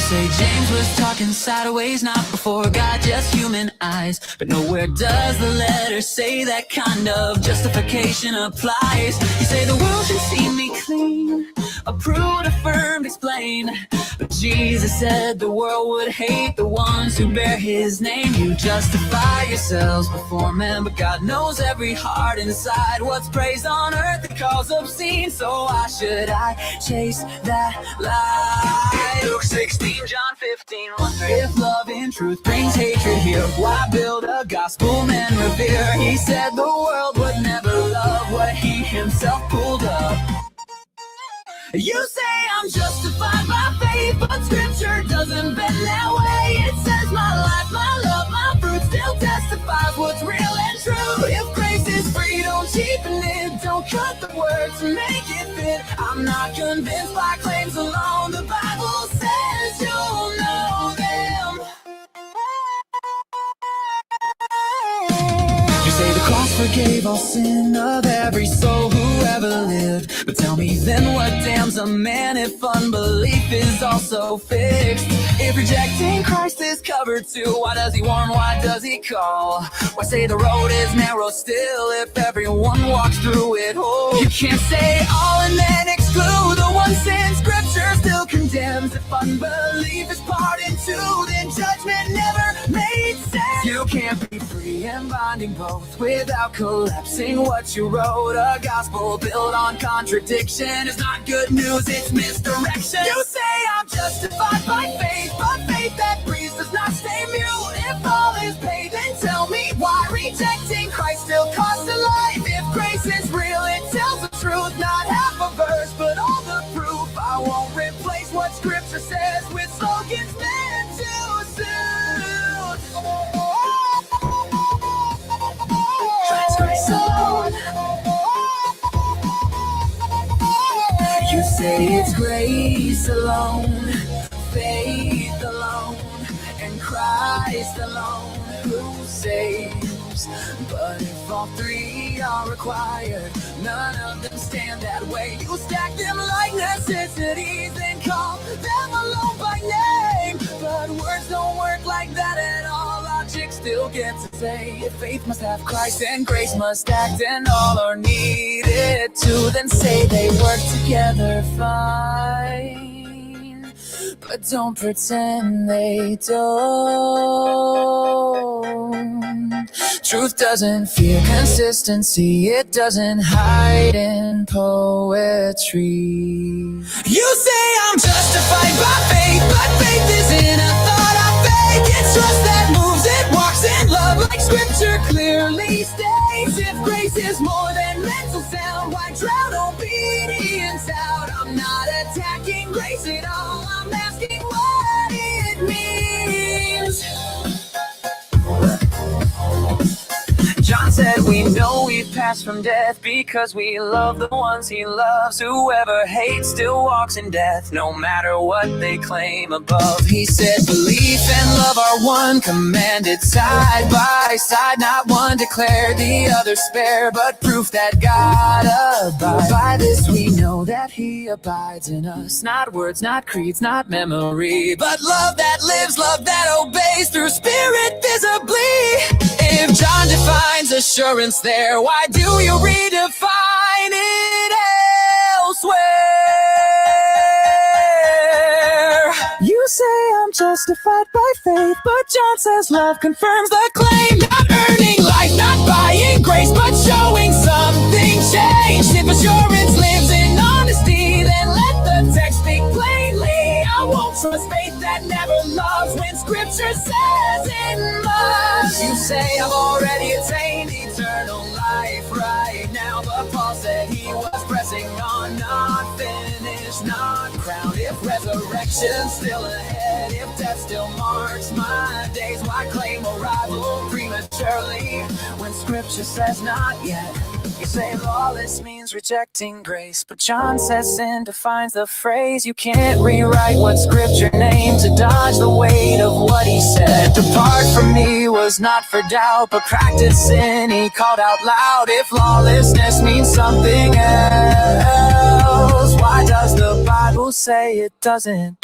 Say James was talking sideways, not before God, just human eyes. But nowhere does the letter say that kind of justification applies. You say the world should see me clean, approved, affirmed, explained. But Jesus said the world would hate the ones who bear his name. You justify yourselves before men, but God knows every heart inside. What's praised on earth it calls obscene, so why should I chase that lie? Luke 16, John 15, wonder if love and truth brings hatred here. Why build a gospel man revere? He said the world would never love what he himself pulled up. You say I'm justified by faith, but scripture doesn't bend that way. It says my life, my love, my fruit still testifies what's real and true. If grace is free, don't cheapen it, don't cut the word to make it fit. I'm not convinced by claims alone, the Bible says you'll know them. You say the cross forgave all sin of every soul who ever lived. But tell me then, what damns a man if unbelief is also fixed? If rejecting Christ is covered too, why does he warn, why does he call? Why say the road is narrow still if everyone walks through it whole? You can't say all and then exclude the one sin scripture still condemns. If unbelief is part in two, then judgment never made sense. You can't be free and binding both without collapsing what you wrote. A gospel built on contradiction is not good news, it's misdirection. You say I'm justified by faith, but faith that breathes does not stay mute. If all is paid, then tell me why rejecting Christ still costs a life. If grace is real, it tells the truth, not half a verse, but all the proof. I won't replace what scripture says with slogans meant to suit. Grace alone. You say it's grace alone, faith alone, and Christ alone who saves. But if all three are required, none of them stand that way. You stack them like necessities and call them alone by name. But words don't work like that at all. Logic still gets to say if faith must have Christ and grace must act, and all are needed to then say they work together fine. But don't pretend they don't. Truth doesn't fear consistency, it doesn't hide in poetry. You say I'm justified by faith, but faith isn't a thought I fake. It's trust that moves, it walks in love like scripture clearly states. If grace is more than mental sound, why drown obedience out? I'm not attacking grace at all, I'm asking what it means. John said we know we've passed from death because we love the ones he loves. Whoever hates still walks in death, no matter what they claim above. He said belief and love are one, commanded side by side. Not one declared, the other spare, but proof that God abides. By this we know that he abides in us. Not words, not creeds, not memory, but love that lives, love that obeys through spirit visibly. If John defines assurance there, why do you redefine it elsewhere? You say I'm justified by faith, but John says love confirms the claim. Not earning life, not buying grace, but showing something changed. If assurance lives in honesty, then let the text speak plainly. I won't trust faith that never loves when scripture says it must. You say I've already attained eternity. Resurrection still ahead. If death still marks my days, why claim arrival prematurely when scripture says not yet? You say lawless means rejecting grace, but John says sin defines the phrase. You can't rewrite what scripture named to dodge the weight of what he said. Depart from me was not for doubt, but practice sin he called out loud. If lawlessness means something else, why does the Bible say it doesn't?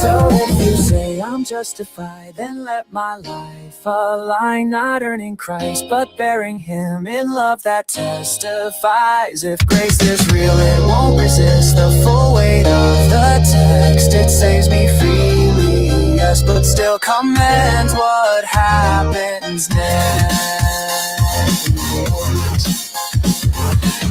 So if you say I'm justified, then let my life align, not earning Christ, but bearing him in love that testifies. If grace is real, it won't resist the full weight of the text. It saves me freely, yes, but still commands what happens next.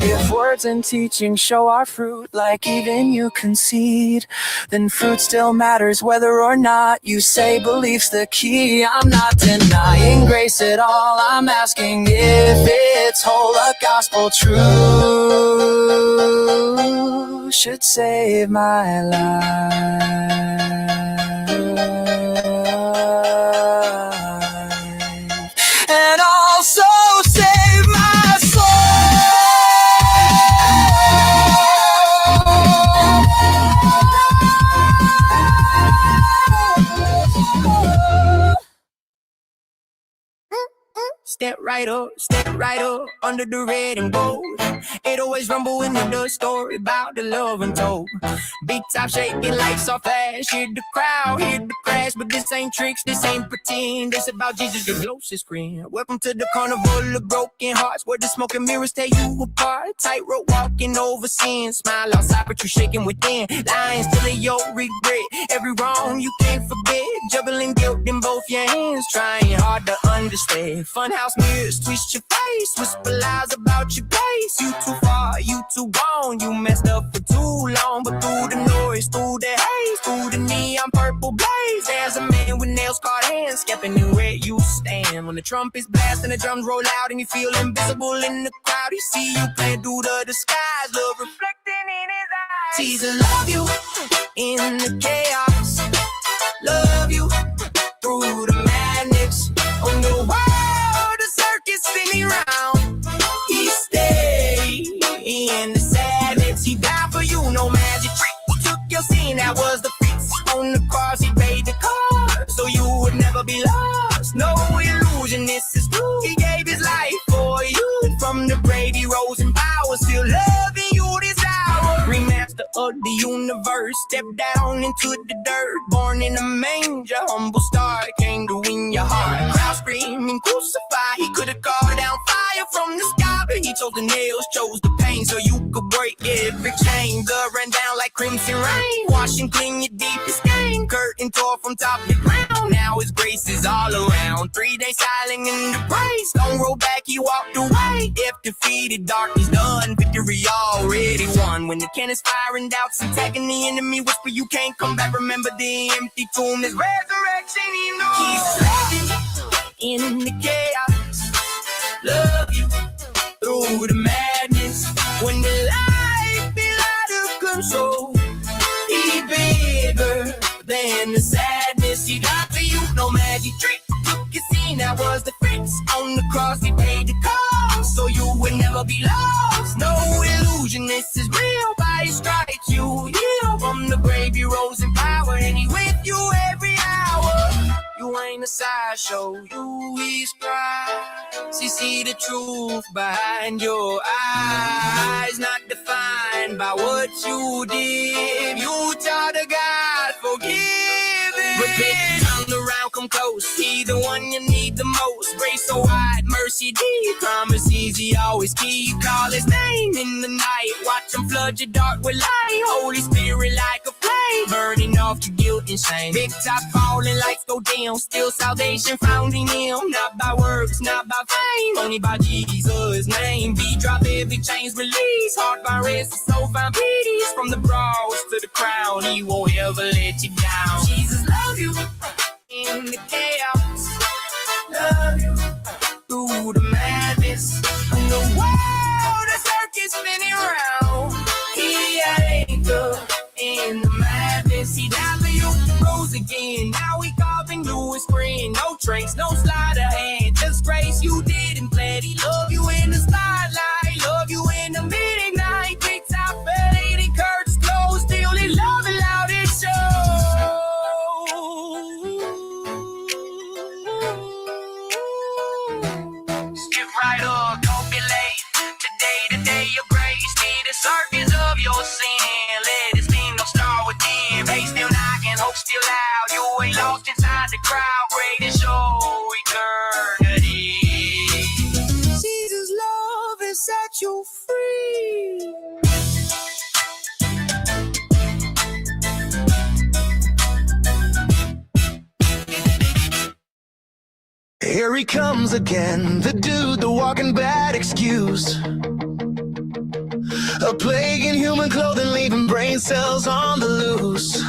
If words and teaching show our fruit, like even you concede, then fruit still matters whether or not you say belief's the key. I'm not denying grace at all, I'm asking if it's whole. A gospel truth should save my life, and also save my soul. Step right up under the red and gold. It always rumble in the story about the love untold. Big top shaking lights off flash. Hear the crowd, hear the crash. But this ain't tricks, this ain't pretend. This about Jesus, the closest friend. Welcome to the carnival of broken hearts, where the smoke and mirrors tear you apart. Tightrope walking over sin. Smile outside, but you shaking within. Lying still in your regret. Every wrong you can't forget. Juggling guilt in both your hands. Trying hard to understand. Funhouse mirrors twist your face. Whisper lies about your place. You too far, you too gone. You messed up for too long. But through the noise, through the haze, through the neon purple blaze, there's a man with nail-scarred hands, stepping in where you stand. When the trumpets blast and the drums roll out and you feel invisible in the crowd, he see you playing through the disguise, love reflecting in his eyes. Jesus love you in the chaos, love you through the madness. On the world, the circus spinning round, he stay in the sadness. He died for you, no magic trick. He took your sin, that was the fix. On the cross, he paid the cost, so you would never be lost. No illusion, this is true. He gave his life for you. From the grave, he rose in power, still loving you this hour. Remaster of the universe, step down into the dirt. Born in a manger, humble star, came to win your heart. Crowd screaming, crucify. He could have called down fire from the sky, but he chose the nails, chose the pain, so you could break every chain. Blood ran down like crimson rain, washing clean your deepest stain. Curtain tore from top to ground, now his grace is all around. 3 days silent in the praise, don't roll back, he walked away. If defeated, darkness done, victory already won. When the cannon's firing, doubts attacking the enemy, whisper you can't come back. Remember the empty tomb, there's resurrection, he knows. He's living in the chaos, love you through the madness. When the life be out of control, he bigger than the sadness. He died for you, no magic trick. Took your sin, that was the fix. On the cross, he paid the cost, so you would never be lost. No illusion, this is real. By his stripes, you heal. From the grave, you rose in power, and he with you every hour. You ain't a sideshow, you is Christ. You see the truth behind your eyes, not defined by what you did. You taught a God forgiving. Repent, turn around, come close. He the one you need the most. Grace so wide, mercy deep. Promises he always keep. Call his name in the night. Watch him flood your dark with light. Holy Spirit like a flame, burning off your guilt and shame. Big top falling, lights go dim. Still salvation found in him. Not by works, not by fame, only by Jesus' name. Beat drop, every chains release. Heart by rest, soul find peace. From the brows to the crown, he won't ever let you down. Jesus love you in the chaos, love you through the man. trace, no sleight of hand, just grace. You didn't play. He love you in the spotlight, love you in the meeting night. Big top fade, curtains closed, still he love it loud it shows. Skip right up, don't be late. Today, the day of grace. Need the surface of your sin. Let his kingdom start within. Faith still knocking, hope still loud. You ain't lost inside the crowd. Greatest show eternity. Jesus' love has set you free. Here he comes again, the dude, the walking bad excuse. A plague in human clothing, leaving brain cells on the loose.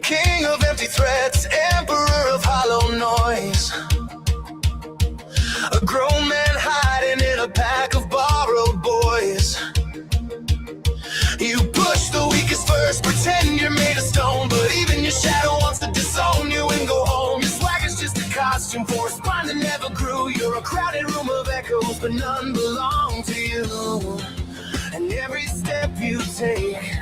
King of empty threats, emperor of hollow noise. A grown man hiding in a pack of borrowed boys. You push the weakest first, pretend you're made of stone, but even your shadow wants to disown you and go home. Your swagger's just a costume for a spine that never grew. You're a crowded room of echoes, but none belong to you. And every step you take,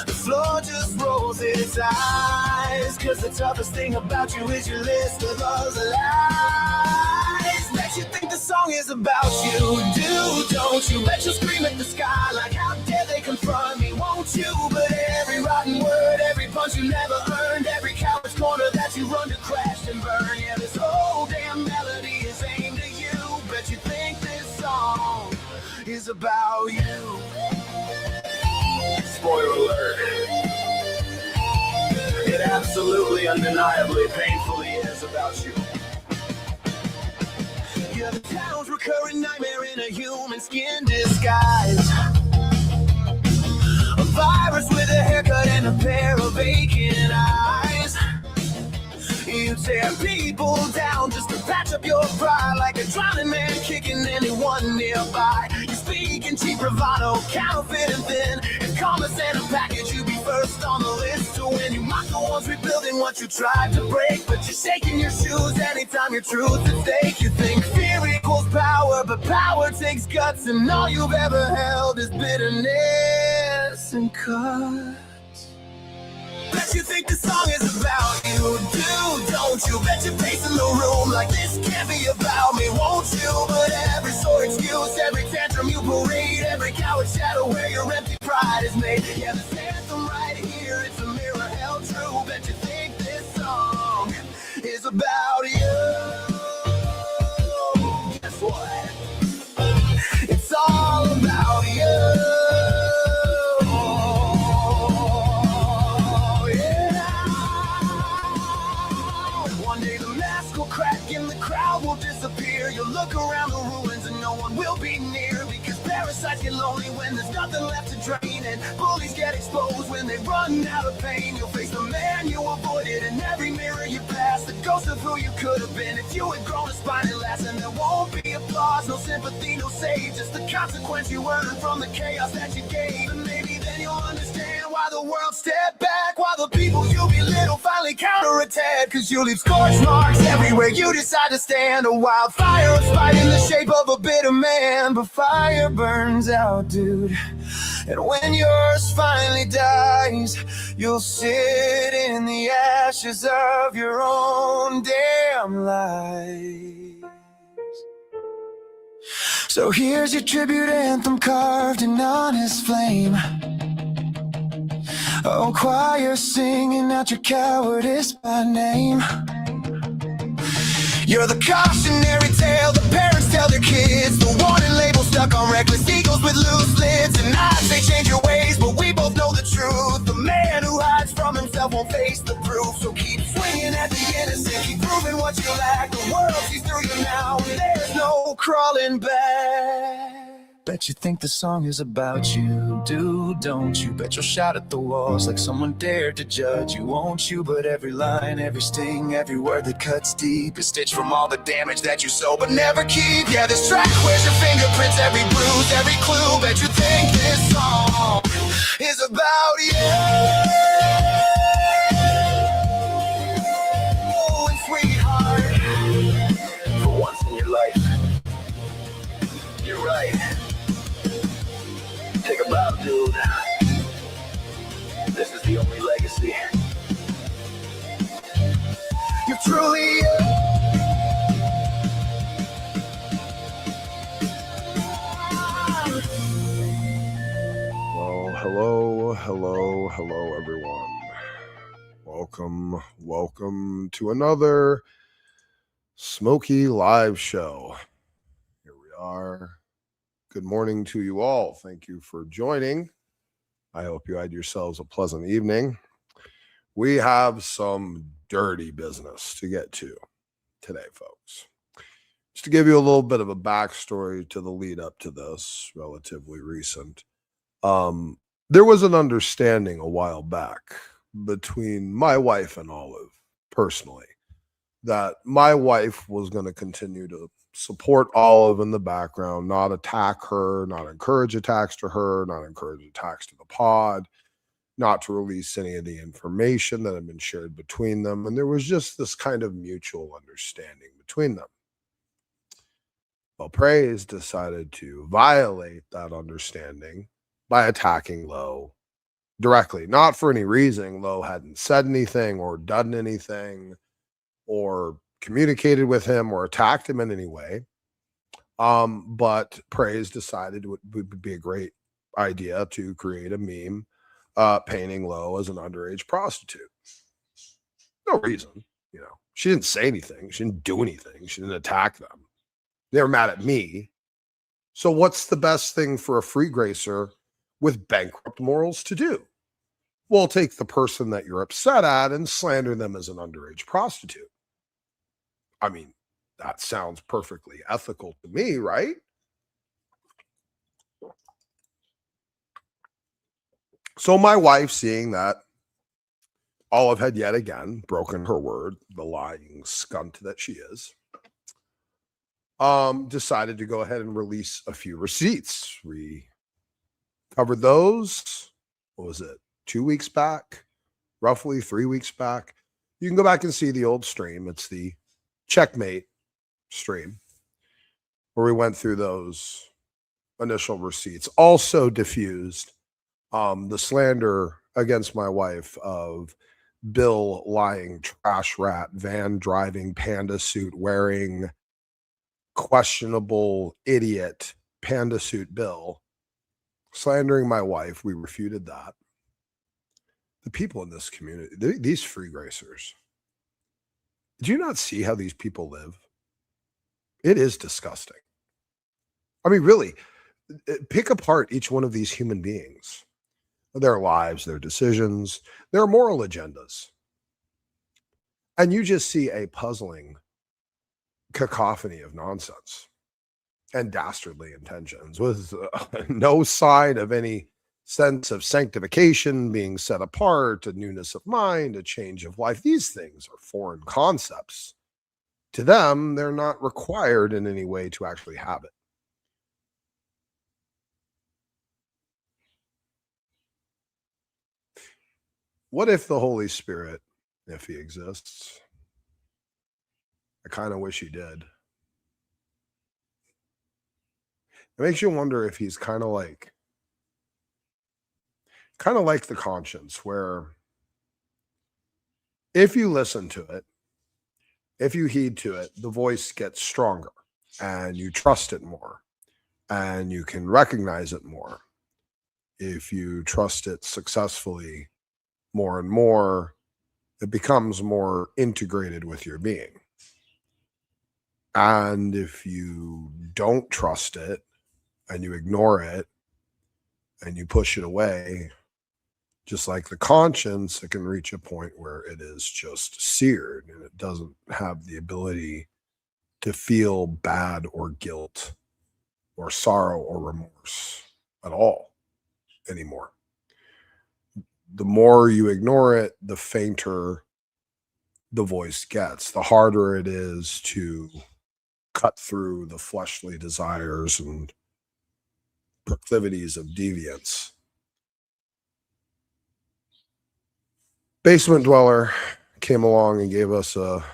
the floor just rolls its eyes. Cause the toughest thing about you is your list of those lies. Bet you think the song is about you, don't you? Bet you'll scream at the sky like how dare they confront me, won't you? But every rotten word, every punch you never earned, every coward's corner that you run to crash and burn. Yeah, this whole damn melody is aimed at you. Bet you think this song is about you. Spoiler alert. It absolutely, undeniably, painfully is about you. You're the town's recurring nightmare in a human skin disguise. A virus with a haircut and a pair of vacant eyes. You tear people down just to patch up your pride, like a drowning man kicking anyone nearby. You speak in cheap bravado, counterfeit and thin. If karma sent a package, you'd be first on the list to win. You mock the ones rebuilding what you tried to break, but you're shaking your shoes anytime your truth at stake. You think fear equals power, but power takes guts, and all you've ever held is bitterness and cuts. Bet you think the song is about you, don't you? Bet you're pacing the room like this can't be about me, won't you? But every sore excuse, every tantrum you parade, every coward shadow where your empty pride is made. Yeah, this anthem right here, it's a mirror held true. Bet you think this song is about you. Guess what? It's all about you. Will disappear. You'll look around the ruins and no one will be near, because parasites get lonely when there's nothing left to drain, and bullies get exposed when they run out of pain. You'll face the man you avoided in every mirror you pass, the ghost of who you could have been if you had grown a spine at last. And there won't be applause, no sympathy, no save, just the consequence you earned from the chaos that you gave. And maybe then you'll understand why the world stepped back, why the people you belittle finally counterattack. Cause you leave scorch marks everywhere you decide to stand. A wildfire of spite in the shape of a bitter man. But fire burns out, dude, and when yours finally dies, you'll sit in the ashes of your own damn lies. So here's your tribute anthem carved in honest flame. Oh, choir singing out your cowardice by name. You're the cautionary tale the parents tell their kids, the warning label stuck on reckless eagles with loose lids. And I say change your ways, but we both know the truth. The man who hides from himself won't face the proof. So keep swinging at the innocent, keep proving what you lack. The world sees through you now, and there's no crawling back. Bet you think the song is about you, don't you? Bet you'll shout at the walls like someone dared to judge you, won't you? But every line, every sting, every word that cuts deep is stitched from all the damage that you sow but never keep. Yeah, this track wears your fingerprints, every bruise, every clue. Bet you think this song is about you. And love, dude. This is the only legacy. You truly Hello, everyone. Welcome to another Smoky Live Show. Here we are. Good morning to you all. Thank you for joining. I hope you had yourselves a pleasant evening. We have some dirty business to get to today, folks. Just to give you a little bit of a backstory to the lead up to this, relatively recent. There was an understanding a while back between my wife and Olive, personally, that my wife was going to continue to support Olive in the background, not attack her, not encourage attacks to her, not encourage attacks to the pod, not to release any of the information that had been shared between them. And there was just this kind of mutual understanding between them. Well, Praise decided to violate that understanding by attacking Lowe directly, not for any reason. Lowe hadn't said anything or done anything or communicated with him or attacked him in any way. But Praise decided it would be a great idea to create a meme painting Lowe as an underage prostitute. No reason, She didn't say anything. She didn't do anything. She didn't attack them. They were mad at me. So what's the best thing for a free gracer with bankrupt morals to do? Well, take the person that you're upset at and slander them as an underage prostitute. I mean, that sounds perfectly ethical to me, right? So my wife, seeing that Olive had yet again broken her word, the lying scunt that she is, decided to go ahead and release a few receipts. We covered those, what was it, 2 weeks back, roughly 3 weeks back. You can go back and see the old stream. It's the Checkmate stream where we went through those initial receipts. Also diffused the slander against my wife of Bill lying, trash rat, van driving, panda suit wearing, questionable idiot, panda suit Bill, slandering my wife. We refuted that. The people in this community, these free gracers, do you not see how these people live? It is disgusting. I mean, really, pick apart each one of these human beings, their lives, their decisions, their moral agendas. And you just see a puzzling cacophony of nonsense and dastardly intentions with no sign of any sense of sanctification, being set apart, a newness of mind, a change of life. These things are foreign concepts. To them, they're not required in any way to actually have it. What if the Holy Spirit, if he exists, I kind of wish he did. It makes you wonder if he's kind of like the conscience, where if you listen to it, if you heed to it, the voice gets stronger and you trust it more and you can recognize it more. If you trust it successfully more and more, it becomes more integrated with your being. And if you don't trust it and you ignore it and you push it away, just like the conscience, it can reach a point where it is just seared and it doesn't have the ability to feel bad or guilt or sorrow or remorse at all anymore. The more you ignore it, the fainter the voice gets, the harder it is to cut through the fleshly desires and proclivities of deviance. Basement Dweller came along and gave us a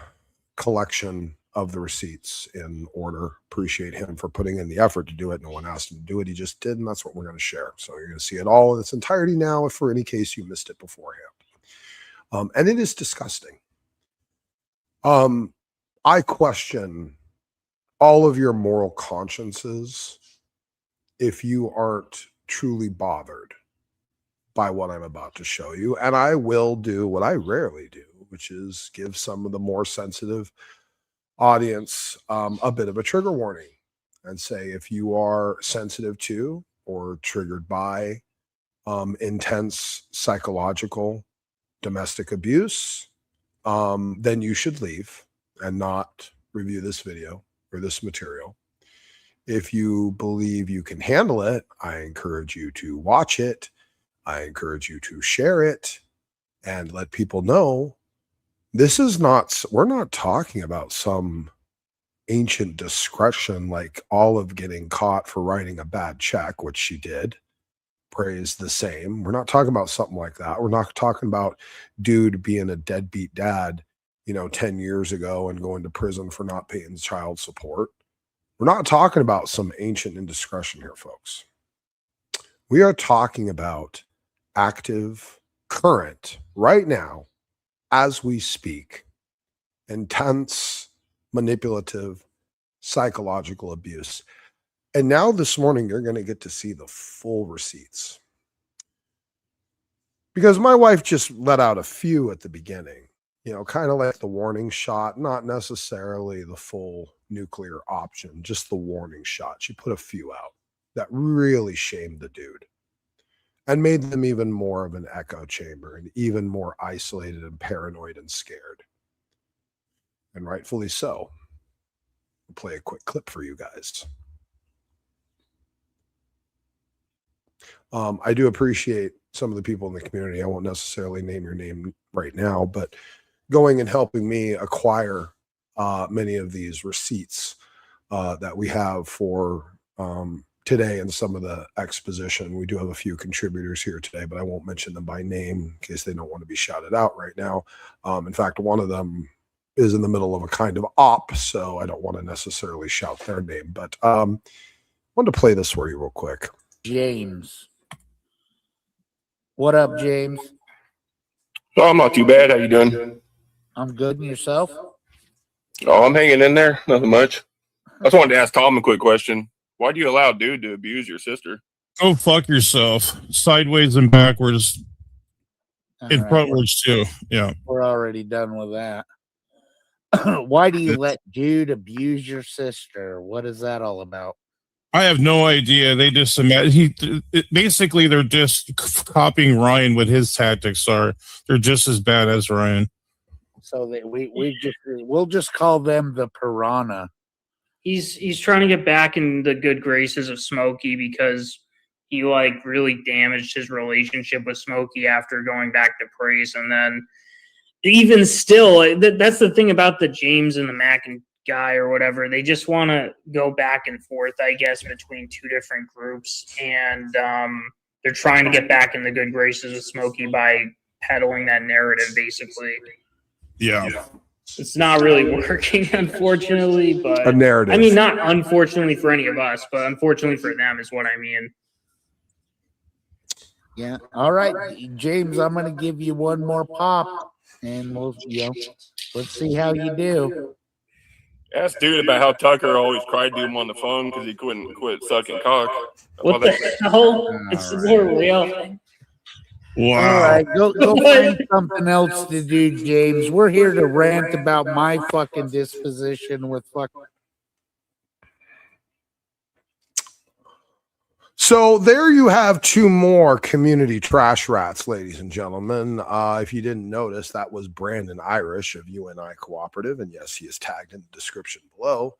collection of the receipts in order. Appreciate him for putting in the effort to do it. No one asked him to do it. He just did, and that's what we're going to share. So you're going to see it all in its entirety now, if for any case you missed it beforehand. And it is disgusting. I question all of your moral consciences if you aren't truly bothered by what I'm about to show you. And I will do what I rarely do, which is give some of the more sensitive audience a bit of a trigger warning and say, if you are sensitive to or triggered by intense psychological domestic abuse, then you should leave and not review this video or this material. If you believe you can handle it, I encourage you to watch it. I encourage you to share it and let people know this is not, we're not talking about some ancient discretion like Olive getting caught for writing a bad check, which she did. Praise the same. We're not talking about something like that. We're not talking about dude being a deadbeat dad, 10 years ago and going to prison for not paying child support. We're not talking about some ancient indiscretion here, folks. We are talking about active, current, right now, as we speak, intense, manipulative, psychological abuse. And now this morning, you're going to get to see the full receipts. Because my wife just let out a few at the beginning, kind of like the warning shot, not necessarily the full nuclear option, just the warning shot. She put a few out that really shamed the dude and made them even more of an echo chamber and even more isolated and paranoid and scared. And rightfully so. I'll play a quick clip for you guys. I do appreciate some of the people in the community. I won't necessarily name your name right now, but going and helping me acquire many of these receipts that we have for today and some of the exposition. We do have a few contributors here today, but I won't mention them by name in case they don't want to be shouted out right now. In fact, one of them is in the middle of a kind of op, so I don't want to necessarily shout their name, but I wanted to play this for you real quick. James. What up, James? Oh, I'm not too bad. How you doing? I'm good. And yourself? Oh, I'm hanging in there. Nothing much. I just wanted to ask Tom a quick question. Why do you allow dude to abuse your sister? Go fuck yourself. Sideways and backwards. And frontwards too. Yeah. We're already done with that. Why do you let dude abuse your sister? What is that all about? I have no idea. They just basically they're just copying Ryan. What his tactics are. They're just as bad as Ryan. So we'll just call them the piranha. He's trying to get back in the good graces of Smokey because he really damaged his relationship with Smokey after going back to Praise, and then even still, that's the thing about the James and the Mac and guy or whatever. They just want to go back and forth, I guess, between two different groups, and they're trying to get back in the good graces of Smokey by peddling that narrative, basically. Yeah. It's not really working, unfortunately, but A narrative. I mean, not unfortunately for any of us, but unfortunately for them is what I mean. Yeah. All right, James, I'm going to give you one more pop, and we'll, let's see how you do. Ask dude about how Tucker always cried to him on the phone because he couldn't quit sucking cock. What the hell? It's more real. Wow. All right, go find something else to do, James. We're here to rant about my fucking disposition with So there you have two more community trash rats, ladies and gentlemen. If you didn't notice, that was Brandon Irish of UNI Cooperative. And yes, he is tagged in the description below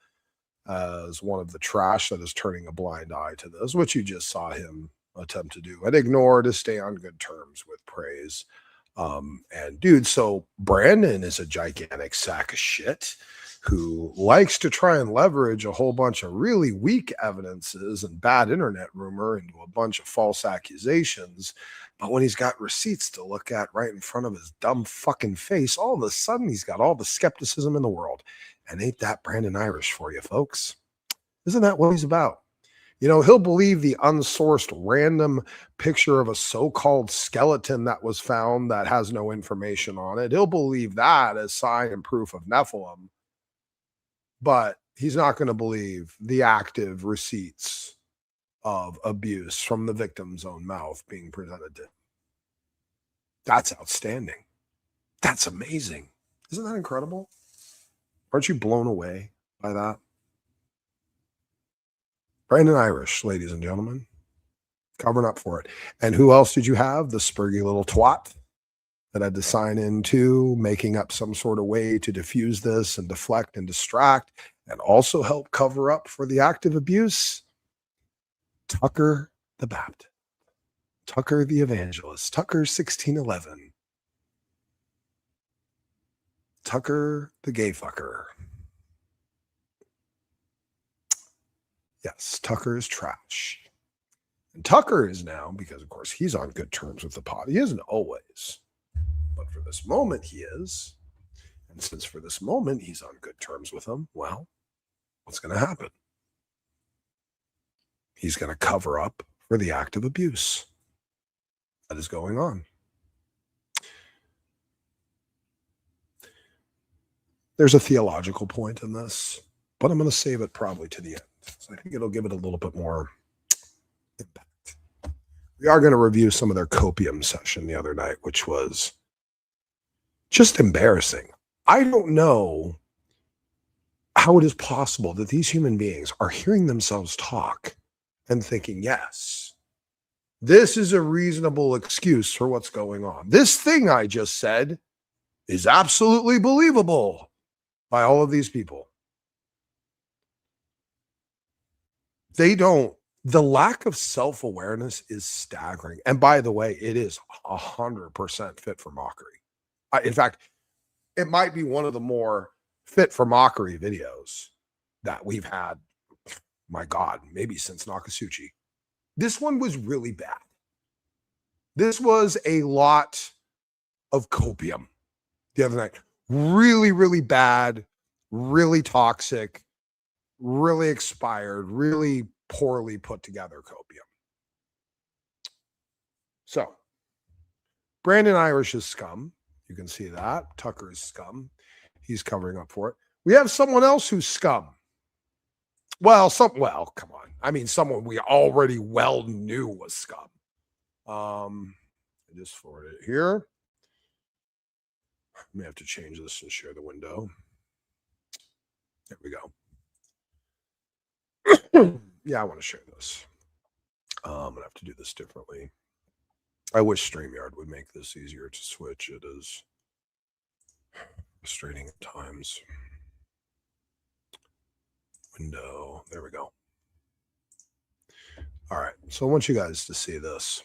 as one of the trash that is turning a blind eye to this, which you just saw him attempt to do and ignore to stay on good terms with Praise. And dude, so Brandon is a gigantic sack of shit. who likes to try and leverage a whole bunch of really weak evidences and bad internet rumor into a bunch of false accusations. But when he's got receipts to look at right in front of his dumb fucking face, all of a sudden he's got all the skepticism in the world. And ain't that Brandon Irish for you, folks? Isn't that what he's about? You know, he'll believe the unsourced random picture of a so-called skeleton that was found that has no information on it. He'll believe that as sign and proof of Nephilim. But he's not going to believe the active receipts of abuse from the victim's own mouth being presented to him. That's outstanding. That's amazing. Isn't that incredible? Aren't you blown away by that? Brandon Irish, ladies and gentlemen, covering up for it. And who else did you have? The spurgy little twat that had to sign into making up some sort of way to diffuse this and deflect and distract and also help cover up for the active abuse. Tucker the Baptist, Tucker the Evangelist, Tucker 1611, Tucker the Gay Fucker. Yes, Tucker is trash. And Tucker is now, because of course he's on good terms with the pod. He isn't always, but for this moment he is. And since for this moment he's on good terms with them, well, what's going to happen? He's going to cover up for the act of abuse that is going on. There's a theological point in this, but I'm going to save it probably to the end. So I think it'll give it a little bit more impact. We are going to review some of their copium session the other night, which was just embarrassing. I don't know how it is possible that these human beings are hearing themselves talk and thinking, yes, this is a reasonable excuse for what's going on. This thing I just said is absolutely believable by all of these people. They don't. The lack of self-awareness is staggering. And by the way, it is 100% fit for mockery. In fact, it might be one of the more fit for mockery videos that we've had, my God, maybe since Nakasuchi. This one was really bad. This was a lot of copium the other night. Really, really bad, really toxic, really expired, really poorly put together copium. So, Brandon Irish is scum. You can see that. Tucker is scum. He's covering up for it. We have someone else who's scum. Well, come on. I mean, someone we already well knew was scum. I just forwarded it here. I may have to change this and share the window. There we go. Yeah, I want to share this. I'm going to have to do this differently. I wish StreamYard would make this easier to switch. It is frustrating at times. Window. There we go. All right. So I want you guys to see this.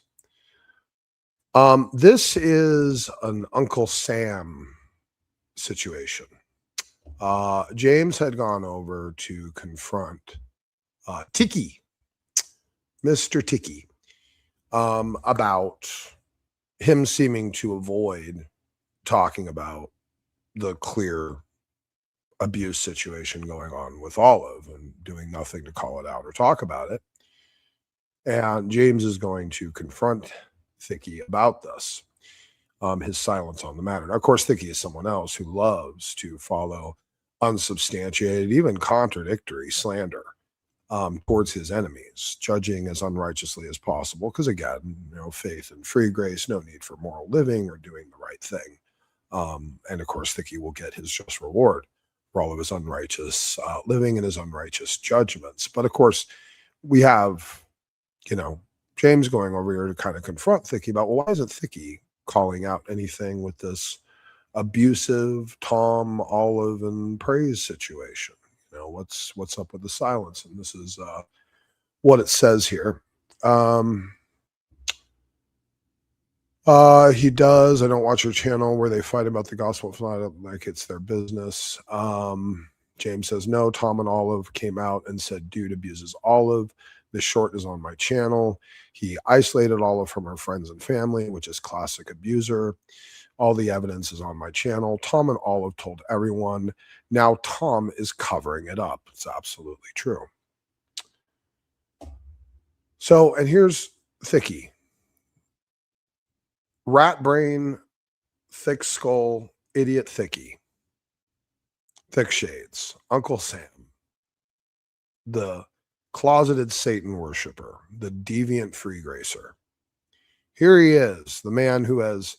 This is an Uncle Sam situation. James had gone over to confront Tiki, Mr. Tiki, about him seeming to avoid talking about the clear abuse situation going on with Olive and doing nothing to call it out or talk about it. And James is going to confront Thicky about this, his silence on the matter. Now, of course, Thicky is someone else who loves to follow unsubstantiated, even contradictory slander towards his enemies, judging as unrighteously as possible. Because again, faith and free grace, no need for moral living or doing the right thing. And of course, Thicky will get his just reward for all of his unrighteous living and his unrighteous judgments. But of course, we have, James going over here to kind of confront Thicky about, well, why isn't Thicky calling out anything with this abusive Tom, Olive, and Praise situation? What's up with the silence? And this is what it says here. He does. I don't watch your channel where they fight about the gospel. If not, like it's their business. James says, no, Tom and Olive came out and said, dude abuses Olive. The short is on my channel. He isolated Olive from her friends and family, which is classic abuser. All the evidence is on my channel. Tom and Olive told everyone. Now Tom is covering it up. It's absolutely true. So, and here's Thicky. Rat brain, thick skull, idiot Thicky. Thick shades. Uncle Sam. The closeted Satan worshiper. The deviant free gracer. Here he is, the man who has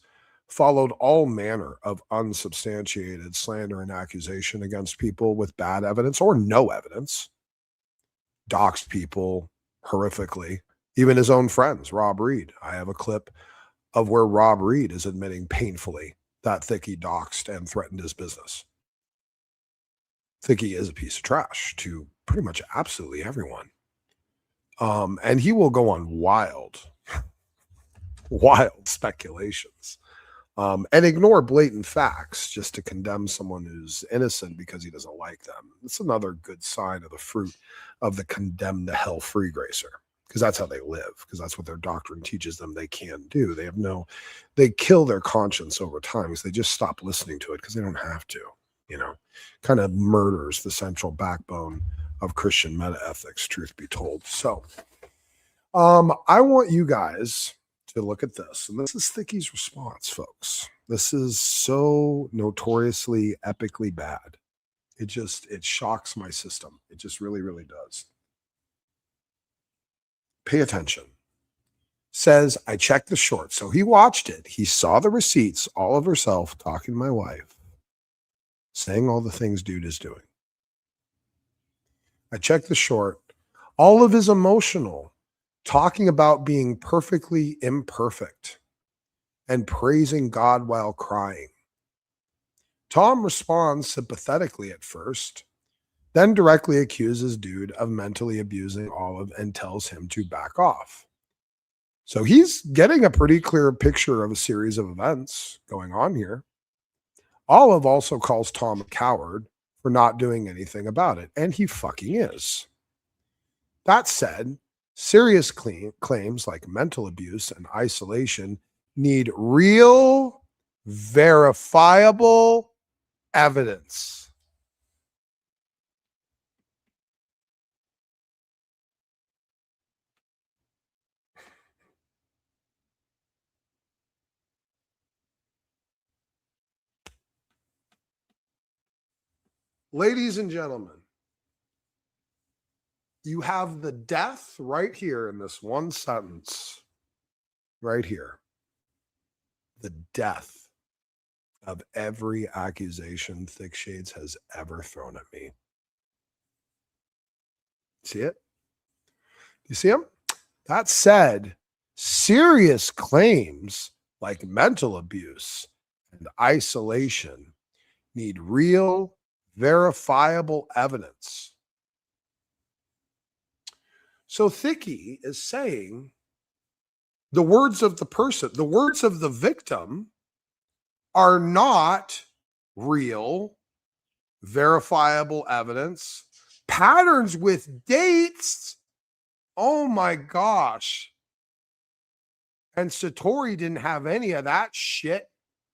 followed all manner of unsubstantiated slander and accusation against people with bad evidence or no evidence. Doxed people horrifically. Even his own friends, Rob Reed. I have a clip of where Rob Reed is admitting painfully that Thicky doxed and threatened his business. Thicky is a piece of trash to pretty much absolutely everyone. And he will go on wild speculations and ignore blatant facts just to condemn someone who's innocent because he doesn't like them. It's another good sign of the fruit of the condemned to hell free gracer, because that's how they live, because that's what their doctrine teaches them they can do. They kill their conscience over time because they just stop listening to it because they don't have to, kind of murders the central backbone of Christian meta ethics, truth be told. So I want you guys to look at this. And this is Thicky's response, folks. This is so notoriously, epically bad. It shocks my system. It just really, really does. Pay attention. Says, I checked the short. So he watched it. He saw the receipts, all of herself talking to my wife, saying all the things dude is doing. I checked the short. All of his emotional, talking about being perfectly imperfect and praising God while crying. Tom responds sympathetically at first, then directly accuses dude of mentally abusing Olive and tells him to back off. So he's getting a pretty clear picture of a series of events going on here. Olive also calls Tom a coward for not doing anything about it, and he fucking is. That said, serious claims like mental abuse and isolation need real, verifiable evidence. Ladies and gentlemen, you have the death right here in this one sentence, right here. The death of every accusation Thick Shades has ever thrown at me. See it? You see him? That said, serious claims like mental abuse and isolation need real, verifiable evidence. So Thicky is saying the words of the person, the words of the victim are not real, verifiable evidence. Patterns with dates. Oh my gosh. And Satori didn't have any of that shit,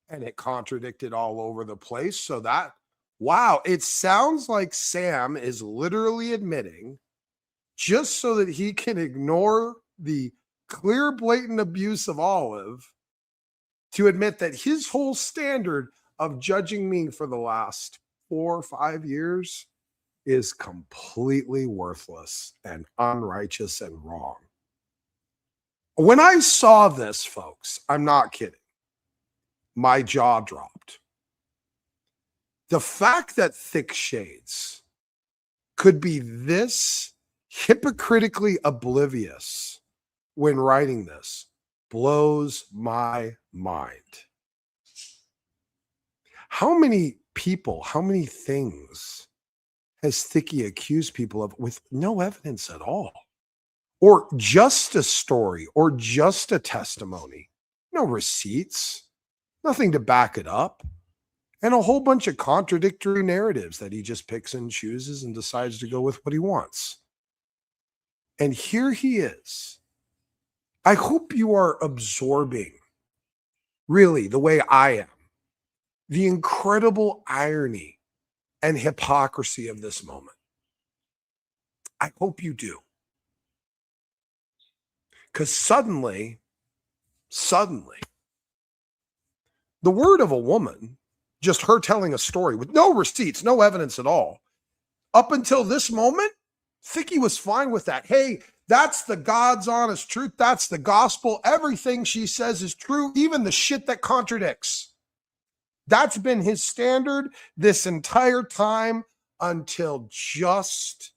and it contradicted all over the place. So that, wow, it sounds like Sam is literally admitting, just so that he can ignore the clear, blatant abuse of Olive, to admit that his whole standard of judging me for the last 4 or 5 years is completely worthless and unrighteous and wrong. When I saw this, folks, I'm not kidding, my jaw dropped. The fact that Thick Shades could be this hypocritically oblivious when writing this blows my mind. How many people, how many things has Thicky accused people of with no evidence at all? Or just a story, or just a testimony, no receipts, nothing to back it up. and a whole bunch of contradictory narratives that he just picks and chooses and decides to go with what he wants. And here he is. I hope you are absorbing, really, the way I am, the incredible irony and hypocrisy of this moment. I hope you do. Because suddenly, the word of a woman, just her telling a story with no receipts, no evidence at all, up until this moment, Thicky was fine with that. Hey, that's the God's honest truth. That's the gospel. Everything she says is true, even the shit that contradicts. That's been his standard this entire time until just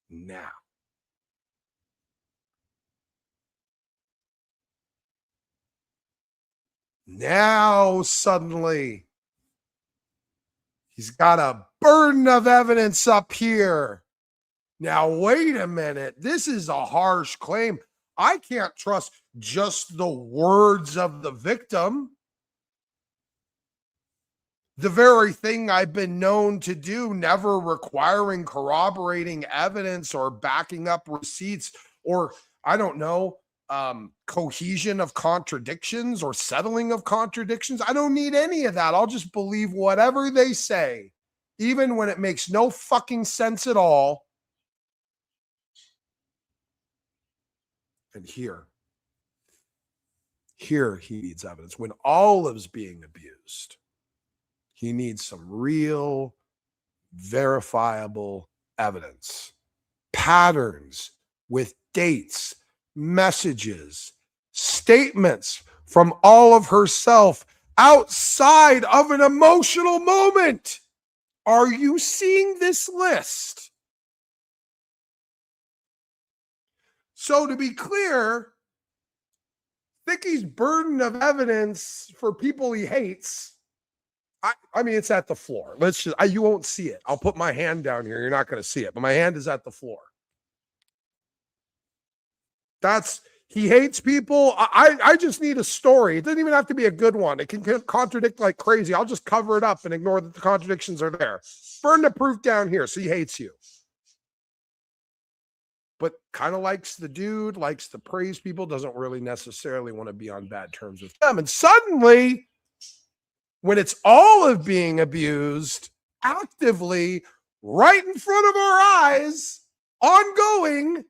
now. Now, suddenly, he's got a burden of evidence up here. Now, wait a minute. This is a harsh claim. I can't trust just the words of the victim. The very thing I've been known to do, never requiring corroborating evidence or backing up receipts or, I don't know, cohesion of contradictions or settling of contradictions. I don't need any of that. I'll just believe whatever they say, even when it makes no fucking sense at all. And here he needs evidence. When Olive's being abused, he needs some real, verifiable evidence. Patterns with dates, messages, statements from Olive herself outside of an emotional moment. Are you seeing this list? So to be clear, Thicky's burden of evidence for people he hates, I mean, it's at the floor. Let's just, you won't see it. I'll put my hand down here. You're not going to see it, but my hand is at the floor. He hates people. I just need a story. It doesn't even have to be a good one. It can contradict like crazy. I'll just cover it up and ignore that the contradictions are there. Burn the proof down here. So he hates you. But kind of likes the dude, likes to praise people, doesn't really necessarily want to be on bad terms with them. And suddenly, when it's Olive being abused, actively, right in front of our eyes, ongoing,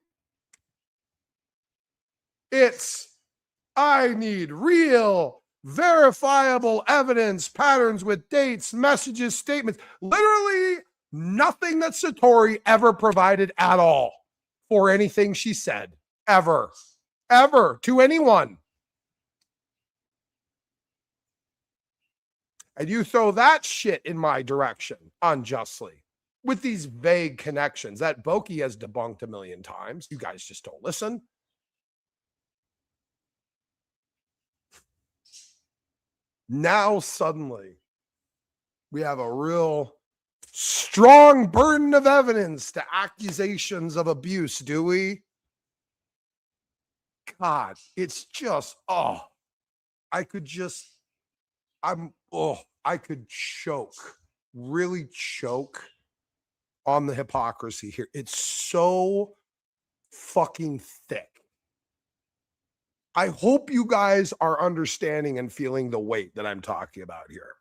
I need real, verifiable evidence, patterns with dates, messages, statements, literally nothing that Satori ever provided at all for anything she said, ever, to anyone. And you throw that shit in my direction unjustly with these vague connections that Boki has debunked a million times. You guys just don't listen. Now, suddenly, we have a real strong burden of evidence to accusations of abuse, do we? God, it's just, I could choke, really choke on the hypocrisy here. It's so fucking thick. I hope you guys are understanding and feeling the weight that I'm talking about here.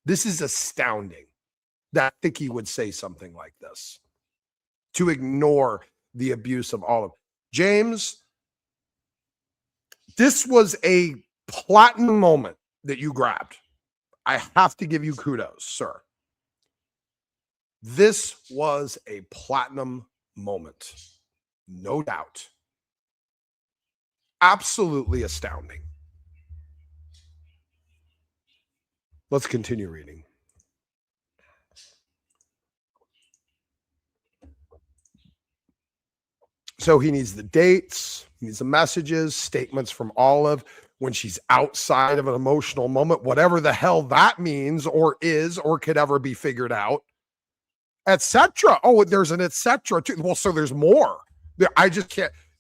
This is astounding that Thicky would say something like this, to ignore the abuse of Olive. James, this was a platinum moment that you grabbed. I have to give you kudos, sir. This was a platinum moment. No doubt. Absolutely astounding. Let's continue reading. So he needs the dates, he needs the messages, statements from Olive when she's outside of an emotional moment, whatever the hell that means or is or could ever be figured out, etc. Oh, there's an etc. too. Well, so there's more.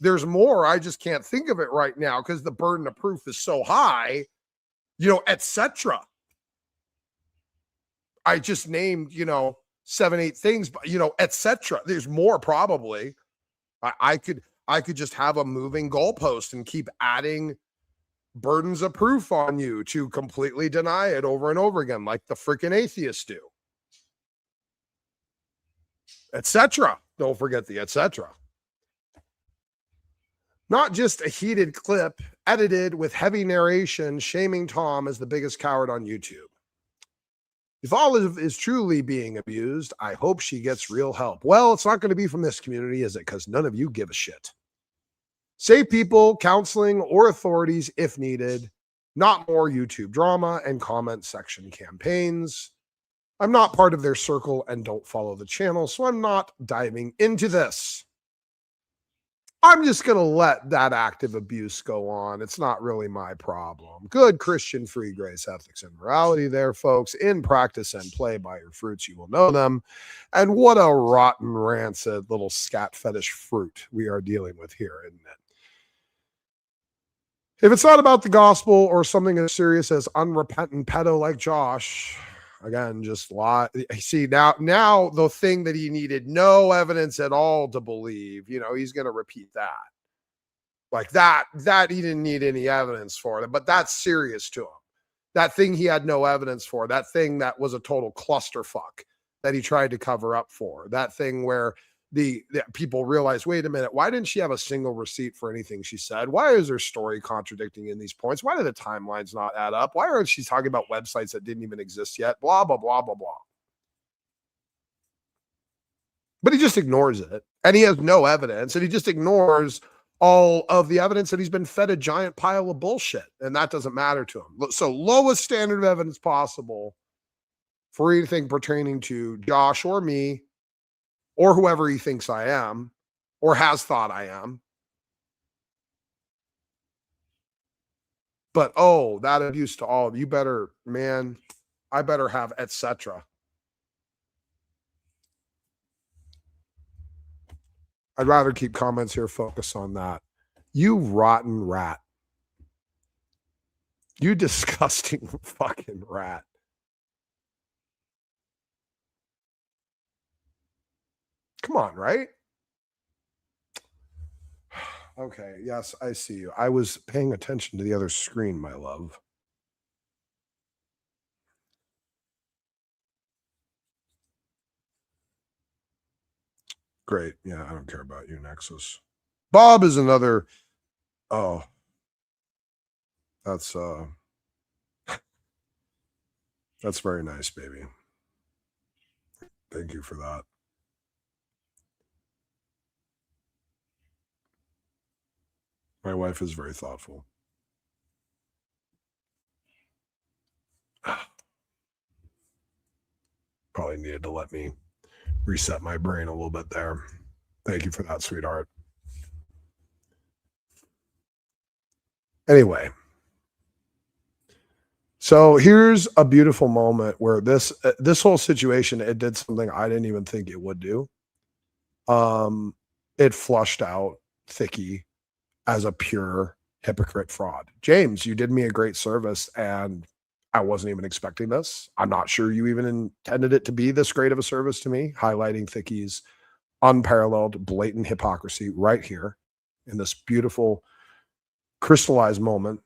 There's more. I just can't think of it right now because the burden of proof is so high, etc. I just named, 7, 8 things, but etc. There's more probably. I could just have a moving goalpost and keep adding burdens of proof on you to completely deny it over and over again, like the freaking atheists do. Etc. Don't forget the etc. Not just a heated clip edited with heavy narration shaming Tom as the biggest coward on YouTube. If Olive is truly being abused, I hope she gets real help. Well, it's not going to be from this community, is it? Because none of you give a shit. Save people, counseling, or authorities if needed. Not more YouTube drama and comment section campaigns. I'm not part of their circle and don't follow the channel, so I'm not diving into this. I'm just going to let that active abuse go on. It's not really my problem. Good Christian free grace, ethics, and morality there, folks. In practice and play by your fruits, you will know them. And what a rotten, rancid little scat fetish fruit we are dealing with here, isn't it? If it's not about the gospel or something as serious as unrepentant pedo like Josh, again, just lie. See, now the thing that he needed no evidence at all to believe, he's going to repeat that. Like that he didn't need any evidence for it, but that's serious to him. That thing he had no evidence for, that thing that was a total clusterfuck that he tried to cover up for, that thing where the people realized, wait a minute, why didn't she have a single receipt for anything she said? Why is her story contradicting in these points? Why do the timelines not add up? Why aren't she talking about websites that didn't even exist yet? Blah, blah, blah, blah, blah. But he just ignores it. And he has no evidence. And he just ignores all of the evidence that he's been fed a giant pile of bullshit. And that doesn't matter to him. So lowest standard of evidence possible for anything pertaining to Josh or me, or whoever he thinks I am, or has thought I am. But, that abuse to all of you better, man, I better have etc. I'd rather keep comments here focused on that. You rotten rat. You disgusting fucking rat. Come on, right? Okay, yes, I see you. I was paying attention to the other screen, my love. Great. Yeah, I don't care about you, Nexus. Bob is another. Oh, that's very nice, baby. Thank you for that. My wife is very thoughtful. Probably needed to let me reset my brain a little bit there. Thank you for that, sweetheart. Anyway, so here's a beautiful moment where this whole situation, it did something I didn't even think it would do. It flushed out Thicky as a pure hypocrite fraud. James, you did me a great service, and I wasn't even expecting this. I'm not sure you even intended it to be this great of a service to me, highlighting Thicky's unparalleled, blatant hypocrisy right here in this beautiful, crystallized moment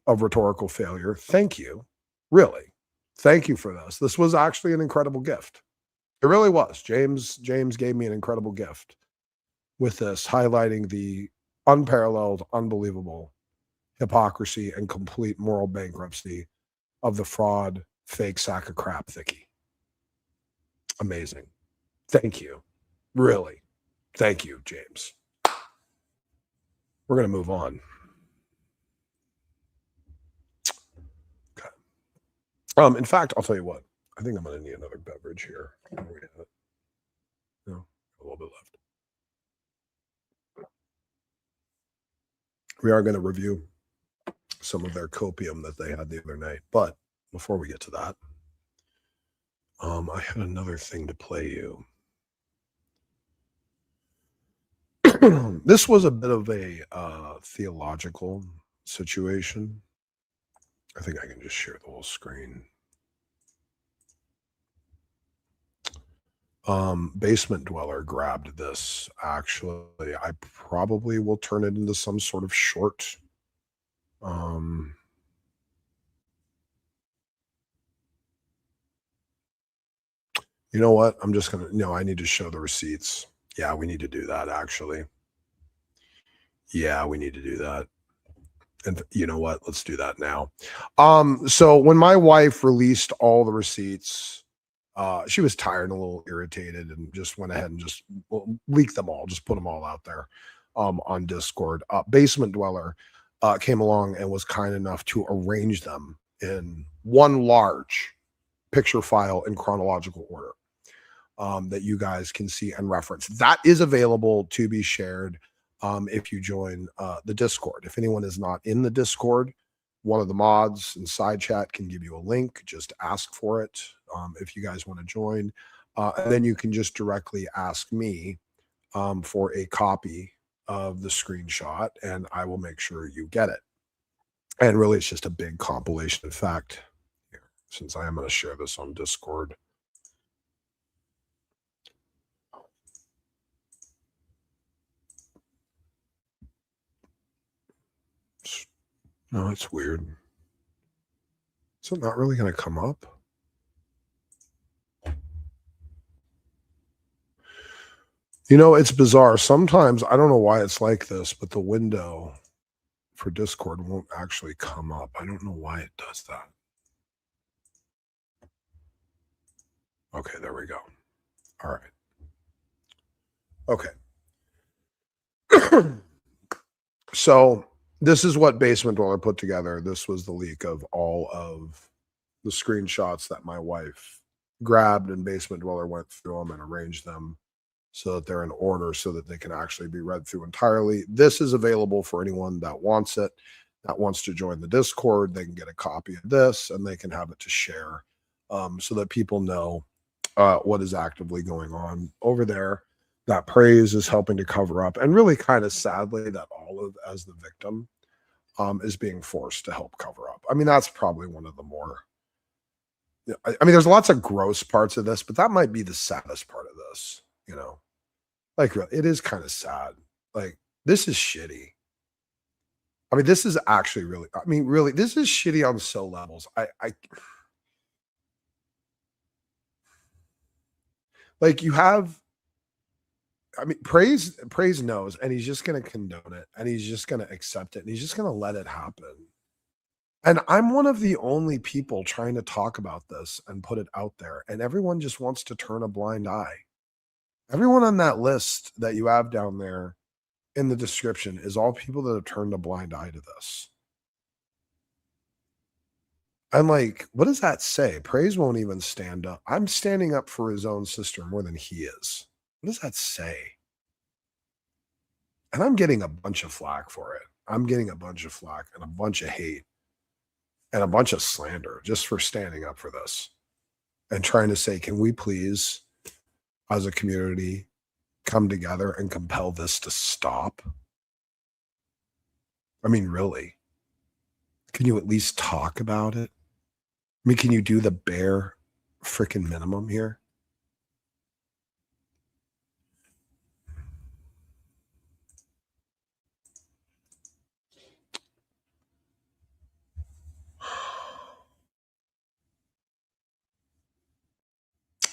of rhetorical failure. Thank you. Really. Thank you for this. This was actually an incredible gift. It really was. James gave me an incredible gift with this, highlighting the unparalleled, unbelievable hypocrisy and complete moral bankruptcy of the fraud, fake sack of crap Thicky. Amazing. Thank you. Really. Thank you, James. We're going to move on. Okay. In fact, I'll tell you what. I think I'm going to need another beverage here. No, a little bit left. We are going to review some of their copium that they had the other night. But before we get to that, I had another thing to play you. This was a bit of a theological situation. I think I can just share the whole screen. Basement Dweller grabbed this. Actually, I probably will turn it into some sort of short. You know what? I'm just going to, no, I need to show the receipts. Yeah, we need to do that actually. Yeah, we need to do that. And you know what? Let's do that now. So when my wife released all the receipts, she was tired and a little irritated and just went ahead and just leaked them all, just put them all out there on Discord. Basement Dweller came along and was kind enough to arrange them in one large picture file in chronological order that you guys can see and reference. That is available to be shared if you join the Discord. If anyone is not in the Discord, one of the mods in side chat can give you a link. Just ask for it if you guys want to join. And then you can just directly ask me for a copy of the screenshot, and I will make sure you get it. And really, it's just a big compilation. In fact, here, since I am going to share this on Discord, no, it's weird. Is it not really going to come up? You know, it's bizarre. Sometimes, I don't know why it's like this, but the window for Discord won't actually come up. I don't know why it does that. Okay, there we go. All right. Okay. So this is what Basement Dweller put together. This was the leak of all of the screenshots that my wife grabbed, and Basement Dweller went through them and arranged them so that they're in order so that they can actually be read through entirely. This is available for anyone that wants it, that wants to join the Discord. They can get a copy of this and they can have it to share so that people know what is actively going on over there. That Praise is helping to cover up, and really kind of sadly that Olive as the victim is being forced to help cover up. I mean, that's probably one of the more, I mean, there's lots of gross parts of this, but that might be the saddest part of this, you know, like it is kind of sad. Like, this is shitty. I mean, this is actually really, I mean, really, this is shitty on so levels. Like, you have, I mean, Praise knows, and he's just going to condone it, and he's just going to accept it, and he's just going to let it happen. And I'm one of the only people trying to talk about this and put it out there, and everyone just wants to turn a blind eye. Everyone on that list that you have down there in the description is all people that have turned a blind eye to this. I'm like, what does that say? Praise won't even stand up. I'm standing up for his own sister more than he is. What does that say? And I'm getting a bunch of flack for it. I'm getting a bunch of flack and a bunch of hate and a bunch of slander just for standing up for this and trying to say, can we please, as a community, come together and compel this to stop? I mean, really? Can you at least talk about it? I mean, can you do the bare freaking minimum here?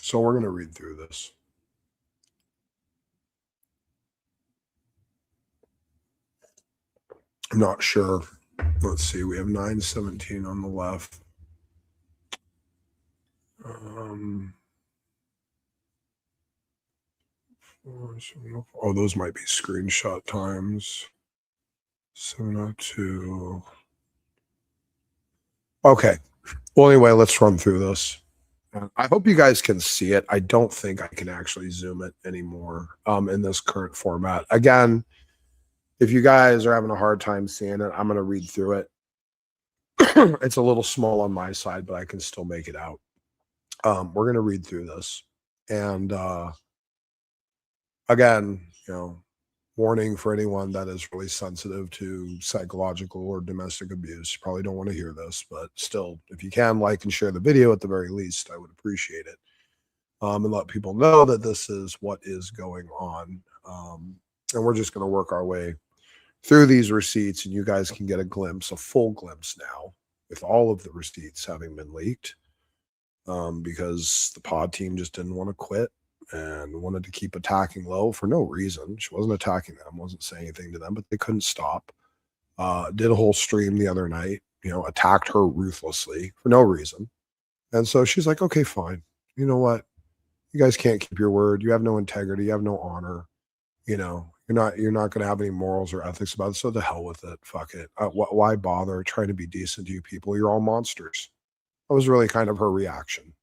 So we're going to read through this. I'm not sure. Let's see. We have 917 on the left. Oh, those might be screenshot times. 702. Okay. Well, anyway, let's run through this. I hope you guys can see it. I don't think I can actually zoom it anymore in this current format. Again, if you guys are having a hard time seeing it, I'm going to read through it. It's a little small on my side, but I can still make it out. We're going to read through this. And again, you know, warning for anyone that is really sensitive to psychological or domestic abuse. You probably don't want to hear this, but still, if you can, like and share the video at the very least, I would appreciate it. and let people know that this is what is going on. And we're just going to work our way through these receipts, and you guys can get a full glimpse now, with all of the receipts having been leaked, because the pod team just didn't want to quit and wanted to keep attacking Low for no reason. She wasn't attacking them, wasn't saying anything to them, but they couldn't stop. Did a whole stream the other night, attacked her ruthlessly for no reason. And so she's like, okay, fine. You know what? You guys can't keep your word. You have no integrity. You have no honor. You're not going to have any morals or ethics about it. So the hell with it. Fuck it. Why bother trying to be decent to you people? You're all monsters. That was really kind of her reaction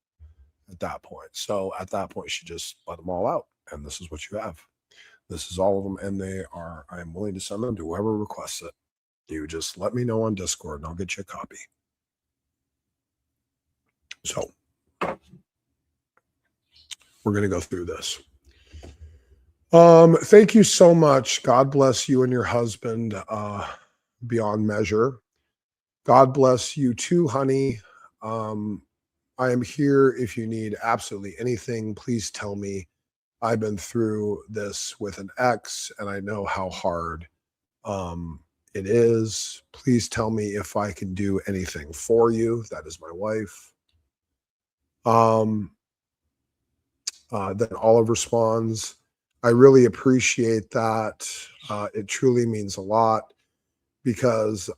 at that point. So at that point, she just let them all out. And this is what you have. This is all of them. And I am willing to send them to whoever requests it. You just let me know on Discord and I'll get you a copy. So we're going to go through this. Thank you so much. God bless you and your husband beyond measure. God bless you too, honey. I am here if you need absolutely anything. Please tell me. I've been through this with an ex, and I know how hard it is. Please tell me if I can do anything for you. That is my wife. Then Olive responds, I really appreciate that. It truly means a lot, because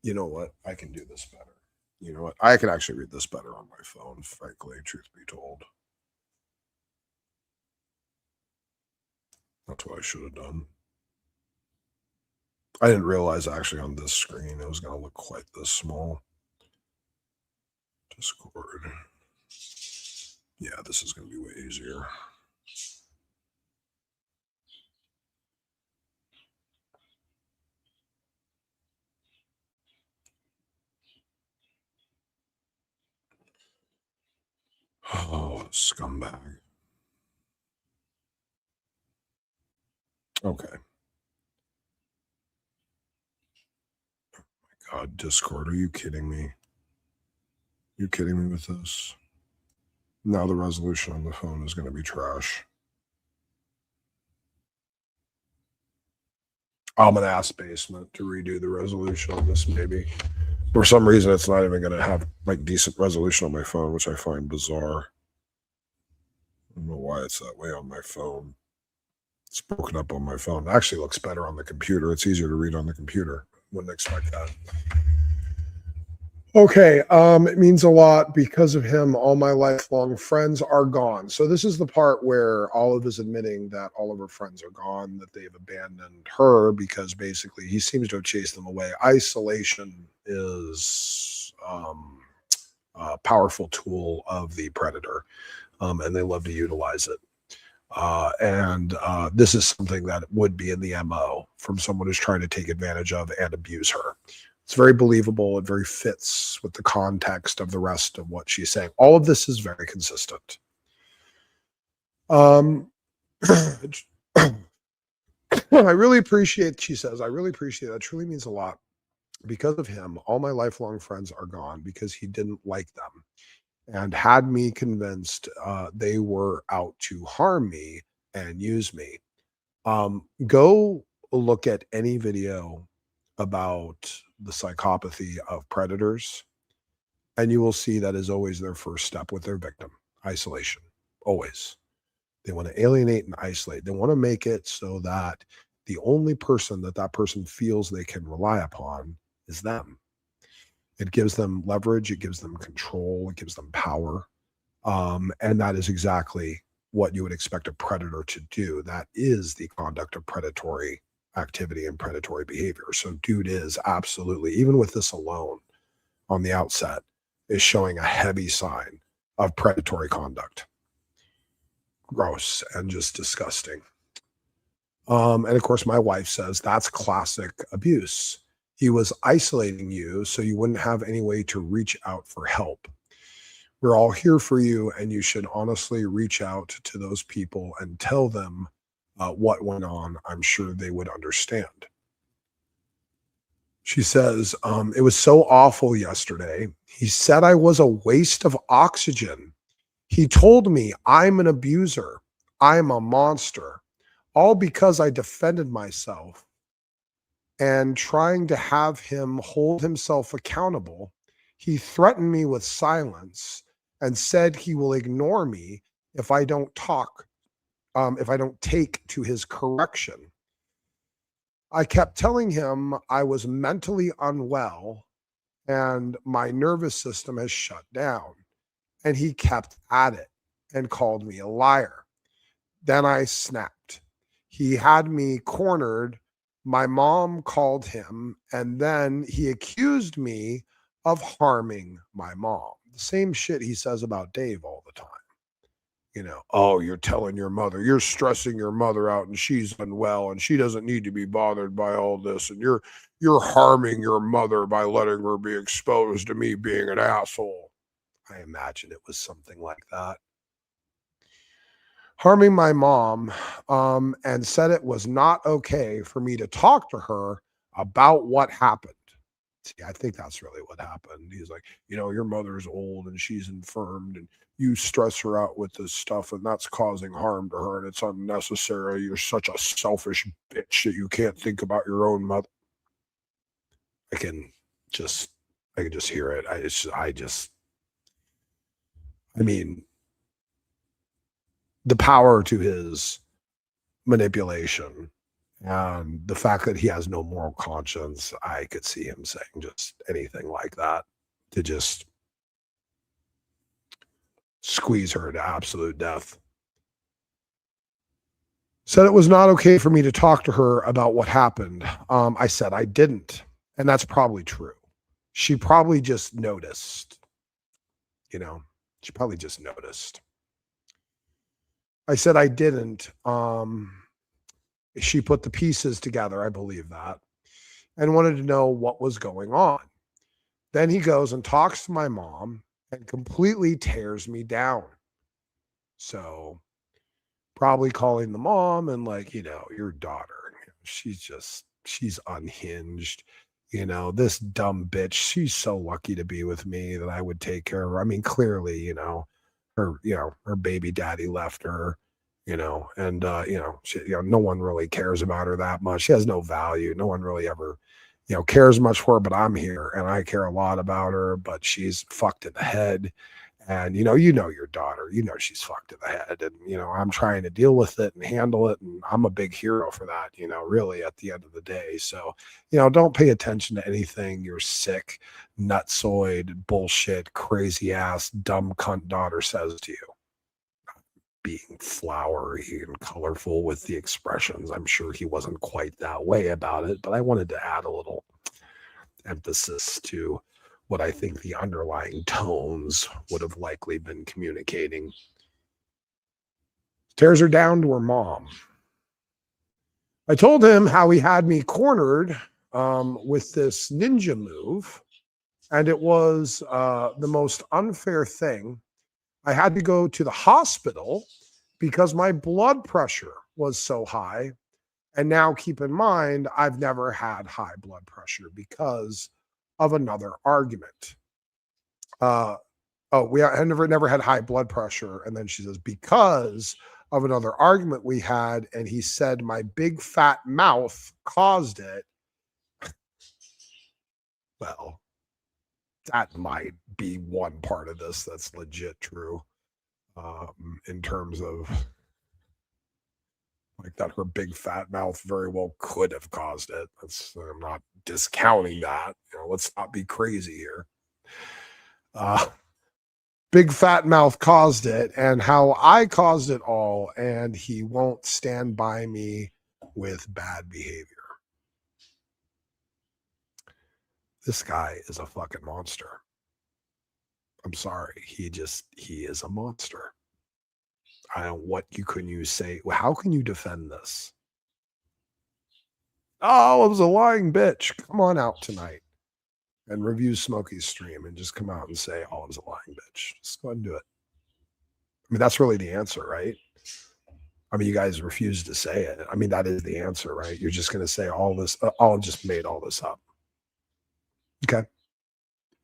you know what? I can do this better. You know what? I can actually read this better on my phone, frankly, truth be told. That's what I should have done. I didn't realize actually on this screen it was going to look quite this small. Discord. Yeah, this is going to be way easier. Oh, scumbag. Okay. Oh my God, Discord, are you kidding me? You kidding me with this? Now the resolution on the phone is going to be trash. I'm going to ask Basement to redo the resolution on this, maybe. For some reason, it's not even going to have like decent resolution on my phone, which I find bizarre. I don't know why it's that way on my phone. It's broken up on my phone. It actually looks better on the computer. It's easier to read on the computer. Wouldn't expect that. Okay, it means a lot. Because of him, all my lifelong friends are gone. So this is the part where Olive is admitting that all of her friends are gone, that they've abandoned her because basically he seems to have chased them away. Isolation is a powerful tool of the predator, and they love to utilize it. This is something that would be in the MO from someone who's trying to take advantage of and abuse her. It's very believable. It very fits with the context of the rest of what she's saying. All of this is very consistent. I really appreciate, she says, I really appreciate that. It truly means a lot. Because of him, all my lifelong friends are gone because he didn't like them and had me convinced they were out to harm me and use me. Go look at any video about the psychopathy of predators, and you will see that is always their first step with their victim. Isolation. Always. They want to alienate and isolate. They want to make it so that the only person that person feels they can rely upon is them. It gives them leverage. It gives them control. It gives them power. And that is exactly what you would expect a predator to do. That is the conduct of predatory activity and predatory behavior. So dude is absolutely, even with this alone on the outset, is showing a heavy sign of predatory conduct. Gross and just disgusting. And of course, my wife says that's classic abuse. He was isolating you so you wouldn't have any way to reach out for help. We're all here for you, and you should honestly reach out to those people and tell them what went on. I'm sure they would understand. She says, it was so awful yesterday. He said I was a waste of oxygen. He told me I'm an abuser. I'm a monster. All because I defended myself. And trying to have him hold himself accountable, he threatened me with silence and said he will ignore me if I don't if I don't take to his correction. I kept telling him I was mentally unwell and my nervous system has shut down. And he kept at it and called me a liar. Then I snapped. He had me cornered. My mom called him, and then he accused me of harming my mom. The same shit he says about Dave all the time. You know, oh, you're telling your mother, you're stressing your mother out and she's unwell and she doesn't need to be bothered by all this. And you're harming your mother by letting her be exposed to me being an asshole. I imagine it was something like that. Harming my mom, and said it was not okay for me to talk to her about what happened. See, I think that's really what happened. He's like, you know, your mother's old and she's infirmed and you stress her out with this stuff and that's causing harm to her and it's unnecessary. You're such a selfish bitch that you can't think about your own mother. I can just hear it. I mean, the power to his manipulation and the fact that he has no moral conscience, I could see him saying just anything like that to just squeeze her to absolute death. Said it was not okay for me to talk to her about what happened. I said I didn't. And that's probably true. She probably just noticed. You know, she probably just noticed. I said I didn't. She put the pieces together, I believe that, and wanted to know what was going on. Then he goes and talks to my mom and completely tears me down. So probably calling the mom and like, you know, your daughter, she's unhinged. You know, this dumb bitch, she's so lucky to be with me that I would take care of her. I mean, clearly, her baby daddy left her, and no one really cares about her that much. She has no value. No one really ever, cares much for her, but I'm here and I care a lot about her, but she's fucked in the head. And, your daughter, she's fucked in the head and, I'm trying to deal with it and handle it. And I'm a big hero for that, really at the end of the day. So, don't pay attention to anything your sick, nutsoid, bullshit, crazy ass, dumb cunt daughter says to you. Being flowery and colorful with the expressions. I'm sure he wasn't quite that way about it, but I wanted to add a little emphasis to what I think the underlying tones would have likely been communicating. Tears her down to her mom. I told him how he had me cornered with this ninja move, and it was the most unfair thing. I had to go to the hospital because my blood pressure was so high. And now keep in mind, I've never had high blood pressure because of another argument. I never had high blood pressure. And then she says, because of another argument we had, and he said my big fat mouth caused it. Well, that might be one part of this that's legit true, in terms of like that her big fat mouth very well could have caused it. I'm not discounting that. Let's not be crazy here. Big fat mouth caused it, and how I caused it all, and he won't stand by me with bad behavior. This guy is a fucking monster. I'm sorry. He is a monster. Can you say? Well, how can you defend this? Oh, it was a lying bitch. Come on out tonight and review Smokey's stream and just come out and say, oh, it was a lying bitch. Just go ahead and do it. I mean, that's really the answer, right? I mean, you guys refuse to say it. I mean, that is the answer, right? You're just going to say all this, I'll just made all this up. Okay.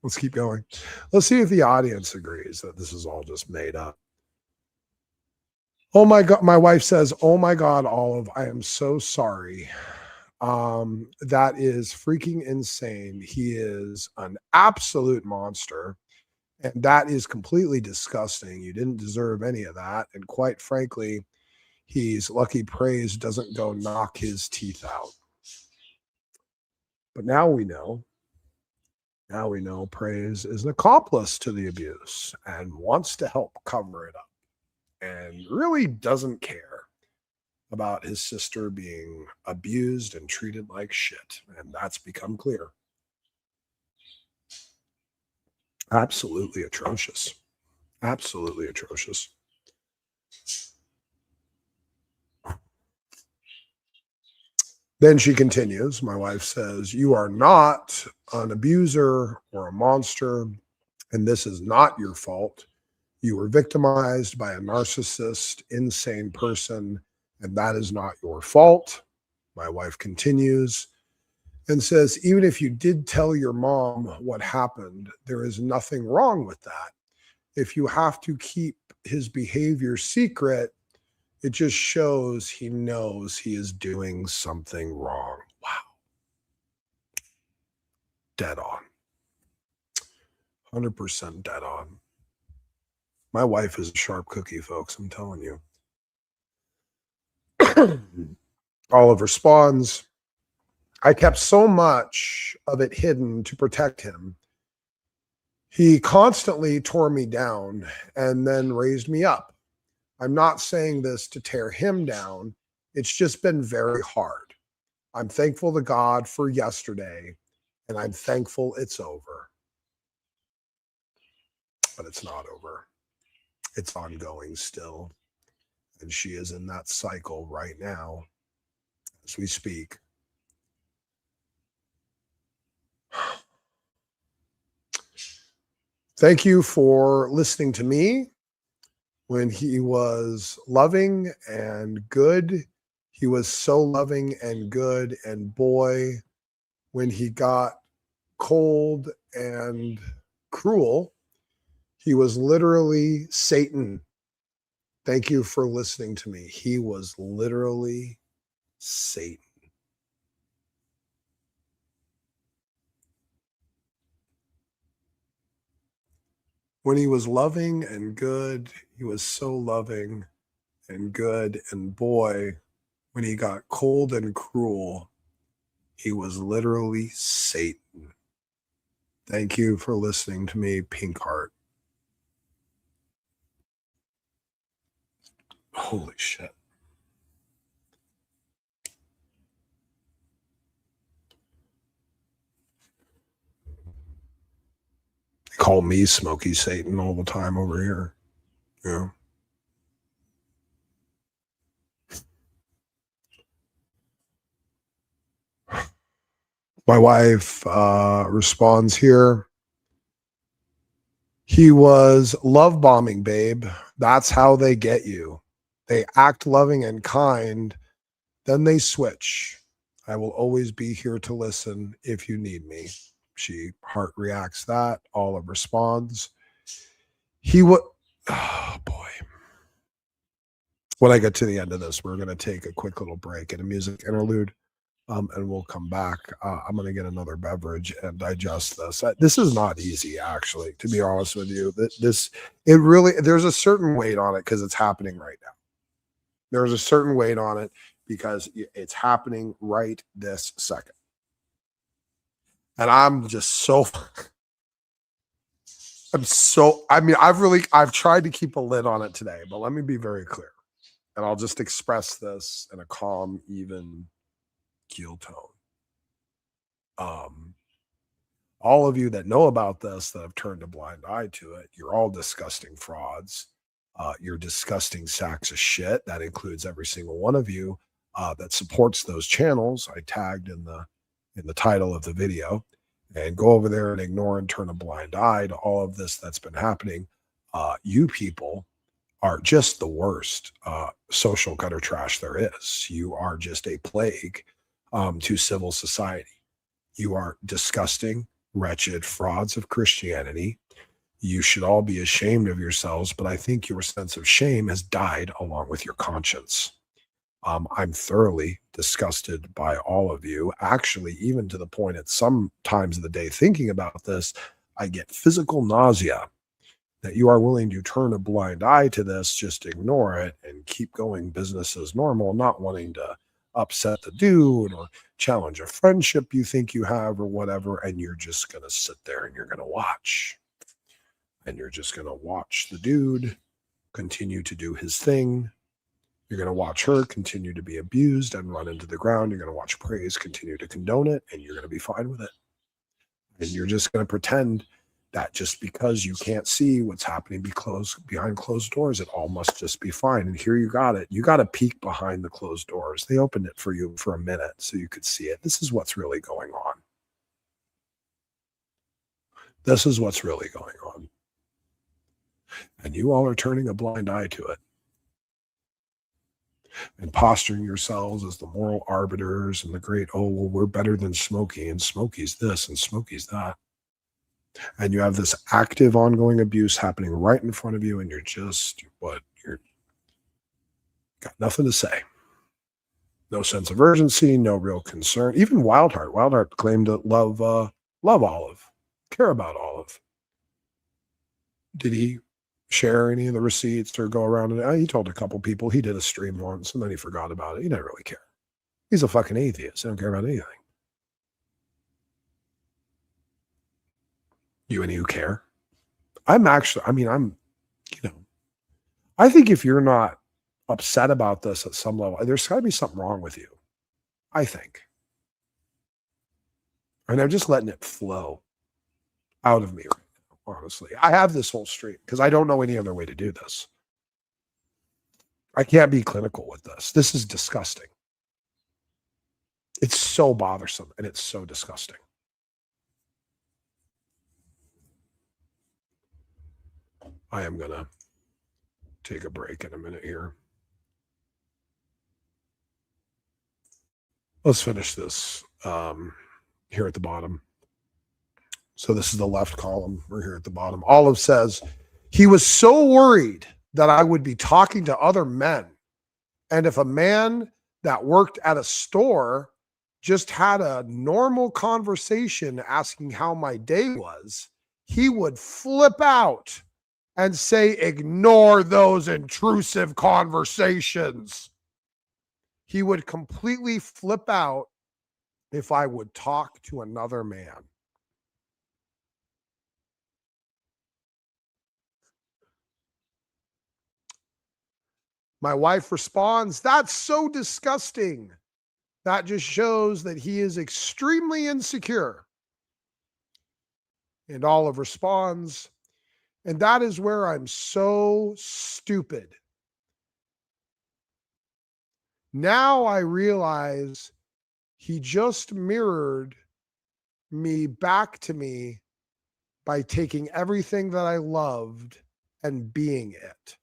Let's keep going. Let's see if the audience agrees that this is all just made up. Oh my God. My wife says, oh my God, Olive, I am so sorry. That is freaking insane. He is an absolute monster. And that is completely disgusting. You didn't deserve any of that. And quite frankly, he's lucky praise doesn't go knock his teeth out. But now we know. Now we know praise is an accomplice to the abuse and wants to help cover it up and really doesn't care about his sister being abused and treated like shit. And that's become clear. Absolutely atrocious. Absolutely atrocious. Then she continues, my wife says, you are not an abuser or a monster, and this is not your fault. You were victimized by a narcissist, insane person, and that is not your fault. My wife continues and says, even if you did tell your mom what happened, there is nothing wrong with that. If you have to keep his behavior secret, it just shows he knows he is doing something wrong. Wow. Dead on. 100% dead on. My wife is a sharp cookie, folks, I'm telling you. Olive responds, I kept so much of it hidden to protect him. He constantly tore me down and then raised me up. I'm not saying this to tear him down. It's just been very hard. I'm thankful to God for yesterday, and I'm thankful it's over. But it's not over. It's ongoing still. And she is in that cycle right now as we speak. Thank you for listening to me. When he was loving and good, he was so loving and good. And boy, when he got cold and cruel, he was literally Satan. Thank you for listening to me. He was literally Satan. When he was loving and good, he was so loving and good. And boy, when he got cold and cruel, he was literally Satan. Thank you for listening to me, Pink Heart. Holy shit. They call me Smoky Satan all the time over here. Yeah. My wife responds here. He was love bombing, babe. That's how they get you. They act loving and kind, then they switch. I will always be here to listen if you need me. She heart reacts that. Olive responds. He would, oh boy. When I get to the end of this, we're going to take a quick little break and a music interlude. And we'll come back. I'm going to get another beverage and digest this. This is not easy, actually, to be honest with you. There's a certain weight on it because it's happening right now. There's a certain weight on it because it's happening right this second. And I'm just so, I've tried to keep a lid on it today, but let me be very clear. And I'll just express this in a calm, even keel tone. All of you that know about this, that have turned a blind eye to it, you're all disgusting frauds. You're disgusting sacks of shit. That includes every single one of you that supports those channels. I tagged in the title of the video, and go over there and ignore and turn a blind eye to all of this that's been happening. You people are just the worst social gutter trash there is. You are just a plague to civil society. You are disgusting. wretched frauds of Christianity. You should all be ashamed of yourselves, but I think your sense of shame has died along with your conscience. I'm thoroughly disgusted by all of you. Actually, even to the point at some times of the day thinking about this, I get physical nausea that you are willing to turn a blind eye to this, just ignore it and keep going business as normal, not wanting to upset the dude or challenge a friendship you think you have or whatever. And you're just going to sit there and you're going to watch. And you're just going to watch the dude continue to do his thing. You're going to watch her continue to be abused and run into the ground. You're going to watch praise continue to condone it, and you're going to be fine with it. And you're just going to pretend that just because you can't see what's happening behind closed doors, it all must just be fine. And here you got it. You got to peek behind the closed doors. They opened it for you for a minute so you could see it. This is what's really going on. This is what's really going on. And you all are turning a blind eye to it. And posturing yourselves as the moral arbiters and the great, oh, well, we're better than Smokey, and Smokey's this and Smokey's that. And you have this active, ongoing abuse happening right in front of you, and you're got nothing to say. No sense of urgency, no real concern. Even Wildheart claimed to love Olive, care about Olive. Did he share any of the receipts or go around and he told a couple people he did a stream once and then he forgot about it. He didn't really care. He's a fucking atheist. He don't care about anything. You any who care? I think if you're not upset about this at some level, there's got to be something wrong with you. I think. And I'm just letting it flow out of me right now. Honestly, I have this whole stream because I don't know any other way to do this. I can't be clinical with this. This is disgusting. It's so bothersome and it's so disgusting. I am going to take a break in a minute here. Let's finish this here at the bottom. So this is the left column. We're here at the bottom. Olive says, he was so worried that I would be talking to other men. And if a man that worked at a store just had a normal conversation asking how my day was, he would flip out and say, ignore those intrusive conversations. He would completely flip out if I would talk to another man. My wife responds, that's so disgusting. That just shows that he is extremely insecure. And Olive responds, and that is where I'm so stupid. Now I realize he just mirrored me back to me by taking everything that I loved and being it.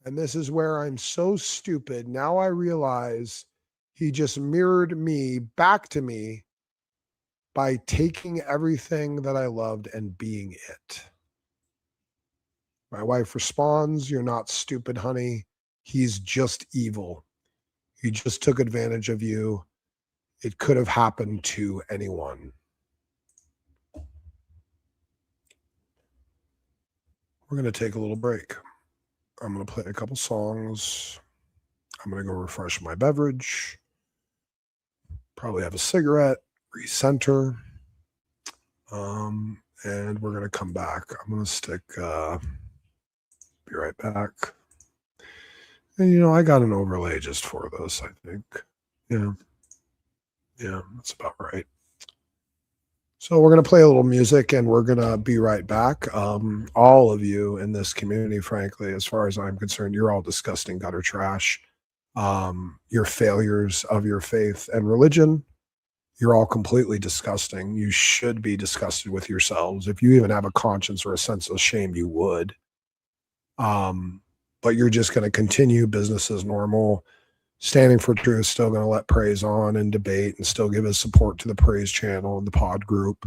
And this is where I'm so stupid. Now I realize he just mirrored me back to me by taking everything that I loved and being it. My wife responds, you're not stupid, honey. He's just evil. He just took advantage of you. It could have happened to anyone. We're going to take a little break. I'm going to play a couple songs. I'm going to go refresh my beverage. Probably have a cigarette, recenter. And we're going to come back. I'm going to stick, be right back. And, I got an overlay just for this, I think. Yeah, that's about right. So we're going to play a little music and we're going to be right back. All of you in this community, frankly, as far as I'm concerned, you're all disgusting gutter trash. You're failures of your faith and religion. You're all completely disgusting. You should be disgusted with yourselves. If you even have a conscience or a sense of shame, you would. But you're just going to continue business as normal, Standing for Truth still going to let praise on and debate and still give his support to the praise channel and the pod group.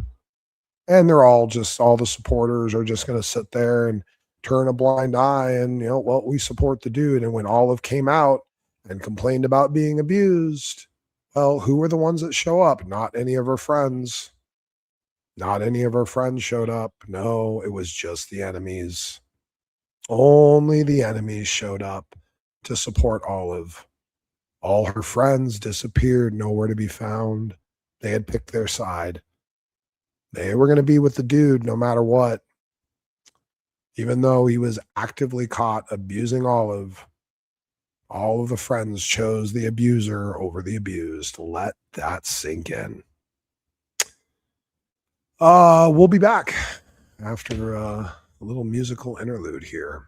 And they're all the supporters are just going to sit there and turn a blind eye and, well, we support the dude. And when Olive came out and complained about being abused, well, who were the ones that show up? Not any of her friends. Not any of her friends showed up. No, it was just the enemies. Only the enemies showed up to support Olive. All her friends disappeared, nowhere to be found. They had picked their side. They were going to be with the dude no matter what. Even though he was actively caught abusing Olive, all of the friends chose the abuser over the abused. Let that sink in. We'll be back after a little musical interlude here.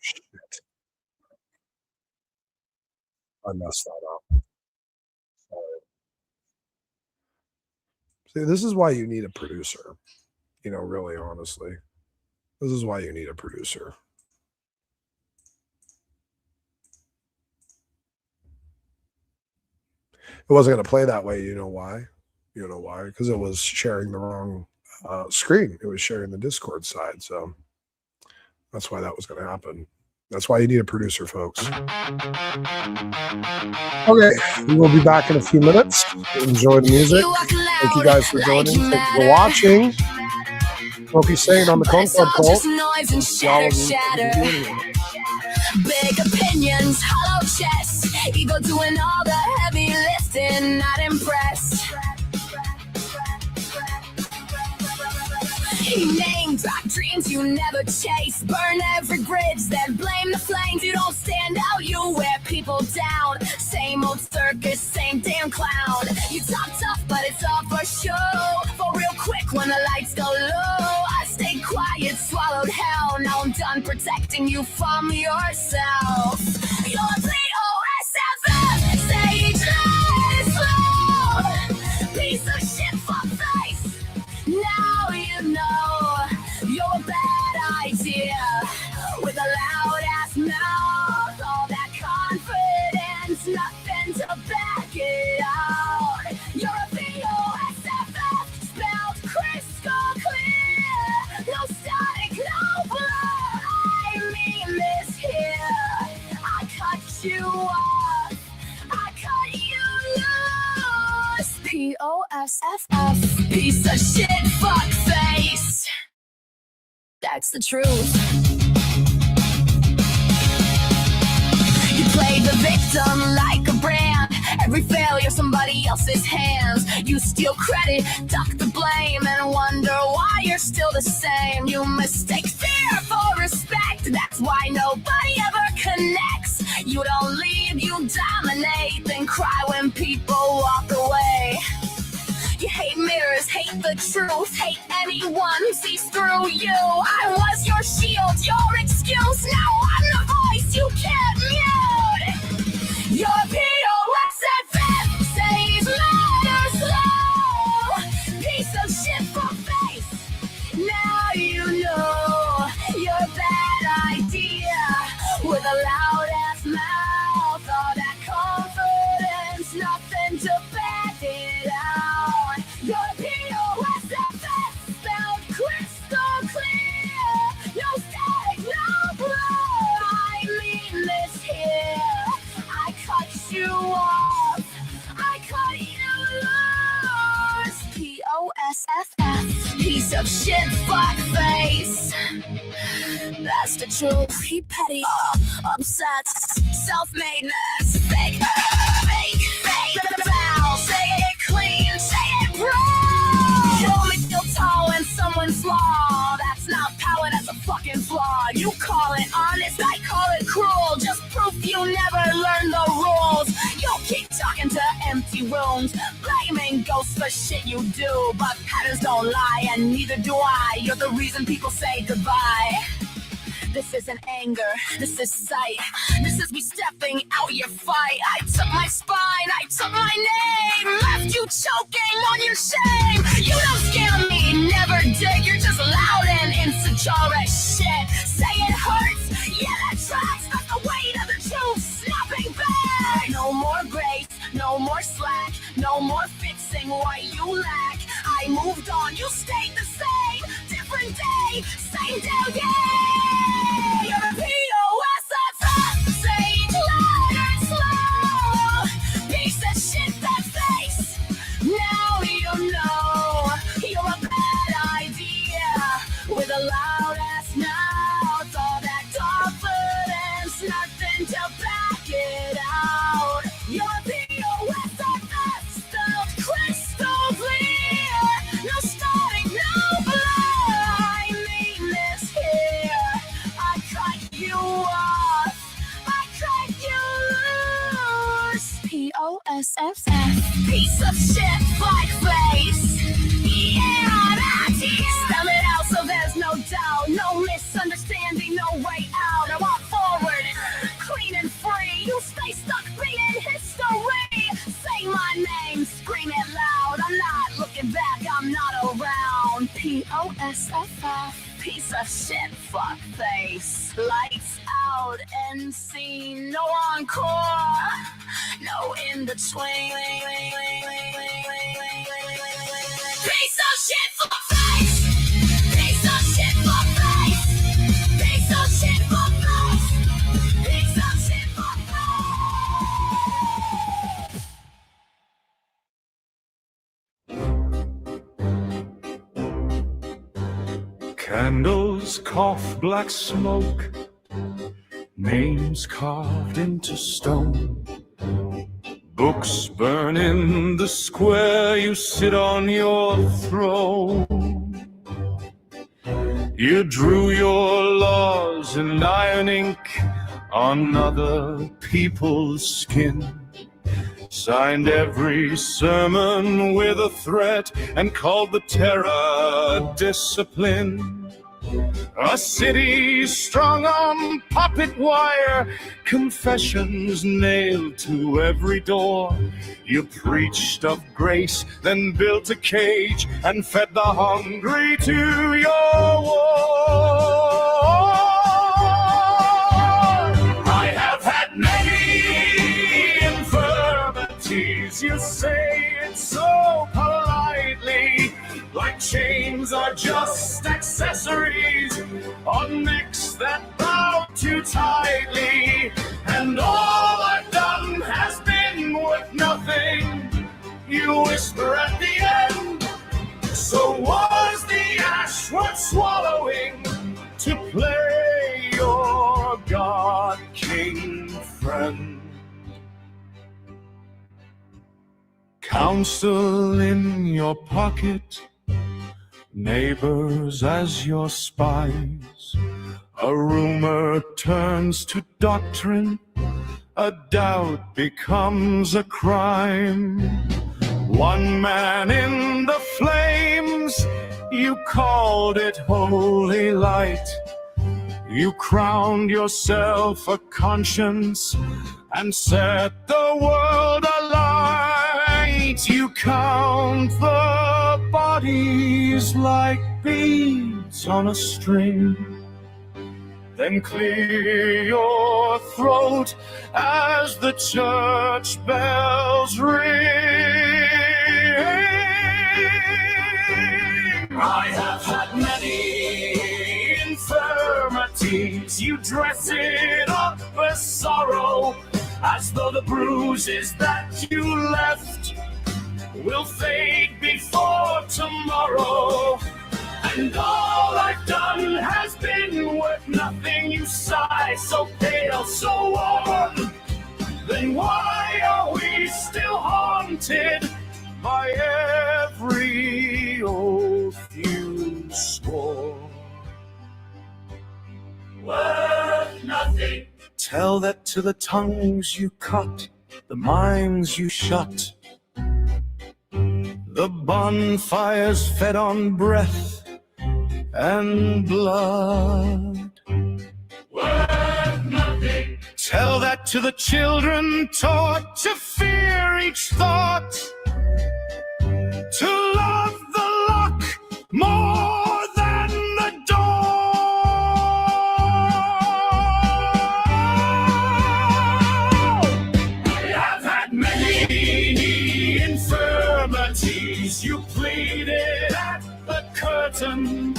Shit. I messed that up. Sorry. See, this is why you need a producer. Really honestly. This is why you need a producer. It wasn't going to play that way. You know why? Because it was sharing the wrong screen. It was sharing the Discord side. So that's why that was going to happen. That's why you need a producer, folks. Okay, we will be back in a few minutes. Enjoy the music. Thank you guys for joining. Thank you for watching. Smokey saying on the Clone Club call. Big opinions, hollow chests, ego doing all the heavy lifting, not impressed. Name drop dreams you never chase, burn every bridge, then blame the flames. You don't stand out, you wear people down. Same old circus, same damn clown. You talk tough, but it's all for show. For real quick when the lights go low. I stayed quiet, swallowed hell. Now I'm done protecting you from yourself. You're POSFF, stage slow. Piece of shit, fuck face. Now you know you're a bad idea. With a loud ass mouth, all that confidence, nothing to back it out. You're a POSFF, spelled crystal clear. No static, no blur. I mean this here. I cut you off. I cut you loose. POSFF, piece of shit, fuck face. That's the truth. You play the victim like a brand. Every failure somebody else's hands. You steal credit, duck the blame, and wonder why you're still the same. You mistake fear for respect. That's why nobody ever connects. You don't lead, you dominate, then cry when people walk away. You hate mirrors, hate the truth, hate anyone who sees through you. I was your shield, your excuse. Now I'm the voice you can't mute. Your POSFF says louder slow. Piece of shit for face. Now you know you're a bad idea. With a loud ass mouth, all that confidence, nothing to back it out. Your POSFF spelled crystal clear. No static, no blur. I mean this here. I cut you off. I cut you loose. POSFF, piece of shit, fuck face. That's the truth. He petty, upset, self-madeness, fake, foul. Say it clean, say it proud. You only feel tall when someone's flawed. That's not power, that's a fucking flaw. You call it honest, I call it cruel. Just proof you never learned the rules. You keep talking to empty rooms, blaming ghosts for shit you do. But patterns don't lie, and neither do I. You're the reason people say goodbye. This isn't anger, this is sight. This is me stepping out your fight. I took my spine, I took my name, left you choking on your shame. You don't scare me, never did. You're just loud and insecure as shit. Say it hurts, yeah that tracks. That's the weight of the truth snapping back. No more grace, no more slack, no more fixing what you lack. I moved on, you stayed the same. Different day, same day, yeah. You're a POS, sage, loud and slow. Piece of shit, that face. Now you know you're a bad idea. With a loud ass mouth, all that confidence, nothing to back it out. You're a POS, stuff crystal clear. No starting, no blood. I mean this here. I cut you off. I cut you loose. POSFF. Piece of shit, blackface. Yeah, that's it. Spell it out so there's no doubt. No misunderstanding, no way out. I walk forward, clean and free. You stay stuck being history. Say my name, scream it loud. I'm not looking back, I'm not around. POSFF. Piece of shit, fuckface. Lights out, NC, no encore, no in between. Piece of shit, fuckface. Piece of shit, fuckface. Piece of shit, fuckface. Piece of shit, fuckface. Candles cough black smoke, names carved into stone. Books burn in the square you sit on your throne. You drew your laws in iron ink on other people's skin. Signed every sermon with a threat and called the terror discipline. A city strung on puppet wire, confessions nailed to every door. You preached of grace, then built a cage and fed the hungry to your war. I have had many infirmities, you say it so politely, like chains are just accessories on necks that bow too tightly. And all I've done has been worth nothing, you whisper at the end. So was the ash worth swallowing to play your God King friend? Counsel in your pocket, neighbors as your spies. A rumor turns to doctrine, a doubt becomes a crime. One man in the flames, you called it holy light. You crowned yourself a conscience and set the world alight. You count the bodies like beads on a string, then clear your throat as the church bells ring. I have had many infirmities, you dress it up as sorrow, as though the bruises that you left will fade before tomorrow. And all I've done has been worth nothing, you sigh, so pale, so worn. Then why are we still haunted by every oath you swore? Worth nothing. Tell that to the tongues you cut, the minds you shut, the bonfires fed on breath and blood. Tell that to the children taught to fear each thought, to love the lock more than the door. I have had many infirmities. You pleaded at the curtain,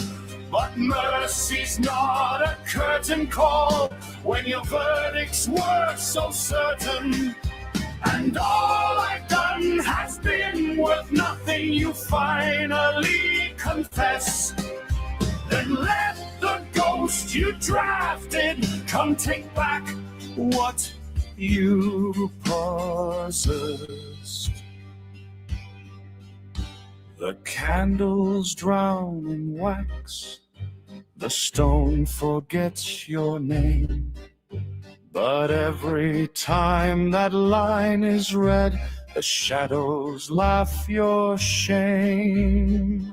but mercy's not a curtain call when your verdicts were so certain. And all I've done has been worth nothing, you finally confess. Then let the ghost you drafted come take back what you possessed. The candles drown in wax, the stone forgets your name. But every time that line is read, the shadows laugh your shame.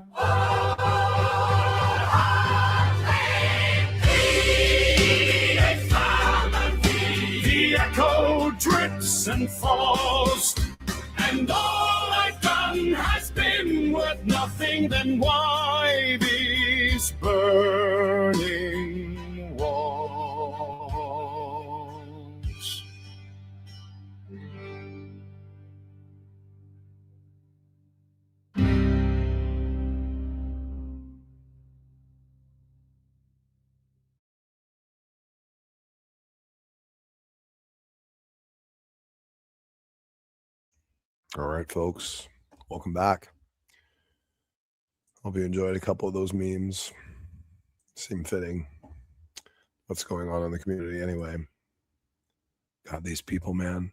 The echo drips and falls, and all I've done has been worth nothing. Then why these burning walls? All right, folks, welcome back. Hope you enjoyed a couple of those memes. Seem fitting. What's going on in the community anyway? God, these people, man.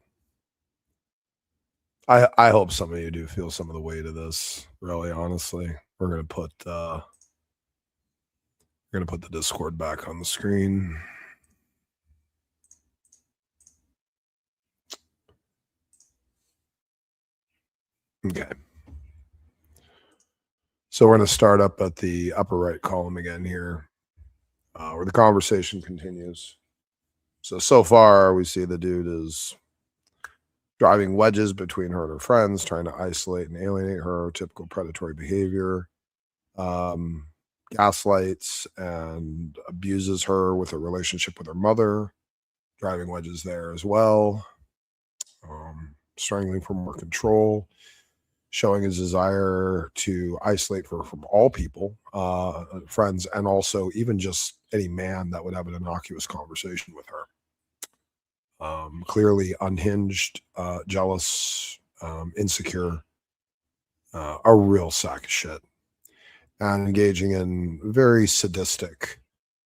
I hope some of you do feel some of the weight of this. Really, honestly, we're gonna put the Discord back on the screen. Okay. So we're going to start up at the upper right column again here, where the conversation continues. So far, we see the dude is driving wedges between her and her friends, trying to isolate and alienate her, typical predatory behavior, gaslights and abuses her with a relationship with her mother, driving wedges there as well, strangling for more control, showing his desire to isolate her from all people, friends, and also even just any man that would have an innocuous conversation with her. Clearly unhinged, jealous, insecure, a real sack of shit, and engaging in very sadistic,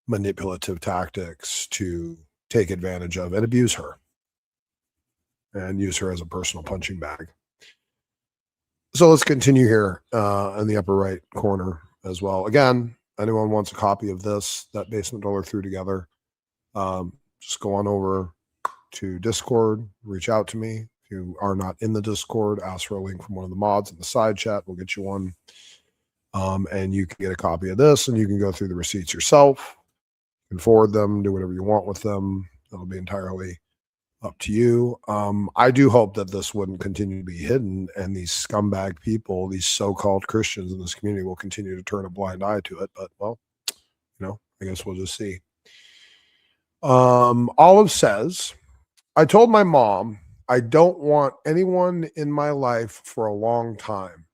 manipulative tactics to take advantage of and abuse her and use her as a personal punching bag. So let's continue here in the upper right corner as well. Again, anyone wants a copy of this, that basement dollar threw together, just go on over to Discord, reach out to me. If you are not in the Discord, ask for a link from one of the mods in the side chat. We'll get you one. And you can get a copy of this, and you can go through the receipts yourself. You can forward them, do whatever you want with them. That'll be entirely up to you. I do hope that this wouldn't continue to be hidden, and these scumbag people, these so-called Christians in this community, will continue to turn a blind eye to it. But, well, I guess we'll just see. Olive says, I told my mom I don't want anyone in my life for a long time.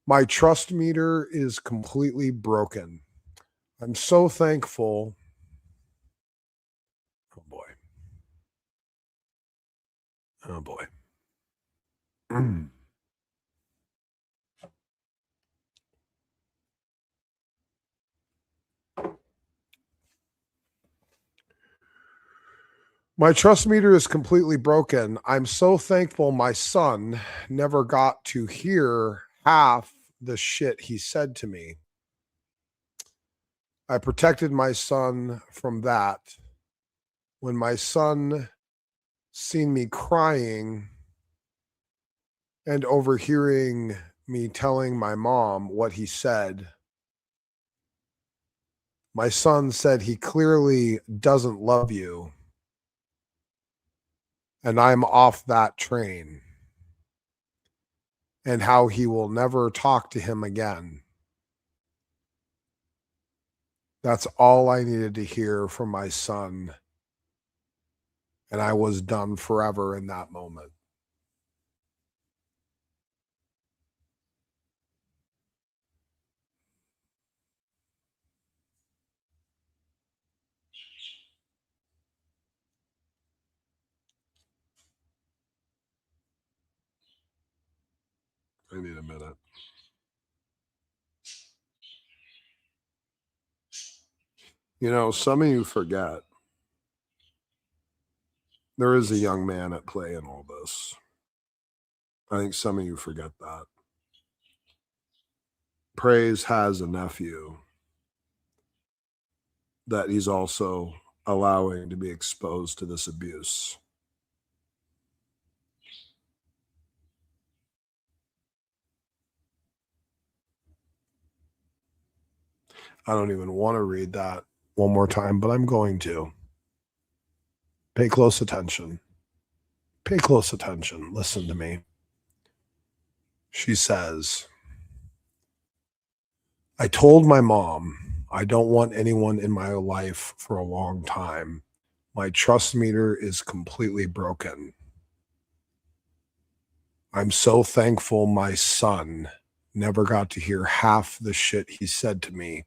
My trust meter is completely broken. I'm so thankful. Oh, boy. Oh, boy. My trust meter is completely broken. I'm so thankful my son never got to hear half the shit he said to me. I protected my son from that. When my son seen me crying and overhearing me telling my mom what he said, my son said he clearly doesn't love you. and I'm off that train, and how he will never talk to him again. That's all I needed to hear from my son, and I was done forever in that moment. I need a minute. You know, some of you forget there is a young man at play in all this. I think some of you forget that. Praise has a nephew that he's also allowing to be exposed to this abuse. I don't even want to read that one more time, but I'm going to. Pay close attention. Pay close attention. Listen to me. She says, I told my mom I don't want anyone in my life for a long time. My trust meter is completely broken. I'm so thankful my son never got to hear half the shit he said to me.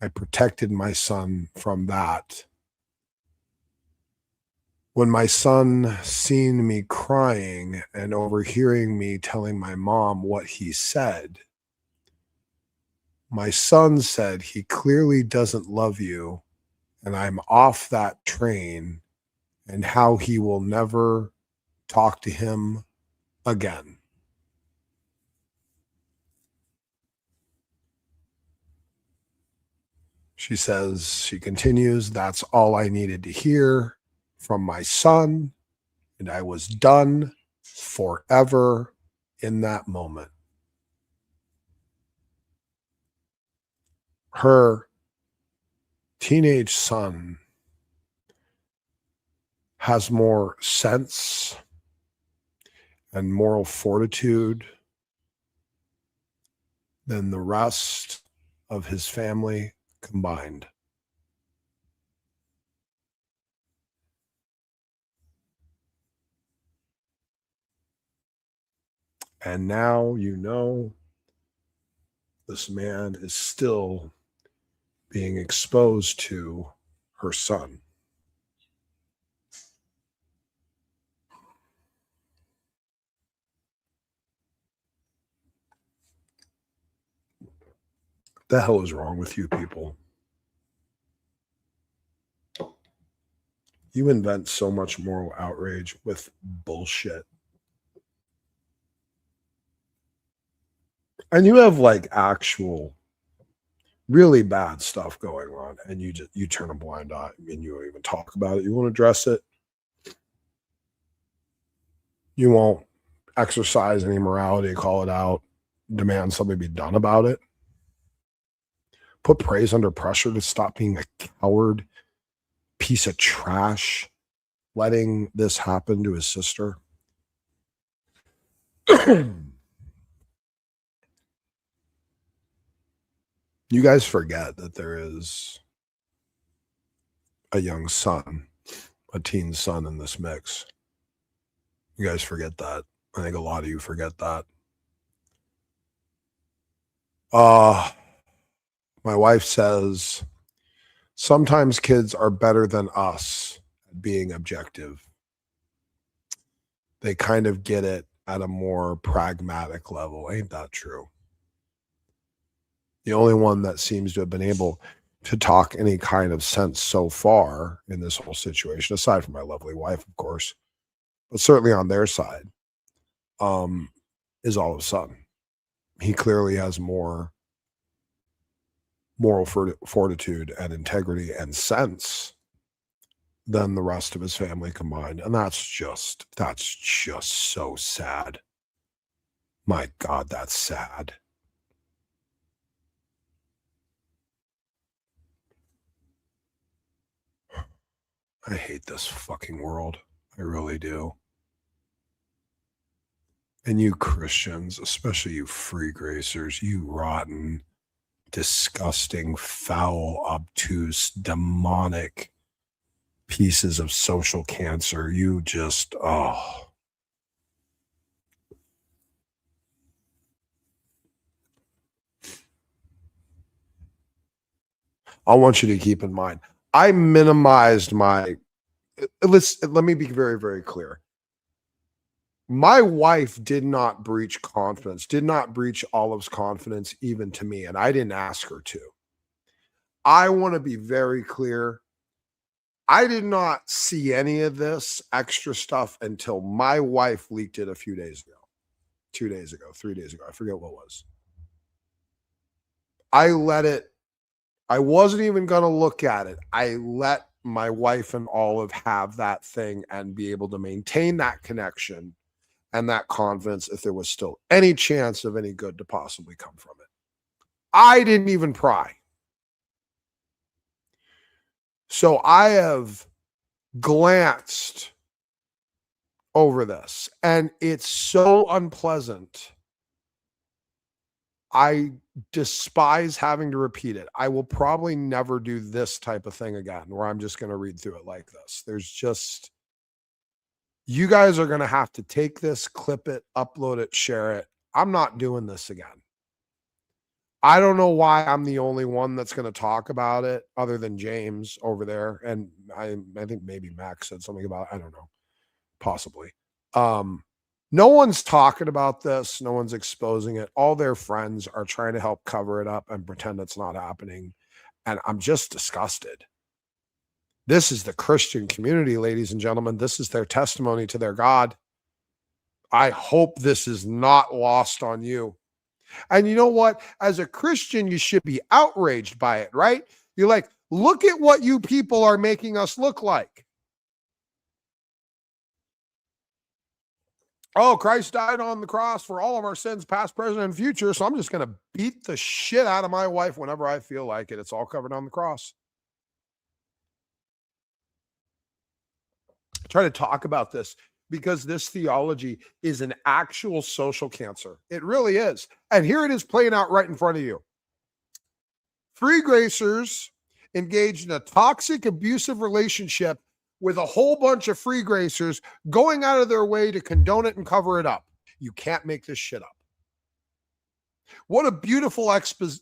I protected my son from that. When my son seen me crying and overhearing me telling my mom what he said, my son said he clearly doesn't love you, and I'm off that train, and how he will never talk to him again. She says, she continues, that's all I needed to hear from my son, and I was done forever in that moment. Her teenage son has more sense and moral fortitude than the rest of his family combined. And now you know this man is still being exposed to her son. What the hell is wrong with you people? You invent so much moral outrage with bullshit. And you have like actual really bad stuff going on, and you turn a blind eye and you won't even talk about it. You won't address it. You won't exercise any morality, call it out, demand something be done about it. Put praise under pressure to stop being a coward piece of trash, letting this happen to his sister. You guys forget that there is a young son, a teen son in this mix. You guys forget that. I think a lot of you forget that. My wife says, sometimes kids are better than us at being objective. They kind of get it at a more pragmatic level. Ain't that true? The only one that seems to have been able to talk any kind of sense so far in this whole situation, aside from my lovely wife, of course, but certainly on their side, is Olive's son. He clearly has more moral fortitude and integrity and sense than the rest of his family combined. And that's just so sad. My God, that's sad. I hate this fucking world. I really do. And you Christians, especially you free gracers, you rotten, disgusting, foul, obtuse, demonic pieces of social cancer. You just, oh. I want you to keep in mind, I minimized my, let me be very, very clear. My wife did not breach confidence, did not breach Olive's confidence even to me, and I didn't ask her to. I want to be very clear. I did not see any of this extra stuff until my wife leaked it a few days ago, 2 days ago, 3 days ago. I forget what it was. I let it, I wasn't even going to look at it. I let my wife and Olive have that thing and be able to maintain that connection and that confidence if there was still any chance of any good to possibly come from it. I didn't even pry. So I have glanced over this, and it's so unpleasant. I despise having to repeat it. I will probably never do this type of thing again, where I'm just going to read through it like this. There's just, you guys are going to have to take this, clip it, upload it, share it. I'm not doing this again. I don't know why I'm the only one that's going to talk about it other than James over there. And I think maybe Max said something about it. I don't know. Possibly. No one's talking about this. No one's exposing it. All their friends are trying to help cover it up and pretend it's not happening. And I'm just disgusted. This is the Christian community, ladies and gentlemen. This is their testimony to their God. I hope this is not lost on you. And you know what? As a Christian, you should be outraged by it, right? You're like, look at what you people are making us look like. Oh, Christ died on the cross for all of our sins, past, present, and future. So I'm just going to beat the shit out of my wife whenever I feel like it. It's all covered on the cross. I try to talk about this because this theology is an actual social cancer. It really is. And here it is playing out right in front of you. Free gracers engaged in a toxic, abusive relationship with a whole bunch of free gracers going out of their way to condone it and cover it up. You can't make this shit up. What a beautiful expose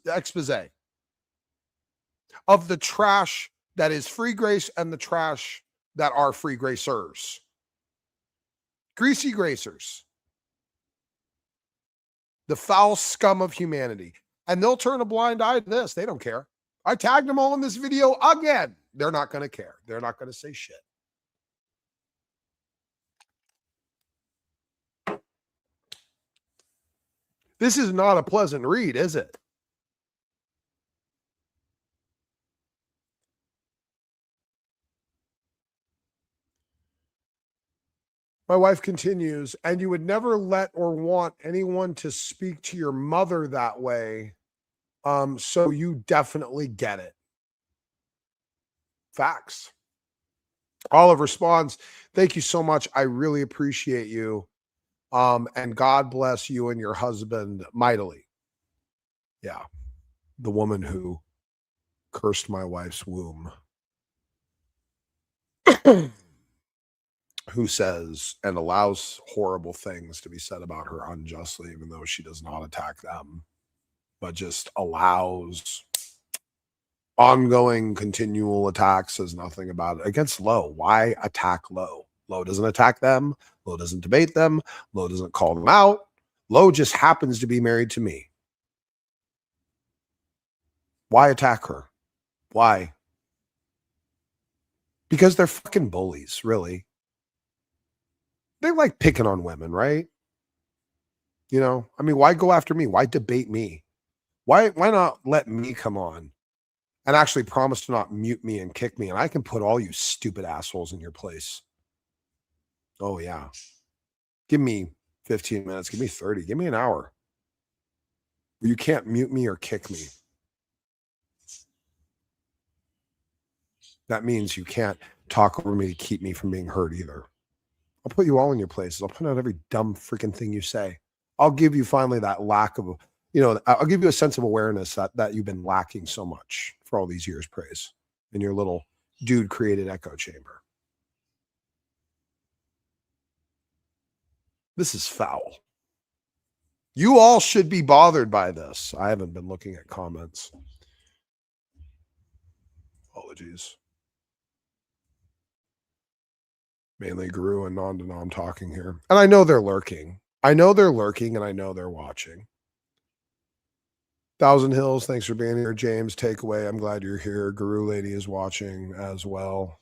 of the trash that is free grace and the trash that are free gracers. Greasy gracers. The foul scum of humanity. And they'll turn a blind eye to this. They don't care. I tagged them all in this video again. They're not going to care. They're not going to say shit. This is not a pleasant read, is it? My wife continues, and you would never let or want anyone to speak to your mother that way. So you definitely get it. Facts. Olive responds, thank you so much. I really appreciate you. And God bless you and your husband mightily. Yeah. The woman who cursed my wife's womb. Who says and allows horrible things to be said about her unjustly, even though she does not attack them, but just allows ongoing, continual attacks, says nothing about it. Against Low, why attack Low? Low doesn't attack them. Low doesn't debate them. Low doesn't call them out. Low just happens to be married to me. Why attack her? Why? Because they're fucking bullies, really. They like picking on women, right? You know, I mean, why go after me? Why debate me? Why not let me come on and actually promise to not mute me and kick me, and I can put all you stupid assholes in your place. Oh, yeah. Give me 15 minutes. Give me 30. Give me an hour. You can't mute me or kick me. That means you can't talk over me to keep me from being heard either. I'll put you all in your places. I'll put out every dumb freaking thing you say. I'll give you finally that lack of, I'll give you a sense of awareness that you've been lacking so much for all these years, Praise, in your little dude created echo chamber. This is foul. You all should be bothered by this. I haven't been looking at comments. Apologies. Mainly Guru and Non-Denom talking here. And I know they're lurking. And I know they're watching. Thousand Hills, thanks for being here. James, takeaway. I'm glad you're here. Guru Lady is watching as well.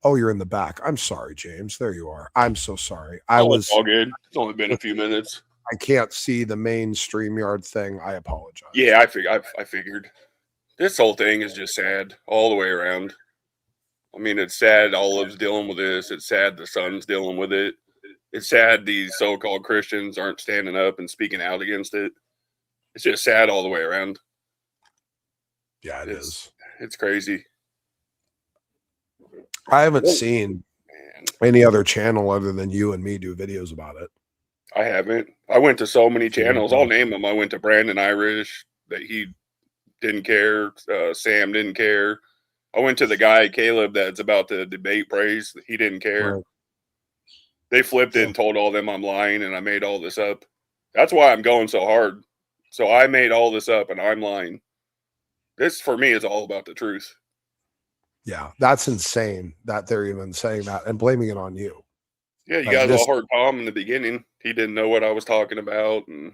Oh, you're in the back. I'm sorry, James. There you are. I'm so sorry. It's all good. It's only been a few minutes. I can't see the main StreamYard thing. I apologize. Yeah, I figured. This whole thing is just sad all the way around. I mean, it's sad Olive's dealing with this. It's sad the son's dealing with it. It's sad these so-called Christians aren't standing up and speaking out against it. It's just sad all the way around. Yeah, it is. It's crazy. I haven't seen any other channel other than you and me do videos about it. I haven't. I went to so many channels. I'll name them. I went to Brandon Irish, that he didn't care. Sam didn't care. I went to the guy, Caleb, that's about to debate Praise. He didn't care. Right. They flipped it and told all them I'm lying and I made all this up. That's why I'm going so hard. So I made all this up and I'm lying. This, for me, is all about the truth. Yeah, that's insane that they're even saying that and blaming it on you. Yeah, you guys all heard Tom in the beginning. He didn't know what I was talking about. And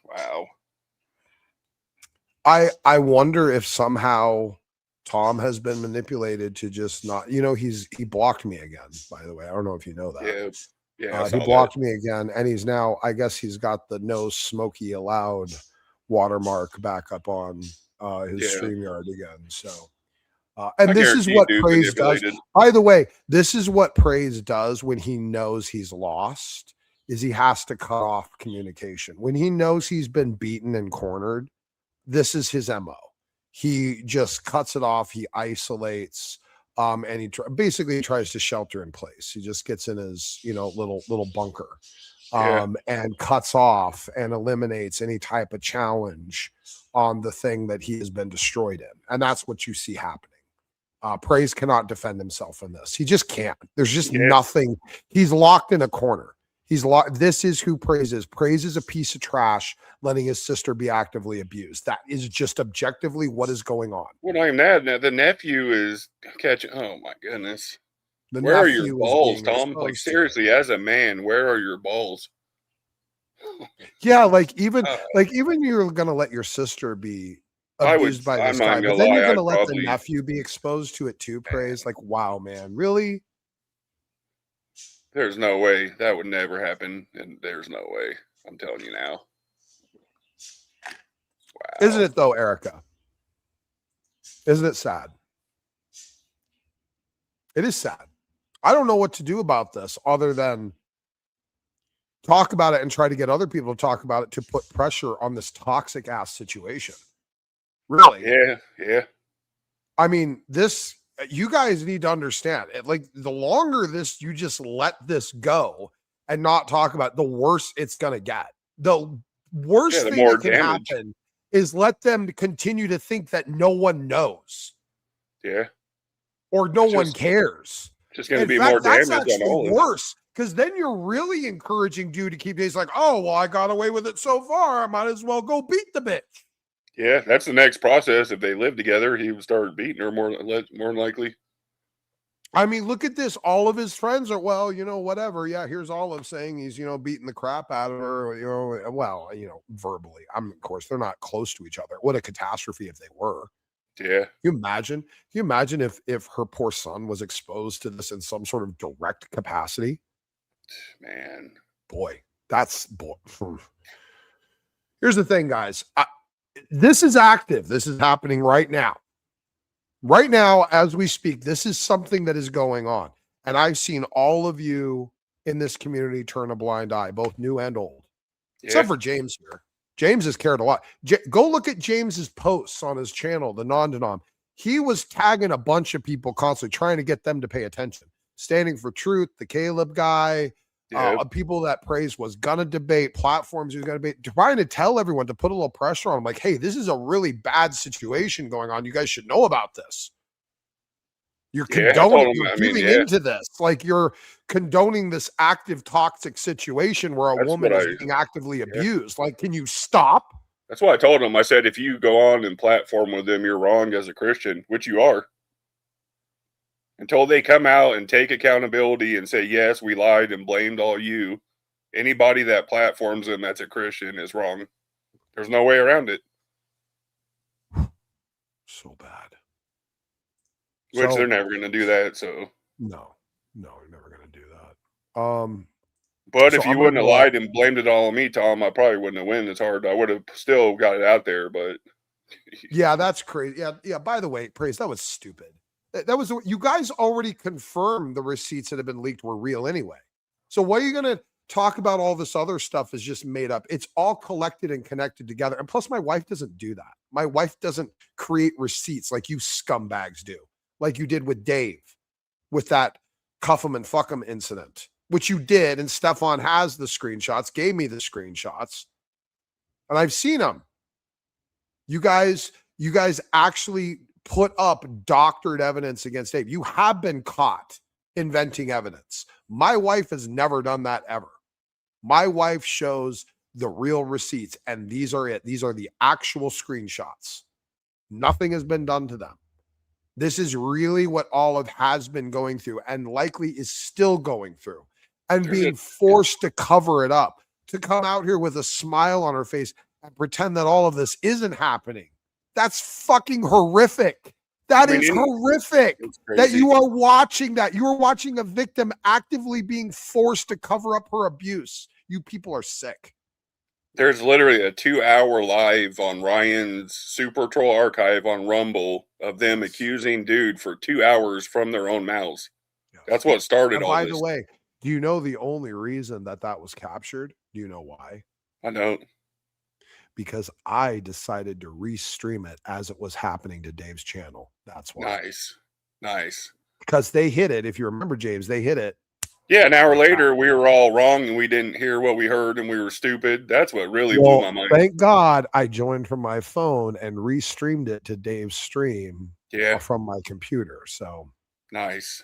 wow. I wonder if somehow Tom has been manipulated to just not, he blocked me again, by the way. I don't know if you know that. Yeah. He blocked me again, and he's now, I guess he's got the no smoky allowed watermark back up on his StreamYard again. So, and this is what Praise does. By the way, this is what Praise does when he knows he's lost, is he has to cut off communication. When he knows he's been beaten and cornered, this is his MO. He just cuts it off. He isolates, and he basically tries to shelter in place. He just gets in his, little bunker, and cuts off and eliminates any type of challenge on the thing that he has been destroyed in. And that's what you see happening. Praise cannot defend himself in this. He just can't. There's just nothing. He's locked in a corner. He's locked. This is who Praise is. Praise is a piece of trash, letting his sister be actively abused. That is just objectively what is going on. Well, not even that. Now, the nephew is catching. Oh my goodness. Where are your balls, Tom? Like, seriously, as a man, where are your balls? Yeah, like even you're gonna let your sister be abused by this guy, but then you're gonna let the nephew be exposed to it too. Praise, like, wow, man, really? There's no way that would never happen, and there's no way. I'm telling you now. Wow. Isn't it though, Erica? Isn't it sad? It is sad. I don't know what to do about this other than talk about it and try to get other people to talk about it to put pressure on this toxic ass situation. Really? Yeah. I mean, you guys need to understand it. Like, the longer you just let this go and not talk about it, the worse it's going to get. The worst thing that can happen is let them continue to think that no one knows. Yeah. Or no one cares. Just going to be more damage on all of worse. Because then you're really encouraging dude to keep days like, oh, well, I got away with it so far. I might as well go beat the bitch. Yeah, that's the next process. If they live together, he would start beating her more than likely. I mean, look at this. All of his friends are, well, whatever. Yeah, here's Olive saying he's, beating the crap out of her, verbally. Of course, they're not close to each other. What a catastrophe if they were. Yeah. Can you imagine if her poor son was exposed to this in some sort of direct capacity? Man. Boy. Here's the thing, guys. This is active. This is happening right now. Right now, as we speak, this is something that is going on. And I've seen all of you in this community turn a blind eye, both new and old. Yeah. Except for James here. James has cared a lot. Go look at James's posts on his channel, the Non-Denom. He was tagging a bunch of people constantly, trying to get them to pay attention. Standing for Truth, the Caleb guy, people that Praise was gonna debate, platforms he was gonna debate, trying to tell everyone to put a little pressure on him, like, hey, this is a really bad situation going on. You guys should know about this. You're condoning, you're giving into this. Like, you're condoning this active toxic situation where a woman is being actively abused. Like, can you stop? That's why I told him. I said, if you go on and platform with them, you're wrong as a Christian, which you are. Until they come out and take accountability and say, yes, we lied and blamed all you, anybody that platforms them that's a Christian is wrong. There's no way around it. So bad. Which they're never going to do that, so. No, you're never going to do that. But if you wouldn't have lied and blamed it all on me, Tom, I probably wouldn't have won as hard. I would have still got it out there, but. Yeah, that's crazy. Yeah. By the way, Praise, that was stupid. That was, you guys already confirmed the receipts that have been leaked were real anyway. So what are you going to talk about? All this other stuff is just made up. It's all collected and connected together. And plus, my wife doesn't do that. My wife doesn't create receipts like you scumbags do, like you did with Dave, with that cuff him and fuck him incident, which you did. And Stefan has the screenshots, gave me the screenshots, and I've seen them. You guys actually put up doctored evidence against Dave. You have been caught inventing evidence. My wife has never done that ever. My wife shows the real receipts, and these are it. These are the actual screenshots. Nothing has been done to them. This is really what Olive has been going through and likely is still going through and being forced to cover it up, to come out here with a smile on her face and pretend that all of this isn't happening. That's fucking horrific. That is horrific that you are watching that. You are watching a victim actively being forced to cover up her abuse. You people are sick. There's literally a 2-hour live on Ryan's Super Troll archive on Rumble of them accusing dude for 2 hours from their own mouths. That's what started all this. By the way, do you know the only reason that was captured? Do you know why? I don't. Because I decided to restream it as it was happening to Dave's channel. That's why. Nice. Because they hit it. If you remember, James, they hit it. Yeah, an hour later, we were all wrong and we didn't hear what we heard and we were stupid. That's what really blew my mind. Thank God I joined from my phone and restreamed it to Dave's stream from my computer. So nice.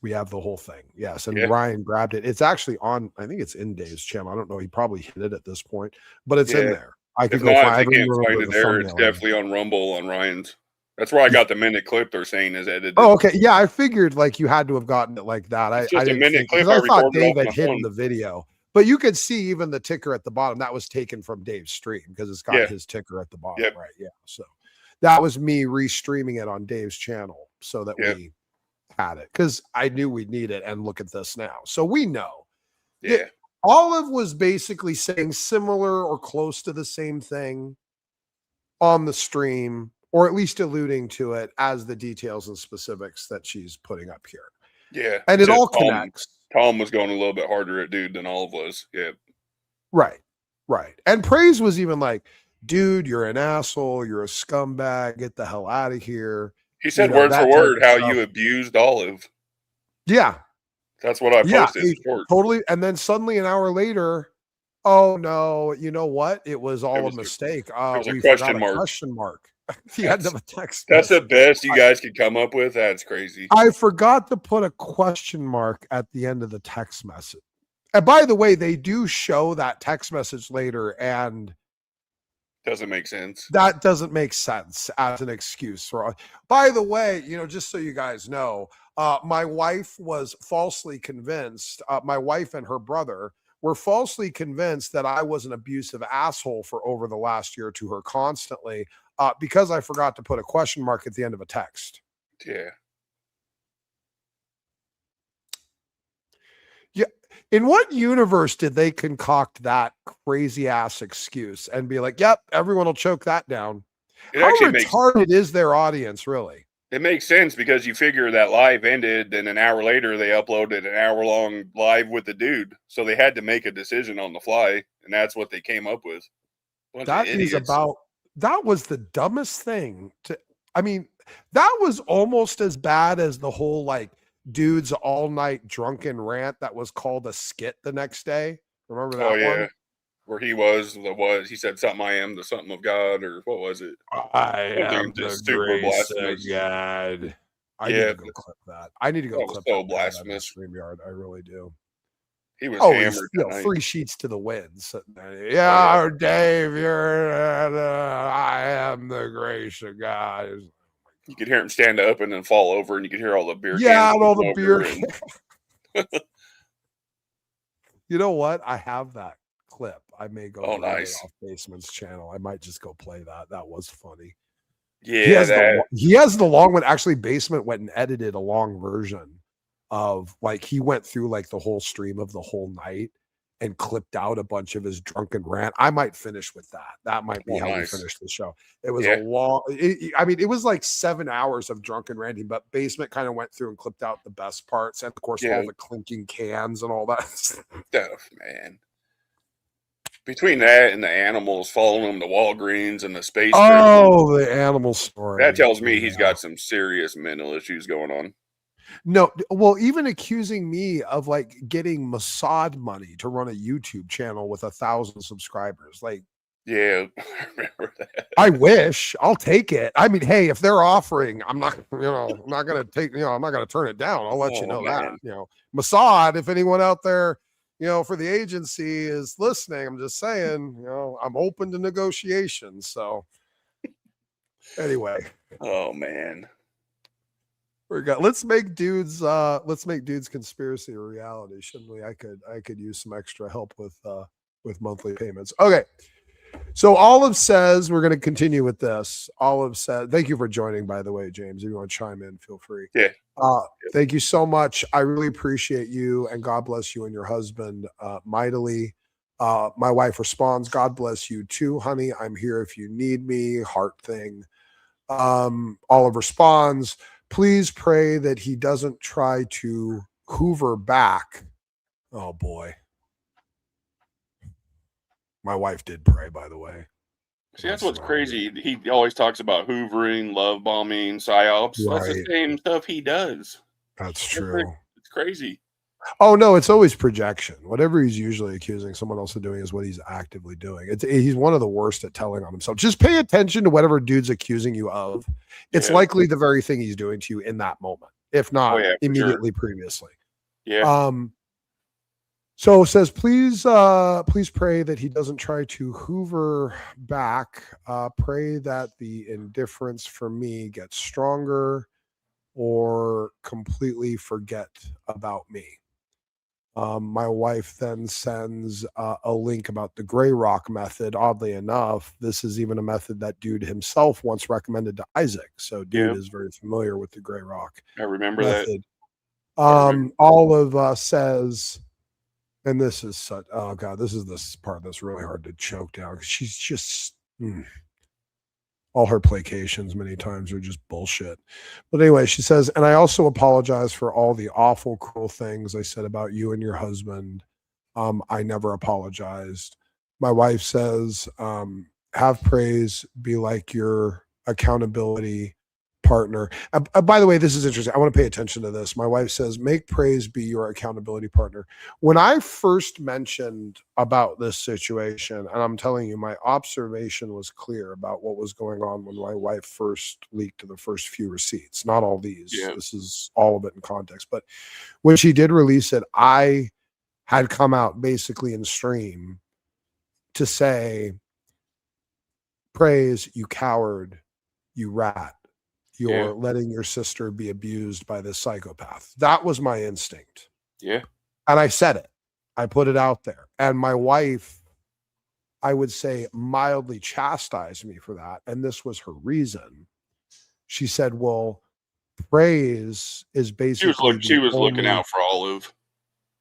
We have the whole thing. Yes. And Ryan grabbed it. It's actually on, I think it's in Dave's channel. I don't know. He probably hit it at this point, but it's in there. I could go find it. It's definitely on Rumble on Ryan's. That's where I got the minute clip they're saying is edited. Oh, okay. Yeah, I figured like you had to have gotten it like that. I didn't think, clip. I thought Dave had hidden the video, but you could see even the ticker at the bottom. That was taken from Dave's stream because it's got his ticker at the bottom, right? Yeah. So that was me restreaming it on Dave's channel so that we had it because I knew we'd need it. And look at this now. So we know. Yeah. Olive was basically saying similar or close to the same thing on the stream, or at least alluding to it as the details and specifics that she's putting up here. Yeah. And it all connects. Tom was going a little bit harder at dude than Olive was. Yeah. Right. And Praise was even like, dude, you're an asshole. You're a scumbag. Get the hell out of here. He said word for word how you abused Olive. Yeah. That's what I posted. Totally. And then suddenly an hour later, oh no, you know what? It was all a mistake. We forgot a question mark. The end of a text. That's the best you guys could come up with. That's crazy. I forgot to put a question mark at the end of the text message. And by the way, they do show that text message later, and doesn't make sense. That doesn't make sense as an excuse for. By the way, just so you guys know, my wife was falsely convinced. My wife and her brother were falsely convinced that I was an abusive asshole for over the last year to her constantly because I forgot to put a question mark at the end of a text. Yeah. Yeah. In what universe did they concoct that crazy ass excuse and be like, yep, everyone will choke that down? How retarded is their audience, really? It makes sense because you figure that live ended, then an hour later they uploaded an hour-long live with the dude. So they had to make a decision on the fly, and that's what they came up with. That was the dumbest thing that was almost as bad as the whole, like, dude's all night drunken rant that was called a skit the next day? Remember that Oh yeah, one? where he said something. I am the something of God, or what was it? I Something am the just super grace of blasphemous. God. I need Yeah, to go clip that. I need to go that was clip so that blasphemous. StreamYard. I really do. He was Oh, he's, hammered you that know, night. 3 sheets to the wind. Sitting there. yeah. Dave, I am the grace of God. You could hear him stand up and then fall over, and you could hear all the beer cans. Yeah, and all the over beer and- cans. You know what? I have that clip. I may go to nice. Off Basement's channel. I might just go play that. That was funny. Yeah, he has the long one. Actually, Basement went and edited a long version of, like, he went through like the whole stream of the whole night and clipped out a bunch of his drunken rant. I might finish with that. That might be how we finish the show. It was a long, it was like 7 hours of drunken ranting, but Basement kind of went through and clipped out the best parts. And of course, all the clinking cans and all that stuff, man. Between that and the animals following him to Walgreens and the space. Oh, the animal story. That tells me he's got some serious mental issues going on. No, well, even accusing me of like getting Mossad money to run a YouTube channel with 1,000 subscribers. Like, yeah, I remember that. I wish. I'll take it. I mean, hey, if they're offering, I'm not, I'm not gonna take, I'm not gonna turn it down. I'll let you know that. Mossad, if anyone out there, for the agency is listening, I'm just saying, I'm open to negotiations. So anyway. Oh man. Let's make dudes conspiracy a reality, shouldn't we? I could use some extra help with monthly payments. Okay. So Olive says, we're going to continue with this. Olive said, thank you for joining, by the way, James. If you want to chime in, feel free. Yeah. Thank you so much. I really appreciate you, and God bless you and your husband mightily. My wife responds, God bless you too, honey. I'm here if you need me. Heart thing. Olive responds, please pray that he doesn't try to hoover back. Oh boy. My wife did pray, by the way. See, that's what's crazy. He always talks about hoovering, love bombing, psyops. Right. That's the same stuff he does. That's true. It's crazy. Oh, no, it's always projection. Whatever he's usually accusing someone else of doing is what he's actively doing. He's one of the worst at telling on himself. Just pay attention to whatever dude's accusing you of. It's likely the very thing he's doing to you in that moment, if not immediately previously. Yeah. So it says, please pray that he doesn't try to hoover back. Pray that the indifference for me gets stronger or completely forget about me. My wife then sends a link about the gray rock method. Oddly enough, this is even a method that dude himself once recommended to Isaac. So dude is very familiar with the gray rock. I remember method. Olive says, and this is such, oh God, this is this part that's really hard to choke down. She's just, all her placations many times are just bullshit. But anyway, she says, and I also apologize for all the awful, cruel things I said about you and your husband. I never apologized. My wife says, have praise be like your accountability partner. By the way, this is interesting. I want to pay attention to this. My wife says, make praise be your accountability partner. When I first mentioned about this situation, and I'm telling you, my observation was clear about what was going on when my wife first leaked the first few receipts. Not all these. This is all of it in context. But when she did release it, I had come out basically in stream to say, praise, you coward, you rat. You're letting your sister be abused by this psychopath. That was my instinct. Yeah. And I said it. I put it out there. And my wife, I would say, mildly chastised me for that. And this was her reason. She said, well, praise is basically. She was looking out for Olive.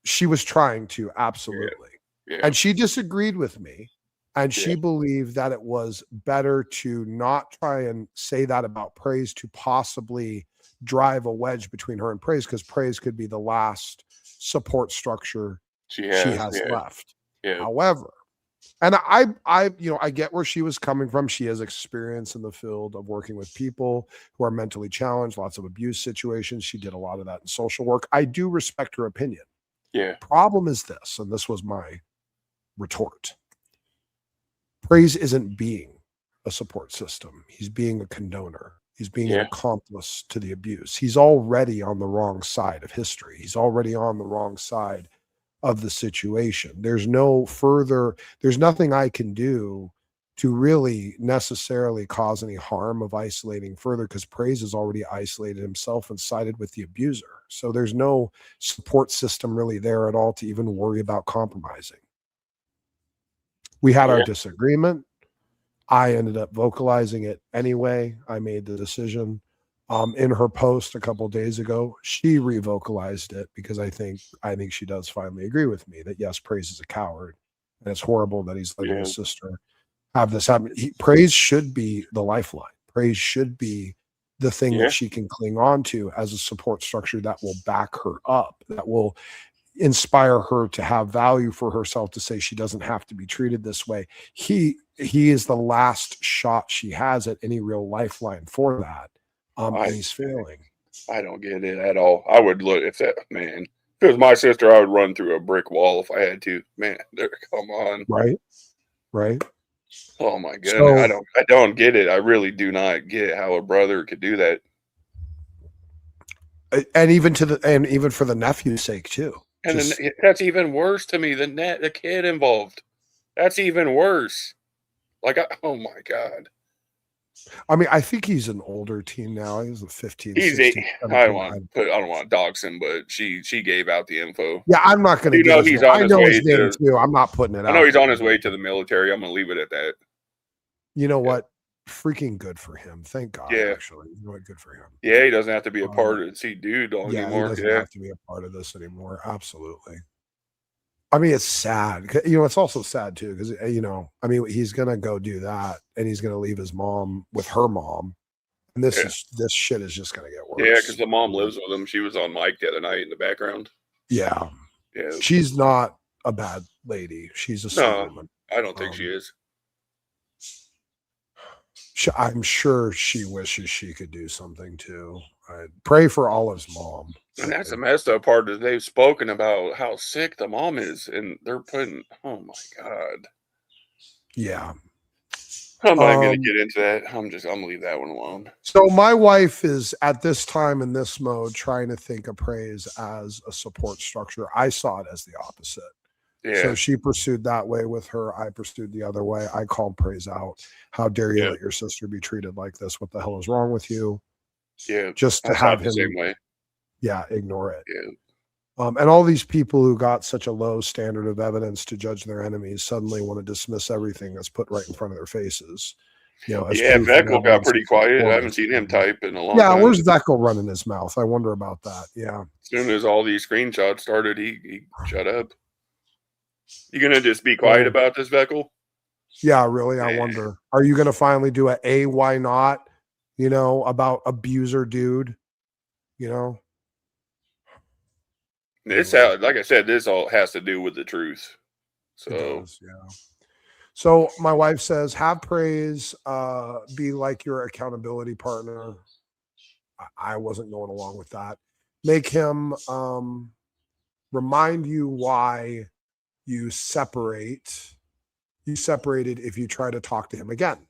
She was trying to, absolutely. Yeah. And she disagreed with me. And she believed that it was better to not try and say that about praise, to possibly drive a wedge between her and praise, because praise could be the last support structure she has left. Yeah. However, And I get where she was coming from. She has experience in the field of working with people who are mentally challenged, lots of abuse situations. She did a lot of that in social work. I do respect her opinion. Yeah. Problem is this, and this was my retort. Praise isn't being a support system. He's being a condoner. He's being an accomplice to the abuse. He's already on the wrong side of history. He's already on the wrong side of the situation. There's nothing I can do to really necessarily cause any harm of isolating further, because Praise has already isolated himself and sided with the abuser. So there's no support system really there at all to even worry about compromising. We had our disagreement. I ended up vocalizing it anyway. I made the decision. In her post a couple of days ago, she revocalized it because I think she does finally agree with me that yes, Praise is a coward, and it's horrible that he's letting his sister have this happen. Praise should be the lifeline. Praise should be the thing that she can cling on to as a support structure that will back her up, that will inspire her to have value for herself, to say she doesn't have to be treated this way. He is the last shot she has at any real lifeline for that. And he's failing. I don't get it at all. I would look if it was my sister, I would run through a brick wall if I had to. Man, come on. Right. Oh my goodness. So, I don't get it. I really do not get how a brother could do that. And even for the nephew's sake too. And that's even worse to me than the kid involved. That's even worse. Like, oh my God. I mean, I think he's an older teen now. He's a 15. He's 16, I don't want to dox him, but she gave out the info. Yeah, I'm not going to. He's on his way too. I'm not putting it out. I know he's on his way to the military. I'm going to leave it at that. You know what? Freaking good for him. Thank God. Yeah. Actually, you know what? Good for him. Yeah, he doesn't have to be a part of it. See, dude, anymore. He doesn't have to be a part of this anymore. Absolutely. I mean, it's sad. It's also sad too, because he's gonna go do that, and he's gonna leave his mom with her mom, and this shit is just gonna get worse. Yeah, because the mom lives with him. She was on mic the other night in the background. Yeah. She's not a bad lady. She's a sweet woman. I don't think she is. I'm sure she wishes she could do something too. I pray for Olive's mom. And that's the messed up part, is they've spoken about how sick the mom is, and they're putting, oh my God. Yeah. I'm not going to get into that. I'm going to leave that one alone. So my wife is at this time in this mode trying to think of Praise as a support structure. I saw it as the opposite. Yeah. So she pursued that way with her. I pursued the other way. I called Praise out. How dare you let your sister be treated like this? What the hell is wrong with you? Yeah. Just to have him. The same way. Yeah, ignore it. Yeah. And all these people who got such a low standard of evidence to judge their enemies suddenly want to dismiss everything that's put right in front of their faces. VEKL got pretty quiet. I haven't seen him type in a long time. Yeah, where's VEKL running his mouth? I wonder about that. Yeah. As soon as all these screenshots started, he shut up. You gonna just be quiet about this, VEKL? Yeah, really. I wonder. Are you gonna finally do a why not? About abuser dude. It's like I said, this all has to do with the truth. So it does, yeah. So my wife says, have Praise be like your accountability partner. I wasn't going along with that. Make him remind you why you separated if you try to talk to him again.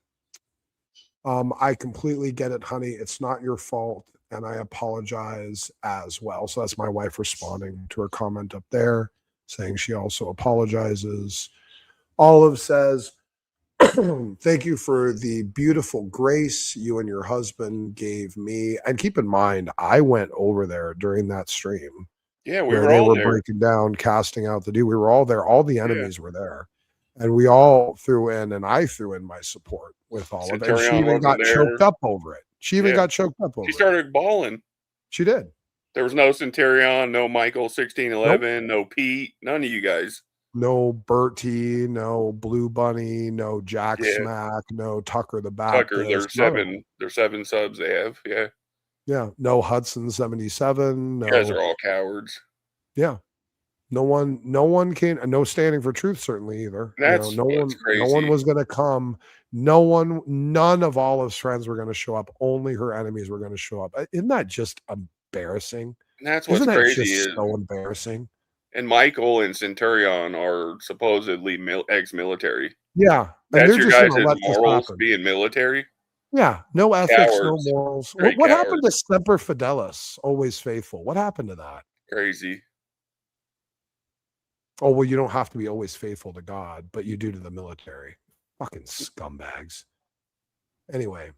I completely get it, honey. It's not your fault, and I apologize as well. So that's my wife responding to her comment up there, saying she also apologizes. Olive says, thank you for the beautiful grace you and your husband gave me. And keep in mind, I went over there during that stream. Yeah, we were all there. Breaking down, casting out the dude. We were all there. All the enemies were there. And we all threw in, and I threw in my support with Olive. And she even got choked up over it. She started bawling. She did. There was no Centurion, no Michael 1611, no Pete, none of you guys. No Bertie, no Blue Bunny, no Jack Smack, no Tucker the Baptist. Tucker, there's seven subs they have. Yeah. Yeah. No Hudson 77. No. You guys are all cowards. Yeah. No one came, no standing for truth, certainly either. That's no one crazy. was going to come. None of Olive's friends were going to show up. Only her enemies were going to show up. Isn't that just embarrassing? And that's what's Isn't that crazy just is, so embarrassing? and Michael and Centurion are supposedly ex-military. Yeah, and That's they're your just guys' going to let this morals, happen. being military. Yeah, no ethics, Cowards. no morals. Straight What happened to cowards. Semper Fidelis, always faithful? What happened to that? Crazy. Oh, well, you don't have to be always faithful to God, but you do to the military. Fucking scumbags. Anyway.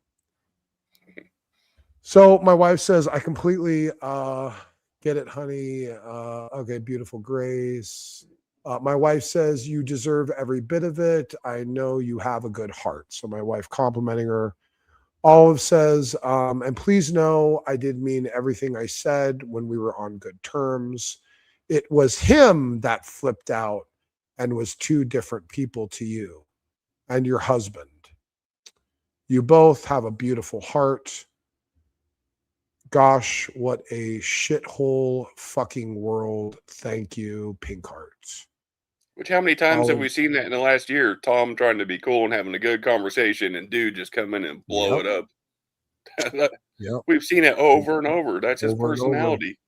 So my wife says, I completely get it, honey. Okay, beautiful Grace. My wife says, you deserve every bit of it. I know you have a good heart. So my wife complimenting her. Olive says, and please know I did mean everything I said when we were on good terms. It was him that flipped out and was two different people to you and your husband. You both have a beautiful heart. Gosh, what a shithole fucking world. Thank you, Pink Hearts. Which, how many times have we seen that in the last year? Tom trying to be cool and having a good conversation, and dude just come in and blow it up. Yep. We've seen it over and over. That's his Over and over. personality.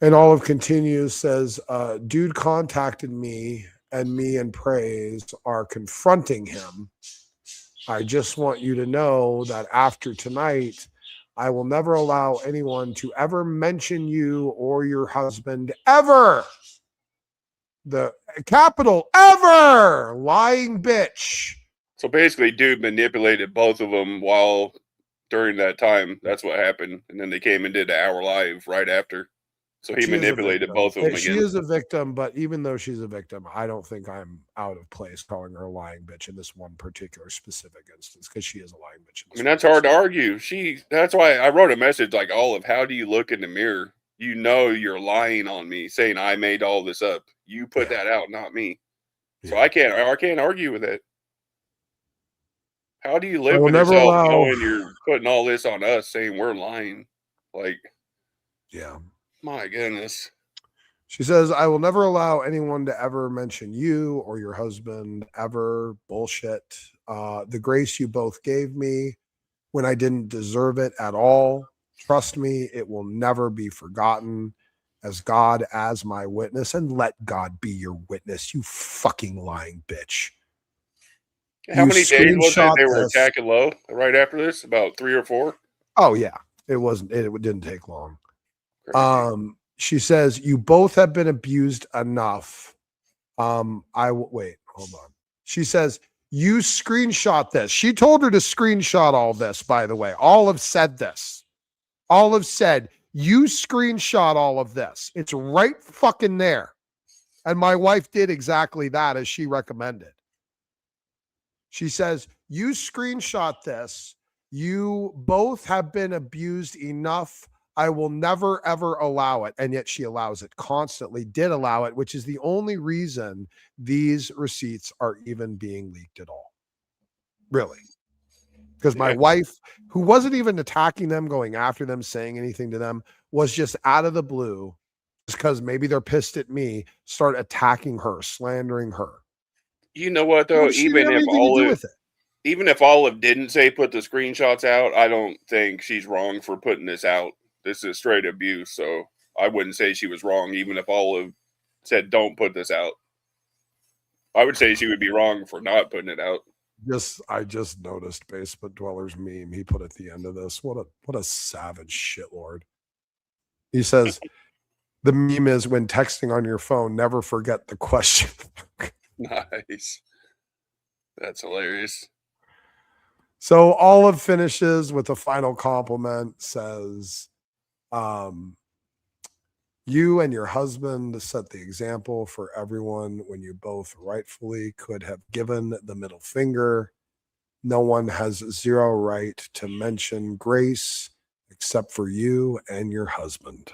And Olive continues, says, dude contacted me and me and Praise are confronting him. I just want you to know that after tonight, I will never allow anyone to ever mention you or your husband ever. The capital ever. Lying bitch. So basically, dude manipulated both of them while during that time. That's what happened. And then they came and did an hour live right after. So he manipulated both of them again. She is a victim, but even though she's a victim, I don't think I'm out of place calling her a lying bitch in this one particular specific instance, because she is a lying bitch. I mean, that's hard to argue. That's why I wrote a message like, Olive, how do you look in the mirror? You know you're lying on me, saying I made all this up. You put that out, not me. So I can't argue with it. How do you live with yourself knowing you're putting all this on us, saying we're lying? Like, yeah. My goodness. She says, I will never allow anyone to ever mention you or your husband ever. Bullshit. The grace you both gave me when I didn't deserve it at all. Trust me, it will never be forgotten. As God as my witness, and let God be your witness, you fucking lying bitch. How many days was it they were attacking low right after this? About 3 or 4? Oh, yeah. It didn't take long. She says, you both have been abused enough. Wait, hold on. She says, you screenshot this. She told her to screenshot all this, by the way. Olive said this. Olive said, you screenshot all of this. It's right fucking there. And my wife did exactly that as she recommended. She says, you screenshot this. You both have been abused enough. I will never, ever allow it. And yet she allows it constantly, did allow it, which is the only reason these receipts are even being leaked at all. Really. Because my wife, who wasn't even attacking them, going after them, saying anything to them, was just out of the blue, just because maybe they're pissed at me, start attacking her, slandering her. You know what, though? Even if Olive didn't say put the screenshots out, I don't think she's wrong for putting this out. This is straight abuse, so I wouldn't say she was wrong, even if Olive said don't put this out. I would say she would be wrong for not putting it out. I just noticed Basement Dweller's meme he put at the end of this. What a savage shitlord. He says the meme is, when texting on your phone, never forget the question. Nice. That's hilarious. So Olive finishes with a final compliment, says, you and your husband set the example for everyone when you both rightfully could have given the middle finger. No one has zero right to mention grace except for you and your husband.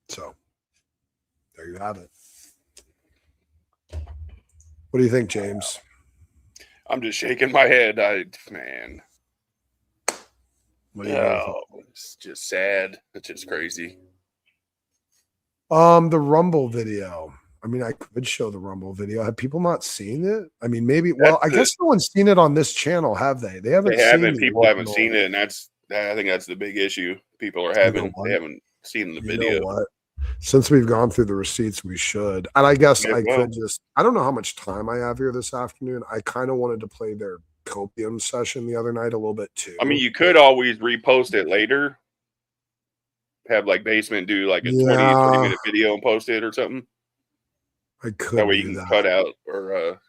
So there you have it. What do you think, James? I'm just shaking my head. Man. What do you think? It's just sad. It's just crazy. The Rumble video. I mean, I could show the Rumble video. Have people not seen it? I mean, maybe. Well, I guess no one's seen it on this channel, have they? They haven't. People haven't seen it, and I think that's the big issue. People are having. They haven't seen the video. Know what? Since we've gone through the receipts, we should. And I guess I could just. I don't know how much time I have here this afternoon. I kind of wanted to play their copium session the other night a little bit too. I mean, you could always repost it later. Have like Basement do like a 20-30-minute video and post it or something. I could. That way you can cut out, or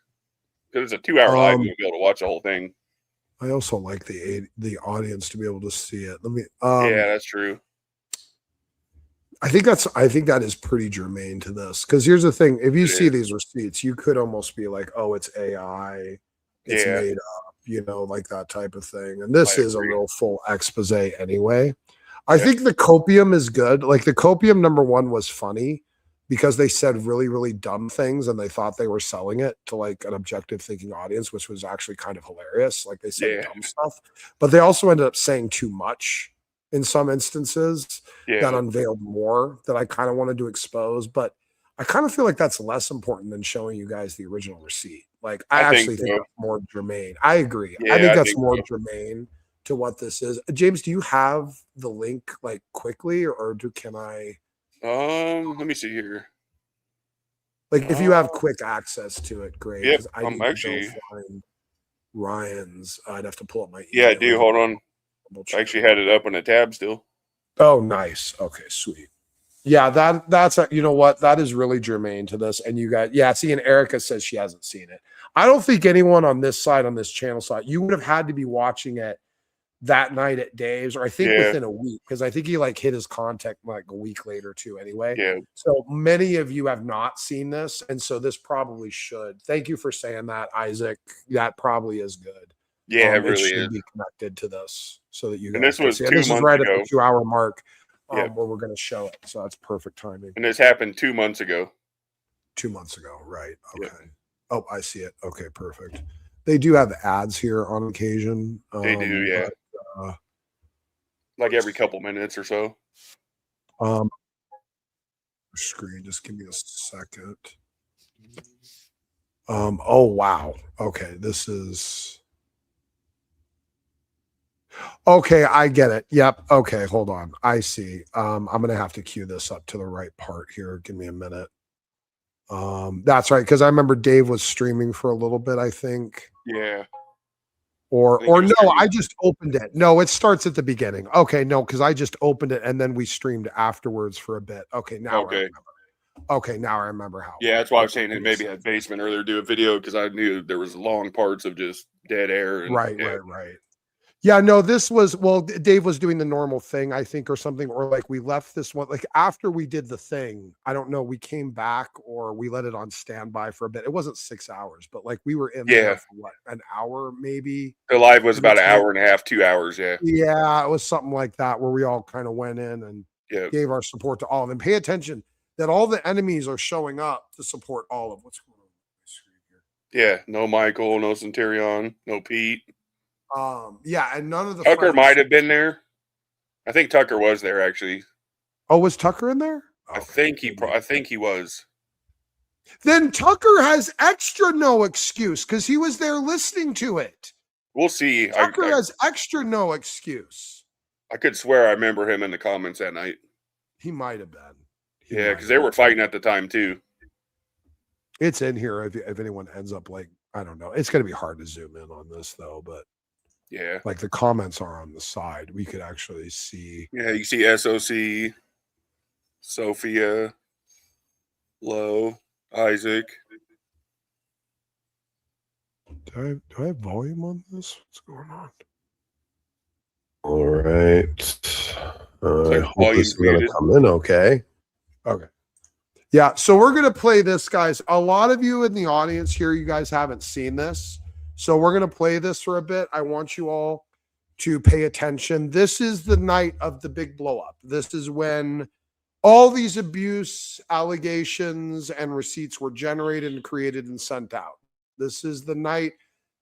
because it's a 2-hour live, you'll be able to watch the whole thing. I also like the audience to be able to see it. Let me. Yeah, that's true. I think that is pretty germane to this, because here's the thing: if you see these receipts, you could almost be like, "Oh, it's AI, it's made up," you know, like that type of thing. And this is a real full expose anyway. I think the copium is good. Like the copium #1 was funny because they said really, really dumb things and they thought they were selling it to like an objective thinking audience, which was actually kind of hilarious. Like they said dumb stuff, but they also ended up saying too much in some instances that unveiled more that I kind of wanted to expose. But I kind of feel like that's less important than showing you guys the original receipt. Like I actually think that's more germane. I agree. I think that's more germane to what this is. James, do you have the link like quickly, or can I? Let me see here. Like if you have quick access to it, great. Yep, I'm actually find Ryan's. I'd have to pull up my email. Yeah, I do. Hold on. I actually had it up on a tab still. Oh, nice. Okay, sweet. Yeah, that's you know what? That is really germane to this. And you got see, and Erica says she hasn't seen it. I don't think anyone on this side, on this channel side, you would have had to be watching it that night at Dave's, or I think within a week, because I think he like hit his contact like a week later too anyway. Yeah. So many of you have not seen this, and so this probably should. Thank you for saying that, Isaac. That probably is good. Yeah, it really should is. Be connected to this so that you guys. And this was 2 this months is right ago. at the 2-hour mark where we're going to show it. So that's perfect timing. And this happened 2 months ago. 2 months ago, right? Okay. Yep. Oh, I see it. Okay, perfect. They do have ads here on occasion. They do, yeah. But, like every couple minutes or so. Screen, just give me a second. Oh wow. Okay, this is okay, I get it. Yep. Okay, hold on. I see. I'm gonna have to cue this up to the right part here. Give me a minute. That's right, because I remember Dave was streaming for a little bit, I think. Yeah. Or no, I just opened it. No, it starts at the beginning. Okay, no, because I just opened it and then we streamed afterwards for a bit. Okay, now I remember. Okay, now I remember how. Yeah, that's why I was saying it maybe had Basement earlier do a video, because I knew there was long parts of just dead air. And, right. Yeah, no, this was, well, Dave was doing the normal thing, I think, or something, or like we left this one, like after we did the thing, I don't know, we came back or we let it on standby for a bit. It wasn't 6 hours, but like we were in there for what, an hour maybe? The live was about an hour and a half, 2 hours, yeah. Yeah, it was something like that where we all kind of went in and gave our support to all of them. Pay attention that all the enemies are showing up to support all of what's going on the screen here. Yeah, no Michael, no Centurion, no Pete. Yeah, and none of the Tucker might have been there. I think Tucker was there actually. Oh, was Tucker in there? I think he was. Then Tucker has extra no excuse because he was there listening to it. We'll see. Tucker has extra no excuse. I could swear I remember him in the comments that night. He might have been. Yeah, because they were fighting at the time too. It's in here if anyone ends up like, I don't know. It's going to be hard to zoom in on this though, but yeah, like the comments are on the side. We could actually see. Yeah, you see SOC, Sophia, Lowe, Isaac. Do I have volume on this? What's going on? All right. I hope this is going to come in okay. Okay. Yeah, so we're going to play this, guys. A lot of you in the audience here, you guys haven't seen this. So we're going to play this for a bit. I want you all to pay attention. This is the night of the big blow up. This is when all these abuse allegations and receipts were generated and created and sent out. This is the night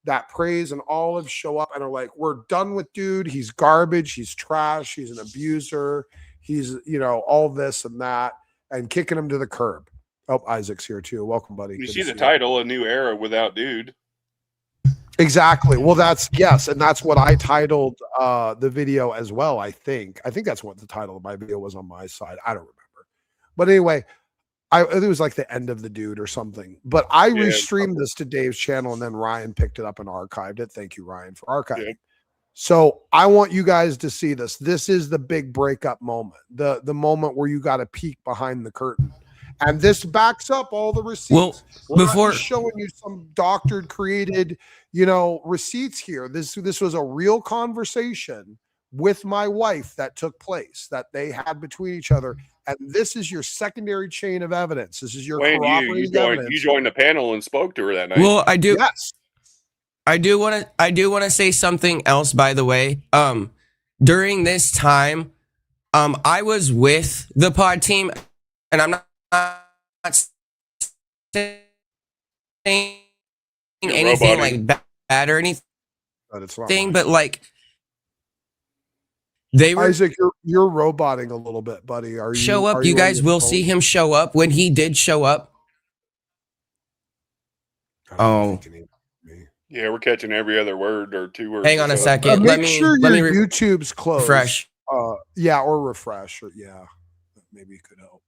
that Praise and Olive show up and are like, we're done with dude. He's garbage. He's trash. He's an abuser. He's, you know, all this and that, and kicking him to the curb. Oh, Isaac's here too. Welcome, buddy. You Good see to the you. title, A New Era Without Dude. Exactly. Well, that's yes, and that's what I titled the video as well. I think that's what the title of my video was on my side. I don't remember, but anyway, it was like the end of the dude or something. But I restreamed this to Dave's channel, and then Ryan picked it up and archived it. Thank you, Ryan, for archiving. Yeah. So I want you guys to see this. This is the big breakup moment, the moment where you got to peek behind the curtain. And this backs up all the receipts. Well, We're not before just showing you some doctored, created, you know, receipts here. This was a real conversation with my wife that took place, that they had between each other. And this is your secondary chain of evidence. This is your corroborating evidence. You joined the panel and spoke to her that night. well, I do. Yes. I do want to say something else, by the way. During this time, I was with the pod team, and I'm not saying anything like bad or anything, but like they were. Isaac, you're roboting a little bit, buddy. Are you show up? You guys will see him show up when he did show up. Oh. Yeah, we're catching every other word or two words. Hang on a second. Make sure your YouTube's closed. Refresh. Yeah, or refresh. Or yeah, maybe it could help.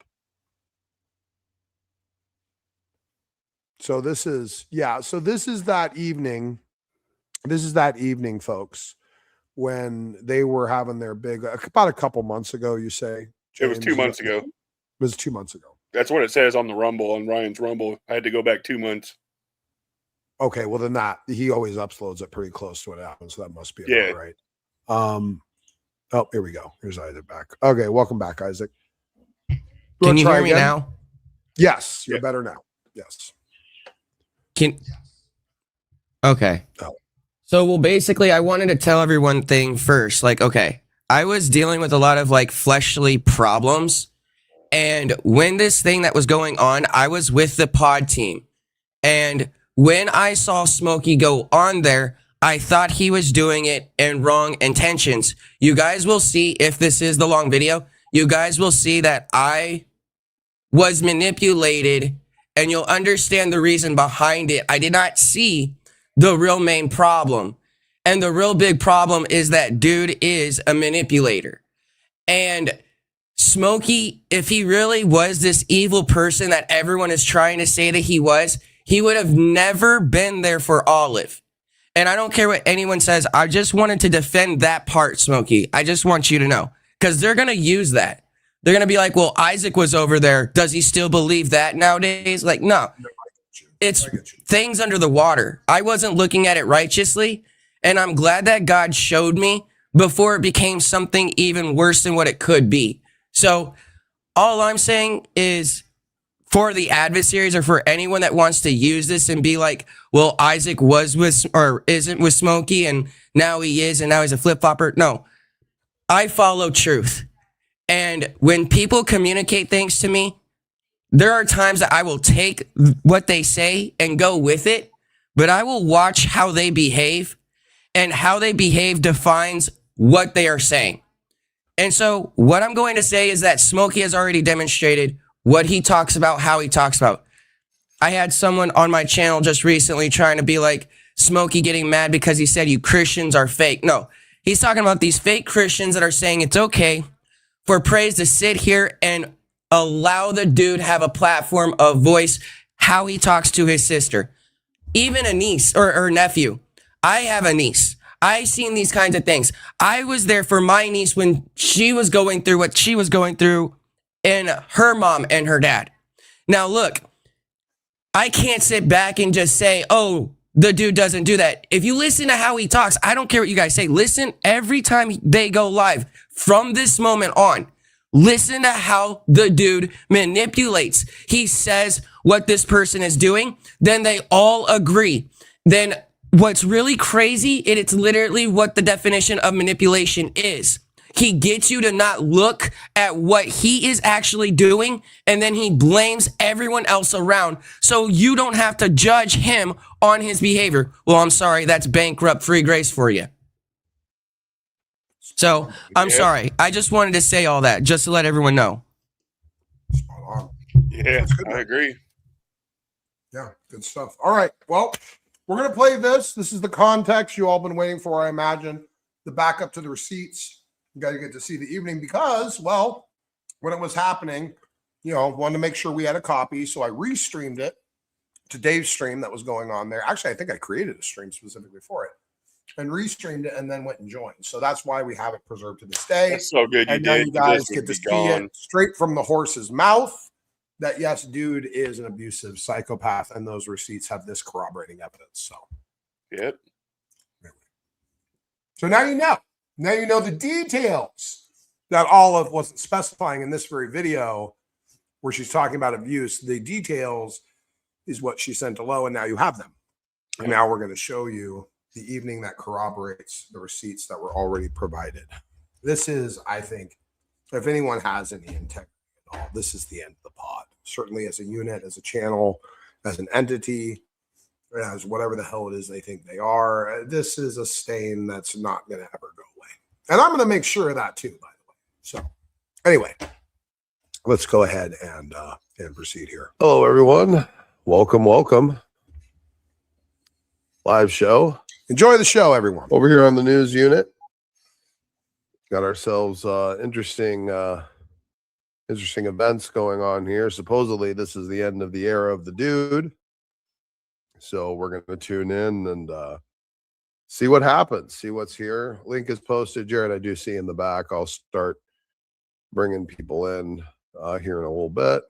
So this is that evening. This is that evening, folks, when they were having their big, about a couple months ago, you say? James, it was 2 months ago. It was 2 months ago. That's what it says on the Rumble, on Ryan's Rumble. I had to go back 2 months. Okay, well then he always uploads it pretty close to what happens, so that must be about right. Oh, here we go. Here's Isaac back. Okay, welcome back, Isaac. Can you hear me now? Yes, you're better now. Yes. Okay. Oh. So, well, basically, I wanted to tell everyone thing first. Like, okay, I was dealing with a lot of like fleshly problems. And when this thing that was going on, I was with the pod team. And when I saw Smokey go on there, I thought he was doing it in wrong intentions. You guys will see, if this is the long video, you guys will see that I was manipulated, and you'll understand the reason behind it. I did not see the real main problem. And the real big problem is that dude is a manipulator. And Smokey, if he really was this evil person that everyone is trying to say that he was, he would have never been there for Olive. And I don't care what anyone says. I just wanted to defend that part, Smokey. I just want you to know, because they're going to use that. They're going to be like, well, Isaac was over there. Does he still believe that nowadays? Like, no, it's things under the water. I wasn't looking at it righteously. And I'm glad that God showed me before it became something even worse than what it could be. So all I'm saying is, for the adversaries or for anyone that wants to use this and be like, well, Isaac was with or isn't with Smokey, and now he is, and now he's a flip-flopper. No, I follow truth. And when people communicate things to me, there are times that I will take what they say and go with it, but I will watch how they behave, and how they behave defines what they are saying. And so what I'm going to say is that Smokey has already demonstrated what he talks about, how he talks about. I had someone on my channel just recently trying to be like, Smokey getting mad because he said you Christians are fake. No, he's talking about these fake Christians that are saying it's okay for Praise to sit here and allow the dude have a platform, a voice, how he talks to his sister. Even a niece or nephew. I have a niece. I've seen these kinds of things. I was there for my niece when she was going through what she was going through, and her mom and her dad. Now, look, I can't sit back and just say, oh, the dude doesn't do that. If you listen to how he talks, I don't care what you guys say. Listen every time they go live from this moment on. Listen to how the dude manipulates. He says what this person is doing. Then they all agree. Then what's really crazy, it's literally what the definition of manipulation is. He gets you to not look at what he is actually doing, and then he blames everyone else around so you don't have to judge him on his behavior. Well, I'm sorry, that's bankrupt free grace for you. So I'm sorry. I just wanted to say all that just to let everyone know. Spot on. Yeah, Good, I agree. Yeah, good stuff. All right. Well, we're going to play this. This is the context you all been waiting for, I imagine. The backup to the receipts. You got to get to see the evening because, well, when it was happening, wanted to make sure we had a copy. So I restreamed it to Dave's stream that was going on there. Actually, I think I created a stream specifically for it and restreamed it and then went and joined. So that's why we have it preserved to this day. That's so good. And now you guys get to see it straight from the horse's mouth that, yes, dude is an abusive psychopath. And those receipts have this corroborating evidence. So, yep. So now you know. Now you know the details that Olive wasn't specifying in this very video where she's talking about abuse. The details is what she sent to Lo, and now you have them. And now we're going to show you the evening that corroborates the receipts that were already provided. This is, I think, if anyone has any integrity at all, this is the end of the pod. Certainly as a unit, as a channel, as an entity, as whatever the hell it is they think they are. This is a stain that's not going to ever go away. And I'm going to make sure of that too, by the way. So anyway, let's go ahead and proceed here. Hello, everyone. Welcome, welcome. Live show. Enjoy the show, everyone. Over here on the news unit, got ourselves interesting events going on here. Supposedly, this is the end of the era of the dude. So we're going to tune in and see what happens, see what's here. Link is posted. Jared, I do see in the back. I'll start bringing people in here in a little bit.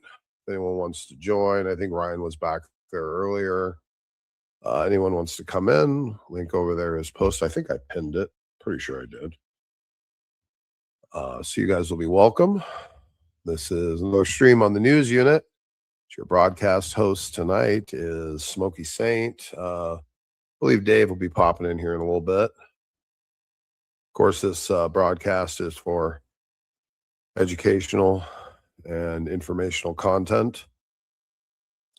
If anyone wants to join, I think Ryan was back there earlier. Anyone wants to come in, link over there is posted. I think I pinned it. Pretty sure I did. So you guys will be welcome. This is another stream on the news unit. Your broadcast host tonight is Smokey Saint. I believe Dave will be popping in here in a little bit. Of course, this broadcast is for educational and informational content.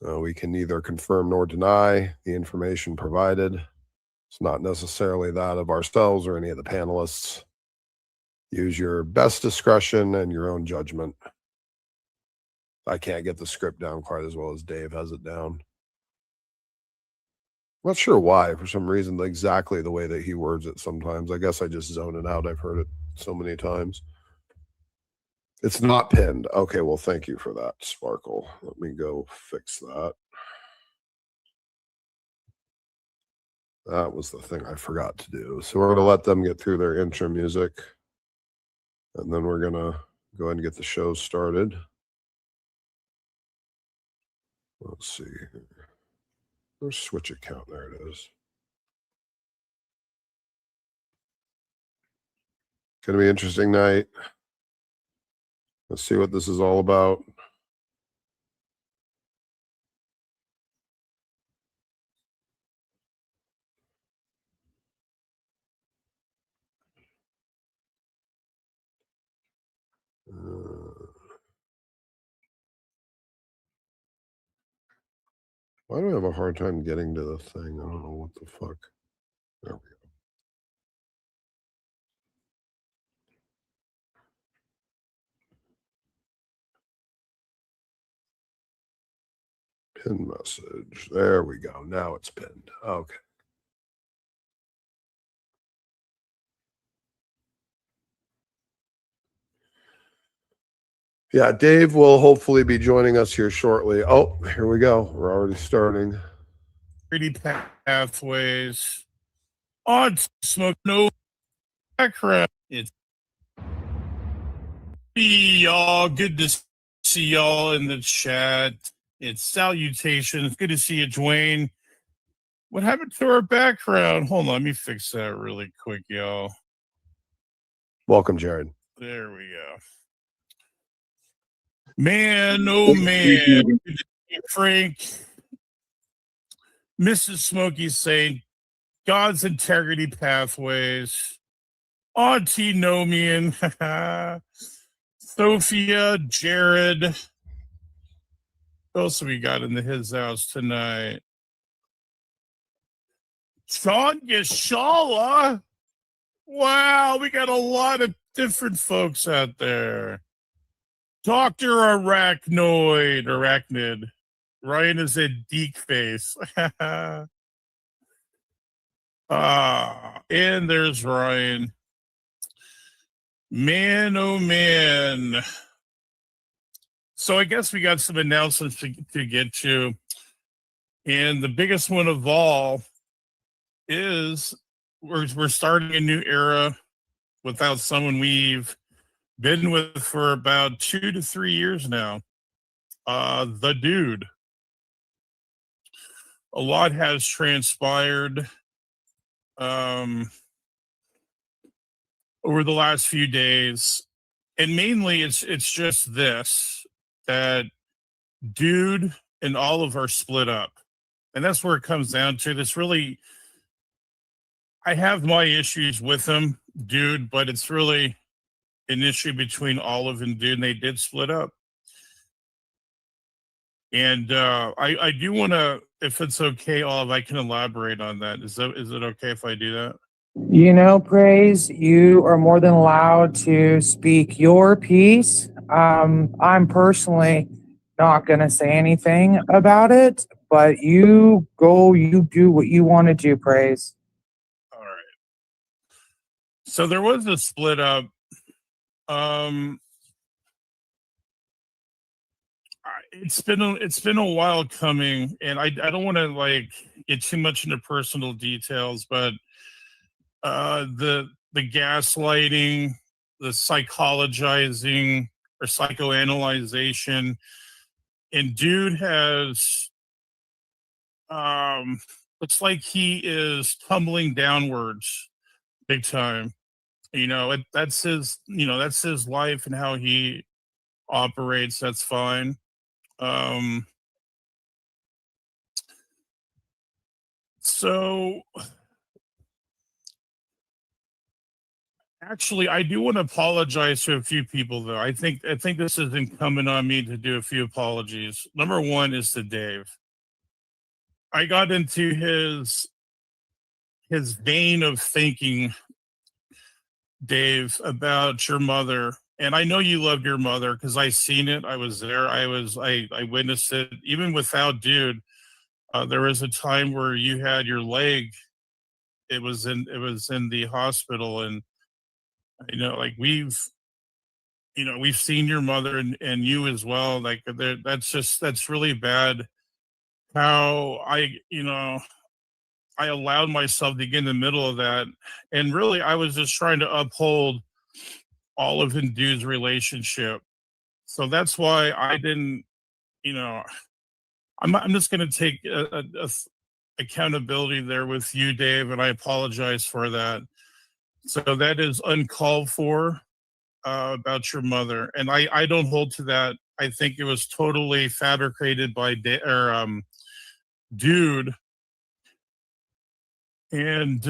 We can neither confirm nor deny the information provided. It's not necessarily that of ourselves or any of the panelists. Use your best discretion and your own judgment. I can't get the script down quite as well as Dave has it down. I'm not sure why. For some reason, exactly the way that he words it sometimes. I guess I just zone it out. I've heard it so many times. It's not pinned. Okay, well, thank you for that, Sparkle. Let me go fix that. That was the thing I forgot to do. So we're going to let them get through their intro music. And then we're going to go ahead and get the show started. Let's see here. Where's switch account? There it is. Gonna be an interesting night. Let's see what this is all about. Why do I have a hard time getting to the thing? I don't know what the fuck. There we go. Pin message. There we go. Now it's pinned. Okay. Yeah, Dave will hopefully be joining us here shortly. Oh, here we go. We're already starting. 3D pathways. On smoke, no background. It's y'all. Good to see y'all in the chat. It's salutations. Good to see you, Dwayne. What happened to our background? Hold on, let me fix that really quick, y'all. Welcome, Jared. There we go. Man, oh man. Frank, Mrs. Smokey saying God's integrity pathways. Antinomian, Sophia, Jared. What else have we got in his house tonight? Sean Yashala. Wow, we got a lot of different folks out there. Dr. Arachnid. Ryan is a deek face. And there's Ryan. Man, oh man. So I guess we got some announcements to get to. And the biggest one of all is we're starting a new era without someone we've been with for about 2 to 3 years now. The dude. A lot has transpired over the last few days, and mainly it's just this, that dude and Olive are split up, and that's where it comes down to. This really, I have my issues with him, dude, but it's really an issue between Olive and dude, and they did split up. And I do want to, if it's okay, Olive, I can elaborate on that. Is it okay if I do that? You know, Praise, you are more than allowed to speak your piece. I'm personally not going to say anything about it, but you do what you want to do, Praise. All right. So there was a split up. It's been a while coming, and I don't want to like get too much into personal details, but the gaslighting, the psychologizing or psychoanalyzation, and dude has looks like he is tumbling downwards big time. You know, that's his life and how he operates. That's fine. So actually, I do want to apologize to a few people, though. I think this is incumbent on me to do a few apologies. Number one is to Dave. I got into his vein of thinking, Dave, about your mother. And I know you loved your mother because I seen it. I was there. I witnessed it. Even without dude, there was a time where you had your leg. It was in the hospital, and you know, like we've seen your mother and you as well. Like that's really bad. How I allowed myself to get in the middle of that, and really I was just trying to uphold Olive and dude's relationship. So that's why I didn't, I'm just going to take a accountability there with you, Dave, and I apologize for that. So that is uncalled for about your mother, and I don't hold to that. I think it was totally fabricated by dude, and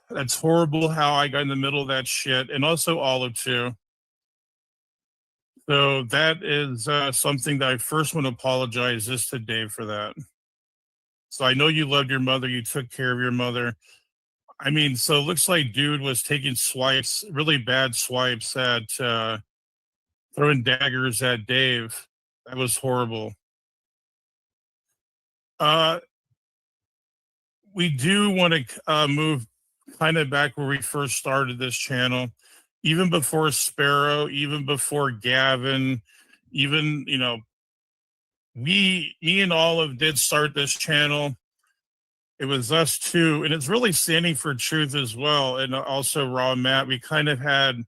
that's horrible how I got in the middle of that shit, and also Olive too. So that is something that I first want to apologize just to Dave for that. So I know you loved your mother, you took care of your mother. I mean, so it looks like dude was taking swipes, really bad swipes at throwing daggers at Dave. That was horrible. We do want to move kind of back where we first started this channel, even before Sparrow, even before Gavin, even, me and Olive did start this channel. It was us two, and it's really standing for truth as well. And also Raw Matt, we kind of had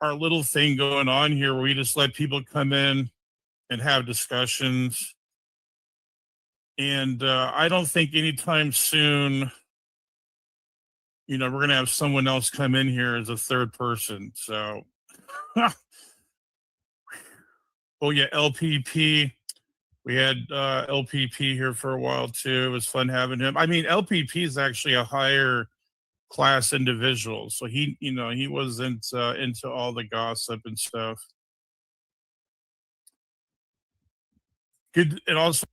our little thing going on here where we just let people come in and have discussions. And I don't think anytime soon, we're going to have someone else come in here as a third person. So, oh yeah, LPP. We had LPP here for a while too. It was fun having him. I mean, LPP is actually a higher class individual. So he, you know, he wasn't into all the gossip and stuff. Good. And also,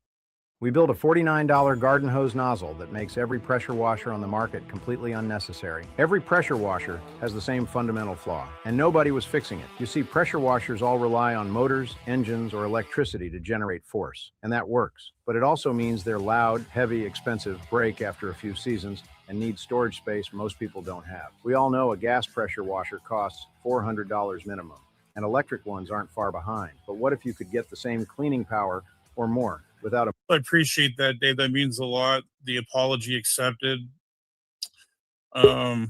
We built a $49 garden hose nozzle that makes every pressure washer on the market completely unnecessary. Every pressure washer has the same fundamental flaw, and nobody was fixing it. You see, pressure washers all rely on motors, engines, or electricity to generate force, and that works. But it also means they're loud, heavy, expensive, break after a few seasons, and need storage space most people don't have. We all know a gas pressure washer costs $400 minimum, and electric ones aren't far behind. But what if you could get the same cleaning power or more without a... I appreciate that, Dave. That means a lot. The apology accepted. You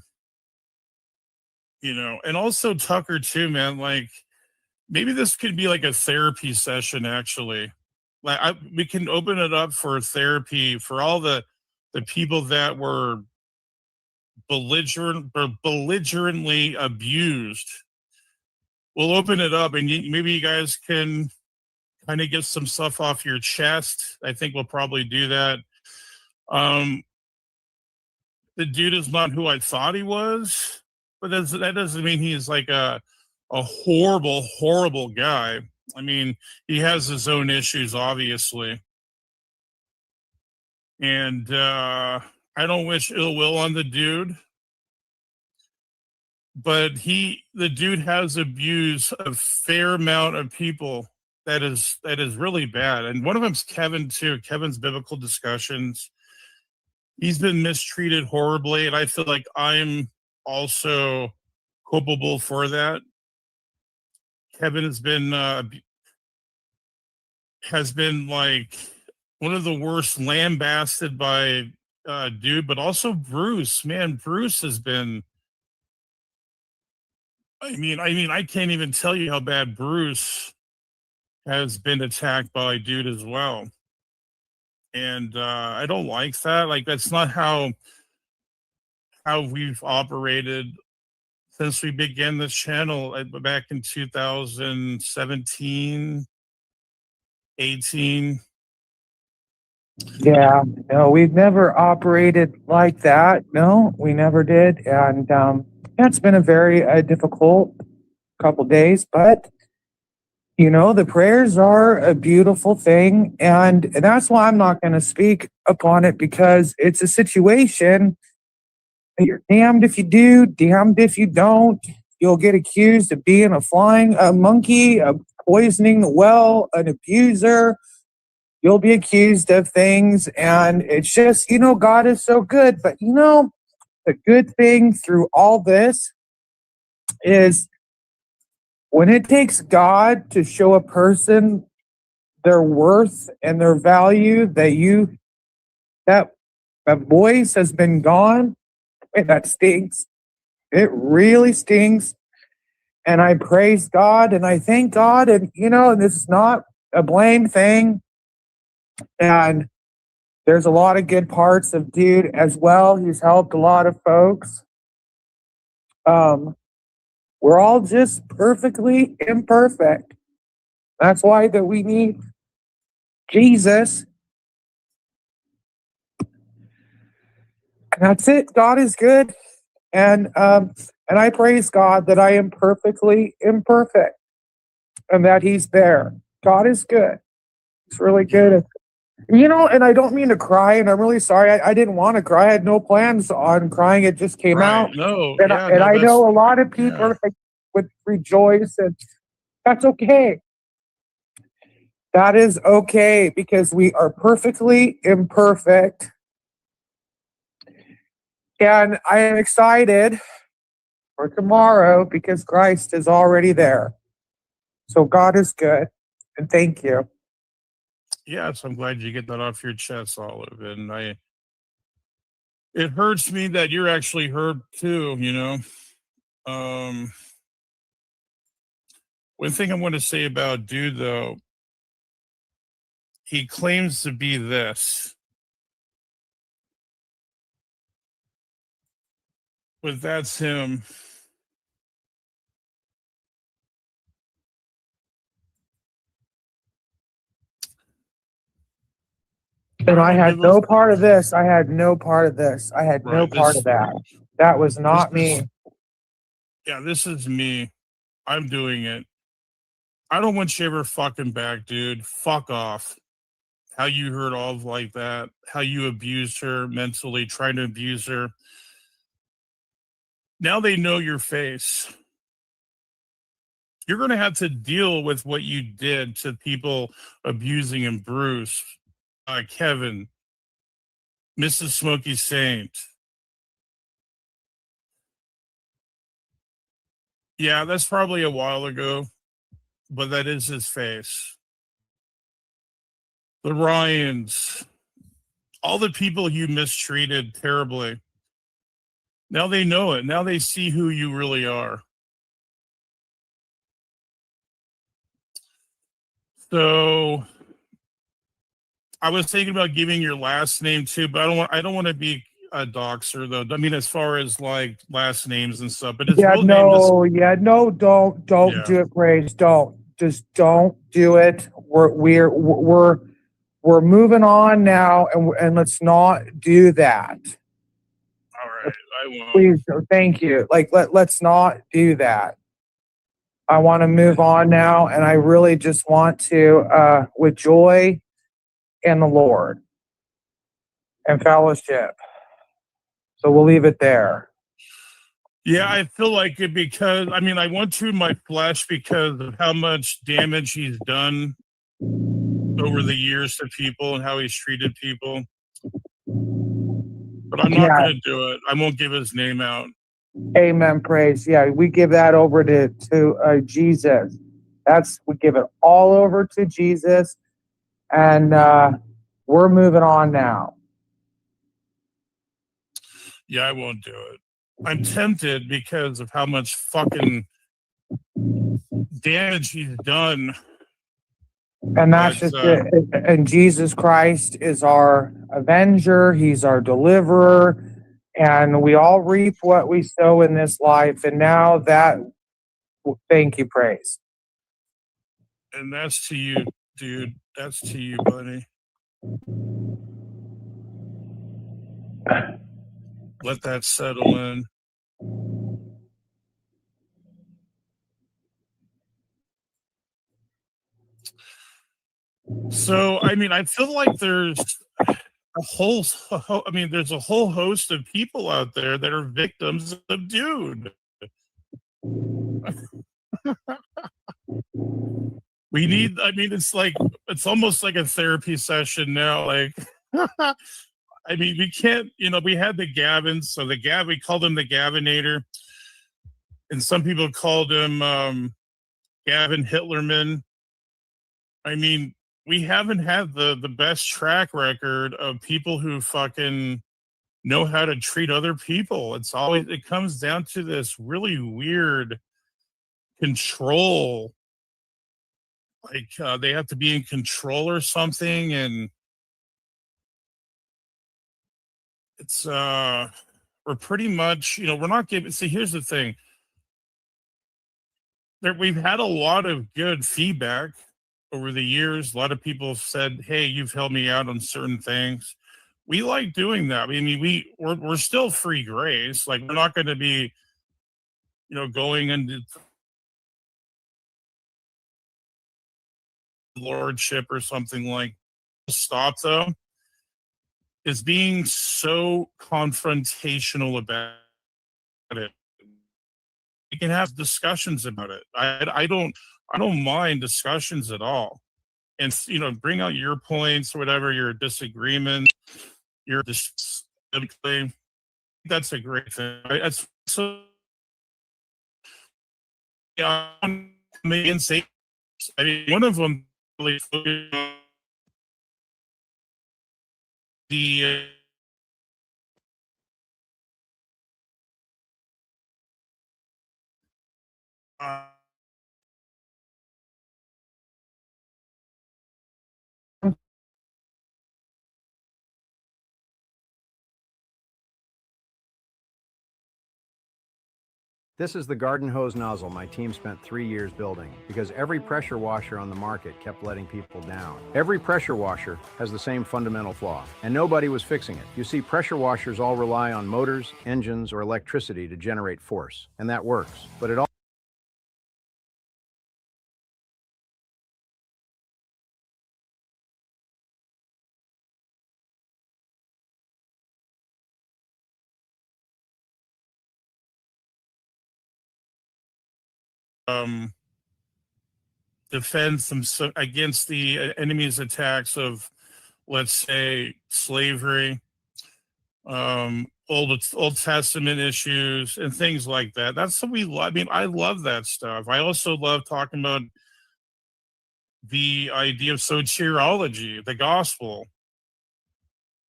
know, and also Tucker too, man. Like, maybe this could be like a therapy session, actually. Like, we can open it up for therapy for all the people that were belligerently abused. We'll open it up, and maybe you guys can kind of get some stuff off your chest. I think we'll probably do that. The dude is not who I thought he was, but that doesn't mean he's like a horrible guy. I mean, he has his own issues, obviously. And I don't wish ill will on the dude, but the dude has abused a fair amount of people. That is really bad. And one of them's Kevin too. Kevin's Biblical Discussions. He's been mistreated horribly, and I feel like I'm also culpable for that. Kevin has been like one of the worst, lambasted by dude, but also Bruce. Man, Bruce has been. I mean, I can't even tell you how bad Bruce has been attacked by dude as well. And I don't like that. Like, that's not how we've operated since we began this channel back in 2017, 18. Yeah, no, we've never operated like that. No, we never did. And it's been a very difficult couple days, but you know, the prayers are a beautiful thing. And that's why I'm not going to speak upon it, because it's a situation that you're damned if you do, damned if you don't. You'll get accused of being a flying monkey, of poisoning the well, an abuser. You'll be accused of things. And it's just, you know, God is so good. But, you know, the good thing through all this is when it takes God to show a person their worth and their value, that voice has been gone, and that stinks. It really stinks. And I praise God and I thank God. And, you know, and this is not a blame thing. And there's a lot of good parts of dude as well. He's helped a lot of folks. We're all just perfectly imperfect. That's why that we need Jesus. And that's it. God is good. And I praise God that I am perfectly imperfect and that he's there. God is good. It's really good. You know, and I don't mean to cry, and I'm really sorry. I didn't want to cry. I had no plans on crying. It just came out. No, and I know a lot of people would rejoice, and that's okay. That is okay, because we are perfectly imperfect. And I am excited for tomorrow because Christ is already there. So God is good. And thank you. Yes, I'm glad you get that off your chest, Olive. And it hurts me that you're actually hurt too, you know. One thing I'm going to say about dude, though, he claims to be this. But that's him. And I had no part of this. I had no part of this. I had no part of that. That was not me. Yeah, this is me. I'm doing it. I don't want you ever fucking back, dude. Fuck off. How you hurt Olive like that, how you abused her mentally, trying to abuse her. Now they know your face. You're going to have to deal with what you did to people abusing him, Bruce, Kevin, Mrs. Smokey Saint. Yeah, that's probably a while ago, but that is his face. The Ryans, all the people you mistreated terribly. Now they know it. Now they see who you really are. So I was thinking about giving your last name too, but I don't want to be a doxer though. I mean, as far as like last names and stuff, but his real name is don't Yeah. do it, Grace. Just don't do it. We're moving on now, and let's not do that. All right, I won't. Please, thank you. Like let's not do that. I want to move on now, and I really just want to with joy in the Lord and fellowship. So we'll leave it there. Yeah, I feel like it because I mean I want to in my flesh because of how much damage he's done over the years to people and how he's treated people. But I'm not Yeah. going to do it. I won't give his name out. Amen. Praise. Yeah, we give that over to Jesus. We give it all over to Jesus, and we're moving on now. Yeah, I won't do it. I'm tempted because of how much fucking damage he's done. And that's just it. And Jesus Christ is our avenger. He's our deliverer. And we all reap what we sow in this life. And now thank you, praise. And that's to you, dude. That's to you, buddy. Let that settle in. So, I mean, I feel like there's there's a whole host of people out there that are victims of dude. It's almost like a therapy session now. Like, I mean, we can't, we had the Gavin, so we called him the Gavinator. And some people called him Gavin Hitlerman. I mean, we haven't had the best track record of people who fucking know how to treat other people. It comes down to this really weird control. Like they have to be in control or something, and it's we're pretty much, we're not giving. See, here's the thing. We've had a lot of good feedback over the years. A lot of people have said, "Hey, you've helped me out on certain things." We like doing that. I mean, we're still free grace. Like we're not going to be, going into lordship or something like. Stop though is being so confrontational about it. We can have discussions about it. I don't mind discussions at all, and bring out your points or whatever, your disagreement, your that's a great thing. That's so. Yeah, and say, I mean, one of them really focused on the This is the garden hose nozzle my team spent 3 years building because every pressure washer on the market kept letting people down. Every pressure washer has the same fundamental flaw, and nobody was fixing it. You see, pressure washers all rely on motors, engines, or electricity to generate force, and that works. But it all defend them against the enemy's attacks of, let's say, slavery, Old Testament issues, and things like that. That's what we love. I mean, I love that stuff. I also love talking about the idea of soteriology, the gospel.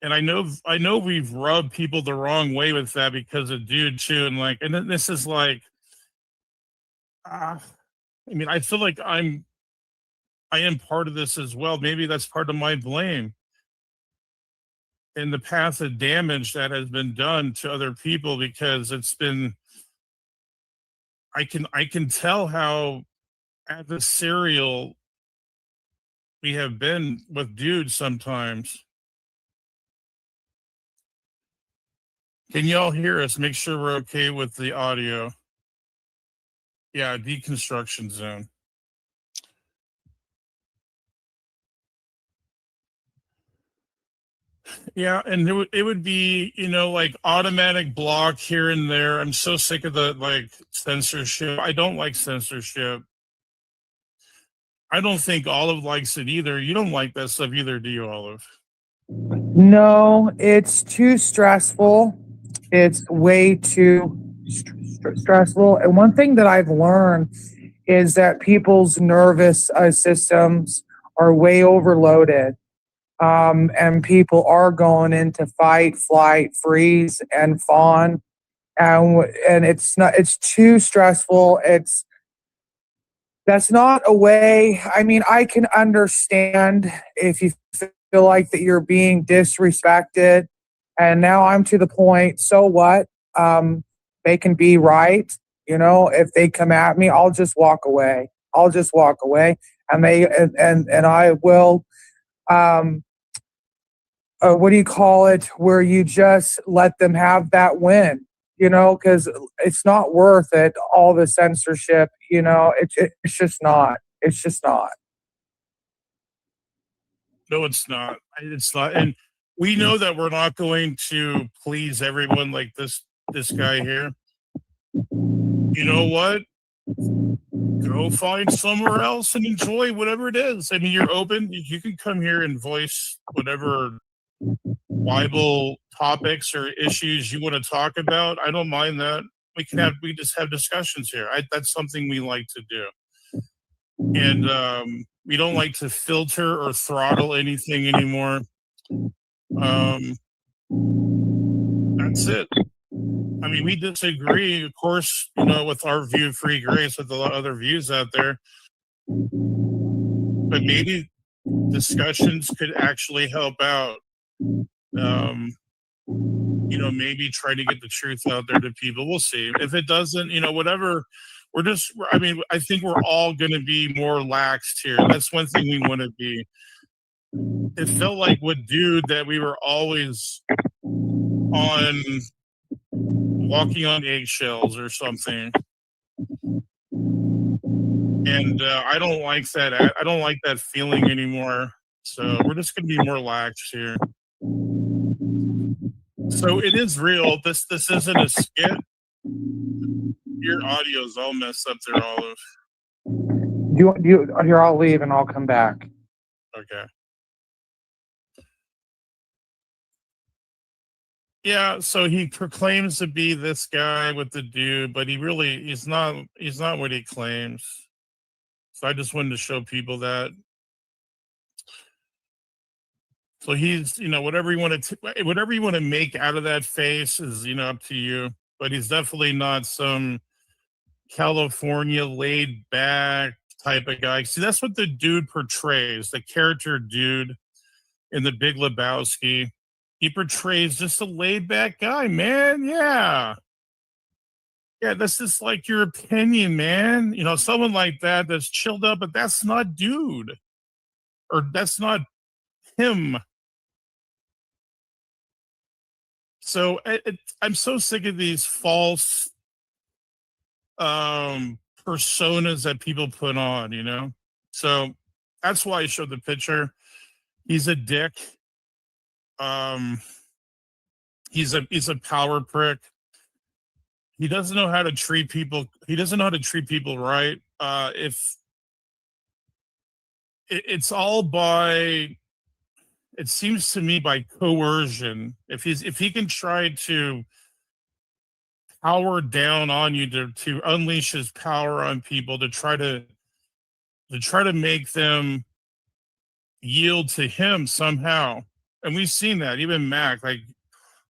And I know we've rubbed people the wrong way with that because of dude too, and then this is like, I mean, I feel like I am part of this as well. Maybe that's part of my blame in the path of damage that has been done to other people, because it's been, I can tell how adversarial we have been with dudes sometimes. Can y'all hear us? Make sure we're okay with the audio. Yeah, deconstruction zone. Yeah, and it would be, like automatic block here and there. I'm so sick of the censorship. I don't like censorship. I don't think Olive likes it either. You don't like that stuff either, do you, Olive? No, it's too stressful. It's way too stressful. And one thing that I've learned is that people's nervous systems are way overloaded. And people are going into fight, flight, freeze, and fawn. And it's too stressful. That's not a way. I mean, I can understand if you feel like that you're being disrespected. And now I'm to the point, so what? They can be right. If they come at me, I'll just walk away. And I will, what do you call it? Where you just let them have that win, because it's not worth it. All the censorship, it's just not. It's just not. No, it's not. It's not. And we know that we're not going to please everyone like this guy here. You know what? Go find somewhere else and enjoy whatever it is. I mean, you're open. You can come here and voice whatever Bible topics or issues you want to talk about. I don't mind that. We just have discussions here. That's something we like to do. And we don't like to filter or throttle anything anymore. That's it. I mean, we disagree, of course, with our view of free grace, with a lot of other views out there. But maybe discussions could actually help out. Maybe try to get the truth out there to people. We'll see. If it doesn't, whatever. I think we're all going to be more laxed here. That's one thing we want to be. It felt like with dude that we were always walking on eggshells or something. And I don't like that. I don't like that feeling anymore. So we're just going to be more lax here. So it is real. This isn't a skit. Your audio's all messed up there, Olive. Here, I'll leave and I'll come back. Okay. Yeah, so he proclaims to be this guy with the dude, but he's not what he claims. So I just wanted to show people that. So he's, whatever you want to make out of that face is, up to you. But he's definitely not some California laid back type of guy. See, that's what the dude portrays, the character dude in The Big Lebowski. He portrays just a laid back guy, man. Yeah. Yeah, that's just like your opinion, man. You know, someone like that that's chilled up, but that's not dude. Or that's not him. So I'm so sick of these false personas that people put on, you know? So that's why I showed the picture. He's a dick. He's a power prick. He doesn't know how to treat people. He doesn't know how to treat people right. If it's all by, it seems to me, by coercion. If he can try to power down on you to unleash his power on people, to try to make them yield to him somehow. And we've seen that, even Mac, like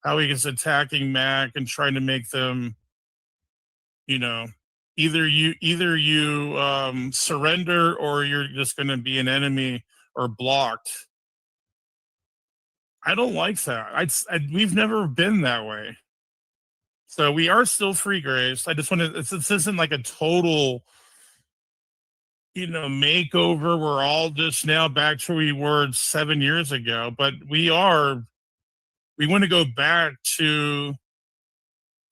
how he is attacking Mac and trying to make them, you know, either you surrender or you're just going to be an enemy or blocked. I don't like that. We've never been that way. So we are still free, Grace. I just want to, this isn't like a total, you know, makeover. We're all just now back to where we were 7 years ago, but we want to go back to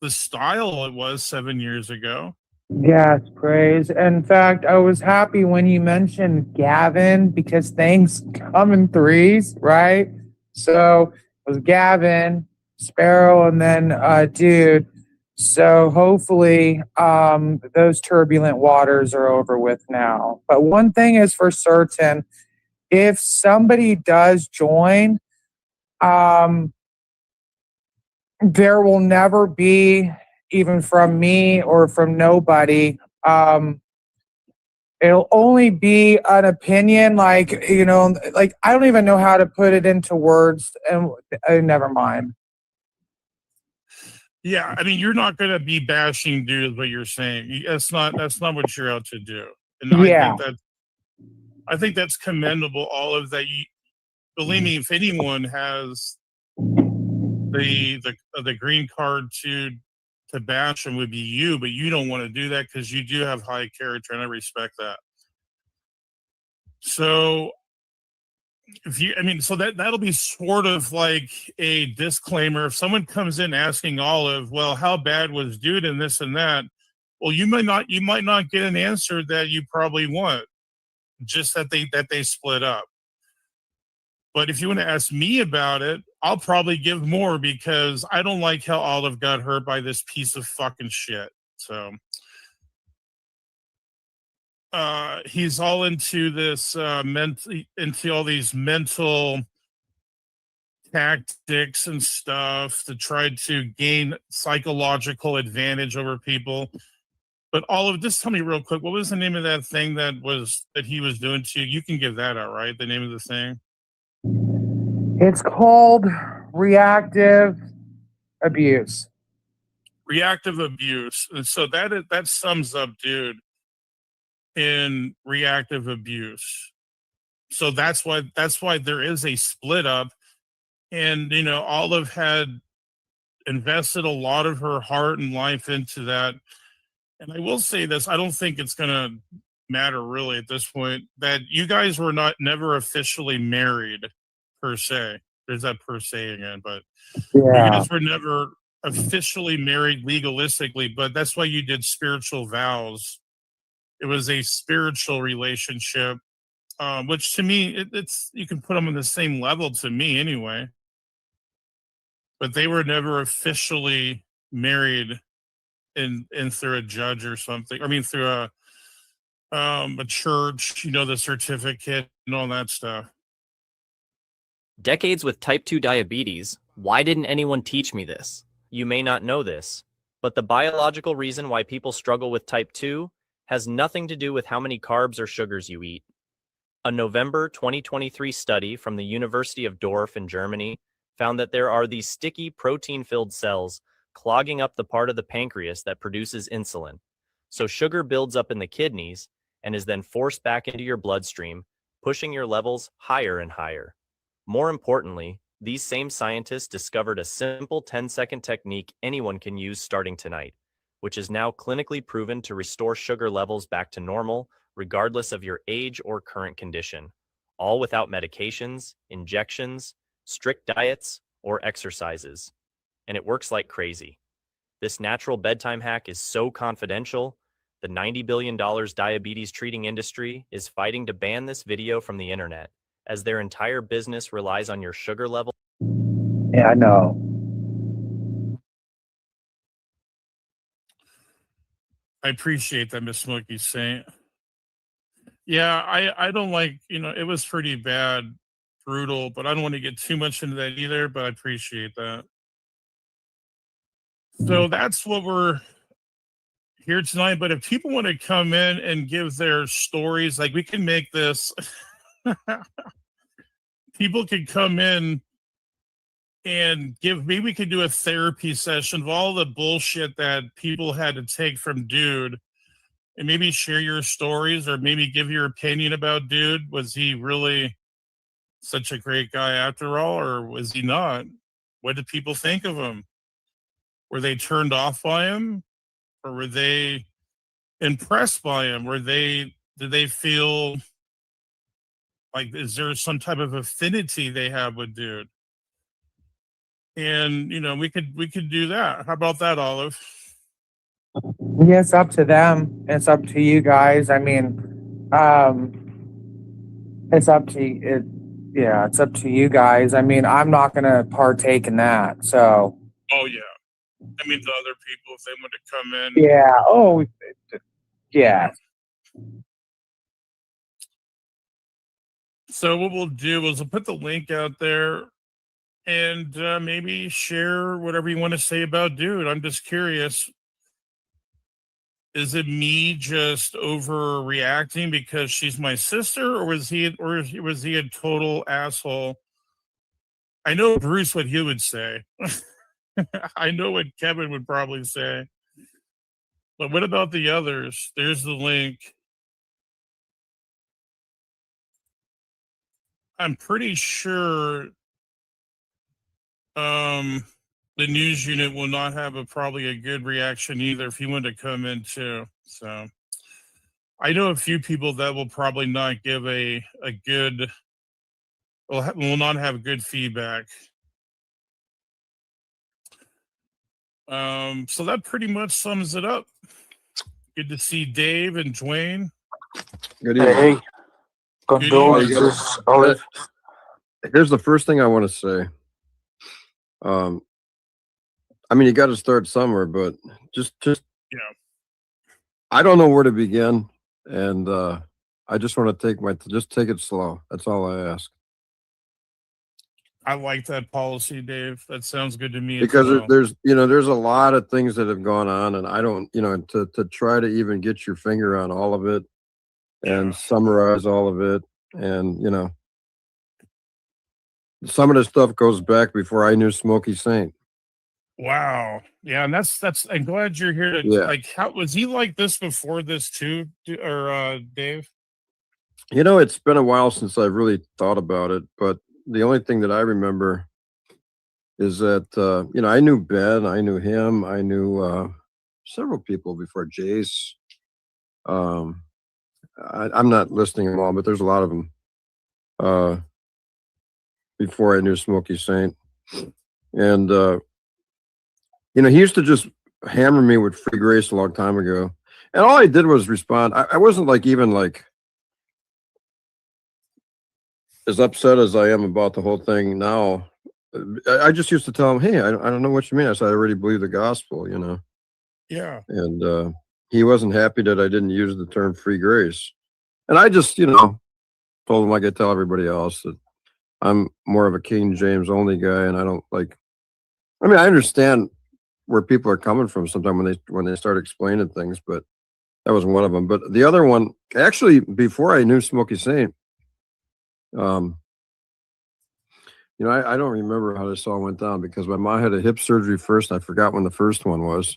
the style it was 7 years ago. Yes, praise. In fact, I was happy when you mentioned Gavin because things come in threes, right? So it was Gavin, Sparrow, and then Dude. So hopefully those turbulent waters are over with now. But one thing is for certain, if somebody does join, there will never be, even from me or from nobody, it'll only be an opinion, like, you know, like I don't even know how to put it into words, and never mind. Yeah, I mean, you're not going to be bashing dudes, what you're saying. That's not what you're out to do. And Yeah. I think that's commendable. All of that. Believe me, if anyone has the green card to bash him, would be you, but you don't want to do that because you do have high character, and I respect that. So so that'll be sort of like a disclaimer. If someone comes in asking Olive, well, how bad was Dude and this and that? Well, you might not get an answer that you probably want, just that they split up. But if you want to ask me about it, I'll probably give more because I don't like how Olive got hurt by this piece of fucking shit. So he's all into this into all these mental tactics and stuff to try to gain psychological advantage over people. But Olive, just tell me real quick, what was the name of that thing that he was doing to you? You can give that out, right? The name of the thing? It's called reactive abuse. Reactive abuse. And so that sums up Dude in reactive abuse. So that's why there is a split up. And, you know, Olive had invested a lot of her heart and life into that. And I will say this, I don't think it's going to matter really at this point, that you guys were never officially married per se. There's that per se again, but you guys were never officially married legalistically, but that's why you did spiritual vows. It was a spiritual relationship, which to me, it's you can put them on the same level to me anyway. But they were never officially married in through a judge or something. I mean, through a church, you know, the certificate and all that stuff. Decades with type 2 diabetes. Why didn't anyone teach me this? You may not know this, but the biological reason why people struggle with type 2 has nothing to do with how many carbs or sugars you eat. A November 2023 study from the University of Dorf in Germany found that there are these sticky protein-filled cells clogging up the part of the pancreas that produces insulin. So sugar builds up in the kidneys and is then forced back into your bloodstream, pushing your levels higher and higher. More importantly, these same scientists discovered a simple 10-second technique anyone can use starting tonight. which is now clinically proven to restore sugar levels back to normal, regardless of your age or current condition, all without medications, injections, strict diets, or exercises. And it works like crazy. This natural bedtime hack is so confidential, the $90 billion diabetes treating industry is fighting to ban this video from the internet, as their entire business relies on your sugar level. Yeah, I know. I appreciate that, Miss Smokey Saint. Yeah, I don't like, it was pretty bad, brutal, but I don't want to get too much into that either, but I appreciate that. So that's what we're here tonight. But if people want to come in and give their stories, like we can make this, people can come in and maybe we could do a therapy session of all the bullshit that people had to take from Dude, and maybe share your stories or maybe give your opinion about Dude. Was he really such a great guy after all, or was he not? What did people think of him? Were they turned off by him, or were they impressed by him? Did they feel like, is there some type of affinity they have with Dude? And we could do that. How about that, Olive? Yeah, it's up to them. It's up to you guys. I mean, it's up to it. Yeah, it's up to you guys. I mean, I'm not gonna partake in that. So. Oh yeah. I mean, to other people, if they want to come in. Yeah. Oh, yeah. So what we'll do is we'll put the link out there and maybe share whatever you want to say about Dude. I'm just curious. Is it me just overreacting because she's my sister, or was he a total asshole? I know Bruce what he would say. I know what Kevin would probably say. But what about the others? There's the link. I'm pretty sure the news unit will not have probably a good reaction either if you want to come in too. So I know a few people that will probably not give a good, will not have good feedback. So that pretty much sums it up. Good to see Dave and Dwayne. Good evening. Hey, condolences, Olive. Here's the first thing I want to say. I mean, you got to start somewhere, but just I don't know where to begin, and I just want to take it slow. That's all I ask. I like that policy, Dave. That sounds good to me. Because there's a lot of things that have gone on, and I don't, to try to even get your finger on all of it and summarize all of it, and some of the stuff goes back before I knew Smokey Saint. Wow. Yeah, and that's I'm glad you're here to like, how was he like this before this too, or Dave? It's been a while since I've really thought about it, but the only thing that I remember is that I knew Ben, I knew him, I knew several people before Jace. I'm not listing them all, but there's a lot of them before I knew Smokey Saint. And he used to just hammer me with free grace a long time ago. And all I did was respond. I wasn't even as upset as I am about the whole thing now. I just used to tell him, hey, I don't know what you mean. I said, I already believe the gospel, Yeah. And he wasn't happy that I didn't use the term free grace. And I just, told him like I tell everybody else that I'm more of a King James only guy. And I don't I understand where people are coming from sometimes when they start explaining things, but that was one of them. But the other one, actually, before I knew Smokey Saint, I don't remember how this all went down because my mom had a hip surgery first. And I forgot when the first one was,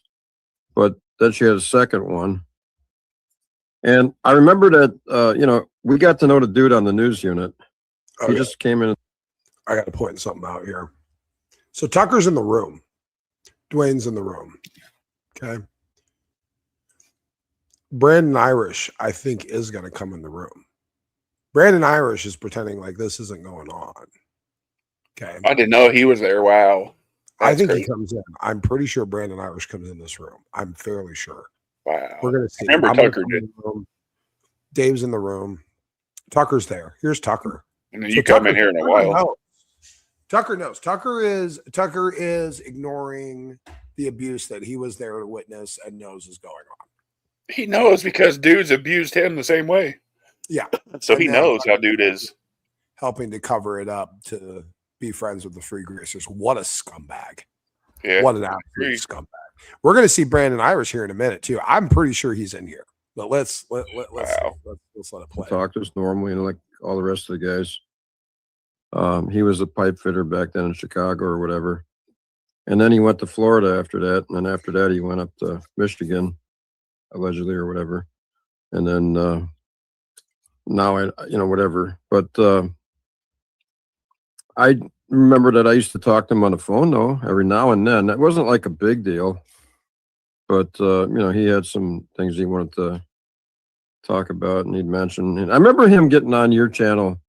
but then she had a second one. And I remember that, we got to know the dude on the news unit. He just came in. I got to point something out here. So Tucker's in the room. Dwayne's in the room. Okay. Brandon Irish, I think, is going to come in the room. Brandon Irish is pretending like this isn't going on. Okay. I didn't know he was there. Wow. I think crazy. he comes in. I'm pretty sure Brandon Irish comes in this room. I'm fairly sure. Wow. We're going to see. I remember Tucker did. Dave's in the room. Tucker's there. Here's Tucker. And then you come in here in a while. Tucker knows. Tucker is ignoring the abuse that he was there to witness and knows is going on. He knows because dudes abused him the same way. Yeah. So he knows how dude is. Helping to cover it up to be friends with the free gracers. What a scumbag. Yeah. What an absolute scumbag. We're going to see Brandon Irish here in a minute too. I'm pretty sure he's in here. But let's let it play. Talk just normally, you know, like all the rest of the guys. He was a pipe fitter back then in Chicago or whatever. And then he went to Florida after that. And then after that, he went up to Michigan, allegedly, or whatever. And then now whatever. But I remember that I used to talk to him on the phone, though, every now and then. That wasn't like a big deal. But, he had some things he wanted to talk about and he'd mention. And I remember him getting on your channel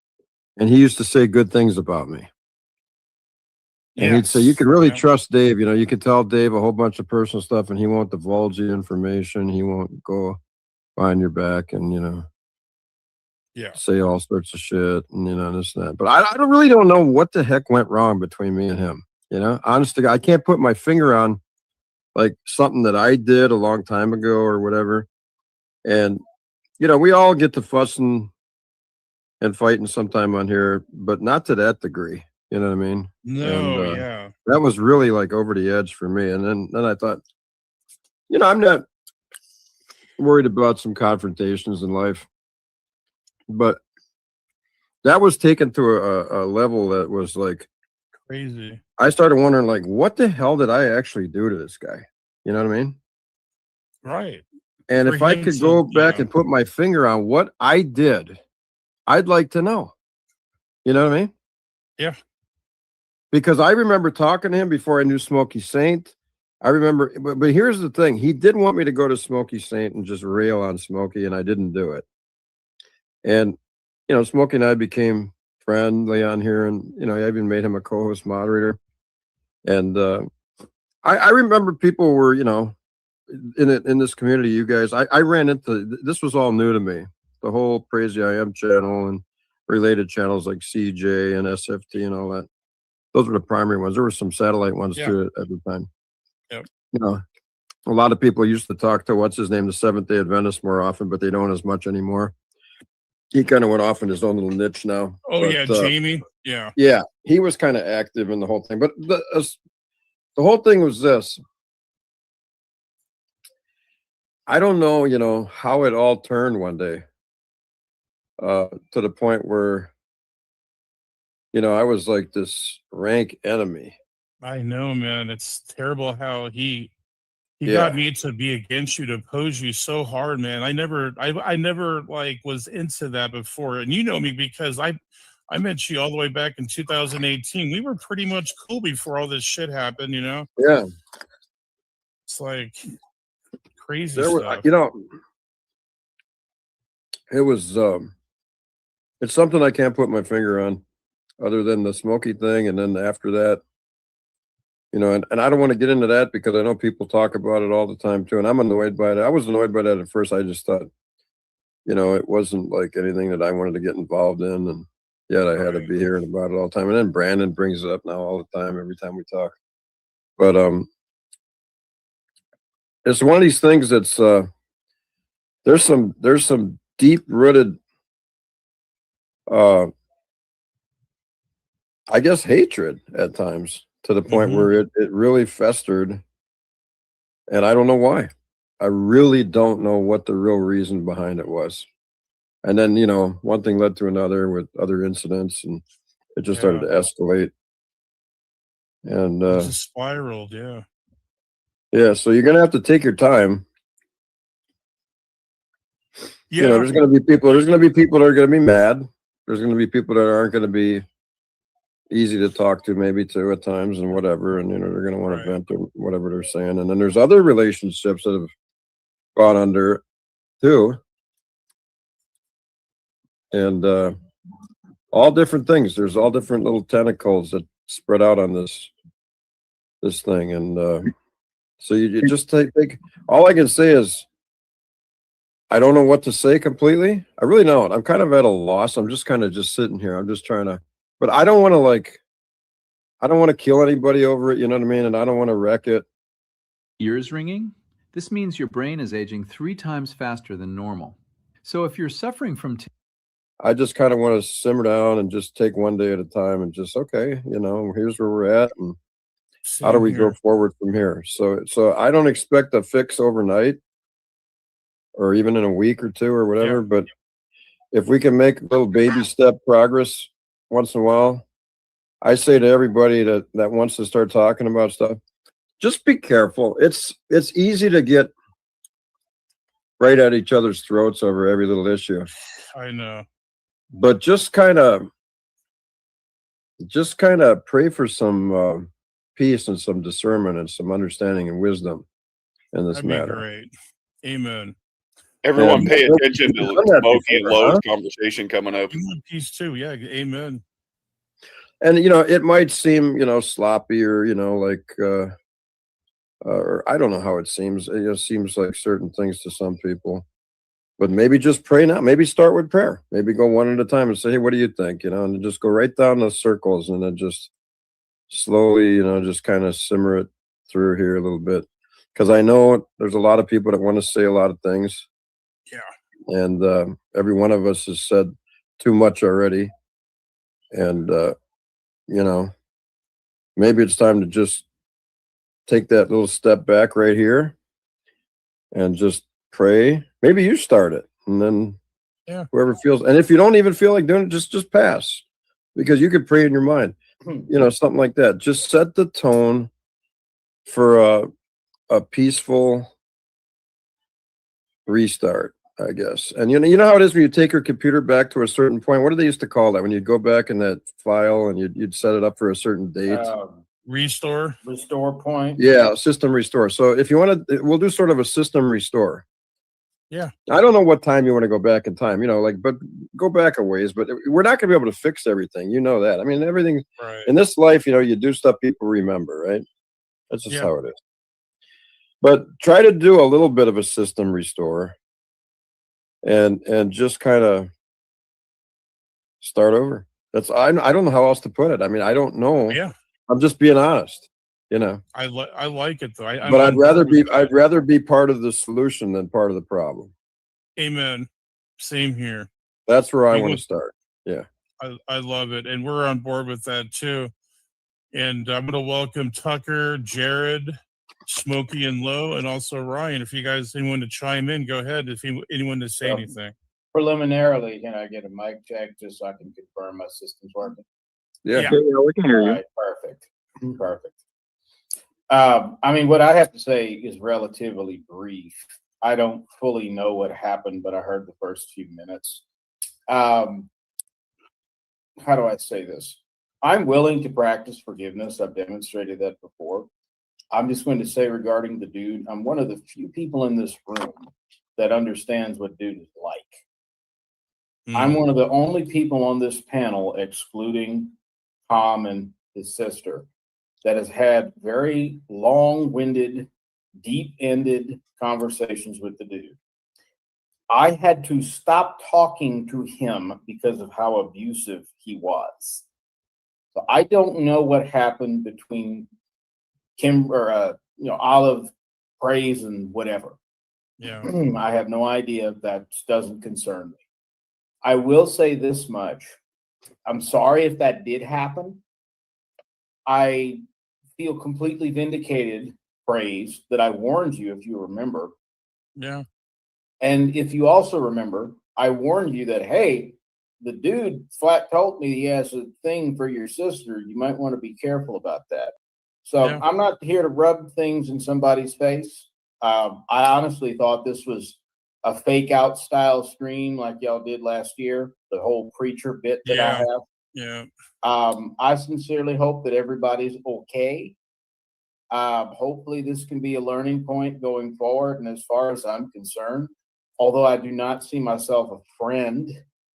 and he used to say good things about me. And he'd say, you can really trust Dave. You know, you can tell Dave a whole bunch of personal stuff and he won't divulge the information. He won't go behind your back and, say all sorts of shit and, this and that. But I really don't know what the heck went wrong between me and him. Honestly, I can't put my finger on like something that I did a long time ago or whatever. And, we all get to fussing and fighting sometime on here, but not to that degree. You know what I mean? No, that was really like over the edge for me. And then I thought, I'm not worried about some confrontations in life, but that was taken to a level that was like crazy. I started wondering, like, what the hell did I actually do to this guy? You know what I mean? Right. And if I could go back and put my finger on what I did, I'd like to know. You know what I mean? Yeah. Because I remember talking to him before I knew Smokey Saint. I remember, but here's the thing. He did want me to go to Smokey Saint and just rail on Smokey, and I didn't do it. And, Smokey and I became friendly on here, and, I even made him a co-host moderator. And I remember people were, in this community, you guys, I ran into, this was all new to me. The whole Crazy I Am channel and related channels like CJ and SFT and all that. Those were the primary ones. There were some satellite ones too at the time. Yep. A lot of people used to talk to the Seventh-day Adventist more often, but they don't as much anymore. He kind of went off in his own little niche now. Oh, but, Jamie. Yeah. Yeah, he was kind of active in the whole thing. But the whole thing was this. I don't know, how it all turned one day to the point where, I was like this rank enemy. I know, man. It's terrible how he got me to be against you, to oppose you so hard, man. I never like was into that before. And you know me because I met you all the way back in 2018. We were pretty much cool before all this shit happened, Yeah. It's like crazy stuff. It was it's something I can't put my finger on other than the Smokey thing. And then after that, and I don't want to get into that because I know people talk about it all the time too. And I'm annoyed by it. I was annoyed by that at first. I just thought, it wasn't like anything that I wanted to get involved in. And yet I had to be hearing about it all the time. And then Brandon brings it up now all the time, every time we talk. But it's one of these things that's there's some deep rooted I guess hatred at times to the point where it really festered, and I don't know why. I really don't know what the real reason behind it was. And then, one thing led to another with other incidents, and it just started to escalate. And it just spiraled, yeah, so you're gonna have to take your time. Yeah. There's gonna be people that are gonna be mad. There's gonna be people that aren't gonna be easy to talk to maybe too at times and whatever, and they're gonna want to vent or whatever they're saying. And then there's other relationships that have gone under too. And all different things. There's all different little tentacles that spread out on this thing. And so you just take all I can say is I don't know what to say completely. I really don't. I'm kind of at a loss. I'm just kind of just sitting here. I'm just trying to, but I don't want to kill anybody over it, you know what I mean? And I don't want to wreck it. Ears ringing? This means your brain is aging 3 times faster than normal. So if you're suffering from I just kind of want to simmer down and just take one day at a time and just, okay, you know, here's where we're at and how do we go forward from here? So I don't expect a fix overnight or even in a week or two or whatever, but if we can make a little baby step progress once in a while, I say to everybody that wants to start talking about stuff, just be careful. It's easy to get right at each other's throats over every little issue. I know. But just kind of pray for some peace and some discernment and some understanding and wisdom in this matter. Great. Amen. Everyone pay attention to Smokey and Lowe's conversation coming up. Peace too. Yeah. Amen. And, you know, it might seem, you know, sloppy or, you know, like, or I don't know how it seems. It just seems like certain things to some people. But maybe just pray now. Maybe start with prayer. Maybe go one at a time and say, hey, what do you think? You know, and just go right down the circles and then just slowly, you know, just kind of simmer it through here a little bit. Because I know there's a lot of people that want to say a lot of things. Yeah. And every one of us has said too much already. And, you know, maybe it's time to just take that little step back right here and just pray. Maybe you start it and then whoever feels. And if you don't even feel like doing it, just pass, because you could pray in your mind, you know, something like that. Just set the tone for a peaceful restart, I guess. And you know how it is when you take your computer back to a certain point. What do they used to call that when you go back in that file and you'd set it up for a certain date? Restore point. Yeah, system restore. So if you want to, we'll do sort of a system restore. Yeah. I don't know what time you want to go back in time, you know, like, but go back a ways, but we're not going to be able to fix everything. You know that. I mean, everything in this life, you know, you do stuff people remember, right? That's just how it is. But try to do a little bit of a system restore and just kind of start over. I don't know how else to put it. I mean, I don't know. Yeah. I'm just being honest, you know. I like it though. But I'd rather be part of the solution than part of the problem. Amen. Same here. That's where I want to start. Yeah. I love it. And we're on board with that too. And I'm going to welcome Tucker, Jared, Smokey, and Lowe, and also Ryan. If you guys anyone to chime in, go ahead. If anyone to say anything. Preliminarily, can I get a mic check just so I can confirm my system's working? Yeah, we can hear you. Right, perfect. I mean, what I have to say is relatively brief. I don't fully know what happened, but I heard the first few minutes. How do I say this? I'm willing to practice forgiveness. I've demonstrated that before. I'm just going to say regarding the dude, I'm one of the few people in this room that understands what dude is like. I'm one of the only people on this panel, excluding Tom and his sister, that has had very long-winded, deep-ended conversations with the dude. I had to stop talking to him because of how abusive he was. So I don't know what happened between Kim or Olive, Praise, and whatever. Yeah. I have no idea. That doesn't concern me. I will say this much. I'm sorry if that did happen. I feel completely vindicated, Praise, that I warned you, if you remember. Yeah. And if you also remember, I warned you that, hey, the dude flat told me he has a thing for your sister. You might want to be careful about that. So I'm not here to rub things in somebody's face. I honestly thought this was a fake out style stream like y'all did last year, the whole preacher bit that I have. Yeah. I sincerely hope that everybody's okay. Hopefully this can be a learning point going forward. And as far as I'm concerned, Although I do not see myself a friend,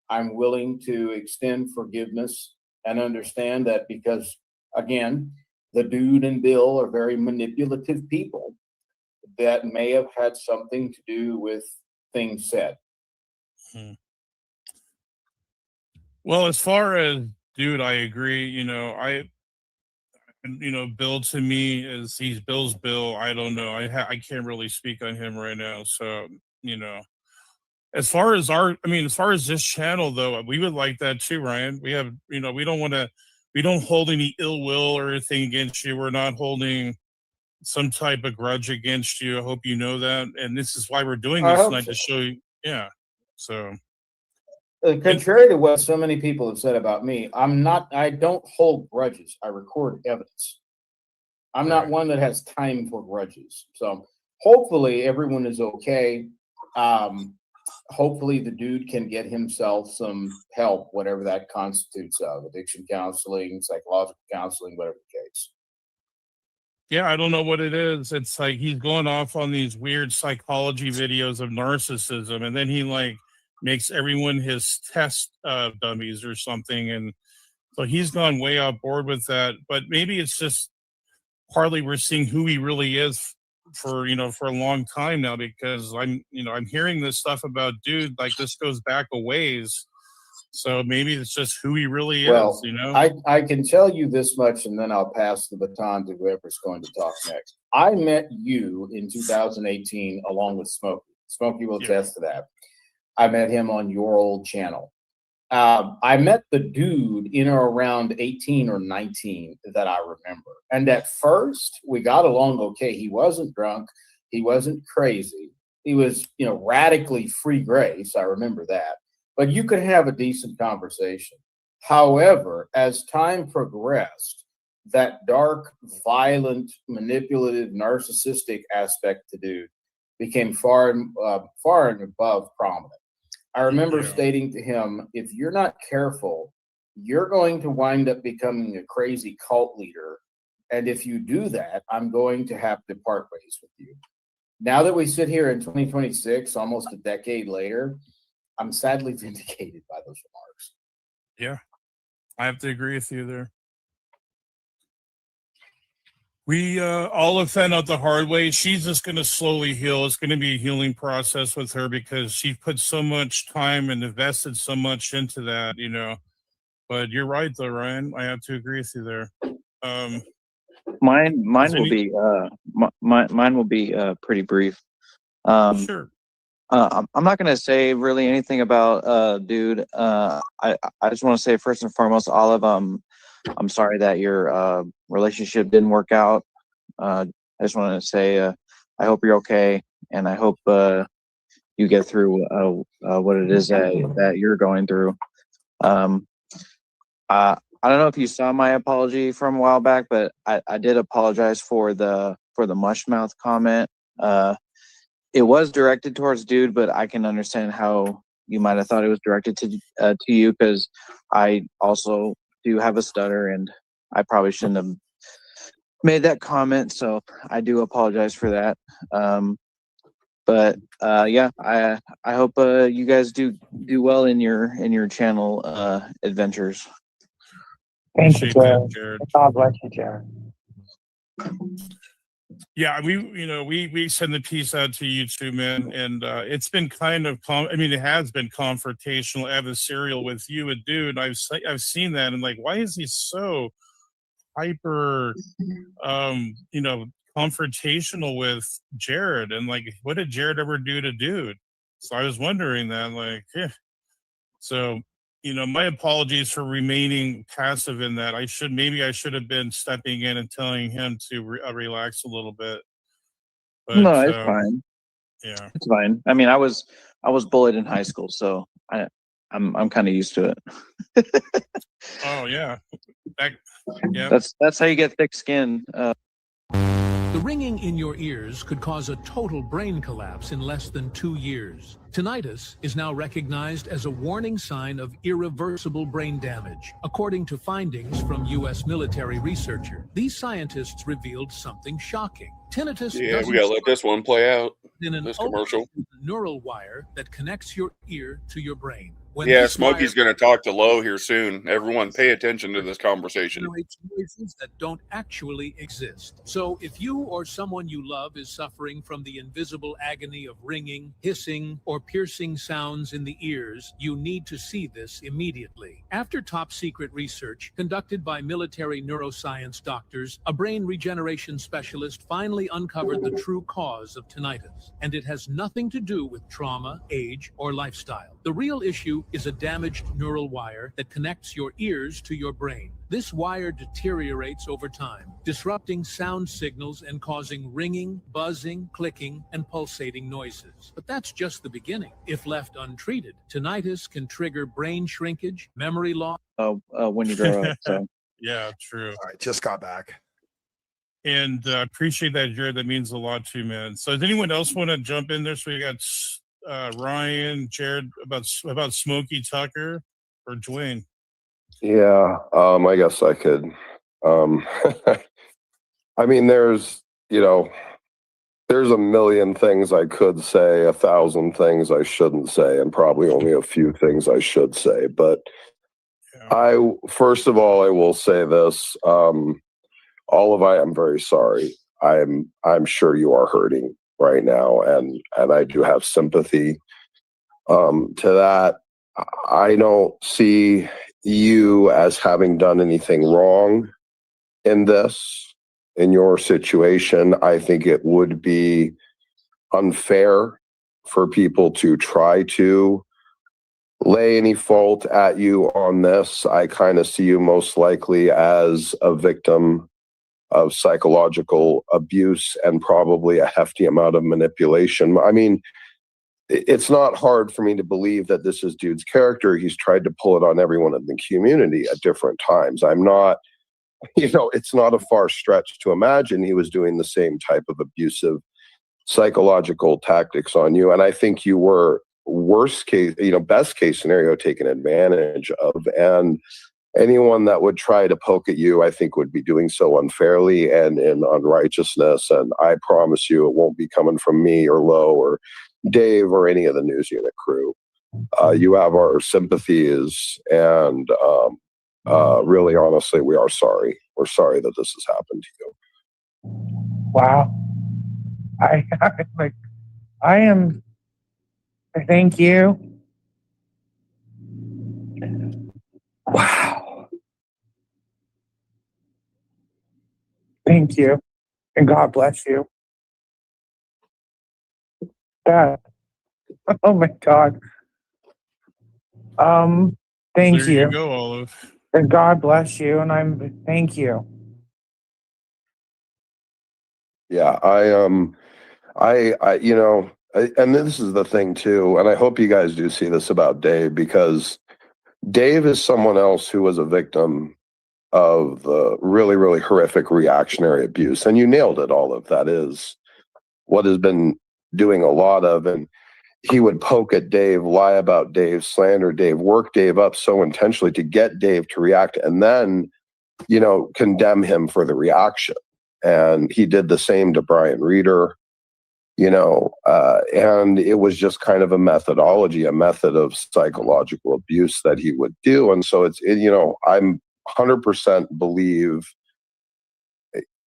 I'm willing to extend forgiveness and understand that because, again, the dude and Bill are very manipulative people that may have had something to do with things said. Well, as far as dude, I agree. Bill to me is he's Bill's Bill. I don't know. I can't really speak on him right now. So, as far as this channel though, we would like that too, Ryan. We have, we don't hold any ill will or anything against you. We're not holding some type of grudge against you. I hope you know that. And this is why we're doing this tonight to show you. Yeah. So. Contrary to what so many people have said about me, I don't hold grudges. I record evidence. I'm not one that has time for grudges. So hopefully everyone is okay. Hopefully the dude can get himself some help, whatever that constitutes of addiction counseling, psychological counseling, whatever the case. Yeah, I don't know what it is. It's like he's going off on these weird psychology videos of narcissism, and then he makes everyone his test dummies or something, and so he's gone way outboard with that. But maybe it's just partly we're seeing who he really is for a long time now, because I'm hearing this stuff about dude, like this goes back a ways. So maybe it's just who he really is, I can tell you this much, and then I'll pass the baton to whoever's going to talk next. I met you in 2018 along with Smokey. Smokey will attest to that. I met him on your old channel. I met the dude in or around 18 or 19 that I remember. And at first, we got along okay. He wasn't drunk. He wasn't crazy. He was, radically free grace. I remember that. But you could have a decent conversation. However, as time progressed, that dark, violent, manipulative, narcissistic aspect to dude became far and above prominent. I remember stating to him, if you're not careful, you're going to wind up becoming a crazy cult leader. And if you do that, I'm going to have to part ways with you. Now that we sit here in 2026, almost a decade later, I'm sadly vindicated by those remarks. Yeah, I have to agree with you there. We all have found out the hard way. She's just going to slowly heal. It's going to be a healing process with her because she put so much time and invested so much into that, But you're right, though, Ryan. I have to agree with you there. Mine will be pretty brief. Sure. I'm not going to say really anything about dude. I just want to say first and foremost, Olive, I'm sorry that your relationship didn't work out. I just want to say I hope you're okay, and I hope you get through what it is that you're going through. I don't know if you saw my apology from a while back, but I did apologize for the mushmouth comment. It was directed towards dude, but I can understand how you might have thought it was directed to you, because I also do have a stutter, and I probably shouldn't have made that comment. So I do apologize for that. But yeah, I hope you guys do well in your channel adventures. Thank you, Jared. God bless you, Jared. Yeah, we send the piece out to you too, man, and it's been kind of it has been confrontational, adversarial with you and dude. I've seen that, and why is he so hyper confrontational with Jared, and what did Jared ever do to dude? So I was wondering that, so my apologies for remaining passive in that. I should have been stepping in and telling him to relax a little bit. But, no, it's fine. Yeah, it's fine. I mean, I was bullied in high school, so I'm kind of used to it. Oh yeah, yeah. That's how you get thick skin. The ringing in your ears could cause a total brain collapse in less than 2 years. Tinnitus is now recognized as a warning sign of irreversible brain damage. According to findings from U.S. military researcher, these scientists revealed something shocking. Tinnitus we gotta let this one play out. In an this commercial. neural wire that connects your ear to your brain. When Yeah, this Smokey's wire going to talk to Low here soon. Everyone pay attention to this conversation. generates noises that don't actually exist. So if you or someone you love is suffering from the invisible agony of ringing, hissing, or piercing sounds in the ears, you need to see this immediately. After top secret research conducted by military neuroscience doctors, a brain regeneration specialist finally uncovered the true cause of tinnitus, and it has nothing to do with trauma, age, or lifestyle. The real issue is a damaged neural wire that connects your ears to your brain. This wire deteriorates over time, disrupting sound signals and causing ringing, buzzing, clicking, and pulsating noises. But that's just the beginning. If left untreated, tinnitus can trigger brain shrinkage, memory loss. When you grow up. So Yeah, true. All right, just got back. And appreciate that, Jared. That means a lot to you, man. So does anyone else want to jump in there? So we got Ryan, Jared, about Smokey Tucker, or Dwayne. Yeah, I guess I could. I mean, there's a million things I could say, 1,000 things I shouldn't say, and probably only a few things I should say. But first of all, I will say this: I am very sorry. I'm sure you are hurting right now, and I do have sympathy to that. I don't see you as having done anything wrong in your situation. I think it would be unfair for people to try to lay any fault at you on this. I kind of see you most likely as a victim of psychological abuse and probably a hefty amount of manipulation. I mean, it's not hard for me to believe that this is dude's character. He's tried to pull it on everyone in the community at different times. I'm not, it's not a far stretch to imagine he was doing the same type of abusive psychological tactics on you. And I think you were best case scenario taken advantage of. And anyone that would try to poke at you, I think would be doing so unfairly and in unrighteousness. And I promise you, it won't be coming from me or Lo or Dave or any of the news unit crew. You have our sympathies, and really, honestly, we are sorry. We're sorry that this has happened to you. Wow. Thank you. Wow. Thank you. And God bless you. That. Oh my God. Thank There you go, Olive. And God bless you. And thank you. Yeah, and this is the thing too, and I hope you guys do see this about Dave, because Dave is someone else who was a victim of the really, really horrific reactionary abuse. And you nailed it, Olive. That is what has been doing a lot of. And he would poke at Dave, lie about Dave, slander Dave, work Dave up so intentionally to get Dave to react, and then, condemn him for the reaction. And he did the same to Brian Reeder, and it was just kind of a methodology, a method of psychological abuse that he would do. And so I'm 100% believe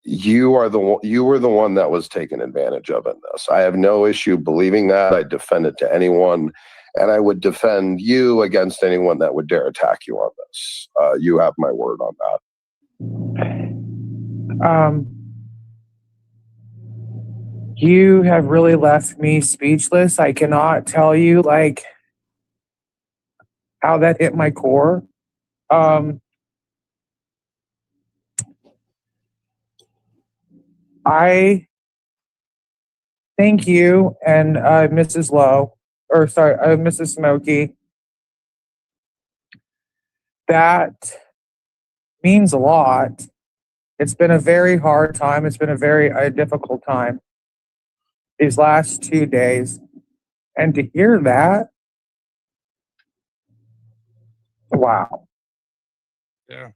you were the one that was taken advantage of in this. I have no issue believing that. I defend it to anyone, and I would defend you against anyone that would dare attack you on this. You have my word on that. You have really left me speechless. I cannot tell you how that hit my core. I thank you and Mrs. Mrs. Smokey. That means a lot. It's been a very hard time. It's been a very difficult time these last 2 days. And to hear that, wow. Yeah.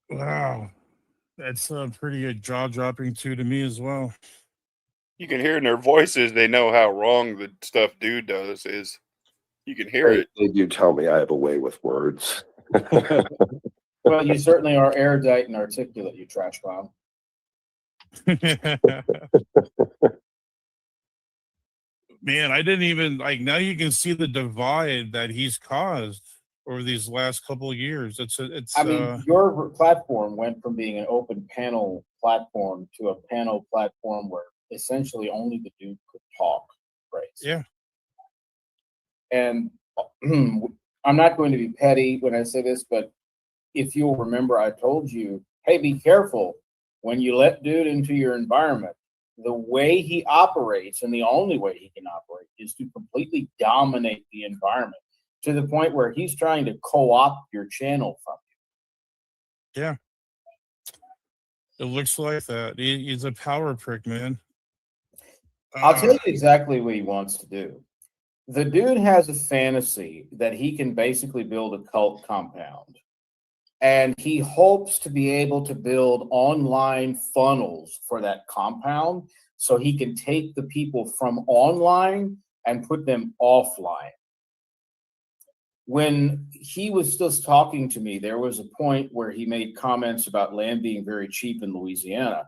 Wow. That's pretty jaw-dropping too to me as well. You can hear in their voices they know how wrong the stuff dude does is. You can hear it. You tell me I have a way with words. Well, you certainly are erudite and articulate, you trash bomb. Man, I didn't even like. Now you can see the divide that he's caused over these last couple of years. I mean, your platform went from being an open panel platform to a panel platform where essentially only the dude could talk. Right. Yeah. And I'm not going to be petty when I say this, but if you'll remember, I told you, hey, be careful when you let dude into your environment. The way he operates, and the only way he can operate, is to completely dominate the environment to the point where he's trying to co-opt your channel from you. Yeah. It looks like that. He's a power prick, man. I'll tell you exactly what he wants to do. The dude has a fantasy that he can basically build a cult compound. And he hopes to be able to build online funnels for that compound so he can take the people from online and put them offline. When he was still talking to me, there was a point where he made comments about land being very cheap in Louisiana.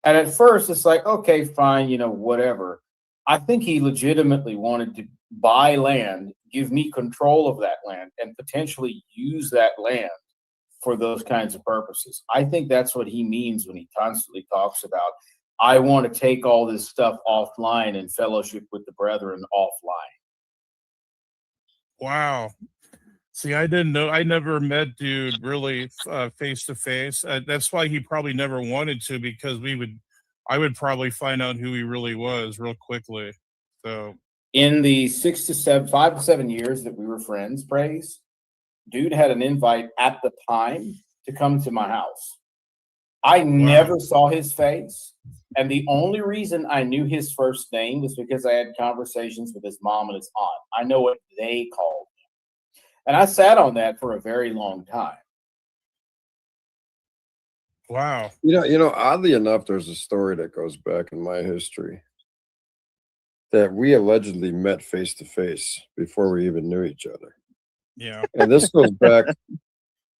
And at first, it's like, okay, fine, whatever. I think he legitimately wanted to buy land, give me control of that land, and potentially use that land for those kinds of purposes. I think that's what he means when he constantly talks about, I want to take all this stuff offline and fellowship with the brethren offline. Wow. See, I didn't know. I never met dude really face to face. That's why he probably never wanted to, because I would probably find out who he really was real quickly. So in the 5 to 7 years that we were friends, Praise, dude had an invite at the time to come to my house. I never saw his face. And the only reason I knew his first name was because I had conversations with his mom and his aunt. I know what they called him. And I sat on that for a very long time. Wow. Oddly enough, there's a story that goes back in my history that we allegedly met face to face before we even knew each other. Yeah. And this goes back.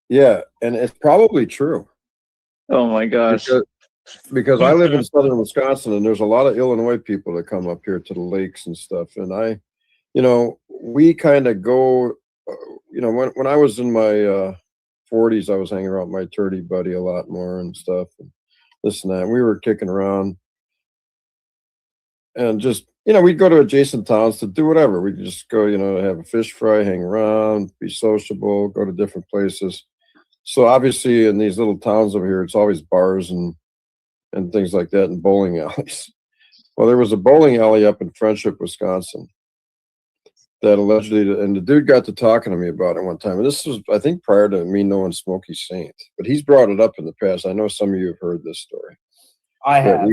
Yeah. And it's probably true. Oh my gosh. Because I live in southern Wisconsin, and there's a lot of Illinois people that come up here to the lakes and stuff. And we kind of go, when I was in my 40s, I was hanging around with my 30 buddy a lot more and stuff, and this and that. We were kicking around and just, we'd go to adjacent towns to do whatever. We could just go, have a fish fry, hang around, be sociable, go to different places. So obviously in these little towns over here, it's always bars and things like that, and bowling alleys. Well, there was a bowling alley up in Friendship, Wisconsin, that allegedly, and the dude got to talking to me about it one time. And this was, I think, prior to me knowing Smokey Saint, but he's brought it up in the past. I know some of you have heard this story. I have.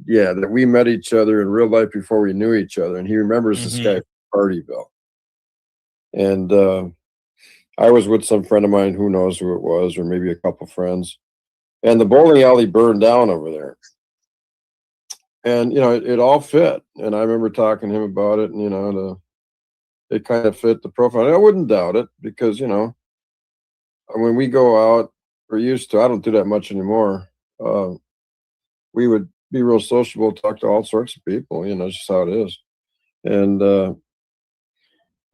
That we met each other in real life before we knew each other. And he remembers this guy from Partyville. And I was with some friend of mine, who knows who it was, or maybe a couple friends. And the bowling alley burned down over there. And, it all fit. And I remember talking to him about it, and, it kind of fit the profile. And I wouldn't doubt it because, when we go out, we're used to, I don't do that much anymore. We would be real sociable, talk to all sorts of people, it's just how it is.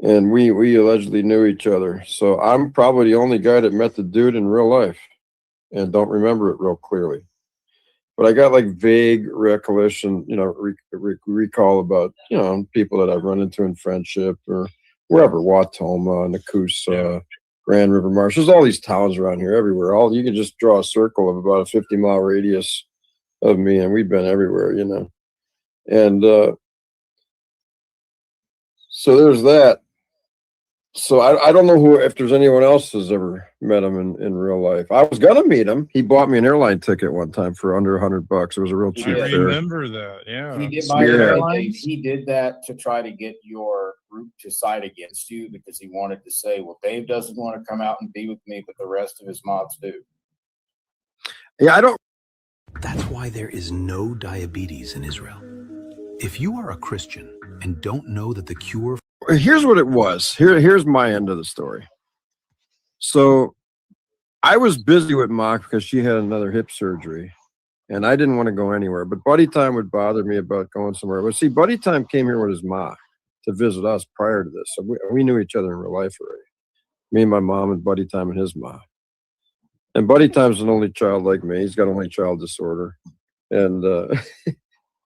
And we allegedly knew each other. So I'm probably the only guy that met the dude in real life and don't remember it real clearly. But I got like vague recollection, recall about, people that I've run into in Friendship or wherever, Watoma, Nakusa, Grand River Marsh. There's all these towns around here everywhere. You can just draw a circle of about a 50-mile radius of me, and we've been everywhere, And so there's that. So I don't know if there's anyone else has ever met him in real life. I was gonna meet him. He bought me an airline ticket one time for under $100. It was a real cheap I fare. remember that. Yeah. He did buy airlines. He did that to try to get your group to side against you because he wanted to say, well, Dave doesn't want to come out and be with me, but the rest of his mods do. Yeah, I don't. That's why there is no diabetes in Israel. If you are a Christian and don't know that the cure... Here's what it was. Here's my end of the story. So I was busy with Ma because she had another hip surgery, and I didn't want to go anywhere. But buddy time would bother me about going somewhere. But see, buddy time came here with his ma to visit us prior to this, so we knew each other in real life already. Me and my mom and buddy time and his ma. And buddy time's an only child like me. He's got only child disorder, and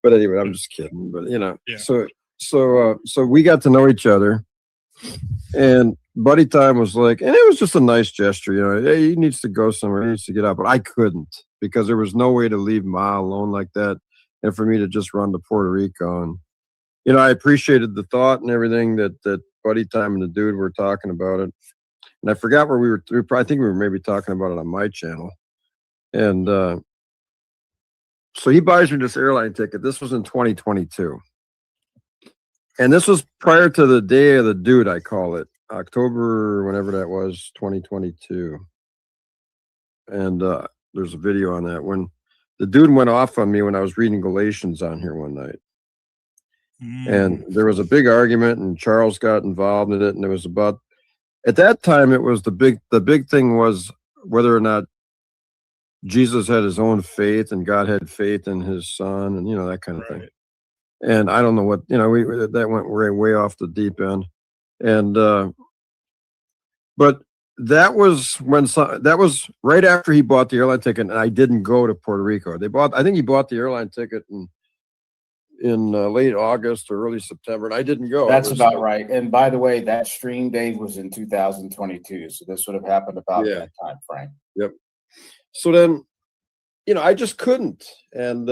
but anyway, I'm just kidding. But you know, Yeah. so we got to know each other, and buddy time was like, and it was just a nice gesture, you know. Hey, he needs to go somewhere. He needs to get out, but I couldn't because there was no way to leave Ma alone like that, and for me to just run to Puerto Rico. And you know, I appreciated the thought and everything that buddy time and the dude were talking about it. And I forgot where we were. I think we were maybe talking about it on my channel. And so he buys me this airline ticket. This was in 2022. And this was prior to the day of the dude, I call it. October, whenever that was, 2022. And there's a video on that. When the dude went off on me when I was reading Galatians on here one night. And there was a big argument, and Charles got involved in it. And it was about... At that time, it was the big thing was whether or not Jesus had his own faith and God had faith in his son, and you know, that kind of thing. And I don't know what, you know, that went way off the deep end. And but that was that was right after he bought the airline ticket, and I didn't go to Puerto Rico. I think he bought the airline ticket in late August or early September, and I didn't go. That's about right. And by the way, that stream date was in 2022, so this would have happened about that time frame. Yep. So then, you know, I just couldn't, and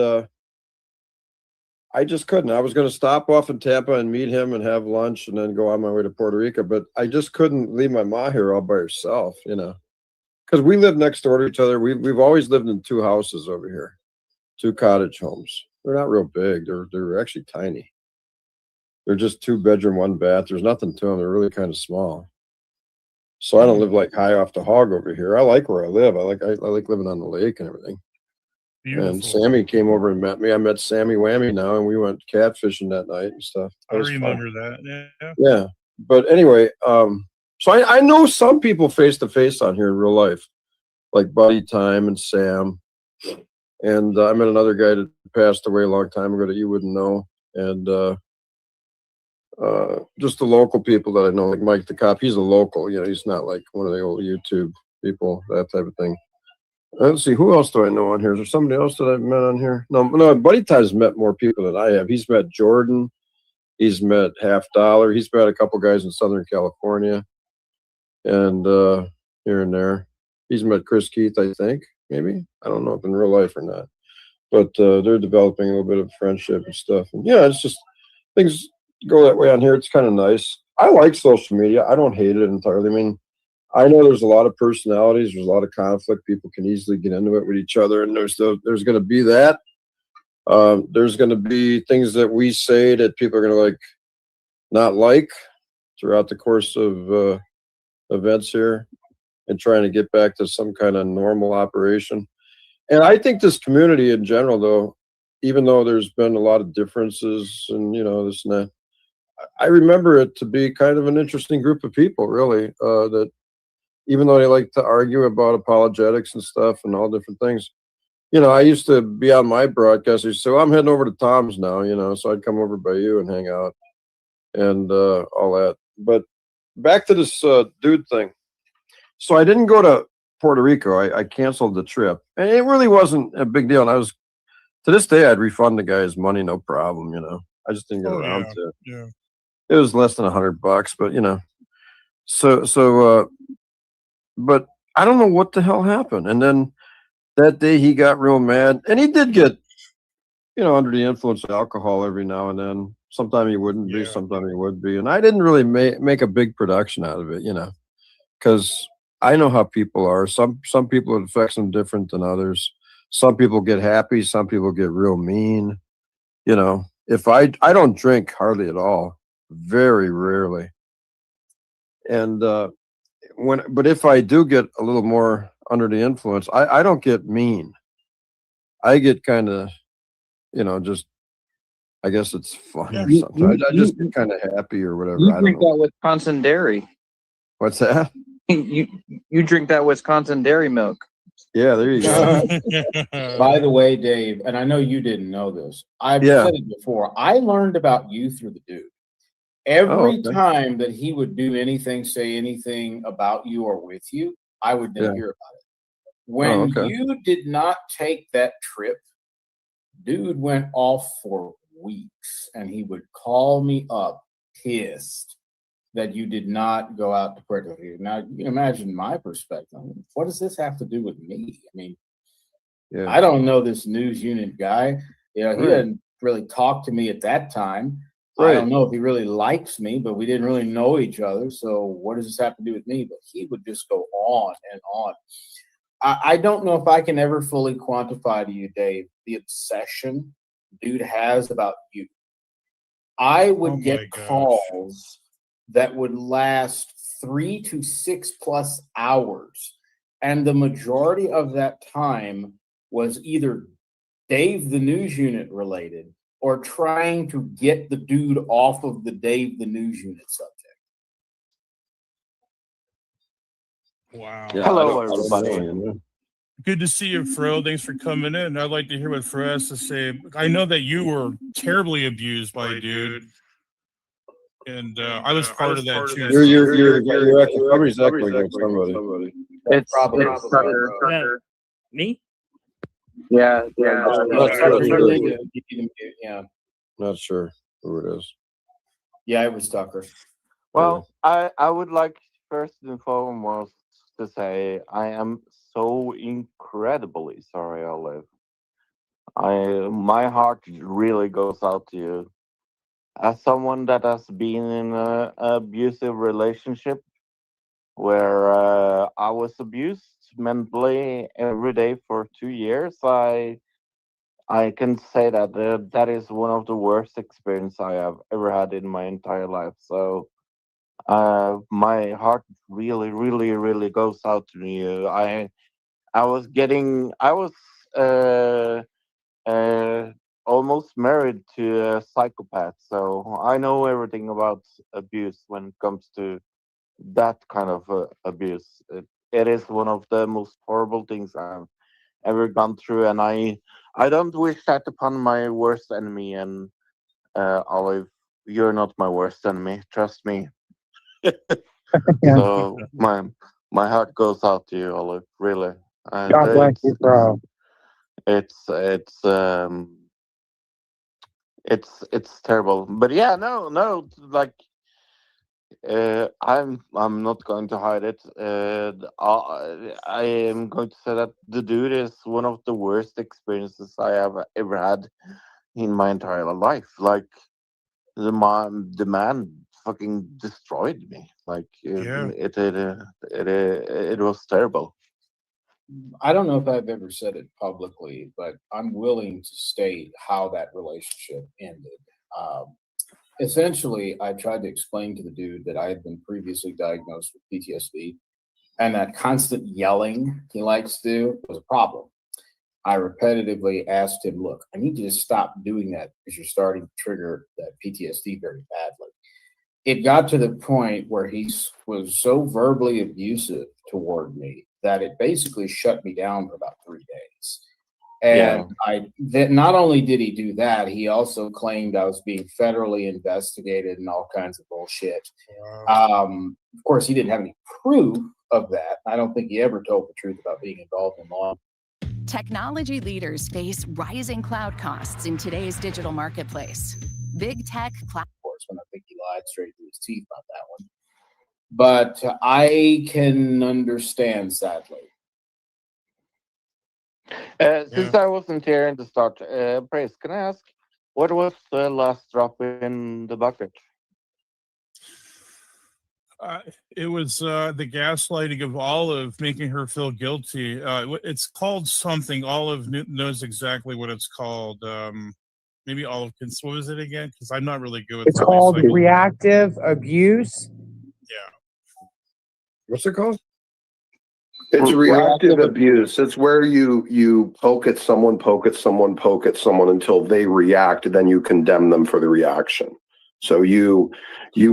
I just couldn't. I was going to stop off in Tampa and meet him and have lunch, and then go on my way to Puerto Rico. But I just couldn't leave my ma here all by herself, you know, because we live next door to each other. We've always lived in two houses over here, two cottage homes. They're not real big. They're actually tiny. They're just 2-bedroom, 1 bath. There's nothing to them. They're really kind of small. So I don't live like high off the hog over here. I like where I live. I like living on the lake and everything. Beautiful. And Sammy came over and met me. I met Sammy Whammy now, and we went catfishing that night and stuff. I remember that. Yeah. Yeah. But anyway, so I know some people face to face on here in real life, like Buddy Time and Sam. And I met another guy that passed away a long time ago that you wouldn't know. And just the local people that I know, like Mike the Cop. He's a local, you know, he's not like one of the old YouTube people, that type of thing. Let's see, who else do I know on here? Is there somebody else that I've met on here? No, Buddy Time's met more people than I have. He's met Jordan. He's met Half Dollar. He's met a couple guys in Southern California. And here and there. He's met Chris Keith, I think. Maybe. I don't know if in real life or not. But they're developing a little bit of friendship and stuff. And yeah, it's just things go that way on here. It's kind of nice. I like social media. I don't hate it entirely. I mean, I know there's a lot of personalities. There's a lot of conflict. People can easily get into it with each other. And there's going to be that. There's going to be things that we say that people are going to not like throughout the course of events here, and trying to get back to some kind of normal operation. And I think this community in general, though, even though there's been a lot of differences and, you know, this and that, I remember it to be kind of an interesting group of people, really, that even though they like to argue about apologetics and stuff and all different things, you know, I used to be on my broadcast. I used to say, well, I'm heading over to Tom's now, you know, so I'd come over by you and hang out and all that. But back to this dude thing. So I didn't go to Puerto Rico. I canceled the trip, and it really wasn't a big deal. And to this day, I'd refund the guy's money, no problem. You know, I just didn't get around to it. Yeah. It was less than $100, but you know, but I don't know what the hell happened. And then that day he got real mad, and he did get, you know, under the influence of alcohol every now and then. Sometimes he wouldn't be, sometimes he would be. And I didn't really make a big production out of it, you know, because I know how people are. Some people, it affects them different than others. Some people get happy. Some people get real mean. You know, if I don't drink hardly at all, very rarely. And but if I do get a little more under the influence, I don't get mean. I get kind of, you know, just I guess it's fun or You- something. I you- just get kind of happy or whatever. You I don't drink know. that Wisconsin dairy. What's that? You drink that Wisconsin dairy milk. Yeah, there you go. By the way, Dave, and I know you didn't know this. I've Yeah. said it before. I learned about you through the dude. Every okay. time that he would do anything, say anything about you or with you, I would then Yeah. hear about it. When okay. you did not take that trip, dude went off for weeks, and he would call me up pissed that you did not go out to Puerto Rico. Now, you can imagine my perspective. What does this have to do with me? I mean, Yeah. I don't know this news unit guy. You know, he Right. didn't really talk to me at that time. I Right. don't know if he really likes me, but we didn't really know each other. So what does this have to do with me? But he would just go on and on. I don't know if I can ever fully quantify to you, Dave, the obsession dude has about you. I would Oh my get gosh. calls that would last 3 to 6 plus hours. And the majority of that time was either Dave the News Unit related or trying to get the dude off of the Dave the News Unit subject. Wow. Yeah, Hello, I don't everybody. know, you know. Good to see you, Fro. Thanks for coming in. I'd like to hear what Fro has to say. I know that you were terribly abused by a dude, and I was part of that too. Somebody's echoing on somebody. It's Probably it's Tucker. Yeah. Me? Yeah, Yeah, Not sure who it is. yeah, it was Tucker. Well, I would like first and foremost to say I am so incredibly sorry, Olive. My heart really goes out to you. As someone that has been in an abusive relationship where I was abused mentally every day for 2 years, I can say that that is one of the worst experiences I have ever had in my entire life. So my heart really, really, really goes out to you. I was almost married to a psychopath, so I know everything about abuse when it comes to that kind of abuse. It is one of the most horrible things I've ever gone through, and I don't wish that upon my worst enemy. And Olive, you're not my worst enemy. Trust me. So my heart goes out to you, Olive. Really. And God bless you, bro. It's terrible. But yeah, no, like I'm not going to hide it. I am going to say that the dude is one of the worst experiences I have ever had in my entire life. Like the man fucking destroyed me. Like it was terrible. I don't know if I've ever said it publicly, but I'm willing to state how that relationship ended. Essentially, I tried to explain to the dude that I had been previously diagnosed with PTSD, and that constant yelling he likes to do was a problem. I repetitively asked him, look, I need you to stop doing that because you're starting to trigger that PTSD very badly. It got to the point where he was so verbally abusive toward me that it basically shut me down for about 3 days. And not only did he do that, he also claimed I was being federally investigated and all kinds of bullshit. Of course, he didn't have any proof of that. I don't think he ever told the truth about being involved in law. Technology leaders face rising cloud costs in today's digital marketplace. Big tech cloud. Of course, when I think he lied straight through his teeth about that one. But I can understand, sadly. Since I wasn't here in the start, Praise, can I ask, what was the last drop in the bucket? It was the gaslighting of Olive, making her feel guilty. It's called something. Olive knows exactly what it's called. Maybe Olive can. What was it again? Because I'm not really good with. It's called reactive abuse. Yeah. What's it called? It's reactive abuse. It's where you poke at someone, poke at someone, poke at someone until they react, then you condemn them for the reaction. So you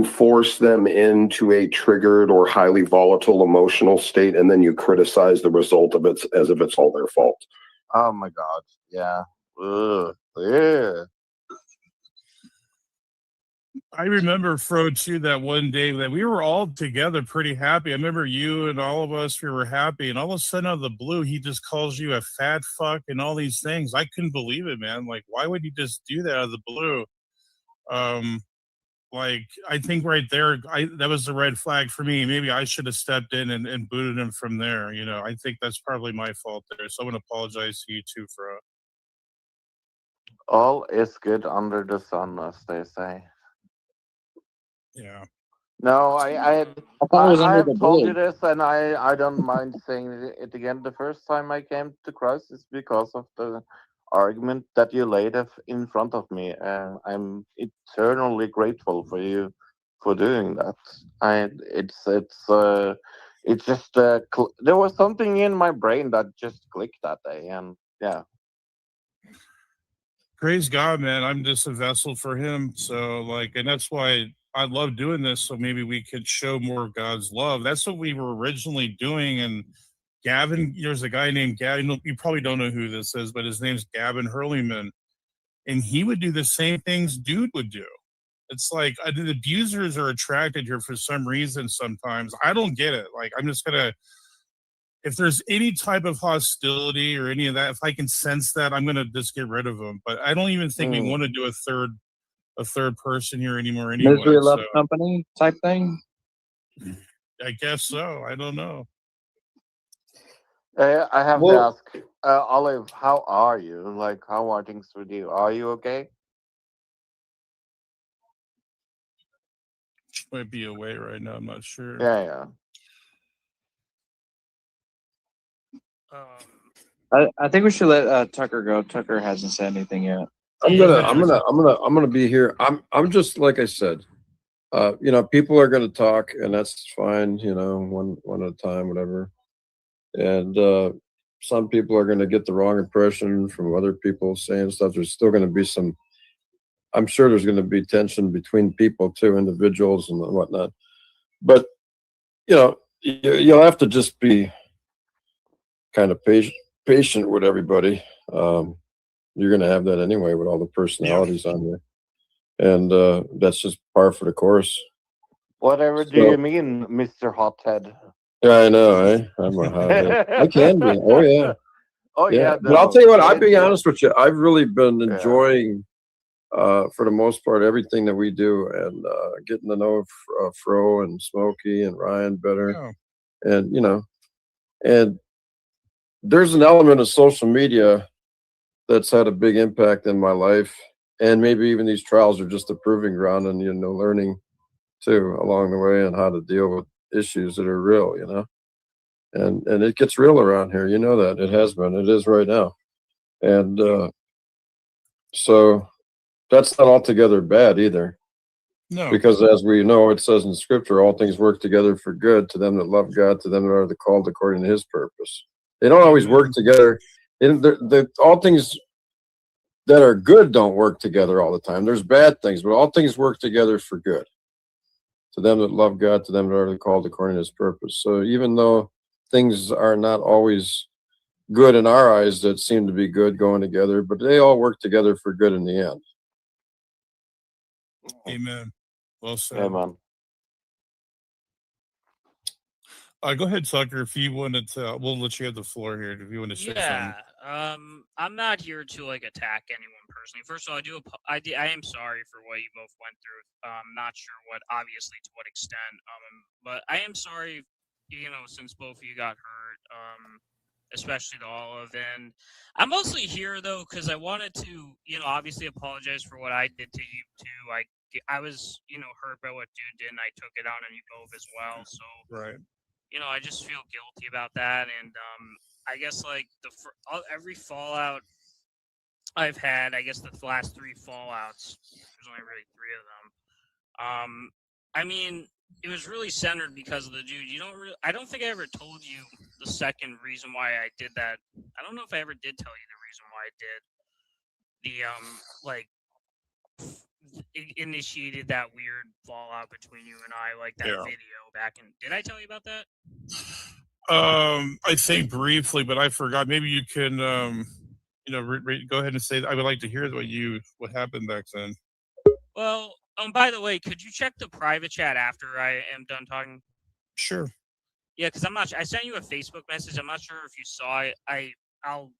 force them into a triggered or highly volatile emotional state, and then you criticize the result of it as if it's all their fault. Oh my God. Yeah. Ugh. Yeah. I remember, Fro, too, that one day that we were all together pretty happy. I remember you and all of us, we were happy. And all of a sudden, out of the blue, he just calls you a fat fuck and all these things. I couldn't believe it, man. Like, why would he just do that out of the blue? Like, I think right there, that was the red flag for me. Maybe I should have stepped in and booted him from there. You know, I think that's probably my fault there. So I'm going to apologize to you, too, Fro. All is good under the sun, as they say. Yeah. No, I thought it was under have the told you blue. this, and I don't mind saying it again. The first time I came to Christ is because of the argument that you laid in front of me, and I'm eternally grateful for you for doing that. It's just there was something in my brain that just clicked that day, and yeah. Praise God, man. I'm just a vessel for him. So, like, and that's why I love doing this. So maybe we could show more of God's love. That's what we were originally doing. And Gavin, there's a guy named Gavin. You probably don't know who this is, but his name's Gavin Hurleyman. And he would do the same things dude would do. It's like the abusers are attracted here for some reason sometimes. I don't get it. Like, I'm just going to, if there's any type of hostility or any of that, if I can sense that, I'm going to just get rid of them. But I don't even think we want to do a third person here anymore anyway. Misery loves company type thing. I guess so. I don't know. I have to ask, Olive, how are you? Like, how are things with you? Are you okay? She might be away right now. I'm not sure. Yeah. I think we should let Tucker go. Tucker hasn't said anything yet. I'm gonna be here. I'm just like I said. People are gonna talk, and that's fine. One at a time, whatever. And some people are gonna get the wrong impression from other people saying stuff. There's still gonna be some. I'm sure there's gonna be tension between people too, individuals and whatnot. But you'll have to just be kind of patient with everybody. You're going to have that anyway with all the personalities on there. And that's just par for the course. Whatever do you mean, Mr. Hothead? Yeah, I know, eh? I'm a hothead. I can be. Oh, yeah. Oh, yeah. But I'll tell you what, I'll be honest with you. I've really been enjoying, for the most part, everything that we do, and getting to know Fro and Smokey and Ryan better. Yeah. And there's an element of social media that's had a big impact in my life, and maybe even these trials are just a proving ground, and learning too along the way and how to deal with issues that are real, and it gets real around here. That it has been, it is right now, and so that's not altogether bad either. No, because as we know, it says in Scripture, all things work together for good to them that love God, to them that are called according to His purpose. They don't always work together. All things that are good don't work together all the time. There's bad things, but all things work together for good. To them that love God, to them that are called according to His purpose. So even though things are not always good in our eyes that seem to be good going together, but they all work together for good in the end. Amen. Well said. Amen. Go ahead, Tucker. If you wanted to, we'll let you have the floor here. If you want to say something. I'm not here to attack anyone personally. First of all, I am sorry for what you both went through. Not sure obviously to what extent. But I am sorry, since both of you got hurt. Especially to Olive. And I'm mostly here though because I wanted to, obviously apologize for what I did to you too. I was, hurt by what dude did, and I took it out on you both as well. So right. I just feel guilty about that, and I guess every fallout I've had, I guess the last 3 fallouts, there's only really 3 of them. I mean, it was really centered because of the dude. I don't think I ever told you the second reason why I did that. I don't know if I ever did tell you the reason why I did initiated that weird fallout between you and I, like that video back in. Did I tell you about that? I think briefly, but I forgot. Maybe you can, go ahead and say. I would like to hear what happened back then. Well, by the way, could you check the private chat after I am done talking? Sure. Yeah, because I'm not sure. I sent you a Facebook message. I'm not sure if you saw it. I'll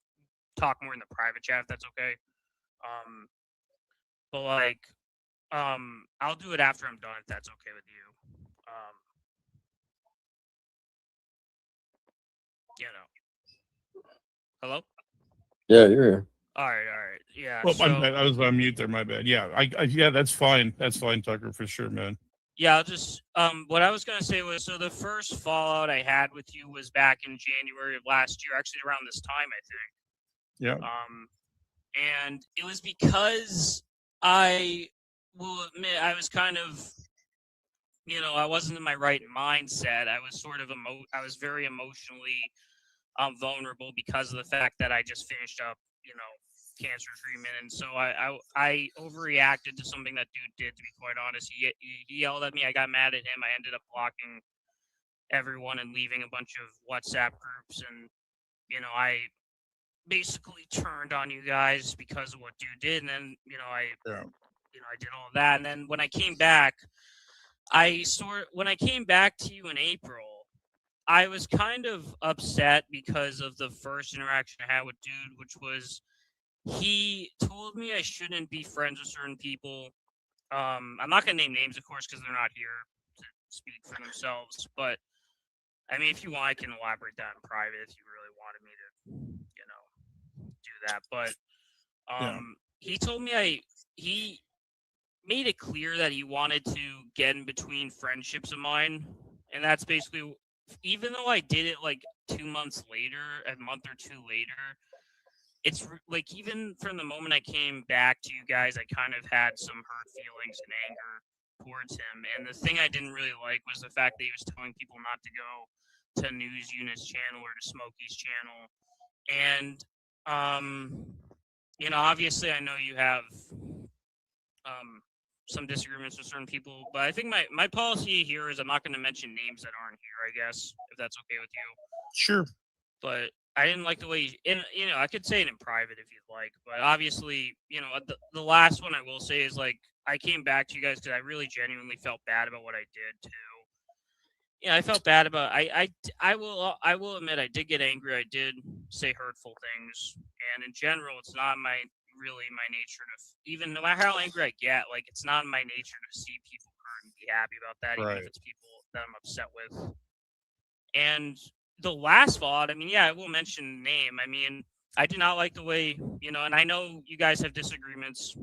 talk more in the private chat if that's okay. But I'll do it after I'm done if that's okay with you. Hello? Yeah, you're here. All right. Yeah. Well, my bad. I was on mute there. My bad. Yeah, yeah, that's fine. That's fine, Tucker, for sure, man. Yeah, I'll just what I was gonna say was, so the first fallout I had with you was back in January of last year, actually around this time, I think. Yeah. And it was because I will admit I was kind of, I wasn't in my right mindset. I was sort of I was very emotionally vulnerable because of the fact that I just finished up, cancer treatment, and so I overreacted to something that dude did. To be quite honest, he yelled at me. I got mad at him. I ended up blocking everyone and leaving a bunch of WhatsApp groups, and I basically turned on you guys because of what dude did, and then I did all of that, and then when I came back, when I came back to you in April, I was kind of upset because of the first interaction I had with dude, which was he told me I shouldn't be friends with certain people. I'm not going to name names, of course, because they're not here to speak for themselves. But, I mean, if you want, I can elaborate that in private if you really wanted me to, do that. But he told me he made it clear that he wanted to get in between friendships of mine. And that's basically, even though I did it like 2 months later, a month or two later, it's like even from the moment I came back to you guys, I kind of had some hurt feelings and anger towards him. And the thing I didn't really like was the fact that he was telling people not to go to News Unit's channel or to Smokey's channel. And, obviously I know you have some disagreements with certain people, but I think my policy here is I'm not going to mention names that aren't here, I guess, if that's okay with you. Sure. But I didn't like the way, I could say it in private if you'd like, but obviously, the last one I will say is like, I came back to you guys because I really genuinely felt bad about what I did too. Yeah, I felt bad about, I will admit I did get angry. I did say hurtful things, and in general, it's not really my nature to, even no matter how angry I get, like it's not my nature to see people hurt and be happy about that, even if it's people that I'm upset with. And the last fallout, I mean, yeah, I will mention name. I mean, I did not like the way, and I know you guys have disagreements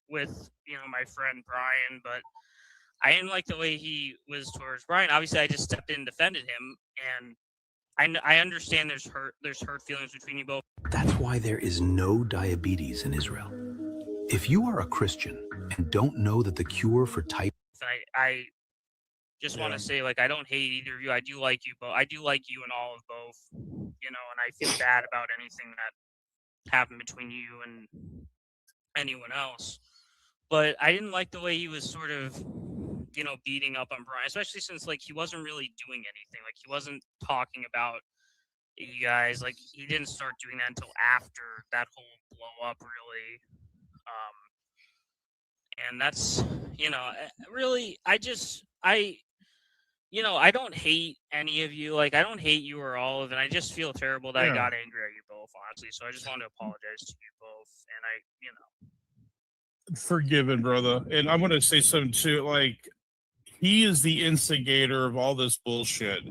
with, my friend Brian, but I didn't like the way he was towards Brian. Obviously, I just stepped in and defended him, and I understand there's hurt feelings between you both. That's why there is no diabetes in Israel. If you are a Christian and don't know that the cure for type, I just want to say, like, I don't hate either of you. I do like you, but I do like you and all of both, and I feel bad about anything that happened between you and anyone else. But I didn't like the way he was sort of, beating up on Brian, especially since, like, he wasn't really doing anything. Like, he wasn't talking about you guys. Like, he didn't start doing that until after that whole blow up, really. And that's, really, I don't hate any of you. Like, I don't hate you or all of it. I just feel terrible that I got angry at you both, honestly. So I just wanted to apologize to you both. And Forgiven, brother. And I'm going to say something too. Like, he is the instigator of all this bullshit.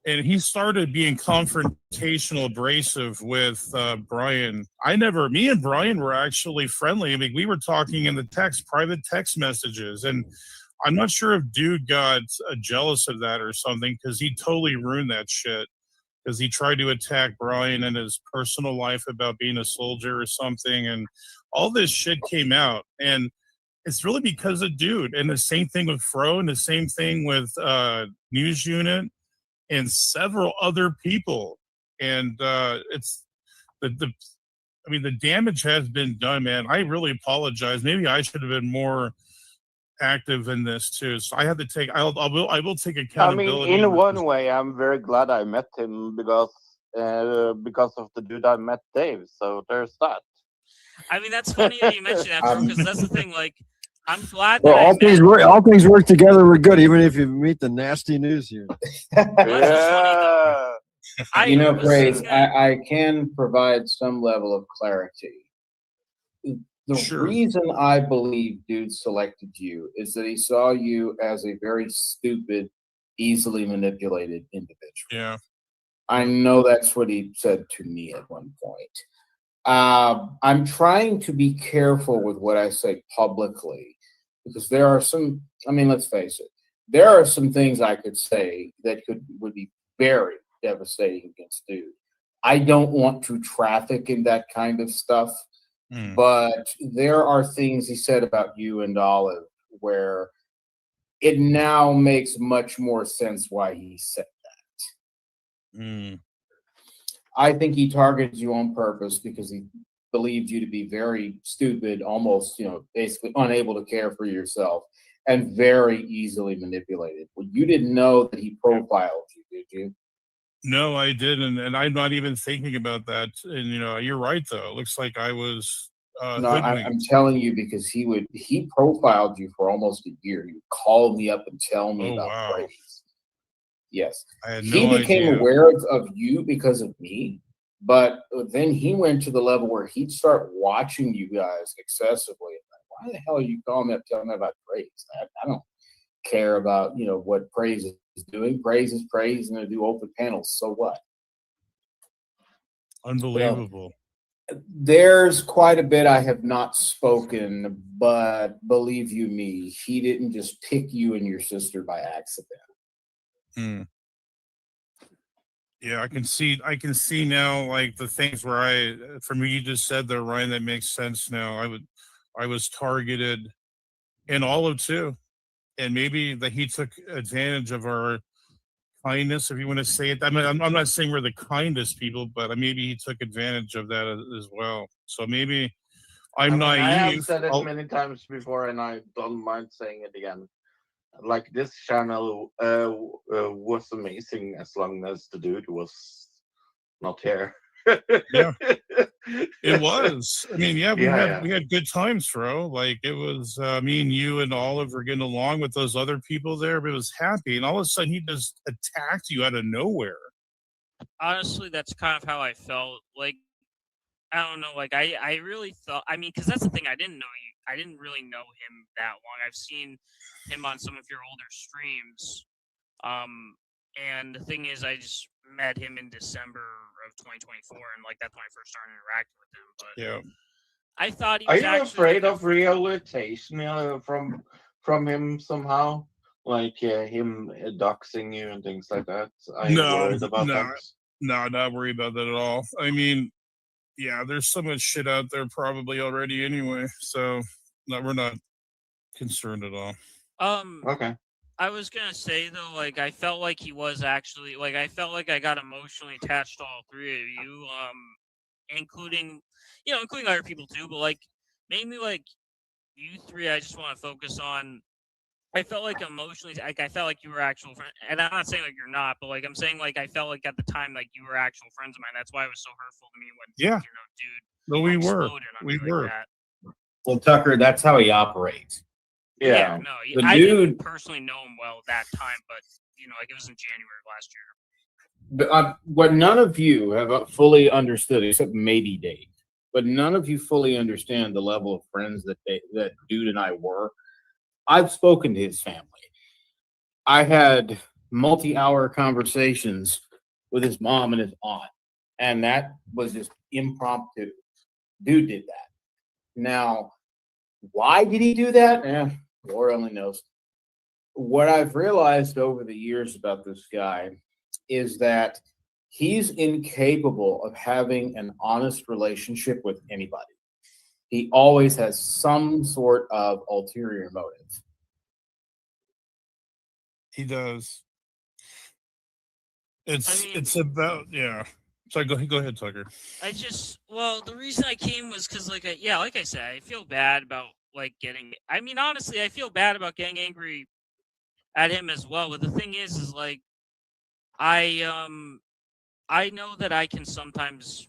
And he started being confrontational, abrasive with Brian. Me and Brian were actually friendly. I mean, we were talking in the private text messages, and I'm not sure if dude got jealous of that or something, because he totally ruined that shit. Because he tried to attack Brian in his personal life about being a soldier or something, and all this shit came out. And it's really because of dude. And the same thing with Fro, and the same thing with News Unit. and several other people. And it's the damage has been done, man. I really apologize. Maybe I should have been more active in this too. So I have to take. I will take accountability. In one way, I'm very glad I met him because of the dude I met, Dave. So there's that. I mean, that's funny that you mentioned that, bro, because that's the thing. Like, I'm glad that Well, I met all things work together. We're good, even if you meet the nasty news here. You know, Praise, I can provide some level of clarity. The reason I believe dude selected you is that he saw you as a very stupid, easily manipulated individual. Yeah. I know that's what he said to me at one point. I'm trying to be careful with what I say publicly because there are some, I mean, let's face it, there are some things I could say that would be very devastating against dude. I don't want to traffic in that kind of stuff, but there are things he said about you and Olive where it now makes much more sense why he said that. I think he targeted you on purpose because he believed you to be very stupid, almost, basically unable to care for yourself and very easily manipulated. Well, you didn't know that he profiled you, did you? No, I didn't, and I'm not even thinking about that. And you're right though. It looks like I was. No, I'm telling you because he profiled you for almost a year. He would call me up and tell me about Praise. Yes, I had he no became idea. aware of you because of me, but then he went to the level where he'd start watching you guys excessively. Why the hell are you calling me up telling me about Praise? I don't care about what Praise is doing. Praise is Praise, and they do open panels. So what? Unbelievable. There's quite a bit I have not spoken, but believe you me, he didn't just pick you and your sister by accident. Yeah, I can see now, like the things where from what you just said there, Ryan, that makes sense now. I was targeted in Olive too. And maybe that he took advantage of our kindness, if you want to say it. I mean, I'm not saying we're the kindest people, but maybe he took advantage of that as well. So maybe I'm naive. I have said it many times before, and I don't mind saying it again. Like, this channel was amazing as long as the dude was not here. Yeah, it was. I mean, we had good times, bro. Like, it was me and you and Olive were getting along with those other people there, but it was happy. And all of a sudden, he just attacked you out of nowhere. Honestly, that's kind of how I felt. Like, I don't know. Like, I really thought. I mean, because that's the thing. I didn't really know him that long. I've seen him on some of your older streams. And the thing is, I just met him in December of 2024, and like that's when I first started interacting with him. But yeah, I thought he was. Are you afraid of rehabilitation from him somehow? Like him doxing you and things like that? Are you worried about that? No, not worried about that at all. I mean, yeah, there's so much shit out there probably already anyway, so we're not concerned at all. Okay. I was gonna say though, like I felt like he was actually like I felt like I got emotionally attached to all three of you, including other people too, but like mainly like you three. I just want to focus on. I felt like emotionally, like I felt like you were actual friends, and I'm not saying like you're not, but like I'm saying like I felt like at the time like you were actual friends of mine. That's why it was so hurtful to me when dude. No, we were. We were. Well, Tucker, that's how he operates. Yeah, no, I didn't personally know him well at that time, but like it was in January of last year. But what none of you have fully understood, except maybe Dave, but none of you fully understand the level of friends that dude and I were. I've spoken to his family. I had multi-hour conversations with his mom and his aunt, and that was just impromptu. Dude did that. Now, why did he do that? Lord only knows. What I've realized over the years about this guy is that he's incapable of having an honest relationship with anybody. He always has some sort of ulterior motive. He does. It's about Sorry, go ahead, Tucker. The reason I came was because, like I said, I feel bad about honestly, I feel bad about getting angry at him as well. But the thing is like, I know that I can sometimes,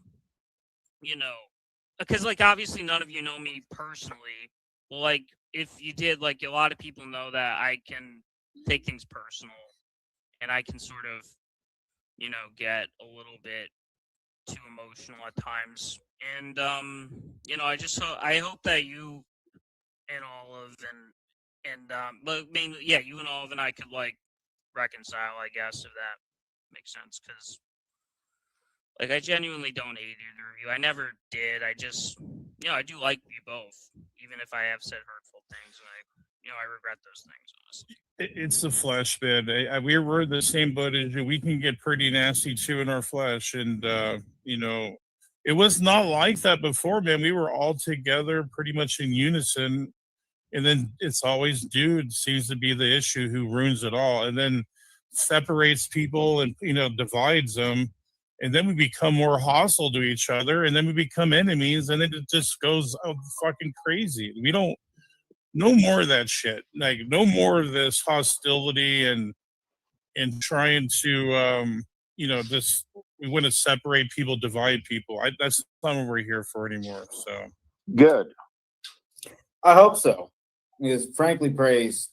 because like obviously none of you know me personally. Well, like if you did, like a lot of people know that I can take things personal, and I can sort of, get a little bit too emotional at times. And I hope that you and Olive but mainly you and Olive and I could like reconcile, I guess, if that makes sense, because like I genuinely don't hate either of you. I never did. I just I do like you both, even if I have said hurtful things, and I regret those things, honestly. It's the flesh, man. We're in the same boat as you. We can get pretty nasty too in our flesh, and it was not like that before, man. We were all together, pretty much in unison, and then it's always dude seems to be the issue who ruins it all, and then separates people and divides them, and then we become more hostile to each other, and then we become enemies, and then it just goes fucking crazy. We don't. No more of that shit. Like no more of this hostility and trying to just we want to separate people, divide people. That's not what we're here for anymore. So good. I hope so. Because frankly, Praise,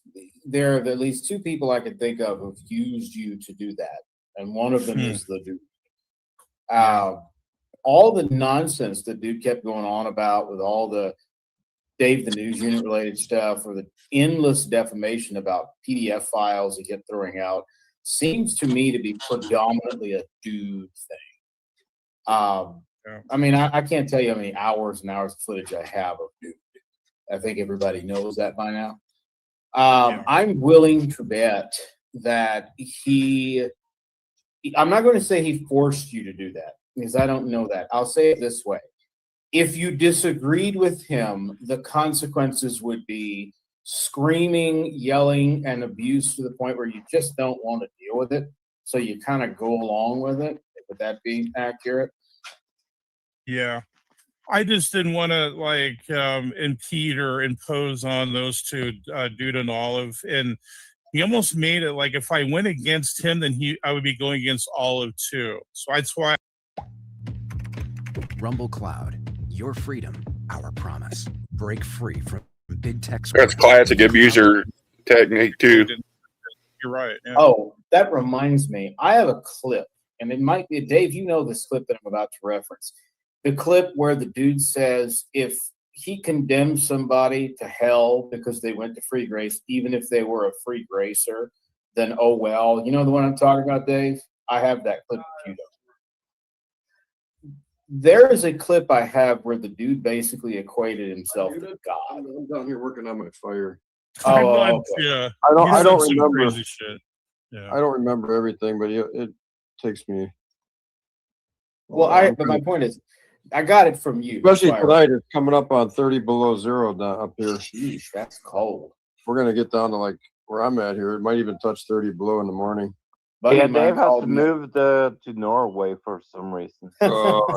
there are at least two people I could think of who've used you to do that, and one of them is the dude. All the nonsense that dude kept going on about with all the Dave the News Unit related stuff, or the endless defamation about PDF files he kept throwing out, seems to me to be predominantly a dude thing. I mean, I can't tell you how many hours and hours of footage I have of dude. I think everybody knows that by now. I'm willing to bet that I'm not going to say he forced you to do that, because I don't know that. I'll say it this way. If you disagreed with him, the consequences would be screaming, yelling, and abuse to the point where you just don't want to deal with it. So you kind of go along with it. Would that be accurate? Yeah. I just didn't want to impede or impose on those two, Dude and Olive. And he almost made it like if I went against him, then I would be going against Olive too. So that's why. Rumble Cloud, your freedom, our promise. Break free from big tech. That's classic abuser technique too. You're right. Yeah. Oh, that reminds me. I have a clip, and it might be, Dave, you know this clip that I'm about to reference. The clip where the dude says if he condemns somebody to hell because they went to free grace, even if they were a free gracer, then oh well. You know the one I'm talking about, Dave? I have that clip if you don't. There is a clip I have where the dude basically equated himself to God. I'm down here working on my fire. Oh, okay. Yeah. I don't remember. Crazy shit. Yeah. I don't remember everything, but it takes me. Well, but my point is, I got it from you. Especially tonight, it's coming up on 30 below zero down up here. Jeez, that's cold. We're gonna get down to like where I'm at here. It might even touch 30 below in the morning. Yeah, Dave has moved to Norway for some reason. But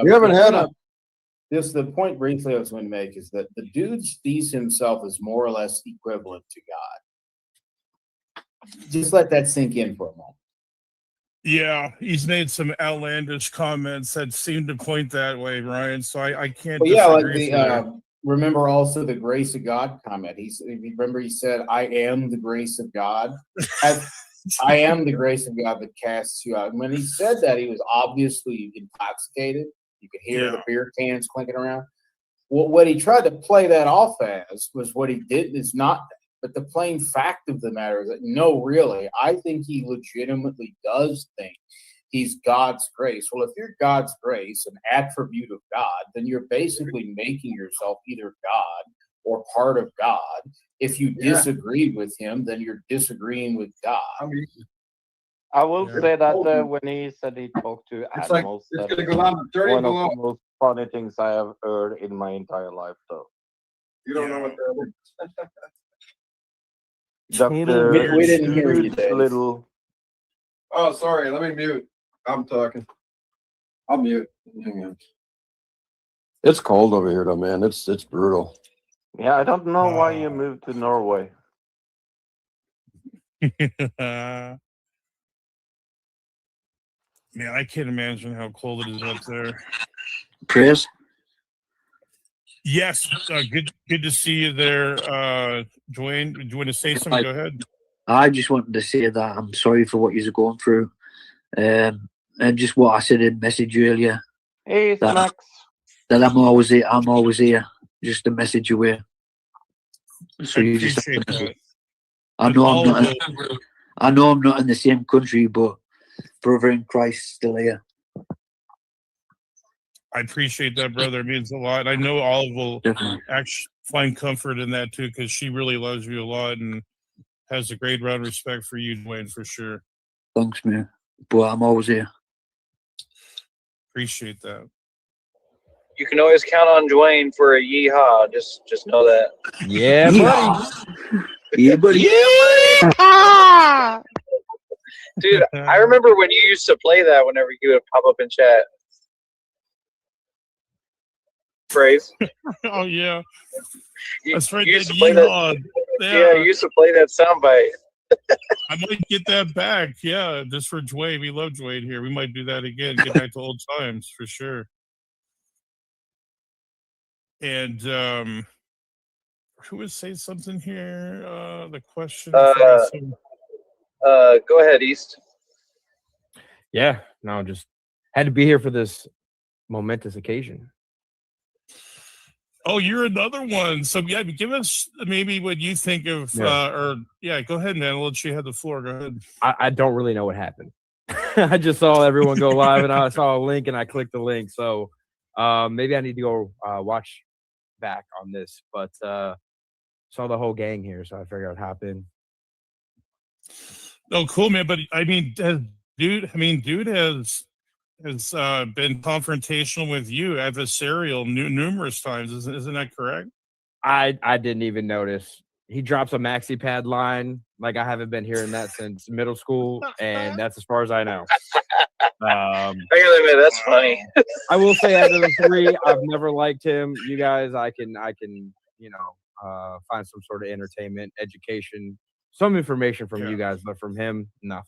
we haven't had a. The point briefly I was going to make is that the dude sees himself as more or less equivalent to God. Just let that sink in for a moment. Yeah, he's made some outlandish comments that seem to point that way, Ryan. So I can't. But yeah, like the remember also the grace of God comment. He said, "I am the grace of God. I am the grace of God that casts you out." And when he said that, he was obviously intoxicated. You could hear the beer cans clinking around. Well, what he tried to play that off as was what he did is not that. But the plain fact of the matter is that no, really, I think he legitimately does think he's God's grace. Well, if you're God's grace, an attribute of God, then you're basically making yourself either God or part of God. If you disagree with him, then you're disagreeing with God. I will say that when he said he talked to animals, it's going to go down to 30 one below. of the most funny things I have heard in my entire life, though. You don't know what that is. Dr. We didn't hear you, Dave. Little Oh, sorry. Let me mute. I'm talking. I'll mute. Hang on. It's cold over here, though, man. It's brutal. Yeah, I don't know why you moved to Norway. Man, I can't imagine how cold it is up there. Chris? Yes, good to see you there. Dwayne, do you want to say something? Go ahead. I just wanted to say that I'm sorry for what you're going through. And just what I said in message earlier. Hey, that I'm always here. I'm always here. Just a message away. So I you just appreciate that. I know I'm not in the same country, but brother in Christ still here. I appreciate that, brother. It means a lot. I know Olive will actually find comfort in that too, because she really loves you a lot and has a great round of respect for you, Dwayne, for sure. Thanks, man. But I'm always here. Appreciate that. You can always count on Dwayne for a yeehaw. Just know that. Yeah, buddy. Yeah, buddy. Yeah! Dude, I remember when you used to play that whenever you would pop up in chat. Phrase. Oh yeah. That's right. You used to play that. Yeah, you used to play that soundbite. I might get that back. Yeah, just for Dwayne. We love Dwayne here. We might do that again. Get back to old times for sure. And who was saying something here? The question. Go ahead, East. Yeah, no, just had to be here for this momentous occasion. Oh, you're another one. So yeah, give us maybe what you think of, go ahead, man. I'll let you have the floor. Go ahead. I don't really know what happened. I just saw everyone go live, and I saw a link, and I clicked the link. So maybe I need to go watch back on this. But saw the whole gang here, so I figured I'd hop in. Oh, cool, man. But I mean, dude has been confrontational with you, adversarial, numerous times. Isn't that correct? I didn't even notice. He drops a maxi pad line. Like, I haven't been hearing that since middle school, and that's as far as I know. I gotta admit, that's funny. I will say, out of the three, I've never liked him. You guys, I can find some sort of entertainment, education, some information from you guys, but from him, nothing.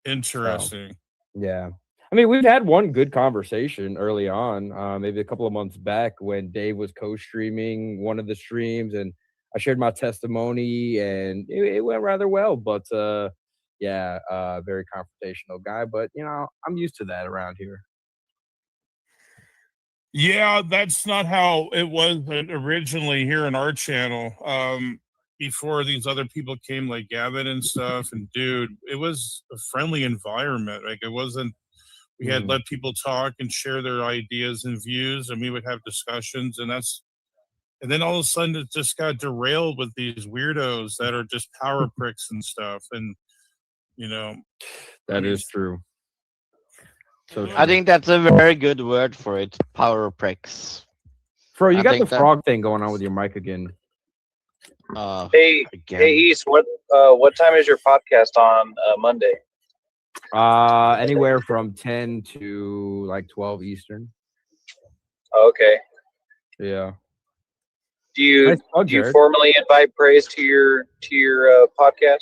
Interesting. So, yeah. I mean, we've had one good conversation early on, maybe a couple of months back when Dave was co-streaming one of the streams, and I shared my testimony, and it went rather well. But very confrontational guy. But I'm used to that around here. Yeah, that's not how it was originally here in our channel. Before these other people came, like Gavin and stuff, and dude, it was a friendly environment. Like, it wasn't. We had let people talk and share their ideas and views, and we would have discussions, and then all of a sudden it just got derailed with these weirdos that are just power pricks and stuff, and that is true. So I think that's a very good word for it. Power pricks. Bro, you got the frog thing going on with your mic again. Hey, East, what time is your podcast on Monday? Anywhere from 10 to like 12 Eastern. Okay. Yeah. Do you formally invite praise to your podcast?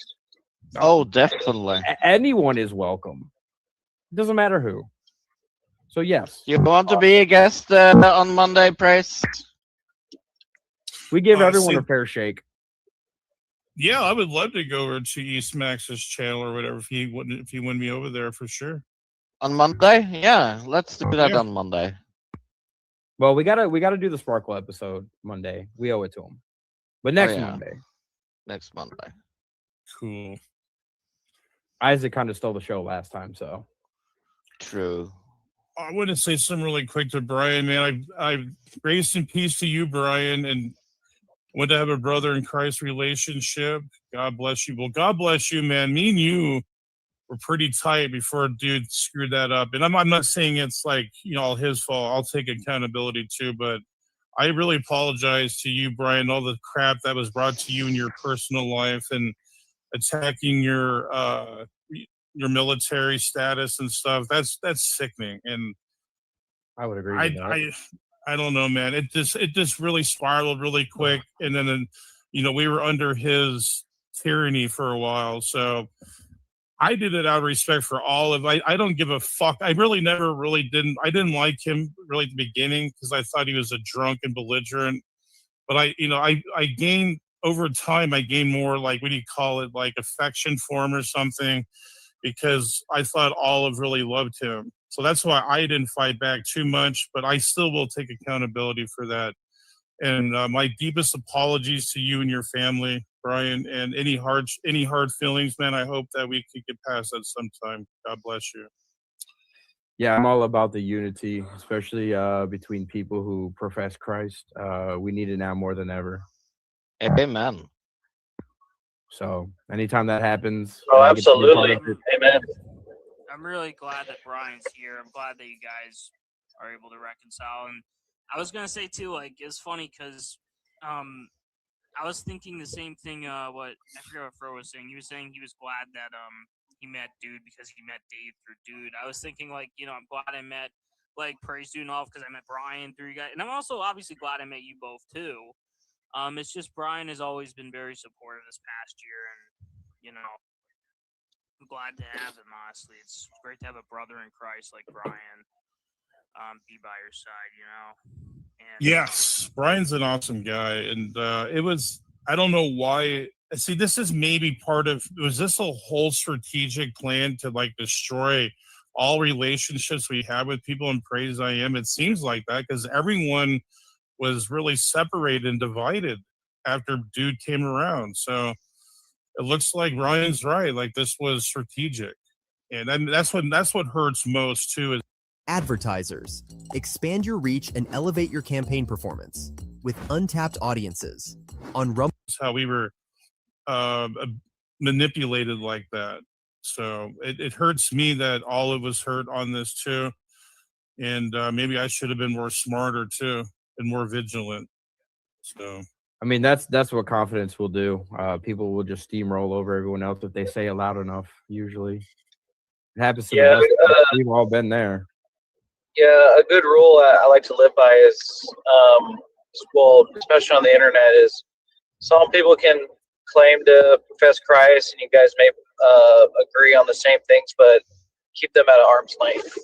Oh, definitely. Anyone is welcome. It doesn't matter who. So yes. You want to be a guest on Monday, praise? We give everyone a fair shake. Yeah, I would love to go over to East Max's channel or whatever if he wouldn't me over there for sure. On Monday? Yeah, let's do that on Monday. Well, we gotta do the Sparkle episode Monday. We owe it to him. But next Monday. Next Monday. Cool. Isaac kind of stole the show last time, so. True. I want to say something really quick to Brian, man. I grace and peace to you, Brian, and want to have a brother in Christ relationship. God bless you. Well, God bless you, man. Me and you were pretty tight before a dude screwed that up. And I'm not saying it's like, all his fault. I'll take accountability too, but I really apologize to you, Brian, all the crap that was brought to you in your personal life and attacking your your military status and stuff. That's sickening. And I would agree with that. I don't know, man. It just really spiraled really quick, and then we were under his tyranny for a while. So I did it out of respect for Olive. I don't give a fuck. I really never really didn't. I didn't like him really at the beginning because I thought he was a drunk and belligerent. But I gained over time. I gained more, like, what do you call it, like affection for him or something, because I thought Olive really loved him. So that's why I didn't fight back too much, but I still will take accountability for that. And my deepest apologies to you and your family, Brian, and any hard feelings, man. I hope that we could get past that sometime. God bless you. Yeah, I'm all about the unity, especially between people who profess Christ. We need it now more than ever. Amen. So anytime that happens, Oh, absolutely. Amen. I'm really glad that Brian's here. I'm glad that you guys are able to reconcile. And I was gonna say too, like, it's funny because I was thinking the same thing. What I forget what Fro was saying. He was saying he was glad that he met Dude because he met Dave through Dude. I was thinking, like, I'm glad I met, like, Praise Dude and all because I met Brian through you guys, and I'm also obviously glad I met you both too. It's just Brian has always been very supportive this past year, and I'm glad to have him. Honestly, it's great to have a brother in Christ like Brian be by your side. And, Yes, Brian's an awesome guy, and I don't know why. See, this is maybe was this a whole strategic plan to, like, destroy all relationships we have with people in Praise I Am? It seems like that, because everyone was really separated and divided after Dude came around. So it looks like Ryan's right. Like, this was strategic, and that's what hurts most too. Is advertisers. Expand your reach and elevate your campaign performance with untapped audiences on Rumble. How we were manipulated like that. So it hurts me that Olive was hurt on this too, and maybe I should have been more smarter too and more vigilant. So I mean, that's what confidence will do. People will just steamroll over everyone else if they say it loud enough. Usually, it happens to the best. We've all been there. Yeah, a good rule I like to live by is, well, especially on the internet, is some people can claim to profess Christ, and you guys may agree on the same things, but keep them at an arm's length.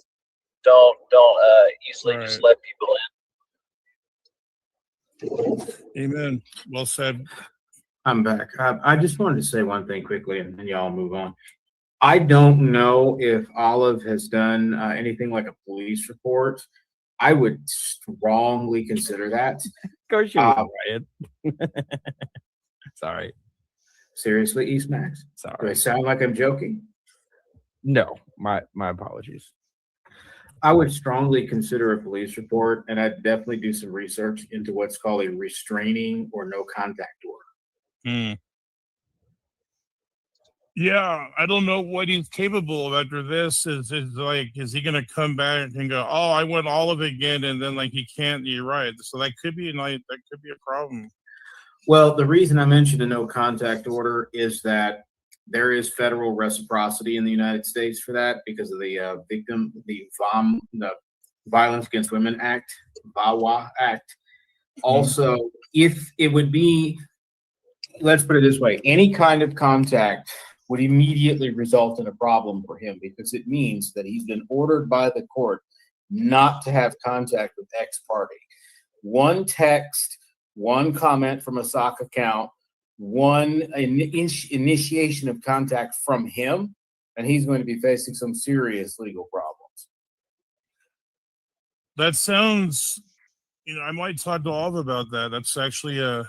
Don't easily just let people in. Amen. Well said. I'm back. I just wanted to say one thing quickly, and then y'all move on. I don't know if Olive has done anything like a police report. I would strongly consider that. Of course you will, Ryan. Sorry. Seriously, East Max? Sorry. Do I sound like I'm joking? No, my apologies. I would strongly consider a police report, and I'd definitely do some research into what's called a restraining or no contact order. Yeah, I don't know what he's capable of after this. Is he going to come back and go, oh, I want Olive again, and then, like, he can't? You're right. So that could be a problem. Well, the reason I mentioned a no contact order is that there is federal reciprocity in the United States for that because of the the Violence Against Women Act, VAWA Act. Also, if it would be, let's put it this way, any kind of contact would immediately result in a problem for him because it means that he's been ordered by the court not to have contact with X party. One text, one comment from a sock account, one initiation of contact from him, and he's going to be facing some serious legal problems. That sounds, I might talk to Olive about that. That's actually a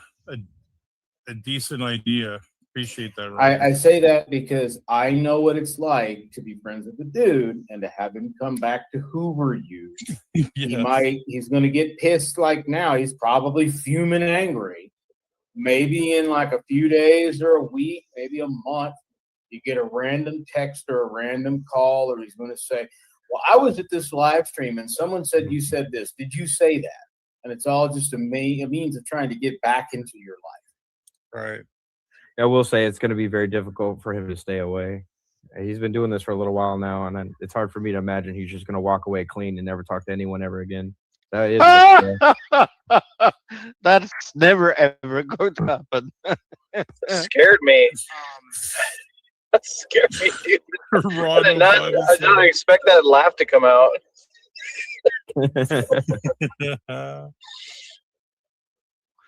decent idea. Appreciate that. I say that because I know what it's like to be friends with the dude and to have him come back to Hoover you. Yes. He's going to get pissed like now. He's probably fuming and angry. Maybe in like a few days or a week, maybe a month, you get a random text or a random call, or he's going to say, well, I was at this live stream and someone said you said this. Did you say that? And it's all just a means of trying to get back into your life. Right. I will say it's going to be very difficult for him to stay away. He's been doing this for a little while now, and it's hard for me to imagine he's just going to walk away clean and never talk to anyone ever again. That is That's never ever going to happen. Scared me. That scared me, dude. I didn't expect that laugh to come out.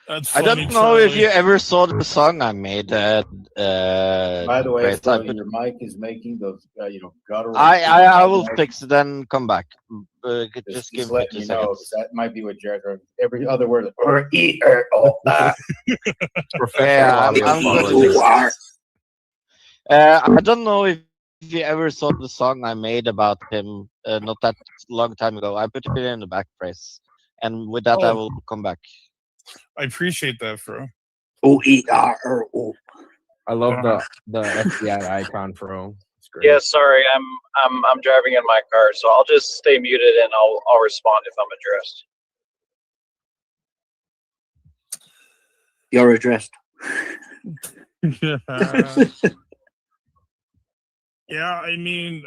I don't know if you ever saw the song I made. By the way, Brett, I put- your mic is making those, guttural. I will fix it and come back. Just give me letting 2 you know, seconds. 'cause that might be what Jared heard. Every other word, or eat, or Yeah, I'm going to fix it. I don't know if you ever saw the song I made about him not that long time ago. I put it in the back press, and with that, I will come back. I appreciate that, Fro. O-E-R-O. I love the FBI icon, Fro. It's great. Yeah, sorry, I'm driving in my car, so I'll just stay muted and I'll respond if I'm addressed. You're addressed. Yeah, I mean,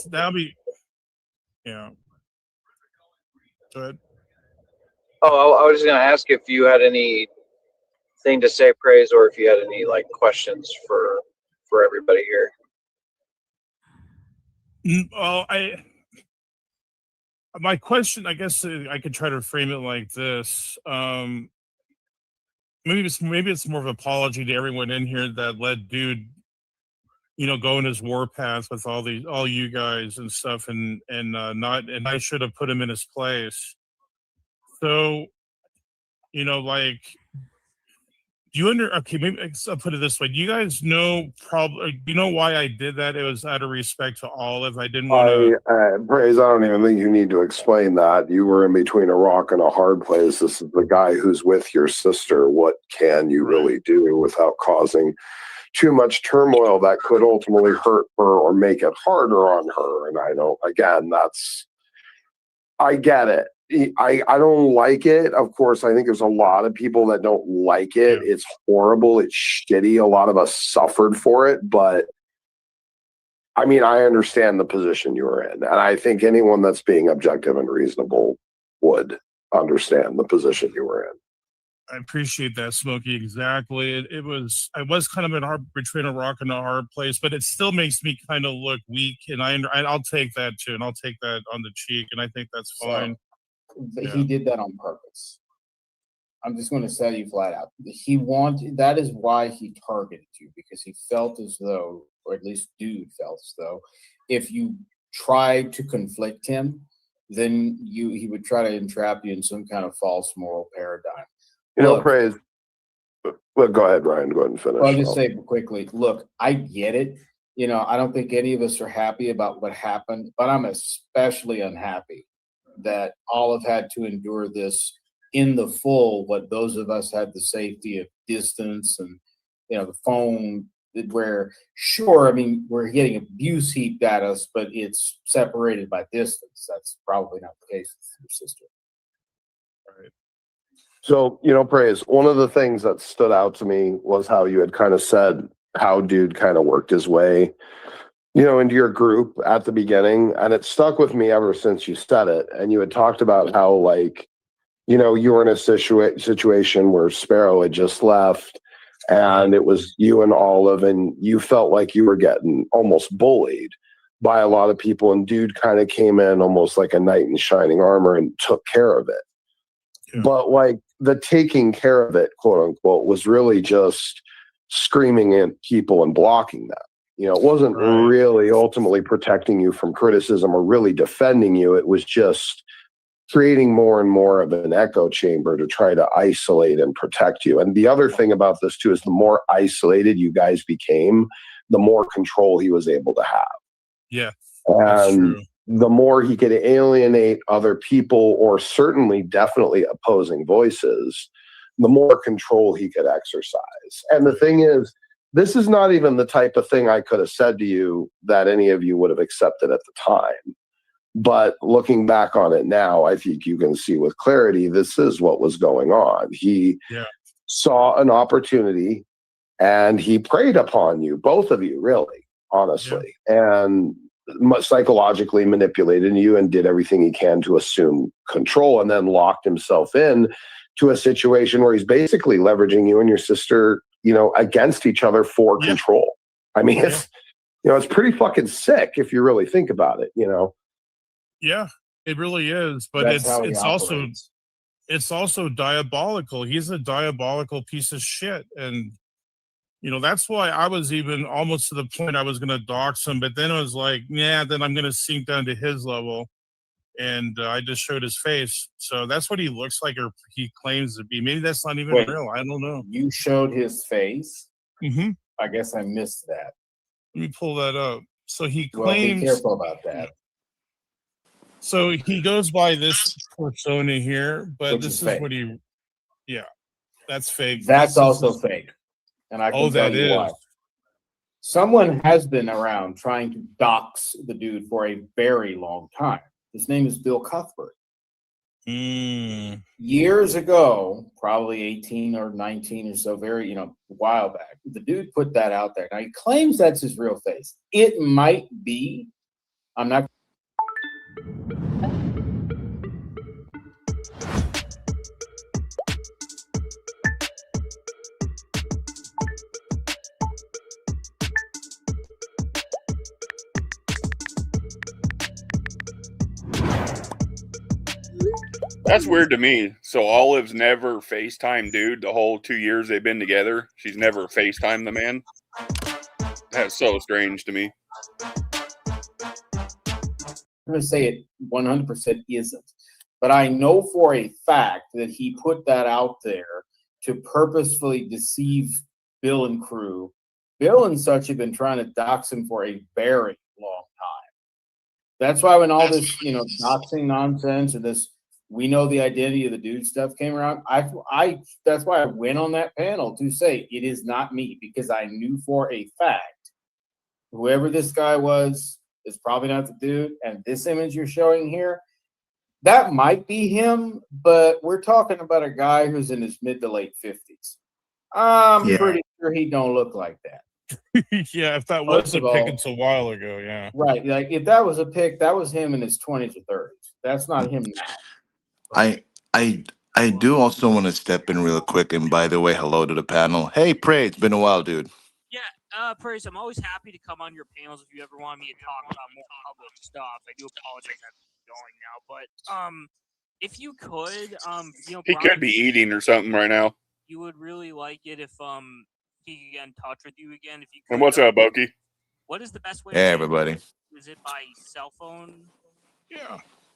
that'll be. Yeah. Go ahead. Oh, I was just gonna ask if you had anything to say, Praise, or if you had any questions for everybody here. Well, my question, I guess I could try to frame it like this. Maybe it's more of an apology to everyone in here that let dude, go in his war path with all you guys and stuff, and I should have put him in his place. So, okay, maybe I'll put it this way. Do you guys know why I did that? It was out of respect to Olive. I didn't want to. Praise, I don't even think you need to explain that. You were in between a rock and a hard place. This is the guy who's with your sister. What can you really do without causing too much turmoil that could ultimately hurt her or make it harder on her? And I get it. I don't like it. Of course, I think there's a lot of people that don't like it. Yeah. It's horrible. It's shitty. A lot of us suffered for it. But, I mean, I understand the position you were in. And I think anyone that's being objective and reasonable would understand the position you were in. I appreciate that, Smokey. Exactly. I was kind of between a rock and a hard place, but it still makes me kind of look weak. And I'll take that too. And I'll take that on the cheek. And I think that's fine. He did that on purpose. I'm just going to tell you flat out. That is why he targeted you, because he felt as though, or at least dude felt as though, if you tried to conflict him, then he would try to entrap you in some kind of false moral paradigm. Praise. Well, go ahead, Ryan. Go ahead and finish. I'll just say quickly, look, I get it. I don't think any of us are happy about what happened, but I'm especially unhappy that Olive had to endure this in the full, what those of us had the safety of distance and, the phone, where, sure, I mean, we're getting abuse heaped at us, but it's separated by distance. That's probably not the case with your sister. Right. So, Praise, one of the things that stood out to me was how you had kind of said how dude kind of worked his way into your group at the beginning, and it stuck with me ever since you said it. And you had talked about how, you were in a situation where Sparrow had just left, and it was you and Olive, and you felt like you were getting almost bullied by a lot of people, and dude kind of came in almost like a knight in shining armor and took care of it. Yeah. But the taking care of it, quote unquote, was really just screaming at people and blocking them. It wasn't really ultimately protecting you from criticism or really defending you. It was just creating more and more of an echo chamber to try to isolate and protect you. And the other thing about this too is the more isolated you guys became, the more control he was able to have. Yeah. And the more he could alienate other people, or certainly definitely opposing voices, the more control he could exercise. And the thing is, this is not even the type of thing I could have said to you that any of you would have accepted at the time. But looking back on it now, I think you can see with clarity, this is what was going on. He saw an opportunity and he preyed upon you, both of you, really. honestly, and psychologically manipulated you and did everything he can to assume control, and then locked himself in to a situation where he's basically leveraging you and your sister, against each other for control. I mean, it's pretty fucking sick if you really think about it, Yeah, it really is. But That's how he it's also diabolical. He's a diabolical piece of shit. And that's why I was even almost to the point I was going to dox him, but then I was like, yeah, then I'm going to sink down to his level. And I just showed his face. So that's what he looks like, or he claims to be. Maybe that's not even real. I don't know. You showed his face? Mm-hmm. I guess I missed that. Let me pull that up. So he Well, claims. be careful about that. So he goes by this persona here, but Which this is is fake. what that's fake. That's This also is- fake. And I can Oh, tell that you why. is. Someone has been around trying to dox the dude for a very long time. His name is Bill Cuthbert. Years ago, probably 18 or 19 or so, very, a while back, the dude put that out there. Now he claims that's his real face. It might be. I'm not. That's weird to me. So Olive's never FaceTime dude the whole 2 years they've been together. She's never FaceTime the man. That's so strange to me. I'm going to say it 100% isn't. But I know for a fact that he put that out there to purposefully deceive Bill and crew. Bill and such have been trying to dox him for a very long time. That's why when all this, doxing nonsense and this, we know the identity of the dude stuff came around, that's why I went on that panel to say it is not me, because I knew for a fact whoever this guy was is probably not the dude. And this image you're showing here, that might be him, but we're talking about a guy who's in his mid to late 50s. I'm pretty sure he don't look like that. Yeah, if that First was a of pic, all- it's a while ago. Yeah. Right. Like if that was a pic, that was him in his 20s or 30s. That's not him now. I do also want to step in real quick, and by the way, hello to the panel. Hey, Prey, it's been a while, dude. Yeah, Praise, I'm always happy to come on your panels if you ever want me to talk about more public stuff. I do apologize I'm going now, but if you could, He Brian, could be eating or something right now. you would really like it if he could get in touch with you again. If you could, And what's up, Bucky? what is the best way? Hey, to get in everybody. touch? Is it by cell phone?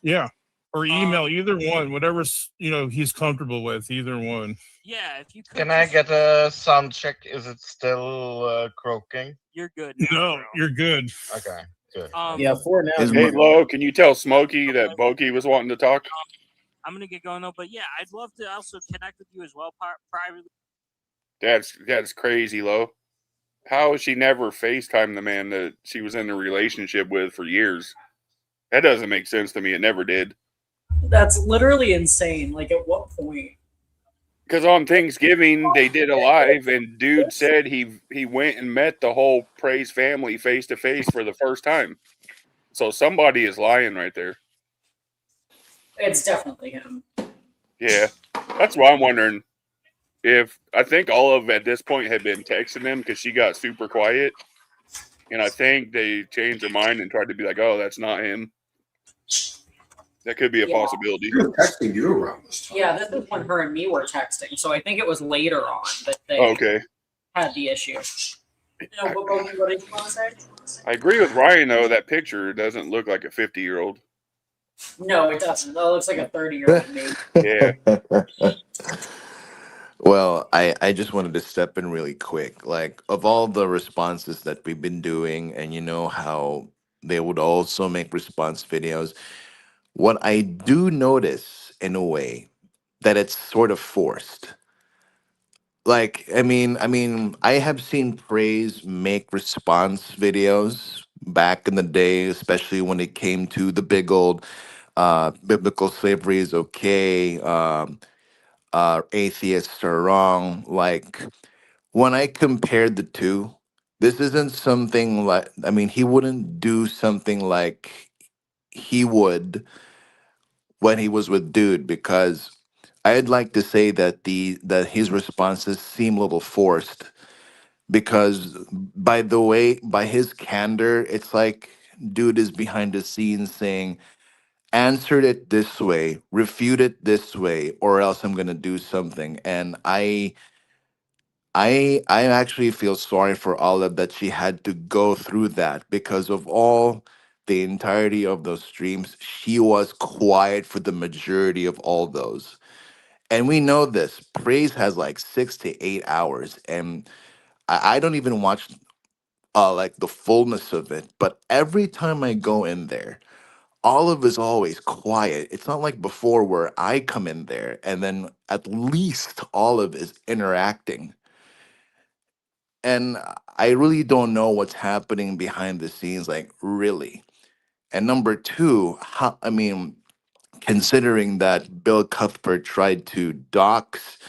Yeah. Or email, either one, whatever he's comfortable with, either one. Yeah, if you could. Can I get a sound check? Is it still croaking? You're good. No, you're good. Okay, good. Yeah, for now. Hey, Lo, can you tell Smokey that Bucky was wanting to talk? I'm gonna get going though, but yeah, I'd love to also connect with you as well privately. That's crazy, Lo. How has she never FaceTimed the man that she was in a relationship with for years? That doesn't make sense to me. It never did. That's literally insane. Like, at what point? Because on Thanksgiving they did a live, and dude said he went and met the whole Praise family face to face for the first time. So somebody is lying right there. It's definitely him. Yeah, that's why I'm wondering if I think Olive at this point had been texting him because she got super quiet, and I think they changed their mind and tried to be like, "Oh, that's not him." That could be a possibility. They were texting you around this time. Yeah, this is when her and me were texting, so I think it was later on that they Okay. had the issue. What did you want to say? I agree with Ryan, though. That picture doesn't look like a 50-year-old. No, it doesn't. That looks like a 30-year-old me. Yeah. Well, I just wanted to step in really quick. Like, of all the responses that we've been doing, and how they would also make response videos, what I do notice in a way that it's sort of forced. Like, I mean, I have seen Praise make response videos back in the day, especially when it came to the big old biblical slavery is okay, atheists are wrong. Like, when I compared the two, this isn't something like, I mean, he wouldn't do something like he would when he was with Dude, because I'd like to say that his responses seem a little forced, because by his candor, it's like Dude is behind the scenes saying, answered it this way, refute it this way, or else I'm gonna do something. And I actually feel sorry for Olive that she had to go through that, because of all the entirety of those streams, she was quiet for the majority of all those. And we know this. Praise has like 6 to 8 hours, and I don't even watch like the fullness of it. But every time I go in there, Olive is always quiet. It's not like before where I come in there and then at least Olive is interacting. And I really don't know what's happening behind the scenes, like really. And number two, how, I mean, considering that Bill Cuthbert tried to dox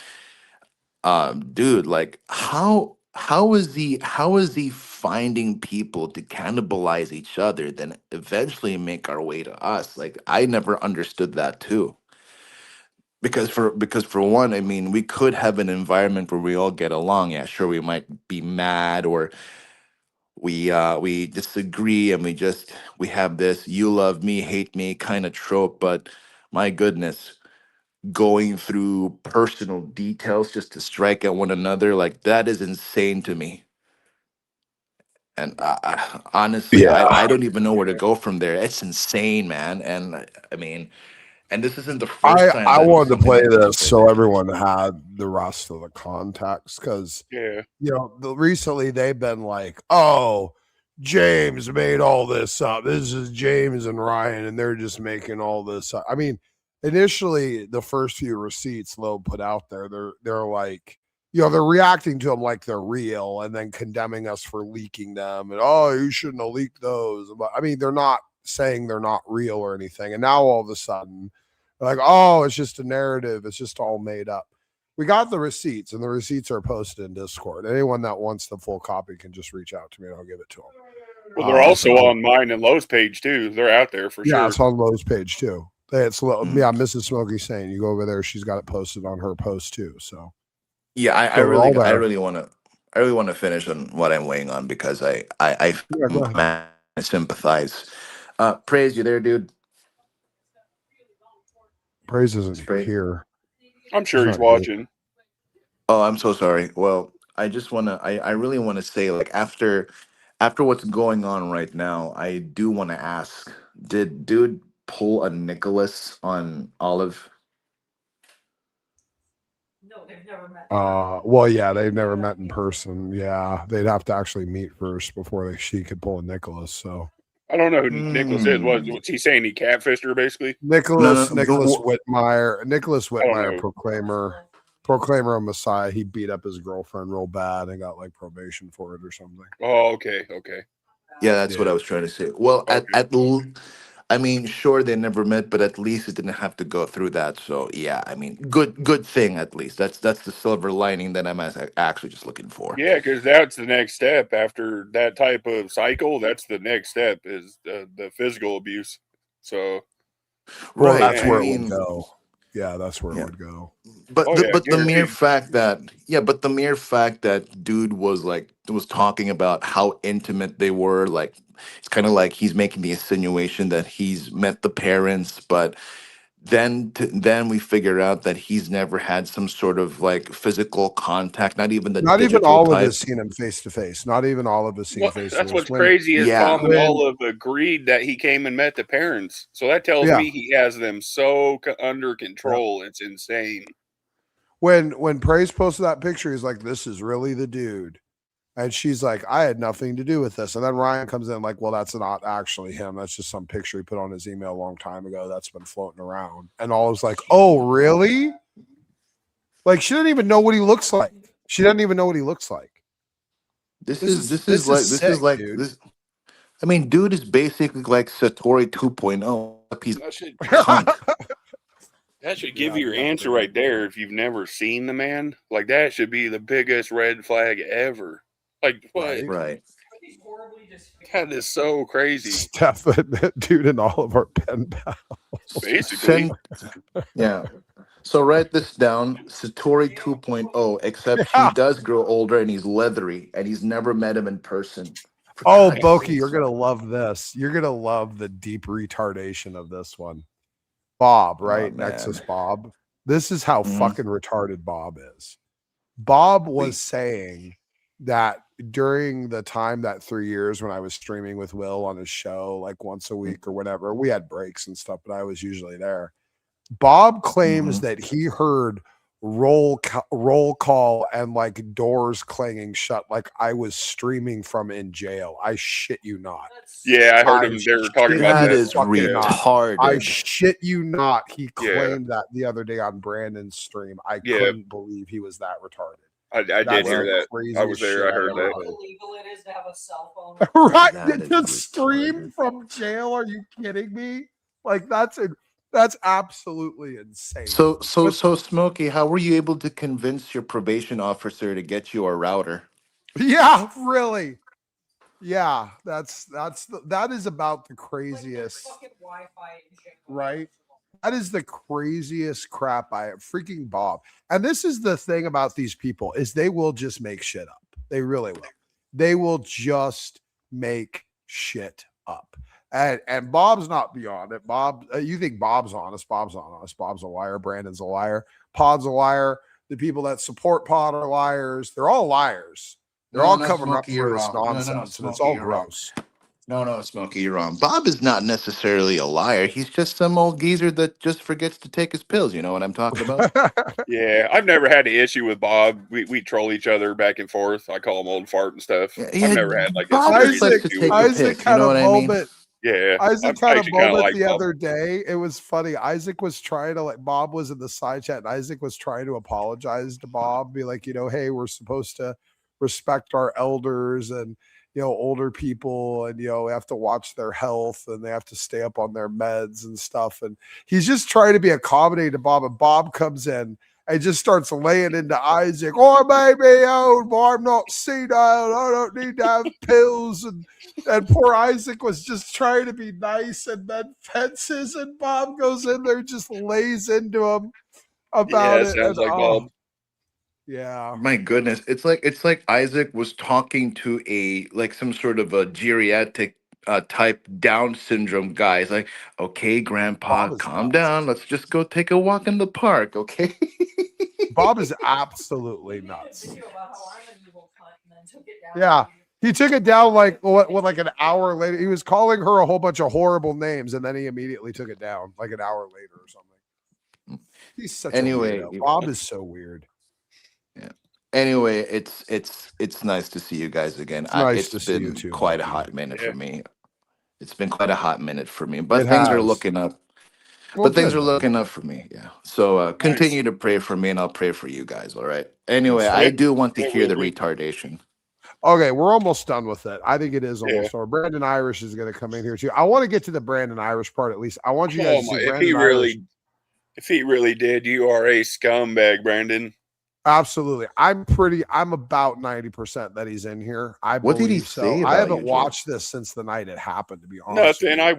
Dude, like how is he finding people to cannibalize each other, then eventually make our way to us? Like I never understood that too. Because for one, I mean, we could have an environment where we all get along. Yeah, sure, we might be mad, or we disagree, and we have this you love me, hate me kind of trope, but my goodness, going through personal details just to strike at one another, like that is insane to me. And honestly, I Yeah. don't even know where to go from there. It's insane, man. And I mean, and this isn't the first I time I that wanted to something play like this this has so happened. everyone had the rest of the context, because Yeah. recently they've been like, oh, James made all this up. This is James and Ryan, and they're just making all this up. I mean, initially the first few receipts Loeb put out there, they're like, they're reacting to them like they're real, and then condemning us for leaking them, and oh, you shouldn't have leaked those. But I mean, they're not saying they're not real or anything, and now all of a sudden, like, oh, it's just a narrative. It's just all made up. We got the receipts, and the receipts are posted in Discord. Anyone that wants the full copy can just reach out to me, and I'll give it to them. Well, they're also on mine and Lowe's page too. They're out there for Yeah, sure. it's on Lowe's page too. It's yeah, Mrs. Smokey saying you go over there. She's got it posted on her post too. So Yeah, I they're all really there. want to finish on what I'm weighing on, because Yeah, go ahead. I sympathize. Praise, you there, dude? Praise isn't Spray. here. I'm sure he's not here. watching. Oh, I'm so sorry. Well, I really want to say, like, after what's going on right now, I do want to ask, did Dude pull a Nicholas on Olive? Well, yeah, they've never met in person. Yeah, they'd have to actually meet first before she could pull a Nicholas. So I don't know who Nicholas is. What's he saying? He catfished her, basically. Nicholas No, Whitmire, I don't know. proclaimer of Messiah. He beat up his girlfriend real bad and got like probation for it or something. Oh, okay. Yeah, that's what I was trying to say. Well, I mean, sure, they never met, but at least it didn't have to go through that. So yeah, I mean, good thing at least. That's the silver lining that I'm actually just looking for. Yeah, because that's the next step after that type of cycle. That's the next step is the physical abuse. So, Well, Right. that's I where mean, it would go. Yeah, that's where it would go. But Oh, the, yeah, but the mere guaranteed. fact that Dude was talking about how intimate they were, like it's kind of like he's making the insinuation that he's met the parents, but then we figure out that he's never had some sort of like physical contact, not even the Not even digital all of type. us seen him face to face. Not even all of us seen Well, face to that's face. what's crazy is Yeah. Tom and Olive agreed that he came and met the parents. So that tells Yeah. me he has them so under control. It's insane. When Praise posted that picture, he's like, "This is really the dude," and she's like, "I had nothing to do with this." And then Ryan comes in like, "Well, that's not actually him. That's just some picture he put on his email a long time ago that's been floating around." And all was like, "Oh, really?" Like she didn't even know what he looks like. She doesn't even know what he looks like. This is like dude. this. I mean, Dude is basically like Satori 2.0. He's That should, cunt. that should give you your answer right there if you've never seen the man. Like, that should be the biggest red flag ever. Like what? Right. That is so crazy. Steph, dude, and all of our pen pals. Basically. Yeah. So write this down. Satori 2.0, except he Yeah. does grow older and he's leathery and he's never met him in person. For Oh, God's Boki, sakes, you're gonna love this. You're gonna love the deep retardation of this one. Bob, right? man. Nexus Bob. This is how Mhm. fucking retarded Bob is. Bob was saying that during the time, that 3 years when I was streaming with Will on his show, like once a week or whatever, we had breaks and stuff, but I was usually there. Bob claims that he heard roll call and like doors clanging shut like I was streaming from in jail. I shit you not. Yeah, I heard him. They were talking about That that. is retarded. I shit you not. He Yeah. claimed that the other day on Brandon's stream. I Yeah. couldn't believe he was that retarded. I did That's hear the that. I craziest was there. shit I heard I've ever that. heard. illegal it is to have a cell phone. Right? That To is stream from jail? Are you kidding me? Like that's absolutely insane. So Smokey, how were you able to convince your probation officer to get you a router? Yeah, really. Yeah, that is about the craziest, right? That is the craziest crap I freaking Bob. And this is the thing about these people is they will just make shit up. They really will. They will just make shit up. And Bob's not beyond it. Bob, you think Bob's honest? Bob's not honest. Bob's a liar. Brandon's a liar. Pod's a liar. The people that support Pod are liars. They're all liars. They're all covering up for this nonsense, and it's all gross. No, Smokey, you're wrong. Bob is not necessarily a liar. He's just some old geezer that just forgets to take his pills. You know what I'm talking about? Yeah, I've never had an issue with Bob. We troll each other back and forth. I call him old fart and stuff. I've never had like a Bob serious just likes to issue take with a him. Isaac pic. had You know a what I mean? moment. Yeah, Isaac I had a actually kinda moment like the Bob. other day. It was funny. Isaac was trying to like Bob was in the side chat, and Isaac was trying to apologize to Bob, be like, hey, we're supposed to respect our elders and older people, and we have to watch their health and they have to stay up on their meds and stuff. And he's just trying to be accommodating to Bob, and Bob comes in and just starts laying into Isaac. Oh, I may be old, but I'm not senile. I don't need to have pills. And poor Isaac was just trying to be nice and mend fences, and Bob goes in there and just lays into him about Yeah, it. sounds like Bob. Yeah. My goodness, it's like Isaac was talking to some sort of a geriatric type Down syndrome guy. He's like, okay, Grandpa, calm down. Let's just go take a walk in the park, okay? Bob is absolutely nuts. Yeah. He took it down like an hour later. He was calling her a whole bunch of horrible names, and then he immediately took it down like an hour later or something. He's such a weirdo. Bob is so weird. Yeah. Anyway, it's nice to see you guys again. It's been quite a hot minute for me. It's been quite a hot minute for me, but things are looking up. But things are looking up for me. Yeah. So continue to pray for me, and I'll pray for you guys. All right. Anyway, I do want to hear the retardation. Okay, we're almost done with it. I think it is almost over. Brandon Irish is going to come in here too. I want to get to the Brandon Irish part at least. I want you guys to see if Brandon he Irish. really did, you are a scumbag, Brandon. Absolutely. I'm about 90% that he's in here. What did he say I about haven't you, watched this since the night it happened, to be honest. Nothing. I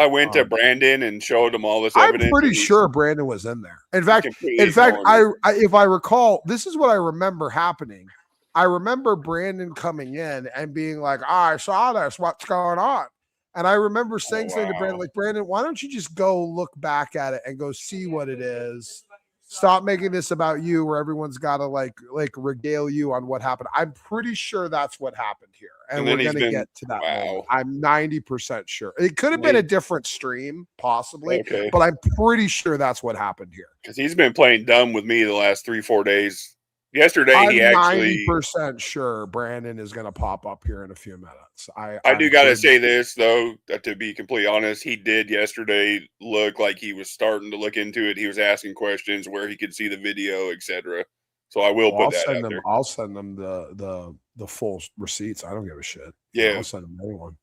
went to Brandon and showed him all this I'm evidence. pretty sure Brandon was in there. In fact, if I recall, this is what I remember happening. I remember Brandon coming in and being like, I saw this. What's going on? And I remember saying something to Brandon, like, Brandon, why don't you just go look back at it and go see what it is? Stop making this about you where everyone's got to like regale you on what happened. I'm pretty sure that's what happened here. And we're going to get to that moment. I'm 90% sure. It could have been a different stream, possibly, but I'm pretty sure that's what happened here. Because he's been playing dumb with me the last 3-4 days. Yesterday, I'm he actually 90% sure Brandon is going to pop up here in a few minutes. I do got to say this, though, to be completely honest. He did yesterday look like he was starting to look into it. He was asking questions where he could see the video, etc. So I will put that out there. I'll send them the full receipts. I don't give a shit. Yeah. I'll send them to anyone.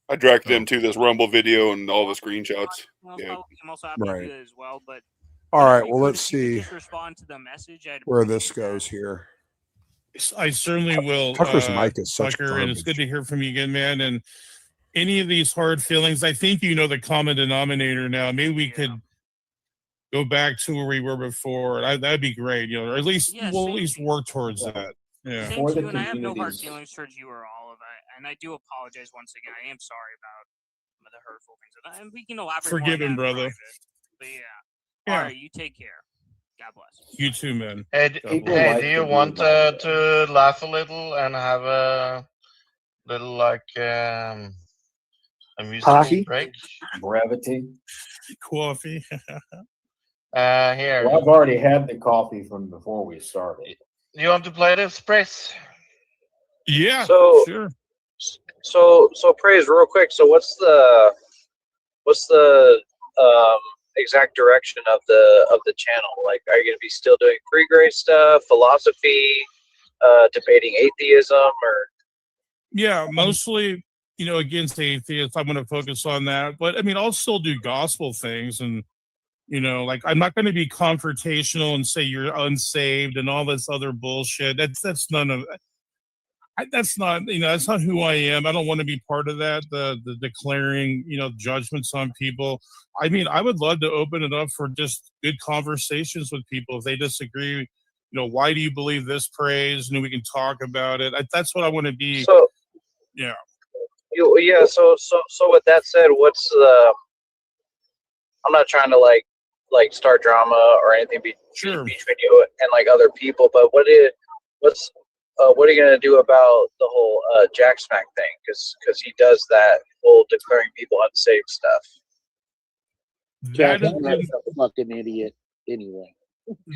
I directed him to this Rumble video and all the screenshots. I'm also happy to do that as well, but all right, well, let's see just respond to the message. where this goes here. I certainly will. Tucker's mic is such Tucker, and it's good garbage. to hear from you again, man. And any of these hard feelings, I think you know the common denominator now. Maybe we could go back to where we were before. That'd be great, you know, or at least we'll at least work towards that. Yeah. Same to you, and I have no hard feelings towards you or all of it. And I do apologize once again. I am sorry about some of the hurtful things. And we can elaborate. Forgive him, brother. But yeah. Yeah. All right, you take care. God bless. You too, man. Hey, do you want to laugh a little and have a little like a musical break? Brevity. Coffee. Here. Well, I've already had the coffee from before we started. You want to play this, Praise? Yeah, So, sure. So Praise, real quick. So what's the exact direction of the channel? Like, are you going to be still doing free grace stuff, philosophy, debating atheism, or? Yeah, mostly, you know, against atheists. I'm going to focus on that. But I mean, I'll still do gospel things, and you know, like I'm not going to be confrontational and say you're unsaved and all this other bullshit. That's none of. That's not, you know, that's not who I am. I don't want to be part of that. The declaring, you know, judgments on people. I mean, I would love to open it up for just good conversations with people. If they disagree, you know, why do you believe this praise? And we can talk about it. That's what I want to be. So, yeah. Yeah. So with that said, what's the? I'm not trying to like start drama or anything between you and like other people, but what are you gonna do about the whole Jack Smack thing? Because he does that whole declaring people unsaved stuff. Jack, that's a fucking idiot. Anyway,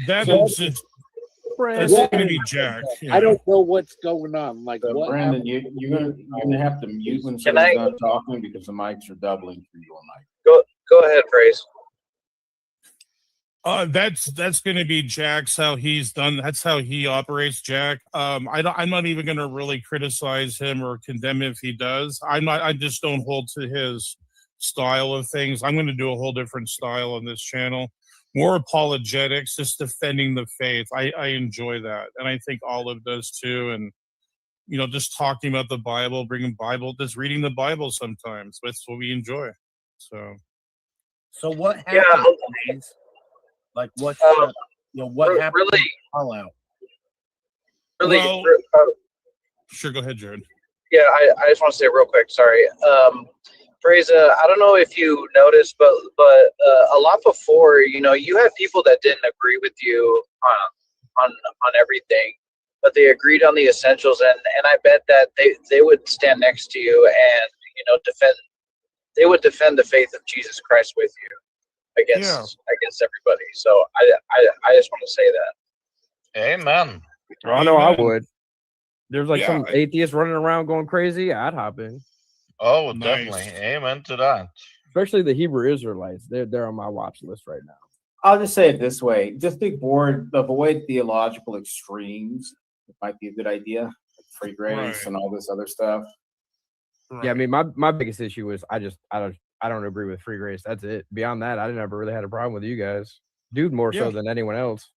That's gonna be Jack. Yeah. I don't know what's going on. Like, what? Brandon, you're gonna have to mute when someone's done talking because the mics are doubling through your mic. Go ahead, Praise. That's going to be Jack's how he's done. That's how he operates, Jack. I'm not even going to really criticize him or condemn if he does. I just don't hold to his style of things. I'm going to do a whole different style on this channel. More apologetics, just defending the faith. I enjoy that. And I think Olive does too. And, you know, just talking about the Bible, bringing Bible, just reading the Bible sometimes. That's what we enjoy. So what happened? Yeah. Like what? What happened? Really? Fallout. Really? Well, sure. Go ahead, Jared. Yeah, I just want to say real quick. Sorry, Praise. I don't know if you noticed, but a lot before, you know, you had people that didn't agree with you on everything, but they agreed on the essentials, and I bet that they would stand next to you and, you know, they would defend the faith of Jesus Christ with you against everybody. So I just want to say that. Amen. I know I would. There's like some atheists running around going crazy. I'd hop in. Oh, definitely. Amen to that. Especially the Hebrew Israelites. They're on my watch list right now. I'll just say it this way: just avoid theological extremes. It might be a good idea. Like free grace and all this other stuff. Right. Yeah, I mean, my biggest issue is I don't agree with free grace. That's it. Beyond that, I never really had a problem with you guys. Dude, more so than anyone else.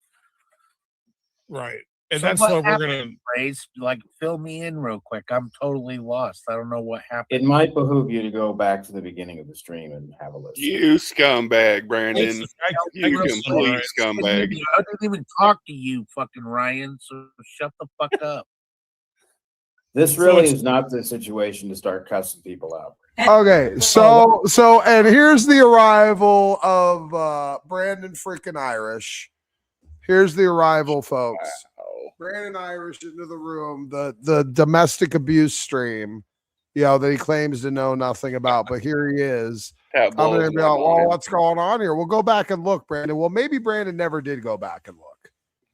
Right. And So that's what what we're happened, gonna Praise? Like, fill me in real quick. I'm totally lost. I don't know what happened. It might behoove you to go back to the beginning of the stream and have a listen. You scumbag, Brandon. You complete scumbag. I didn't even talk to you, fucking Ryan. So shut the fuck up. This really is not the situation to start cussing people out. Okay, so and here's the arrival of Brandon freaking Irish. Here's the arrival, folks. Brandon Irish into the room, the domestic abuse stream, you know, that he claims to know nothing about, but here he is. Coming in and be like, well, what's going on here? We'll go back and look, Brandon. Well, maybe Brandon never did go back and look.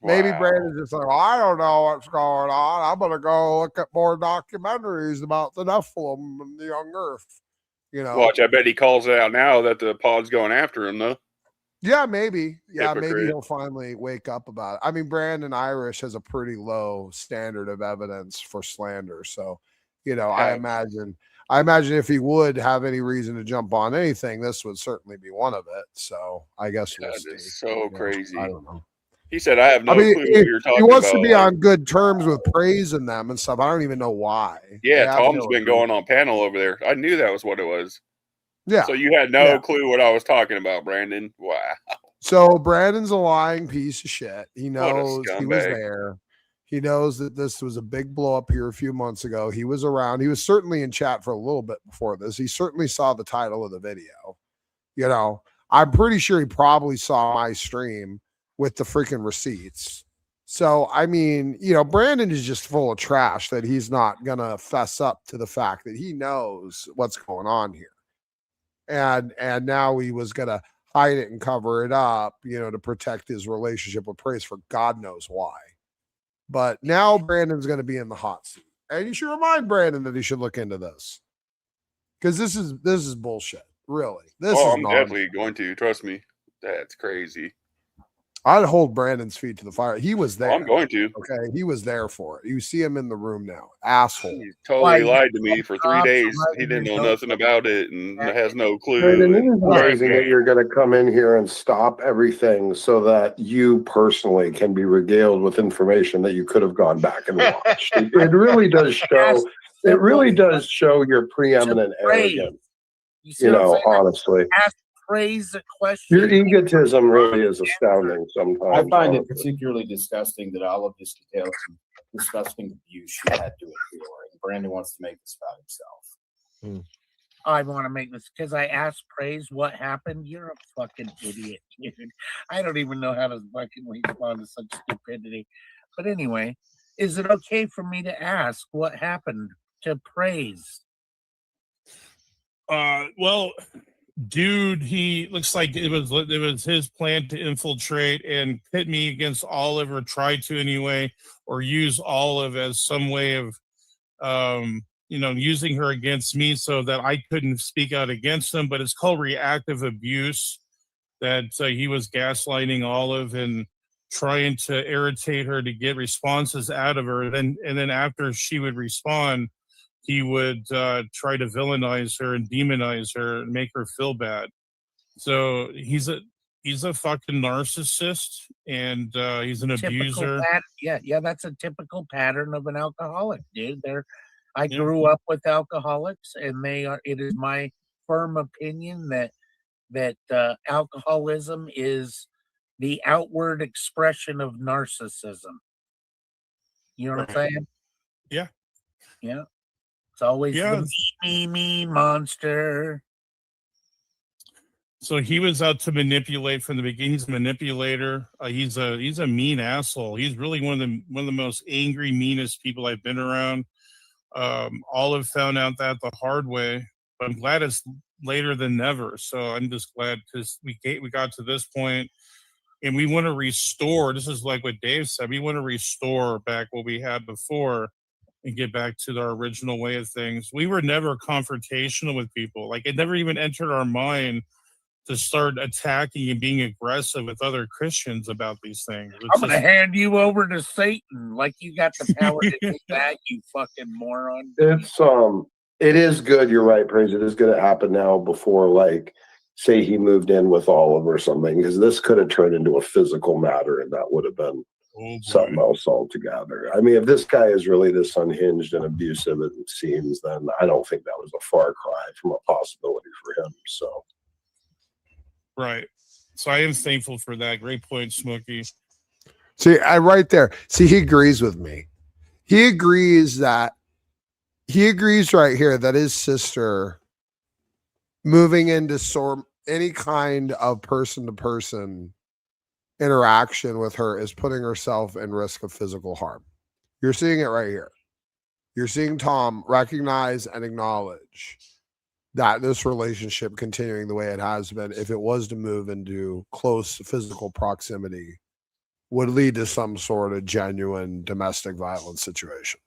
Maybe Brandon's just like, well, I don't know what's going on. I'm going to go look at more documentaries about the Nephilim and the young earth. You know, Watch, I bet he calls it out now that the pod's going after him, though. Yeah, maybe. Yeah, maybe Hypocrite. he'll finally wake up about it. I mean, Brandon Irish has a pretty low standard of evidence for slander. So, you know, I imagine if he would have any reason to jump on anything, this would certainly be one of it. So I guess we'll see. Is so crazy. I don't know. He said, "I have no I mean, clue what you're talking he wants about." to be on good terms with Praise and them and stuff. I don't even know why. Yeah, They have Tom's no been going on panel over there. I knew that was what it was. Yeah. So you had no Yeah. clue what I was talking about, Brandon. Wow. So Brandon's a lying piece of shit. He What a knows he was scumbag. there. He knows that this was a big blow up here a few months ago. He was around. He was certainly in chat for a little bit before this. He certainly saw the title of the video. You know, I'm pretty sure he probably saw my stream with the freaking receipts. So, I mean, you know, Brandon is just full of trash that he's not going to fess up to the fact that he knows what's going on here. And now he was going to hide it and cover it up, you know, to protect his relationship with Praise for God knows why. But now Brandon's going to be in the hot seat. And you should remind Brandon that he should look into this. Because this is bullshit. Really. This is I'm definitely going to. Trust me. That's crazy. I'd hold Brandon's feet to the fire. He was there. I'm going to. Okay. He was there for it. You see him in the room now. Asshole. He totally lied to me for 3 days. He didn't know nothing about it and has no clue. Brandon, it And is amazing that you're going to come in here and stop everything so that you personally can be regaled with information that you could have gone back and watched. It really does show. It really does show your preeminent arrogance. You know, honestly. Ask Praise a question. Your egotism really is astounding sometimes. I find it honestly. particularly disgusting that all of this details and disgusting abuse she had to endure. And Brandon wants to make this about himself. I want to make this because I asked Praise what happened. You're a fucking idiot, dude. I don't even know how to fucking respond to such stupidity. But anyway, is it okay for me to ask what happened to Praise? Well, dude, he looks like it was his plan to infiltrate and pit me against Olive, or try to anyway, or use Olive as some way of using her against me so that I couldn't speak out against him. But it's called reactive abuse, that he was gaslighting Olive and trying to irritate her to get responses out of her. And then after she would respond, he would try to villainize her and demonize her and make her feel bad. So he's a fucking narcissist, and he's an abuser. Yeah, that's a typical pattern of an alcoholic, dude. I grew up with alcoholics, and it is my firm opinion that alcoholism is the outward expression of narcissism. You know what I'm saying? Yeah. Yeah. It's always the me monster. So he was out to manipulate from the beginning. He's a manipulator. He's a mean asshole. He's really one of the most angry, meanest people I've been around. Olive found out that the hard way, but I'm glad it's later than never. So I'm just glad because we got to this point, and we want to restore. This is like what Dave said. We want to restore back what we had before and get back to our original way of things. We were never confrontational with people. Like, it never even entered our mind to start attacking and being aggressive with other Christians about these things. I'm going to hand you over to Satan like you got the power to do that, you fucking moron. It is good. You're right, Praise. It is going to happen now before, like, say he moved in with Olive or something, because this could have turned into a physical matter, and that would have been something else altogether. I mean, if this guy is really this unhinged and abusive as it seems, then I don't think that was a far cry from a possibility for him. So, right. So I am thankful for that. Great point, Smokey. See, right there. See, he agrees with me. He agrees right here that his sister moving into any kind of person-to-person interaction with her is putting herself in risk of physical harm. You're seeing it right here. You're seeing Tom recognize and acknowledge that this relationship continuing the way it has been, if it was to move into close physical proximity, would lead to some sort of genuine domestic violence situation.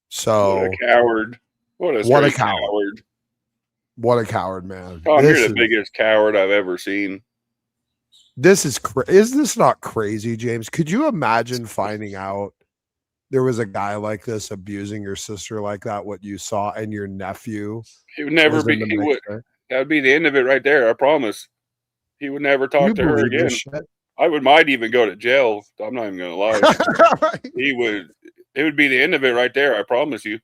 So, what a coward. What a coward. What a coward, man. Tom, you're the biggest coward I've ever seen. This is isn't this not crazy, James? Could you imagine finding out there was a guy like this abusing your sister like that, what you saw, and your nephew? He would never be. That would be the end of it right there. I promise. He would never talk to her again. might even go to jail. I'm not even gonna lie. It would be the end of it right there. I promise you.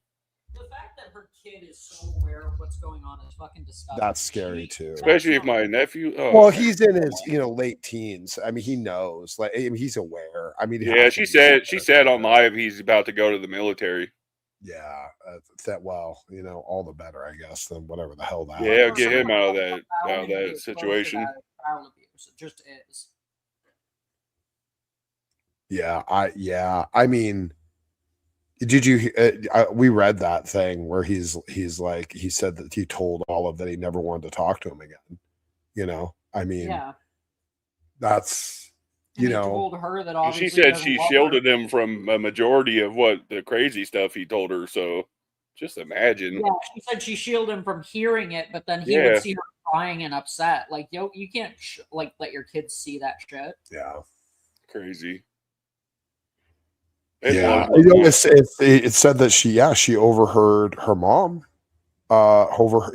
The fact that her kid is so aware of what's going on is fucking disgusting. That's scary too. Especially if my nephew. Oh, well, he's in his late teens. I mean, he knows. Like, I mean, he's aware. I mean, yeah. She said on live he's about to go to the military. Yeah, that all the better, I guess, than whatever the hell that. Yeah, get him out of that situation. Child abuse. It just is. Yeah, I mean, did you? We read that thing where he's like, he said that he told Olive that he never wanted to talk to him again. I mean, yeah, that's. Told her that she said she shielded him from a majority of what the crazy stuff he told her. So just imagine. Yeah, she said she shielded him from hearing it, but then he would see her crying and upset. Like, you can't let your kids see that shit. Yeah, crazy. It said that she overheard her mom.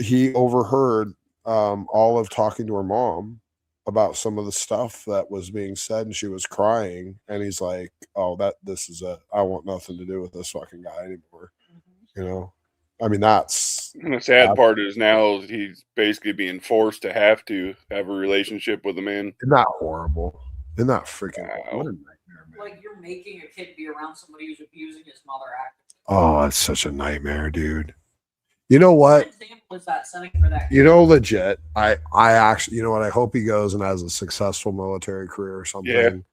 He overheard Olive talking to her mom about some of the stuff that was being said, and she was crying, and he's like, oh, this is it. I want nothing to do with this fucking guy anymore. I mean, that's and the sad part is now he's basically being forced to have a relationship with a man. Isn't that horrible? Isn't that freaking what a nightmare, man. Like, you're making a kid be around somebody who's abusing his mother actively. Oh, it's such a nightmare, dude. You know what? What example is that setting for that? Legit. I actually, what? I hope he goes and has a successful military career or something. Yeah. And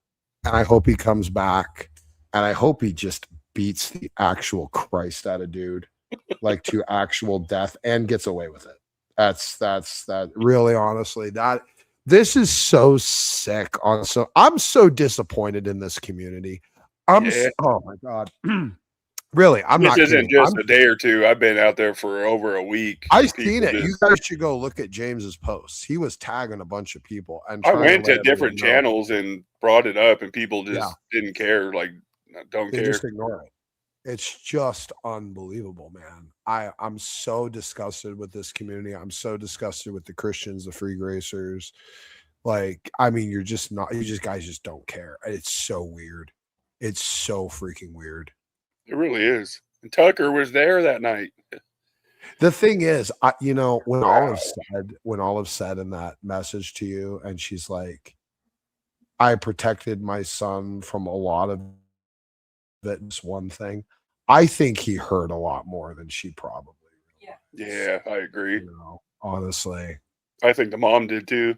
I hope he comes back, and I hope he just beats the actual Christ out of dude, like to actual death, and gets away with it. That's really, honestly, this is so sick. I'm so disappointed in this community. Oh my God. Really, This isn't just a day or two. I've been out there for over a week. I've seen it. You guys should go look at James's posts. He was tagging a bunch of people, and I went to different channels and brought it up, and people just didn't care. Like, don't care. Just ignore it. It's just unbelievable, man. I'm so disgusted with this community. I'm so disgusted with the Christians, the free gracers. Like, I mean, you guys just don't care. It's so weird. It's so freaking weird. It really is. And Tucker was there that night. The thing is, when Olive said in that message to you, and she's like, I protected my son from a lot of it, this one thing. I think he heard a lot more than she probably. Yeah, I agree. Honestly. I think the mom did too.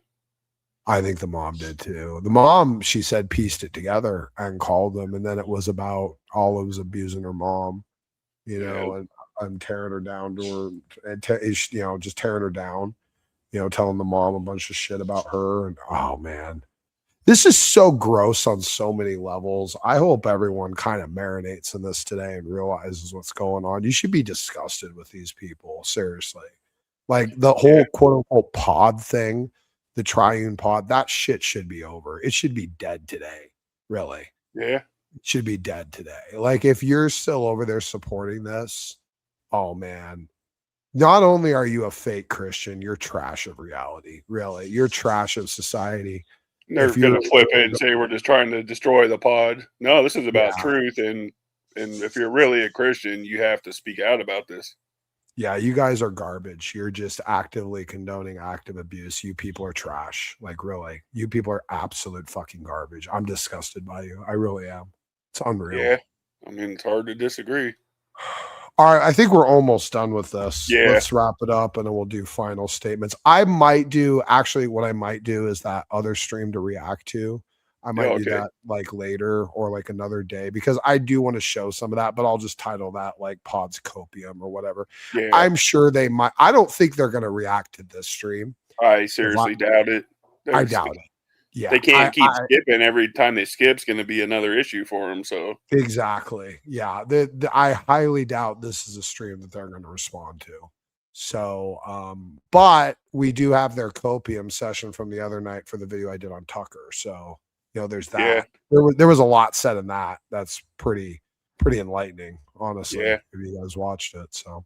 I think the mom did too. The mom, she said, pieced it together and called them, and then it was about Olive's abusing her mom, and tearing her down to her, and just tearing her down, telling the mom a bunch of shit about her. And oh man, this is so gross on so many levels. I hope everyone kind of marinates in this today and realizes what's going on. You should be disgusted with these people, seriously. Like the whole quote unquote pod thing. The triune pod, that shit should be over. It should be dead today. Really. Yeah. It should be dead today. Like, if you're still over there supporting this, oh man. Not only are you a fake Christian, you're trash of reality. Really. You're trash of society. They're going to flip it and say we're just trying to destroy the pod. No, this is about truth. And if you're really a Christian, you have to speak out about this. Yeah, you guys are garbage. You're just actively condoning active abuse. You people are trash. Like, really. You people are absolute fucking garbage. I'm disgusted by you. I really am. It's unreal. Yeah. I mean, it's hard to disagree. All right. I think we're almost done with this. Yeah. Let's wrap it up, and then we'll do final statements. What I might do is that other stream to react to. I might do that like later or like another day, because I do want to show some of that, but I'll just title that like Pod's Copium or whatever. Yeah. I'm sure they might. I don't think they're going to react to this stream. I seriously doubt it. I doubt it. Yeah. They can't keep skipping. Every time they skip's going to be another issue for them. So exactly. Yeah. I highly doubt this is a stream that they're going to respond to. So, but we do have their Copium session from the other night for the video I did on Tucker. So, there's that. Yeah. There was a lot said in that. That's pretty enlightening, honestly. Yeah. If you guys watched it. So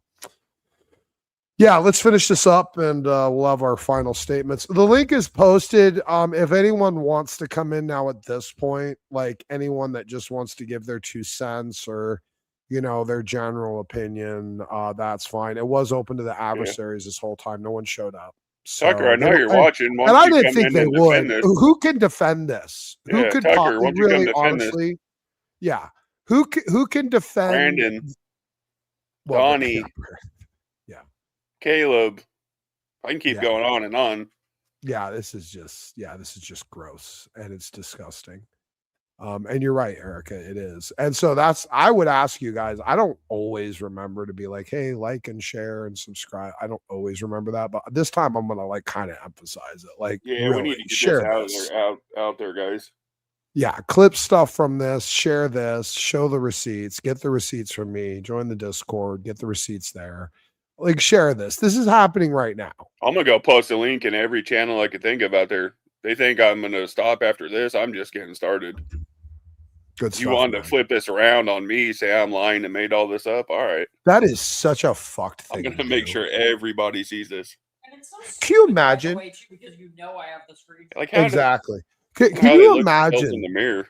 Yeah, let's finish this up and we'll have our final statements. The link is posted. If anyone wants to come in now at this point, like anyone that just wants to give their 2 cents or, you know, their general opinion, that's fine. It was open to the adversaries this whole time. No one showed up. Tucker, I know you're and, watching. Why and don't I you didn't come think in they and would. defend this? Who can defend this? Who Yeah, could Tucker, why don't you come really, defend this? honestly? Yeah. Who can defend? Brandon, Well, Donnie, yeah. Caleb. I can keep Yeah. going on and on. Yeah, this is just gross and it's disgusting. And you're right, Erica, it is. And so I would ask you guys, I don't always remember to be like, hey, like and share and subscribe. I don't always remember that, but this time I'm gonna like kind of emphasize it. Like, Yeah, really, we need to get share this this. out there, guys. Yeah, clip stuff from this, share this, show the receipts, get the receipts from me, join the Discord, get the receipts there. Like, share this. This is happening right now. I'm gonna go post a link in every channel I could think of out there. They think I'm gonna stop after this. I'm just getting started. Good stuff. You wanted to flip this around on me, say I'm lying and made all this up. All right. That is such a fucked thing. I'm gonna make sure everybody sees this. Can you imagine? Because you know I have the screen. Like how Exactly. how Can they you look themselves imagine in the mirror?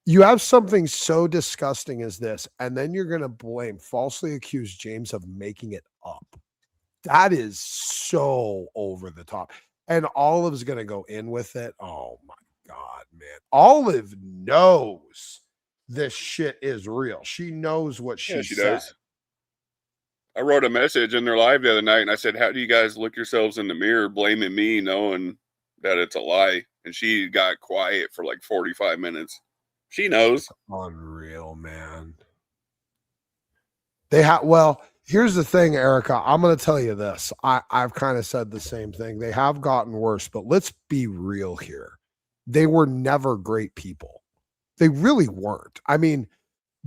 you have something so disgusting as this, and then you're going to falsely accuse James of making it up? That is so over the top. And Olive's going to go in with it. Oh my God, man. Olive knows this shit is real. She knows what she She said. does. I wrote a message in their live the other night and I said, how do you guys look yourselves in the mirror blaming me knowing that it's a lie? And she got quiet for like 45 minutes. She knows. Unreal, man. Well, here's the thing, Erica. I'm going to tell you this. I've kind of said the same thing. They have gotten worse, but let's be real here. They were never great people. They really weren't. I mean,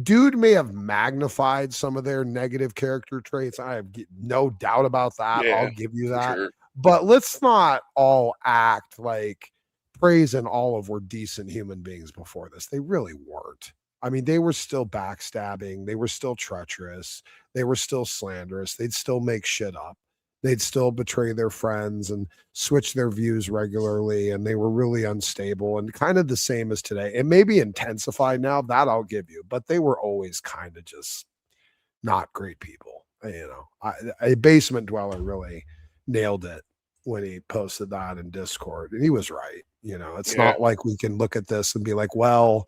dude may have magnified some of their negative character traits. I have no doubt about that. Yeah, I'll give you that. sure. But let's not all act like Praise and Olive were decent human beings before this. They really weren't. I mean, they were still backstabbing. They were still treacherous. They were still slanderous. They'd still make shit up. They'd still betray their friends and switch their views regularly. And they were really unstable and kind of the same as today. It may be intensified now, that I'll give you, but they were always kind of just not great people. You know, a basement dweller really nailed it when he posted that in Discord. And he was right. You know, it's not like we can look at this and be like, well,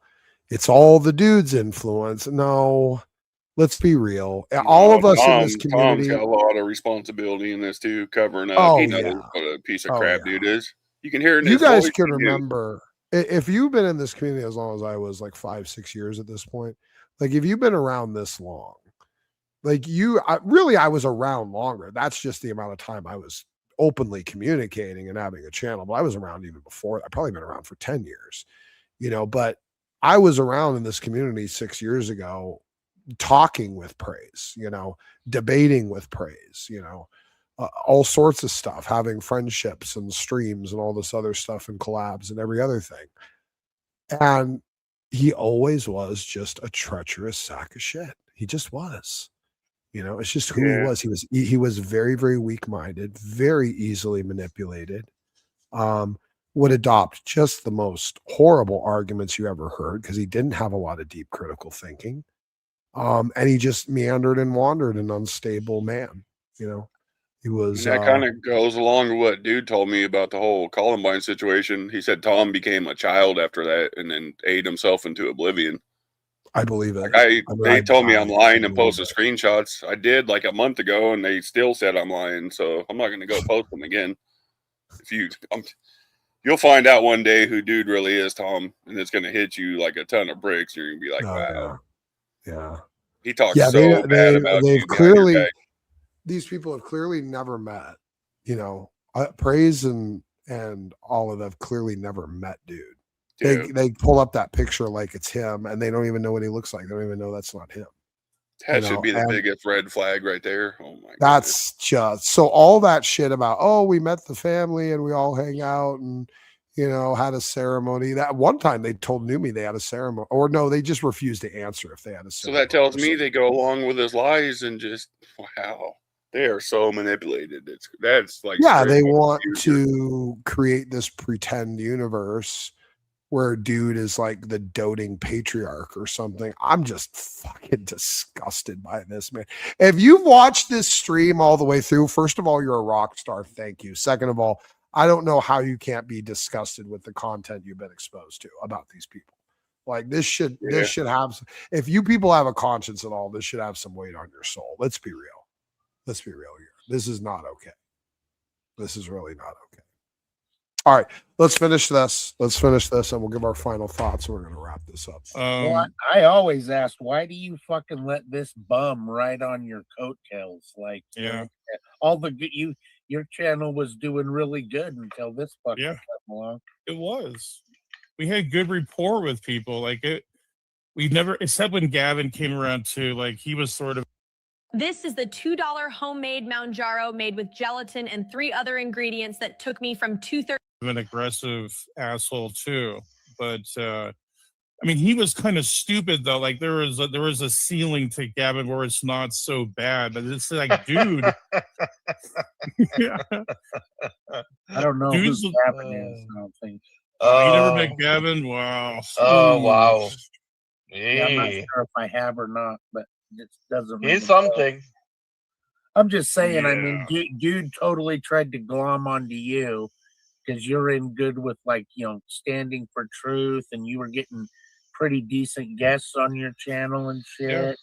it's all the dude's influence. No, let's be real. All of us in this community. Tom's got a lot of responsibility in this too, covering up. He knows what a piece of crap dude is. You can hear it in his guys voice, can remember, if you've been in this community as long as I was, like 5-6 years at this point, like if you've been around this long, like I was around longer. That's just the amount of time I was openly communicating and having a channel, but I was around even before. I've probably been around for 10 years, you know, but I was around in this community 6 years ago, talking with Praise, you know, debating with Praise, you know, all sorts of stuff, having friendships and streams and all this other stuff and collabs and every other thing. And he always was just a treacherous sack of shit. He just was. You know, it's just who he was. He was very, very weak-minded, very easily manipulated, would adopt just the most horrible arguments you ever heard because he didn't have a lot of deep critical thinking. And he just meandered and wandered, an unstable man. You know, he was. And that kind of goes along with what dude told me about the whole Columbine situation. He said Tom became a child after that and then ate himself into oblivion. I believe it. Like they told me I'm lying and posted screenshots. I did like a month ago, and they still said I'm lying. So I'm not going to go post them again. You'll find out one day who dude really is, Tom, and it's going to hit you like a ton of bricks. You're going to be like, wow, yeah. He talks so bad about you. Clearly, these people have clearly never met. You know, Praise and Olive have clearly never met, dude. They pull up that picture like it's him, and they don't even know what he looks like. They don't even know that's not him. That should be the biggest red flag right there. Oh my god. That's just so all that shit about, oh, we met the family and we all hang out and, you know, had a ceremony. That one time they told Numi they had a ceremony, or no, they just refused to answer if they had a ceremony. So that tells me they go along with his lies and just, wow. They are so manipulated. That's like Yeah, they straight want confusion. to create this pretend universe where dude is like the doting patriarch or something. I'm just fucking disgusted by this, man. If you've watched this stream all the way through, first of all, you're a rock star. Thank you. Second of all, I don't know how you can't be disgusted with the content you've been exposed to about these people. Like this should have, if you people have a conscience at all, this should have some weight on your soul. Let's be real. Let's be real here. This is not okay. This is really not okay. All right, let's finish this. And we'll give our final thoughts. And we're going to wrap this up. Well, I always asked, why do you fucking let this bum ride on your coattails? Like, all the good your channel was doing really good until this fucking came along. It was. We had good rapport with people. Like we've never, except when Gavin came around too. Like he was sort of. This is the $2 homemade Mounjaro made with gelatin and 3 other ingredients that took me from 2/3. An aggressive asshole too, but I mean, he was kind of stupid though. Like there was a ceiling to Gavin where it's not so bad, but it's like, dude. Yeah. I don't know Dude's, who Gavin is. I don't think. You never met Gavin? Wow. Oh wow. Yeah, I'm not sure if I have or not, but it doesn't. He's something. I'm just saying. I mean, dude totally tried to glom onto you because you're in good with, like, standing for truth, and you were getting pretty decent guests on your channel and shit.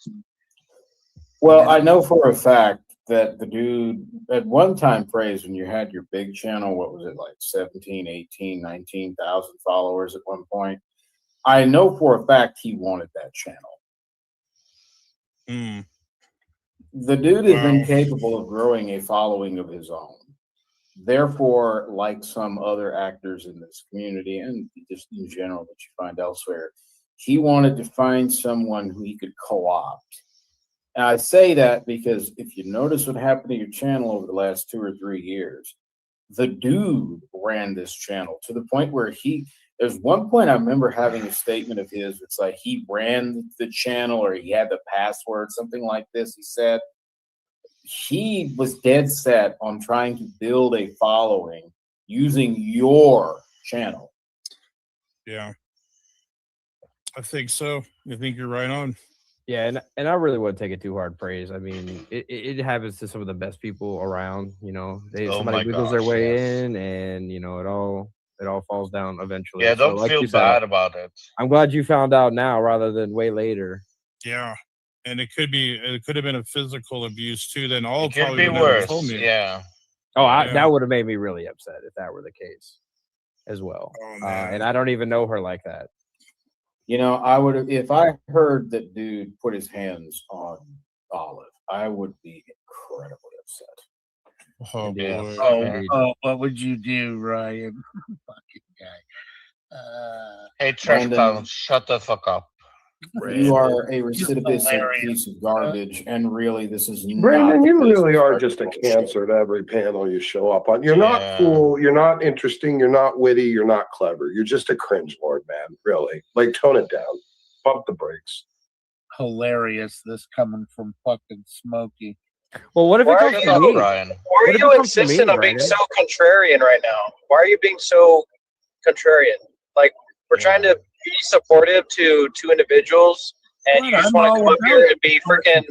Well, I know for a fact that the dude at one time phrase when you had your big channel, what was it, like 17, 18, 19,000 followers at one point? I know for a fact he wanted that channel. The dude is incapable of growing a following of his own. Therefore, like some other actors in this community and just in general that you find elsewhere, he wanted to find someone who he could co-opt. And I say that because if you notice what happened to your channel over the last 2 or 3 years, the dude ran this channel to the point where there's one point I remember having a statement of his. It's like he ran the channel or he had the password, something like this. He said he was dead set on trying to build a following using your channel. Yeah, I think so. I think you're right on. Yeah, and I really wouldn't take it too hard praise. I mean, it happens to some of the best people around. Somebody wiggles their way in, and it all falls down eventually. Yeah, don't feel bad about it. I'm glad you found out now rather than way later. Yeah, and it could have been a physical abuse too. Then all It could probably be would never worse. told me. Yeah. That would have made me really upset if that were the case as well. And I don't even know her like that. I would have, if I heard that dude put his hands on Olive, I would be incredibly upset. Oh, boy. What would you do, Ryan? Fucking guy. Hey, Trash Town, shut the fuck up. You are a recidivist piece of garbage, and really, this is Brandon, not you the really place are to just a start cancer to every panel you show up on. You're not cool, you're not interesting, you're not witty, you're not clever. You're just a cringe lord, man. Really. Like, tone it down. Bump the brakes. Hilarious, this coming from fucking Smokey. Well, what if it comes to me? Why are you insistent on being so contrarian right now? Why are you being so contrarian? Like, we're trying to be supportive to two individuals, and you just want to come up here and be freaking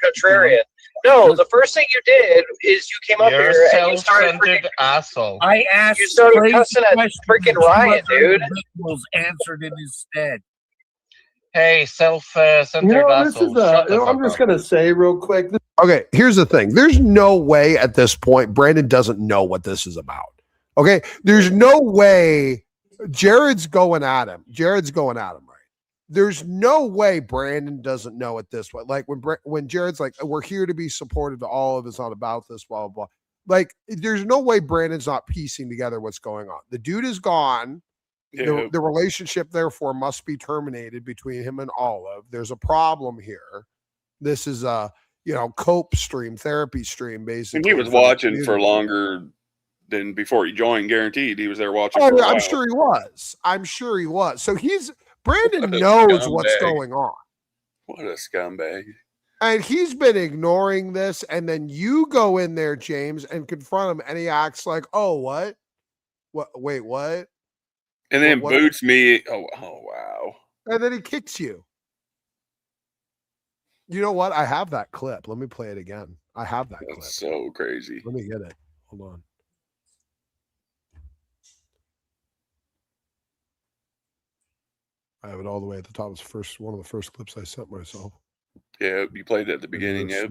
contrarian. No, the first thing you did is you came up here and you started freaking asshole. I asked. You started cussing at freaking Ryan, dude. Answered in his stead. Hey, self-centered asshole. I'm just going to say real quick. Okay, here's the thing. There's no way at this point Brandon doesn't know what this is about. Okay, there's no way Jared's going at him. Right? There's no way Brandon doesn't know it this way. Like when Jared's like, we're here to be supportive to all of us, not about this, blah, blah, blah. Like, there's no way Brandon's not piecing together what's going on. The dude is gone. Yeah. The relationship, therefore, must be terminated between him and Olive. There's a problem here. This is a, cope stream, therapy stream, basically. And he was watching for longer than before he joined, guaranteed. He was there watching for a while. I'm sure he was. So Brandon knows what's going on. What a scumbag. And he's been ignoring this, and then you go in there, James, and confront him, and he acts like, "Oh, what? What? Wait, what?" And then what- boots me. Oh, wow. And then he kicks you. You know what? I have that clip. Let me play it again. I have that clip. So crazy. Let me get it. Hold on. I have it all the way at the top. It's one of the first clips I sent myself. Yeah, you played it at the beginning. Yeah.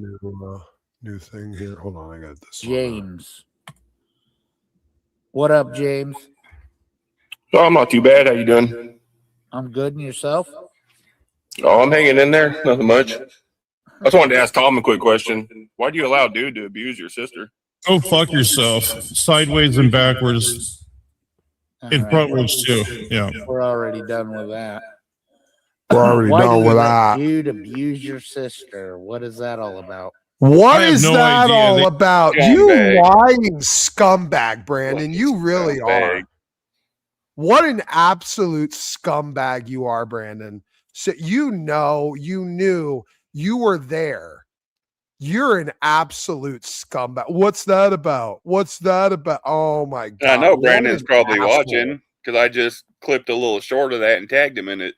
New thing here. Hold on, I got this. James. What up, James? Oh, I'm not too bad. How you doing? I'm good, and yourself? Oh, I'm hanging in there. Nothing much. I just wanted to ask Tom a quick question. Why do you allow dude to abuse your sister? Go fuck yourself. Sideways and backwards. And frontwards too. Yeah. We're already done with that. We're already Why done do you with let that. dude abuse your sister? What is that all about? What I have is no that idea. all They- about? Scumbag. You lying scumbag, Brandon. You really Scumbag. are. What an absolute scumbag you are, Brandon. So you knew, you were there. You're an absolute scumbag. What's that about? What's that about? Oh my God. And I know what Brandon's an probably asshole. watching because I just clipped a little short of that and tagged him in it.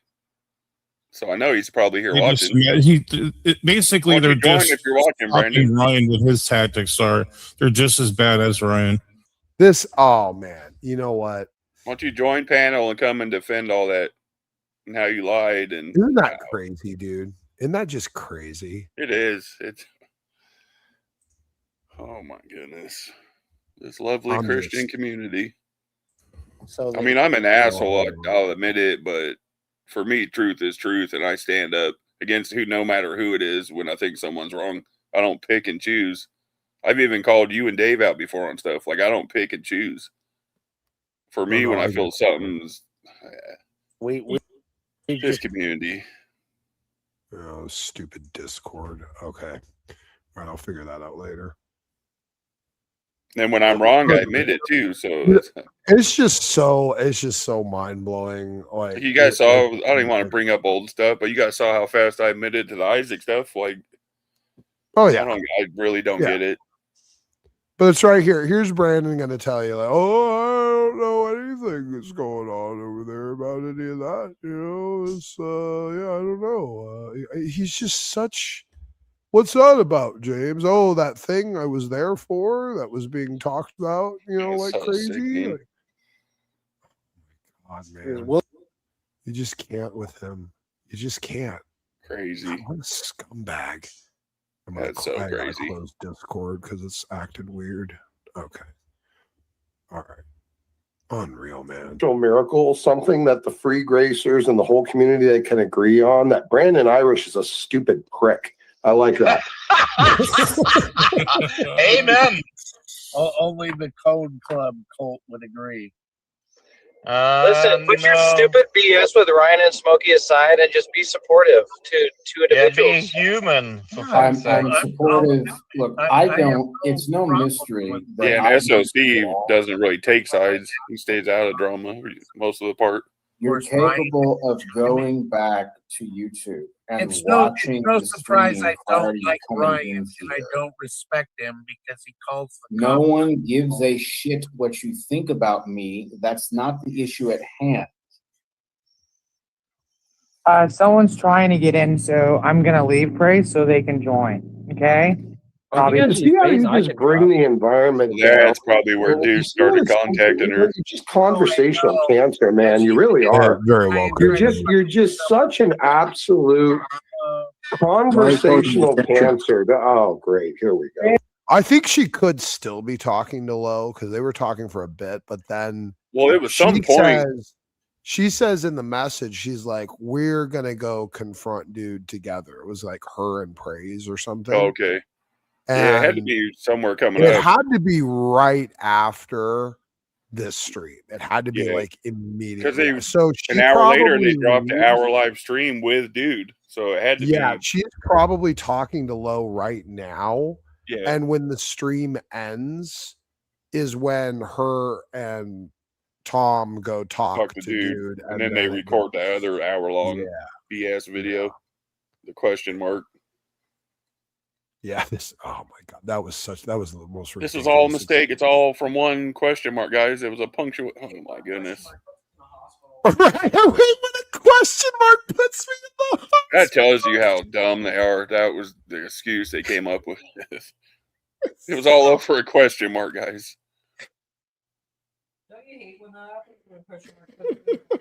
So I know he's probably here They just- watching. basically, Why they're don't you join just if you're watching, fucking Brandon? Ryan with his tactics are. They're just as bad as Ryan. Oh man, you know what? Why don't you join panel and come and defend all that and how you lied? And Isn't that crazy, dude? Isn't that just crazy? it is. It's oh my goodness. This lovely I'm Christian just- community. So I mean, I'm an asshole. Oh. I'll admit it, but for me, truth is truth, and I stand up against no matter who it is. When I think someone's wrong, I don't pick and choose. I've even called you and Dave out before on stuff. Like I don't pick and choose. For me, no, when I I feel get something's We this community. Oh, stupid Discord. Okay. All right, I'll figure that out later. And when I'm wrong, I admit it too. So It's just so mind blowing. Like you guys saw, I don't even want to bring up old stuff, but you guys saw how fast I admitted to the Isaac stuff. Like, oh yeah, I really don't Yeah. get it. but it's right here. Here's Brandon going to tell you, like, oh, I don't know anything that's going on over there about any of that. You know, it's yeah, I don't know. He's just such. What's that about, James? Oh, that thing I was there for that was being talked about, you know, It's like so crazy. sickening. Like, God, man. You just can't with him. You just can't. Crazy. What a scumbag. That's so I gotta crazy. close Discord because it's acted weird. Okay. All right. Unreal, man. Miracle, something that the free gracers and the whole community they can agree on, that Brandon Irish is a stupid prick. I like that. Amen. Only the Code Club cult would agree. Listen, put your stupid BS with Ryan and Smokey aside and just be supportive to individuals. Be human. I'm supportive. Look, I don't. It's no mystery that Yeah, I and SOC doesn't really take sides. He stays out of drama most of the part. You're capable of going back to YouTube and It's no watching surprise I don't like Ryan in and I don't respect him because he calls the No one gives a shit what you think about me. That's not the issue at hand. Someone's trying to get in, so I'm gonna leave, Pray, so they can join. Okay? See how you just bring the environment down. That's probably where dude started contacting her. You're just conversational cancer, man. You really are. Very well. You're just such an absolute conversational cancer. Oh, great. Here we go. I think she could still be talking to Lo because they were talking for a bit, but then Well, it was some point. She says in the message, she's like, we're gonna go confront dude together. It was like her and Praise or something. Okay. Yeah, it had to And be somewhere coming it up. had to be right after this stream. It had to be like immediately. Because they So an hour later they probably dropped an leaves- hour live stream with dude. So it had to Yeah, be she's probably talking to Lo right now. Yeah. And when the stream ends is when her and Tom go talk to to dude. dude. And then they record the other hour long BS video. The question mark. Yeah, oh my God, that was the most ridiculous. This was all a mistake. It's all from one question mark, guys. It was a punctual. Oh my goodness. Right, wait, what a question mark puts me in the hospital. That tells you how dumb they are. That was the excuse they came up with. It was all up for a question mark, guys. Don't you hate when that happens?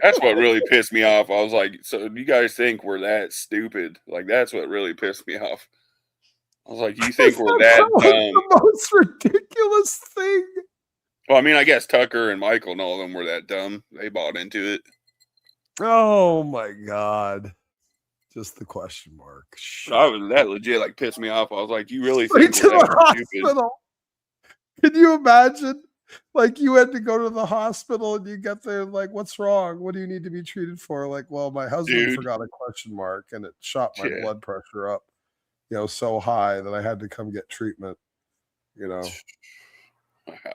That's what really pissed me off. I was like, so you guys think we're that stupid? Like, that's what really pissed me off. I was like, you think we're that dumb? The most ridiculous thing. Well, I mean, I guess Tucker and Michael and all of them were that dumb. They bought into it. Oh my God. Just the question mark. That legit like pissed me off. I was like, you really Straight think we're to the that stupid? hospital. Can you imagine? Like, you had to go to the hospital and you get there, like, what's wrong? What do you need to be treated for? Like, well, my husband forgot a question mark and it shot my blood pressure up, so high that I had to come get treatment.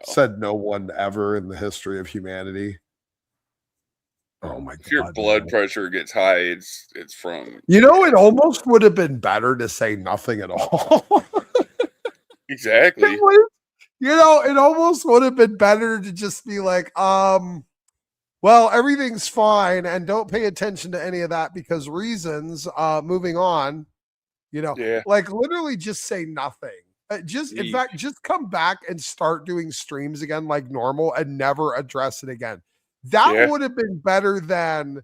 Said no one ever in the history of humanity. Oh my God. If your blood pressure gets high, it's from it almost would have been better to say nothing at all. Exactly. It almost would have been better to just be like, well, everything's fine and don't pay attention to any of that because reasons, moving on, like literally just say nothing. In fact, just come back and start doing streams again like normal and never address it again. That would have been better than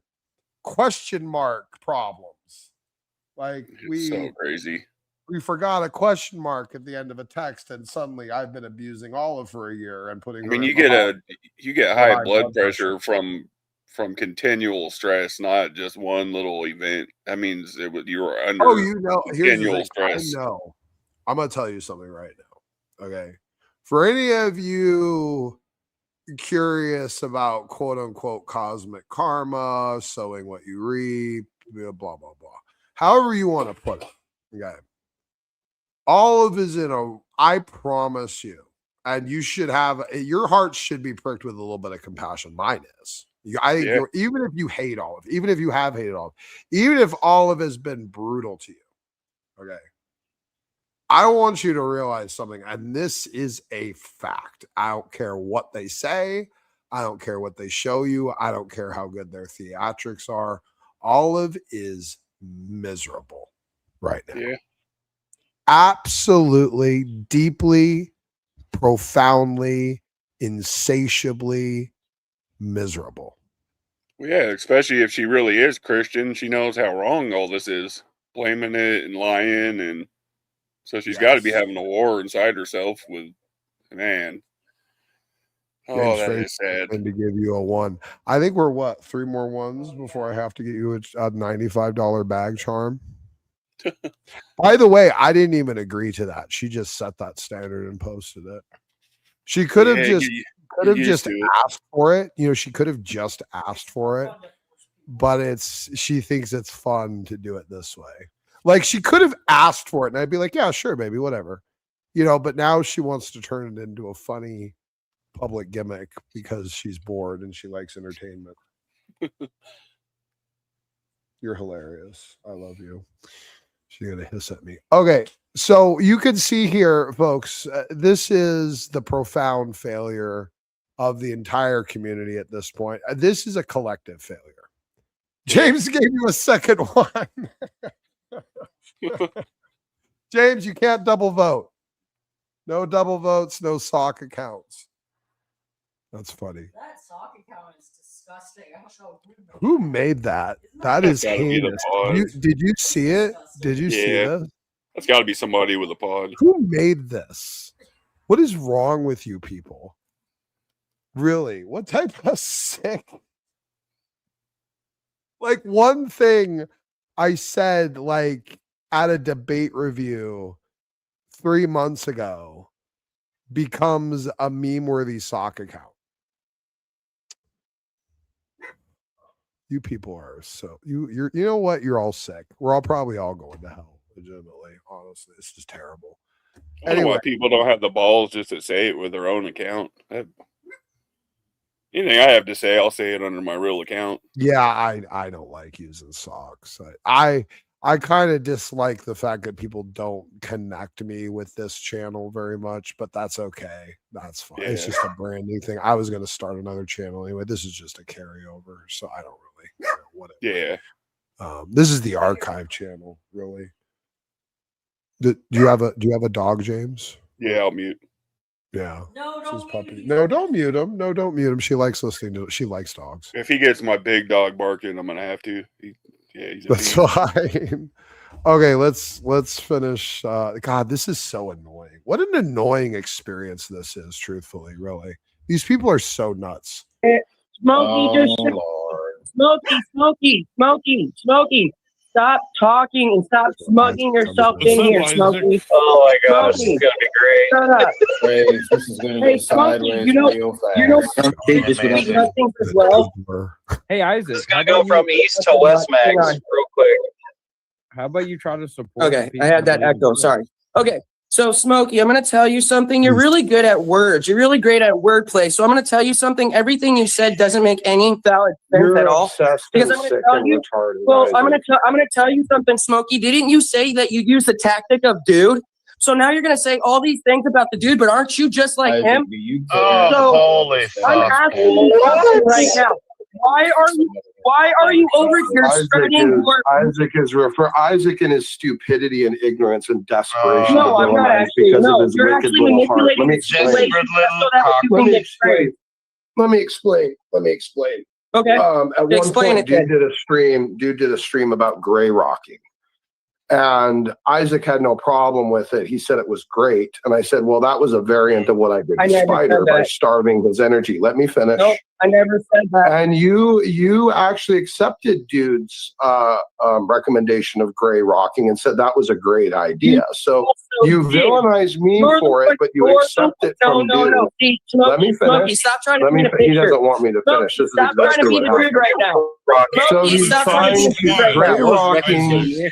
question mark problems. Like so crazy. We forgot a question mark at the end of a text, and suddenly I've been abusing Olive for a year and putting. I mean, you get high blood pressure from continual stress, not just one little event. That means you were under continual stress. I know. I'm gonna tell you something right now. Okay, for any of you curious about quote unquote cosmic karma, sowing what you reap, blah blah blah. However you want to put it. Okay. Olive is I promise you, and you should have, your heart should be pricked with a little bit of compassion. Mine is. I think even if you hate Olive, even if you have hated Olive, even if Olive has been brutal to you, okay, I want you to realize something, and this is a fact. I don't care what they say. I don't care what they show you. I don't care how good their theatrics are. Olive is miserable right now. Yeah. Absolutely, deeply, profoundly, insatiably miserable. Well, yeah, especially if she really is Christian. She knows how wrong all this is. Blaming it and lying. And so she's got to be having a war inside herself with, man. Oh, that is sad. And to give you a 1. I think we're 3 more ones before I have to get you a $95 bag charm. By the way, I didn't even agree to that. She just set that standard and posted it. She could have just asked for it. She could have just asked for it, but she thinks it's fun to do it this way. Like, she could have asked for it and I'd be like, yeah, sure, baby, whatever. But now she wants to turn it into a funny public gimmick because she's bored and she likes entertainment. You're hilarious. I love you. She's going to hiss at me. Okay. So you can see here, folks, this is the profound failure of the entire community at this point. This is a collective failure. James gave you a second one. James, you can't double vote. No double votes, no sock accounts. That's funny. That sock account is disgusting. Who made that? That is heinous. Did you see it? Did you see this? That's got to be somebody with a pod. Who made this? What is wrong with you people? Really? What type of sick? Like, one thing I said, like, at a debate review 3 months ago becomes a meme-worthy sock account. You people are so you know what? You're all sick. We're all probably all going to hell. Legitimately, honestly, it's just terrible. I don't know why people don't have the balls just to say it with their own account. Anything I have to say, I'll say it under my real account. Yeah, I don't like using socks. I I kind of dislike the fact that people don't connect me with this channel very much, but that's okay. That's fine. It's Yeah. just a brand new thing. I was going to start another channel anyway. This is just a carryover, so I don't really care what it. Yeah. This is the archive channel, really. Do you have a dog, James? Yeah, I'll mute. Yeah. No, don't mute him. No, don't mute him. She likes listening to. She likes dogs. If he gets my big dog barking, I'm gonna have to. He's a That's beast. fine. Okay, let's finish. God, this is so annoying. What an annoying experience this is. Truthfully, really, these people are so nuts. Smokey, Smokey. Stop talking and stop smugging yourself in here, Smokey. Oh my gosh, this is Smokey, gonna be great. shut up. This is gonna Hey, go Smokey, sideways you know nothing as well. Hey, Isaac. This is gonna go from east to west, Max, real quick. How about you try to support? Okay, I had that echo. Sorry. Okay, so Smokey, I'm going to tell you something. You're really good at words. You're really great at wordplay. So I'm going to tell you something. Everything you said doesn't make any valid sense at all. Because I'm going to tell you. Well, I'm going to tell you something, Smokey. Didn't you say that you use the tactic of dude? So now you're going to say all these things about the dude, but aren't you just like him? Holy I'm asking you something right now. Why are you over here spreading word? Isaac in his stupidity and ignorance and desperation. No, I'm not actually. No, you're actually manipulating the situation so that you can get praised. Let me explain. Okay. At one point, dude did a stream about gray rocking. And Isaac had no problem with it. He said it was great. And I said, well, that was a variant of what I did to Spider by starving his energy. Let me finish. Nope, I never said that. And you actually accepted dude's recommendation of gray rocking and said that was a great idea. So you villainize me for it, but you accept it from dude. No. See, Let me finish. Smokey, stop trying to paint a picture. He doesn't want me to finish. This is Stop trying to exactly be the what dude right now. So Smokey, he's stop trying trying to be the to dude right gray now. rocking.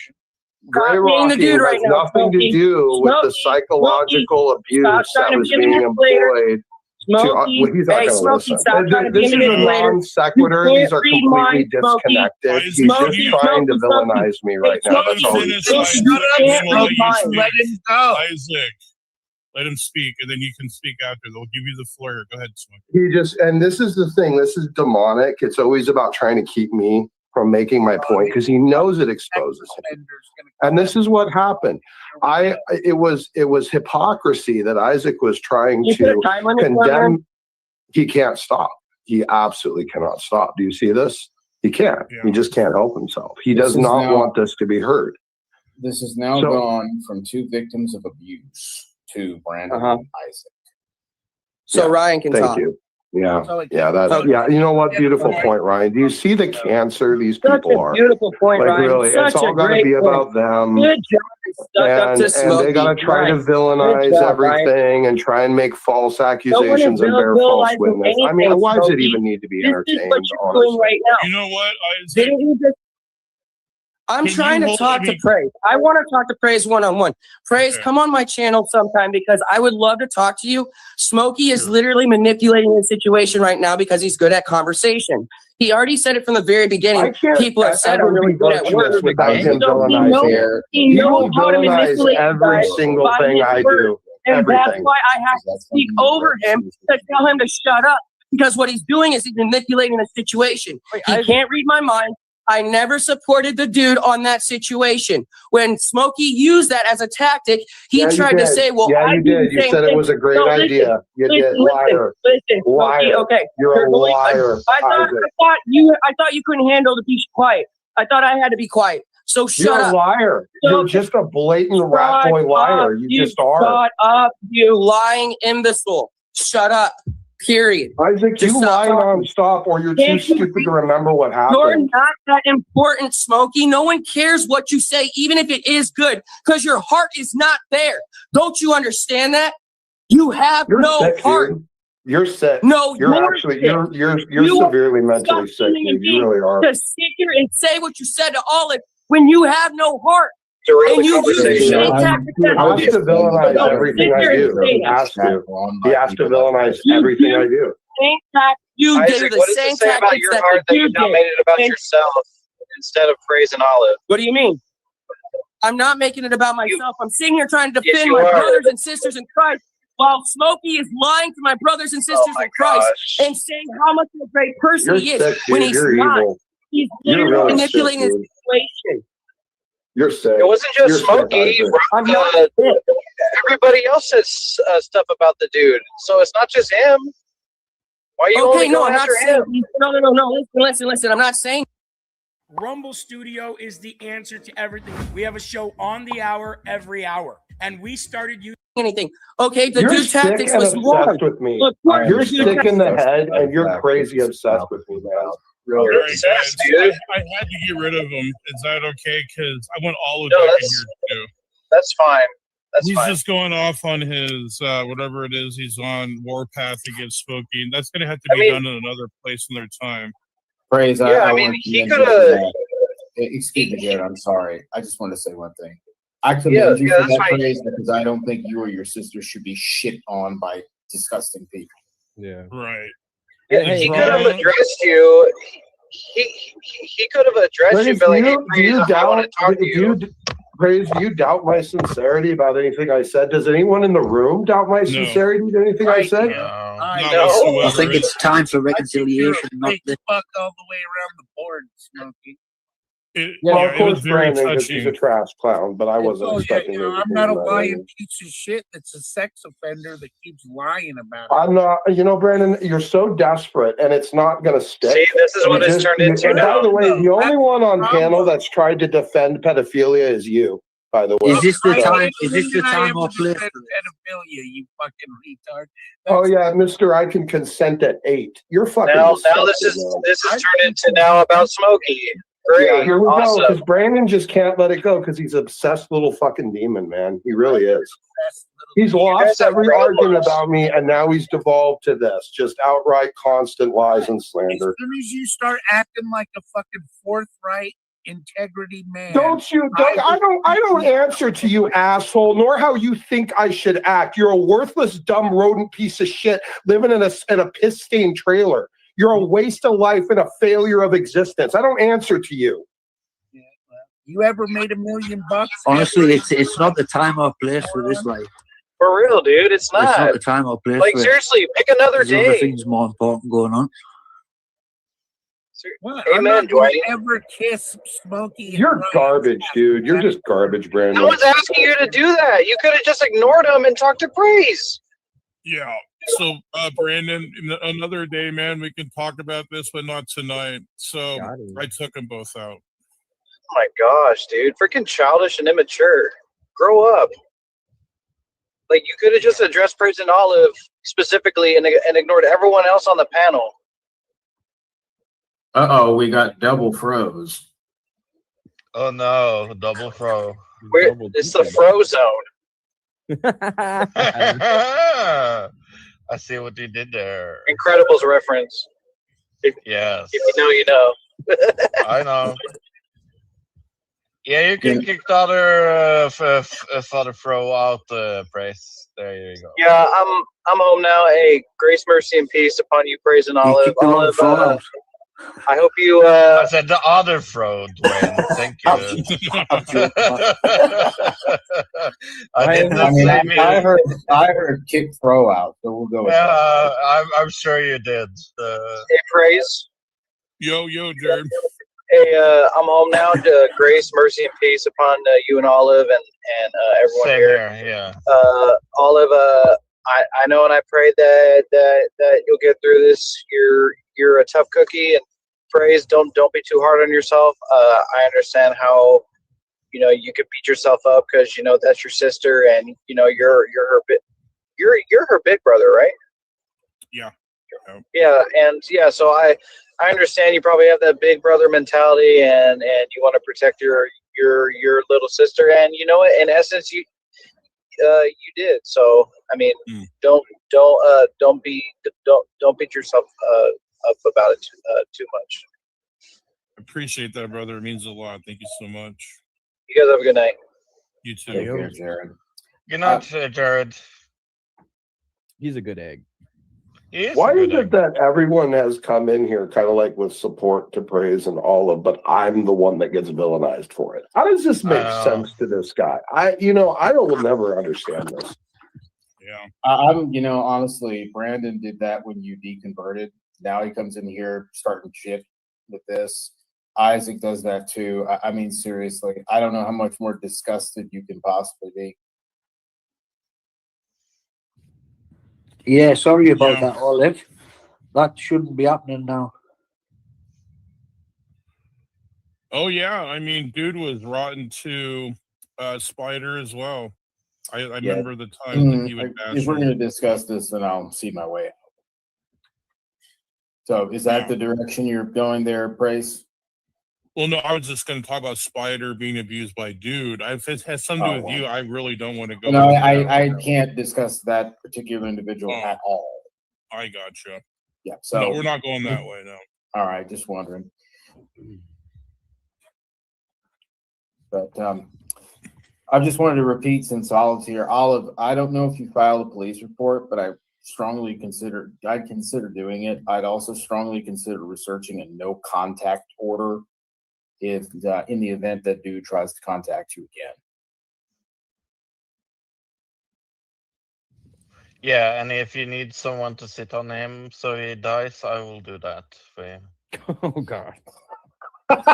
Gray being the rocking dude right has now, nothing to Smokey. do with the Smokey, psychological abuse stop trying that to was be a being manipulator. employed. Smokey, Well, he's not hey, gonna Smokey, listen. stop trying to be a This is a manipulator. non sequitur. You These are can't read completely minds, Smokey. disconnected. He's Smokey, just trying to Smokey, villainize me right hey, now. Smokey, That's all he's Finish, doing. Isaac, you and can't then we'll read let you minds. speak. Isaac, let him speak, and then you can speak after. They'll give you the floor. Go ahead, Smokey. And this is the thing. This is demonic. It's always about trying to keep me from making my point because he knows it exposes him. And this is what happened. It was hypocrisy that Isaac was trying to condemn. He can't stop. He absolutely cannot stop. Do you see this? He can't. Yeah. He just can't help himself. He does not want this to be heard. This has now gone from 2 victims of abuse to Brandon and Isaac. So Ryan can talk. Thank you. Yeah, yeah. You know what? Beautiful point, Ryan. Do you see the cancer these people are? Beautiful point, like, Ryan. Really, it's all got to be about them. Good job. And they got to try to villainize everything and try and make false accusations and bear false witness. I mean, why does it even need to be entertained? This is what you're doing right now. You know what? Didn't you just? I'm trying to talk to Praise. I want to talk to Praise one-on-one. Praise, come on my channel sometime because I would love to talk to you. Smokey is literally manipulating the situation right now because he's good at conversation. He already said it from the very beginning. People have said I'm really good at words. He knows how to manipulate every single thing I do. And that's why I have to speak over him to tell him to shut up. Because what he's doing is he's manipulating the situation. He can't read my mind. I never supported the dude on that situation. When Smokey used that as a tactic, he tried to say, well, you did. You said it was a great idea. You did. Liar. Listen, liar. Okay. You're a liar. I thought you couldn't handle the peace quiet. I thought I had to be quiet. So shut up. You're a liar. You're just a blatant rat boy liar. You just are. Shut up, you lying imbecile. Shut up. Period. Isaac, you lie nonstop, or you're too stupid to remember what happened. You're not that important, Smokey. No one cares what you say, even if it is good, because your heart is not there. Don't you understand that? You have no heart. Dude. You're sick. No, you're actually you're severely mentally sick, dude. You really are. To sit here and say what you said to Olive when you have no heart. And you use the same tactics. I have to villainize everything I do. He has to. He has to villainize everything I do. Isaac, what does it say about your heart that you now made it about yourself instead of praising Olive? What do you mean? I'm not making it about myself. I'm sitting here trying to defend you my are. brothers and sisters in Christ, while Smokey is lying to my brothers and sisters in Christ and saying how much of a great person he is sick, when dude. he's You're not. evil. He's You're literally really manipulating sick, his dude. situation. You're sick. It wasn't just You're sick, Smokey. Isaac. I'm not Everybody else says stuff about the dude, so it's not just him. Why are you only Okay, no, going I'm not after saying. him? No. Listen. I'm not saying. Rumble Studio is the answer to everything. We have a show on the hour every hour, and we started using anything. Okay, the You're dude sick tactics and was obsessed wrong. with me. Look, You're sick in the head and you're crazy obsessed with me, man. Really. All right, obsessed, guys, dude. I had to get rid of him. Is that okay? Because I want Olive No, back in here too. That's fine. That's He's fine. just going off on his whatever it is he's on warpath against Smokey, and that's gonna have to be done in another place in their time. Praise. Yeah, I mean, want he to coulda- interject that. Excuse me, Jared. I'm sorry. I just want to say one thing. I commend you for that's that fine. praise because I don't think you or your sister should be shit on by disgusting people. Yeah. Right. He could have addressed you. He could have addressed you, Praise, but like, hey, do Praise, you I want doubt? to talk to you. Praise, do you doubt my sincerity about anything I said? Does anyone in the room doubt my sincerity to anything I said? I think it's time for reconciliation, not the fuck all the way around the board, Smokey. Well, of course, Brandon, because he's a trash clown, but I wasn't Oh, yeah, expecting him to I'm be not a that lying way. piece of shit that's a sex offender that keeps lying about it. I'm not, Brandon, you're so desperate and it's not going to stick. See, this is what it's turned into And now. by the way, the only one on panel that's tried to defend pedophilia is you, by the way. Is this the So- time? Is this the time or place? Pedophilia, you fucking retard. Oh yeah, Mister, I can consent at 8. You're fucking. Now disgusting, this is man. turned into now about Smokey. Great, Yeah, here we go. awesome. Because Brandon just can't let it go because he's an obsessed little fucking demon, man. He really is. He's lost guys have every problems. argument about me, and now he's devolved to this, just outright constant lies and As slander. soon as you start acting like a fucking forthright integrity man. I don't answer to you, asshole, nor how you think I should act. You're a worthless, dumb rodent piece of shit living in a piss-stained trailer. You're a waste of life and a failure of existence. I don't answer to you. You ever made $1 million? Honestly, it's not the time or place for this. Like, For real, dude, it's it's not not. the time or place. Like, for it. seriously, pick another There's other day. things more important going on. What? I'm Amen, not gonna Dwight. ever kiss Smokey. and You're Ryan. garbage, dude. You're just garbage, Brandon. No one's asking you to do that. You could have just ignored him and talked to Praise. Yeah. So, Brandon, another day, man, we can talk about this, but not tonight. So I took them both out. Oh my gosh, dude. Freaking childish and immature. Grow up. Like, you could have just addressed Praise and Olive specifically and ignored everyone else on the panel. Uh-oh, we got double froze. Oh no, double fro. It's the fro zone. I see what you did there. Incredibles reference. Yes. If you know, you know. I know. Yeah, you can kick the other Father Fro out, Praise. There you go. Yeah, I'm home now. Hey, grace, mercy, and peace upon you, Praise and Olive. Olive, I hope you. I said the other Fro, Dwayne. Thank you. I heard kick throw out, so we'll go with that. I'm sure you did. Hey, Praise. Yo, Jared. Hey, I'm home now. Grace, mercy, and peace upon you and Olive and everyone Same here. yeah. Olive, I know, and I pray that you'll get through this. You're a tough cookie, and Praise, don't be too hard on yourself. I understand how you could beat yourself up because that's your sister, and you're her big brother, right? Yeah. Yeah, and yeah, so I understand you probably have that big brother mentality, and you want to protect your little sister, and in essence, you did. So I mean, don't beat yourself up about it too much. Appreciate that, brother. It means a lot. Thank you so much. You guys have a good night. You too. Take care, Jared. Good night, Jared. He's a good egg. He is Why a is good it egg. that everyone has come in here kind of like with support to praise and olive, but I'm the one that gets villainized for it? How does this make sense to this guy? I will never understand this. Yeah. I'm, honestly, Brandon did that when you deconverted. Now he comes in here starting shit with this. Isaac does that too. I mean, seriously, I don't know how much more disgusted you can possibly be. Yeah, sorry about that, Olive. That shouldn't be happening now. Oh yeah, I mean, dude was rotten to Spider as well. I remember the time that he would bash If we're him. going to discuss this, then I'll see my way out. So, is that the direction you're going there, Praise? Well, no, I was just going to talk about Spider being abused by dude. If it has something to do with you, I really don't want to go. No, into that. I can't discuss that particular individual at all. I gotcha. Yeah, so no, we're not going that way. No. All right, just wondering. But I just wanted to repeat, since Olive's here, Olive, I don't know if you filed a police report, but I'd consider doing it. I'd also strongly consider researching a no contact order if in the event that dude tries to contact you again. Yeah, and if you need someone to sit on him so he dies, I will do that for you. Oh God.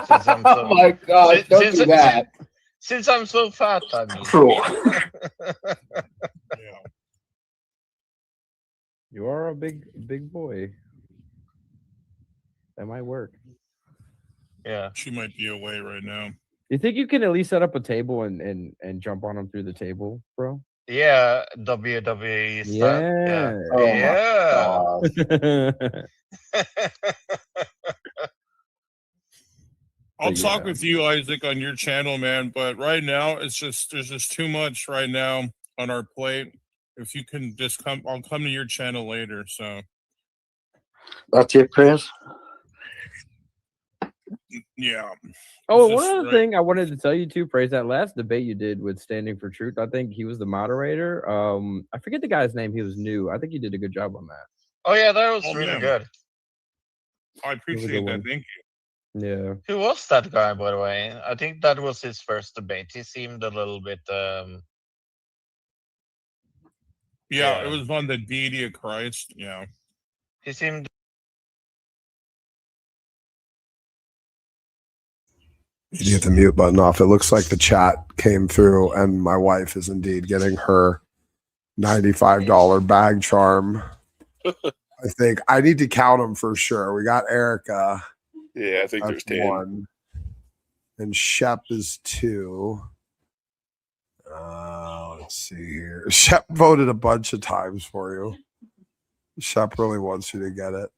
Since I'm so, oh my God! Don't do that. Since I'm so fat, I mean. You are a big boy. That might work. Yeah. She might be away right now. You think you can at least set up a table and jump on him through the table, bro? Yeah, WWE style. Yeah. Oh I'll talk with you, Isaac, on your channel, man. But right now, there's just too much right now on our plate. If you can just come, I'll come to your channel later. So that's it, Chris. Yeah. Oh, one other thing I wanted to tell you too, Praise, that last debate you did with Standing for Truth. I think he was the moderator. I forget the guy's name. He was new. I think you did a good job on that. Oh yeah, that was really good. I appreciate that. Thank you. Yeah. Who was that guy, by the way? I think that was his first debate. He seemed a little bit. Yeah, it was on the deity of Christ. Yeah. He seemed. You get the mute button off. It looks like the chat came through, and my wife is indeed getting her $95 bag charm. I think I need to count them for sure. We got Erica. Yeah, I think there's 10. 1. And Shep is 2. Let's see here. Shep voted a bunch of times for you. Shep really wants you to get it.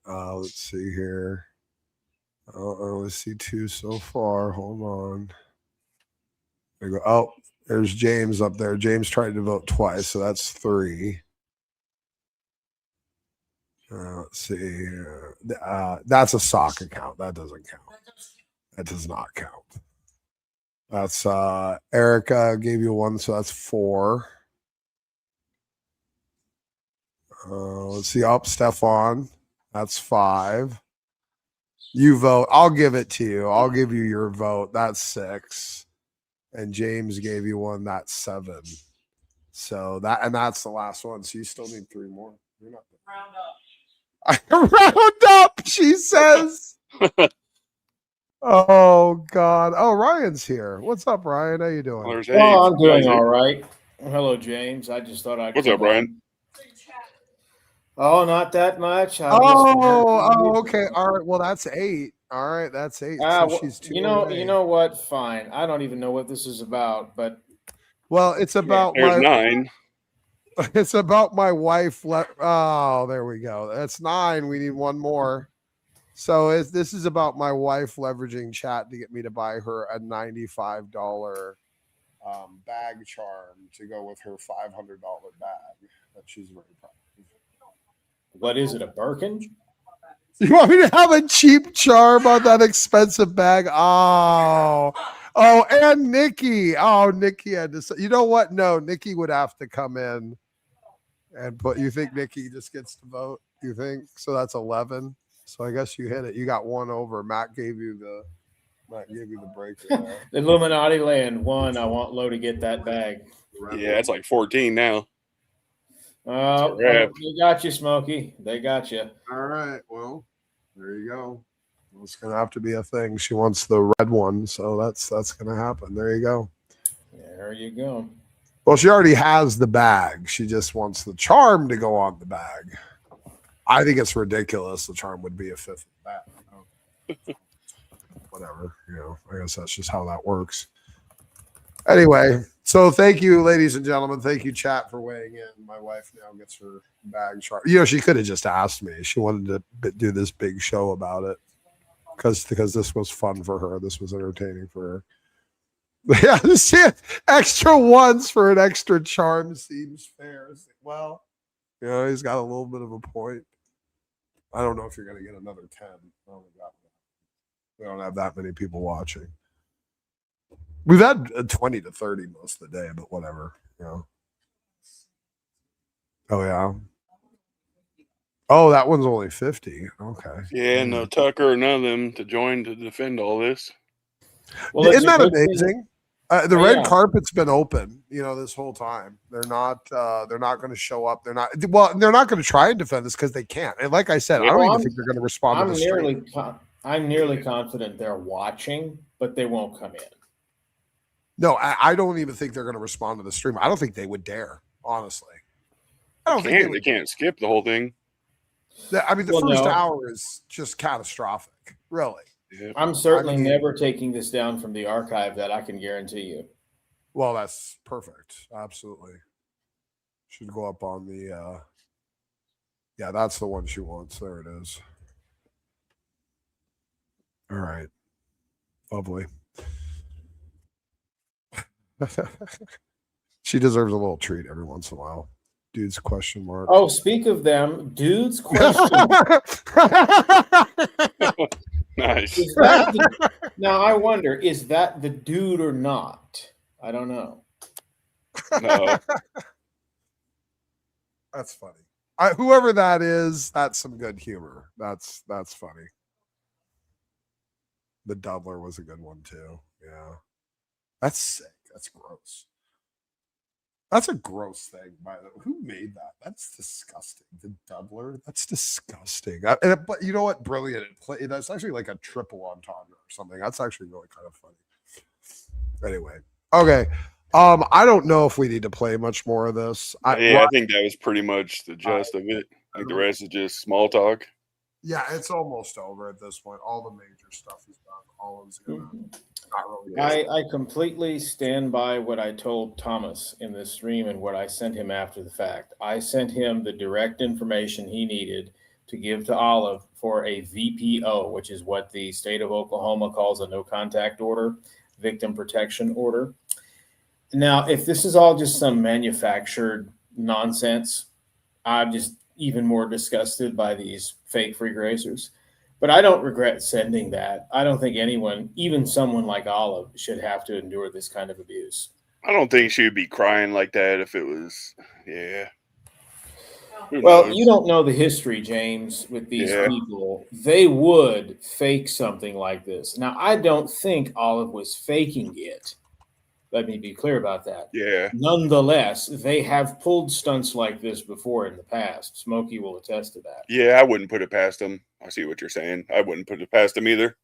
Let's see here. I only see 2 so far. Hold on. There we go. Oh, there's James up there. James tried to vote twice, so that's 3. Let's see here. That's a sock account. That doesn't count. That does not count. That's Erica gave you 1, so that's 4. Let's see. Up, Stefan. That's 5. You vote. I'll give it to you. I'll give you your vote. That's 6. And James gave you 1. That's 7. So that's the last one. So you still need 3 more. You're not round up. Round up, she says. Oh God. Oh, Ryan's here. What's up, Ryan? How you doing? Oh, I'm doing all right. Hello, James. I just thought I'd. What's up, Ryan? Oh, not that much. Okay. All right. Well, that's 8. All right, that's 8. So she's 2. You know what? Fine. I don't even know what this is about, but well, it's about there's 9. It's about my wife. Oh, there we go. That's 9. We need 1 more. So this is about my wife leveraging chat to get me to buy her a $95 bag charm to go with her $500 bag that she's very proud of. What is it, a Birkin? You want me to have a cheap charm on that expensive bag? Oh, and Nikki. Oh, Nikki had to say, you know what? No, Nikki would have to come in. But you think Nikki just gets to vote? You think so? That's 11. So I guess you hit it. You got one over. Matt gave you the breaker there. Illuminati land 1. I want Low to get that bag. Yeah, it's like 14 now. Oh, they got you, Smokey. They got you. All right. Well, there you go. It's gonna have to be a thing. She wants the red one, so that's gonna happen. There you go. There you go. Well, she already has the bag. She just wants the charm to go on the bag. I think it's ridiculous. The charm would be a fifth of that. Whatever. I guess that's just how that works. Anyway, so thank you, ladies and gentlemen. Thank you, chat, for weighing in. My wife now gets her bag charm. She could have just asked me. She wanted to do this big show about it because this was fun for her. This was entertaining for her. Yeah, extra ones for an extra charm seems fair. Well, he's got a little bit of a point. I don't know if you're going to get another 10. We don't have that many people watching. We've had 20 to 30 most of the day, but whatever. Oh, yeah. Oh, that one's only 50. Okay. Yeah, no Tucker or none of them to join to defend all this. Well, isn't that amazing? The red carpet's been open, this whole time. They're not going to show up. They're not going to try and defend this because they can't. And like I said, I don't even think they're going to respond to the stream. I'm nearly confident they're watching, but they won't come in. No, I don't even think they're going to respond to the stream. I don't think they would dare, honestly. I don't think they can't skip the whole thing. I mean, the first hour is just catastrophic, really. Yeah. I'm certainly never taking this down from the archive. That I can guarantee you. Well, that's perfect. Absolutely. Should go up on the. Yeah, that's the one she wants. There it is. All right. Lovely. She deserves a little treat every once in a while. Dude's question mark. Oh, speak of them, dude's question. Nice. Now I wonder, is that the dude or not? I don't know. No. That's funny. Whoever that is, that's some good humor. That's funny. The doubler was a good one too. Yeah. That's sick. That's gross. That's a gross thing, by the way. Who made that? That's disgusting. The doubler? That's disgusting. But you know what? Brilliant. That's actually like a triple entendre or something. That's actually really kind of funny. Anyway. Okay. I don't know if we need to play much more of this. I think that was pretty much the gist of it. Like the rest is just small talk. Yeah, it's almost over at this point. All the major stuff is done. All is gonna not really. I completely stand by what I told Thomas in this stream and what I sent him after the fact. I sent him the direct information he needed to give to Olive for a VPO, which is what the state of Oklahoma calls a no contact order, victim protection order. Now, if this is all just some manufactured nonsense, I'm just even more disgusted by these fake free gracers. But I don't regret sending that. I don't think anyone, even someone like Olive, should have to endure this kind of abuse. I don't think she would be crying like that if it was, Well, you don't know the history, James, with these people. They would fake something like this. Now, I don't think Olive was faking it. Let me be clear about that. Yeah. Nonetheless, they have pulled stunts like this before in the past. Smokey will attest to that. Yeah, I wouldn't put it past them. I see what you're saying. I wouldn't put it past them either.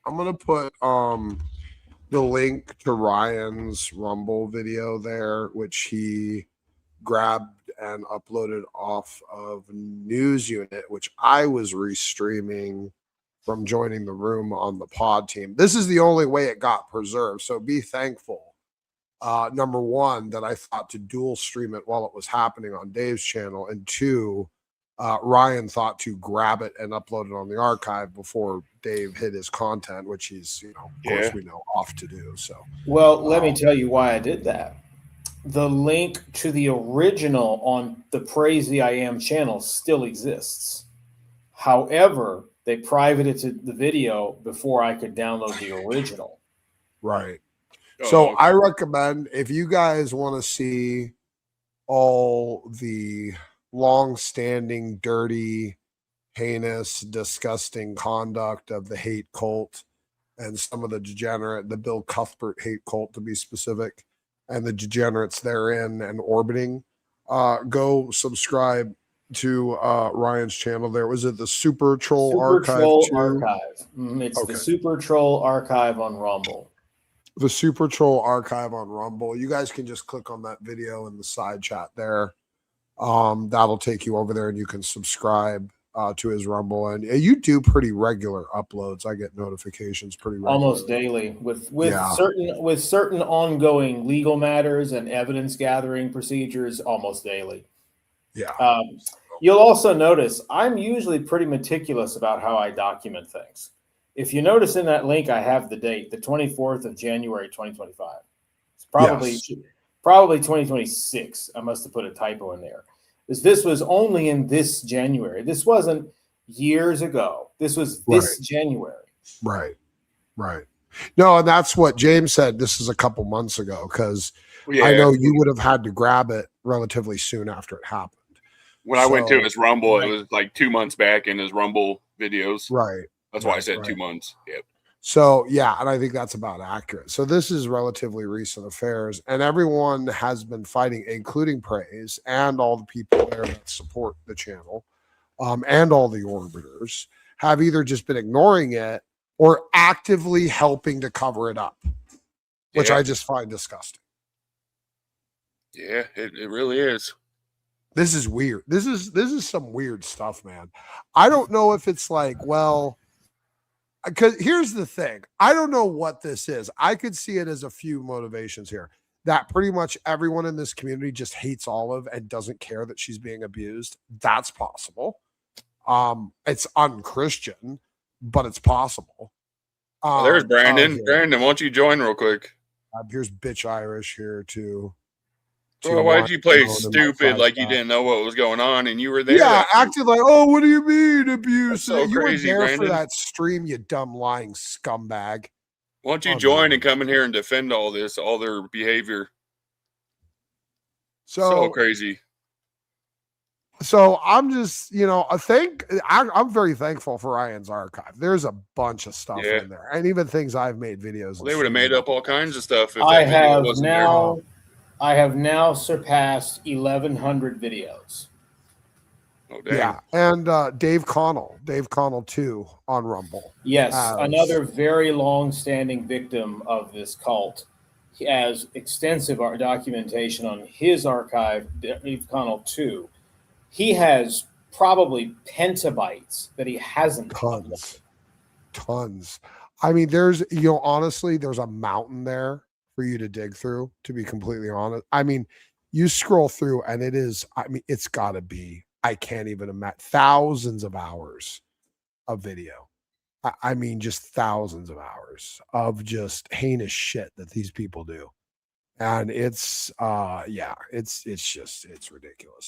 I'm gonna put the link to Ryan's Rumble video there, which he grabbed and uploaded off of News Unit, which I was restreaming from joining the room on the pod team. This is the only way it got preserved, so be thankful. Number one, that I thought to dual stream it while it was happening on Dave's channel, and two, Ryan thought to grab it and upload it on the archive before Dave hit his content, which he's, of course we know, off to do. So, well, let me tell you why I did that. The link to the original on the Praise the I Am channel still exists. However, they privated the video before I could download the original. Right. So I recommend, if you guys want to see all the long-standing, dirty, heinous, disgusting conduct of the hate cult and some of the the Bill Cuthbert hate cult to be specific, and the degenerates therein and orbiting, go subscribe to Ryan's channel. There was it the Super Troll Super Archive Troll 2? Archive. It's Okay. the Super Troll Archive on Rumble. The Super Troll Archive on Rumble. You guys can just click on that video in the side chat there. That'll take you over there, and you can subscribe to his Rumble. And you do pretty regular uploads. I get notifications pretty regularly. Almost daily with Yeah. certain ongoing legal matters and evidence gathering procedures, almost daily. Yeah. You'll also notice I'm usually pretty meticulous about how I document things. If you notice in that link, I have the date, the 24th of January, 2025. It's probably 2026. I must have put a typo in there. This was only in this January. This wasn't years ago. This was this January. Right. No, and that's what James said. This is a couple months ago, because I know you would have had to grab it relatively soon after it happened. When I went to his Rumble, it was like 2 months back in his Rumble videos. Right. That's why I said 2 months. Yep. So, yeah, and I think that's about accurate. So this is relatively recent affairs, and everyone has been fighting, including Praise and all the people there that support the channel, and all the orbiters, have either just been ignoring it or actively helping to cover it up, which I just find disgusting. Yeah, it really is. This is weird. This is some weird stuff, man. I don't know if it's like, well, because here's the thing. I don't know what this is. I could see it as a few motivations here. That pretty much everyone in this community just hates Olive and doesn't care that she's being abused. That's possible. It's unchristian, but it's possible. There's Brandon. Brandon, why don't you join real quick? Here's Bitch Irish here too. Well, why did you play stupid like you didn't know what was going on and you were there? Yeah, acted like, oh, what do you mean abuse? So you crazy, were there Brandon. for that stream, you dumb lying scumbag. Why don't you join and come in here and defend all this, all their behavior? So crazy. So I'm just, I'm very thankful for Ryan's archive. There's a bunch of stuff in there, and even things I've made videos. Well, they would have made up all kinds of stuff. If I that video have wasn't now. there. I have now surpassed 1,100 videos. Oh, damn. Yeah, and Dave Connell 2 on Rumble. Yes, another very long-standing victim of this cult. He has extensive documentation on his archive, Dave Connell 2. He has probably petabytes that he hasn't. Tons. I mean, there's, honestly, there's a mountain there for you to dig through, to be completely honest. I mean, you scroll through and it's got to be, I can't even imagine, thousands of hours of video. I mean, just thousands of hours of just heinous shit that these people do. And it's ridiculous,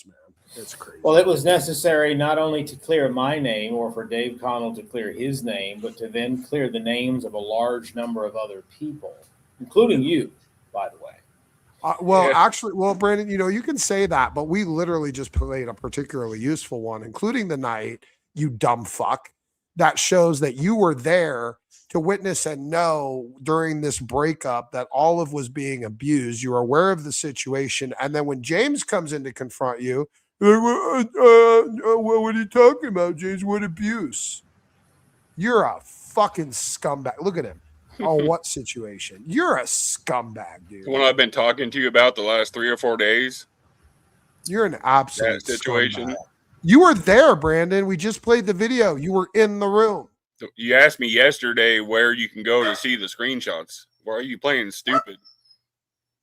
man. It's crazy. Well, it was necessary not only to clear my name or for Dave Connell to clear his name, but to then clear the names of a large number of other people, including you, by the way. Actually, Brandon, you can say that, but we literally just played a particularly useful one, including the night, you dumb fuck, that shows that you were there to witness and know during this breakup that Olive was being abused. You were aware of the situation. And then when James comes in to confront you, what are you talking about, James? What abuse? You're a fucking scumbag. Look at him. Oh, what situation? You're a scumbag, dude. The one I've been talking to you about the last 3 or 4 days. You're an absolute situation. scumbag. You were there, Brandon. We just played the video. You were in the room. You asked me yesterday where you can go to see the screenshots. Why are you playing stupid?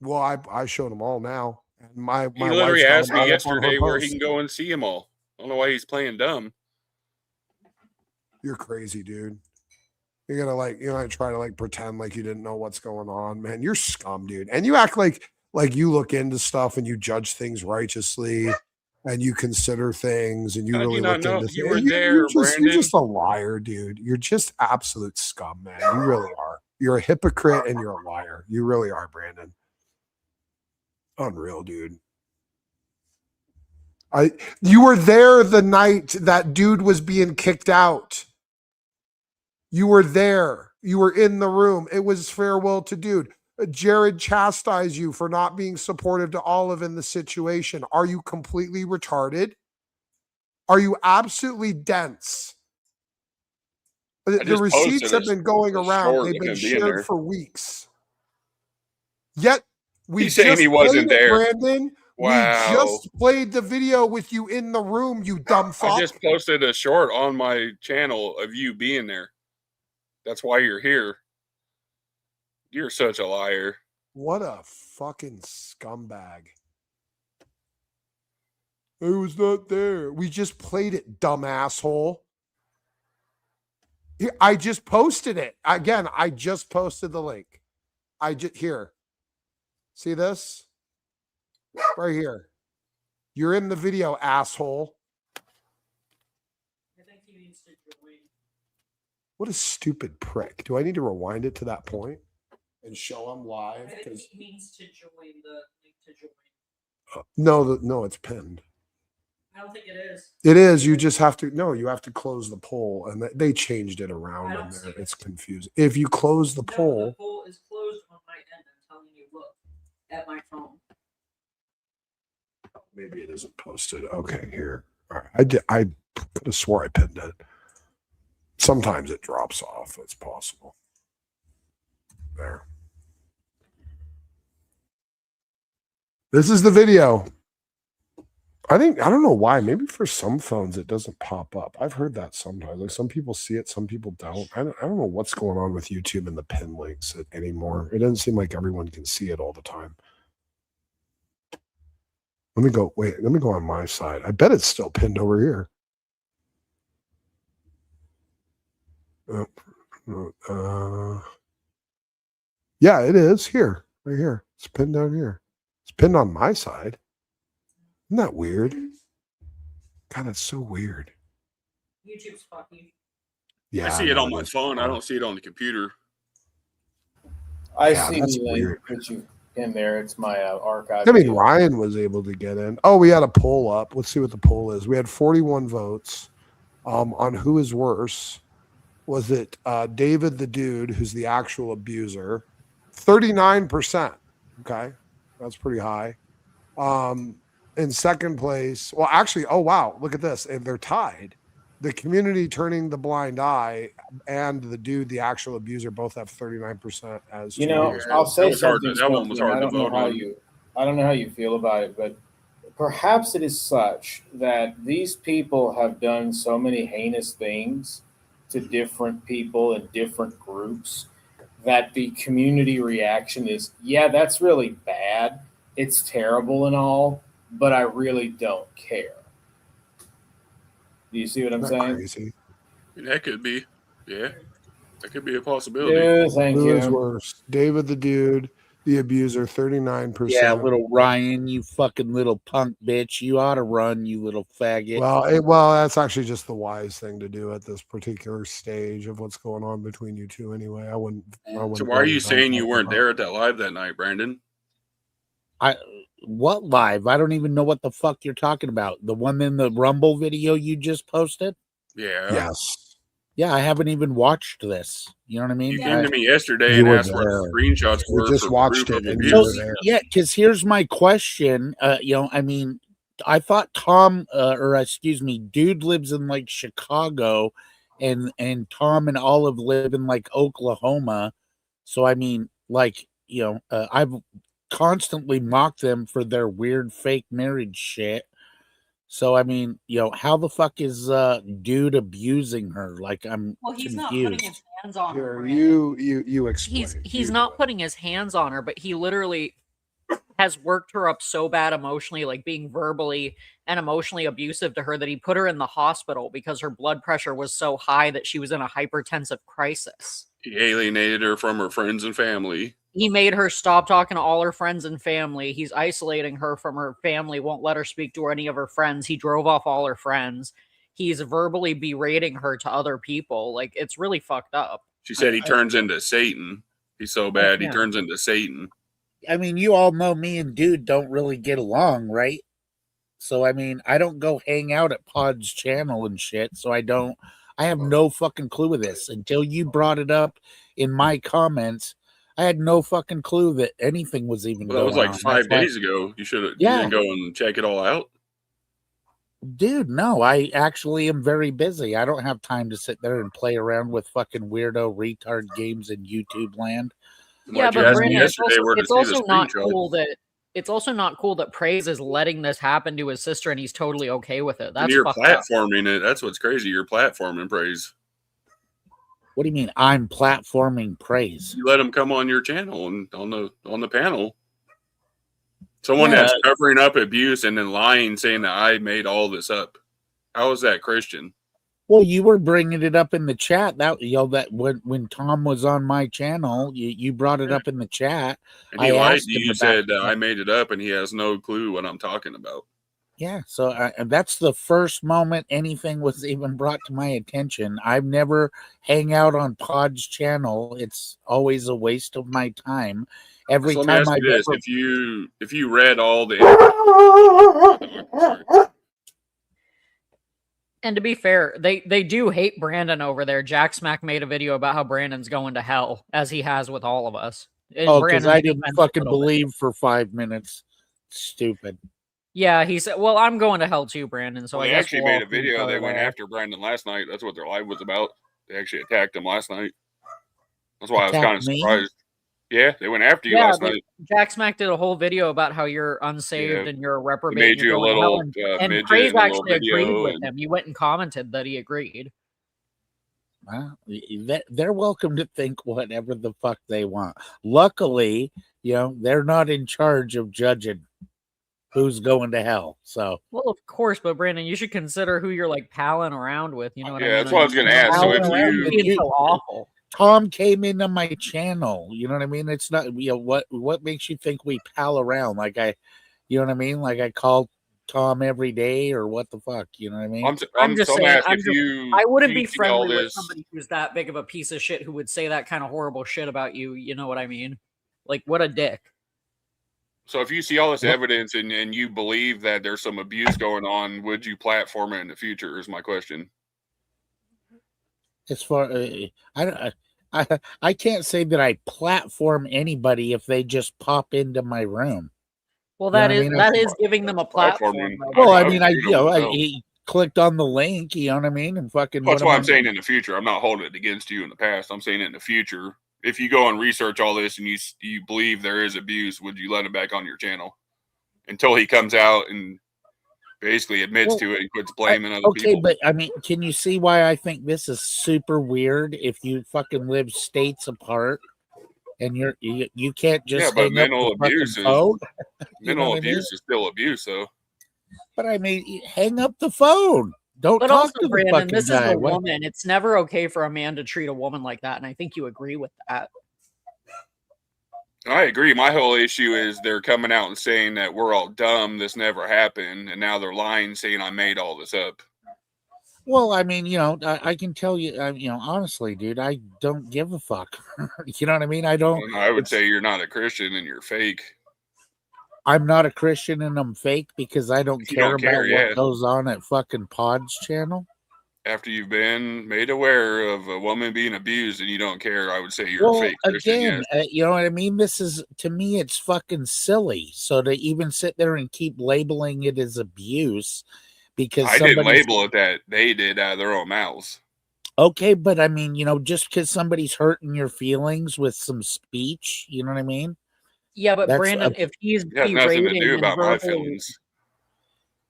Well, I showed them all now. And he literally asked me yesterday where he can go and see them all. I don't know why he's playing dumb. You're crazy, dude. You're gonna try to pretend like you didn't know what's going on, man. You're scum, dude. And you act like you look into stuff and you judge things righteously and you consider things and you really look into things. You were there, Brandon. You're just a liar, dude. You're just absolute scum, man. You really are. You're a hypocrite and you're a liar. You really are, Brandon. Unreal, dude. You were there the night that dude was being kicked out. You were there. You were in the room. It was farewell to dude. Jared chastised you for not being supportive to Olive in the situation. Are you completely retarded? Are you absolutely dense? The receipts have been going around. They've been shared for weeks. Yet He's saying he wasn't there. Brandon. Wow. We just played the video with you in the room, you dumb fuck. I just posted a short on my channel of you being there. That's why you're here. You're such a liar. What a fucking scumbag. I was not there. We just played it, dumb asshole. I just posted it. Again, I just posted the link. Here. See this? Right here. You're in the video, asshole. I think he needs to join. What a stupid prick. Do I need to rewind it to that point and show him live? I think he needs to join the link to join. No, it's pinned. I don't think it is. It is. You just have to. No, you have to close the poll, and they changed it around in there. It's confusing. If you close the poll, the poll is closed on my end. I'm telling you, look at my phone. Maybe it isn't posted. Okay, here. All right. I could have swore I pinned it. Sometimes it drops off. It's possible. There. This is the video. I don't know why. Maybe for some phones it doesn't pop up. I've heard that sometimes. Like some people see it, some people don't. I don't know what's going on with YouTube and the pin links anymore. It doesn't seem like everyone can see it all the time. Let me go on my side. I bet it's still pinned over here. Yeah, it is here, right here. It's pinned down here. It's pinned on my side. Isn't that weird? God, that's so weird. YouTube's fucking. Yeah, I see it on my phone. I don't see it on the computer. I see the link that you in there. It's my archive. I mean, Ryan was able to get in. Oh, we had a poll up. Let's see what the poll is. We had 41 votes on who is worse. Was it David the dude, who's the actual abuser? 39%. Okay, that's pretty high. In second place, well, actually, oh wow, look at this. And they're tied. The community turning the blind eye and the dude, the actual abuser, both have 39% as you know. I'll say something. That one was hard to vote on. I don't know how you feel about it, but perhaps it is such that these people have done so many heinous things to different people in different groups that the community reaction is, yeah, that's really bad. It's terrible and all, but I really don't care. Do you see what I'm saying? Crazy. That could be. Yeah. That could be a possibility. Yeah, thank you. Who's worse? David the dude, the abuser, 39%. Yeah, little Ryan, you fucking little punk bitch. You ought to run, you little faggot. Well, that's actually just the wise thing to do at this particular stage of what's going on between you two anyway. I wouldn't So why are you saying you weren't there at that live that night, Brandon? What live? I don't even know what the fuck you're talking about. The one in the Rumble video you just posted? Yeah. Yes. Yeah, I haven't even watched this. You know what I mean? You came to me yesterday and asked where the screenshots were. We just watched it. And you were there. Yeah, because here's my question. I mean, I thought dude lives in like Chicago, and Tom and Olive live in like Oklahoma. So I mean, like, I've constantly mocked them for their weird fake marriage shit. So I mean, how the fuck is dude abusing her? Like, I'm he's confused. not putting his hands on her. You explain. He's not putting his hands on her, but he literally has worked her up so bad emotionally, like being verbally and emotionally abusive to her, that he put her in the hospital because her blood pressure was so high that she was in a hypertensive crisis. He alienated her from her friends and family. He made her stop talking to all her friends and family. He's isolating her from her family, won't let her speak to any of her friends. He drove off all her friends. He's verbally berating her to other people. Like, it's really fucked up. She said he turns into Satan. He's so bad, he turns into Satan. I mean, you all know me and Dude don't really get along, right? So, I mean, I don't go hang out at Pod's channel and shit. So I have no fucking clue of this until you brought it up in my comments. I had no fucking clue that anything was even Well, that was going like on. 5 days ago. You should have, you didn't go and check it all out. Dude, no, I actually am very busy. I don't have time to sit there and play around with fucking weirdo retard games in YouTube land. Yeah, but Brandon, it's also not cool that Praise is letting this happen to his sister, and he's totally okay with it. That's and you're fucked up. platforming it. That's what's crazy. You're platforming Praise. What do you mean? I'm platforming Praise. You let him come on your channel and on the panel. Someone that's covering up abuse and then lying, saying that I made all this up. How is that Christian? Well, you were bringing it up in the chat that when Tom was on my channel, you brought it up in the chat. And he lied to you. You said I made it up, and he has no clue what I'm talking about. Yeah, so and that's the first moment anything was even brought to my attention. I've never hang out on Pod's channel. It's always a waste of my time. Every so time let me ask you this: if you read all the And to be fair, they do hate Brandon over there. Jack Smack made a video about how Brandon's going to hell, as he has with all of us. Oh, because I didn't fucking believe for 5 minutes. Stupid. Yeah, he said, well, I'm going to hell too, Brandon. So they I guess actually made a video. They went after Brandon last night. That's what their live was about. They actually attacked him last night. That's why I was kind of surprised. Yeah, they went after you last night. Jack Smack did a whole video about how you're unsaved and you're a reprobate. He made you a little and Praise actually agreed with him. He went and commented that he agreed. Well, they're welcome to think whatever the fuck they want. Luckily, they're not in charge of judging who's going to hell. So, well, of course, but Brandon, you should consider who you're like palling around with. You know what I mean? That's what I was going to ask. So if you so awful. Tom came into my channel, you know what I mean? It's not, what makes you think we pal around? Like you know what I mean? Like I call Tom every day or what the fuck, you know what I mean? I'm just saying, I wouldn't be friendly with somebody who's that big of a piece of shit who would say that kind of horrible shit about you. You know what I mean? Like, what a dick. So if you see all this evidence and you believe that there's some abuse going on, would you platform it in the future is my question. As far I can't say that I platform anybody if they just pop into my room. Well, that is giving them a platform. Well, I mean, I clicked on the link, you know what I mean, and fucking. That's why I'm saying in the future. I'm not holding it against you in the past. I'm saying in the future. If you go and research all this and you believe there is abuse, would you let him back on your channel until he comes out and basically admits to it and quits blaming other people? Okay, but I mean, can you see why I think this is super weird? If you fucking live states apart and you can't just yeah, but mental abuse is mental abuse is still abuse, though. But I mean, hang up the phone. Don't but talk also, to the Brandon, fucking this guy. is a woman. It's never okay for a man to treat a woman like that, and I think you agree with that. I agree. My whole issue is they're coming out and saying that we're all dumb. This never happened, and now they're lying, saying I made all this up. Well, I mean, I can tell you, honestly, dude, I don't give a fuck. You know what I mean? I don't. I would say you're not a Christian and you're fake. I'm not a Christian and I'm fake because I don't care about what goes on at fucking Pod's channel. After you've been made aware of a woman being abused and you don't care, I would say you're a fake Christian. Again, you know what I mean? This is, to me, it's fucking silly. So to even sit there and keep labeling it as abuse because I didn't label it that, they did out of their own mouths. Okay, but I mean, just because somebody's hurting your feelings with some speech, you know what I mean? Yeah, but Brandon, if he's nothing to do about my feelings.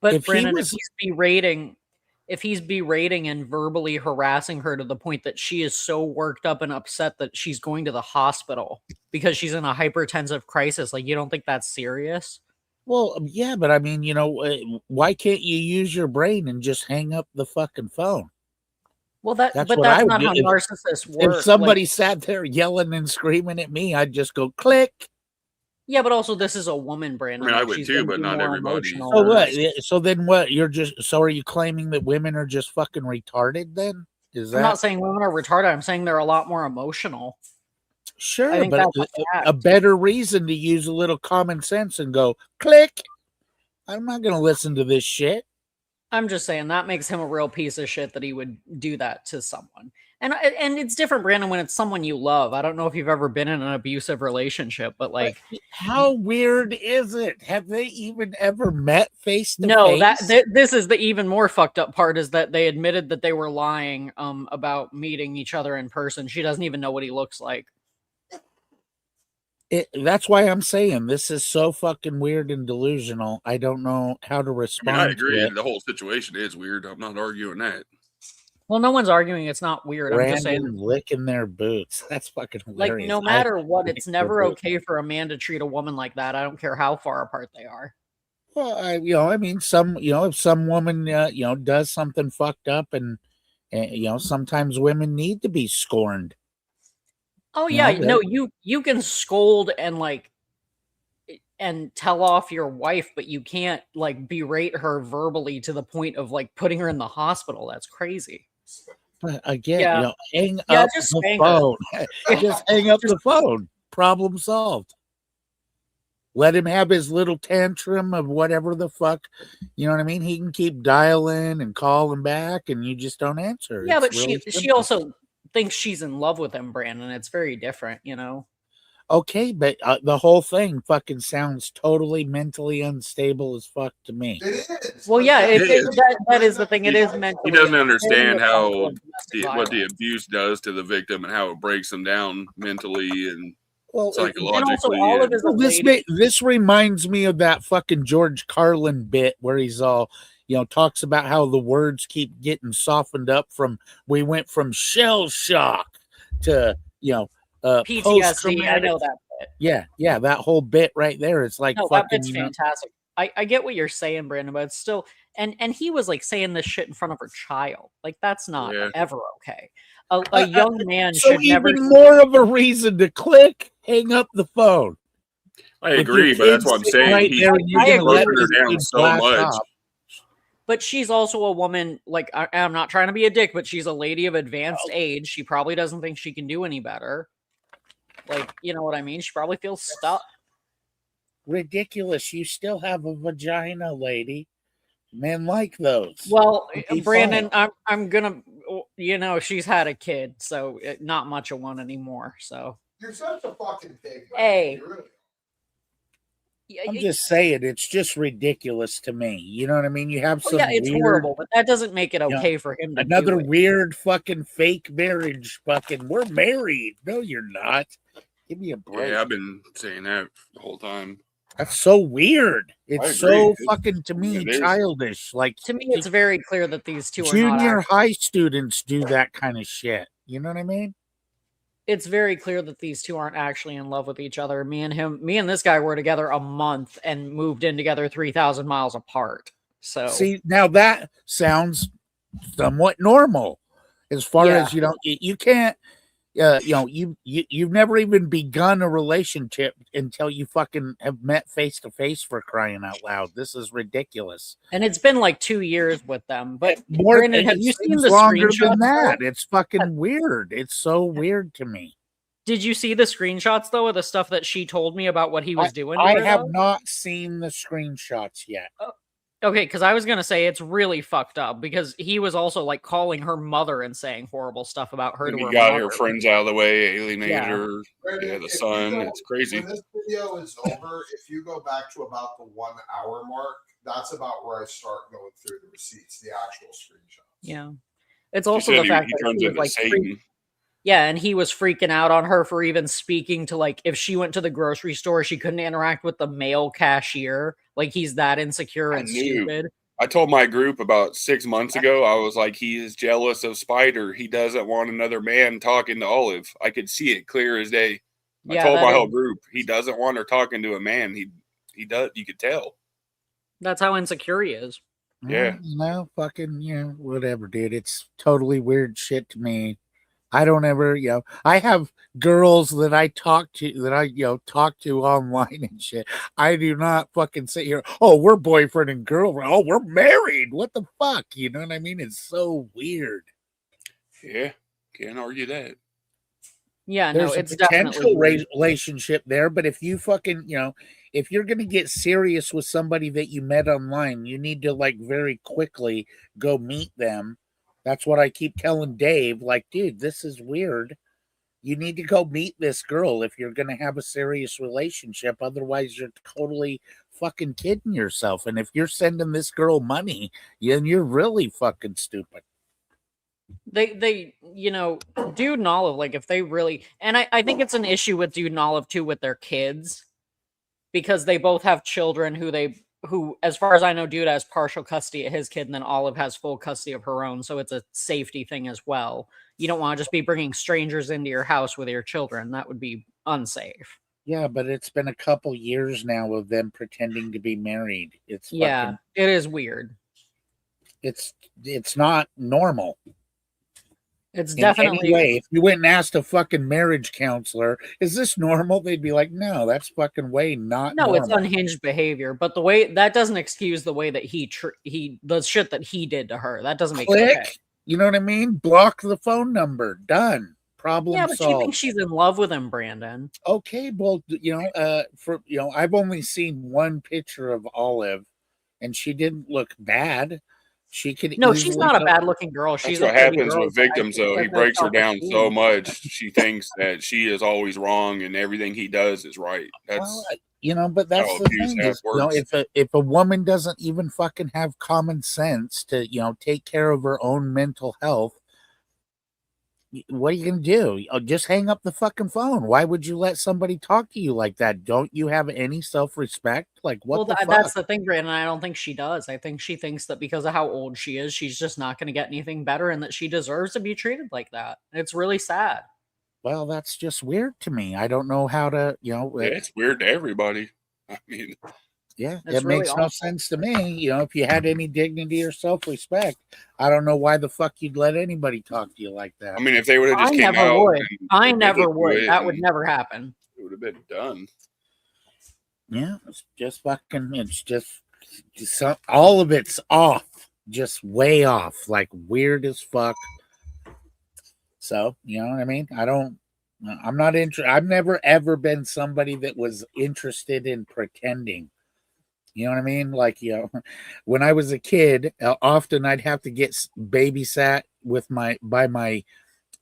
But Brandon, if he's berating and verbally harassing her to the point that she is so worked up and upset that she's going to the hospital because she's in a hypertensive crisis, like, you don't think that's serious? Well, yeah, but I mean, why can't you use your brain and just hang up the fucking phone? Well, that's not how narcissists work. If somebody sat there yelling and screaming at me, I'd just go click. Yeah, but also this is a woman, Brandon. I mean, I would too, but not everybody. So what? So then what? Are you claiming that women are just fucking retarded then? I'm not saying women are retarded. I'm saying they're a lot more emotional. Sure, think but that's a better reason to use a little common sense and go, click. I'm not going to listen to this shit. I'm just saying that makes him a real piece of shit that he would do that to someone. And it's different, Brandon, when it's someone you love. I don't know if you've ever been in an abusive relationship, but like, how weird is it? Have they even ever met face to no, face? this is the even more fucked up part, is that they admitted that they were lying about meeting each other in person. She doesn't even know what he looks like. That's why I'm saying this is so fucking weird and delusional. I don't know how to I respond mean, I agree. to it. The whole situation is weird. I'm not arguing that. Well, no one's arguing it's not weird. I'm just saying, Brandon licking their boots. That's fucking like, hilarious. no matter what, it's lick their never boots. okay for a man to treat a woman like that. I don't care how far apart they are. Well, I mean, if some woman, does something fucked up, and sometimes women need to be scorned. Oh You yeah, know, no, you can scold and tell off your wife, but you can't like berate her verbally to the point of like putting her in the hospital. That's crazy. But again, Yeah. hang Yeah, up just the spank her. phone. Just hang up the phone. Problem solved. Let him have his little tantrum of whatever the fuck, you know what I mean? He can keep dialing and calling back, and you just don't answer. Yeah, It's but really she simple. also thinks she's in love with him, Brandon. It's very different, you know. Okay, but the whole thing fucking sounds totally mentally unstable as fuck to me. Well, yeah, It is. that is the thing. It is He mentally. doesn't understand how domestic what the violence. abuse does to the victim and how it breaks them down mentally and Well, psychologically. all of his this reminds me of that fucking George Carlin bit where he's all, talks about how the words keep getting softened up we went from shell shock to, PTSD. I post-traumatic. know that bit. Yeah, that whole bit right there. It's like No, that fucking, bit's fantastic. I get what you're saying, Brandon, but it's still and he was like saying this shit in front of her child. Like that's not ever okay. A young man so should never. even more of a reason to click, hang up the phone. I If agree, your but that's kid's what I'm sitting saying. right there and you're I gonna agree let broken her this down kid so blast much. off. But she's also a woman. Like I'm not trying to be a dick, but she's a lady of advanced age. She probably doesn't think she can do any better. Like, you know what I mean? She probably feels stuck. Ridiculous. You still have a vagina, lady. Men like those. Well, Be Brandon, fine. I'm gonna, she's had a kid, so not much of one anymore. So You're such a fucking pig. Man. Hey. You really I'm just saying, it's just ridiculous to me. You know what I mean? You have some it's weird, horrible, but that doesn't make it okay for him to another do it. weird fucking fake marriage. Fucking, we're married. No, you're not. Give me a break. Yeah, I've been saying that the whole time. That's so weird. I It's agree. so fucking, to me, it is. childish. Like, To me, it's very clear that these two are not. junior high students do that kind of shit. You know what I mean? It's very clear that these two aren't actually in love with each other. Me and this guy were together a month and moved in together 3,000 miles apart. So see, now that sounds somewhat normal, as far as you can't. You've never even begun a relationship until you fucking have met face to face, for crying out loud. This is ridiculous. And it's been like 2 years with them. But More, Brandon, have you seen the longer screenshots? than that? though? It's fucking weird. It's so weird to me. Did you see the screenshots though of the stuff that she told me about what he was doing? to I her, have though? not seen the screenshots yet. Okay, because I was gonna say it's really fucked up because he was also like calling her mother and saying horrible stuff about her And to he her got mother. her friends out of the way, alienated Yeah. her. Yeah, the son. It's crazy. When this video is over, if you go back to about the 1 hour mark, that's about where I start going through the receipts, the actual screenshots. Yeah, it's She also said the he fact that turns he was into like Satan. yeah, and he was freaking out on her for even speaking to like if she went to the grocery store, she couldn't interact with the male cashier. Like he's that insecure and stupid. I told my group about 6 months ago, I was like, he is jealous of Spider. He doesn't want another man talking to Olive. I could see it clear as day. Yeah, I told that my is- whole group, he doesn't want her talking to a man. He does. You could tell. That's how insecure he is. Yeah. No, fucking, whatever, dude. It's totally weird shit to me. I don't ever, I have girls that I talk to, talk to online and shit. I do not fucking sit here, oh, we're boyfriend and girlfriend. Oh, we're married. What the fuck? You know what I mean? It's so weird. Yeah. Can't argue that. Yeah, There's no, a it's potential definitely relationship there, but if you fucking, if you're going to get serious with somebody that you met online, you need to like very quickly go meet them. That's what I keep telling Dave. Like, dude, this is weird. You need to go meet this girl if you're going to have a serious relationship. Otherwise, you're totally fucking kidding yourself. And if you're sending this girl money, then you're really fucking stupid. they Dude and Olive, like if they really, and I think it's an issue with Dude and Olive too with their kids, because they both have children who, as far as I know, Dude has partial custody of his kid, and then Olive has full custody of her own. So it's a safety thing as well. You don't want to just be bringing strangers into your house with your children. That would be unsafe. Yeah, but it's been a couple years now of them pretending to be married. It's Yeah, it is weird. It's not normal. It's In definitely any way. If you went and asked a fucking marriage counselor, is this normal? They'd be like, no, that's fucking way not no, normal. it's unhinged behavior. But the way that doesn't excuse the way that he the shit that he did to her. That doesn't make it Click. okay. You know what I mean? Block the phone number. Done. Problem Yeah, but she solved. thinks she's in love with him, Brandon. Okay, well, I've only seen one picture of Olive, and she didn't look bad. She could. No, she's not a bad-looking girl. That's She's what a pretty happens girl, with but I victims, think though. that He their breaks her down self-esteem- so much, she thinks that she is always wrong and everything he does is right. That's But that's how the abuse thing half is, works. if a woman doesn't even fucking have common sense to, take care of her own mental health, what are you gonna do? Just hang up the fucking phone. Why would you let somebody talk to you like that? Don't you have any self-respect? Like, what the fuck? That's the thing, Brandon. I don't think she does. I think she thinks that because of how old she is, she's just not going to get anything better, and that she deserves to be treated like that. It's really sad. Well, that's just weird to me. I don't know how to, Yeah, it's weird to everybody. I mean, yeah, It's it really makes no awful. sense to me. If you had any dignity or self-respect, I don't know why the fuck you'd let anybody talk to you like that. I mean, if they would have just I came never out, would. and I admitted never to would. it, That would and never happen. it would have been done. Yeah, it's just all of it's off, just way off, like weird as fuck. So, you know what I mean? I'm not interested. I've never ever been somebody that was interested in pretending. You know what I mean? Like, when I was a kid, often I'd have to get babysat by my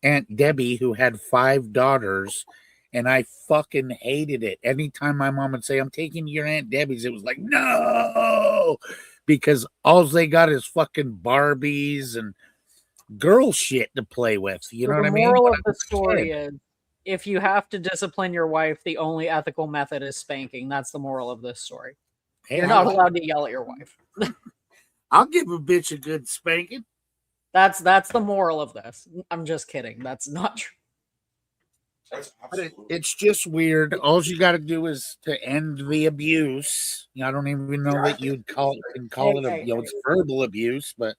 Aunt Debbie, who had 5 daughters, and I fucking hated it. Anytime my mom would say, I'm taking you to your Aunt Debbie's, it was like, no, because all they got is fucking Barbies and girl shit to play with. You know what I mean? The moral When of I the was a story kid. is, if you have to discipline your wife, the only ethical method is spanking. That's the moral of this story. Hey, You're not allowed to yell at your wife. I'll give a bitch a good spanking. That's the moral of this. I'm just kidding. That's not true. But it's just weird. All you got to do is to end the abuse. I don't even know that you'd call it it's verbal abuse, but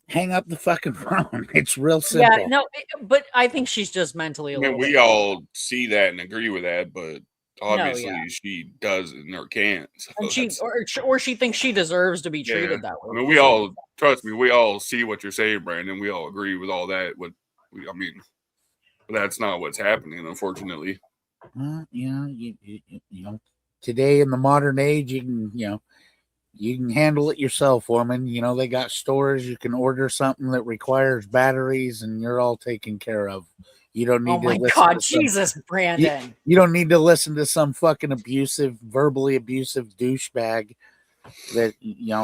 hang up the fucking phone. It's real simple. Yeah, no, but I think she's just mentally I a mean, little we bit. all see that and agree with that, but obviously yeah. she doesn't or can't. So And she that's- or she thinks she deserves to be yeah. treated that way. I mean, we all trust me. We all see what you're saying, Brandon. We all agree with all that. I mean, that's not what's happening, unfortunately. Well, you know, today in the modern age, you can handle it yourself, woman. They got stores. You can order something that requires batteries, and you're all taken care of. You don't need Oh my to listen God, to some- Jesus, Brandon. You don't need to listen to some fucking verbally abusive douchebag that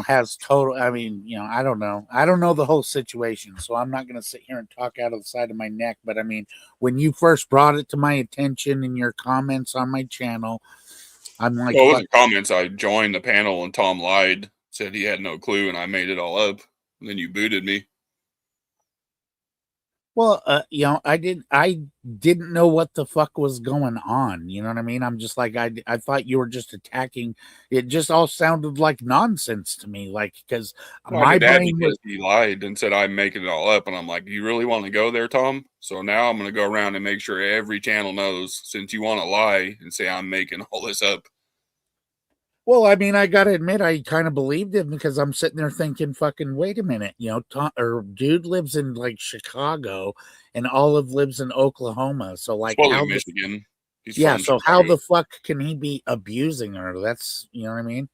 has total. I mean, I don't know. I don't know the whole situation, so I'm not going to sit here and talk out of the side of my neck. But I mean, when you first brought it to my attention in your comments on my channel, I'm like, Well, it wasn't comments. I joined the panel and Tom lied, said he had no clue, and I made it all up. And then you booted me. well, I didn't know what the fuck was going on. You know what I mean? I'm just like, I thought you were just attacking. It just all sounded like nonsense to me. Like, because Well, my I did that brain because was. he lied and said I'm making it all up, and I'm like, you really want to go there, Tom? So now I'm going to go around and make sure every channel knows, since you want to lie and say I'm making all this up. Well, I mean, I gotta admit, I kind of believed him because I'm sitting there thinking, "Fucking wait a minute," dude lives in like Chicago, and Olive lives in Oklahoma. So like, Well, how in the Michigan. He's yeah? from So how Chicago. the fuck can he be abusing her? That's you know what I mean.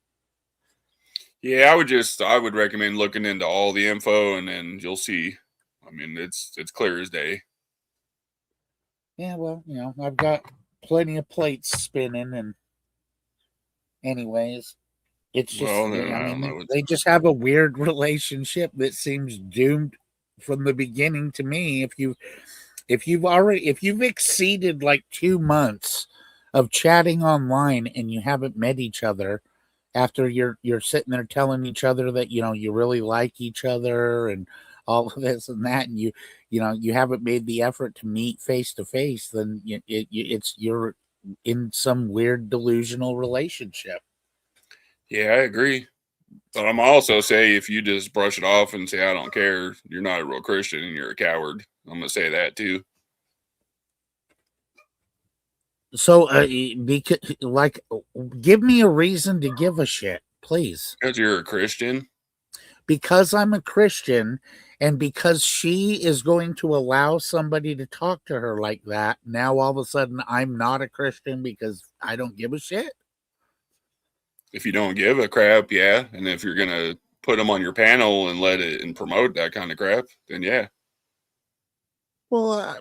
Yeah, I would recommend looking into all the info, and then you'll see. I mean, it's clear as day. Yeah, well, I've got plenty of plates spinning, and anyways, it's just, Well, I I don't mean, know. they just have a weird relationship that seems doomed from the beginning to me. If you've exceeded like 2 months of chatting online and you haven't met each other after you're sitting there telling each other that you really like each other and all of this and that, and you haven't made the effort to meet face to face, then you're in some weird delusional relationship. Yeah, I agree. But I'm also say if you just brush it off and say I don't care, you're not a real Christian and you're a coward. I'm gonna say that too. So, give me a reason to give a shit, please. Because you're a Christian. Because I'm a Christian, and because she is going to allow somebody to talk to her like that, now all of a sudden I'm not a Christian because I don't give a shit. If you don't give a crap, yeah. And if you're gonna put them on your panel and let it and promote that kind of crap, then yeah. Well,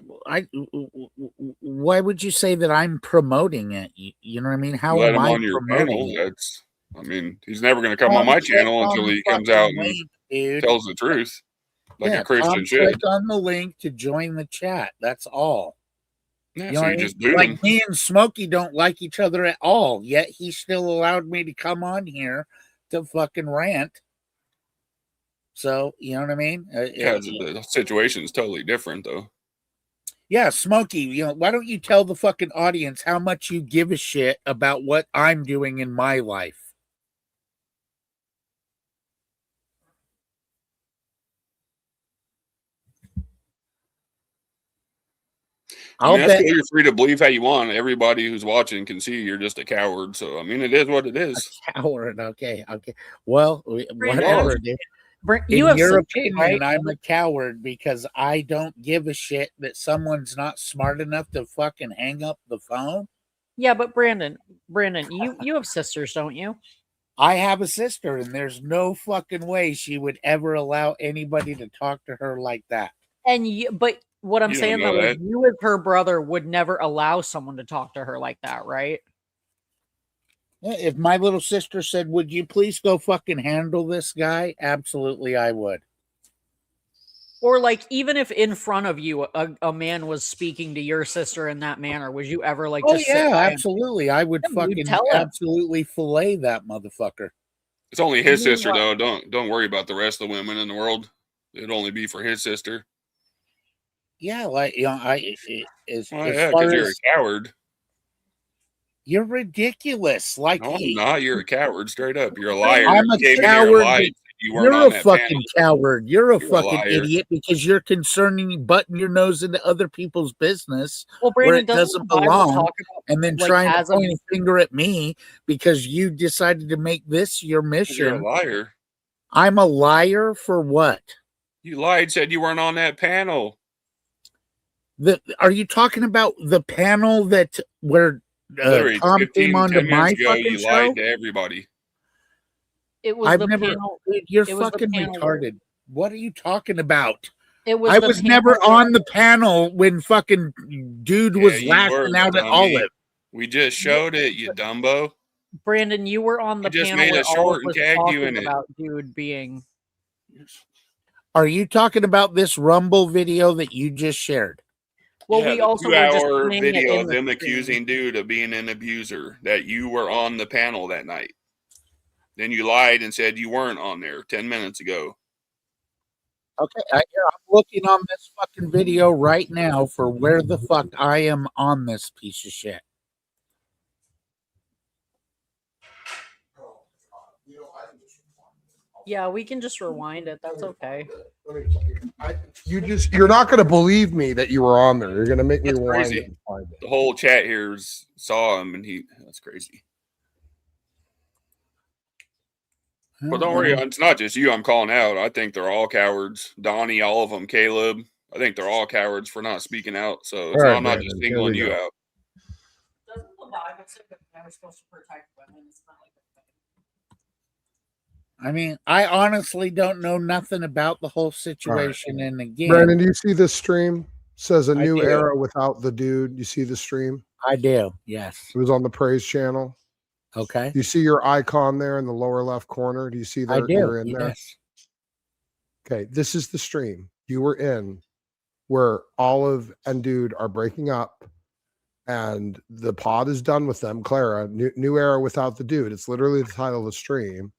why would you say that I'm promoting it? You know what I mean? How Let am him I on your promoting panel. it? I mean, he's never gonna come on my channel until he comes out and tells the truth, like a Christian should. Click on the link to join the chat. That's all. Yeah, You know so what you I mean? just boot Like him. me and Smokey don't like each other at all, yet he still allowed me to come on here to fucking rant. So, you know what I mean? Yeah, the situation's totally different though. Yeah, Smokey, why don't you tell the fucking audience how much you give a shit about what I'm doing in my life? I mean, that's cool. You're free to believe how you want. Everybody who's watching can see you're just a coward. So, I mean, it is what it is. A coward. Okay. Well, whatever. You In have your sympathy, opinion, right? I'm a coward because I don't give a shit that someone's not smart enough to fucking hang up the phone. Yeah, but Brandon, you have sisters, don't you? I have a sister, and there's no fucking way she would ever allow anybody to talk to her like that. But what I'm You don't saying know though is that. you as her brother would never allow someone to talk to her like that, right? If my little sister said, "Would you please go fucking handle this guy?" Absolutely, I would. Or like, even if in front of you a man was speaking to your sister in that manner, would you ever like just sit by absolutely. I would fucking absolutely fillet that motherfucker. It's only his sister, though. Don't worry about the rest of the women in the world. It'd only be for his sister. Yeah, like as yeah, far because you're as a coward. You're ridiculous. Like, no, I'm not. You're a coward, straight up. You're a liar. I'm a coward. You're a fucking coward. You're a fucking idiot because you're concerning butting your nose into other people's business where it doesn't belong, and then trying to point a finger at me because you decided to make this your mission. You're a liar. I'm a liar for what? You lied, said you weren't on that panel. Are you talking about the panel that where Tom came onto my fucking show? Lied to everybody. It was panel. You're fucking retarded. What are you talking about? I was never on the panel when fucking dude was lashing out at Olive. We just showed it, you dumbo. Brandon, you were on the panel made where a short Olive was and tagged you talking in about dude being. Are you talking about this Rumble video that you just shared? Well, we also were just 2-hour playing it video in of the them stream. accusing dude of being an abuser, that you were on the panel that night. Then you lied and said you weren't on there 10 minutes ago. Okay, I'm looking on this fucking video right now for where the fuck I am on this piece of shit. Yeah, we can just rewind it. That's okay. You're not going to believe me that you were on there. You're going to make me rewind Crazy. it and find it. The whole chat here saw him, and that's crazy. But don't worry, it's not just you I'm calling out. I think they're all cowards. Donnie, all of them, Caleb. I think they're all cowards for not speaking out. So All right, I'm not Brandon, just here singling we you go. out. Doesn't the Bible say that men are supposed to protect women? It's not like I mean, I honestly don't know nothing about the whole situation. And again, Brandon, do you see this stream? Says a I new do. era without the dude. You see the stream? I do. Yes. It was on the Praise channel. Okay. Do you see your icon there in the lower left corner? Do you see I that do. you're in there? Yes. Okay, this is the stream you were in where Olive and Dude are breaking up and the pod is done with them. Clara, new era without the dude. It's literally the title of the stream.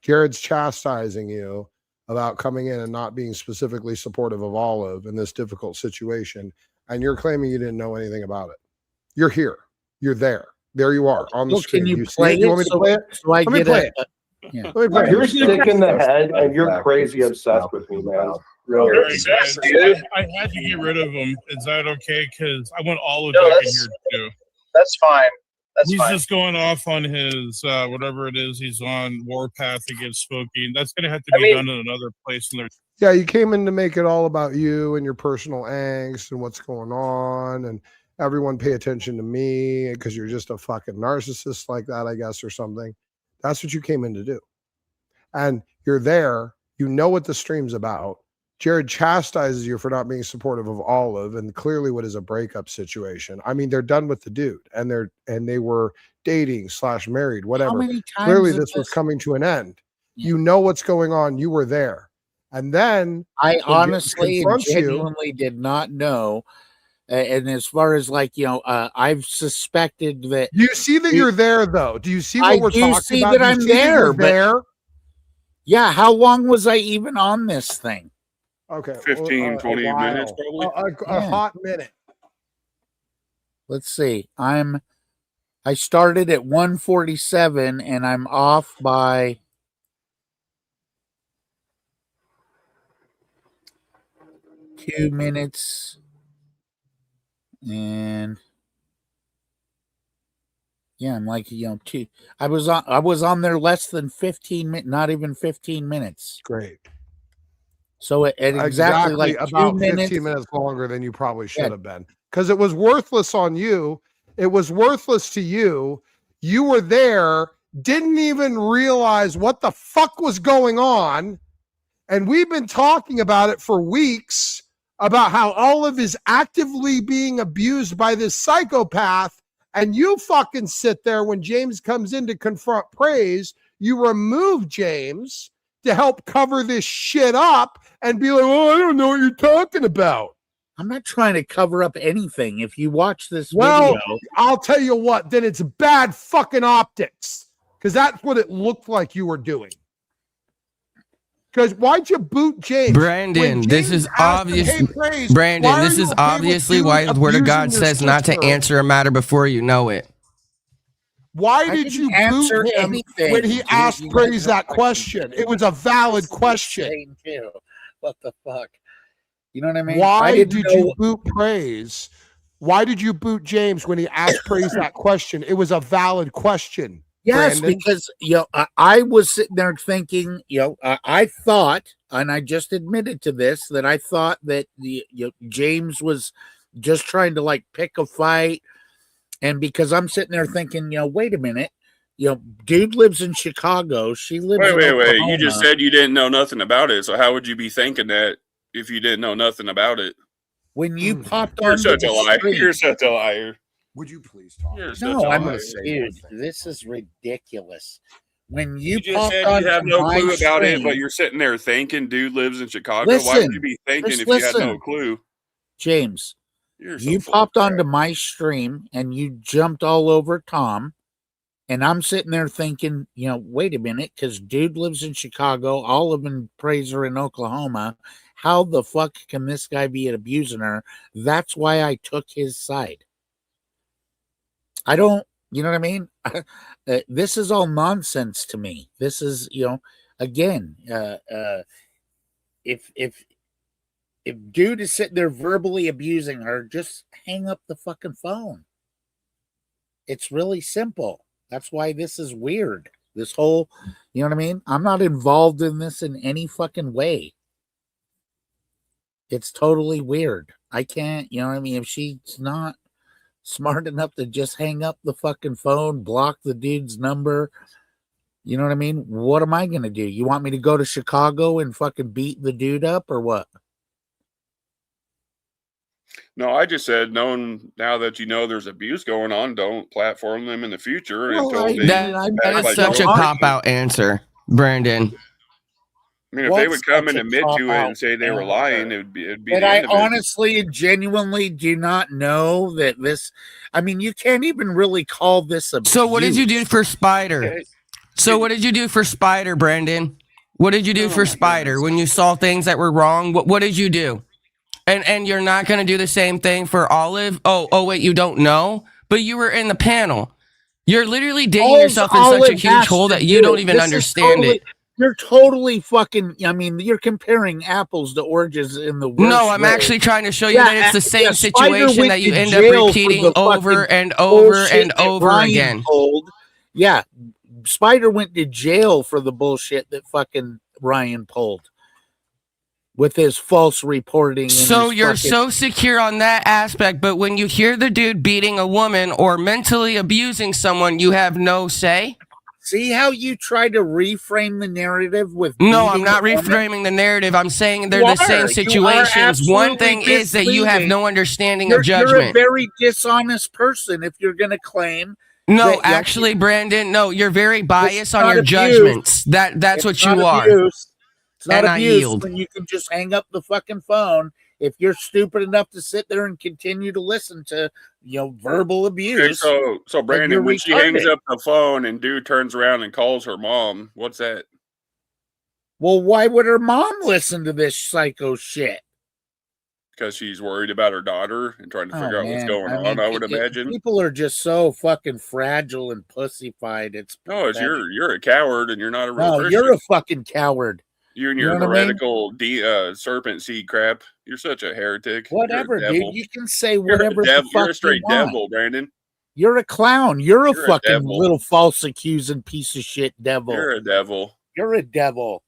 Jared's chastising you about coming in and not being specifically supportive of Olive in this difficult situation. And you're claiming you didn't know anything about it. You're here. You're there. There you are on the Well, screen. can you see play it? You want me it to play it? so I Let me get play it. yeah. Let me play You're it. sick in the head and you're crazy obsessed with me, man. All Really. right, guys. I had to get rid of him. Is that okay? Because I want Olive No, back in here too. That's fine. That's He's fine. just going off on his whatever it is. He's on warpath against Smokey. That's going to have to be done in another place. In their Yeah, you came in to make it all about you and your personal angst and what's going on, and everyone pay attention to me because you're just a fucking narcissist like that, I guess, or something. That's what you came in to do. And you're there. You know what the stream's about. Jared chastises you for not being supportive of Olive, and clearly what is a breakup situation. I mean, they're done with the dude, and they were dating / married, whatever. many times Clearly, is this was this- coming to an end. You know what's going on. You were there. And then I when Jared honestly and confronts you, genuinely did not know. And as far as like, I've suspected that. do you see that you're there though? Do you see what I we're do talking see about? that Do you I'm see that there, you're but there? yeah, how long was I even on this thing? Okay. 15, 20 a minutes while. probably. A hot minute. Let's see. I started at 1:47 and I'm off by 2 minutes and yeah, I'm like, two. I was on there less than 15 minutes, not even 15 minutes. Great. So at exactly like 2 about minutes, 15 minutes longer than you probably should have been. Because it was worthless on you. It was worthless to you. You were there, didn't even realize what the fuck was going on. And we've been talking about it for weeks about how Olive is actively being abused by this psychopath. And you fucking sit there when James comes in to confront Praise. You remove James to help cover this shit up and be like, oh, I don't know what you're talking about. I'm not trying to cover up anything. If you watch this Well, video, I'll tell you what, then it's bad fucking optics because that's what it looked like you were doing. Because why'd you boot James? Brandon, this is obvious. Brandon, this is obviously why the Word of God says not to answer a matter before you know it. Why did you boot him when he asked Praise that question? It was a valid question. What the fuck? You know what I mean? Why did you boot Praise? Why did you boot James when he asked Praise that question? It was a valid question. Yes, Brandon. because I was sitting there thinking, I thought, and I just admitted to this, that I thought that James was just trying to like pick a fight, and because I'm sitting there thinking, wait a minute, dude lives in Chicago, she lives. Wait. in Oklahoma. You just said you didn't know nothing about it. So how would you be thinking that if you didn't know nothing about it? When you popped You're on, such a liar. You're such a liar. Would you please talk? No, I'm going to say, dude, this is ridiculous. When you just popped said on you have no my clue about it, stream- but you're sitting there thinking dude lives in Chicago. Why Listen, would you be thinking just if you had no listen. clue? James, You're so you full popped of onto my stream and you jumped all over Tom, and I'm sitting there thinking, wait a minute, because dude lives in Chicago, Olive and Praise are in Oklahoma. How the fuck can this guy be abusing her? That's why I took his side. I don't, you know what I mean? This is all nonsense to me. This is, again, if dude is sitting there verbally abusing her, just hang up the fucking phone. It's really simple. That's why this is weird. This whole, you know what I mean? I'm not involved in this in any fucking way. It's totally weird. I can't, you know what I mean? If she's not smart enough to just hang up the fucking phone, block the dude's number, you know what I mean? What am I going to do? You want me to go to Chicago and fucking beat the dude up or what? No, I just said, knowing now that you know there's abuse going on, don't platform them in the future Well, until that is such a cop-out answer, Brandon. I mean, if they would come and admit to it and say they were lying, it'd be But the I end of it. honestly and genuinely do not know that this, I mean, you can't even really call this abuse. So what did you do for Spider? So what did you do for Spider, Brandon? What did you do for Spider when you saw things that were wrong? What did you do? And you're not going to do the same thing for Olive? Oh, wait, you don't know? But you were in the panel. You're literally digging yourself in such a huge hole that you don't even understand it. You're totally fucking, I mean, you're comparing apples to oranges in the worst No, I'm way. actually trying to show you that it's the same Spider situation went that you to end up jail for repeating the over fucking and over bullshit and that over Ryan again. pulled. Yeah, Spider went to jail for the bullshit that fucking Ryan pulled with his false reporting. And So his you're fucking, so secure on that aspect, but when you hear the dude beating a woman or mentally abusing someone, you have no say? see how you try to reframe the narrative with No, I'm beating not a woman? reframing the narrative. I'm saying they're You the are. same You are situations. One absolutely thing is that you have misleading. no understanding You're of a judgment. very dishonest person if you're going to claim. No, that, actually, Brandon, no, you're very biased on not your abuse. judgments. That's It's what not you are. abuse. It's not And I abuse yield. when you can just hang up the fucking phone if you're stupid enough to sit there and continue to listen to, you know, verbal abuse. Okay, so you're Brandon, when she hangs retarded. up the phone and dude turns around and calls her mom, what's that? Well, why would her mom listen to this psycho shit? Because she's worried about her daughter and trying to figure out what's going on, I would imagine. People are just so fucking fragile and pussified. It's No, it's pathetic. you're a coward and you're not a real No, Christian. you're a fucking coward. You and You your know what I mean? heretical serpent seed crap. You're such a heretic. Whatever, You're a dude. devil. You can say You're a whatever the devil. fuck You're a straight you want. devil, Brandon. You're a clown. You're a You're a fucking devil. little false accusing piece of shit devil. You're a devil. You're a devil.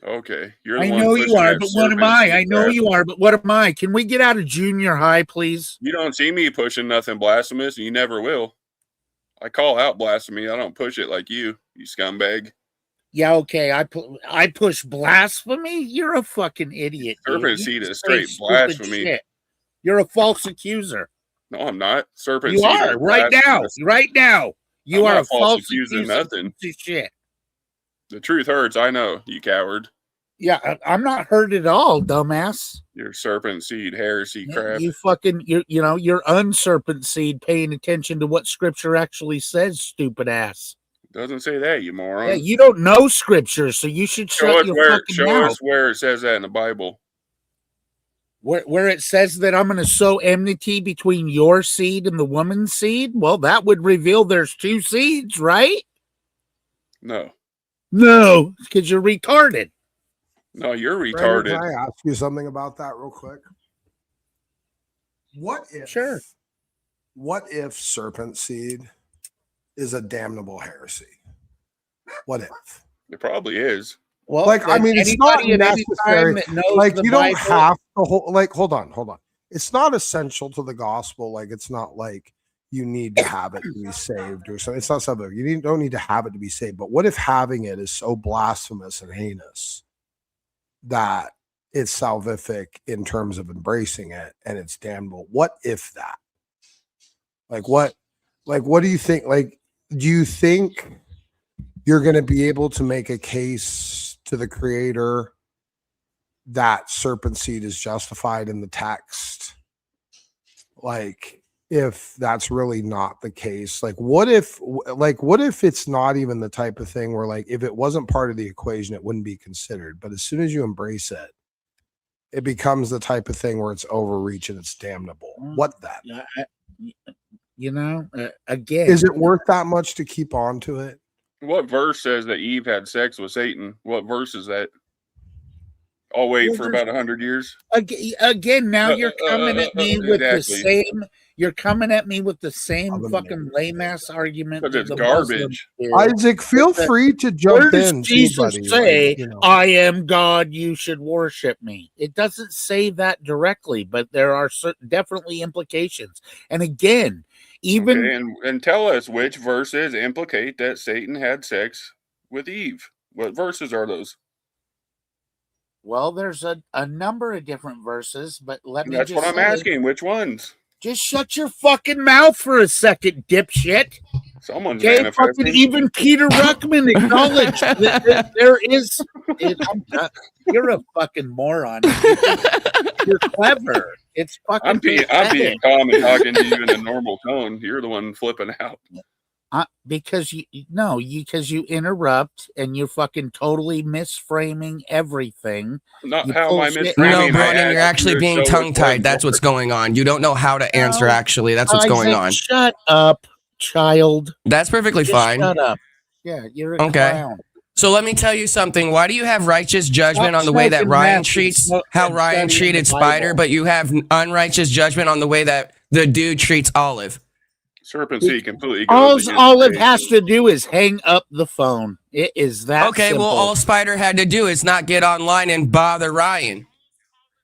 Okay. You're the I one know you pushing are, that but what am serpent I? seed I know crap. you are, but what am I? Can we get out of junior high, please? You don't see me pushing nothing blasphemous, and you never will. I call out blasphemy. I don't push it like you scumbag. Yeah, okay. I push blasphemy. You're a fucking idiot. Dude. Serpent You seed just is say straight stupid blasphemy. shit. You're a false accuser. No, I'm not. Serpent You seed are is right now. blasphemous. Right now. You I'm are not a false accusing accuser nothing. piece of shit. The truth hurts. I know, you coward. Yeah, I'm not hurt at all, dumbass. You're serpent seed heresy crap. You fucking, you're unserpent seed paying attention to what scripture actually says, stupid ass. Doesn't say that, you moron. Yeah, you don't know scripture, so you should shut your fucking mouth. Show us where it says that in the Bible. Where it says that I'm going to sow enmity between your seed and the woman's seed? Well, that would reveal there's two seeds, right? No. No, because you're retarded. No, you're Brandon, retarded. can I ask you something about that real quick? What if serpent seed is a damnable heresy? What if? It probably is. Well, like, I mean, it's not necessary. that knows Like, the you don't Bible- have to hold on. It's not essential to the gospel. Like, it's not like you need to have it to be saved or something. It's not something don't need to have it to be saved. But what if having it is so blasphemous and heinous that it's salvific in terms of embracing it and it's damnable? What if that? What do you think? Like, do you think you're going to be able to make a case to the creator that serpent seed is justified in the text? Like, if that's really not the case, what if it's not even the type of thing where, like, if it wasn't part of the equation, it wouldn't be considered, but as soon as you embrace it, it becomes the type of thing where it's overreach and it's damnable. What then? Again, is it worth that much to keep on to it? What verse says that Eve had sex with Satan? What verse is that? I'll wait Well, for about 100 years. Again, now you're coming at me with the exactly. same. You're coming at me with the same fucking lame ass argument. Because that it's the garbage. Muslims do. Isaac, feel With the- free to jump Where does in, too, Jesus buddy. say, Like, you know. "I am God, you should worship me"? It doesn't say that directly, but there are definitely implications. And again, even Okay, and tell us which verses implicate that Satan had sex with Eve. What verses are those? well, there's a number of different verses, but let me That's just what I'm say, asking. Which ones? just shut your fucking mouth for a second, dipshit. Someone's Okay, fucking manifesting. even Peter Ruckman acknowledged that there is. You're a fucking moron. You're clever. It's fucking. I'm being calm and talking to you in a normal tone. You're the one flipping out. Because you interrupt and you're fucking totally misframing everything. Not You how am I bullshit. misframing? No, I Brandon, asked you're actually you to being show us tongue-tied. what That's what's going on. You don't know how to answer, actually. That's what's going Isaac, on. Shut up, child. That's perfectly Just fine. Shut up. Yeah, you're a Okay. clown. So let me tell you something. Why do you have righteous judgment Stop on the way that smoking Ryan meth and treats smoke- how and Ryan studying treated the Spider, Bible. but you have unrighteous judgment on the way that the dude treats Olive? Serpent Seed completely All goes against Olive faith. has to do is hang up the phone. It is that Okay, simple. well, all Spider had to do is not get online and bother Ryan.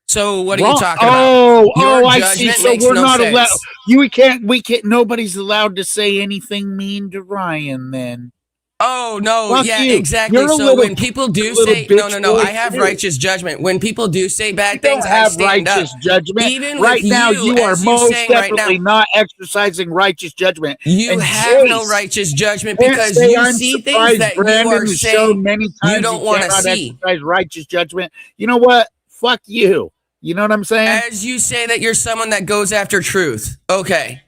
So what are you Wrong. talking about? Your I see. judgment So makes we're no not sense. allowed. We can't. Nobody's allowed to say anything mean to Ryan. Then. Oh no, Fuck yeah, you. exactly. You're a So little- when people do little say no, bitch no, boy I have too. righteous judgment. When people do say bad You things, don't I have stand righteous up. judgment. Even Right with now, you are as you most saying right definitely now, not exercising righteous judgment. you And have no Jace righteous judgment can't because say you I'm see things surprised that you Brandon are has shown saying many you times don't he want to cannot see. exercise righteous judgment. You know what? Fuck you. You know what I'm saying? As you say that you're someone that goes after truth. Okay.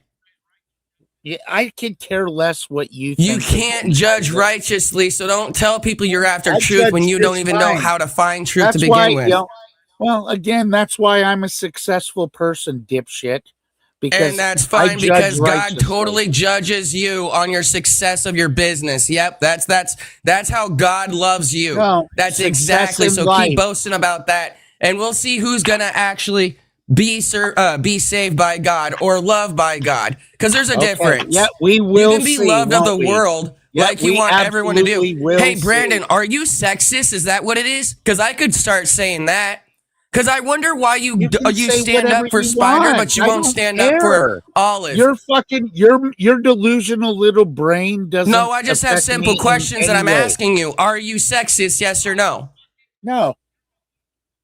Yeah, I could care less what you You think. can't judge righteously, so don't tell people you're after I truth when judge you don't just even know fine. how to find truth That's to why, begin with. well, again, that's why I'm a successful person, dipshit. Because And that's I fine judge because God righteously. totally judges you on your success of your business. Yep, that's how God loves you. No, That's success exactly. in So life. keep boasting about that, and we'll see who's gonna actually be saved by God or loved by God. Because there's a Okay, difference. yeah, we You will can be see, loved of the won't we? world Yeah, like you we want everyone to do. absolutely will Hey, Brandon, see. are you sexist? Is that what it is? Because I could start saying that. Because I wonder why you can you say stand whatever up for you Spider, want. but you I won't don't stand care. up for Olive. Your delusional little brain doesn't. No, I just have affect simple me in questions that any I'm way. asking you. Are you sexist? Yes or no? No.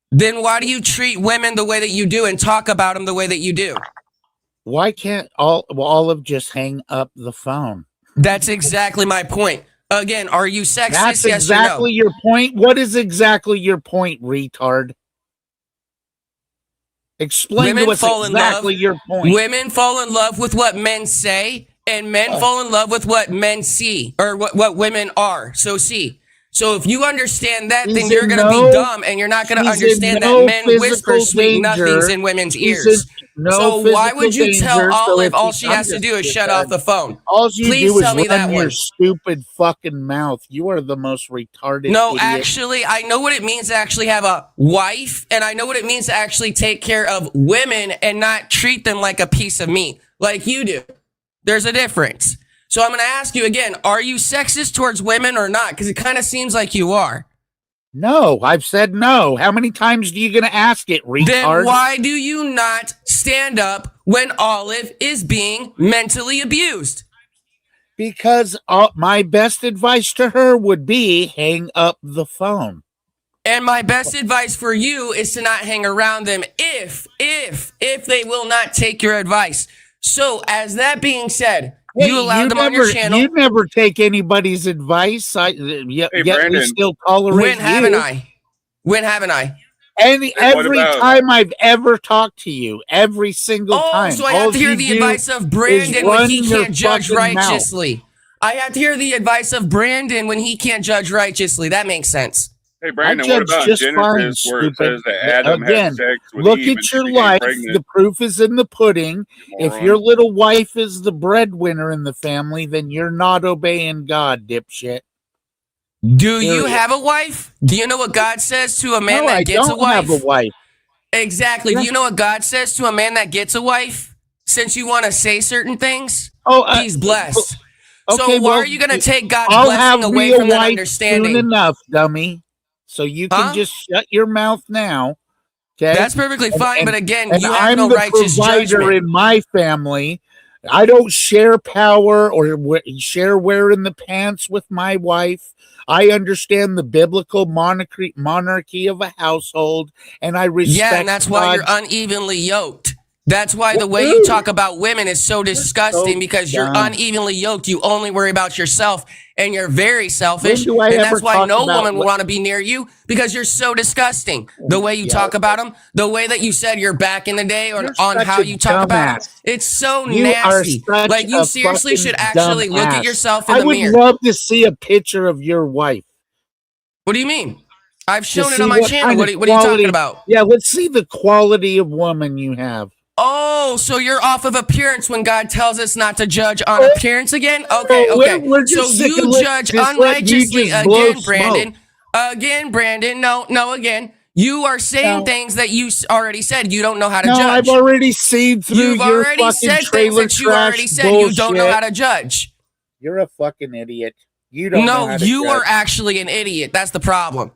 Then why do you treat women the way that you do and talk about them the way that you do? Why can't Olive just hang up the phone? That's exactly my point. Again, are you sexist? That's yes exactly your point. What is exactly your point, retard? Explain Women to us fall in exactly love. your point. Women fall in love with what men say, and men fall in love with what men see, or what women are. So see. So if you understand that, then She's you're in going to no- be dumb, and you're not going to she's in understand no that men whisper physical sweet nothings danger. in women's She's ears. in no So why physical would you tell danger, so Olive if all she- she I'm has to just do is shut done. off the phone? All you Please do is tell me that run your one. stupid fucking mouth. You are the most retarded No, idiot. actually, I know what it means to actually have a wife, and I know what it means to actually take care of women and not treat them like a piece of meat, like you do. There's a difference. So I'm going to ask you again, are you sexist towards women or not? Because it kind of seems like you are. No, I've said no. How many times are you going to ask it, retard? Then why do you not stand up when Olive is being mentally abused? Because my best advice to her would be hang up the phone. And my best advice for you is to not hang around them if they will not take your advice. So as that being said, Hey, you allowed them on your channel. You never take anybody's advice. Yet we Brandon. still tolerate When you. haven't I? When haven't I? Every about- time I've ever talked to you, every single time. So I all have to hear you the do advice of is Brandon when run he your can't judge fucking mouth. righteously. I have to hear the advice of Brandon when he can't judge righteously. That makes sense. Hey, Brandon, I what judge about just Genesis fine, where it stupid. says that Adam Again, had sex with look Eve and at she your became life. pregnant? The proof is in the pudding. If moron. your little wife is the breadwinner in the family, then you're not obeying God, dipshit. Do you have a wife? Do you know what God says to a man No, that I gets don't a wife? have a wife. Exactly. Do you know what God says to a man that gets a wife? Since you want to say certain things, he's blessed. So why are you going to take God's I'll blessing have away me a from that wife understanding? soon enough, dummy. So you can just shut your mouth now. Okay, That's perfectly fine, but again, and you have I'm no the righteous provider judgment. in my family. I don't share power or share wearing the pants with my wife. I understand the biblical monarchy of a household, and I respect. Yeah, and that's why you're unevenly yoked. That's why the way you talk about women is so disgusting, because you're dumb. unevenly yoked. You only worry about yourself, and you're very selfish. When do I And ever that's why talk no about woman will want to be near you, because you're so disgusting. The way you talk about them, the way that you said you're back in the day, or on such how a you talk about them, dumbass. it's so You are nasty. such Like, you a seriously should fucking actually look at dumbass. yourself in I the would mirror. love to see a picture of your wife. What do you mean? I've To shown it see on my what channel. kind What of are you talking quality- about? Yeah, let's see the quality of woman you have. Oh, so you're off of appearance when God tells us not to judge on appearance again? Okay, okay. We're So just sick you of judge just letting you unrighteously just blow again, Brandon. smoke. Again, Brandon. No, again. You are saying things that you already said you don't know how to No, judge. I've already seen through You've your already fucking said things trailer that you trash already said you don't know bullshit. how to judge. You're a fucking idiot. You don't know No, how to you judge. are actually an idiot. That's the problem.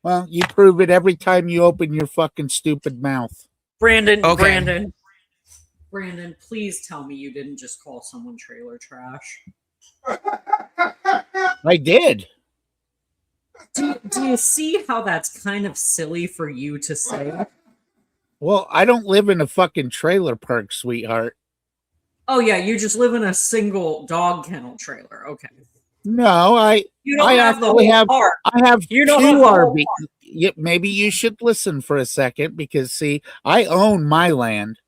Well, you prove it every time you open your fucking stupid mouth. Brandon, Okay. Brandon, please tell me you didn't just call someone trailer trash. I did. Do you see how that's kind of silly for you to say? Well, I don't live in a fucking trailer park, sweetheart. Oh yeah, you just live in a single dog kennel trailer. Okay. No, You don't I have the actually whole have park. I have You don't two have the whole RV. Maybe you should listen for a second, because see, I own my land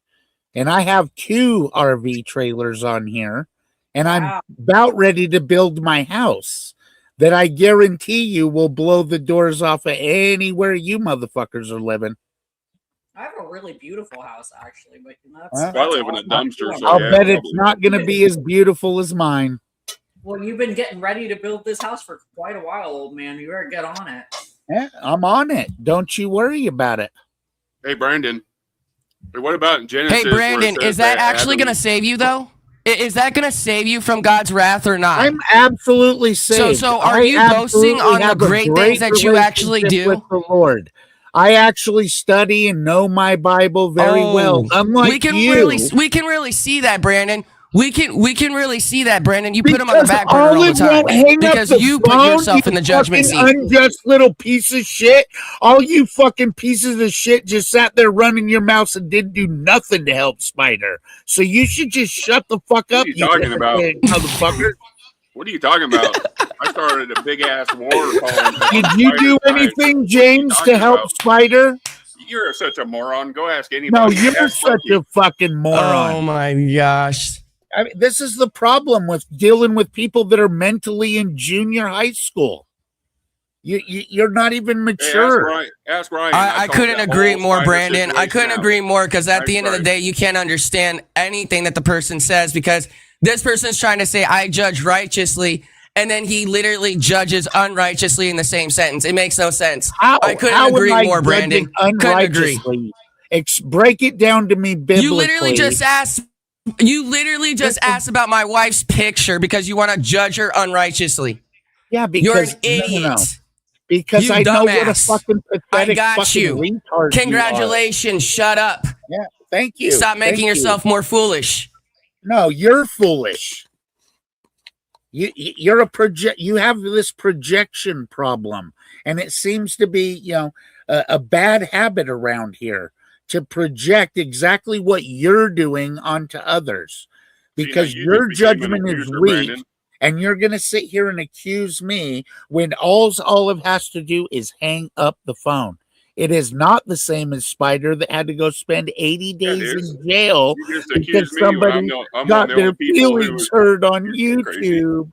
and I have 2 RV trailers on here, and I'm about ready to build my house that I guarantee you will blow the doors off of anywhere you motherfuckers are living. I have a really beautiful house, actually, but Well, that's I live in a dumpster, so I'll yeah, bet it's probably. not going to be as beautiful as mine. Well, you've been getting ready to build this house for quite a while, old man. You better get on it. Yeah, I'm on it. Don't you worry about it. Hey, Brandon. What about Genesis? Hey, Brandon, where it says is that actually Adam- going to save you, though? Is that going to save you from God's wrath or not? I'm absolutely saved. So are I you boasting absolutely on the have a great things that you actually relationship do? with the Lord. I actually study and know my Bible very well. Unlike we can you, really see that, Brandon. We can really see that, Brandon. You put him on the because back burner all the Olive time won't hang up because the you put phone, yourself you in the judgment fucking seat. unjust little piece of shit. All you fucking pieces of shit just sat there running your mouth and didn't do nothing to help Spider. So you should just shut the fuck up, What are you talking about? motherfucker. What are you talking about? I started a big ass war calling. Did you do anything, James, to help Spider? You're such a moron. Go ask anybody. No, you're Ask such a fucking moron. Oh my gosh. I mean, this is the problem with dealing with people that are mentally in junior high school. You're not even mature. Hey, ask Ryan. I told couldn't you the agree whole more, Spider Brandon. I situation couldn't out. agree more, because at Ask the end of the Ryan. day, you can't understand anything that the person says, because this person's trying to say, I judge righteously, and then he literally judges unrighteously in the same sentence. It makes no sense. I couldn't agree more, Brandon. Couldn't agree. Unrighteously? Break it down to me biblically. You literally just asked about my wife's picture because you want to judge her unrighteously. Yeah, because you're an idiot. No. Because you I know what a dumbass. fucking pathetic I got fucking you. retard Congratulations. Shut up. you are. Yeah, thank you. Stop making Thank yourself more foolish. No, you're foolish. You're a project. You have this projection problem, and it seems to be, a bad habit around here to project exactly what you're doing onto others, because you your just became an judgment is abuser, weak. Brandon. And you're going to sit here and accuse me when all Olive has to do is hang up the phone. It is not the same as Spider that had to go spend 80 days in jail You just because accused me when somebody I'm got one of the their only people who feelings hurt on YouTube.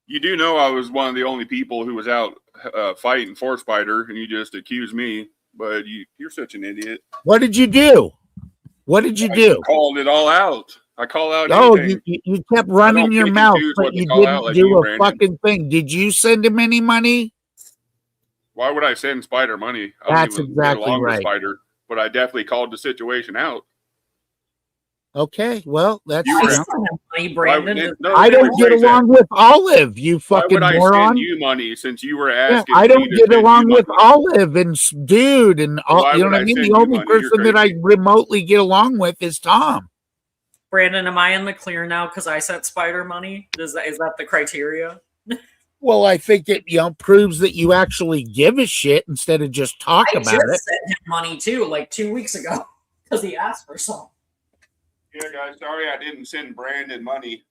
You do know I was one of the only people who was out fighting for Spider, and you just accused me. But you're such an idiot. What did you do? What did you do? Called it all out. I call out No, anything. you kept I running don't your pick and mouth, choose but what to you call out didn't like do you, a Brandon. fucking thing. Did you send him any money? Why would I send Spider money? I don't That's even get exactly along with right. Spider, but I definitely called the situation out. Okay, well, that's You were you know, Money, why, Brandon. no, I let me don't get rephrase that. along with Olive, you Why fucking would I moron. send you money since you were Yeah, asking I me don't to get send along you with money? Olive and Dude and all. Why You know would what I I mean? send The you only money? You're person that I crazy. remotely get along with is Tom. Brandon, am I in the clear now because I sent Spider money? Is that the criteria? Well, I think it proves that you actually give a shit instead of just talk I about just it. sent him money too, like 2 weeks ago, because he asked for some. Yeah, guys, sorry I didn't send Brandon money.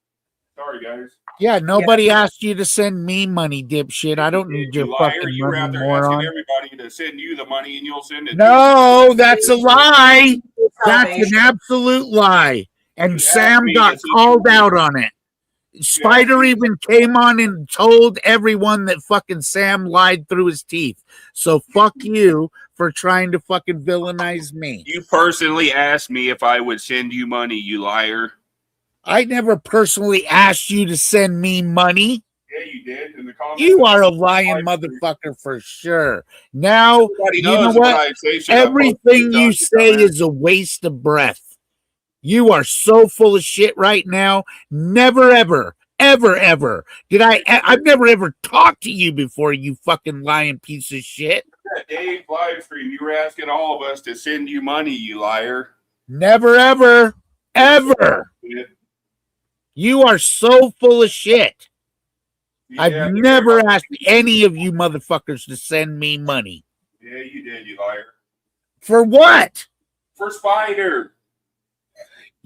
Sorry, guys. Yeah, nobody asked you to send me money, dipshit. I don't need your You liar. fucking You were out money, there asking moron. everybody to send you the money and you'll send it. No, that's a lie. That's an absolute lie. And Sam me got to send called you money. out on it. Spider even came on and told everyone that fucking Sam lied through his teeth. So fuck you for trying to fucking villainize me. You personally asked me if I would send you money, you liar. I never personally asked you to send me money. Yeah, you did in the comments. You are a lying motherfucker for sure. Now, Everybody you know knows what? I say shit. I post Everything it, you don't say dumbass. is a waste of breath. You are so full of shit right now. Never, ever, ever, ever did I've never ever talked to you before, you fucking lying piece of shit. That Dave live stream, you were asking all of us to send you money, you liar. Never, ever, ever. You are so full of shit. I've never asked any of you motherfuckers to send me money. Yeah, you did, you liar. For what? For Spider.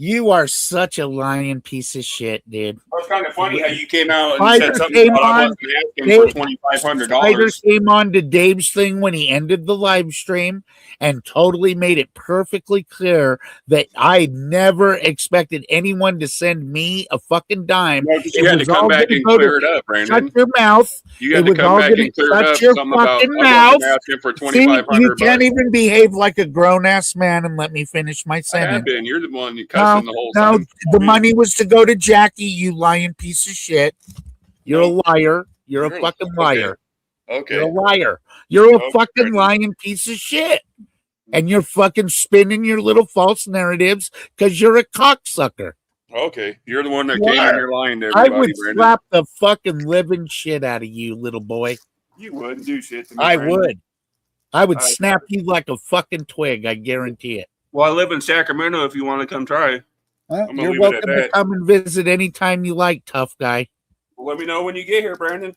You are such a lying piece of shit, dude. It was kind of funny how you came out and Spider said something came about I on. wasn't asking for Spider $2,500. came on to Dave's thing when he ended the live stream and totally made it perfectly clear that I never expected anyone to send me a fucking dime. No, 'cause you had to come back and clear it up, Brandon. Shut your mouth. You had It to was come all back gonna and clear it shut up your something about fucking I mouth. wasn't asking for See, you $2,500. can't even behave like a grown ass man and let me finish my I have sentence. been. You're the one cussing the whole No, time. the money was to go to Jackie, you lying piece of shit. You're a liar. You're a fucking liar. Okay. You're a liar. You're a Okay. fucking lying piece of shit. And you're fucking spinning your little false narratives because you're a cocksucker. Okay. You're the one that You came in are. here lying to I everybody, would Brandon. slap the fucking living shit out of you, little boy. You wouldn't do shit to me, I Brandon. would. I would I- snap you like a fucking twig. I guarantee it. Well, I live in Sacramento if you want to come try. Well, I'm gonna you're leave it at welcome to that. come and visit anytime you like, tough guy. Well, let me know when you get here, Brandon.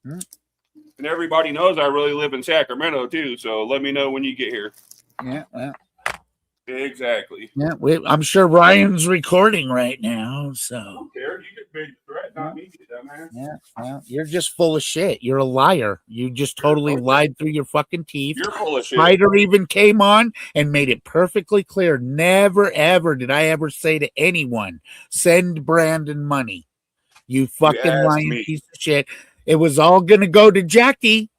Hmm? And everybody knows I really live in Sacramento too, so let me know when you get here. Yeah, well, Exactly. yeah. I'm sure Ryan's recording right now, so. Care, you could make a threat, not me, you dumbass. Yeah, well, you're just full of shit. You're a liar. You just totally lied through your fucking teeth. You're full of shit. Spider even came on and made it perfectly clear. Never, ever did I ever say to anyone, send Brandon money. You fucking asked lying me. piece of shit. It was all going to go to Jackie.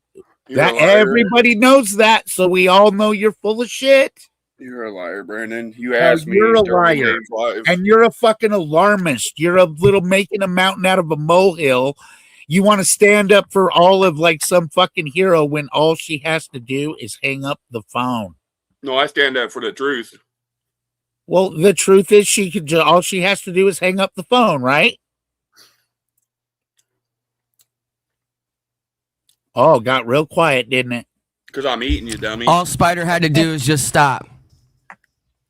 You're a That liar. everybody knows that, so we all know you're full of shit. You're a liar, Brandon. You No, asked me you're a during liar. Dave's live. And you're a fucking alarmist. You're a little making a mountain out of a molehill. You want to stand up for Olive like some fucking hero when all she has to do is hang up the phone. No, I stand up for the truth. Well, the truth is all she has to do is hang up the phone, right? Oh, got real quiet, didn't it? Because I'm eating you, dummy. All Spider had to do is just stop.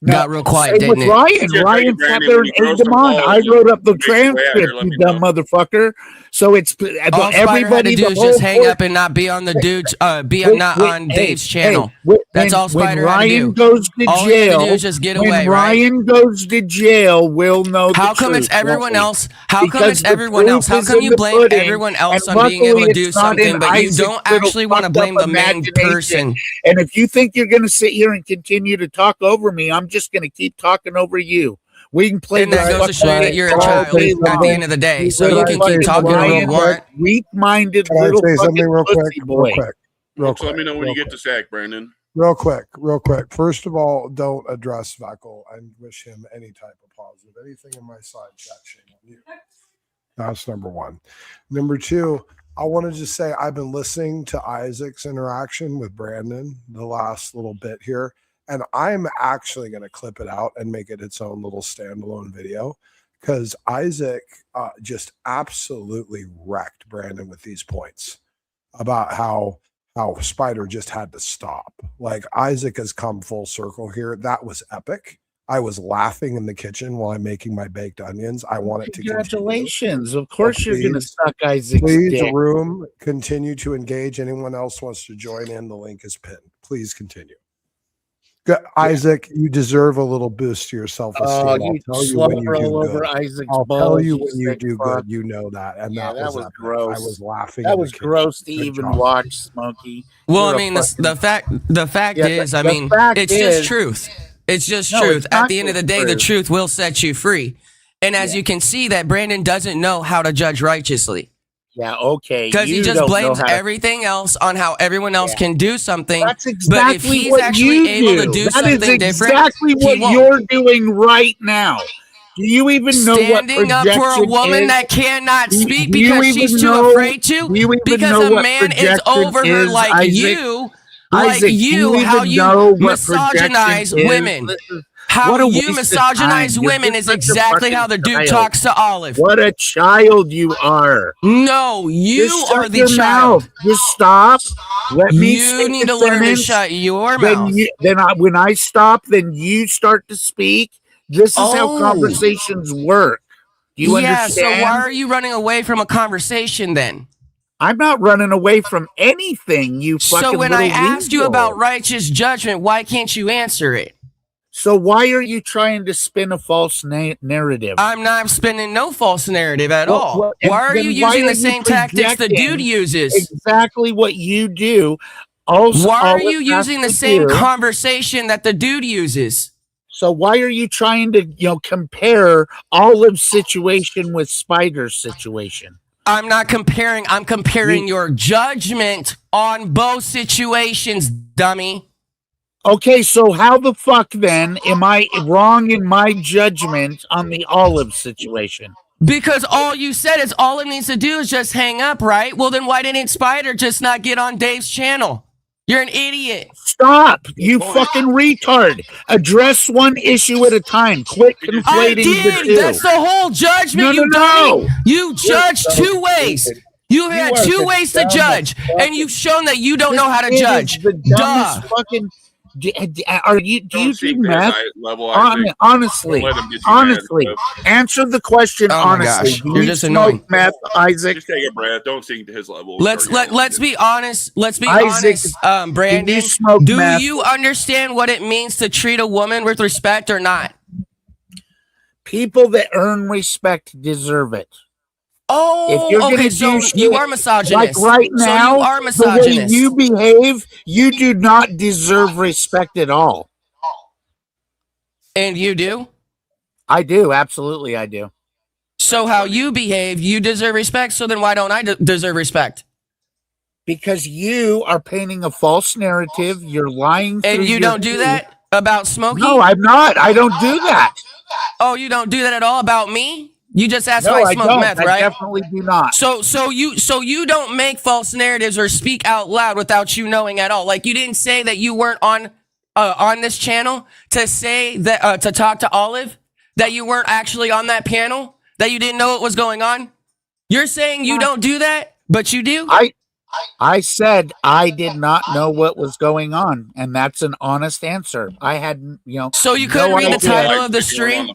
No, Got real quiet, same with didn't it? Ryan. You're Ryan right, sat Brandon, there when and you egged grow them some on. balls I and wrote up the makes you happy, transcript, let you me dumb know. motherfucker. So it's All Spider had to do is just hang up and not be on the dude's, not on Dave's channel. That's all Spider had to do. Ryan goes to All he had to jail. do is just get when away, right? Ryan goes to jail, we'll know How the come truth, it's everyone won't we? else? How come it's Because the everyone else? proof How is come in you the blame pudding, everyone else and on being able to luckily do it's not in something, but you Isaac's don't actually want to little blame the fucked main up person? imagination. And if you think you're going to sit here and continue to talk over me, I'm just going to keep talking over you. We can play And that this goes to show you that you're a all child day at the long. end of the day. You So you little can keep fucking talking all you lying, want. weak-minded Can I little say fucking something real pussy quick? boy. Real quick. So let me know when you get to sack, Brandon. Real quick. First of all, don't address VEKL and wish him any type of positive. Anything in my side chat, shame on you. That's number one. Number two, I want to just say I've been listening to Isaac's interaction with Brandon the last little bit here, and I'm actually going to clip it out and make it its own little standalone video, because Isaac just absolutely wrecked Brandon with these points about how Spider just had to stop. Like, Isaac has come full circle here. That was epic. I was laughing in the kitchen while I'm making my baked onions. I want it to Congratulations. continue. Of course you're going to suck Isaac's Please, dick. room, continue to engage. Anyone else wants to join in, the link is pinned. Please continue. Good. Isaac, you deserve a little boost to your self-esteem. Oh, you slobber all over Isaac's I'll balls, tell you you when you sick do fuck. good. You know that. And Yeah, that was epic. gross. I was laughing. That in the was kitchen. gross to Good even job. watch, Smokey. Well, You're I a mean, fucking- the fact Yeah, is, the I mean, fact it's is- just truth. It's just No, truth. it's At not the end of the just day, the truth. truth will set you free. And as you can see, that Brandon doesn't know how to judge righteously. Yeah, okay. Because he you just don't know blames how to- everything else on how everyone else can do something. That's but if exactly he's what actually you able do. to do That something is different, exactly he what won't. you're doing right now. Do you even know what Standing up for a projection woman is? that cannot Do speak you because even she's too know- afraid to? do you even Because know a what man is projection over her is, like Isaac? you. Isaac, Like do you, you how even you know what projection misogynize is? women. This is- How what a you waste of time. misogynize You're women just is such a exactly fucking how the dude child. talks to Olive. What a child you are. No, you Just are shut the your child. mouth. Just stop. Let me You say need the to learn to sentence. shut your Then mouth. when I stop, then you start to speak. This is how Oh. conversations work. Do you Yeah, understand? so why are you running away from a conversation then? I'm not running away from anything, you fucking So when I little asked you weasel. about righteous judgment, why can't you answer it? So why are you trying to spin a false narrative? I'm not spinning no false narrative at Well, all. well, and Why are then you why using are the you same tactics the dude projecting uses? Exactly what you do. Also, Why all are you it has using the to same do- conversation that the dude uses? So why are you trying to, compare Olive's situation with Spider's situation? I'm not comparing. I'm comparing your judgment on both situations, dummy. Okay, so how the fuck then am I wrong in my judgment on the Olive situation? Because all you said is all it needs to do is just hang up, right? Well, then why didn't Spider just not get on Dave's channel? You're an idiot. Stop, you fucking retard. Address one issue at a time. Quit I conflating the did. two. That's the whole judgment, No, you no, dummy. no. You judge so two ways. stupid. You You had are two the ways to dumbest judge, and fucking- you've shown that you don't This know how to kid is judge. the dumbest Duh. fucking. Do you do sink to his math? level, Isaac. Honestly, Don't let him get you mad, honestly, bro. answer the question Oh my honestly. gosh, Do you're you just smoke annoying. meth, Isaac? Just take a breath. Don't sink to his level. Let's be honest. Let's be Isaac, honest, Brandon. do you smoke Do meth? you understand what it means to treat a woman with respect or not? People that earn respect deserve it. Oh, If you're okay. gonna So do you shit are misogynist. like right So now, you are the way misogynist. you behave, you do not deserve respect at all. And you do? I do, absolutely, I do. So how you behave, you deserve respect. So then why don't I deserve respect? Because you are painting a false narrative. You're lying. And through you your don't do teeth. that about Smokey? No, I'm not. I don't do that. Oh, you don't do that at all about me? You just asked No, if I I smoke don't. meth, I right? definitely do not. So you don't make false narratives or speak out loud without you knowing at all. Like you didn't say that you weren't on this channel to say that to talk to Olive, that you weren't actually on that panel, that you didn't know what was going on. You're saying you don't do that, but you do. I said I did not know what was going on, and that's an honest answer. I hadn't, So you couldn't read the idea. title of the stream?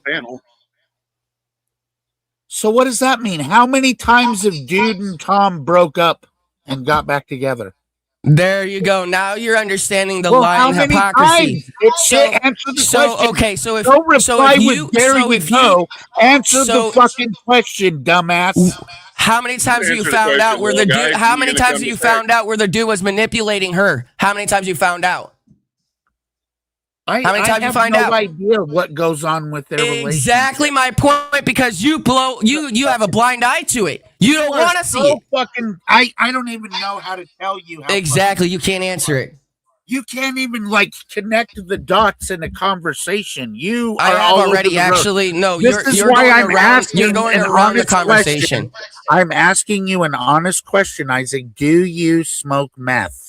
So what does that mean? How many times have Dude and Tom broke up and got back together? There you go. Now you're understanding the Well, lie how and many hypocrisy. times? It's answer the question. Okay, so if don't reply so if you with there so you if go. you Answer so- the fucking question, dumbass. How many times have you Answer the found out question, where the little dude? guy. How You many gonna times come have you to sex. found out where the dude was manipulating her? How many times you found out? How many times you have find no out? idea what goes on with their relationship. Exactly my point, because you have a blind eye to it. You don't want to see it. Fucking, I don't even know how to tell you how. Exactly, you can't answer it. You can't even like connect the dots in a conversation. You I are have all already over the road. actually no. This You're is you're why going I'm around. asking You're going an around the honest conversation. question. I'm asking you an honest question, Isaac. Do you smoke meth?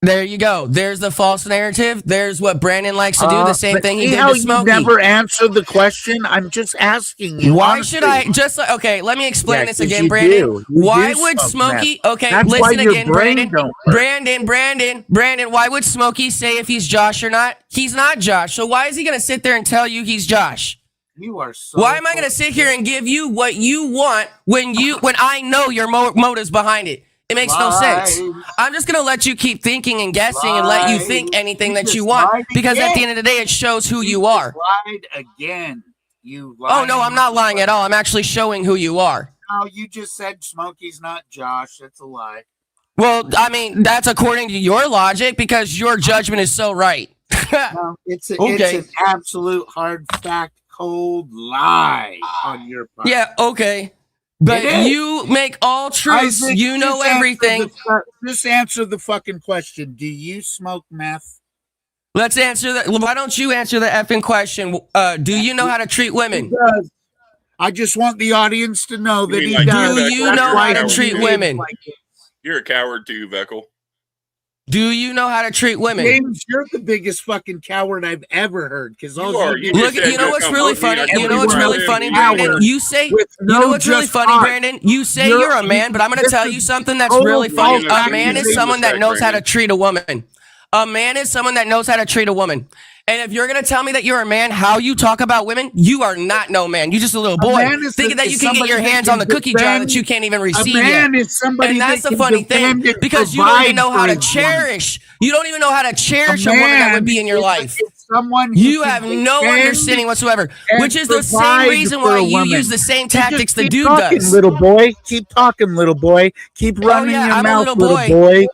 There you go. There's the false narrative. There's what Brandon likes to do. The same But thing he see did how to you Smokey. never answered the question? I'm just asking you. Why honestly. should I just like okay? Let me explain Yeah, this 'cause again, you Brandon. do. You Why do would smoke Smokey? meth. Okay, That's why listen your again, brain Brandon. don't work. Brandon. Why would Smokey say if he's Josh or not? He's not Josh. So why is he gonna sit there and tell you he's Josh? You are so. Why am I gonna sit here and give you what you want when I know your motives behind it? It makes no sense. I'm just gonna let you keep thinking and guessing and let you think anything that you want because at the end of the day, it shows who you are. Lied again. You lied. Oh no, I'm not lying at all. I'm actually showing who you are. No, you just said Smokey's not Josh. That's a lie. Well, I mean, that's according to your logic because your judgment is so right. No, it's an absolute hard fact, cold lie on your part. Yeah, okay. But you make all truths. Isaac, You know just answer everything. Just answer the fucking question. Do you smoke meth? Let's answer that. Why don't you answer the effing question? Do you know how to treat women? I just want the audience to know that he like does. Do you know how to treat women? You're a coward too, VEKL. Do you know how to treat women? James, you're the biggest fucking coward I've ever heard. Because You are. You Look, just you know said what's come really with me, funny? I You know told what's you really right funny, in. Brandon? You say, you know what's really funny, Brandon? You say you're a man, but I'm going to tell you something that's really funny. A man is someone that knows how to treat a woman. A man is someone that knows how to treat a woman. And if you're going to tell me that you're a man, how you talk about women, you are not no man. You're just a little boy thinking that you can get your hands on the cookie jar that you can't even receive yet. And that's the funny thing because you don't even know how to cherish. You don't even know how to cherish a woman that would be in your life. You have no understanding whatsoever, which is the same reason why you use the same tactics the dude does. Little boy, keep talking, little boy. Keep running your mouth, little boy.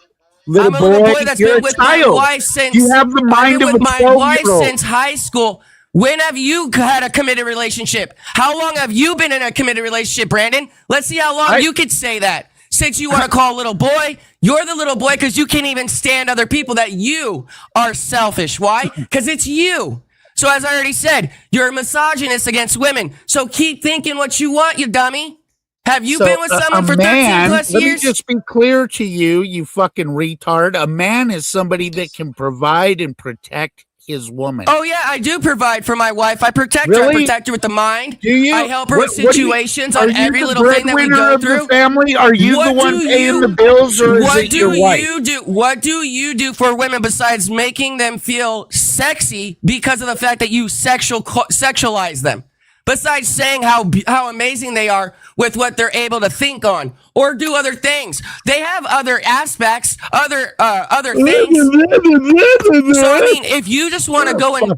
I'm a little boy that's been with my wife since you have the mind of a 12-year-old. since high school. When have you had a committed relationship? How long have you been in a committed relationship, Brandon? Let's see how long you could say that. Since you want to call little boy, you're the little boy because you can't even stand other people, that you are selfish. Why? Because it's you. So as I already said, you're a misogynist against women. So keep thinking what you want, you dummy. Have you been with someone for 13 plus years? Let me just be clear to you, you fucking retard. A man is somebody that can provide and protect his woman. Oh yeah, I do provide for my wife. I protect her. I protect her with the mind. Do you? I help her with situations on every little thing that we go through. Family? Are you the one paying the bills, or is it your wife? What do you do for women besides making them feel sexy because of the fact that you sexualize them? Besides saying how amazing they are with what they're able to think on or do other things, they have other aspects, other things. So I mean, if you just want to go and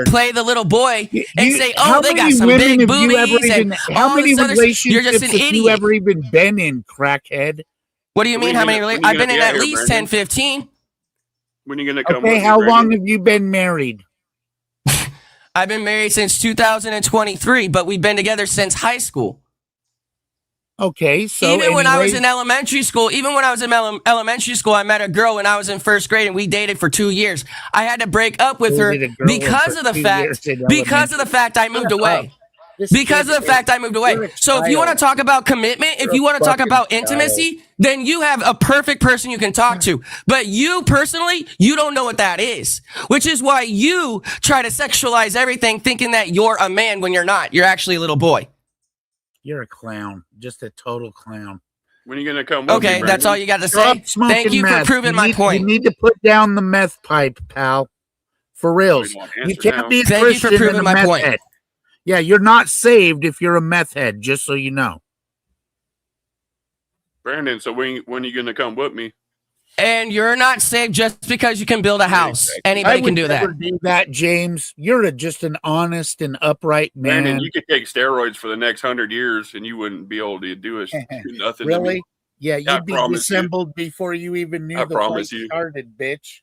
play the little boy and say, "Oh, they got some big boobies," and how many relationships you're just an idiot. Have you ever even been in, crackhead? What do you mean? How many? I've been in at least 10, 15. When are you gonna come? Okay, how long have you been married? I've been married since 2023, but we've been together since high school. Okay, so even when I was in elementary school, I met a girl when I was in first grade, and we dated for 2 years. I had to break up with her because of the fact I moved away. So if you want to talk about commitment, if you want to talk about intimacy, then you have a perfect person you can talk to. But you personally, you don't know what that is, which is why you try to sexualize everything thinking that you're a man when you're not. You're actually a little boy. You're a clown, just a total clown. When are you going to come with me, Okay, that's all you got to say. Thank you for proving my point. You need to put down the meth pipe, pal. For reals. You can't be a Christian and a meth head. Yeah, you're not saved if you're a meth head, just so you know. Brandon, so when are you going to come with me? And you're not saved just because you can build a house. Anybody can do that. I would never do that, James. You're just an honest and upright man. Brandon, you could take steroids for the next 100 years and you wouldn't be able to do nothing to me. Really? Yeah, you'd be disassembled before you even knew the fight started, bitch.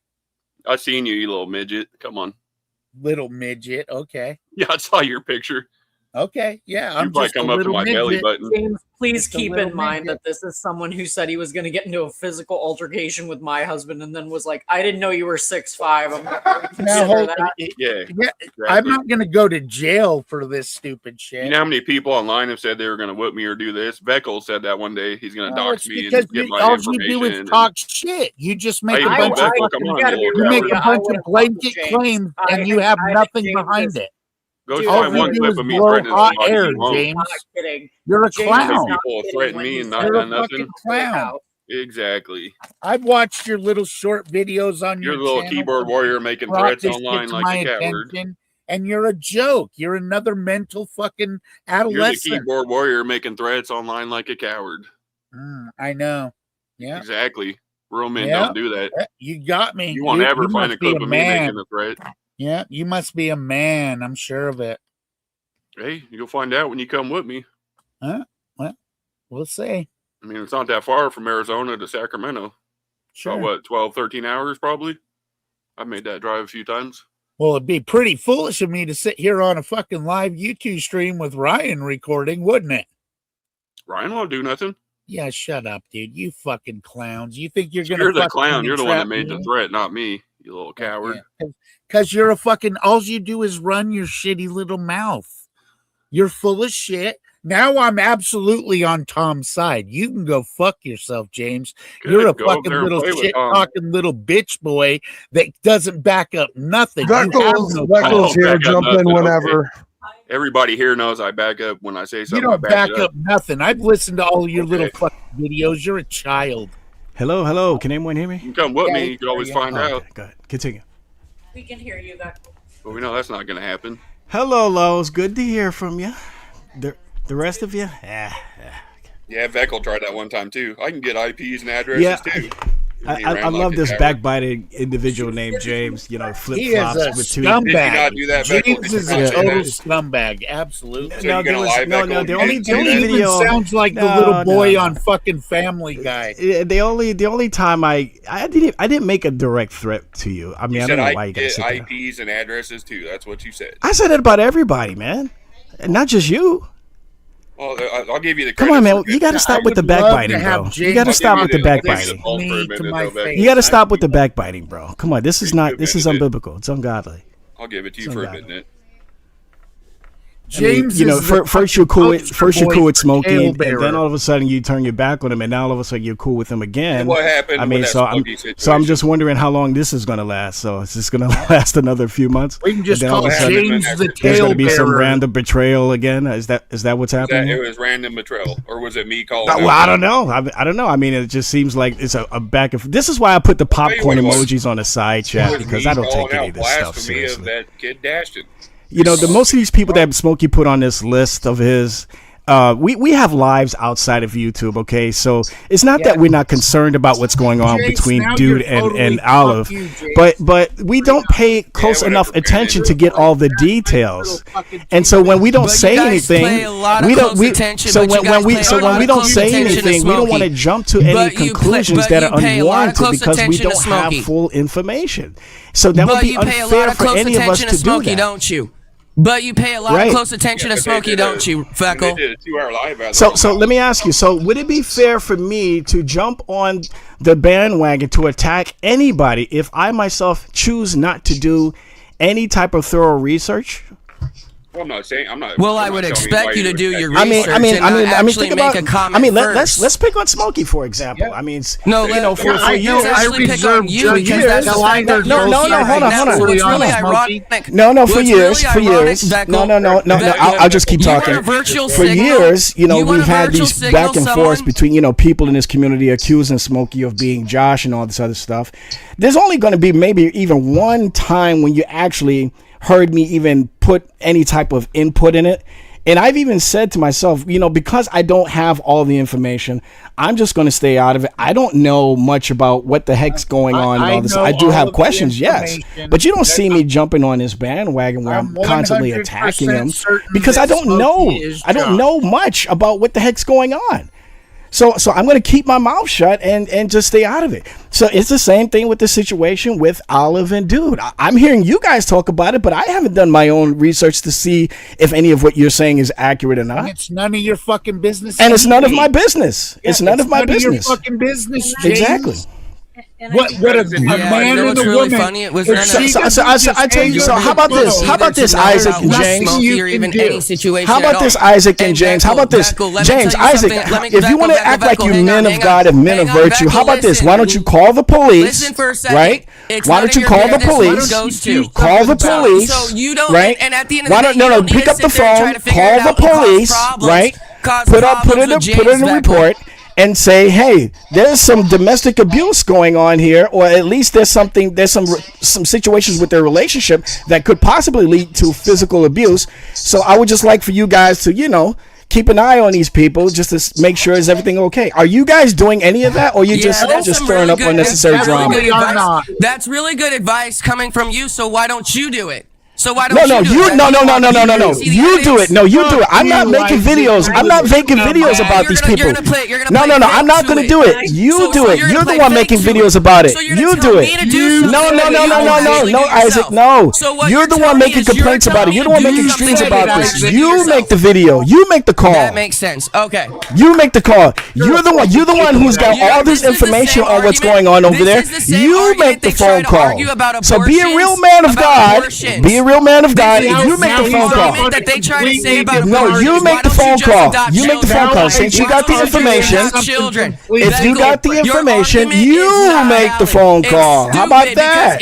I seen you, you little midget. Come on. Little midget, okay. Yeah, I saw your picture. Okay, yeah, You I'm probably just a come up to little my belly midget. button. James, please Just a keep little in mind midget. that this is someone who said he was going to get into a physical altercation with my husband and then was like, I didn't know you were 6'5". I'm going to Now, reconsider hold, that. Yeah, I'm exactly. not going to go to jail for this stupid shit. You know how many people online have said they were going to whoop me or do this? VEKL said that one day. He's going to No, dox it's me because and get my all information. you do is and- talk shit. You just make a I bunch of VEKL, come on, gotta you be little you make coward. a bunch of blanket claims and you have nothing behind it. Go Dude, find All you one do clip is of me blow threatening hot somebody. air, You won't. James. Not kidding. You're a James is How many clown. not people have kidding threatened when me he and said not You're a done nothing? fucking clown. Exactly. I've watched your little short videos on You're your the little channel. keyboard warrior making brought threats this shit online to like my a coward. attention, and you're a joke. You're another mental fucking You're the adolescent. keyboard warrior making threats online like a coward. I know. Yeah. Exactly. Real men Yeah. don't do that. You got me. You won't ever find a must be clip of me man. making a threat. Yeah, you must be a man. I'm sure of it. Hey, you'll find out when you come with me. Huh? Well, we'll see. I mean, it's not that far from Arizona to Sacramento. Sure. About what, 12, 13 hours probably? I've made that drive a few times. Well, it'd be pretty foolish of me to sit here on a fucking live YouTube stream with Ryan recording, wouldn't it? Ryan won't do nothing. Yeah, shut up, dude. You fucking clowns. You think you're gonna You're the fucking clown. You're the one that entrap made me? the threat, not me, you little coward. Because you're a fucking, all you do is run your shitty little mouth. You're full of shit. Now I'm absolutely on Tom's side. You can go fuck yourself, James. Good, You're a go up fucking there and little play with shit Tom. talking little bitch boy that doesn't back up nothing. You have VEKL's no VEKL's power. here. Jump in whenever. Everybody here knows I back up when I say You something. don't I back it up nothing. I've listened to all your little fucking videos. You're a child. Hello, hello. Can anyone hear me? You come with Yeah, me, we you can always hear you. find Oh, out. okay, good. Continue. We can hear you. But we know that's not going to happen. Hello, Lowe's. Good to hear from you. The rest of you? Yeah, VEKL tried that one time too. I can get IPs and addresses too. I love this backbiting individual named James. You know, flip He is flops a with two. scumbag. Did you not do that, VEKL? James Did you is not a say total that? scumbag. Absolutely. So you're gonna lie, VEKL? The only He even video sounds like the little boy on fucking Family Guy. The only time I didn't make a direct threat to you. I mean, You I said don't know I why you can guys get sit there. IPs and addresses too. That's what you said. I said it about everybody, man, and not just you. Well, I'll give you the Come credit on, man. for You got to it. stop with the backbiting, bro. You got to stop with the backbiting. You got to stop with the backbiting, bro. Come on, this is unbiblical. It's ungodly. I'll give it to you for admitting it. James, you know, is the first you're cool with Smokey, tail and bearer. then all of a sudden you turn your back on him, and now all of a sudden you're cool with him again. And what happened I mean, with that Smokey so I'm just wondering how long this is going to last. So is this going to last another few months? We can just And then all call of a sudden James the there's going to be some tail bearer. random betrayal again. Is that what's happening? It was random betrayal, or was it me calling? Well, I don't know. I don't know. I mean, it just seems like it's a back and forth. This is why I put the popcorn emojis on the side chat, because I don't take any of this stuff blasphemy of seriously. that kid Dashton. You know, most of these people that Smokey put on this list of his, we have lives outside of YouTube, okay? So it's not that we're not concerned about what's going on Jace, between now Dude you're totally and fuck Olive, you, Jace. but we don't pay close enough attention to get all the details. And so when we don't But you say guys anything, pay a lot of we don't. close We, attention, so but you when guys we pay a so lot when of we don't close say attention to anything, we don't Smokey. want to jump to any But you conclusions but that you are pay a lot of unwarranted close because we attention to don't have Smokey. full information. So that would But be you pay a lot unfair of for close any of us attention to to do Smokey, that. don't you? But you pay a lot Right. of close attention to Smokey, don't you, They Feckle? did a 2-hour live out So let me ask you. So would it be fair for me to jump on the bandwagon to attack anybody if I myself choose not to do any type of thorough research? Well, I'm not saying I'm not. Well, I'm I would not telling expect you to to do attack your you. research and actually think make about. a comment first. let's pick on Smokey for example. I mean, No, you know, for I years, actually pick on you because years, that's the fact that no, you're hold on. What's really ironic. No, for what's years, really for ironic, years. Beckle, No. I'll just keep you want talking. a virtual For signal? years, you know, You want we've a had virtual these signal back and someone? forth between, you know, people in this community accusing Smokey of being Josh and all this other stuff. There's only going to be maybe even one time when you actually heard me even put any type of input in it. And I've even said to myself, you know, because I don't have all the information, I'm just going to stay out of it. I don't know much about what the heck's going on and all this. I do have questions, yes. But you don't see me jumping on this bandwagon where I'm constantly attacking him because I don't know. I don't know much about what the heck's going on. So I'm going to keep my mouth shut and just stay out of it. So it's the same thing with the situation with Olive and Dude. I'm hearing you guys talk about it, but I haven't done my own research to see if any of what you're saying is accurate or not. And it's none of your fucking business. And it's none of my business. Yeah, it's none of my business. Your fucking business, James. Exactly. What a man and a really woman. funny? It was I tell you. So how about this? How about this, Isaac and James? How about this, Isaac and James? How about this, James, Isaac? If you want to act like you men of God and men of virtue, how about this? Why don't you call the police? Right? Why don't you call the police? Call the police. Right? Why don't no pick up the phone, call the police. Right? Put in a report. And say, hey, there's some domestic abuse going on here, or at least there's some situations with their relationship that could possibly lead to physical abuse. So I would just like for you guys to, keep an eye on these people just to make sure is everything okay. Are you guys doing any of that, or you just stirring up unnecessary drama? That's really good advice coming from you. So why don't you do it? So why don't No. You do it. No, you do it. I'm not making videos. I'm not making videos about these people. No. I'm not going to do it. You do it. You're the one making videos about it. You do it. No, Isaac. No. You're the one making complaints about it. You're the one making streams about this. You make the video. You make the call. That makes sense. Okay. You make the call. You're the one who's got all this information on what's going on over there. You make the phone call. So be a real man of God. Be a real man of God, and you make the phone call. No, you make the phone call. You make the phone call. Since you got the information, if you got the information, you make the phone call. How about that?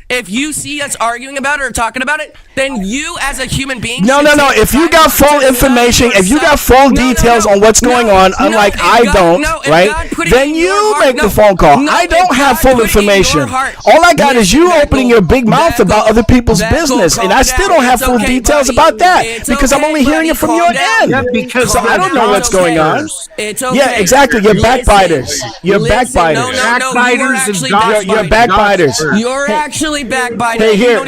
If you see us arguing about it or talking about it, then you as a human being. No. If you got full information, if you got full details on what's going on, unlike I don't, right? Then you make the phone call. I don't have full information. All I got is you opening your big mouth about other people's business, and I still don't have full details about that because I'm only hearing it from your end. So I don't know what's going on. Yeah, exactly. You're backbiters. You're backbiters. You're backbiters. You're actually backbiting. Hey, here,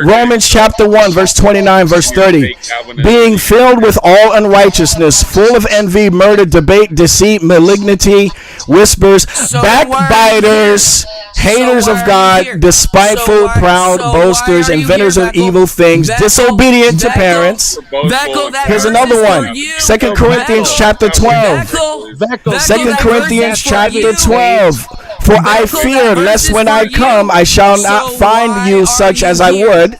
Romans chapter 1, verse 29, verse 30. Being filled with all unrighteousness, full of envy, murder, debate, deceit, malignity, whispers, backbiters, haters of God, despiteful, proud, boasters, inventors of evil things, disobedient to parents. Here's another one. 2 Corinthians chapter 12. 2 Corinthians chapter 12. For I fear lest when I come I shall not find you such as I would,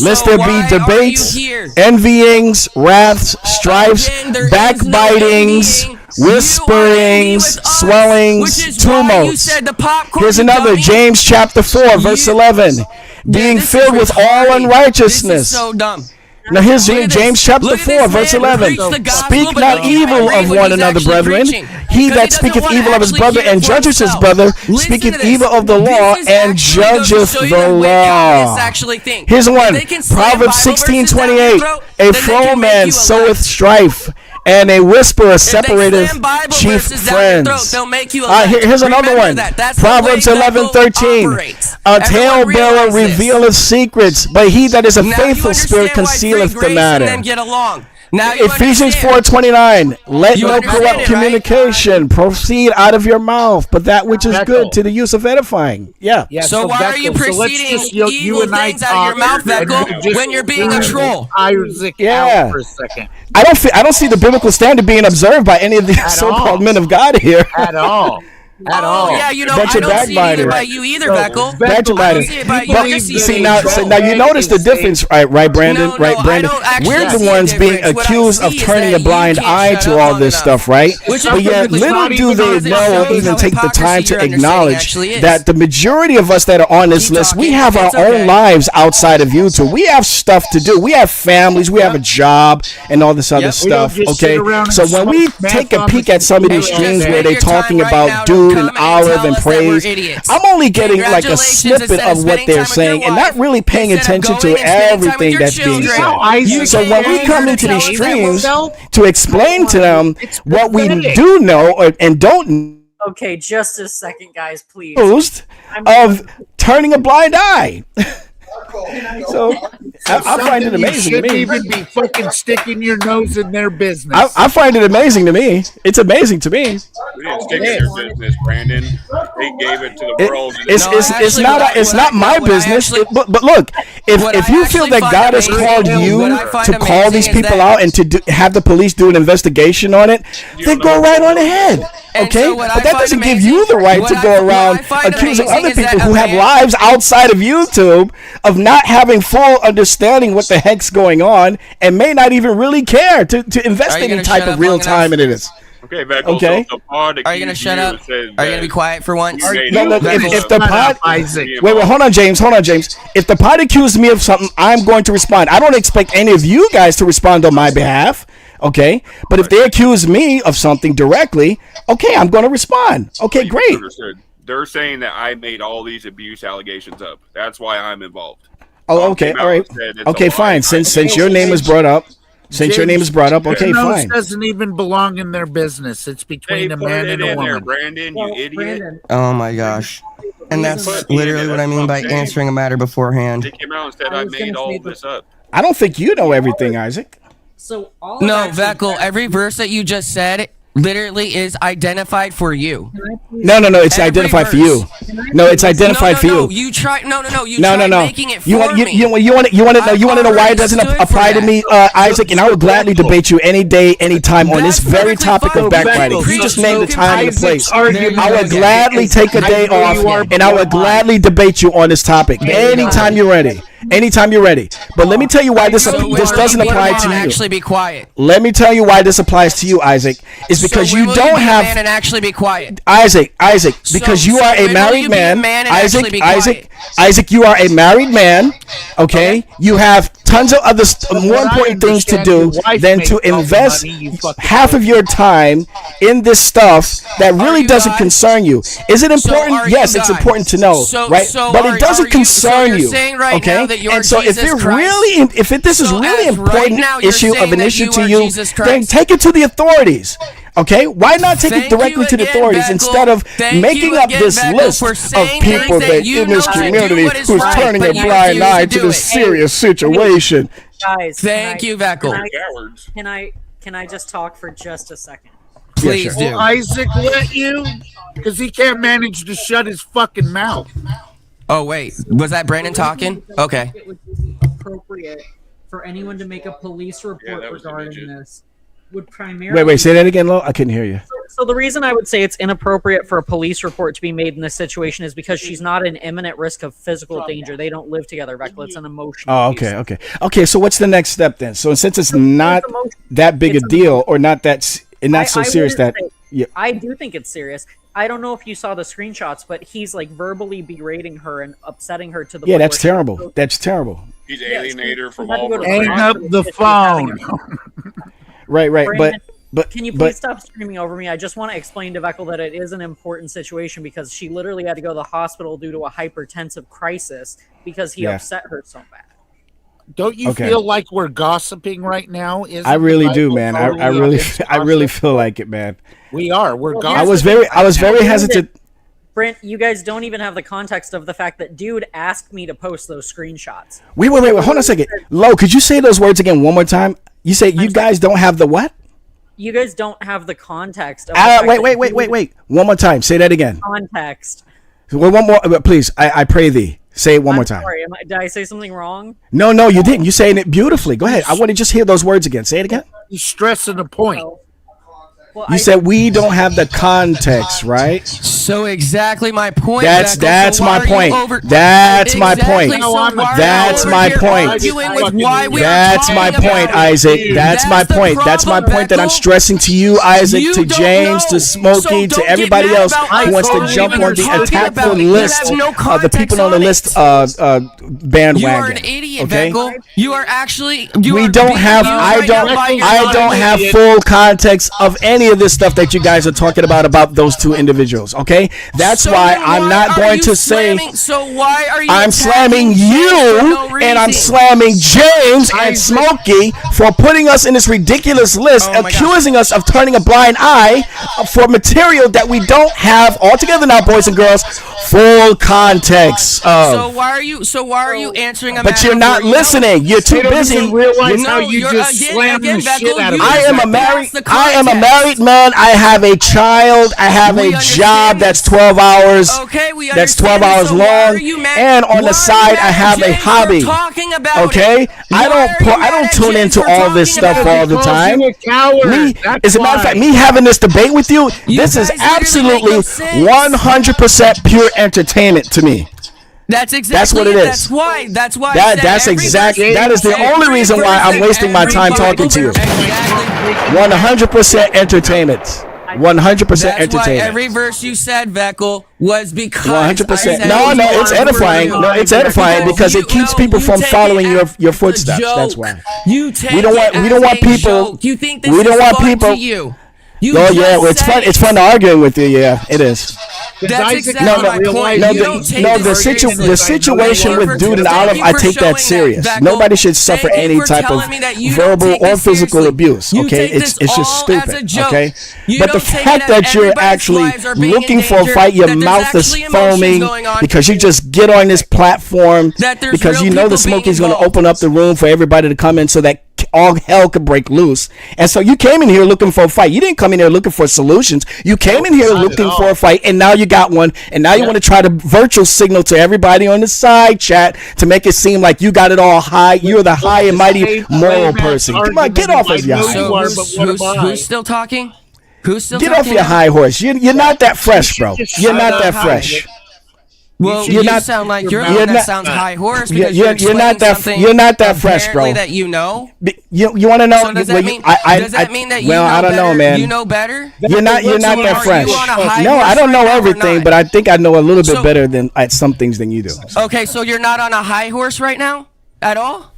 lest there be debates, envyings, wraths, strifes, backbitings, whisperings, swellings, tumults. Here's another, James chapter 4, verse 11. Being filled with all unrighteousness. Now here's James chapter 4, verse 11. Speak not evil of one another, brethren. He that speaketh evil of his brother and judges his brother speaketh evil of the law and judgeth the law. Here's one. Proverbs 16:28. A flow man soweth strife, and a whisperer separateth chief friends. Here's another one. Proverbs 11:13. A talebearer revealeth secrets, but he that is a faithful spirit concealeth the matter. Ephesians 4:29. Let no corrupt communication proceed out of your mouth, but that which is good to the use of edifying. Yeah. So why are you proceeding evil things out of your mouth, VEKL, when you're being a troll? Yeah. For a second. I don't see the biblical standard being observed by any of the so-called men of God here. At all. Yeah, I don't see it by you either, VEKL. I don't see it by you. See now you notice the difference, right, Brandon? Brandon. We're the ones being accused of turning a blind eye to all this stuff, right? But yet, little do they know, even take the time to acknowledge that the majority of us that are on this list, we have our own lives outside of YouTube. We have stuff to do. We have families. We have a job and all this other stuff. Okay, so when we take a peek at some of these streams where they're talking about Dude and Olive and Praise, I'm only getting like a snippet of what they're saying and not really paying attention to everything that's being said. So when we come into these streams to explain to them what we do know and don't know, okay, just a second, guys, please. Of turning a blind eye. So I find it amazing to You shouldn't me. even be fucking sticking your nose in their business. I find it amazing to me. It's amazing to me. We didn't stick in their business, Brandon. They gave it to the world. It's not my business. But look, if you feel that God has called you to call these people out and to have the police do an investigation on it, then go right on ahead. Okay, but that doesn't give you the right to go around accusing other people who have lives outside of YouTube of not having full understanding what the heck's going on and may not even really care to invest any type of real time in it. Okay, VEKL, okay. So are you gonna shut up? Are you gonna be quiet for once? No, look, if the pod, wait, hold on, James. If the pod accused me of something, I'm going to respond. I don't expect any of you guys to respond on my behalf. Okay, but if they accuse me of something directly, okay, I'm going to respond. Okay, great. They're saying that I made all these abuse allegations up. That's why I'm involved. Oh, okay, all right. Okay, fine. Since your name is brought up, okay, fine. Doesn't even belong in their business. It's between a man and a woman. Brandon, you idiot. Oh my gosh. And that's literally what I mean by answering a matter beforehand. They came out and said I made all this up. I don't think you know everything, Isaac. So no, VEKL, every verse that you just said literally is identified for you. No, it's identified for you. No, it's identified for you. You try making it for me. You want to know why it doesn't apply to me, Isaac? And I would gladly debate you any day, any time on this very topic of backbiting. You just named the time and the place. I would gladly take a day off, and I would gladly debate you on this topic anytime you're ready. Anytime you're ready. But let me tell you why this doesn't apply to you. Actually, be quiet. Let me tell you why this applies to you, Isaac. Is because you don't have man and actually be quiet. Isaac, because you are a married man. Isaac, you are a married man. Okay, you have tons of other more important things to do than to invest half of your time in this stuff that really doesn't concern you. Is it important? Yes, it's important to know, right? But it doesn't concern you. Okay. And so if this is really important issue of an issue to you, then take it to the authorities. Okay, why not take it directly to the authorities instead of making up this list of people that in this community who's turning a blind eye to this serious situation? Guys, thank you, VEKL. Can I just talk for just a second? Please do. Will Isaac let you? Because he can't manage to shut his fucking mouth. Oh wait, was that Brandon talking? Okay. It would be appropriate for anyone to make a police report regarding this. Would primarily Wait, say that again, Lo. I couldn't hear you. So the reason I would say it's inappropriate for a police report to be made in this situation is because she's not in imminent risk of physical danger. They don't live together, VEKL. It's an emotional. Oh, okay. So what's the next step then? So since it's not that big a deal, or not that so serious that. Yeah. I do think it's serious. I don't know if you saw the screenshots, but he's like verbally berating her and upsetting her to the point that's terrible. That's terrible. He's alienated her from all. Hang up the phone. Right. Brandon, but can you please stop screaming over me? I just want to explain to VEKL that it is an important situation because she literally had to go to the hospital due to a hypertensive crisis because he upset her so bad. Don't you feel like we're gossiping right now? I really do, man. I really feel like it, man. We are. We're gossiping. I was very hesitant. Brent, you guys don't even have the context of the fact that dude asked me to post those screenshots. Wait. Hold on a second. Lo, could you say those words again one more time? You say you guys don't have the what? You guys don't have the context. Of Wait. One more time. Say that again. Context. Well, one more, please. I pray thee. Say it one more time. Sorry, did I say something wrong? No, you didn't. You're saying it beautifully. Go ahead. I want to just hear those words again. Say it again. He's stressing a point. Well, you said we don't have the context, right? So exactly my point. That's my point. That's my point. That's my point. That's my point, Isaac. That's my point. That's my point that I'm stressing to you, Isaac, to James, to Smokey, to everybody else who wants to jump on the attackful list of the people on the list bandwagon. You are an idiot, VEKL. You are actually. We don't have. I don't have full context of any of this stuff that you guys are talking about those two individuals. Okay, that's why I'm not going to say. So why are you? I'm slamming you, and I'm slamming James and Smokey for putting us in this ridiculous list, accusing us of turning a blind eye for material that we don't have altogether now, boys and girls, full context of. So why are you answering a But matter you're of not where you listening. You're too They don't busy. even realize No, how you you're- just again, slammed the Vekel, shit out of you I it. am a just married. passed the I am a context. married man. I have a child. I have We a understand job that's this. 12 hours. Okay, we That's understand 12 this. hours So why are long. you mad- And on why the are you side, mad I at have a James for hobby. talking about Okay, it? I Why are you I mad don't at tune James into for all this talking stuff about all it? the Calls time. you a coward. Me, That's as a matter of why. fact, me having this debate with you, You this is guys literally make absolutely no sense. 100% pure entertainment to me. That's exactly That's what it is. That's why. That's why. I That said that's every exactly verse- that is the only every reason why verse I'm that wasting my time everybody- talking to you. Exactly. 100% entertainment. 100% That's why entertainment. every verse you said, Vekel, was because 100%. I said No, you it's are edifying. real. No, it's edifying because it keeps people from take following it your as footsteps. a That's joke. why. You take We don't want it we don't as want a people. joke. You think this We is don't want fun people. to you. You Oh just yeah, well, it's said fun. it. It's fun arguing with you. Yeah, it is. That's exactly No, my point. no, You don't take no. this seriously. The situation with Dude and Olive, I take that serious. Nobody should suffer any type of verbal or physical abuse. Okay, it's just stupid. Okay, but the fact that you're actually looking for a fight, your mouth is foaming because you just get on this platform because you know the Smokey's going to open up the room for everybody to come in so that all hell could break loose. And so you came in here looking for a fight. You didn't come in here looking for solutions. You came in here looking for a fight, and now you got one. And now you want to try to virtual signal to everybody on the side chat to make it seem like you got it all high. You're the high and mighty moral person. Come on, get off of your high horse. Who's still talking? Who's still Get talking? off your high horse. You're not that fresh, bro. You're not that fresh. Well, You're you not- sound like you're you're one that not- sounds high horse you're- because you're- you're not that- something you're not that fresh, apparently bro. that you know. You want to know? So does that mean? Does that mean that you well, know I don't better? know, man. You know better. You're not that Are fresh. you on a high No, I horse don't know right now or everything, not? but I think I know a little bit So- better than at some things than you do. Okay, so you're not on a high horse right now at all.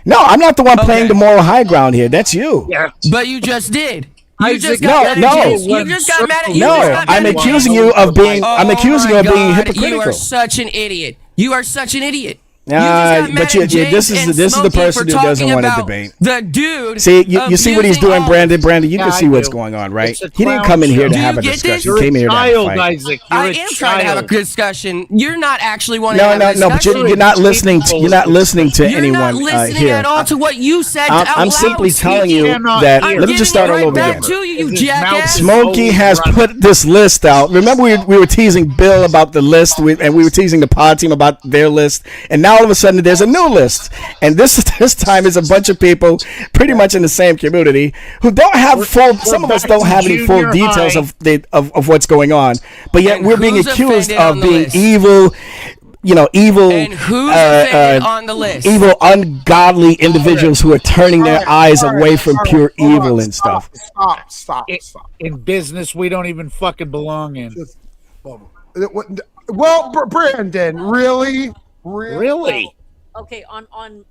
No, I'm not the one playing the moral high ground here. That's you. Yeah. But you just did. You Isaac, just got mad at James. You just got mad at you. No, just got I'm mad at accusing James. you of being. I'm Oh accusing you my of being God, hypocritical. You are such an idiot. You are such an idiot. You But just got mad at this James is and the Smokey person for who doesn't talking want to about debate. The dude. See, you see what he's abusing doing, all- Brandon. Brandon, you Yeah, can see I what's do. going on, right? It's a He didn't clown come in here show. to Do have you a get discussion. this? He came in here to have a Child, fight. Isaac. You're I a am trying to have a child. discussion. You're not actually wanting to No, have a no, discussion. no. But you're not listening. You're not listening to You're anyone not listening here. at all to what you said out I'm loud. simply telling you cannot that. hear. Let me just start all right over back again. to you, you His mouth jackass. is Smokey has running. put this list out. Remember, we were teasing Bill about the list, and we were teasing the pod team about their list, and now all of a sudden there's a new list, and this time is a bunch of people, pretty much in the same community, who don't have full. Some of us don't have any full junior details high. of what's going on, but yet And we're being who's accused offended of on the being list? evil. Evil. And who's offended on the list? Evil, ungodly individuals who are turning their eyes away from pure evil and stuff. Stop. In business, we don't even fucking belong in. Well, Brandon, really? Really? Okay,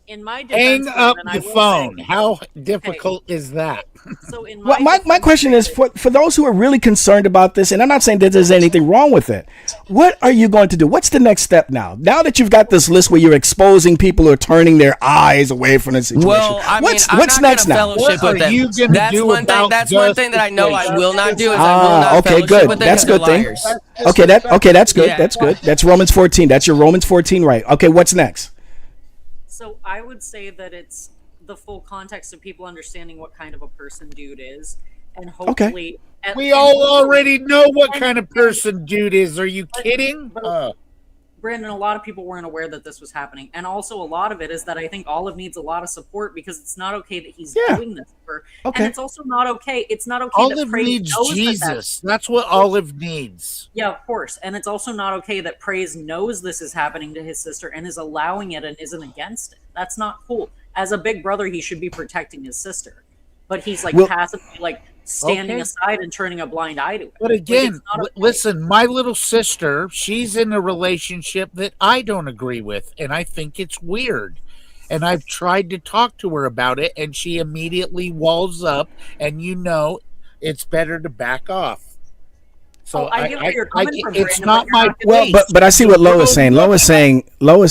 in my defense, Hang up Brandon, I the will phone. say- How difficult is that? So in Well, my question is for those who are really concerned about this, and I'm not saying that there's anything wrong with it. What are you going to do? What's the next step now? Now that you've got this list where you're exposing people who are turning their eyes away from the situation. Well, I mean, what's I'm not next gonna now? fellowship What with are them. you gonna That's do one thing. about That's one thing that I know I will not do is I will not Okay, fellowship good. with them That's because good they're thing. liars. Okay, that's good. Yeah. That's good. That's Romans 14. That's your Romans 14, right? Okay, what's next? So I would say that it's the full context of people understanding what kind of a person dude is, and hopefully We all already know what kind of person dude is. Are you kidding? Brandon, a lot of people weren't aware that this was happening, and also a lot of it is that I think Olive needs a lot of support because it's not okay that he's doing this for her, Okay. and it's also not okay. It's not okay Olive that Praise needs knows Jesus. That's what Olive needs. Yeah, of course, and it's also not okay that Praise knows this is happening to his sister and is allowing it and isn't against it. That's not cool. As a big brother, he should be protecting his sister, but he's like Well- passively standing Okay. aside and turning a blind eye to it. But Like, again, it's not okay. listen, my little sister, she's in a relationship that I don't agree with, and I think it's weird. And I've tried to talk to her about it, and she immediately walls up, and it's better to back off. So I get where you're coming from, it's Brandon, not but you're my not place. But I see what Lois saying. Lois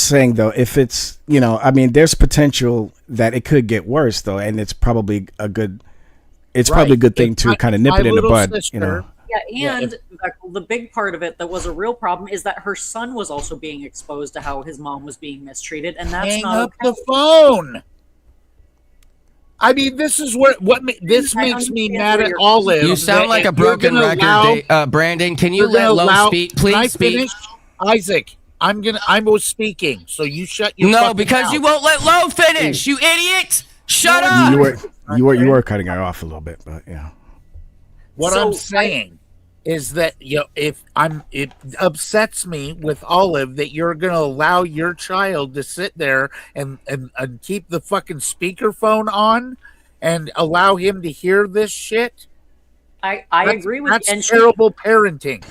saying though, if it's I mean, there's potential that it could get worse though, and it's probably a good. It's probably a good thing to kind of nip it in the bud. Yeah, and the big part of it that was a real problem is that her son was also being exposed to how his mom was being mistreated, and that's Hang not up okay. the phone. I mean, this is this makes me mad at Olive. You sound like a broken record, Brandon. Can you let Low speak, Can I please? Speak. finish? Isaac, I was speaking, so you shut your No, fucking because mouth. you won't let Low finish. You idiot! Shut up. You were cutting her off a little bit, but yeah. What I'm saying is that it upsets me with Olive that you're going to allow your child to sit there and keep the fucking speakerphone on and allow him to hear this shit. I agree with that's you. And terrible parenting.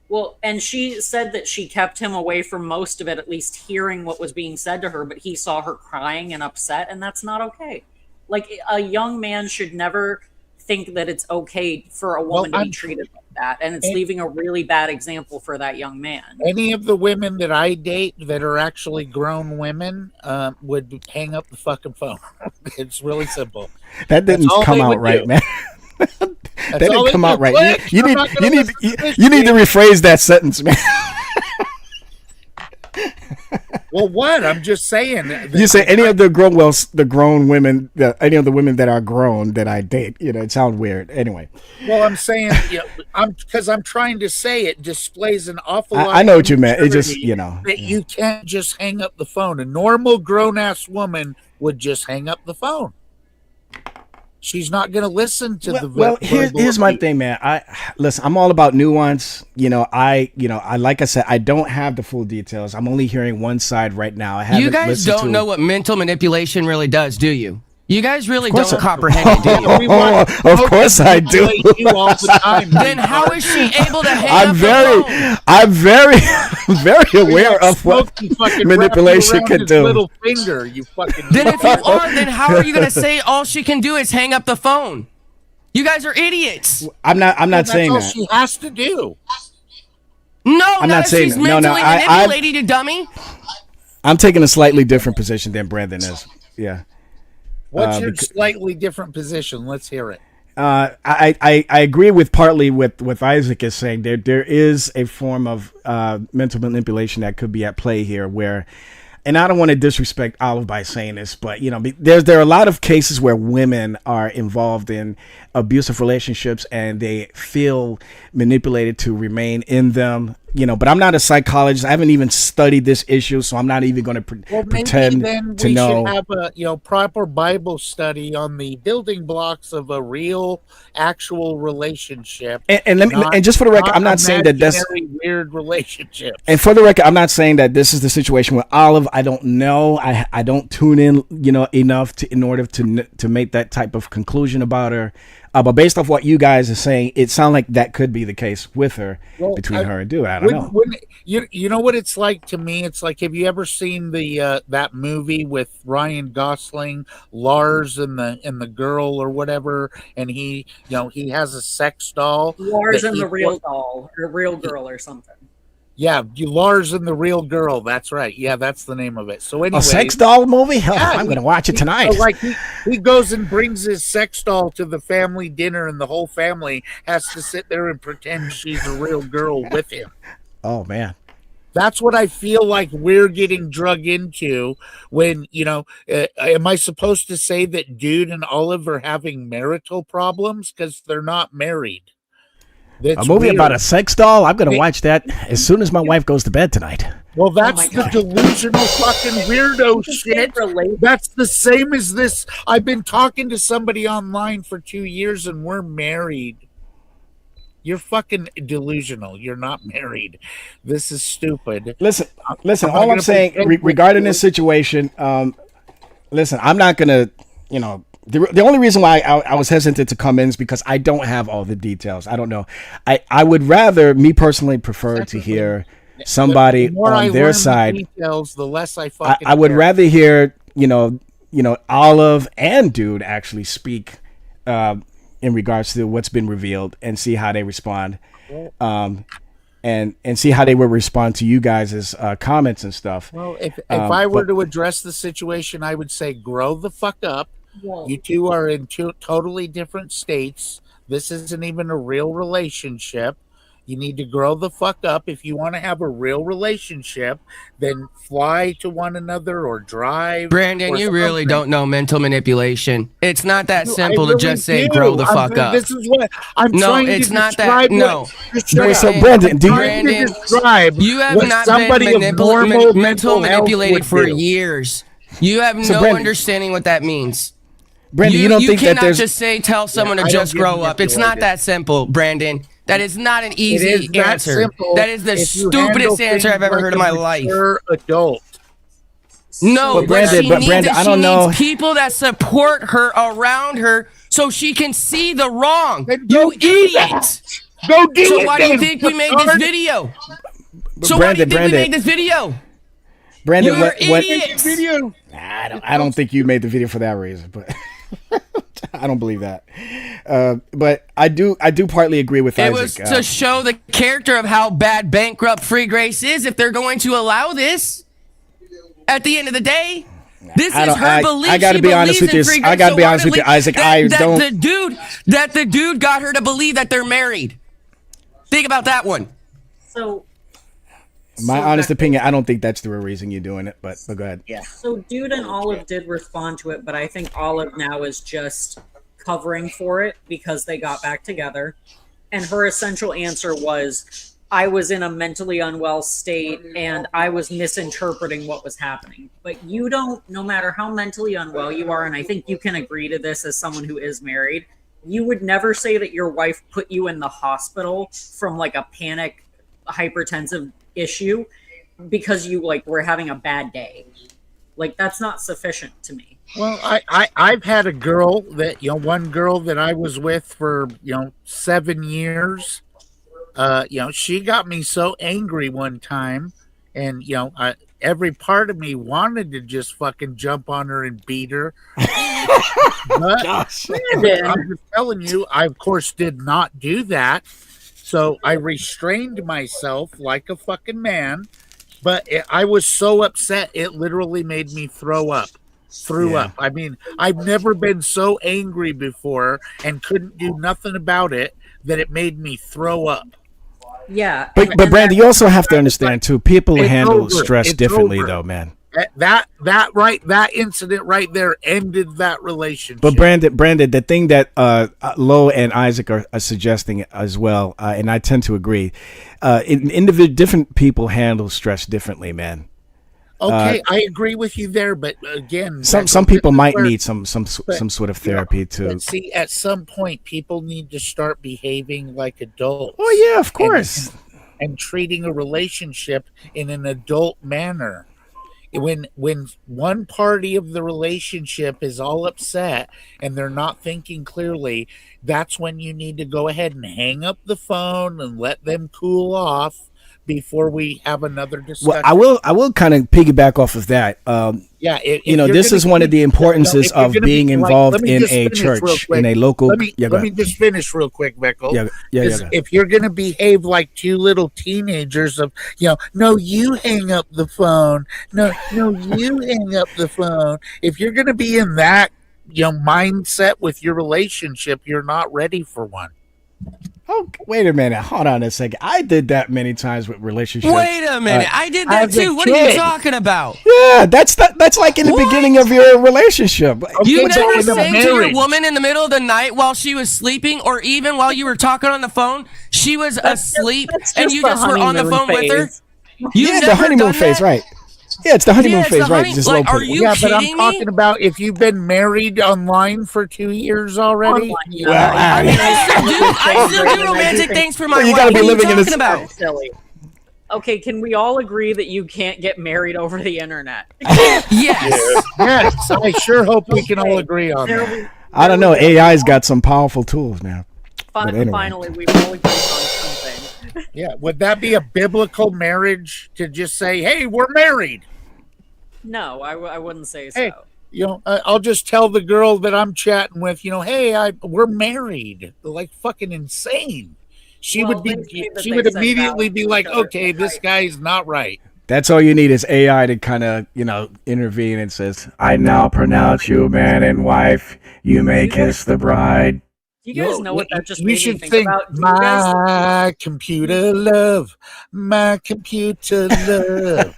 Well, and she said that she kept him away from most of it, at least hearing what was being said to her, but he saw her crying and upset, and that's not okay. Like, a young man should never think that it's okay for a woman to be treated like that, and it's leaving a really bad example for that young man. Any of the women that I date that are actually grown women would hang up the fucking phone. It's really simple. That didn't come out right, man. That didn't come out right. You need to rephrase that sentence, man. Well, what? I'm just saying. You say any of the grown women, any of the women that are grown that I date. It sounds weird. Anyway. Well, I'm saying, because I'm trying to say it displays an awful lot. I know what you meant. It just, that you can't just hang up the phone. A normal grown-ass woman would just hang up the phone. She's not going to listen to the. Well, here's my thing, man. Listen. I'm all about nuance. I like I said, I don't have the full details. I'm only hearing one side right now. I haven't. You guys listened don't know what mental manipulation really does, do you? You guys really don't I- comprehend it, do you? Of course I do. Then how is she able to hang up the phone? I'm very aware of what manipulation can do. Little finger, you fucking. Then if you are, then how are you going to say all she can do is hang up the phone? You guys are idiots. I'm not saying that's that. all she has to do. No, I'm not if saying she's that. No, mentally manipulated, you dummy. I'm taking a slightly different position than Brandon is. Yeah. What's your slightly different position? Let's hear it. I agree with partly with Isaac is saying there is a form of mental manipulation that could be at play here where, and I don't want to disrespect Olive by saying this, but there are a lot of cases where women are involved in abusive relationships and they feel manipulated to remain in them. But I'm not a psychologist. I haven't even studied this issue, so I'm not even going to pretend then to we know. should have a proper Bible study on the building blocks of a real, actual relationship. And just for the record, I'm not saying that that's weird relationship. And for the record, I'm not saying that this is the situation with Olive. I don't know. I don't tune in, enough in order to make that type of conclusion about her. But based off what you guys are saying, it sounds like that could be the case with her, between her and Dude. I don't know. You know what it's like to me? It's like, have you ever seen the that movie with Ryan Gosling, Lars and the girl or whatever, and he has a sex doll. Lars and the real doll, or real girl, or something. Yeah, Lars and the Real Girl. That's right. Yeah, that's the name of it. So anyway, A sex doll movie? Yeah, I'm going to watch it tonight. He goes and brings his sex doll to the family dinner, and the whole family has to sit there and pretend she's a real girl with him. Oh, man. That's what I feel like we're getting drug into when, am I supposed to say that Dude and Olive are having marital problems? Because they're not married. A movie about a sex doll? I'm going to watch that as soon as my wife goes to bed tonight. Well, that's the delusional fucking weirdo shit. That's the same as this. I've been talking to somebody online for 2 years and we're married. You're fucking delusional. You're not married. This is stupid. Listen. All I'm saying regarding this situation, listen, I'm not going to, the only reason why I was hesitant to come in is because I don't have all the details. I don't know. I would rather, me personally, prefer to hear somebody on their side. The details, the less I fucking I would care. rather hear, Olive and Dude actually speak in regards to what's been revealed and see how they respond. And see how they would respond to you guys' comments and stuff. Well, if I were to address the situation, I would say grow the fuck up. Whoa. You two are in two totally different states. This isn't even a real relationship. You need to grow the fuck up. If you want to have a real relationship, then fly to one another or drive. Brandon, or you really something. don't know mental manipulation. It's not that Dude, simple I to really just say do. grow the fuck up. This is what I'm No, trying it's to not describe. that. No. So Brandon, do you? Brandon, describe you have what not somebody been of normal mental health manipulated would for do. years. You have So no Brandon- understanding what that means. Brandon, you don't think that cannot there's? just tell someone I to don't just get grow up. It's not manipulated. that simple, Brandon. That is not an It easy is that answer. simple That is the if you handle stupidest answer things I've ever like heard a in my life. mature adult. No, But Brandon, I don't know. She needs people that support her around her so she can see the wrong. You idiot! Go do So it why do you then, think we made this Bernard. video? So why do you think we made this video? Brandon, You're what? idiots. I don't think you made the video for that reason, but I don't believe that. But I do partly agree with It Isaac. was to show the character of how bad bankrupt Free Grace is if they're going to allow this. At the end of the day, this is her belief. I got to She be honest with believes you. in Free I got to Grace be so honest with you, ardently Isaac. I don't. That the dude got her to believe that they're married. Think about that one. So My honest opinion, I don't think that's the real reason you're doing it. But go ahead. yeah. So Dude and Olive did respond to it, but I think Olive now is just covering for it because they got back together. And her essential answer was, I was in a mentally unwell state and I was misinterpreting what was happening. But you don't, no matter how mentally unwell you are, and I think you can agree to this as someone who is married, you would never say that your wife put you in the hospital from like a panic hypertensive issue because you like were having a bad day. Like that's not sufficient to me. Well, I've had a girl that, one girl that I was with for, 7 years. She got me so angry one time, and, every part of me wanted to just fucking jump on her and beat her. But I'm just telling you, I, of course, did not do that. So I restrained myself like a fucking man, but I was so upset, it literally made me throw up. Up. I mean, I've never been so angry before and couldn't do nothing about it that it made me throw up. Yeah. But Brandon, you also have to understand too. People It's handle over. stress It's differently, over. though, man. That incident right there ended that relationship. But Brandon, the thing that Lo and Isaac are suggesting as well, and I tend to agree, different people handle stress differently, man. Okay, I agree with you there, but again, some people might need some sort of therapy too. But see, at some point, people need to start behaving like adults. Oh yeah, of course, and treating a relationship in an adult manner. When one party of the relationship is all upset and they're not thinking clearly, that's when you need to go ahead and hang up the phone and let them cool off before we have another discussion. Well, I will kind of piggyback off of that. Yeah, this is one of the importances of being involved in a church, in a local. Let me just finish real quick, VEKL. Yeah. If you're going to behave like two little teenagers of, no, you hang up the phone. No, you hang up the phone. If you're going to be in that, mindset with your relationship, you're not ready for one. Oh, wait a minute. Hold on a second. I did that many times with relationships. Wait a minute. I did that as a too. What are you kid. talking about? Yeah, that's like in the beginning of your relationship. You never but in a sang to your marriage- woman in the middle of the night while she was sleeping, or even while you were talking on the phone, she was asleep, and you just were on the phone with her? Yeah, the honeymoon phase, right? Yeah, it's the honeymoon phase, right? Just like, low are put- you Yeah, but I'm kidding talking me? about if you've been married online for 2 years already. I still do romantic things for my Well, you wife. gotta be What are living you in talking this- about? Silly. Okay, can we all agree that you can't get married over the internet? Yes. Yes, I sure hope we can all agree on that. I don't know. AI's got some powerful tools, man. But anyway. Finally, we've all agreed on something. Yeah, would that be a biblical marriage to just say, "Hey, we're married"? No, I wouldn't say Hey, so. I'll just tell the girl that I'm chatting with, "Hey, we're married." Like fucking insane. She Well, would they say that she they would set immediately vows be to like, each other. "Okay, this guy's not right." That's all you need is AI to kind of, intervene and says, I now pronounce you man and wife. You may kiss the bride. Do you guys know what that just you made me should think think about? Do you guys my computer love, my computer love.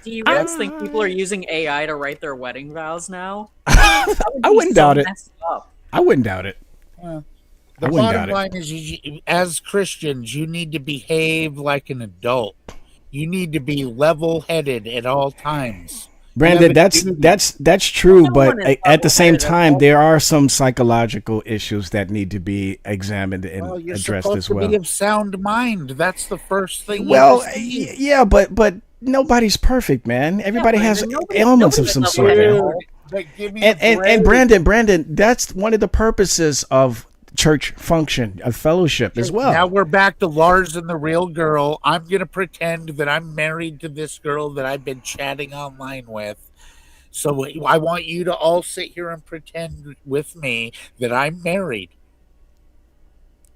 Do you guys think people are using AI to write their wedding vows now? I wouldn't doubt it. Messed up. I wouldn't doubt it. The I wouldn't bottom doubt it. line is, as Christians, you need to behave like an adult. You need to be level-headed at all times. Brandon, that's true, but at the same time, there are some psychological issues that need to be examined and You're addressed supposed as to well. be of sound mind. That's the first thing. Well, yeah, but nobody's perfect, man. Everybody has ailments of some sort, man. And Brandon, that's one of the purposes of church function, of fellowship as well. Now we're back to Lars and the real girl. I'm going to pretend that I'm married to this girl that I've been chatting online with. So I want you to all sit here and pretend with me that I'm married.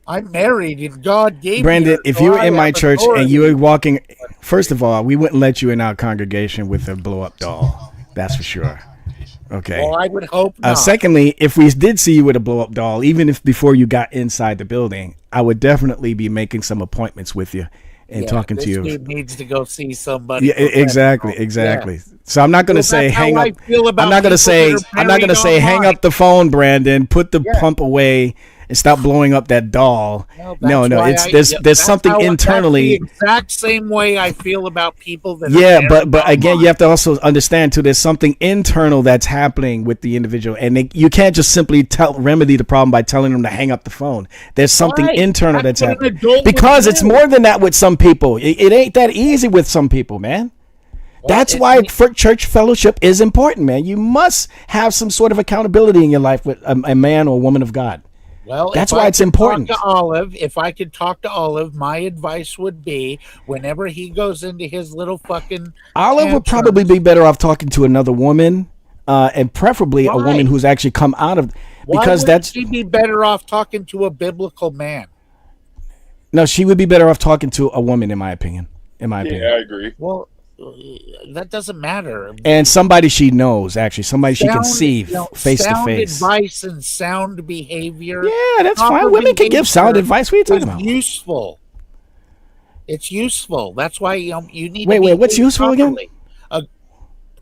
I'm married and God gave Brandon, me her, if so you were I in my have church and authority. you were walking, first of all, we wouldn't let you in our congregation with a blow-up doll. That's for sure. Okay. Well, I would hope not. Secondly, if we did see you with a blow-up doll, even if before you got inside the building, I would definitely be making some appointments with you and talking to you. This dude needs to go see somebody. Yeah, exactly. Yeah. So I'm not going to Well, say that's how hang up. I feel about I'm not going to people say that are I'm not going to say married hang online. up the phone, Brandon. Put the pump away and stop blowing up that doll. No, That's why there's that's something how- internally. That's the exact same way I feel about people that. Yeah, are but again, you have to also understand too. There's something internal that's happening with the individual, and you can't just simply remedy the problem by telling them to hang up the phone. There's something Right. internal That's that's what an happening adult because would it's do. more than that with some people. It ain't that easy with some people, man. That's why church fellowship is important, man. You must have some sort of accountability in your life with a man or woman of God. Well, that's if why I it's could important. Talk to Olive, if I could talk to Olive, my advice would be whenever he goes into his little fucking. Olive would probably be better off talking to another woman, and preferably a woman who's actually come out of. Because Why would she be better off talking to a biblical man? No, she would be better off talking to a woman, in my opinion. Yeah, I agree. Well, that doesn't matter. And somebody she knows, actually, somebody she can Sound, see you know, face to sound face. advice and sound behavior. Yeah, that's proper fine. Women can give sound behavior advice. What are you talking is about? Useful. It's useful. That's why you need. Wait, to what's behave useful again? properly.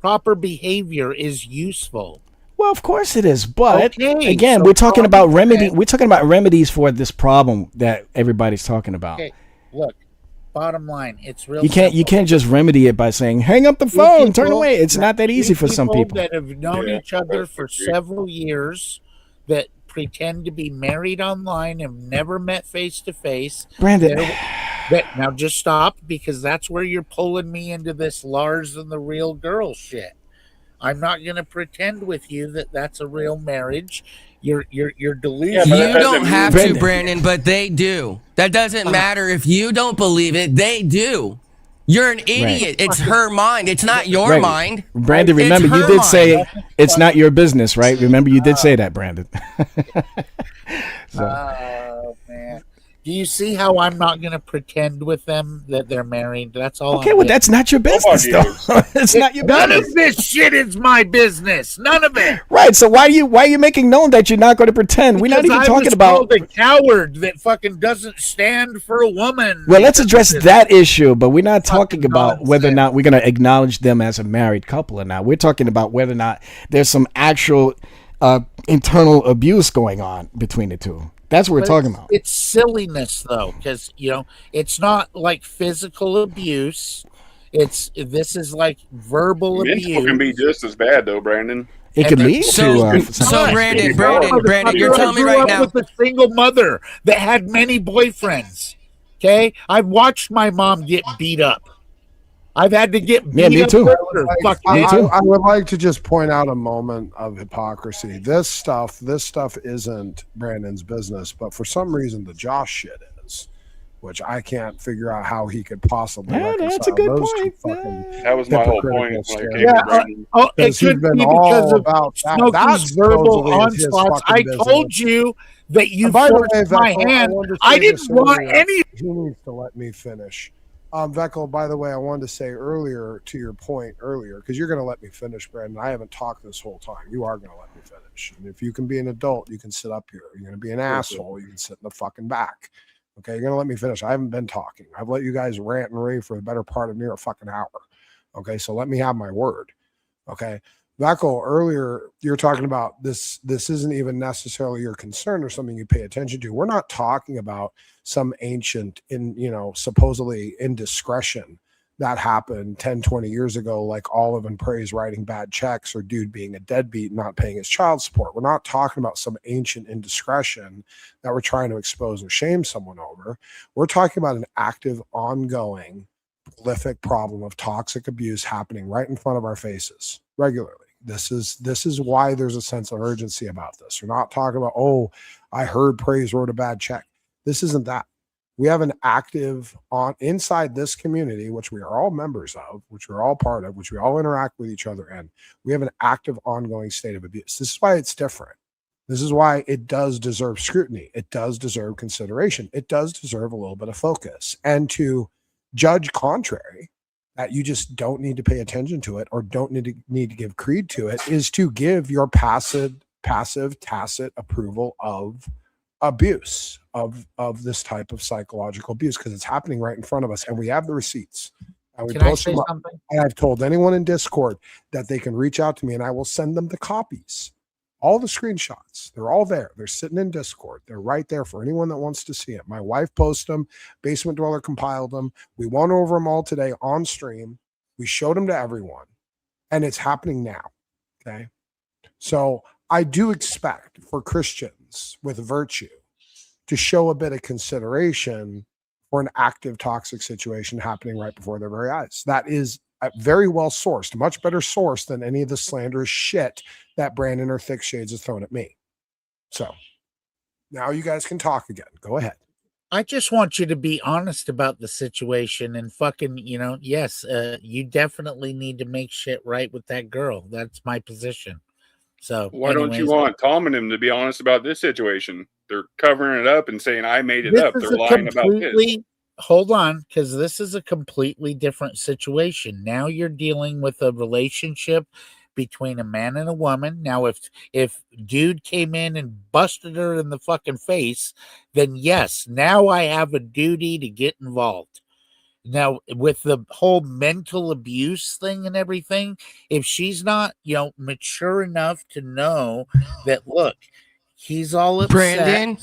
Proper behavior is useful. Well, of course it is, but Okay, again, so we're talking about remedy. okay. We're talking about remedies for this problem that everybody's talking about. Okay, look. Bottom line, it's real. You can't just remedy it by saying hang up the Two phone, turn people- away. It's not that easy for some people. that have known each other for several years, that pretend to be married online, have never met face to face. Brandon. Now just stop, because that's where you're pulling me into this Lars and the real girl shit. I'm not going to pretend with you that that's a real marriage. You're delusional. You don't have to, Brandon, but they do. That doesn't matter if you don't believe it. They do. You're an idiot. It's her mind. It's not your Right. mind. Brandon, It's remember you her did mind. say it's not your business, right? Remember you did say that, Brandon. Oh man, do you see how I'm not going to pretend with them that they're married? That's all. Okay, well, that's not your business, though. It's not your None business. of this shit is my business. None of it. Right. So why are you making known that you're not going to pretend? We're not Because even I talking was about. called a coward that fucking doesn't stand for a woman. Well, let's address that issue, but we're not talking about whether or not we're going to acknowledge them as a married couple or not. We're talking about whether or not there's some actual internal abuse going on between the two. That's what we're But talking it's- about. It's silliness, though, because it's not like physical abuse. This is like verbal Mental abuse. can be just as bad though, Brandon. It could lead So, to. so Brandon, you're telling me I grew right up now. with a single mother that had many boyfriends. Okay, I've watched my mom get beat up. I've had to get beat me up too. with her. Fuck I it. would like to just point out a moment of hypocrisy. This stuff isn't Brandon's business, but for some reason the Josh shit is, which I can't figure out how he could possibly reconcile that's a good those two point. fucking That was my whole hypocritical point when I stares. came to Brandon. It Because he's could been be all because of about that. Smokey's That's verbal supposedly his onslaughts. fucking I told business. you that you And by the forced way, my Vekl, hand. wanted to I say didn't this want earlier. any. He needs to let me finish. VEKL, by the way, I wanted to say earlier to your point earlier, because you're going to let me finish, Brandon. I haven't talked this whole time. You are going to let me finish. And if you can be an adult, you can sit up here. You're going to be an asshole, you can sit in the fucking back. Okay, you're going to let me finish. I haven't been talking. I've let you guys rant and rave for the better part of near a fucking hour. Okay, so let me have my word. Okay. VEKL, earlier you're talking about this isn't even necessarily your concern or something you pay attention to. We're not talking about some ancient supposedly indiscretion that happened 10, 20 years ago, like Olive and Praise writing bad checks or dude being a deadbeat, not paying his child support. We're not talking about some ancient indiscretion that we're trying to expose or shame someone over. We're talking about an active, ongoing, prolific problem of toxic abuse happening right in front of our faces regularly. This is why there's a sense of urgency about this. We're not talking about, oh, I heard Praise wrote a bad check. This isn't that. We have an active on inside this community, which we are all members of, which we're all part of, which we all interact with each other in. We have an active, ongoing state of abuse. This is why it's different. This is why it does deserve scrutiny. It does deserve consideration. It does deserve a little bit of focus. And to judge contrary, that you just don't need to pay attention to it or don't need to give creed to it, is to give your passive tacit approval of abuse, of this type of psychological abuse, because it's happening right in front of us and we have the receipts. And we Can I post say them up. something? And I've told anyone in Discord that they can reach out to me and I will send them the copies. All the screenshots, they're all there. They're sitting in Discord. They're right there for anyone that wants to see it. My wife posted them. Basement Dweller compiled them. We went over them all today on stream. We showed them to everyone. And it's happening now. Okay. So I do expect for Christians with virtue to show a bit of consideration for an active toxic situation happening right before their very eyes. That is very well sourced, much better sourced than any of the slanderous shit that Brandon or Thick Shades has thrown at me. So now you guys can talk again. Go ahead. I just want you to be honest about the situation and fucking, yes, you definitely need to make shit right with that girl. That's my position. So why don't you want Tom and him to be honest about this situation? They're covering it up and saying I made it up. They're lying about this. Hold on, because this is a completely different situation. Now you're dealing with a relationship between a man and a woman. Now, if dude came in and busted her in the fucking face, then yes, now I have a duty to get involved. Now, with the whole mental abuse thing and everything, if she's not, mature enough to know that, look, he's all upset. Brandon,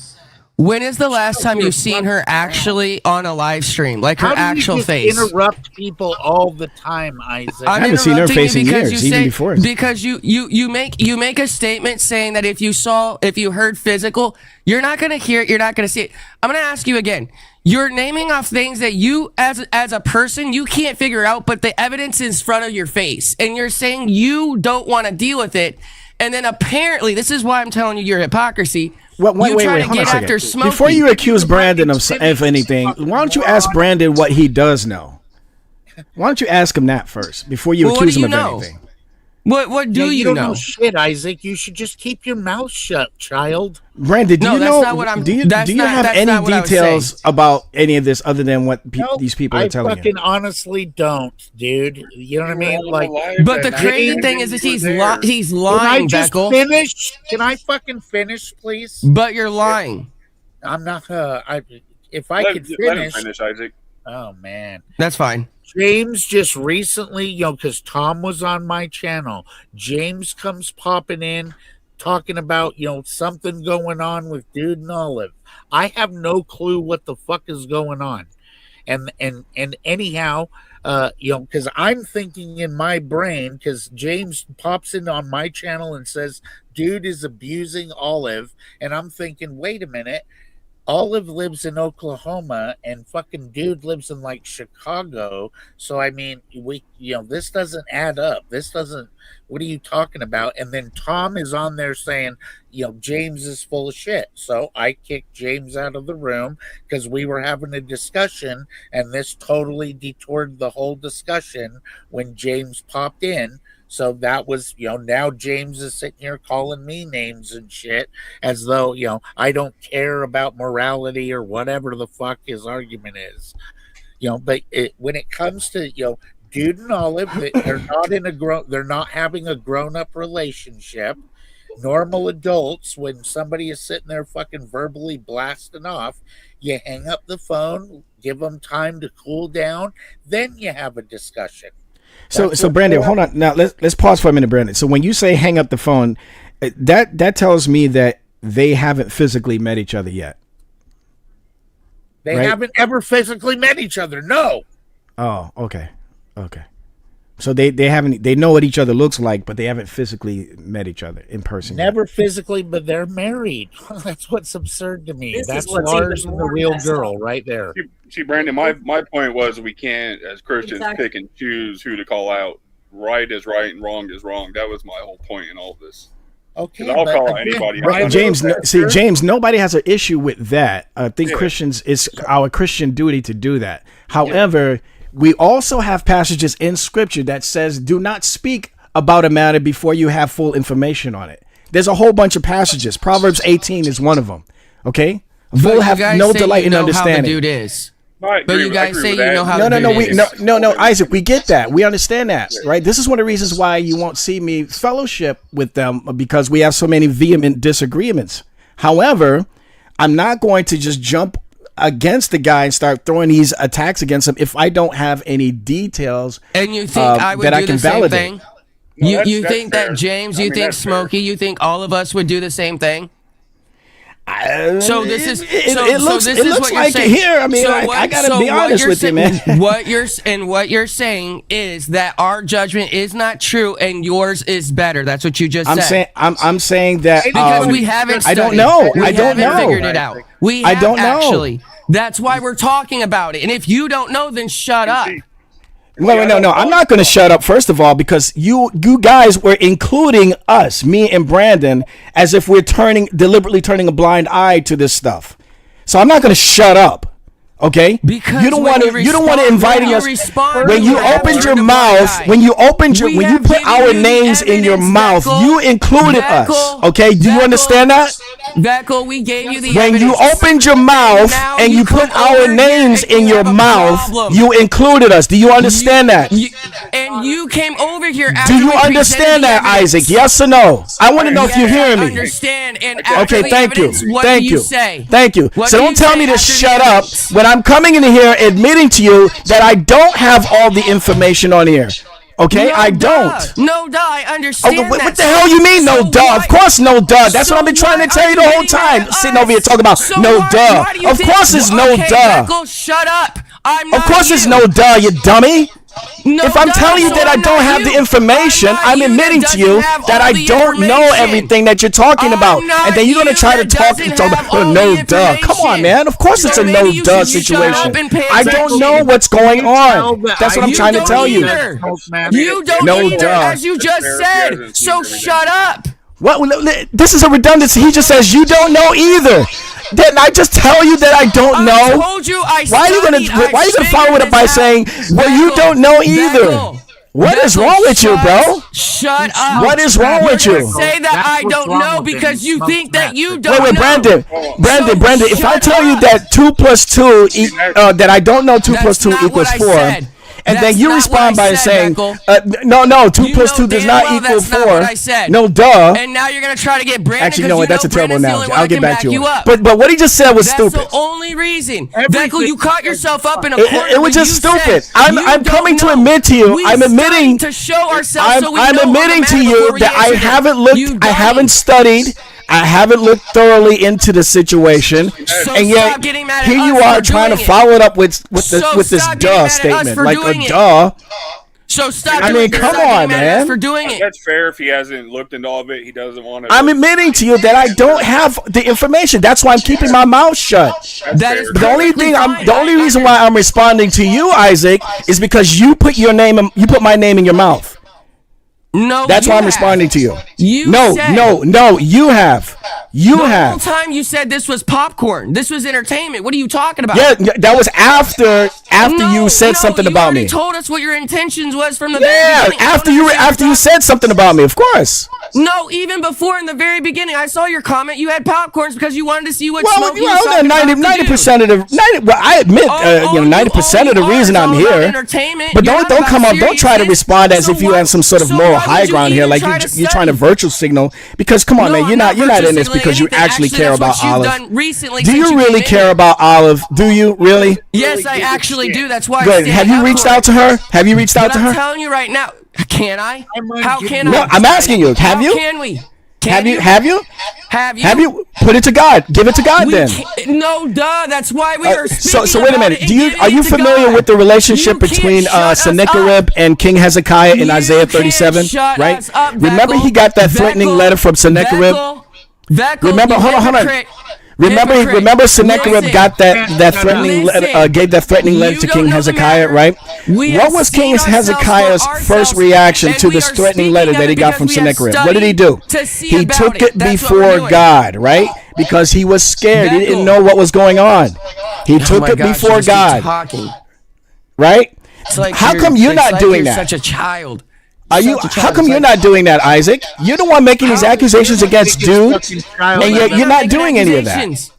when is the last time you've seen her actually on a live stream, like her actual face? Interrupt people all the time, Isaac. I haven't seen her face in years, even before. Because you make a statement saying that if you heard physical, you're not gonna hear it, you're not gonna see it. I'm gonna ask you again. You're naming off things that you, as a person, you can't figure out, but the evidence is in front of your face, and you're saying you don't want to deal with it. And then apparently, this is why I'm telling you your hypocrisy. Wait, hold on a second. Before you accuse Brandon of anything, why don't you ask Brandon what he does know? Why don't you ask him that first before you accuse him of anything? What do you know? Shit, Isaac. You should just keep your mouth shut, child. Brandon, do you know? Do you have any details about any of this other than what these people are telling you? I fucking honestly don't, dude. You know what I mean? Like, but the crazy thing is he's lying, Can I just VEKL. finish? Can I fucking finish, please? But you're lying. I'm not. If I could finish. Let him finish, Isaac. Oh man, that's fine. James just recently, because Tom was on my channel. James comes popping in, talking about, something going on with Dude and Olive. I have no clue what the fuck is going on. And anyhow, because I'm thinking in my brain, because James pops in on my channel and says, Dude is abusing Olive. And I'm thinking, wait a minute. Olive lives in Oklahoma and fucking Dude lives in like Chicago. So, I mean, this doesn't add up. What are you talking about? And then Tom is on there saying, James is full of shit. So I kicked James out of the room because we were having a discussion and this totally detoured the whole discussion when James popped in. So that was, now James is sitting here calling me names and shit as though, I don't care about morality or whatever the fuck his argument is. But when it comes to Dude and Olive, they're not having a grown-up relationship. Normal adults, when somebody is sitting there fucking verbally blasting off, you hang up the phone, give them time to cool down, then you have a discussion. So Brandon, hold on. Now let's pause for a minute, Brandon. So when you say hang up the phone, that tells me that they haven't physically met each other yet. They right? haven't ever physically met each other. No. Oh, okay. So they know what each other looks like, but they haven't physically met each other in person. Never physically, but they're married. That's what's absurd to me. This That's is what's Lars even and the more real messed girl up. right there. See, Brandon, my point was we can't, as Christians, Exactly. pick and choose who to call out. Right is right and wrong is wrong. That was my whole point in all of this. Okay, I'll but call again, anybody. right, James, James, nobody has an issue with that. I think Christians, it's our Christian duty to do that. However, we also have passages in Scripture that says, do not speak about a matter before you have full information on it. There's a whole bunch of passages. Proverbs 18 is one of them. Okay? Fool have no delight in understanding. How the dude is. But you guys say you know how the dude is. No, Isaac, we get that. We understand that, right? This is one of the reasons why you won't see me fellowship with them, because we have so many vehement disagreements. However, I'm not going to just jump against the guy and start throwing these attacks against him if I don't have any details. And you think I would that do I can the same validate. thing? No, you that's think fair. that James, I you mean, think that's fair. Smokey, you think all of us would do the same thing? So this is it looks this is like what you're it saying. here. I mean, I gotta be honest with you, man. What you're saying is that our judgment is not true and yours is better. That's what you just said. I'm saying that because we haven't studied. I don't know. We I don't haven't know. figured it out. We I have don't know. actually. That's why we're talking about it. And if you don't know, then shut up. Wait, no. I'm not going to shut up, first of all, because you guys were including us, me and Brandon, as if we're deliberately turning a blind eye to this stuff. So I'm not going to shut up. Okay? Because you don't want to invite us when you opened your mouth, when you put our names in your mouth, you included us. Okay? Do you understand that? VEKL, we gave you the when evidence. you opened your mouth and you put our names in your mouth, you included us. Do you understand that? And you came over here after Do you we presented understand the that, evidence. Isaac? Yes or no? I want to know if you're hearing I me. understand. And after Okay, the thank you. evidence, what Thank do you. say? Thank you. What So do don't you tell say me to after the shut up evidence? when I'm coming in here admitting to you that I don't have all the information on here. Okay, No, I duh. don't. No, duh. I understand. Okay, what that. the hell you mean, no So duh? why- Of course, no duh. That's so what I've been trying to why tell are you the you whole getting time. mad at Sitting over here us? talking about So no why- duh. why do you Of think- course, it's no okay, duh. VEKL, shut up. I'm Of not course, it's you. no duh, you dummy. No, If I'm duh, telling you so that I I'm don't not have you. the information, I'm you that admitting to doesn't you have that all I the don't know information. everything that you're talking about. I'm not And then you're going to you try to that talk doesn't about have all no the duh. Come on, information. man. Of course, it's So a no maybe you duh should shut up situation. and pay I don't attention. know what's going on. That's what I'm You trying to don't tell you. either. You don't No either, duh. as you just said. So shut up. What? This is a redundancy. He just says you don't know either. Didn't I just tell you that I don't know? I told you I Why are you studied. Why are you gonna I follow it up by figured saying, this well, you out. don't know either? VEKL. What is wrong with you, bro? Shut up. What is wrong with You're you? gonna say that I don't know because you think that you don't Wait, know. Brandon, if I tell you that 2 plus 2, that I don't know 2 plus 2 equals 4, and then you respond by saying, no, 2 plus 2 does not equal 4. No, duh. And now you're gonna try to get Brandon. Actually, you know what? That's a terrible analogy. I'll get back to you. Up. But what he just said was That's stupid. the only reason. VEKL, you caught yourself up in a corner. It was just stupid. I'm coming to admit to you. I'm admitting to show ourselves. I'm admitting to you that I haven't looked. I haven't studied. I haven't looked thoroughly into the situation, and yet here you are trying to follow it up with this duh statement, like a duh. So stop. I mean, come on, man. For doing it. That's fair. If he hasn't looked into all of it, he doesn't want to. I'm admitting to you that I don't have the information. That's why I'm keeping my mouth shut. That is the only reason why I'm responding to you, Isaac, is because you put my name in your mouth. No, that's why I'm responding to you. No, you have. You have. The whole time you said this was popcorn. This was entertainment. What are you talking about? Yeah, that was after you said something about me. You told us what your intentions was from the beginning. After you said something about me, of course. No, even before in the very beginning, I saw your comment. You had popcorns because you wanted to see what Well, Smokey was talking about. 90% of the well, I admit, 90% of the reason I'm here. But don't come up. Don't try to respond as if you have some sort of moral high ground here, like you're trying to virtual signal. Because come on, man, you're not in this because you actually care about Olive. Do you really care about Olive? Do you really? Yes, I actually do. That's why. Good. Have you reached out to her? Have you reached out to her? I'm telling you right now. Can I? How can I? No, I'm asking you. Have you? How can we? Have you? Have you? Put it to God. Give it to God then. No, duh. That's why we are speaking. So wait a minute. Are you familiar with the relationship between Sennacherib and King Hezekiah in Isaiah 37? Right. Remember, he got that threatening letter from Sennacherib. Remember, hold on. Remember, Sennacherib got that threatening letter, gave that threatening letter to King Hezekiah, right? What was King Hezekiah's first reaction to this threatening letter that he got from Sennacherib? What did he do? He took it before God, right? Because he was scared. He didn't know what was going on. He took it before God, right? How come you're not doing that? Such a child. How come you're not doing that, Isaac? You're the one making these accusations against dude, and yet you're not doing any of that.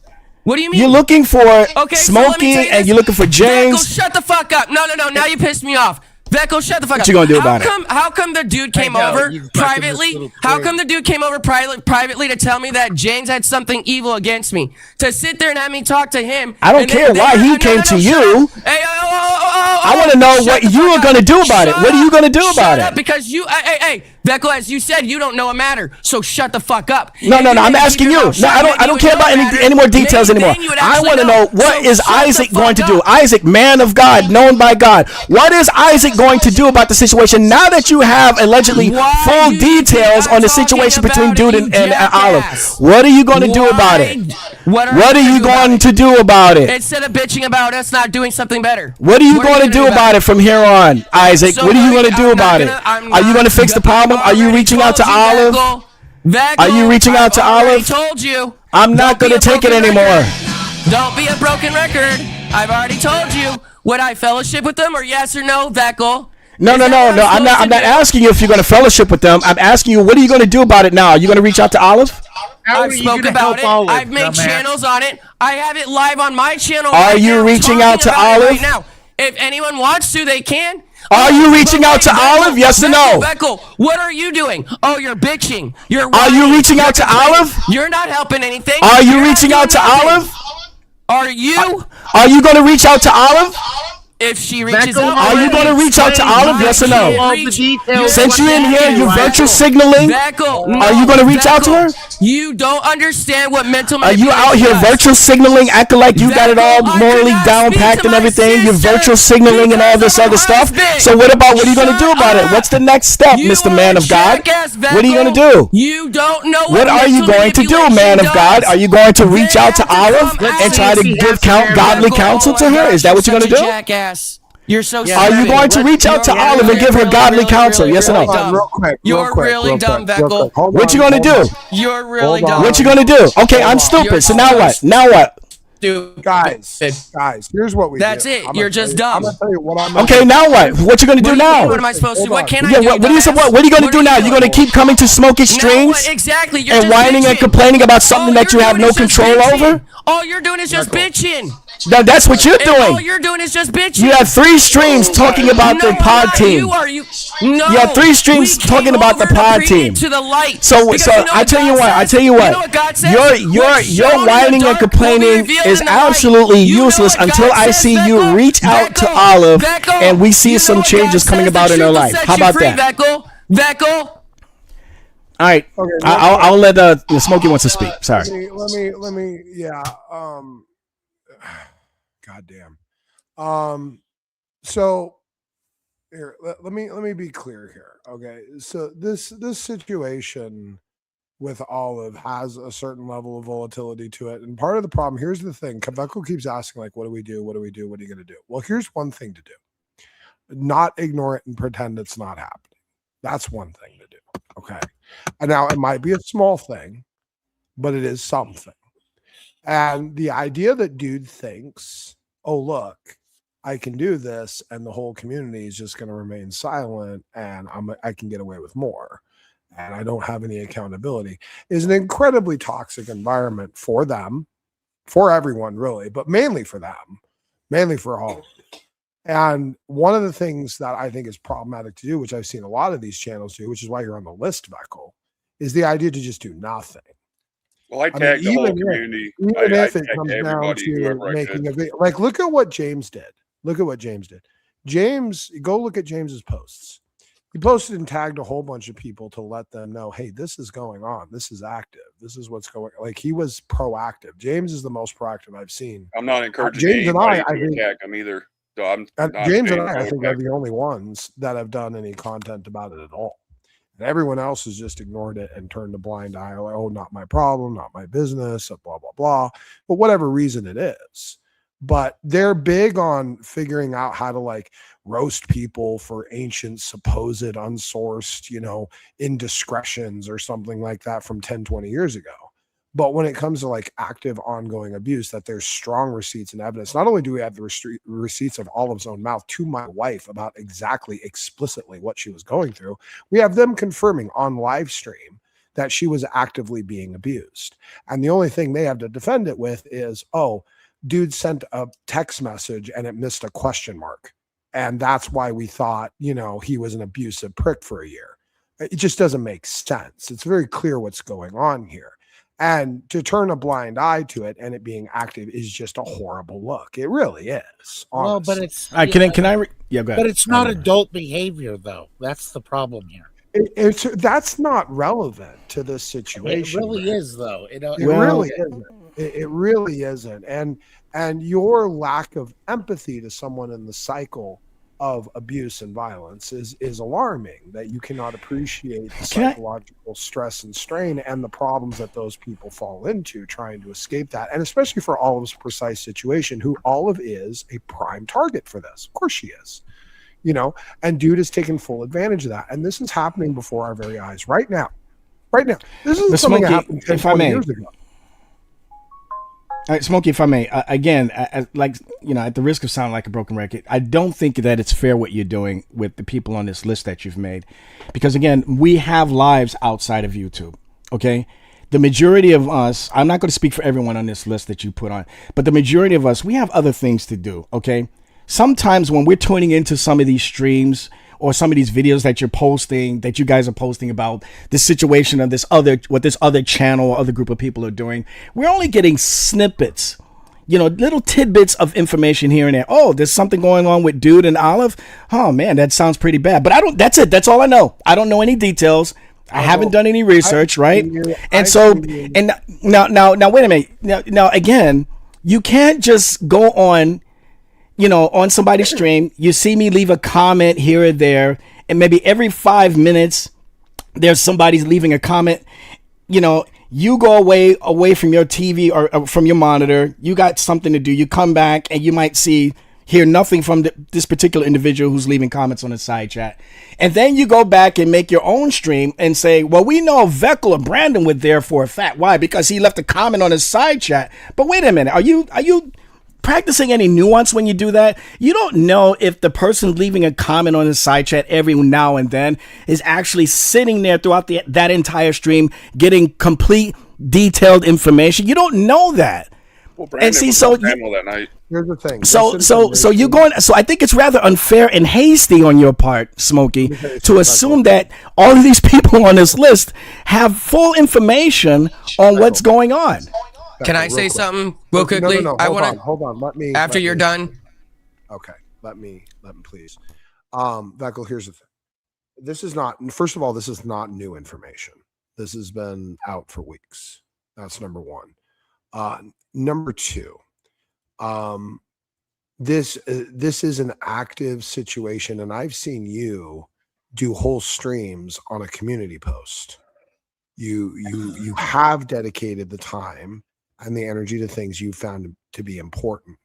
What do you mean? You're looking for Smokey, and you're looking for James. VEKL, shut the fuck up. No. Now you pissed me off. VEKL, shut the fuck up. What you gonna do about it? How come the dude came over privately? How come the dude came over privately to tell me that James had something evil against me? To sit there and have me talk to him. I don't care why he came to you. Hey, I want to know what you are going to do about it. What are you going to do about it? Because you, hey, VEKL, as you said, you don't know a matter, so shut the fuck up. No, I'm asking you. No, I don't care about any more details anymore. I want to know, what is Isaac going to do? Isaac, man of God, known by God. What is Isaac going to do about the situation now that you have allegedly full details on the situation between Dude and Olive? What are you going to do about it? What are you going to do about it? Instead of bitching about us not doing something better. What are you going to do about it from here on, Isaac? What are you going to do about it? Are you going to fix the problem? Are you reaching out to Olive? Are you reaching out to Olive? I told you. I'm not going to take it anymore. Don't be a broken record. I've already told you. Would I fellowship with them, or yes or no, VEKL? No. I'm not asking you if you're going to fellowship with them. I'm asking you, what are you going to do about it now? Are you going to reach out to Olive? I've spoke about it. I've made channels on it. I have it live on my channel. Are you reaching out to Olive? Right now. If anyone wants to, they can. Are you reaching out to Olive? Yes or no? VEKL, what are you doing? Oh, you're bitching. Are you reaching out to Olive? You're not helping anything. Are you reaching out to Olive? Are you? Are you going to reach out to Olive? If she reaches out, are you going to reach out to Olive? Yes or no? Since you're in here, you're virtual signaling. Are you going to reach out to her? You don't understand what mental manipulation is. Are you out here virtual signaling, acting like you got it all morally down packed and everything? You're virtual signaling and all this other stuff. So what are you going to do about it? What's the next step, Mr. Man of God? What are you going to do? You don't know what are you going to do, Man of God? Are you going to reach out to Olive and try to give godly counsel to her? Is that what you're going to do? You're so Are you going to reach out to Olive and give her godly counsel? Yes or no? Real quick. You're really dumb, VEKL. What you going to do? You're really dumb. What you going to do? Okay, I'm stupid. So now what? Now what? Dude, guys, here's what we That's do. it. You're just dumb. I'm gonna tell you what I'm okay, now what? What you gonna do now? What am I supposed to do? What can I do? What are you gonna do now? You gonna keep coming to Smokey's streams? Exactly. And whining and complaining about something that you have no control over? All you're doing is just bitching. No, that's what you're doing. All you're doing is just bitching. You have 3 streams talking about the pod team. You have 3 streams talking about the pod team. To the light. So I tell you what. Your whining and complaining is absolutely useless until I see you reach out to Olive and we see some changes coming about in her life. How about that? VEKL. All right. Okay, I'll let Smokey wants to speak. Sorry. Let me. Yeah. Goddamn. So here, let me be clear here. Okay. So this situation with Olive has a certain level of volatility to it, and part of the problem. Here's the thing: VEKL keeps asking, like, "What do we do? What do we do? What are you going to do?" Well, here's one thing to do: not ignore it and pretend it's not happening. That's one thing to do. Okay. And now it might be a small thing, but it is something. And the idea that dude thinks, oh, look, I can do this and the whole community is just going to remain silent and I can get away with more. and I don't have any accountability, is an incredibly toxic environment for them, for everyone really, but mainly for them, mainly for all. And one of the things that I think is problematic to do, which I've seen a lot of these channels do, which is why you're on the list, VEKL, is the idea to just do nothing. Well, I tagged the whole community. Even I if it tagged comes down everybody, to whoever I making could. a video, like look at what James did. Look at what James did. James, go look at James's posts. He posted and tagged a whole bunch of people to let them know, hey, this is going on. This is active. This is what's going on. Like he was proactive. James is the most proactive I've seen. I'm not encouraging James and anybody I to think, attack them either. So I'm not James and saying I don't think, attack are the only ones that have done any content about it at all. And everyone else has just ignored it and turned a blind eye. Like, oh, not my problem, not my business, blah, blah, blah. But whatever reason it is. But they're big on figuring out how to like roast people for ancient, supposed, unsourced, indiscretions or something like that from 10, 20 years ago. But when it comes to like active, ongoing abuse, that there's strong receipts and evidence. Not only do we have the receipts of Olive's own mouth to my wife about exactly explicitly what she was going through, we have them confirming on live stream that she was actively being abused. And the only thing they have to defend it with is, oh, dude sent a text message and it missed a question mark. And that's why we thought, he was an abusive prick for a year. It just doesn't make sense. It's very clear what's going on here. And to turn a blind eye to it and it being active is just a horrible look. It really is. Honestly. Well, but it's can I? Yeah, go ahead. But it's not adult behavior, though. That's the problem here. That's not relevant to this situation. It really is, though. It really isn't. It really isn't. And your lack of empathy to someone in the cycle of abuse and violence is alarming, that you cannot appreciate the psychological stress and strain and the problems that those people fall into trying to escape that. And especially for Olive's precise situation, who Olive is a prime target for this. Of course she is, and dude is taking full advantage of that. And this is happening before our very eyes right now. This isn't something that happened 10, 20 years ago. All right, Smokey, if I may, again, at the risk of sounding like a broken record, I don't think that it's fair what you're doing with the people on this list that you've made. Because, again, we have lives outside of YouTube, okay? The majority of us, I'm not going to speak for everyone on this list that you put on, but the majority of us, we have other things to do, okay? Sometimes when we're tuning into some of these streams or some of these videos that you're posting, that you guys are posting about the situation of what this other channel or other group of people are doing, we're only getting snippets, little tidbits of information here and there. Oh, there's something going on with Dude and Olive. Oh man, that sounds pretty bad. But that's it. That's all I know. I don't know any details. I haven't done any research, right? And now wait a minute. Now again, you can't just go on on somebody's stream, you see me leave a comment here or there, and maybe every 5 minutes there's somebody's leaving a comment. You go away from your TV or from your monitor, you got something to do, you come back and you might hear nothing from this particular individual who's leaving comments on the side chat. And then you go back and make your own stream and say, well, we know VEKL or Brandon were there for a fact. Why? Because he left a comment on his side chat. But wait a minute, are you practicing any nuance when you do that? You don't know if the person leaving a comment on the side chat every now and then is actually sitting there throughout that entire stream getting complete detailed information. You don't know that. Well, Brandon was on panel that night. Here's the thing. So you're going. So I think it's rather unfair and hasty on your part, Smokey, to assume that all of these people on this list have full information on what's going on. Can I say something real quickly? No. Hold on. Let me. After you're done. Okay. Let me please. VEKL, here's the thing. This is not. First of all, this is not new information. This has been out for weeks. That's number one. Number two. This is an active situation, and I've seen you do whole streams on a community post. You have dedicated the time and the energy to things you found to be important.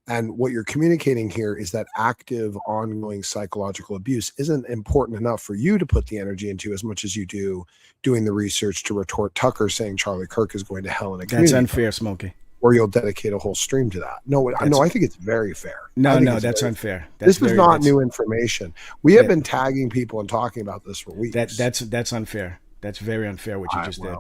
And what you're communicating here is that active, ongoing psychological abuse isn't important enough for you to put the energy into as much as you do doing the research to retort Tucker saying Charlie Kirk is going to hell in a community. That's unfair, Smokey. Or you'll dedicate a whole stream to that. No, I think it's very fair. No, that's unfair. This is not new information. We have been tagging people and talking about this for weeks. That's unfair. That's very unfair what you just did.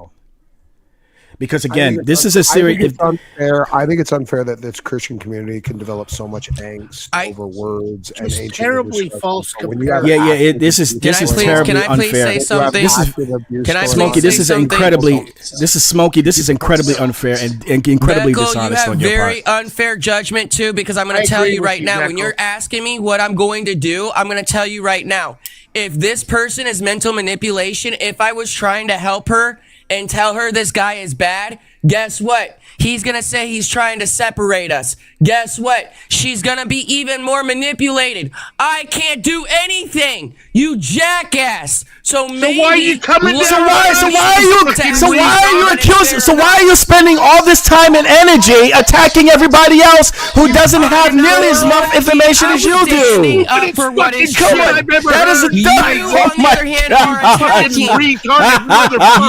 Because I think again, it's this un- is a I think serious. it's unfair. I think it's unfair that this Christian community can develop so much angst over words and ancient terribly discussions. false But when you have Yeah, active this is abuse going terribly on, Can I please unfair. say something? This is active abuse Can I going Smokey. on, please This say is something? incredibly. This is Smokey. This is incredibly unfair and incredibly VEKL, dishonest you have on your very part. unfair judgment too, because I'm going I to tell agree you with right you, now, when VEKL. you're asking me what I'm going to do, I'm going to tell you right now. If this person is mental manipulation, if I was trying to help her and tell her this guy is bad, guess what? He's going to say he's trying to separate us. Guess what? She's going to be even more manipulated. I can't do anything, you jackass. So maybe why are you coming look down at on me So and why are you reason accusing? that So it's why are you spending all this time and energy attacking everybody else who doesn't have nearly as much information as you do? up for what is Come true. on, that is a You, oh on the my other hand, are attacking.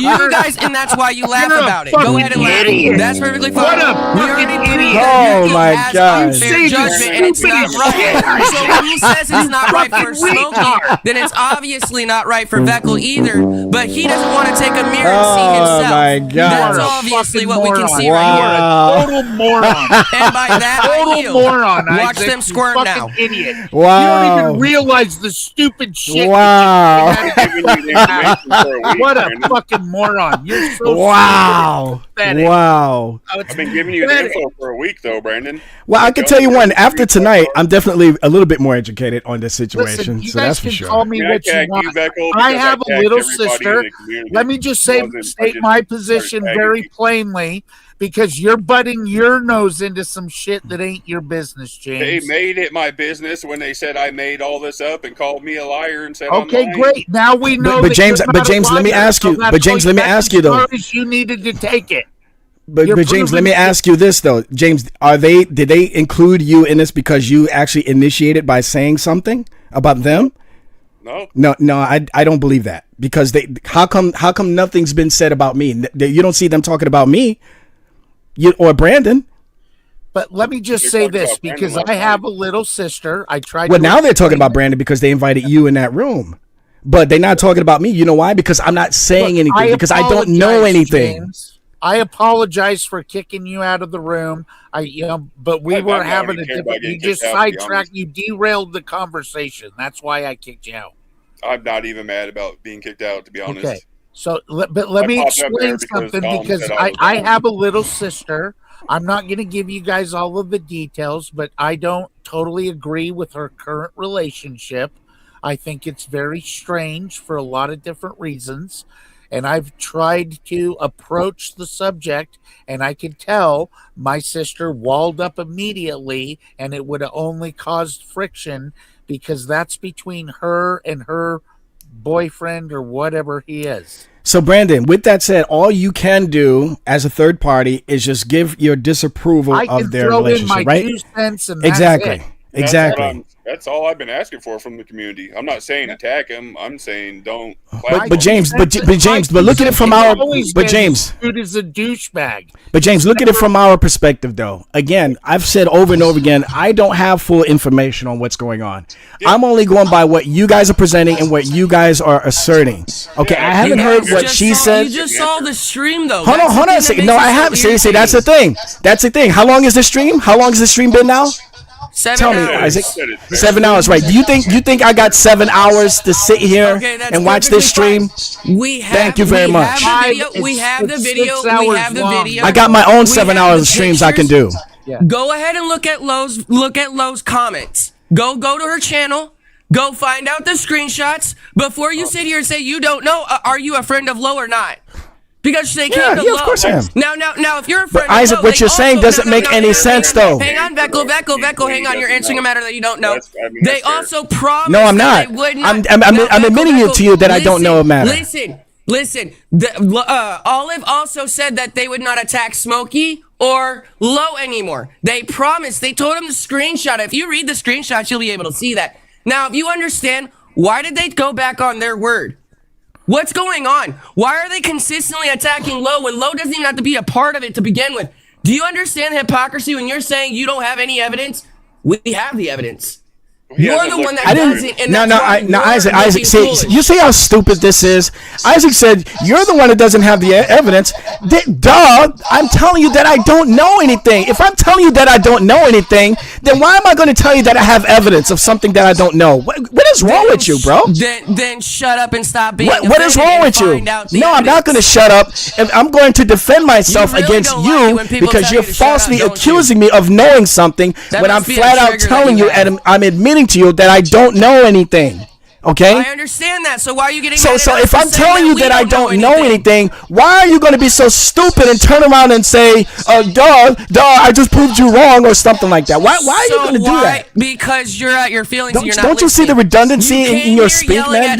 You guys, and that's why you laugh You're a about it. Go ahead and laugh. idiot. That's perfectly fine. What a We already fucking proved idiot. that Oh VEKL my has God. unfair judgment, and it's not right. So when he says it's not right for Smokey, then it's obviously not right for VEKL either. But he doesn't want to take a mirror and see Oh himself. my God. That's obviously Fucking what we can moron. see right here. Wow. Total moron. And by that, I Total yield. moron. Watch Isaac, them you squirm fucking now. Idiot. Wow. You don't even realize the stupid shit. Wow. That you Giving you the information for a week, what a Brandon. fucking moron. You're so Wow. stupid and pathetic. Wow. I've been giving you the info for a week, though, Brandon. Well, I can tell you one. After tonight, I'm definitely a little bit more educated on this situation. Listen, you So guys that's for can sure. call me what you want. I have a little sister. Let me just state my position very plainly, because you're butting your nose into some shit that ain't your business, They James. made it my business when they said I made all this up and called me a liar and said Okay, I'm lying. great. Now we know. But that James, you're but not a James, let me liar, ask so you. that's But James, what- let me that's ask you as though. far as you needed to take it. But You're James, let me proving- ask you this though, James. Did they include you in this because you actually initiated by saying something about them? No, I don't believe that, because how come nothing's been said about me? You don't see them talking about me, or Brandon. But let me just say this, because I have a little sister. I tried. Well, to now they're talking explain about Brandon because they invited you in that room, but they're not talking about me. You know why? Because I'm not saying Look, anything, because I don't know apologize, anything. James. I apologize for kicking you out of the room. But we were having a different. You just sidetracked. You derailed the conversation. That's why I kicked you out. I'm not even mad about being kicked out, to be honest. Okay. So, let me popped up there explain something, Tom because said I was I wrong. have a little sister. I'm not going to give you guys all of the details, but I don't totally agree with her current relationship. I think it's very strange for a lot of different reasons. And I've tried to approach the subject, and I could tell my sister walled up immediately, and it would have only caused friction, because that's between her and her boyfriend or whatever he is. So, Brandon, with that said, all you can do as a third party is just give your disapproval I can of their throw in relationship, my right? 2 cents, and that's Exactly. it. Exactly. That's all I've been asking for from the community. I'm not saying attack him. I'm saying don't. But James, but look at it from our. But James, dude is a douchebag. But James, look at it from our perspective, though. Again, I've said over and over again, I don't have full information on what's going on. I'm only going by what you guys are presenting and what you guys are asserting. Okay, I haven't heard what she said. You just saw the stream, though. Hold on a second. No, I haven't. See, that's the thing. That's the thing. How long is the stream? How long has the stream been now? 7 Tell me, hours. Isaac. 7 hours, right? Do you think I got 7 hours to sit here and watch this stream? Thank you very much. We have the video. I got my own 7 hours of streams I can do. Go ahead and look at Lowe's comments. Go to her channel. Go find out the screenshots before you sit here and say you don't know. Are you a friend of Lowe or not? Because they came to Lowe. Of course I am. Now, if you're a friend But Isaac, of Lowe, what you're saying doesn't make any sense, though. Hang on, VEKL, hang on. You're answering a matter that you don't know. They also promised. No, I'm not. That they would not. I'm admitting it to you that I don't know a matter. Listen. Olive also said that they would not attack Smokey or Lowe anymore. They promised. They told him to screenshot it. If you read the screenshots, you'll be able to see that. Now, if you understand, why did they go back on their word? What's going on? Why are they consistently attacking Lowe when Lowe doesn't even have to be a part of it to begin with? Do you understand the hypocrisy when you're saying you don't have any evidence? We have the evidence. You're the one that does it, and Isaac, you see how stupid this is? Isaac said, you're the one that doesn't have the evidence. Duh, I'm telling you that I don't know anything. If I'm telling you that I don't know anything, then why am I going to tell you that I have evidence of something that I don't know? What is wrong with you, bro? Then shut up and stop being What is wrong with you? No, I'm not going to shut up. I'm going to defend myself against you because you're falsely accusing me of knowing something when I'm flat out telling you and I'm admitting to you that I don't know anything. Okay? I understand that. So why are you getting so if I'm telling you that I don't know anything, why are you going to be so stupid and turn around and say, duh, I just proved you wrong or something like that? Why are you going to do that? Because you're at your feelings and you're not Don't you see the redundancy in your speech, man?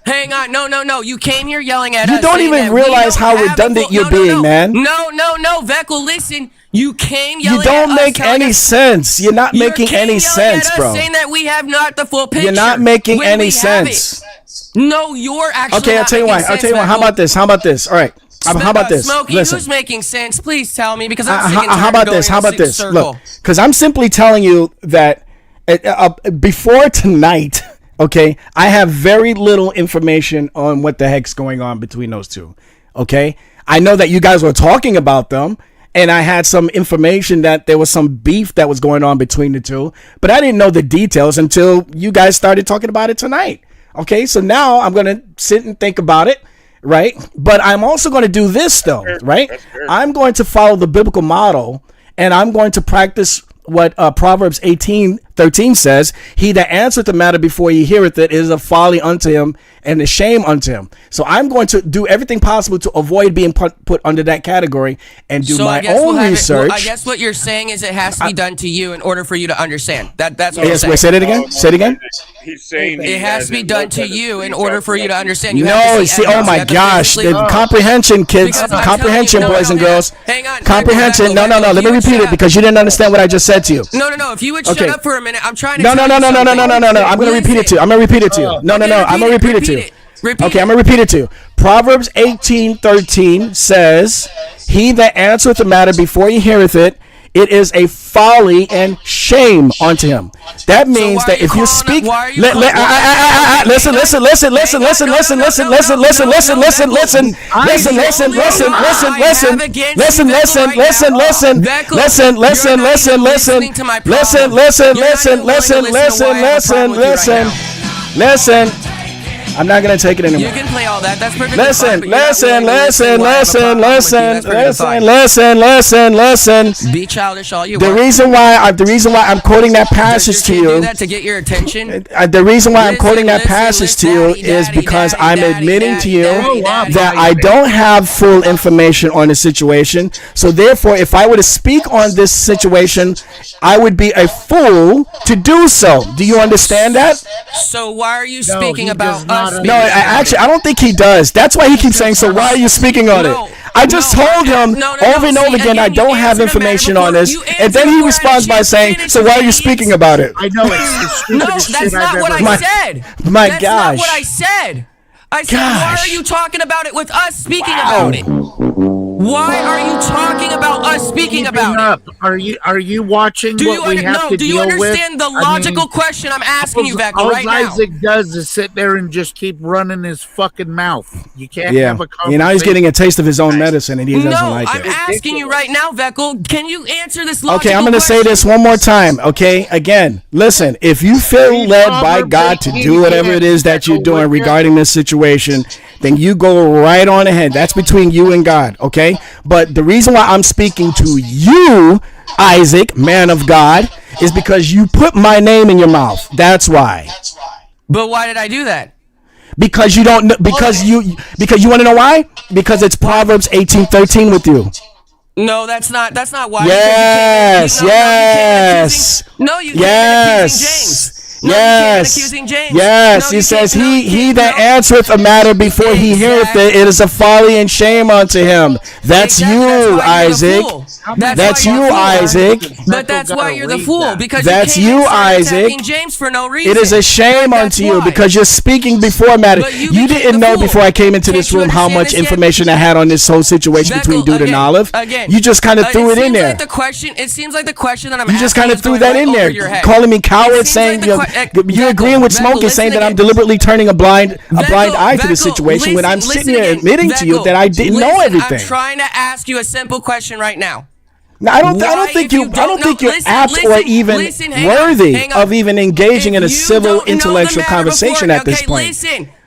Hang on, no. You came here yelling at us. You don't even realize how redundant you're being, man. No, VEKL, listen. You came yelling at us. You don't make any sense. You're not making any sense, bro. Saying that we have not the full picture. You're not making any sense. No, you're actually okay, I'll tell you why. How about this? All right. How about this? Smokey, listen. Who's making sense? Please tell me because I'm sick and how tired about this? How about this? Circle. Look, because I'm simply telling you that before tonight, okay, I have very little information on what the heck's going on between those two. Okay, I know that you guys were talking about them. And I had some information that there was some beef that was going on between the two, but I didn't know the details until you guys started talking about it tonight. Okay, so now I'm going to sit and think about it, right? But I'm also going to do this though, right? I'm going to follow the biblical model and I'm going to practice what Proverbs 18:13 says. He that answereth the matter before he heareth it is a folly unto him and a shame unto him. So I'm going to do everything possible to avoid being put under that category and do my own research. I guess what you're saying is it has to be done to you in order for you to understand. That's what you're saying. Wait, say it again. Say it again. He's saying it has to be done to you in order for you to understand. Oh my gosh, the comprehension, kids, comprehension, boys and girls. Hang on. Comprehension. No. Let me repeat it because you didn't understand what I just said to you. No. If you would shut up for a minute, I'm trying to. No. I'm gonna repeat it to you. I'm gonna repeat it to you. No. I'm gonna repeat it to you. Okay, I'm gonna repeat it to you. Proverbs 18:13 says, "He that answereth the matter before he heareth it, it is a folly and shame unto him." That means that if you speak, listen. I'm not gonna take it anymore. You can play all that. That's perfect. Listen. Be childish all you want. The reason why I'm quoting that passage to you. Do that to get your attention. The reason why I'm quoting that passage to you is because I'm admitting to you that I don't have full information on the situation. So therefore, if I were to speak on this situation, I would be a fool to do so. Do you understand that? So why are you speaking about us? No, I don't think he does. That's why he keeps saying, so why are you speaking on it? I just told him over and over again I don't have information on this. And then he responds by saying, so why are you speaking about it? I know it's no, that's not what I said. My gosh. That's not what I said. I said, why are you talking about it with us speaking about it? Why are you talking about us speaking about it? Are you watching what we have to deal with? Do you understand the logical question I'm asking you, VEKL, right now? All Isaac does is sit there and just keep running his fucking mouth. You can't have a conversation. Now he's getting a taste of his own medicine and he doesn't like it. I'm asking you right now, VEKL, can you answer this logical question? Okay, I'm going to say this one more time, okay? Again, listen, if you feel led by God to do whatever it is that you're doing regarding this situation, then you go right on ahead. That's between you and God, okay? But the reason why I'm speaking to you, Isaac, man of God, is because you put my name in your mouth. That's why. But why did I do that? Because you don't know, because you want to know why? Because it's Proverbs 18:13 with you. No, that's not why. Yes. No, you can't accusing James. Yes, he says he that answereth a matter before he heareth it, it is a folly and shame unto him. That's you, Isaac. That's you, Isaac. But that's why you're the fool, because That's you, came you, and started Isaac. attacking James for no reason. It is a shame unto you because you're speaking before matter. You didn't know before I came into this room how much information I had on this whole situation between Dude and Olive. You just kind of threw it in there. It seems like the question that I'm You just kind of threw that in there, calling me coward, saying you're agreeing with Smokey, saying that I'm deliberately turning a blind eye to the situation when I'm sitting here admitting to you that I didn't know everything. I'm trying to ask you a simple question right now. No, I don't think you're apt or even worthy of even engaging in a civil intellectual conversation at this point.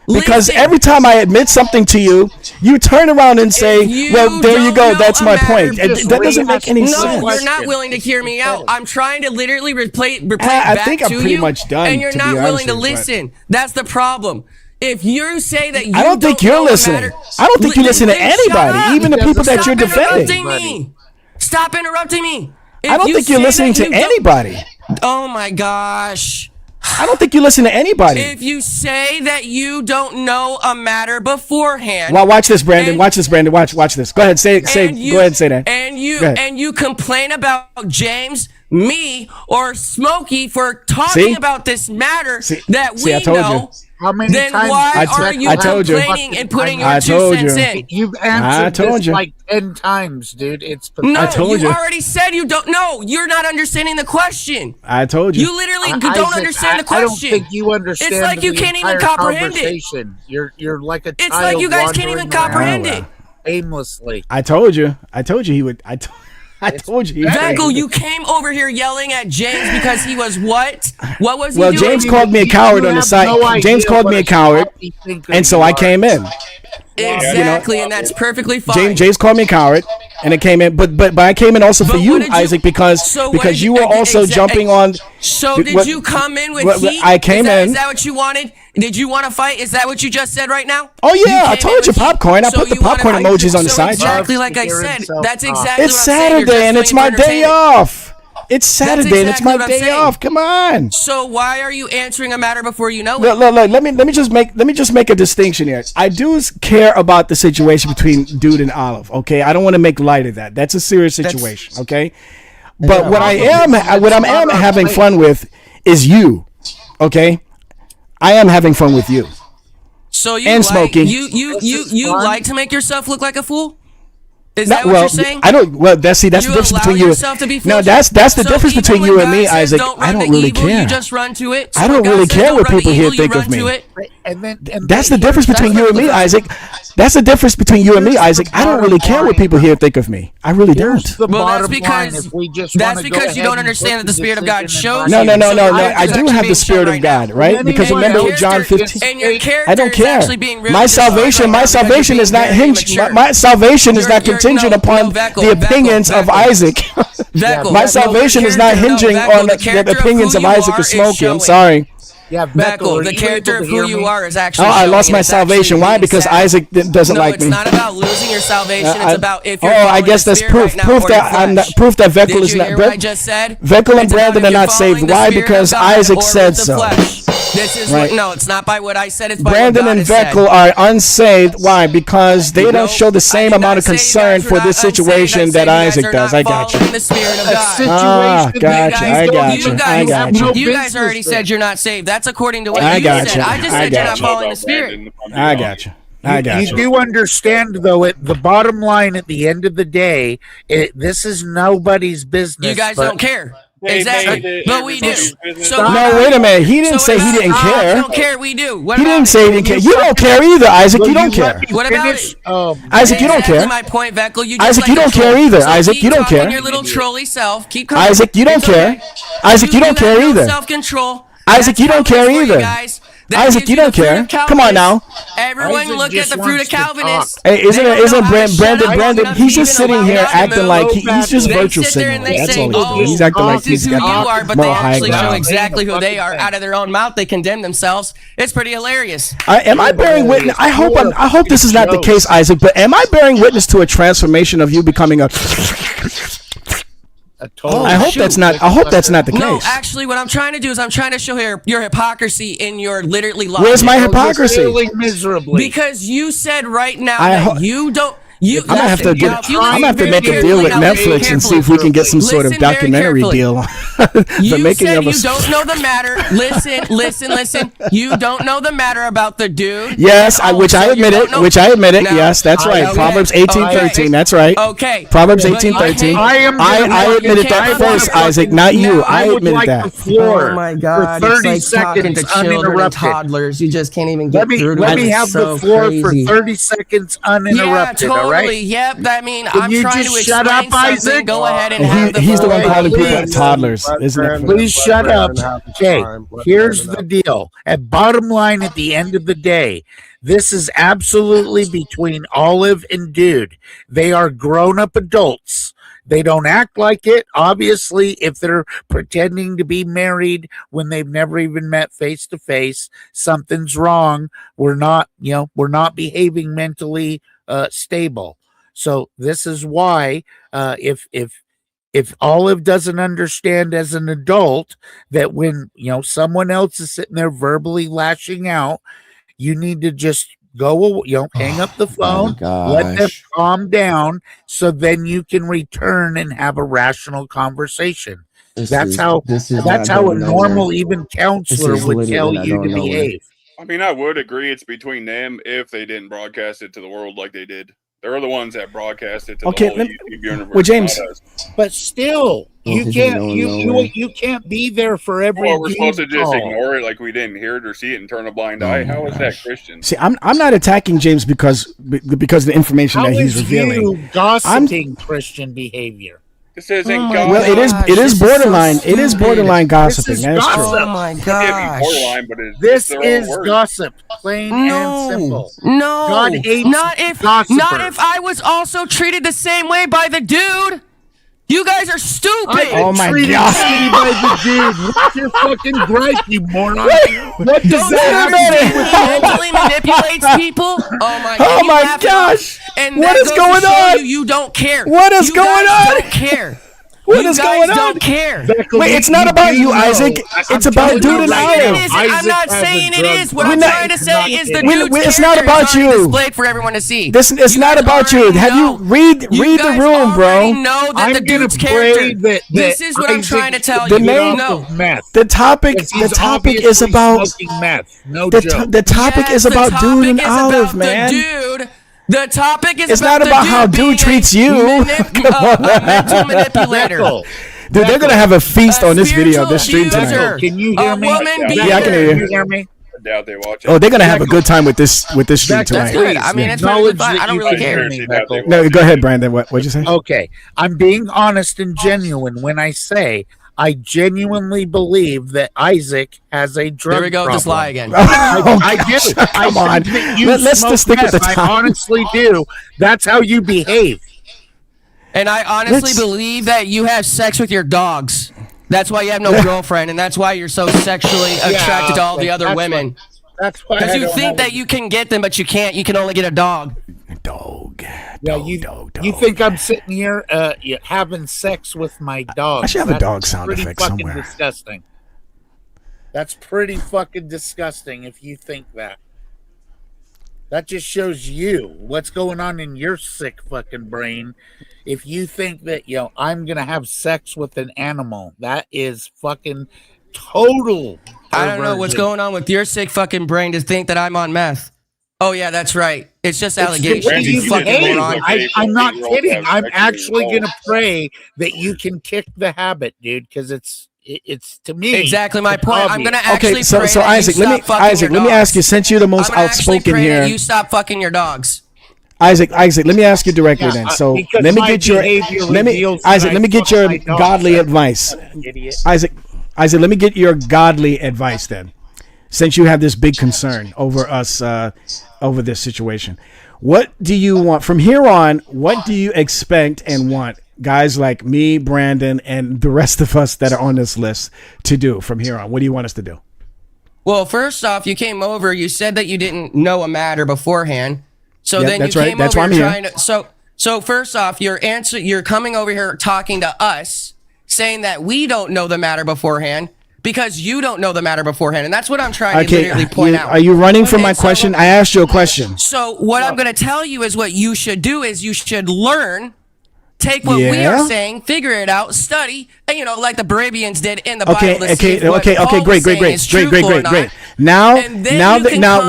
Because every time I admit something to you, you turn around and say, well, there you go, that's my point. That doesn't make any sense. No, you're not willing to hear me out. I'm trying to literally replay I back think I'm to pretty you, much done, and you're to be not willing to honest with you, listen. That's the problem. If you say that you I don't think you're listening. I don't think you listen to anybody, even the people that you're defending. Stop interrupting me. I don't think you're listening to anybody. Oh my gosh. I don't think you listen to anybody. If you say that you don't know a matter beforehand. Well, watch this, Brandon. Watch this, Brandon. Watch this. Go ahead, say. Go ahead and say that. And you complain about James, me, or Smokey for talking about this matter that we I told know. you. How many then times? why are you complaining and putting your 2 cents in? You've answered this like 10 times, dude. It's pathetic. No, you already said you don't know. You're not understanding the question. I told you. You literally don't understand the question. I don't think you understand. It's like you can't even comprehend it. You're like a child. It's like you guys can't even comprehend it. Aimlessly. I told you he would. I told you. VEKL, you came over here yelling at James because he was what? What was he doing? doing? James called me a coward on the side. James called me a coward, and so I came in. Exactly, and that's perfectly fine. James called me a coward, and it came in. But I came in also for you, Isaac, because you were also jumping on. So did you come in with heat? I came in. Is that what you wanted? Did you want to fight? Is that what you just said right now? Oh yeah, I told you popcorn. I put the popcorn emojis on the side. Exactly like I said. That's exactly it's what I'm Saturday saying. and it's my day off. It's Saturday and it's my day off. Come on. So why are you answering a matter before you know it? Look, let me just make a distinction here. I do care about the situation between Dude and Olive. Okay, I don't want to make light of that. That's a serious situation. Okay, but what I'm having fun with is you. Okay, I am having fun with you. So you and like, Smokey. You like to make yourself look like a fool? Is that what you're saying? I don't. Well, that's the difference between you. No, that's the difference between you and me, Isaac. I don't really care. You just run to it. I don't really care what people here think of me. That's the difference between you and me, Isaac. That's the difference between you and me, Isaac. I don't really care what people here think of me. I really don't. Well, that's because you don't understand that the Spirit of God shows you. No. I do have the Spirit of God, right? Because remember with John 15. I don't care. My salvation is not hinged. My salvation is not contingent upon the opinions of Isaac. My salvation is not hinging on the opinions of Isaac or Smokey. I'm sorry. Yeah, VEKL, the character of who you are is actually. Oh, I lost my salvation. Why? Because Isaac doesn't like me. No, it's not about losing your salvation. It's about if you're. I guess that's proof. Proof that VEKL is not. What I just said? VEKL and Brandon are not saved. Why? Because Isaac said so. This is no. It's not by what I said. It's by Brandon what God and has VEKL are unsaved. Why? Because they don't show the same amount of concern for this situation that Isaac does. I got you. The Spirit of God. Ah, gotcha. I got you. You guys already said you're not saved. That's according to what I you got said. you. I just said you're not following the Spirit. I got you. You do understand, though, at the bottom line, at the end of the day, this is nobody's business. You guys don't care. Exactly. But we do. So no, wait a minute. He didn't say he didn't care. I don't care. We do. He didn't say he didn't care. You don't care either, Isaac. You don't care. What about it? Isaac, you don't care. My point, VEKL. Isaac, you don't care either. Isaac, you don't care. Your little trolly self. Keep Isaac, you don't care. Isaac, you don't care either. Self-control. Isaac, you don't care either. Isaac, you don't care. Come on now. Everyone look at the fruit of Calvinists. Hey, isn't Brandon? He's just sitting here acting like he's just virtual signaling. That's all he's doing. He's acting like he's got who you are, but they moral high actually show ground. exactly who they are. Out of their own mouth, they condemn themselves. It's pretty hilarious. Am I bearing witness? I hope this is not the case, Isaac. But am I bearing witness to a transformation of you becoming a? I hope that's not the case. No, actually, what I'm trying to do is I'm trying to show your hypocrisy in your literally life. Where's my hypocrisy? Miserably. Because you said right now that you don't. You, I'm gonna have to get. Now, I'm gonna have to make a deal with Netflix and see if we can get some sort of Listen very documentary carefully. deal. You The making said of you us. don't know the matter. Listen. You don't know the matter about the dude. Yes, and which I also you admit don't it. know- Which I admit it. Now, Yes, that's right. okay, Proverbs 18:13. That's right. Okay. Proverbs But 18:13. I am I admitted that first, Isaac, not you. I admitted that. Oh my God! for 30 it's like talking to seconds children and uninterrupted. toddlers. You just can't even get through to Let them. me It's have so the floor crazy. for 30 seconds uninterrupted. Yeah, totally. All right. Yep. I mean, Can I'm you trying just to shut explain up, something. Isaac? Go ahead and have the He's the one floor. calling people Please. toddlers, isn't it? Please shut up. Okay, here's the deal. At bottom line, at the end of the day, this is absolutely between Olive and Dude. They are grown-up adults. They don't act like it. Obviously, if they're pretending to be married when they've never even met face to face, something's wrong. We're not behaving mentally stable. So this is why if Olive doesn't understand as an adult that when someone else is sitting there verbally lashing out, you need to just go, hang up the phone, let them calm down, so then you can return and have a rational conversation. That's how a normal, even counselor would tell you to behave. I mean, I would agree it's between them if they didn't broadcast it to the world like they did. They're the ones that broadcast it to the whole YouTube universe. Well, James, not us. But still, you can't be there for every. Well, we're supposed to dude just call. ignore it like we didn't hear it or see it and turn a blind eye. How is that Christian? See, I'm not attacking James because of the information How that he's is revealing. you gossiping Christian behavior? This isn't Well, it is borderline. It is borderline gossiping. This is That is true. gossip. Oh my It gosh! can't be borderline, but it's This their own is word. gossip, plain and simple. No, God hates not if I was also treated the same way by the dude. You guys are stupid. Oh my treated God. shitty by the dude. What's your fucking gripe, you moron? What does Don't that you have to do understand with he mentally manipulates people? Oh my! Oh you my laugh it gosh. off, and What that is goes going to show on? You don't care. What is You going guys on? Don't care. What you is guys going on? Don't care. Wait, it's not about you, Isaac. It's about Dude and Olive. I'm not saying it is. What I'm trying to say is the dude's It's not about character is already you. displayed for everyone to see. It's not about you. Have you read the room, bro? know that the dude's character. This is what I'm trying to tell you. No. The topic is about meth. No the joke. the topic is the about Dude and topic is Olive, about man. The dude. The topic is It's about not about the how dude Dude being treats a you. mental manipulator. Dude, they're gonna have a feast on this video, spiritual this stream abuser. tonight. Can you hear me? Yeah, I can hear you. hear me? I doubt they watch it. Oh, they're gonna have a good time with this stream That's tonight. good. I mean, it's perfectly fine. I don't really care. No, go ahead, Brandon. What'd you say? Okay, I'm being honest and genuine when I say I genuinely believe that Isaac has a drug There we go, problem. just lie again. I do. Come on. think that you Let's smoke just stick with meth. the I time. honestly do. That's how you behave. And I honestly believe that you have sex with your dogs. That's why you have no girlfriend, and that's why you're so sexually attracted to all the other women. That's why. Because I you don't think have that you can get them, but you can't. You can only get a dog. You think I'm sitting here having sex with my dog? I should have a dog sound pretty effect fucking somewhere. Disgusting. That's pretty fucking disgusting if you think that. That just shows you what's going on in your sick fucking brain. If you think that, I'm going to have sex with an animal, that is fucking total. I don't know what's going on with your sick fucking brain to think that I'm on meth. Oh, yeah, that's right. It's just allegations, you fucking moron. I'm not kidding. I'm actually going to pray that you can kick the habit, dude, because it's to me Exactly my it's point. I'm obvious. gonna actually Okay, so pray so that you Isaac, stop let fucking me your ask you. dogs. Since you're the most I'm gonna actually outspoken pray that here, you stop fucking your dogs. Isaac, let me ask you directly then. So because let me my get your behavior let me reveals Isaac, that let me I get fuck your my dog. godly advice. Idiot. Isaac, let me get your godly advice then. Since you have this big concern over us over this situation. What do you want from here on? What do you expect and want guys like me, Brandon, and the rest of us that are on this list to do from here on? What do you want us to do? Well, first off, you came over. You said that you didn't know a matter beforehand. So Yeah, then that's you right. came That's over why I'm here. trying to. So first off, you're coming over here talking to us, saying that we don't know the matter beforehand. because you don't know the matter beforehand, and that's what I'm trying to literally point out. Are you running from my question? I asked you a question. So what I'm going to tell you is what you should do is you should learn, take what we are saying, figure it out, study, and like the Barabians did in the Bible. Okay, great. Now,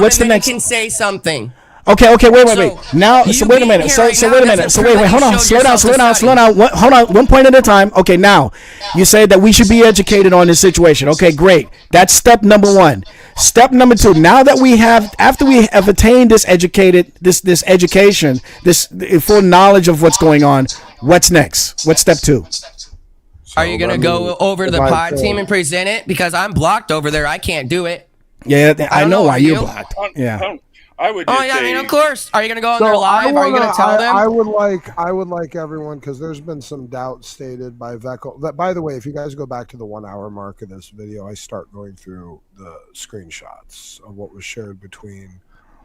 what's the next? Can say something. Okay, wait. Now, so wait a minute. So wait a minute. So wait, hold on. Slow down. Hold on. One point at a time. Okay, now, you say that we should be educated on this situation. Okay, great. That's step number 1. Step number 2. Now that after we have attained this education, this full knowledge of what's going on, what's next? What's step 2? Are you going to go over to the pod team and present it? Because I'm blocked over there. I can't do it. Yeah, I know why you're blocked. Yeah. I would. I mean, of course. Are you going to go on there live? Are you going to tell them? I would like everyone, because there's been some doubt stated by VEKL. That, by the way, if you guys go back to the 1 hour mark of this video, I start going through the screenshots of what was shared between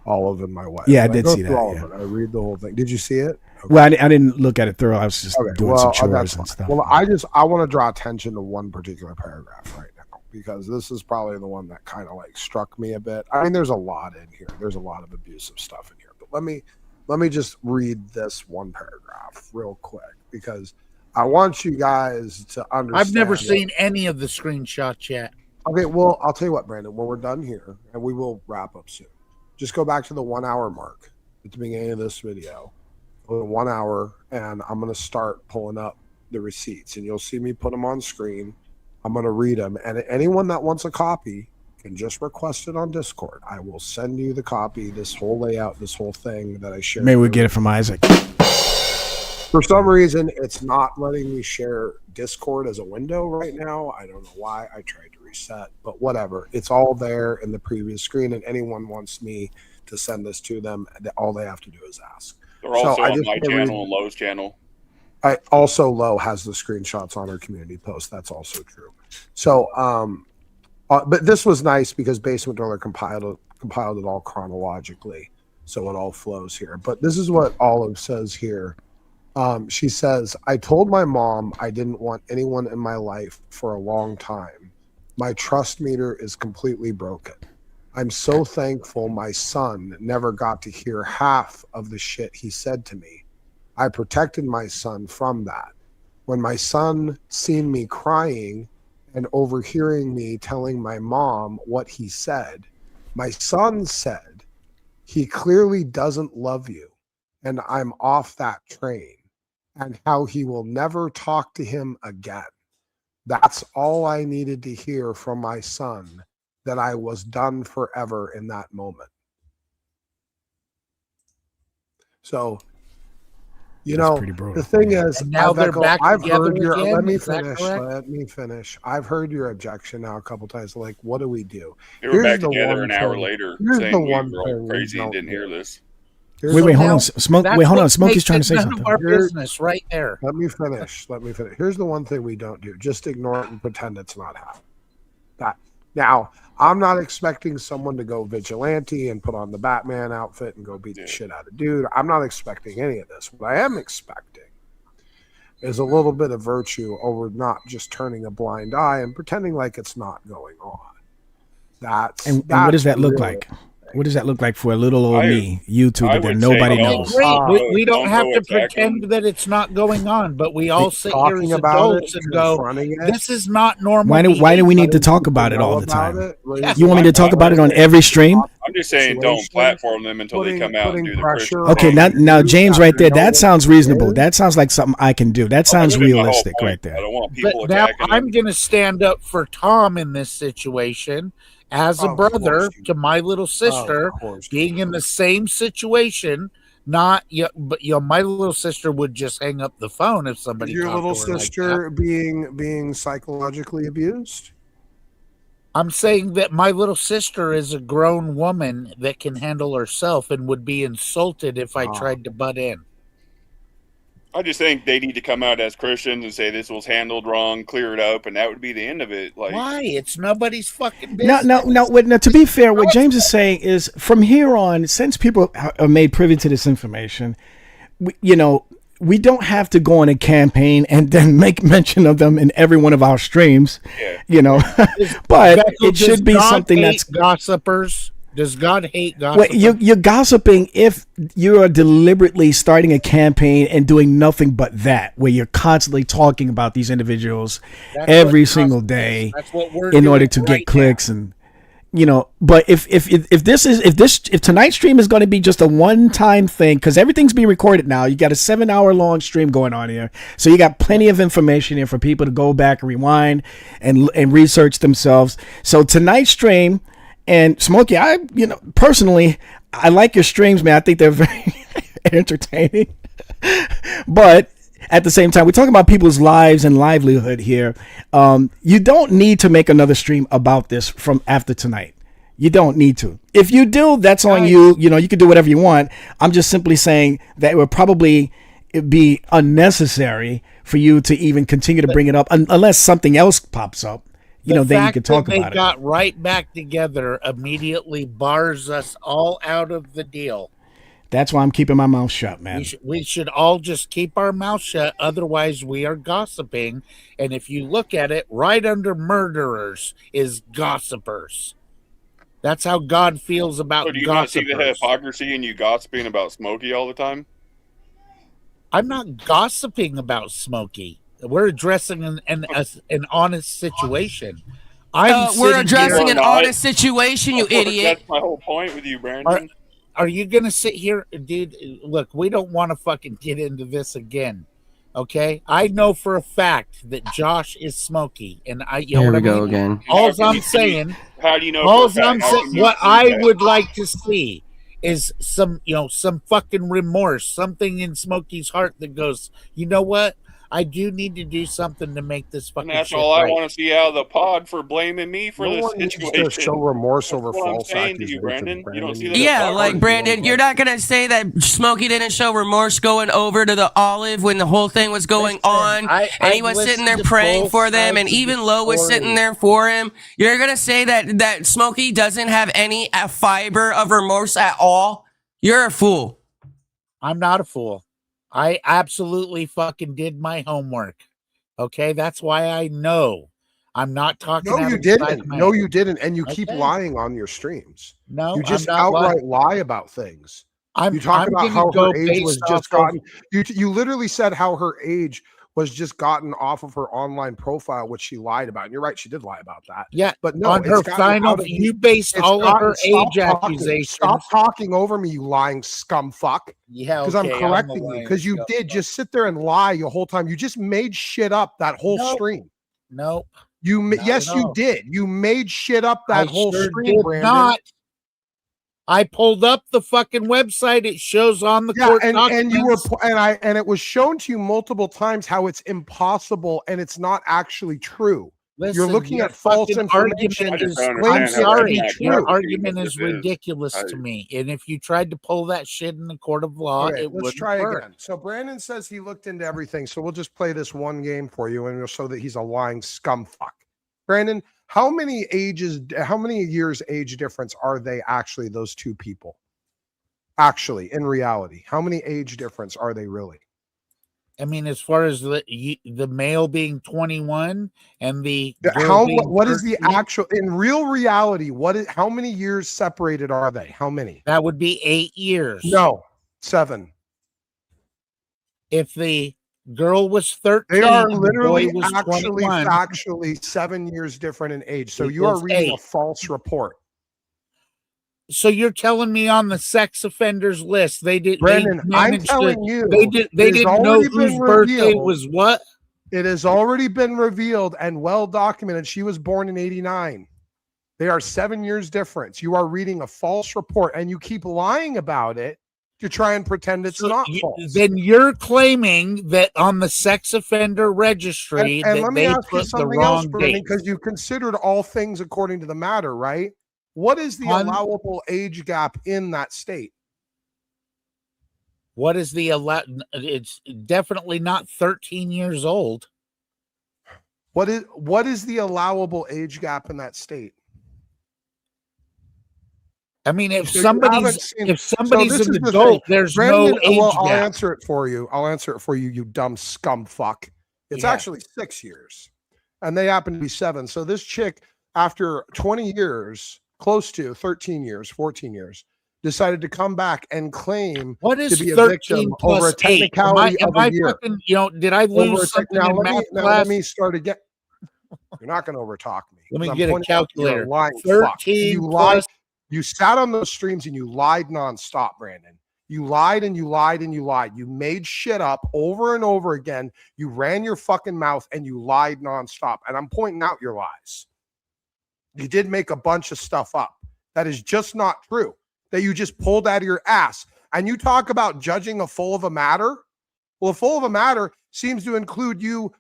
Olive and my wife. Yeah, I did see that. I read the whole thing. Did you see it? Okay. Well, I didn't look at it thorough. I was just doing some chores and stuff. Well, I want to draw attention to one particular paragraph right now, because this is probably the one that kind of like struck me a bit. I mean, there's a lot in here. There's a lot of abusive stuff in here. But let me just read this one paragraph real quick, because I want you guys to understand. I've never seen any of the screenshots yet. Okay, well, I'll tell you what, Brandon, when we're done here, and we will wrap up soon, just go back to the 1 hour mark at the beginning of this video, 1 hour, and I'm going to start pulling up the receipts, and you'll see me put them on screen. I'm going to read them, and anyone that wants a copy can just request it on Discord. I will send you the copy, this whole layout, this whole thing that I shared. Maybe we get it from Isaac. For some reason, it's not letting me share Discord as a window right now. I don't know why. I tried to reset, but whatever. It's all there in the previous screen, and anyone wants me to send this to them, all they have to do is ask. They're also on my channel and Lowe's channel. Lowe has the screenshots on her community post. That's also true. So, but this was nice because Basement Dweller compiled it all chronologically, so it all flows here. But this is what Olive says here. She says, "I told my mom I didn't want anyone in my life for a long time. My trust meter is completely broken. I'm so thankful my son never got to hear half of the shit he said to me. I protected my son from that. When my son seen me crying and overhearing me telling my mom what he said, my son said, he clearly doesn't love you, and I'm off that train, and how he will never talk to him again. That's all I needed to hear from my son, that I was done forever in that moment." So, the thing is, now they're back together again. Let me finish. I've heard your objection now a couple times. Like, what do we do? They were back together an hour later, saying we were all crazy and didn't hear this. Wait, hold on. Smokey's trying to say something. Our business right there. Let me finish. Here's the one thing we don't do. Just ignore it and pretend it's not happening. Now, I'm not expecting someone to go vigilante and put on the Batman outfit and go beat the shit out of dude. I'm not expecting any of this. What I am expecting is a little bit of virtue over not just turning a blind eye and pretending like it's not going on. And what does that look like? What does that look like for a little old me, YouTuber that nobody knows? We don't have to pretend that it's not going on, but we all sit here as adults and go, this is not normal. Why do we need to talk about it all the time? You want me to talk about it on every stream? I'm just saying, don't platform them until they come out and do the Christian. Okay, now James right there, that sounds reasonable. That sounds like something I can do. That sounds realistic right there. I don't want people now attacking I'm going to stand up for Tom in this situation. As a brother to my little sister, being in the same situation, but my little sister would just hang up the phone if somebody. Your little sister being psychologically abused? I'm saying that my little sister is a grown woman that can handle herself and would be insulted if I tried to butt in. I just think they need to come out as Christians and say this was handled wrong, clear it up, and that would be the end of it. Like, why? It's nobody's fucking business. No. To be fair, what James is saying is, from here on, since people are made privy to this information, we don't have to go on a campaign and then make mention of them in every one of our streams, you know. But it should be something that's gossipers. Does God hate gossipers? Well, you're gossiping if you are deliberately starting a campaign and doing nothing but that, where you're constantly talking about these individuals every single day in order to get clicks and, you know. But if tonight's stream is going to be just a one-time thing, because everything's being recorded now, you got a 7-hour long stream going on here, so you got plenty of information here for people to go back and rewind and research themselves. So tonight's stream. And Smokey, personally, I like your streams, man. I think they're very entertaining. But at the same time, we're talking about people's lives and livelihood here. You don't need to make another stream about this from after tonight. You don't need to. If you do, that's on you. You know, you can do whatever you want. I'm just simply saying that it would probably be unnecessary for you to even continue to bring it up unless something else pops up. You know, then you can talk about it. They got right back together immediately bars us all out of the deal. That's why I'm keeping my mouth shut, man. We should all just keep our mouth shut. Otherwise, we are gossiping. And if you look at it, right under murderers is gossipers. That's how God feels about So do you gossipers. not see the hypocrisy in you gossiping about Smokey all the time? I'm not gossiping about Smokey. We're addressing an honest situation. We're addressing an honest situation, you idiot. That's my whole point with you, Brandon. Are you going to sit here, dude? Look, we don't want to fucking get into this again, okay? I know for a fact that Josh is Smokey, and Here we go again. All I'm saying, how do you know? What I would like to see is some fucking remorse, something in Smokey's heart that goes, you know what? I do need to do something to make this fucking. And that's shit all I right. want to see out of the pod for blaming me for this situation. To show remorse over That's what I'm false saying to accusations, you, Brandon. You don't see that. Yeah, like Brandon, you're not gonna say that Smokey didn't show remorse going over to the Olive when the whole thing was going on, and he was sitting there praying for them, and even Lowe was sitting there for him. You're gonna say that Smokey doesn't have any fiber of remorse at all? You're a fool. I'm not a fool. I absolutely fucking did my homework. Okay, that's why I know. I'm not talking. No, you didn't. No, you didn't. And you keep lying on your streams. No, you just I'm not outright lie about things. You talk about how her age was just gotten. You literally said how her age was just gotten off of her online profile, which she lied about. And you're right, she did lie about that. Yeah, but no, on her final, you based all of her age accusations. Stop talking over me, you lying scum fuck. Yeah, because I'm correcting you. Because you did just sit there and lie the whole time. You just made shit up that whole stream. Nope. Yes, you did. You made shit up that whole stream, Brandon. Not. I pulled up the fucking website. It shows on the court documents. And it was shown to you multiple times how it's impossible and it's not actually true. Listen, you're looking at false information. I'm sorry. Your argument is ridiculous to me. And if you tried to pull that shit in the court of law, it wouldn't let's try work. again. So Brandon says he looked into everything. So we'll just play this one game for you and we'll show that he's a lying scum fuck. Brandon, how many years age difference are they actually, those two people? Actually, in reality, how many age difference are they really? I mean, as far as the male being 21 and the girl being what is the 13? actual, in real reality, how many years separated are they? How many? That would be 8 years. No, 7. If the girl was 13, they are and literally the boy was actually 21, factually 7 years different in age. So you are reading a false report. So you're telling me on the sex offenders list they did, Brandon, I'm telling you, they didn't know whose birthday was what? It has already been revealed and well documented. She was born in 89. They are 7 years difference. You are reading a false report and you keep lying about it to try and pretend it's not false. Then you're claiming that on the sex offender registry and that let me they ask you put the something else, wrong Brandon, date. because you considered all things according to the matter, right? What is the allowable age gap in that state? What is the it's definitely not 13 years old. What is the allowable age gap in that state? I mean, if So you somebody's haven't seen- if somebody's so this an is the adult, thing. there's Brandon, no age well, I'll gap. answer it for you. I'll answer it for you, you dumb scum fuck. It's Yeah. actually 6 years, and they happen to be 7. So this chick, after 20 years, close to 13 years, 14 years, decided to come back and claim What is to be a 13 victim over a plus 8? technicality Am of a I year. fucking, did I Over lose a something now, in let me, math now class? let me start again. You're not going to overtalk me. Let me 'cause I'm get a pointing out you're calculator. lying fuck. 13 You plus lied. You sat on those streams and you lied nonstop, Brandon. You lied and you lied and you lied. You made shit up over and over again. You ran your fucking mouth and you lied nonstop. And I'm pointing out your lies. You did make a bunch of stuff up that is just not true, that you just pulled out of your ass. And you talk about judging a fool of a matter. Well, a fool of a matter seems to include you.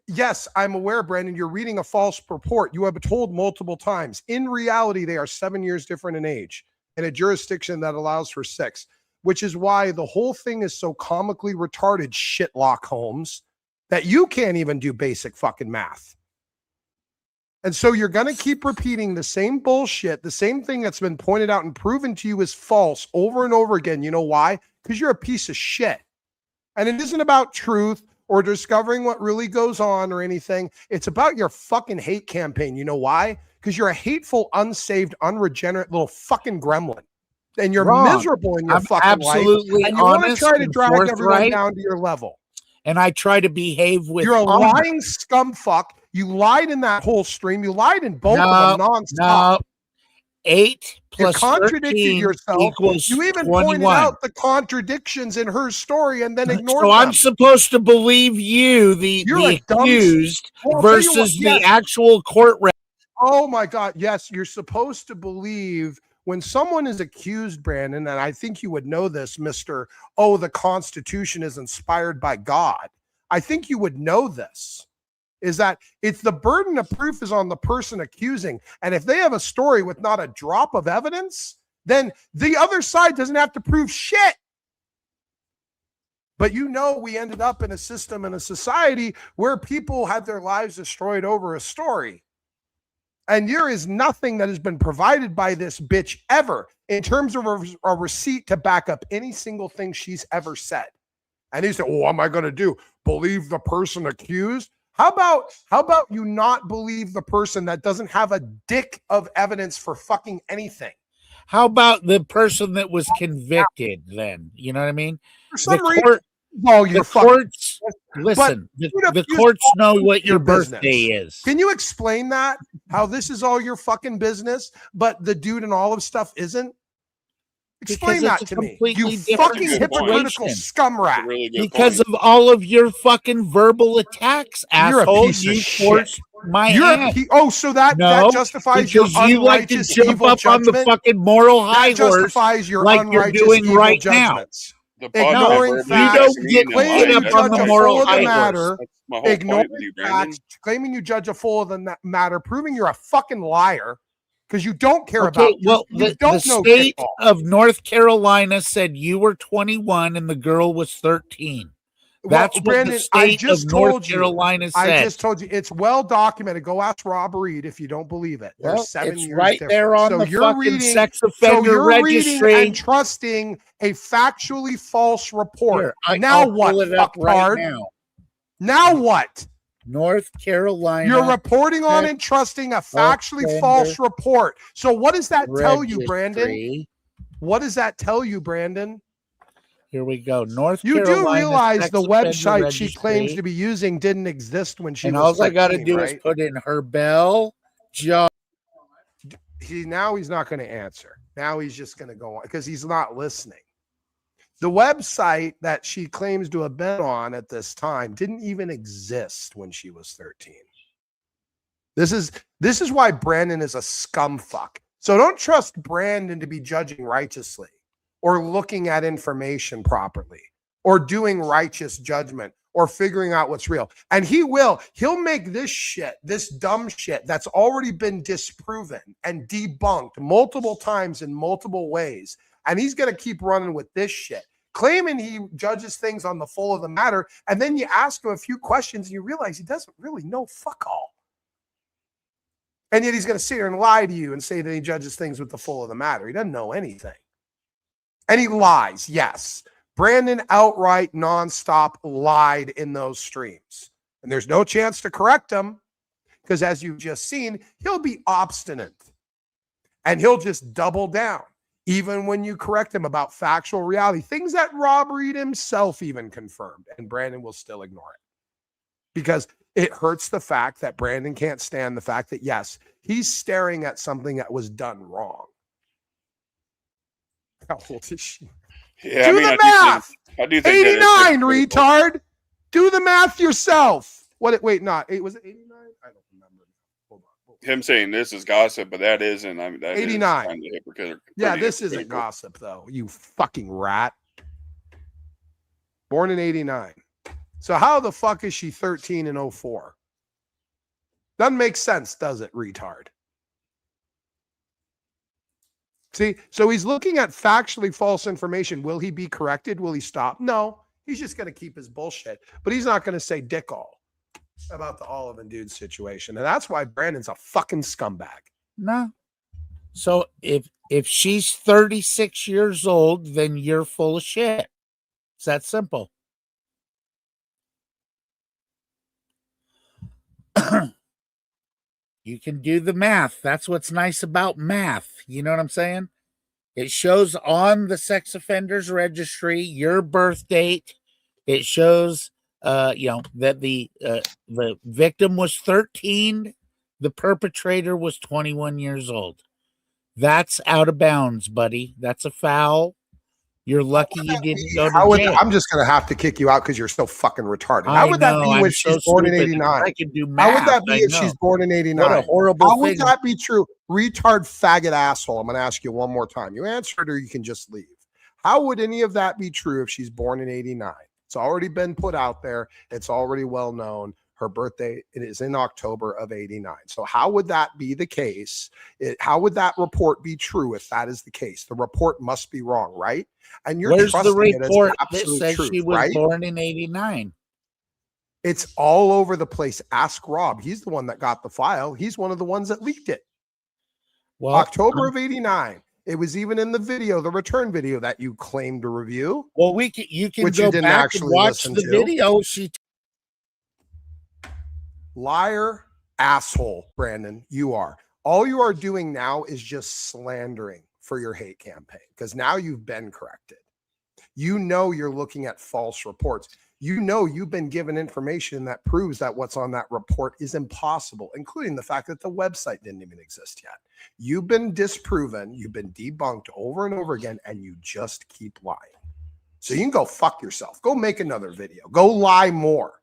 Yes, I'm aware, Brandon, you're reading a false report. You have been told multiple times. In reality, they are 7 years different in age in a jurisdiction that allows for 6, which is why the whole thing is so comically retarded, Shitlock Holmes, that you can't even do basic fucking math. And so you're going to keep repeating the same bullshit, the same thing that's been pointed out and proven to you is false over and over again. You know why? Because you're a piece of shit. And it isn't about truth or discovering what really goes on or anything. It's about your fucking hate campaign. You know why? Because you're a hateful, unsaved, unregenerate little fucking gremlin. And you're Wrong. miserable in your I'm fucking absolutely life. And you want to honest try to and drag everyone forthright. down to your level. And I try to behave with You're a honor. lying scum fuck. You lied in that whole stream. You lied in both No, of them nonstop. no. 8 You plus contradicted 13 yourself. equals You even 21. pointed out the contradictions in her story and then ignored So them. I'm supposed to believe you, You're the a dumb accused, Well, I'll tell you what, versus yes. the actual court record. Oh my God. Yes, you're supposed to believe when someone is accused, Brandon, and I think you would know this, Mr. Oh, the Constitution is inspired by God. I think you would know this. Is that it's the burden of proof is on the person accusing. And if they have a story with not a drop of evidence, then the other side doesn't have to prove shit. But we ended up in a system and a society where people had their lives destroyed over a story. And there is nothing that has been provided by this bitch ever in terms of a receipt to back up any single thing she's ever said. And he said, what am I going to do? Believe the person accused? How about you not believe the person that doesn't have a dick of evidence for fucking anything? How about the person that was convicted then? You know what I mean? For some reason, the courts, listen, the courts know what your birthday is. Can you explain that? How this is all your fucking business, but the dude and all of stuff isn't? Explain Because that it's a to me. completely You different fucking hypocritical situation. scum rat. Because of all of your fucking verbal attacks, You're a asshole. piece of You shit. forced my You're hand. so that No, justifies your because you like to unrighteous jump evil up on the judgment? fucking moral high That horse justifies your like you're unrighteous doing evil right judgments. verbally Ignoring you facts, don't get claiming get you up on judge the a moral fool of the high matter, horse. That's my whole point ignoring with you, Brandon. facts, claiming you judge a fool of the matter, proving you're a fucking liar because you don't care Okay, about well, you the don't know state kickball. of North Carolina said you were 21 and the girl was 13. That's what Brandon, the state of North Carolina said. I just told you it's well documented. Go ask Rob Reed if you don't believe it. Well, There's 7 it's years right difference. there on so the you're fucking reading, sex so offender you're registry. reading and trusting a factually false report. Here, now I'll what? pull it up right fucktard? now. Now what? North Carolina. You're reporting on and trusting a factually false report. So what does that tell you, Brandon? Registry. What does that tell you, Brandon? Here we go. North You Carolina. do realize Sex the Offender website she Registry. claims to be using didn't exist when she And was all I got to 13, do right? is put in her bell, job. Now he's not going to answer. Now he's just going to go on because he's not listening. The website that she claims to have been on at this time didn't even exist when she was 13. This is why Brandon is a scumfuck. So don't trust Brandon to be judging righteously or looking at information properly or doing righteous judgment or figuring out what's real. And he'll make this shit, this dumb shit that's already been disproven and debunked multiple times in multiple ways. And he's going to keep running with this shit, claiming he judges things on the full of the matter. And then you ask him a few questions and you realize he doesn't really know fuck all. And yet he's going to sit here and lie to you and say that he judges things with the full of the matter. He doesn't know anything. And he lies, yes. Brandon outright, nonstop lied in those streams. And there's no chance to correct him because, as you've just seen, he'll be obstinate. And he'll just double down, even when you correct him about factual reality, things that Rob Reed himself even confirmed. And Brandon will still ignore it because it hurts the fact that Brandon can't stand the fact that, yes, he's staring at something that was done wrong. How old is she? Yeah, Do the math. I do think 89, retard. Do the math yourself. What? Wait, not eight. Was it 89? I don't remember. Hold on. Him saying this is gossip, but that isn't. I mean, that 89. Is kind of hypocritical. Yeah, this isn't gossip though. You fucking rat. Born in 89. So how the fuck is she 13 and 04? Doesn't make sense, does it, retard? See, so he's looking at factually false information. Will he be corrected? Will he stop? No, he's just going to keep his bullshit. But he's not going to say dick all about the Olive and Dude situation. And that's why Brandon's a fucking scumbag. No. So if she's 36 years old, then you're full of shit. It's that simple. You can do the math. That's what's nice about math. You know what I'm saying? It shows on the sex offenders registry your birth date. It shows that the victim was 13, the perpetrator was 21 years old. That's out of bounds, buddy. That's a foul. You're lucky you didn't go to jail. I'm just going to have to kick you out because you're so fucking retarded. I How would that know, be I'm when so she's born in stupid. 89? I can do math. How would that be I if know. she's born in 89? What a horrible How thing. would that be true? Retard, faggot, asshole. I'm going to ask you one more time. You answer it or you can just leave. How would any of that be true if she's born in 89? It's already been put out there. It's already well known. Her birthday is in October of 89. So how would that be the case? How would that report be true if that is the case? The report must be wrong, right? And you're Where's the trusting it as report that absolute says truth, she was right? born in 89? It's all over the place. Ask Rob. He's the one that got the file. He's one of the ones that leaked it. Well, October of 89. It was even in the video, the return video that you claimed to review. Well, you can which go you didn't back actually and watch listen the to. video. Liar, asshole, Brandon, you are. All you are doing now is just slandering for your hate campaign because now you've been corrected. You know you're looking at false reports. You know you've been given information that proves that what's on that report is impossible, including the fact that the website didn't even exist yet. You've been disproven. You've been debunked over and over again, and you just keep lying. So you can go fuck yourself. Go make another video. Go lie more.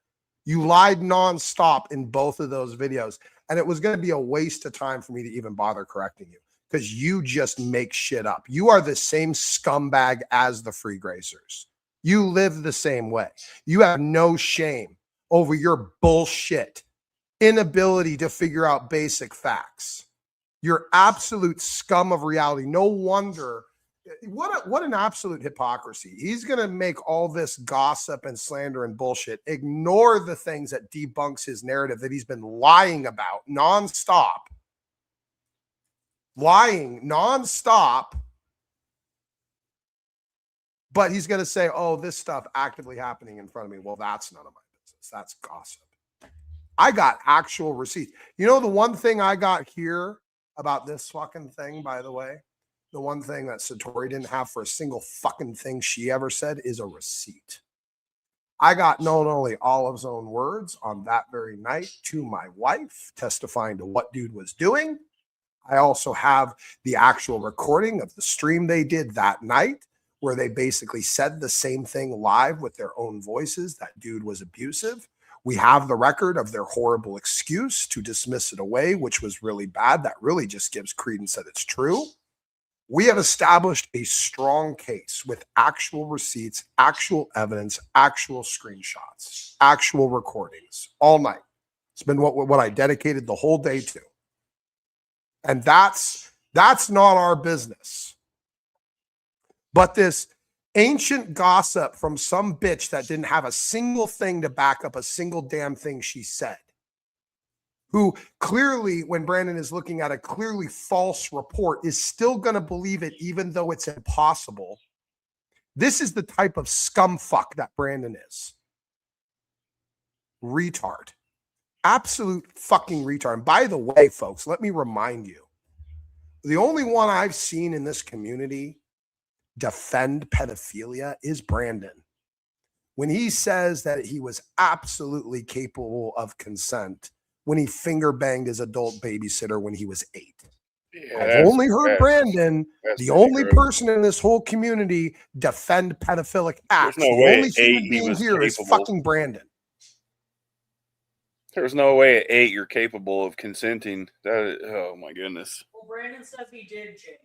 You lied nonstop in both of those videos, and it was going to be a waste of time for me to even bother correcting you because you just make shit up. You are the same scumbag as the free gracers. You live the same way. You have no shame over your bullshit inability to figure out basic facts. You're absolute scum of reality. No wonder. What an absolute hypocrisy. He's going to make all this gossip and slander and bullshit, ignore the things that debunks his narrative that he's been lying about nonstop. Lying nonstop. But he's going to say, oh, this stuff actively happening in front of me. Well, that's none of my business. That's gossip. I got actual receipts. You know, the one thing I got here about this fucking thing, by the way, the one thing that Satori didn't have for a single fucking thing she ever said is a receipt. I got not only Olive's own words on that very night to my wife testifying to what dude was doing. I also have the actual recording of the stream they did that night where they basically said the same thing live with their own voices. That dude was abusive. We have the record of their horrible excuse to dismiss it away, which was really bad. That really just gives credence that it's true. We have established a strong case with actual receipts, actual evidence, actual screenshots, actual recordings all night. It's been what I dedicated the whole day to. And that's not our business. But this ancient gossip from some bitch that didn't have a single thing to back up a single damn thing she said who clearly, when Brandon is looking at a clearly false report, is still going to believe it even though it's impossible. This is the type of scum fuck that Brandon is. Retard. Absolute fucking retard. And by the way, folks, let me remind you, the only one I've seen in this community defend pedophilia is Brandon. When he says that he was absolutely capable of consent when he finger banged his adult babysitter when he was 8. Yeah, I've only heard Brandon, the only true. person in this whole community, defend pedophilic acts. no The way only at 8 human he being was here is capable. fucking Brandon. There's no way at 8 you're capable of consenting. That, oh my goodness. Well, Brandon says he did, James.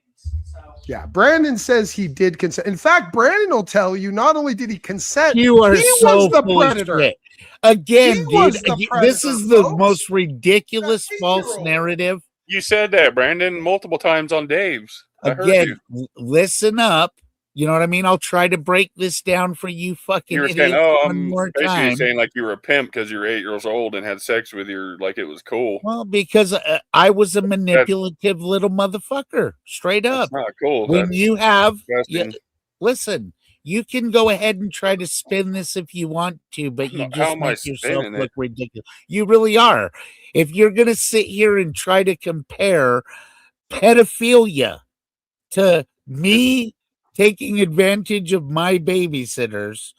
So Yeah, Brandon says he did consent. In fact, Brandon will tell you not only did he consent, You are he so was the full of predator. shit. Again, He dude, was the this predator, is the folks. most ridiculous false narrative. You said that, Brandon, multiple times on Dave's. I heard Again, you. listen up. You know what I mean? I'll try to break this down for you fucking You were idiots saying, one I'm more basically time. saying like you were a pimp because you were 8 years old and had sex with your, like it was cool. Well, because I was a manipulative little motherfucker, straight up. That's not cool. When That's you have, disgusting. listen, you can go ahead and try to spin this if you want to, but you How just am I make yourself spinning look it? ridiculous. You really are. If you're going to sit here and try to compare pedophilia to me taking advantage of my babysitters,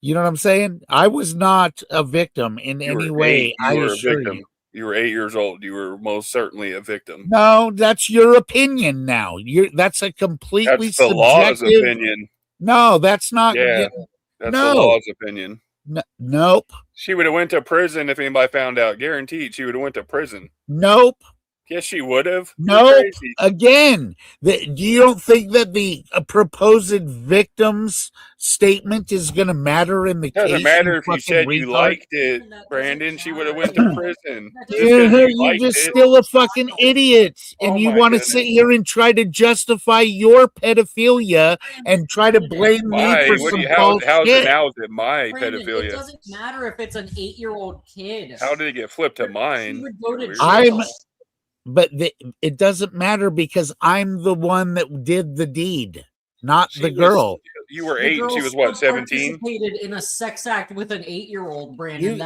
you know what I'm saying? I was not a victim in You any were way. 8. I You were a assure victim. you. You were 8 years old. You were most certainly a victim. No, that's your opinion now. That's a completely That's the law's subjective. opinion. No, that's not. Yeah, that's the no. law's opinion. Nope. She would have went to prison if anybody found out. Guaranteed, she would have went to prison. Nope. Yes, she would have. Nope. Again, you don't think that the proposed victim's statement is going to matter in the case? Doesn't matter if you said you liked it, Brandon. She would have went to prison. You're just still a fucking idiot, and you my want to goodness. sit here and try to justify your pedophilia and try to blame me Why? for What do some you? false How's shit. it now? Is it my Brandon, it pedophilia? doesn't matter if it's an 8-year-old kid. How did it get flipped to mine? would go to Weird. jail. But it doesn't matter because I'm the one that did the deed, not the girl. You were The 8 and she girl was what, still 17? participated in a sex act with an 8-year-old, Brandon.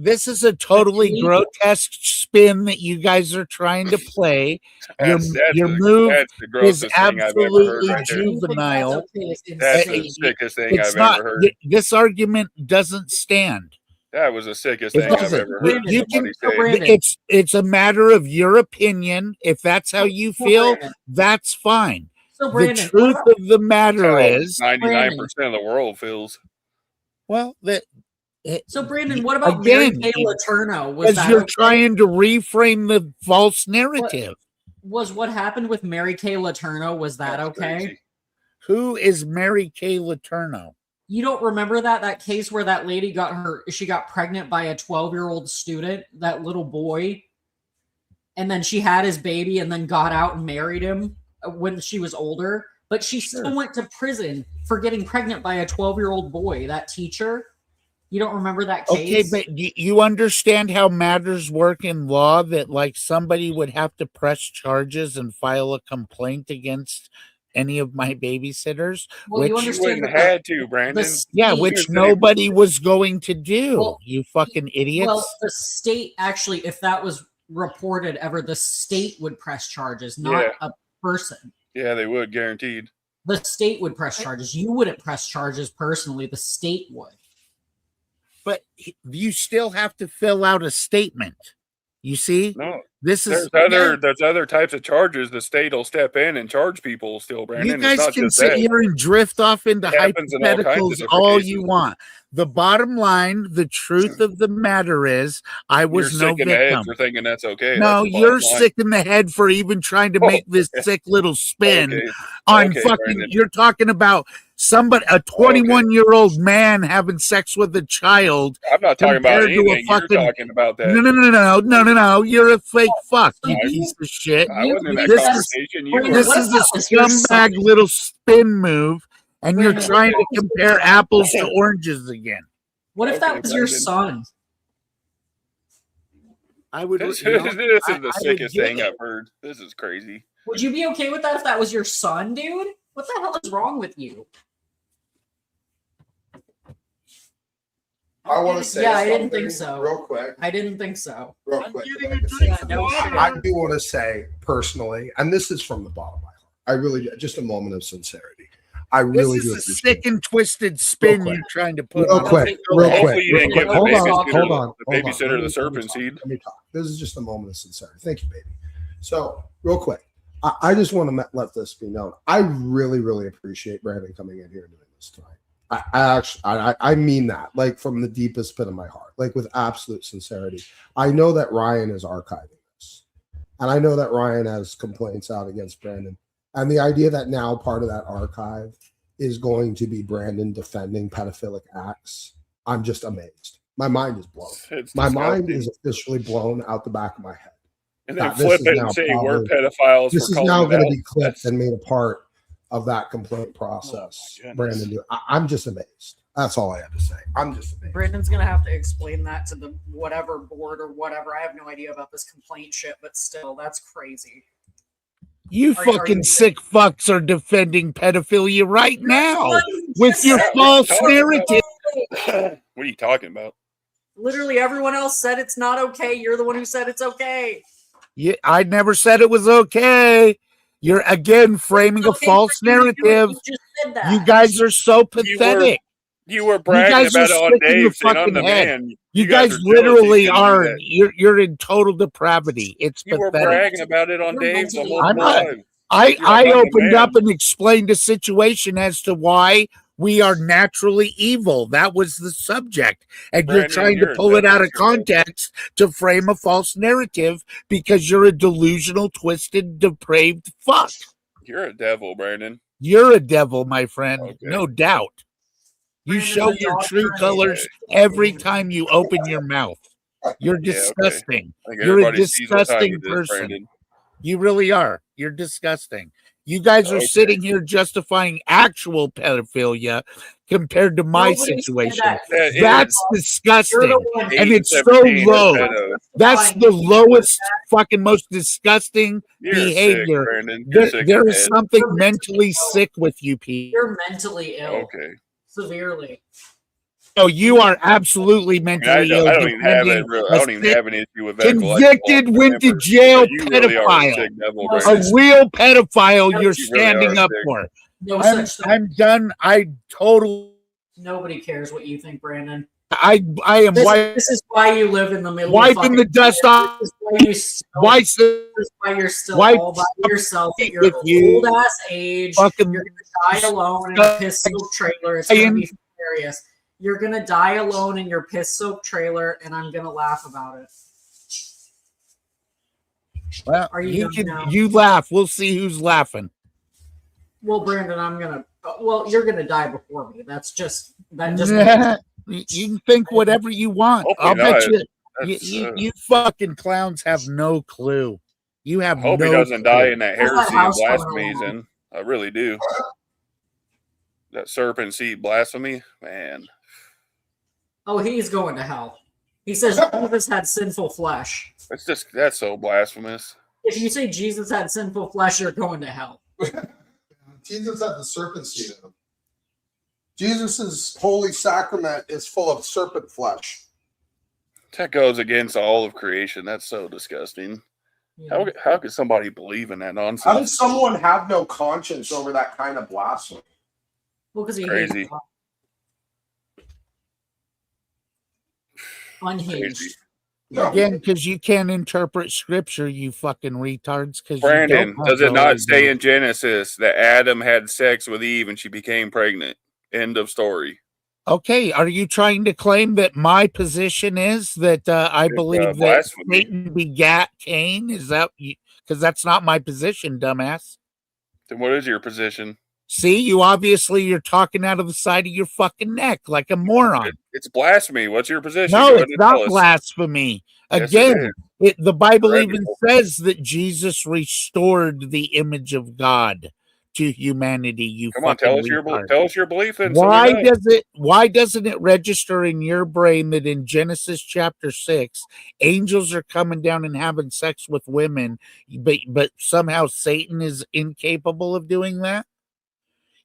This is a totally grotesque spin that you guys are trying to play. Your move that's the is grossest thing I've ever absolutely heard right there. juvenile. That's the sickest thing It's I've not. ever heard. This argument doesn't stand. That was the sickest It thing I've doesn't. ever heard You can. somebody say. It's a matter of your opinion. If that's how you feel, that's fine. So The Brandon, truth of the matter is, 99% of the world feels. well, So Brandon, what about Mary again, Kay Letourneau? Was because that you're okay? trying to reframe the false narrative. Was what happened with Mary Kay Letourneau? Was that okay? Who is Mary Kay Letourneau? You don't remember that case where that lady got pregnant by a 12-year-old student, that little boy, and then she had his baby and then got out and married him when she was older, but she still went to prison for getting pregnant by a 12-year-old boy, that teacher. You don't remember that case? Okay, but you understand how matters work in law, that like somebody would have to press charges and file a complaint against any of my babysitters, Well, you which understand wouldn't that have had to, Brandon. which nobody was going to do. You fucking idiots. Well, the state actually, if that was reported ever, the state would press charges, not a person. Yeah, they would, guaranteed. The state would press charges. You wouldn't press charges personally. The state would. But you still have to fill out a statement. You see? No. This is There's other types of charges. The state will step in and charge people still, Brandon. You guys it's not can just sit that. here and drift off into It happens in all kinds of hypotheticals different all cases. you want. The bottom line, the truth of the matter is, I was You're no sick in the head victim. for thinking that's okay. No, That's the you're bottom line. sick in the head for even trying to make this sick little spin Okay. on Okay, fucking. Brandon. You're talking about somebody, a 21-year-old man having sex with a child. I'm not talking about compared to a anything. You're fucking- talking about that. No. You're a fake fuck, you piece of shit. I wasn't in that This is- conversation. You This were. is a scumbag little spin move, and you're trying to compare apples to oranges again. What if that Okay, was your Brandon. son? I would. This, you know, this is I the would sickest get thing it. I've heard. This is crazy. Would you be okay with that if that was your son, dude? What the hell is wrong with you? I want to say Yeah, I didn't something think so. real quick. I didn't think so. Real quick. Yeah, no shit. I do want to say personally, and this is from the bottom of my heart. I really do. Just a moment of sincerity. I really This do is a appreciate sick and twisted spin you're trying to put real on quick, it. real quick. Hopefully you didn't give the Hold on, babysitter, hold on. the babysitter the serpent seed. Let me talk. This is just a moment of sincerity. Thank you, baby. So, real quick, I just want to let this be known. I really, really appreciate Brandon coming in here and doing this tonight. I mean that, like, from the deepest pit of my heart, like, with absolute sincerity. I know that Ryan is archiving this, and I know that Ryan has complaints out against Brandon. And the idea that now part of that archive is going to be Brandon defending pedophilic acts, I'm just amazed. My mind is blown. My mind is officially blown out the back of my head. And then That this flip is it now and say probably- we're pedophiles. This for is now calling going it to be out. clipped and made a part of that complaint process. Brandon, I'm just amazed. That's all I have to say. I'm just amazed. Brandon's gonna have to explain that to the whatever board or whatever. I have no idea about this complaint shit, but still, that's crazy. You Are fucking you- sick fucks are defending pedophilia right now with your Yeah, false what are you talking narrative. What are you talking about? Literally, everyone else said it's not okay. You're the one who said it's okay. Yeah, I never said it was okay. You're again framing a false narrative. You guys are so pathetic. You were bragging about it on Dave, saying I'm the man. You guys are jealous literally you couldn't do are. that. You're in total depravity. It's You were pathetic. bragging about it on Dave's I'm multiple not. times. I You're like, I'm the opened man. up and explained the situation as to why we are naturally evil. That was the subject. And you're Brandon, trying you're to a pull it out devil, of context to frame a false narrative because you're a delusional, twisted, depraved fuck. You're a devil, Brandon. You're a devil, my friend. No doubt. You show your true colors every time you open your mouth. You're Yeah, okay. disgusting. I think You're a everybody sees what time disgusting it is, person. Brandon. You really are. You're disgusting. You guys are Okay. sitting here justifying actual pedophilia compared to my Nobody said situation. that. That's You're disgusting. the one. And it's so 17 low. pedos. That's the lowest, fucking most disgusting You're sick, behavior. Brandon. You're sick There in is the head. something mentally sick with you, Pete. You're mentally ill. Okay. Severely. Oh, you are absolutely I mean, mentally ill. I don't even have defending it. a I don't even sick, have an issue with that. convicted, went to jail You really are a pedophile. sick devil, A Brandon. real pedophile you're You really standing are up sick. for. No such thing. I'm done. I totally. Nobody cares what you think, Brandon. I am This is why you live in the middle wiping of the dust off. This is why you still, Why this is why you're still wipe all by yourself at your with you. old ass age. Fucking You're gonna die alone in a piss soaked trailer. It's gonna be hilarious. You're gonna die alone in your piss soaked trailer, and I'm gonna laugh about it. Well, Are you you done can now? you laugh. We'll see who's laughing. Well, Brandon, I'm gonna. Well, you're gonna die before me. That's just that. Just You can think whatever you want. Hopefully I'll bet not. you. That's, You fucking clowns have no clue. You have Hope no he doesn't clue. die in that How's that heresy and house coming blasphemy he's along? in. I really do. That serpent seed blasphemy, man. Oh, he's going to hell. He says Jesus had sinful flesh. That's so blasphemous. If you say Jesus had sinful flesh, you're going to hell. Jesus had the serpent seed in him. Jesus' holy sacrament is full of serpent flesh. That goes against all of creation. That's so disgusting. How could somebody believe in that How nonsense? does someone have no conscience over that kind of blasphemy? Well, because he Crazy. hates God. Unhinged. Again, because you can't interpret scripture, you fucking retards. Because Brandon, does it not say in Genesis that Adam had sex with Eve and she became pregnant? End of story. Okay, are you trying to claim that my position is that I believe that blasphemy. Satan begat Cain? Is that because that's not my position, dumbass? Then what is your position? See, you're talking out of the side of your fucking neck like a moron. It's blasphemy. What's your position? No, Go ahead it's and tell not us. blasphemy. Yes, it Again, the Bible even Incredible. says that Jesus restored the image of God to humanity. You Come on, fucking tell us your belief, and why so we know. why doesn't it register in your brain that in Genesis chapter 6 angels are coming down and having sex with women, but somehow Satan is incapable of doing that?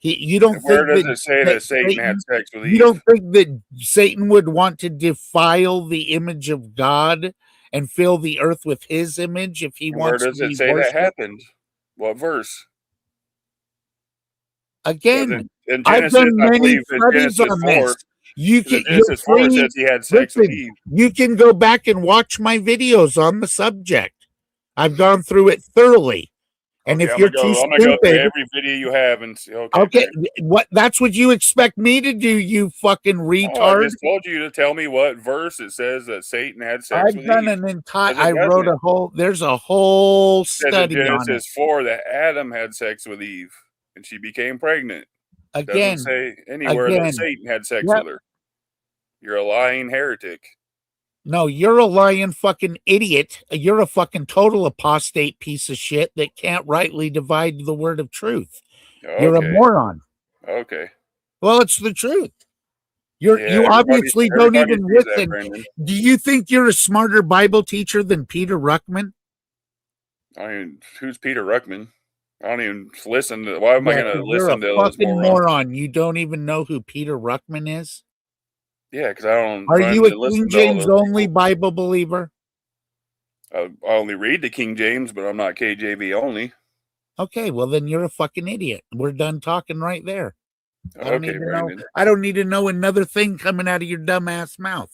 You don't Where think does that, it say that Satan had sex with you Eve? don't think that Satan would want to defile the image of God and fill the earth with his image if he And where wants does to it be say that worshipped? happened? What verse? Again, In I've Genesis, done I many believe it's studies Genesis on 4. this. You In can, you're Genesis 4 it free. says he had sex with Listen, Eve. you can go back and watch my videos on the subject. I've gone through it thoroughly. And Okay, if you're too I'm gonna go through stupid, every video you have and see. okay, that's what you expect me to do, you fucking Oh, I retard. just told you to tell me what verse it says that Satan had sex I've with done Eve. an entire, 'Cause it I wrote doesn't. there's a whole It says in study on it. Genesis 4 that Adam had sex with Eve and she became pregnant. It doesn't Again, say anywhere that again, Satan had sex yep. with her. You're a lying heretic. No, you're a lying fucking idiot. You're a fucking total apostate piece of shit that can't rightly divide the word of truth. You're a Okay. moron. Okay. Well, it's the truth. Yeah, You obviously don't everybody even sees that, listen. Brandon. Do you think you're a smarter Bible teacher than Peter Ruckman? I mean, who's Peter Ruckman? I don't even listen to. Why am I Yeah, going to 'cause you're a listen to those fucking morons? moron. You don't even know who Peter Ruckman is? Yeah, because I don't. Are find you to a listen King to all James those only people. Bible believer? I only read the King James, but I'm not KJV only. Okay, well then you're a fucking idiot. We're done talking right there. I don't Okay, need to Brandon. know. I don't need to know another thing coming out of your dumbass mouth.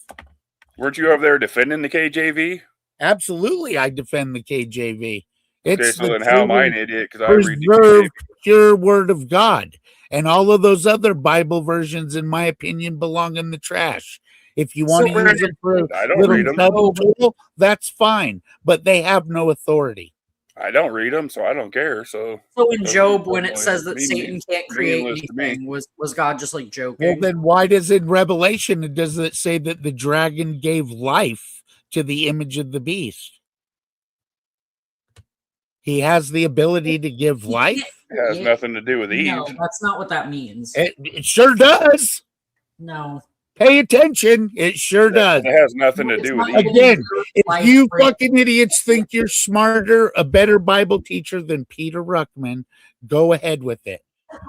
Weren't you over there defending the KJV? Absolutely, I defend the KJV. Okay, It's so the then how am I an truly idiot? Because I read the KJV. preserved, pure Word of God, and all of those other Bible versions, in my opinion, belong in the trash. If you want to use them for a I don't little read them. study tool, that's fine, but they have no authority. I don't read them, so I don't care. So in Job, when it says that meaningless- Satan can't create meaningless to me. anything, was God just like joking? Well, then why does in Revelation does it say that the dragon gave life to the image of the beast? He has the ability to give life? It has nothing to do with Eve. No, that's not what that means. It sure does. No. Pay attention. It sure does. It has nothing to do with Eve. Again, if you fucking idiots think you're smarter, a better Bible teacher than Peter Ruckman, go ahead with it.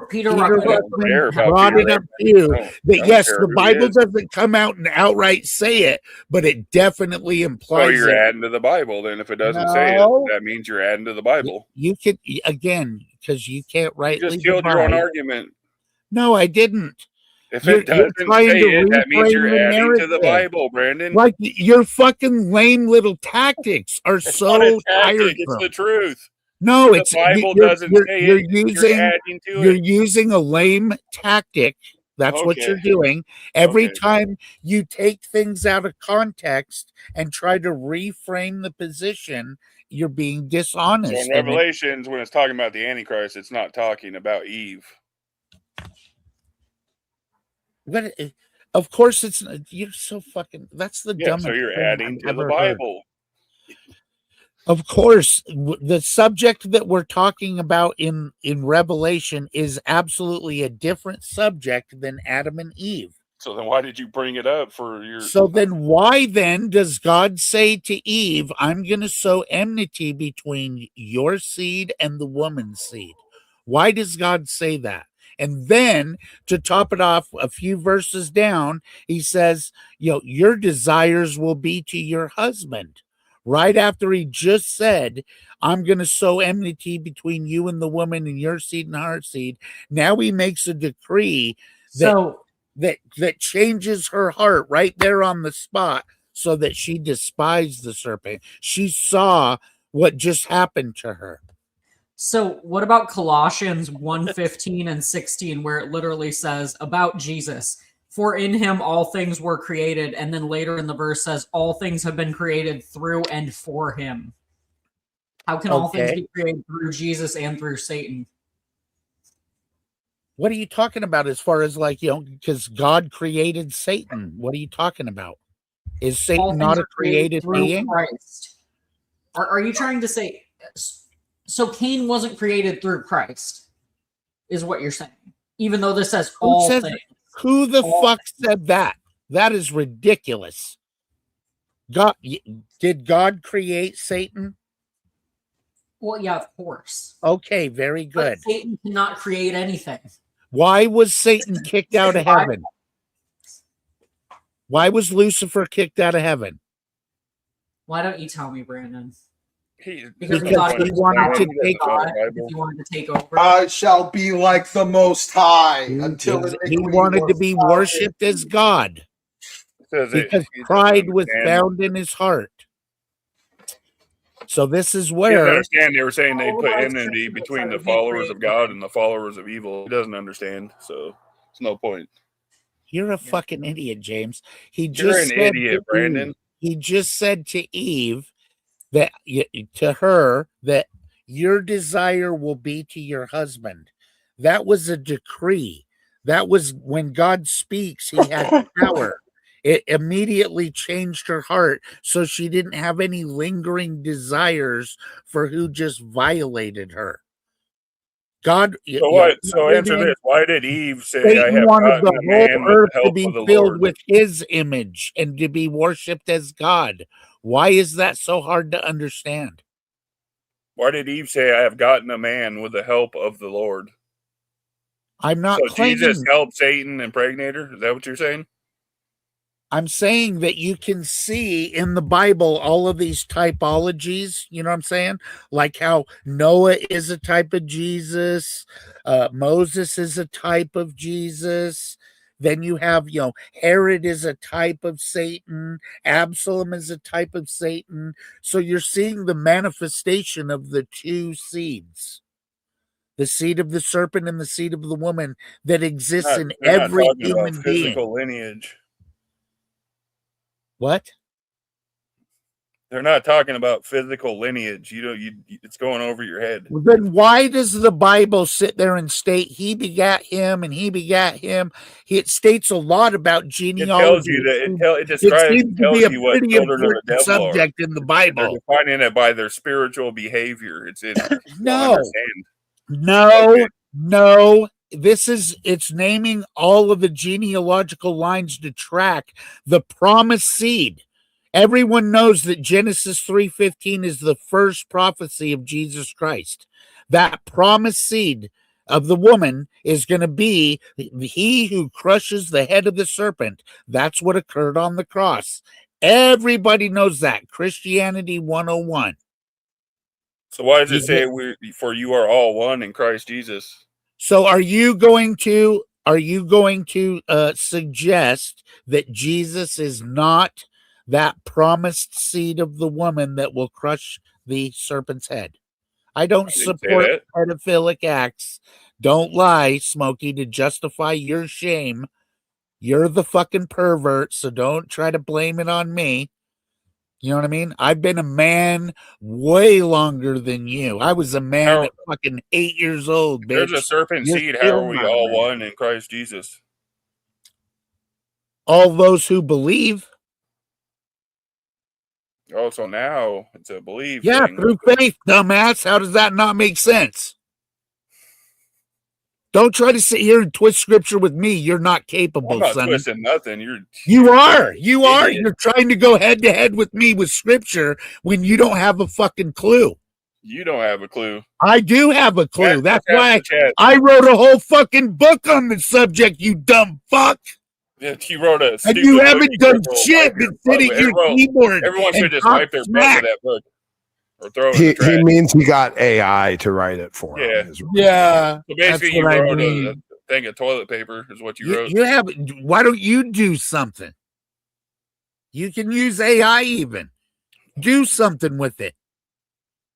Peter Ruckman brought it up to you that yes, the Bible doesn't come out and outright say it, but it definitely So implies you're it. adding to the Bible. Then if it doesn't say it, No. that means you're adding to the Bible. You could again because you can't You rightly just killed your own divide. argument. No, I didn't. If You're it doesn't trying say to it, that means reframe you're the adding to the narrative. Bible, Brandon. Like your fucking lame little tactics are It's so not a tactic, tiresome. it's the truth. No, The it's Bible you're, doesn't you're, say you're it, you're using adding to you're it. using a lame tactic. That's what you're Okay. doing. Every Okay. time you take things out of context and try to reframe the position, you're being So dishonest. in And it- Revelations, when it's talking about the Antichrist, it's not talking about Eve. But of course, it's you're so fucking. That's the Yeah, dumbest so you're thing adding I've to the ever heard. Bible. Of course, the subject that we're talking about in Revelation is absolutely a different subject than Adam and Eve. So then why did you bring it up for your... So then why then does God say to Eve, I'm going to sow enmity between your seed and the woman's seed? Why does God say that? And then to top it off, a few verses down, he says, your desires will be to your husband. Right after he just said, I'm going to sow enmity between you and the woman and your seed and her seed. Now he makes a decree that changes her heart right there on the spot so that she despised the serpent. She saw what just happened to her. So what about Colossians 1:15 and 16, where it literally says about Jesus, for in him all things were created, and then later in the verse says all things have been created through and for him. How can all things Okay. be created through Jesus and through Satan? What are you talking about as far as because God created Satan? What are you talking about? Is All Satan things not a are created created through being? Christ. Are you trying to say so Cain wasn't created through Christ? is what you're saying. Even though this says Who all says- things. Who the fuck said that? That is ridiculous. Did God create Satan? Well, yeah, of course. Okay, very good. But Satan cannot create anything. Why was Satan kicked out of heaven? Why was Lucifer kicked out of heaven? Why don't you tell me, Brandon? Because he wanted to take he wanted to take over. I shall be like the Most High until he wanted to be worshipped as God. Because pride was found in his heart. So this is He doesn't where understand. They were saying they put enmity between the followers of God and the followers of evil. He doesn't understand, so it's no point. you're a fucking idiot, James. You're an idiot, Brandon. He just said to Eve that to her that your desire will be to your husband. That was a decree. That was when God speaks, he had power. It immediately changed her heart, so she didn't have any lingering desires for who just violated her. God. So what? So answer this: why did Eve say, Satan "I have wanted gotten the a man whole with earth the to help be of the filled Lord"? with his image and to be worshipped as God. Why is that so hard to understand? Why did Eve say, "I have gotten a man with the help of the Lord"? I'm not So Jesus claiming. helped Satan impregnate her. Is that what you're saying? I'm saying that you can see in the Bible all of these typologies, you know what I'm saying? Like how Noah is a type of Jesus, Moses is a type of Jesus. Then you have, Herod is a type of Satan, Absalom is a type of Satan. So you're seeing the manifestation of the two seeds. The seed of the serpent and the seed of the woman that exists in They're not every talking about human being. physical lineage. What? They're not talking about physical lineage. It's going over your head. Well, then why does the Bible sit there and state he begat him and he begat him? It states a lot about genealogy. It tells you that it describes seems to be a what pretty children of the important devil subject are. in the Bible. They're defining it by their spiritual behavior. It's in. No, no. It's naming all of the genealogical lines to track the promised seed. Everyone knows that Genesis 3:15 is the first prophecy of Jesus Christ. That promised seed of the woman is going to be he who crushes the head of the serpent. That's what occurred on the cross. Everybody knows that. Christianity 101. So why does it say for you are all one in Christ Jesus? So are you going to suggest that Jesus is not that promised seed of the woman that will crush the serpent's head? I don't support pedophilic acts. Don't lie, Smokey, to justify your shame. You're the fucking pervert, so don't try to blame it on me. You know what I mean? I've been a man way longer than you. I was a man at fucking 8 years old, bitch. There's a serpent You're seed. How still are we not a all man. one in Christ Jesus? All those who believe. Oh, so now it's a belief. Yeah, thing. through faith, dumbass. How does that not make sense? Don't try to sit here and twist scripture with me. You're not capable, I'm not son. twisting nothing. You are. You are. Idiot. You're trying to go head to head with me with scripture when you don't have a fucking clue. You don't have a clue. I do have a clue. That's ask why the chat. I wrote a whole fucking book on the subject, you dumb fuck. You wrote a And you stupid haven't book done you shit wipe your but sit at butt your with. keyboard. Everyone should and just talk wipe their butt smack. with that book or throw it in the He trash. means he got AI to write it for him. Yeah. Yeah. So basically, you that's what I wrote a mean. thing of toilet paper is what you wrote. You have. Why don't you do something? You can use AI even. Do something with it.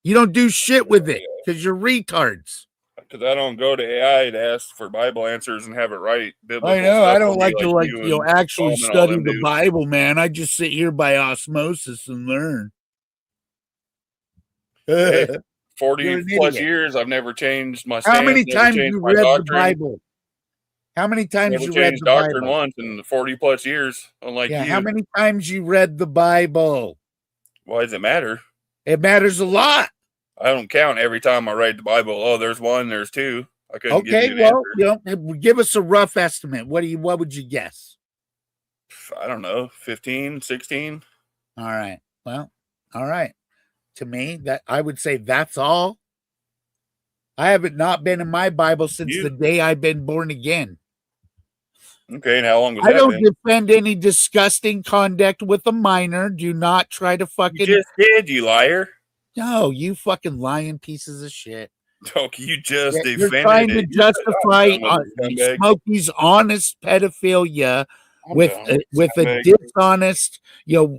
You don't do shit with it because you're retards. Because I don't go to AI to ask for Bible answers and have it right. Biblical I know. stuff I for don't me like to you and actually Solomon and all study them the do. Bible, man. I just sit here by osmosis and learn. Hey, You're 40 an plus idiot. years, I've never changed my How stance. many never times changed you my read the doctrine. Bible? How many times Never you read changed the doctrine Bible? once in 40 plus years, unlike Yeah. you. How many times you read the Bible? Why does it matter? It matters a lot. I don't count every time I read the Bible. Oh, there's one, there's two. I couldn't give Okay, you an well, answer. give us a rough estimate. What would you guess? I don't know, 15, 16. All right. Well, all right. To me, that I would say that's all. I haven't not been in my Bible since the day I've been born again. Okay, and how long was I that don't then? defend any disgusting conduct with a minor. Do not try to fucking. You just did, you liar. No, you fucking lying pieces of shit. Okay, you just You're defended trying to it. justify I'm done with you, scumbag. Smokey's honest pedophilia I'm with done with with a scumbag. dishonest,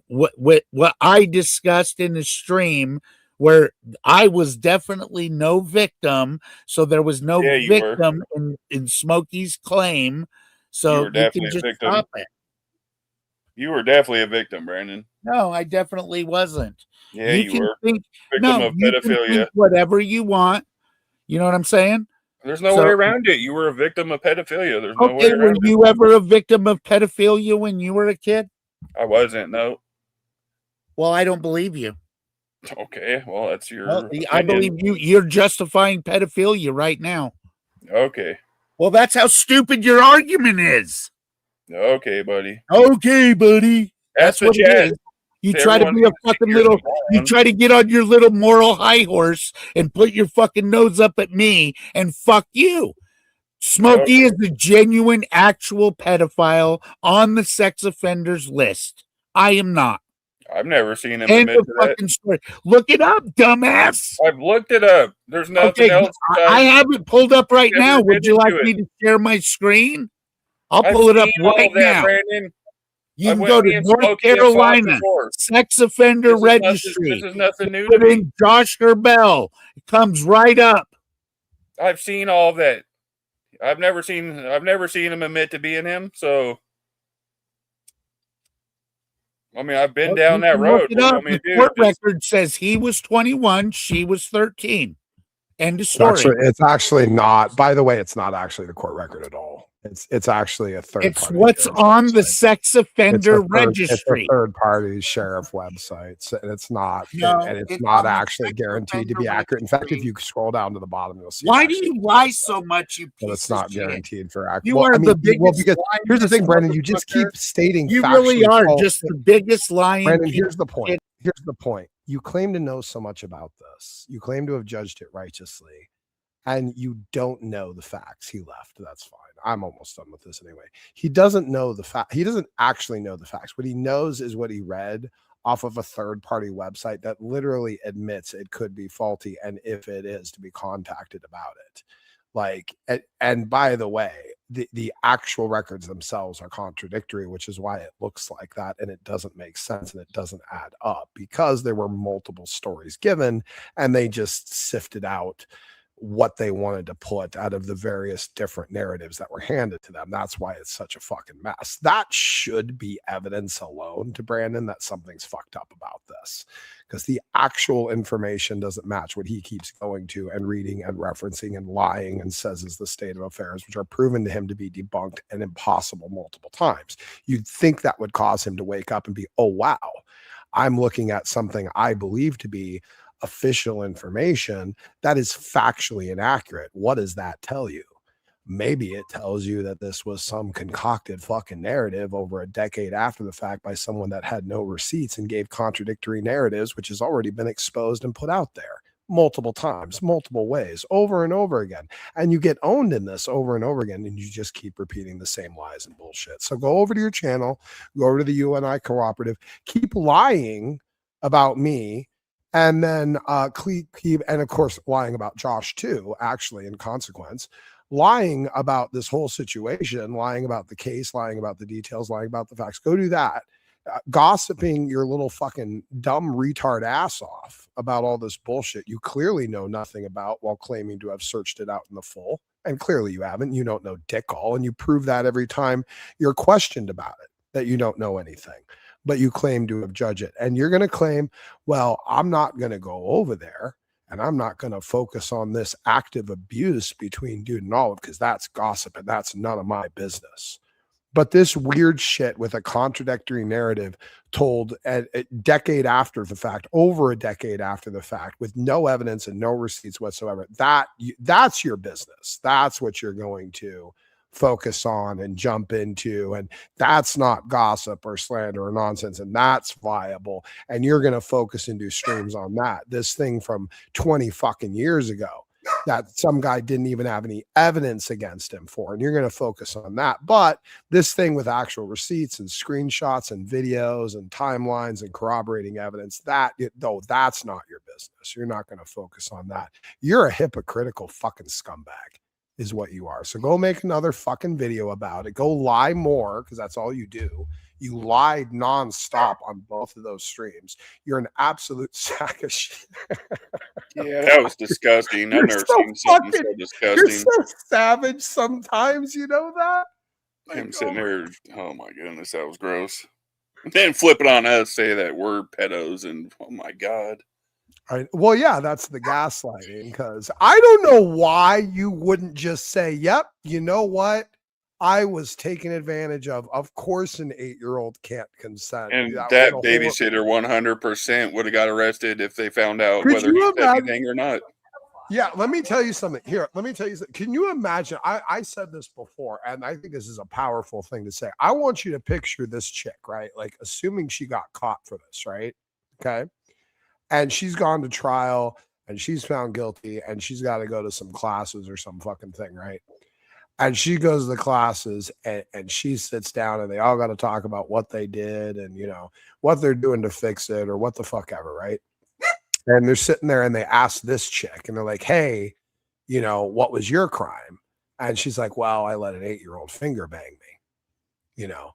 what I discussed in the stream, where I was definitely no victim, so there was no Yeah, you were. victim in Smokey's claim. You So were you definitely can a just victim. stop it. You were definitely a victim, Brandon. No, I definitely wasn't. Yeah, you you can were. think Victim no, of you can pedophilia. think whatever you want. You know what I'm saying? There's no way around it. You were a victim of pedophilia. There's no way Okay, were around it. you ever a victim of pedophilia when you were a kid? I wasn't, no. Well, I don't believe you. Okay, well, that's your Well, opinion. I believe you. You're justifying pedophilia right now. Okay. Well, that's how stupid your argument is. Okay, buddy. Okay, buddy. That's the what it chat. is. You try to Everyone be a needs to fucking hear little. the You moron. try to get on your little moral high horse and put your fucking nose up at me and fuck you. Smokey is the genuine, actual pedophile on the sex offenders list. I am not. I've never seen him End admit of to that. fucking story. Look it up, dumbass. I've looked it up. There's nothing Okay, else. I have it pulled up right Never now. Would you admitted like to me it. to share my screen? I'll I've pull it up seen all right of that, now. Brandon. You I can went- go me to and North Smokey have talked Carolina before. Sex Offender This is nothing- Registry. this is nothing new Put to me. in Josh Herbell. It comes right up. I've seen all of that. I've never seen him admit to being him. So, I mean, I've been down You that can road. look it What do you up. want me The to do? court Just- record says he was 21, she was 13. End of story. It's actually not. By the way, it's not actually the court record at all. It's actually a third. It's what's on the sex offender registry. It's a third party sheriff website, and it's not. No, and it's it's not on the actually sex guaranteed to offender be accurate. In fact, if you scroll down to the bottom, you'll see. Why do you lie so much, you But piece it's not of shit? guaranteed for accurate. You are the biggest because lying here's the thing, Brandon. You just keep motherfucker. stating. You really factually are false just things. the biggest lying. Brandon, piece here's the of point. shit. Here's the point. You claim to know so much about this. You claim to have judged it righteously, and you don't know the facts. He left. That's fine. I'm almost done with this anyway. He doesn't know the fact. He doesn't actually know the facts. What he knows is what he read off of a third-party website that literally admits it could be faulty, and if it is, to be contacted about it. Like, and by the way, the actual records themselves are contradictory, which is why it looks like that, and it doesn't make sense and it doesn't add up because there were multiple stories given, and they just sifted out what they wanted to put out of the various different narratives that were handed to them. That's why it's such a fucking mess. That should be evidence alone to Brandon that something's fucked up about this, because the actual information doesn't match what he keeps going to and reading and referencing and lying and says is the state of affairs, which are proven to him to be debunked and impossible multiple times. You'd think that would cause him to wake up and be, oh, wow, I'm looking at something I believe to be official information that is factually inaccurate. What does that tell you? Maybe it tells you that this was some concocted fucking narrative over a decade after the fact by someone that had no receipts and gave contradictory narratives, which has already been exposed and put out there multiple times, multiple ways, over and over again. And you get owned in this over and over again, and you just keep repeating the same lies and bullshit. So go over to your channel, go over to the UNI Cooperative, keep lying about me, and then keep, and of course, lying about Josh too, actually, in consequence, lying about this whole situation, lying about the case, lying about the details, lying about the facts. Go do that. Gossiping your little fucking dumb retard ass off about all this bullshit you clearly know nothing about while claiming to have searched it out in the full. And clearly you haven't. You don't know dick all. And you prove that every time you're questioned about it, that you don't know anything. But you claim to have judged it. And you're going to claim, well, I'm not going to go over there and I'm not going to focus on this active abuse between Dude and Olive because that's gossip and that's none of my business. But this weird shit with a contradictory narrative told a decade after the fact, over a decade after the fact, with no evidence and no receipts whatsoever, that's your business. That's what you're going to focus on and jump into. And that's not gossip or slander or nonsense. And that's viable. And you're going to focus and do streams on that. This thing from 20 fucking years ago that some guy didn't even have any evidence against him for. And you're going to focus on that. But this thing with actual receipts and screenshots and videos and timelines and corroborating evidence, that's not your business. You're not going to focus on that. You're a hypocritical fucking scumbag is what you are. So go make another fucking video about it. Go lie more, because that's all you do. You lied nonstop on both of those streams. You're an absolute sack of shit. Yeah, that was disgusting. I've never seen something so disgusting. You're so savage sometimes, you know that? Him sitting there, oh my goodness, that was gross. And then flip it on us, say that we're pedos, and oh my God. Well, yeah, that's the gaslighting, because I don't know why you wouldn't just say, yep, you know what? I was taken advantage of. Of course, an 8-year-old can't consent. And that babysitter 100% would have got arrested if they found out whether he said anything or not. Yeah, let me tell you something. Here, let me tell you something. Can you imagine? I said this before, and I think this is a powerful thing to say. I want you to picture this chick, right? Like, assuming she got caught for this, right? Okay. And she's gone to trial, and she's found guilty, and she's got to go to some classes or some fucking thing, right? And she goes to the classes and she sits down, and they all got to talk about what they did and, you know, what they're doing to fix it or what the fuck ever, right? And they're sitting there and they ask this chick and they're like, hey, you know, what was your crime? And she's like, well, I let an 8-year-old finger bang me, you know?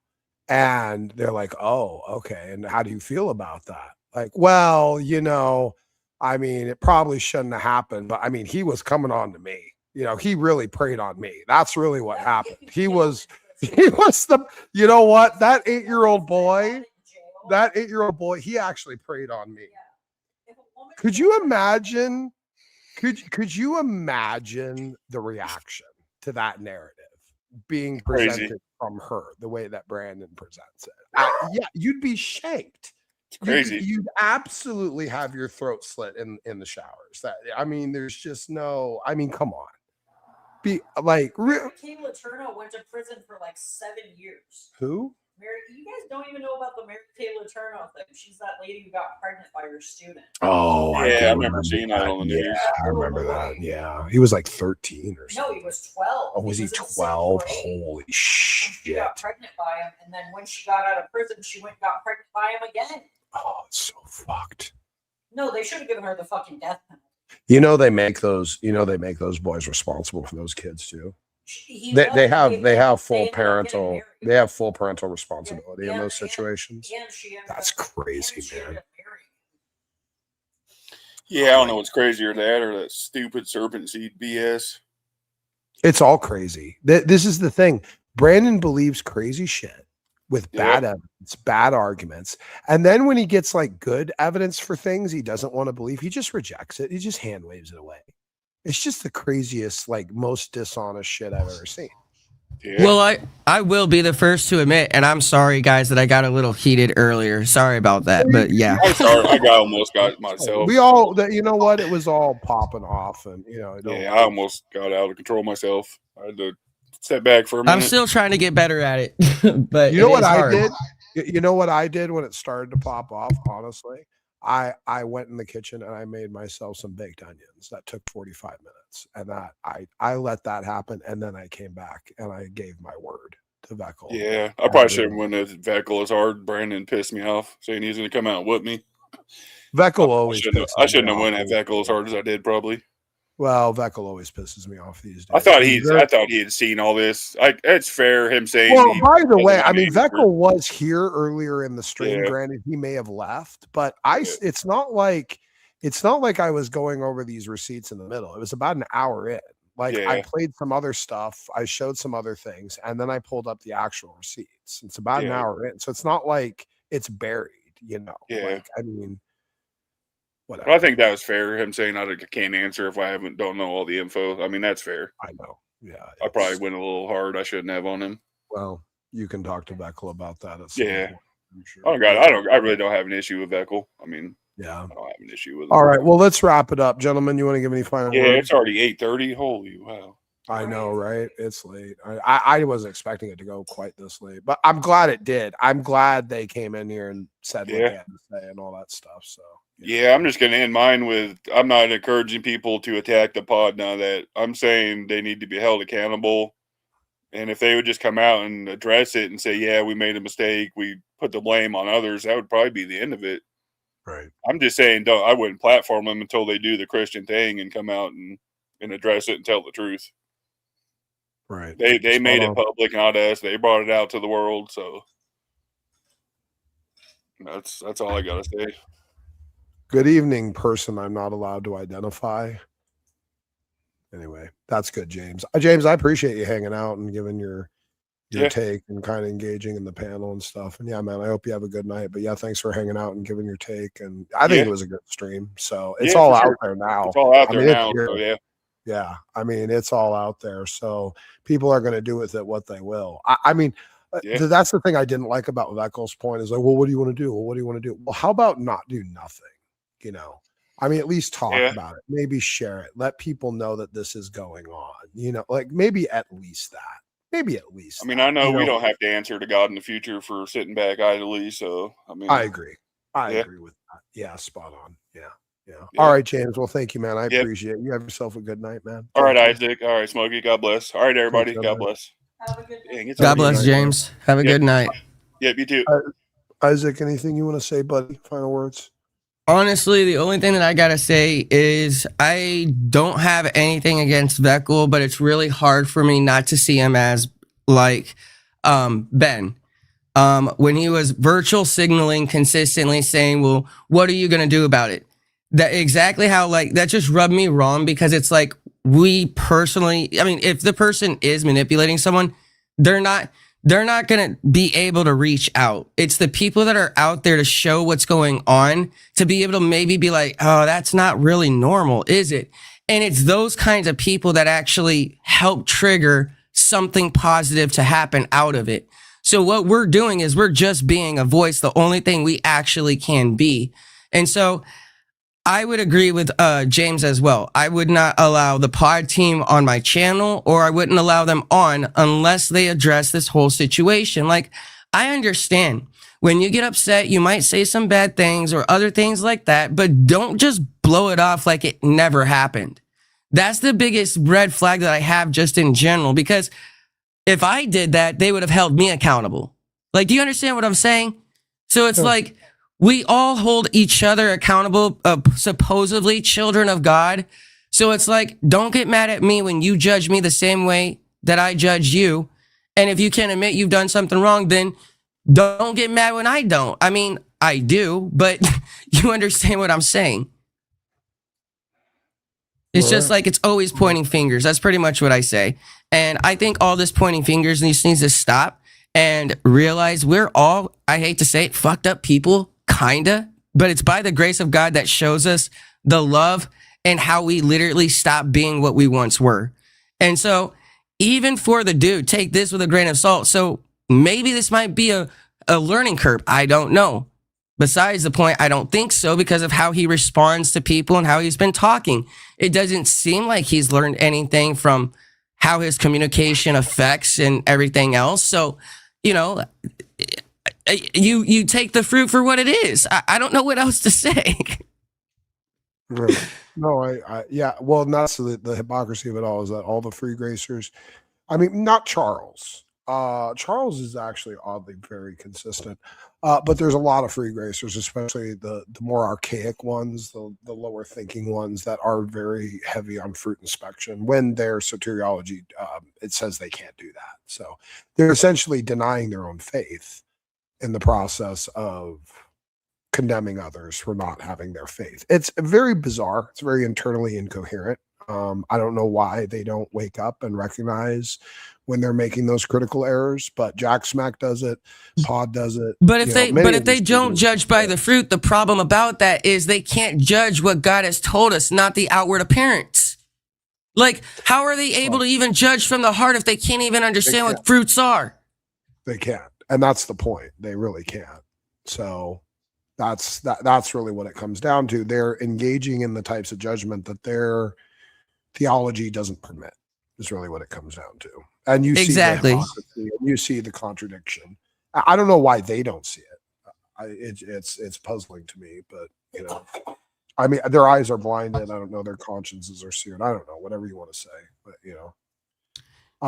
And they're like, oh, okay. And how do you feel about that? Like, well, you know, I mean, it probably shouldn't have happened, but I mean, he was coming on to me. You know, he really preyed on me. That's really what happened. He was the, you know what? That 8-year-old boy, he actually preyed on me. Could you imagine? Could you imagine the reaction to that narrative being presented from her, the way that Brandon presents it? Yeah, you'd be shanked. It's crazy. You'd absolutely have your throat slit in the showers. I mean, there's just no. I mean, come on. Be like Mary Kay Letourneau went to prison for like 7 years. Who? You guys don't even know about the Mary Kay Letourneau thing. She's that lady who got pregnant by her student. Oh, yeah, I remember seeing that on the news. Yeah, I remember that. Yeah, he was like 13 or something. No, he was 12. Oh, was he 12? Holy shit! She got pregnant by him, and then when she got out of prison, she went and got pregnant by him again. Oh, it's so fucked. No, they should have given her the fucking death penalty. You know they make those boys responsible for those kids too. They have full parental responsibility in those situations. That's crazy, man. Yeah, I don't know what's crazier, that or that stupid serpent seed BS. It's all crazy. This is the thing. Brandon believes crazy shit with bad evidence, bad arguments. And then when he gets like good evidence for things he doesn't want to believe, he just rejects it. He just hand waves it away. It's just the craziest, like most dishonest shit I've ever seen. Yeah. Well, I will be the first to admit, and I'm sorry, guys, that I got a little heated earlier. Sorry about that, but yeah. I'm sorry, I almost got it myself. We all, you know what? It was all popping off, and you know. I almost got out of control myself. I had to step back for a minute. I'm still trying to get better at it, but you know what I did? You know what I did when it started to pop off? Honestly, I went in the kitchen and I made myself some baked onions. That took 45 minutes, and that I let that happen, and then I came back and I gave my word to VEKL. Yeah, I probably shouldn't win the VEKL as hard. Brandon pissed me off, saying he's going to come out and whoop me. VEKL always. I shouldn't have won at VEKL as hard as I did, probably. Well, VEKL always pisses me off these days. I thought he had seen all this. It's fair him saying. Well, by the way, I mean VEKL was here earlier in the stream. Yeah. Granted, he may have left, but it's not like I was going over these receipts in the middle. It was about an hour in. I played some other stuff, I showed some other things, and then I pulled up the actual receipts. It's about an hour in, so it's not like it's buried. You know, I mean. Whatever. Well, I think that was fair. Him saying I can't answer if I don't know all the info. I mean, that's fair. I know. Yeah. I probably went a little hard. I shouldn't have on him. Well, you can talk to VEKL about that at some Yeah. point, I'm sure. Oh God, I really don't have an issue with VEKL. I mean, yeah, I don't have an issue with it. All right, well, let's wrap it up, gentlemen. You want to give any final Yeah, words? it's already 8:30. Holy wow. I know, right? It's late. I wasn't expecting it to go quite this late, but I'm glad it did. I'm glad they came in here and said what they had to say and all that stuff. So yeah, I'm just gonna end mine with I'm not encouraging people to attack the pod now. That I'm saying they need to be held accountable. And if they would just come out and address it and say, yeah, we made a mistake, we put the blame on others, that would probably be the end of it. Right. I'm just saying, I wouldn't platform them until they do the Christian thing and come out and address it and tell the truth. Right. They made it public, not us. They brought it out to the world. So that's all I got to say. Good evening, person I'm not allowed to identify. Anyway, that's good, James. James, I appreciate you hanging out and giving your take and kind of engaging in the panel and stuff. And yeah, man, I hope you have a good night. But yeah, thanks for hanging out and giving your take. And I think it was a good stream. So it's all out there now. It's all out there now. So yeah. Yeah, I mean, it's all out there. So people are going to do with it what they will. That's the thing I didn't like about VEKL's point is like, well, what do you want to do? Well, what do you want to do? Well, how about not do nothing? You know, I mean, at least talk about it. Maybe share it. Let people know that this is going on. You know, like maybe at least that. Maybe at least. I mean, I know we don't have to answer to God in the future for sitting back idly. So, I mean, I agree. I agree with that. Yeah, spot on. Yeah. All right, James. Well, thank you, man. I appreciate it. You have yourself a good night, man. All right, Isaac. All right, Smokey. God bless. All right, everybody. God bless. Have a good day. God bless, James. Have a good night. Yep, you too. Isaac, anything you want to say, buddy? Final words? Honestly, the only thing that I gotta say is I don't have anything against VEKL, but it's really hard for me not to see him as like Ben. When he was virtual signaling consistently saying, well, what are you gonna do about it? That exactly how like that just rubbed me wrong because it's like we personally, I mean, if the person is manipulating someone, they're not going to be able to reach out. It's the people that are out there to show what's going on to be able to maybe be like, oh, that's not really normal, is it? And it's those kinds of people that actually help trigger something positive to happen out of it. So what we're doing is we're just being a voice, the only thing we actually can be. And so I would agree with James as well. I would not allow the pod team on my channel, or I wouldn't allow them on unless they address this whole situation. Like, I understand when you get upset, you might say some bad things or other things like that, but don't just blow it off like it never happened. That's the biggest red flag that I have just in general, because if I did that, they would have held me accountable. Like, do you understand what I'm saying? So it's like, we all hold each other accountable, supposedly children of God. So it's like, don't get mad at me when you judge me the same way that I judge you. And if you can't admit you've done something wrong, then don't get mad when I don't. I mean, I do, but you understand what I'm saying. It's just like, it's always pointing fingers. That's pretty much what I say. And I think all this pointing fingers needs to stop and realize we're all, I hate to say it, fucked up people. Kinda, but it's by the grace of God that shows us the love and how we literally stop being what we once were. And so even for the dude, take this with a grain of salt. So maybe this might be a learning curve. I don't know. Besides the point, I don't think so because of how he responds to people and how he's been talking. It doesn't seem like he's learned anything from how his communication affects and everything else. So, you know, you take the fruit for what it is. I don't know what else to say. Right. No, yeah. Well, and that's the hypocrisy of it all is that all the free gracers, I mean, not Charles. Charles is actually oddly very consistent. But there's a lot of free gracers, especially the more archaic ones, the lower thinking ones that are very heavy on fruit inspection when their soteriology, it says they can't do that. So they're essentially denying their own faith in the process of condemning others for not having their faith. It's very bizarre. It's very internally incoherent. I don't know why they don't wake up and recognize when they're making those critical errors, but Jack Smack does it, Pod does it. But if they don't judge by the fruit, the problem about that is they can't judge what God has told us, not the outward appearance. Like, how are they able to even judge from the heart if they can't even understand what fruits are? They can't. And that's the point. They really can't. So that's really what it comes down to. They're engaging in the types of judgment that their theology doesn't permit, is really what it comes down to. And you Exactly. see the hypocrisy, and you see the contradiction. I don't know why they don't see it. It's puzzling to me, but you know, I mean, their eyes are blinded. I don't know. Their consciences are seared. I don't know. Whatever you want to say, but you know.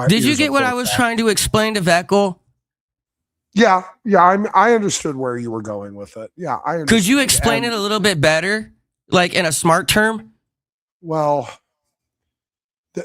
Did you get what I was trying to explain to VEKL? Yeah. I understood where you were going with it. Yeah, I understood. Could you explain it a little bit better, like in a smart term? Well,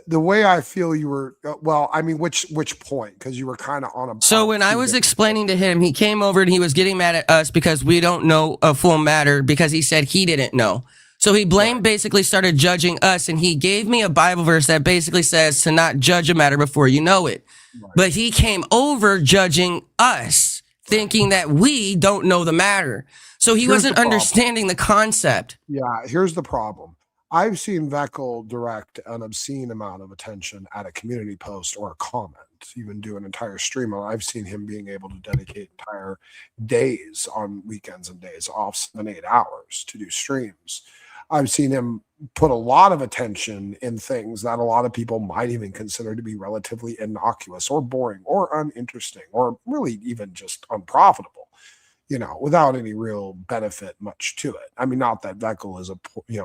the way I feel you were, well, I mean, which point? Because you were kind of on a. So when I was explaining to him, he came over and he was getting mad at us because we don't know a full matter, because he said he didn't know. So he basically started judging us, and he gave me a Bible verse that basically says to not judge a matter before you know it. Right. But he came over judging us, thinking that we don't know the matter. So he wasn't understanding the concept. Yeah, here's the problem. I've seen VEKL direct an obscene amount of attention at a community post or a comment, even do an entire stream. I've seen him being able to dedicate entire days on weekends and days off, 7-8 hours to do streams. I've seen him put a lot of attention in things that a lot of people might even consider to be relatively innocuous or boring or uninteresting or really even just unprofitable, you know, without any real benefit much to it. I mean, not that VEKL is a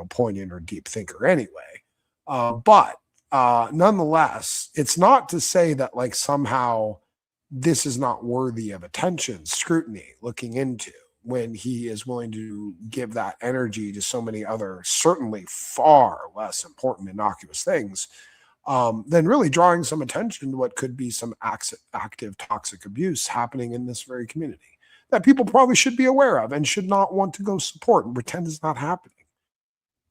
poignant or deep thinker anyway, but nonetheless, it's not to say that like somehow this is not worthy of attention, scrutiny, looking into, when he is willing to give that energy to so many other, certainly far less important, innocuous things, than really drawing some attention to what could be some active toxic abuse happening in this very community that people probably should be aware of and should not want to go support and pretend is not happening.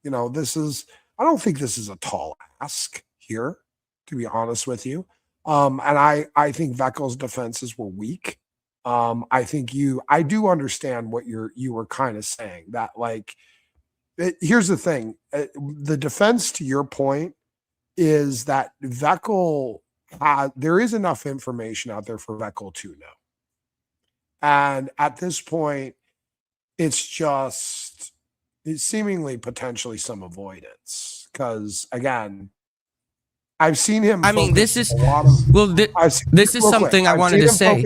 You know, I don't think this is a tall ask here, to be honest with you. And I think VEKL's defenses were weak. I think I do understand what you were kind of saying, that like, here's the thing. The defense to your point is that VEKL, there is enough information out there for VEKL to know. And at this point, it's seemingly potentially some avoidance. Because again, I've seen him. I mean, this is something I wanted to say.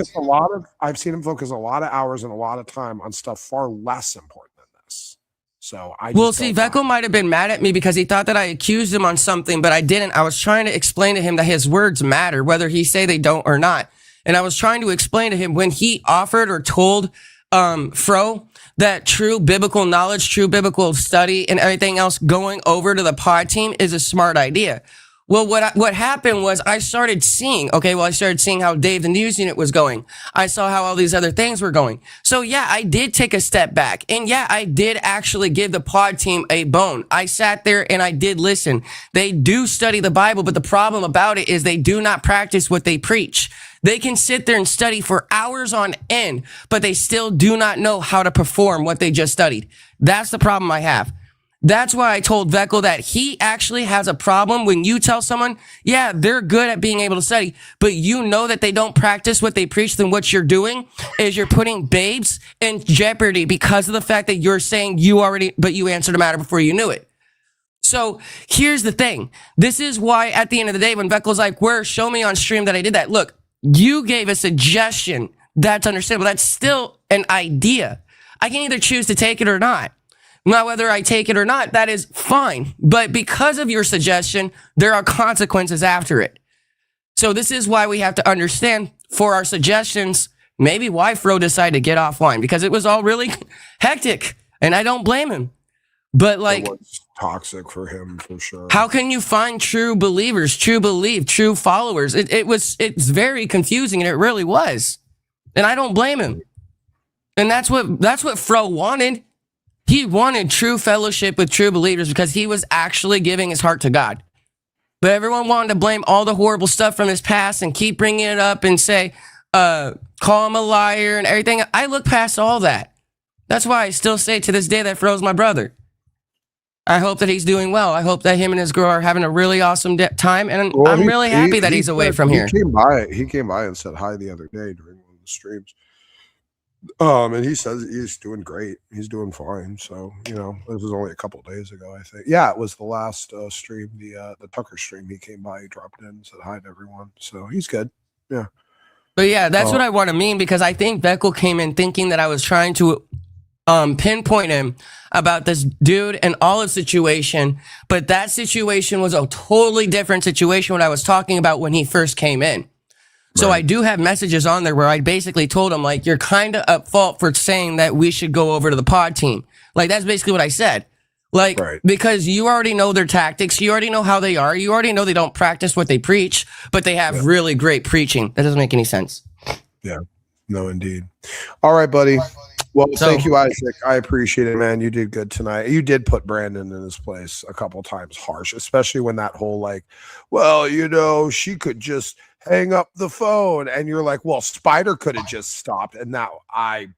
I've seen him focus a lot of hours and a lot of time on stuff far less important than this. So VEKL might have been mad at me because he thought that I accused him on something, but I didn't. I was trying to explain to him that his words matter, whether he say they don't or not. And I was trying to explain to him when he offered or told Fro that true biblical knowledge, true biblical study, and everything else going over to the pod team is a smart idea. Well, what happened was I started seeing how Dave the News Unit was going. I saw how all these other things were going. So yeah, I did take a step back. And yeah, I did actually give the pod team a bone. I sat there and I did listen. They do study the Bible, but the problem about it is they do not practice what they preach. They can sit there and study for hours on end, but they still do not know how to perform what they just studied. That's the problem I have. That's why I told VEKL that he actually has a problem when you tell someone, yeah, they're good at being able to study, but you know that they don't practice what they preach. Then what you're doing is you're putting babes in jeopardy because of the fact that you're saying but you answered a matter before you knew it. So here's the thing. This is why at the end of the day, when VEKL's like, show me on stream that I did that. Look, you gave a suggestion. That's understandable. That's still an idea. I can either choose to take it or not. Now, whether I take it or not, that is fine. But because of your suggestion, there are consequences after it. So this is why we have to understand for our suggestions, maybe why Fro decided to get offline, because it was all really hectic, and I don't blame him. But like, it was toxic for him for sure. How can you find true believers, true belief, true followers? It's very confusing, and it really was. And I don't blame him. And that's what Fro wanted. He wanted true fellowship with true believers because he was actually giving his heart to God. But everyone wanted to blame all the horrible stuff from his past and keep bringing it up and say, call him a liar and everything. I look past all that. That's why I still say to this day that Fro's my brother. I hope that he's doing well. I hope that him and his girl are having a really awesome time. And I'm really happy that he's away from here. He came by and said hi the other day during one of the streams. And he says he's doing great. He's doing fine. So, you know, this was only a couple of days ago, I think. Yeah, it was the last stream, the Tucker stream. He came by, he dropped in, said hi to everyone. So he's good. Yeah. But yeah, that's what I want to mean, because I think VEKL came in thinking that I was trying to pinpoint him about this dude and Olive situation, but that situation was a totally different situation what I was talking about when he first came in. So I do have messages on there where I basically told him, like, you're kind of at fault for saying that we should go over to the pod team. Like, that's basically what I said. Like, because you already know their tactics. You already know how they are. You already know they don't practice what they preach, but they have really great preaching. That doesn't make any sense. Yeah. No, indeed. All right, buddy. Well, thank you, Isaac. I appreciate it, man. You did good tonight. You did put Brandon in his place a couple times harsh, especially when that whole, like, well, you know, she could just hang up the phone. And you're like, well, Spider could have just stopped. And now I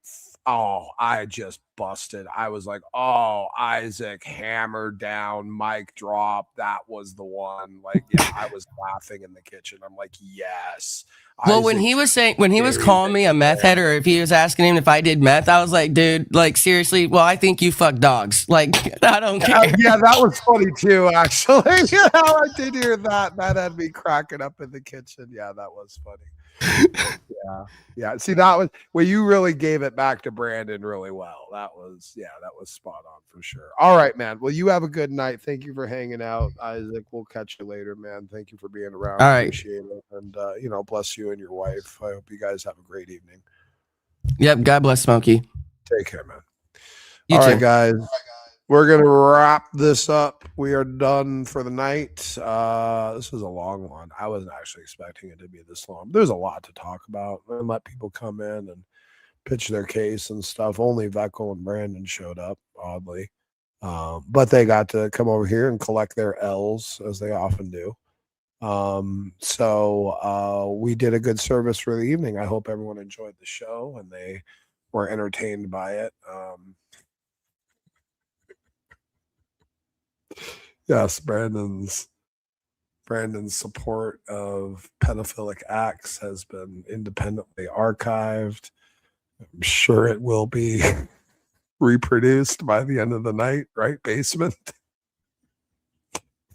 just busted. I was like, oh, Isaac, hammer down, mic drop. That was the one. Like, yeah, I was laughing in the kitchen. I'm like, yes. Well, when he was calling me a meth head, or if he was asking him if I did meth, I was like, dude, like, seriously, well, I think you fuck dogs. Like, I don't care. Yeah, that was funny too, actually. Yeah, I did hear that. That had me cracking up in the kitchen. Yeah, that was funny. Yeah. See, that was where you really gave it back to Brandon really well. That was spot on for sure. All right, man. Well, you have a good night. Thank you for hanging out, Isaac. We'll catch you later, man. Thank you for being around. All right. Appreciate it. And you know, bless you and your wife. I hope you guys have a great evening. Yep. God bless, Smokey. Take care, man. You All too. right, guys. We're going to wrap this up. We are done for the night. This was a long one. I wasn't actually expecting it to be this long. There's a lot to talk about and let people come in and pitch their case and stuff. Only VEKL and Brandon showed up, oddly. But they got to come over here and collect their L's, as they often do. So we did a good service for the evening. I hope everyone enjoyed the show and they were entertained by it. Yes, Brandon's support of pedophilic acts has been independently archived. I'm sure it will be reproduced by the end of the night, right? Basement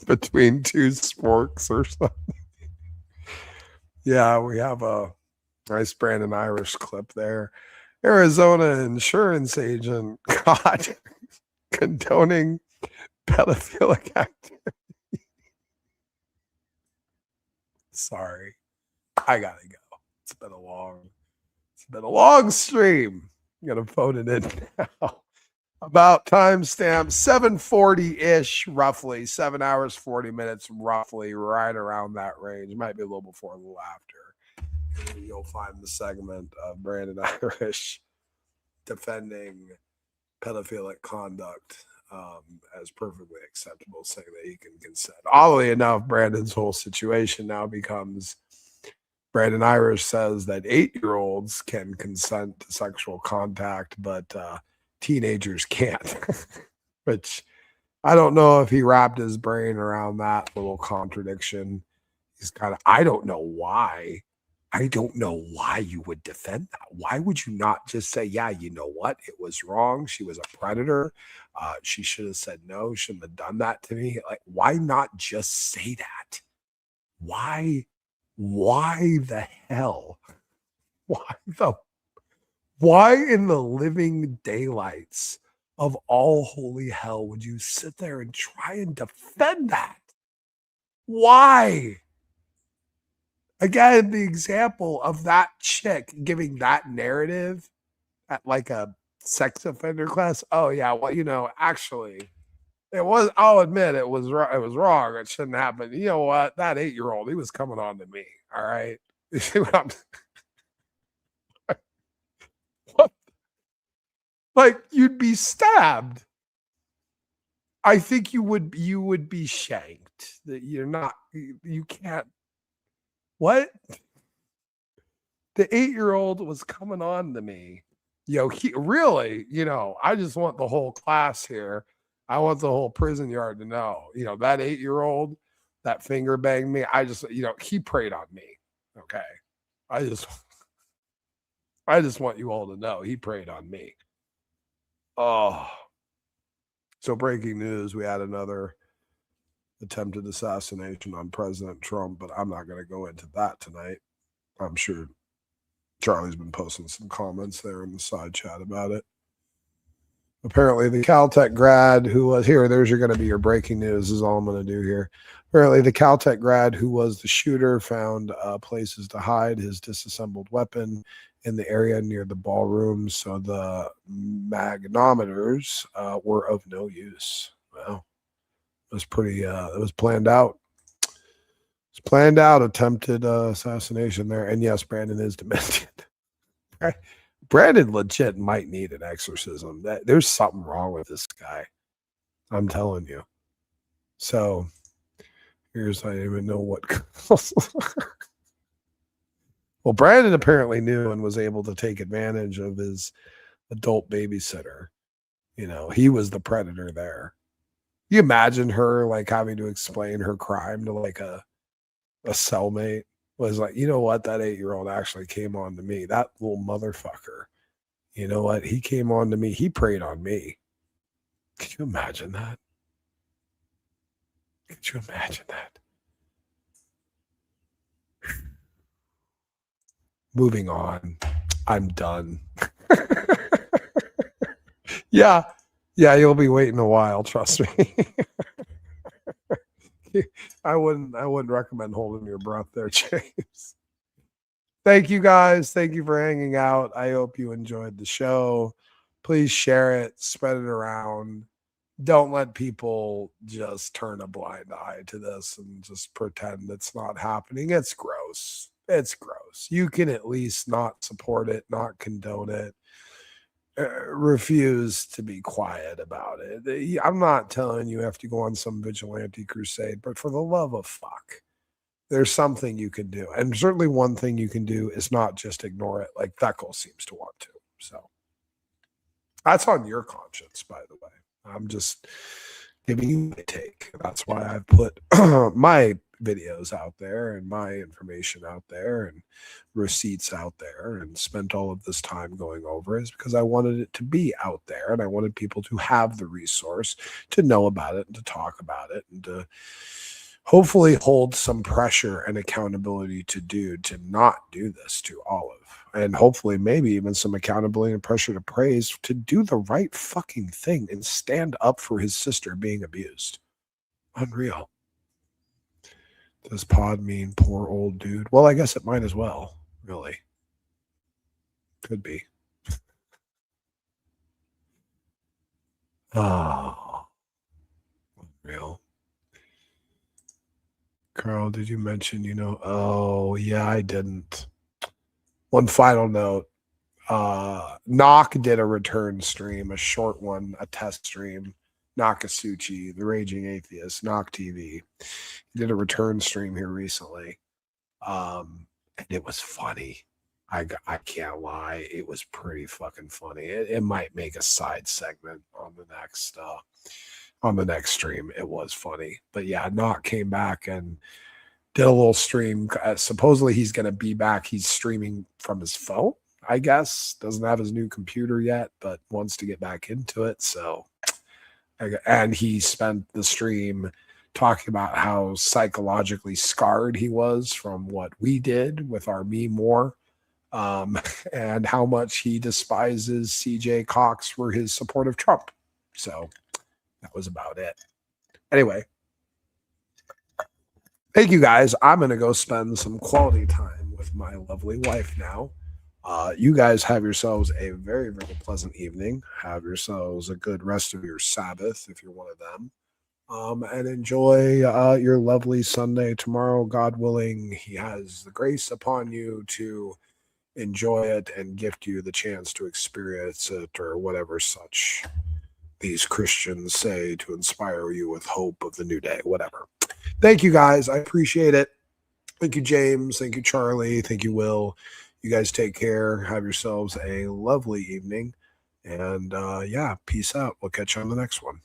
between two sporks or something. Yeah, we have a nice Brandon Irish clip there. Arizona insurance agent caught condoning pedophilic activity. Sorry, I gotta go. It's been a long stream. I'm gonna phone it in now. About timestamp 7:40-ish, roughly 7 hours 40 minutes, roughly right around that range. Might be a little before, a little after. And you'll find the segment of Brandon Irish defending pedophilic conduct as perfectly acceptable, saying that he can consent. Oddly enough, Brandon's whole situation now becomes Brandon Irish says that 8-year-olds can consent to sexual contact, but teenagers can't. Which I don't know if he wrapped his brain around that little contradiction. He's kind of, I don't know why you would defend that. Why would you not just say, yeah, you know what? It was wrong. She was a predator. She should have said no. Shouldn't have done that to me. Like, why not just say that? Why the hell? Why in the living daylights of all holy hell would you sit there and try and defend that? Why? Again, the example of that chick giving that narrative at like a sex offender class. Oh yeah, well, you know, actually, it was. I'll admit it was. It was wrong. It shouldn't happen. You know what? That 8-year-old, he was coming on to me. All right. You see what I'm? What? Like, you'd be stabbed. I think you would be shanked. That you're not. You can't. What? The 8-year-old was coming on to me. Yo, he really, you know, I just want the whole class here. I want the whole prison yard to know, you know, that 8-year-old that finger banged me. I just, you know, he preyed on me. Okay. I just want you all to know he preyed on me. Oh. So breaking news, we had another attempted assassination on President Trump, but I'm not going to go into that tonight. I'm sure Charlie's been posting some comments there in the side chat about it. Apparently the Caltech grad who was here, there's going to be your breaking news is all I'm going to do here. Apparently the Caltech grad who was the shooter found places to hide his disassembled weapon in the area near the ballroom. So the magnometers were of no use. Well, it was pretty, it was planned out. It's planned out, attempted assassination there. And yes, Brandon is demented. Brandon legit might need an exorcism. There's something wrong with this guy. I'm telling you. So here's, I don't even know what. Well, Brandon apparently knew and was able to take advantage of his adult babysitter. You know, he was the predator there. You imagine her like having to explain her crime to like a cellmate. Was like, you know what, that 8-year-old actually came on to me. That little motherfucker. You know what? He came on to me. He preyed on me. Could you imagine that? Could you imagine that? Moving on. I'm done. Yeah. Yeah, you'll be waiting a while, trust me. I wouldn't recommend holding your breath there, James. Thank you guys. Thank you for hanging out. I hope you enjoyed the show. Please share it, spread it around. Don't let people just turn a blind eye to this and just pretend it's not happening. It's gross. It's gross. You can at least not support it, not condone it. Refuse to be quiet about it. I'm not telling you have to go on some vigilante crusade, but for the love of fuck, there's something you can do. And certainly one thing you can do is not just ignore it like VEKL seems to want to. So that's on your conscience, by the way. I'm just giving you my take. That's why I've put my videos out there and my information out there and receipts out there and spent all of this time going over is because I wanted it to be out there and I wanted people to have the resource to know about it and to talk about it and to hopefully hold some pressure and accountability to not do this to Olive, and hopefully maybe even some accountability and pressure to praise to do the right fucking thing and stand up for his sister being abused. Unreal. Does pod mean poor old dude? Well, I guess it might as well, really. Could be. Oh, unreal. Carl, did you mention, oh, yeah, I didn't. One final note. Knock did a return stream, a short one, a test stream. Nakasuchi, the Raging Atheist, Knock TV. He did a return stream here recently. And it was funny. I can't lie. It was pretty fucking funny. It might make a side segment on the next stream. It was funny. But yeah, Knock came back and did a little stream. Supposedly he's going to be back. He's streaming from his phone, I guess. Doesn't have his new computer yet, but wants to get back into it. So, and he spent the stream talking about how psychologically scarred he was from what we did with our meme war, and how much he despises CJ Cox for his support of Trump. So that was about it. Anyway, thank you guys. I'm going to go spend some quality time with my lovely wife now. You guys have yourselves a very, very pleasant evening. Have yourselves a good rest of your Sabbath if you're one of them. And enjoy your lovely Sunday tomorrow. God willing, he has the grace upon you to enjoy it and gift you the chance to experience it, or whatever such these Christians say, to inspire you with hope of the new day, whatever. Thank you guys. I appreciate it. Thank you, James. Thank you, Charlie. Thank you, Will. You guys take care. Have yourselves a lovely evening. And yeah, peace out. We'll catch you on the next one.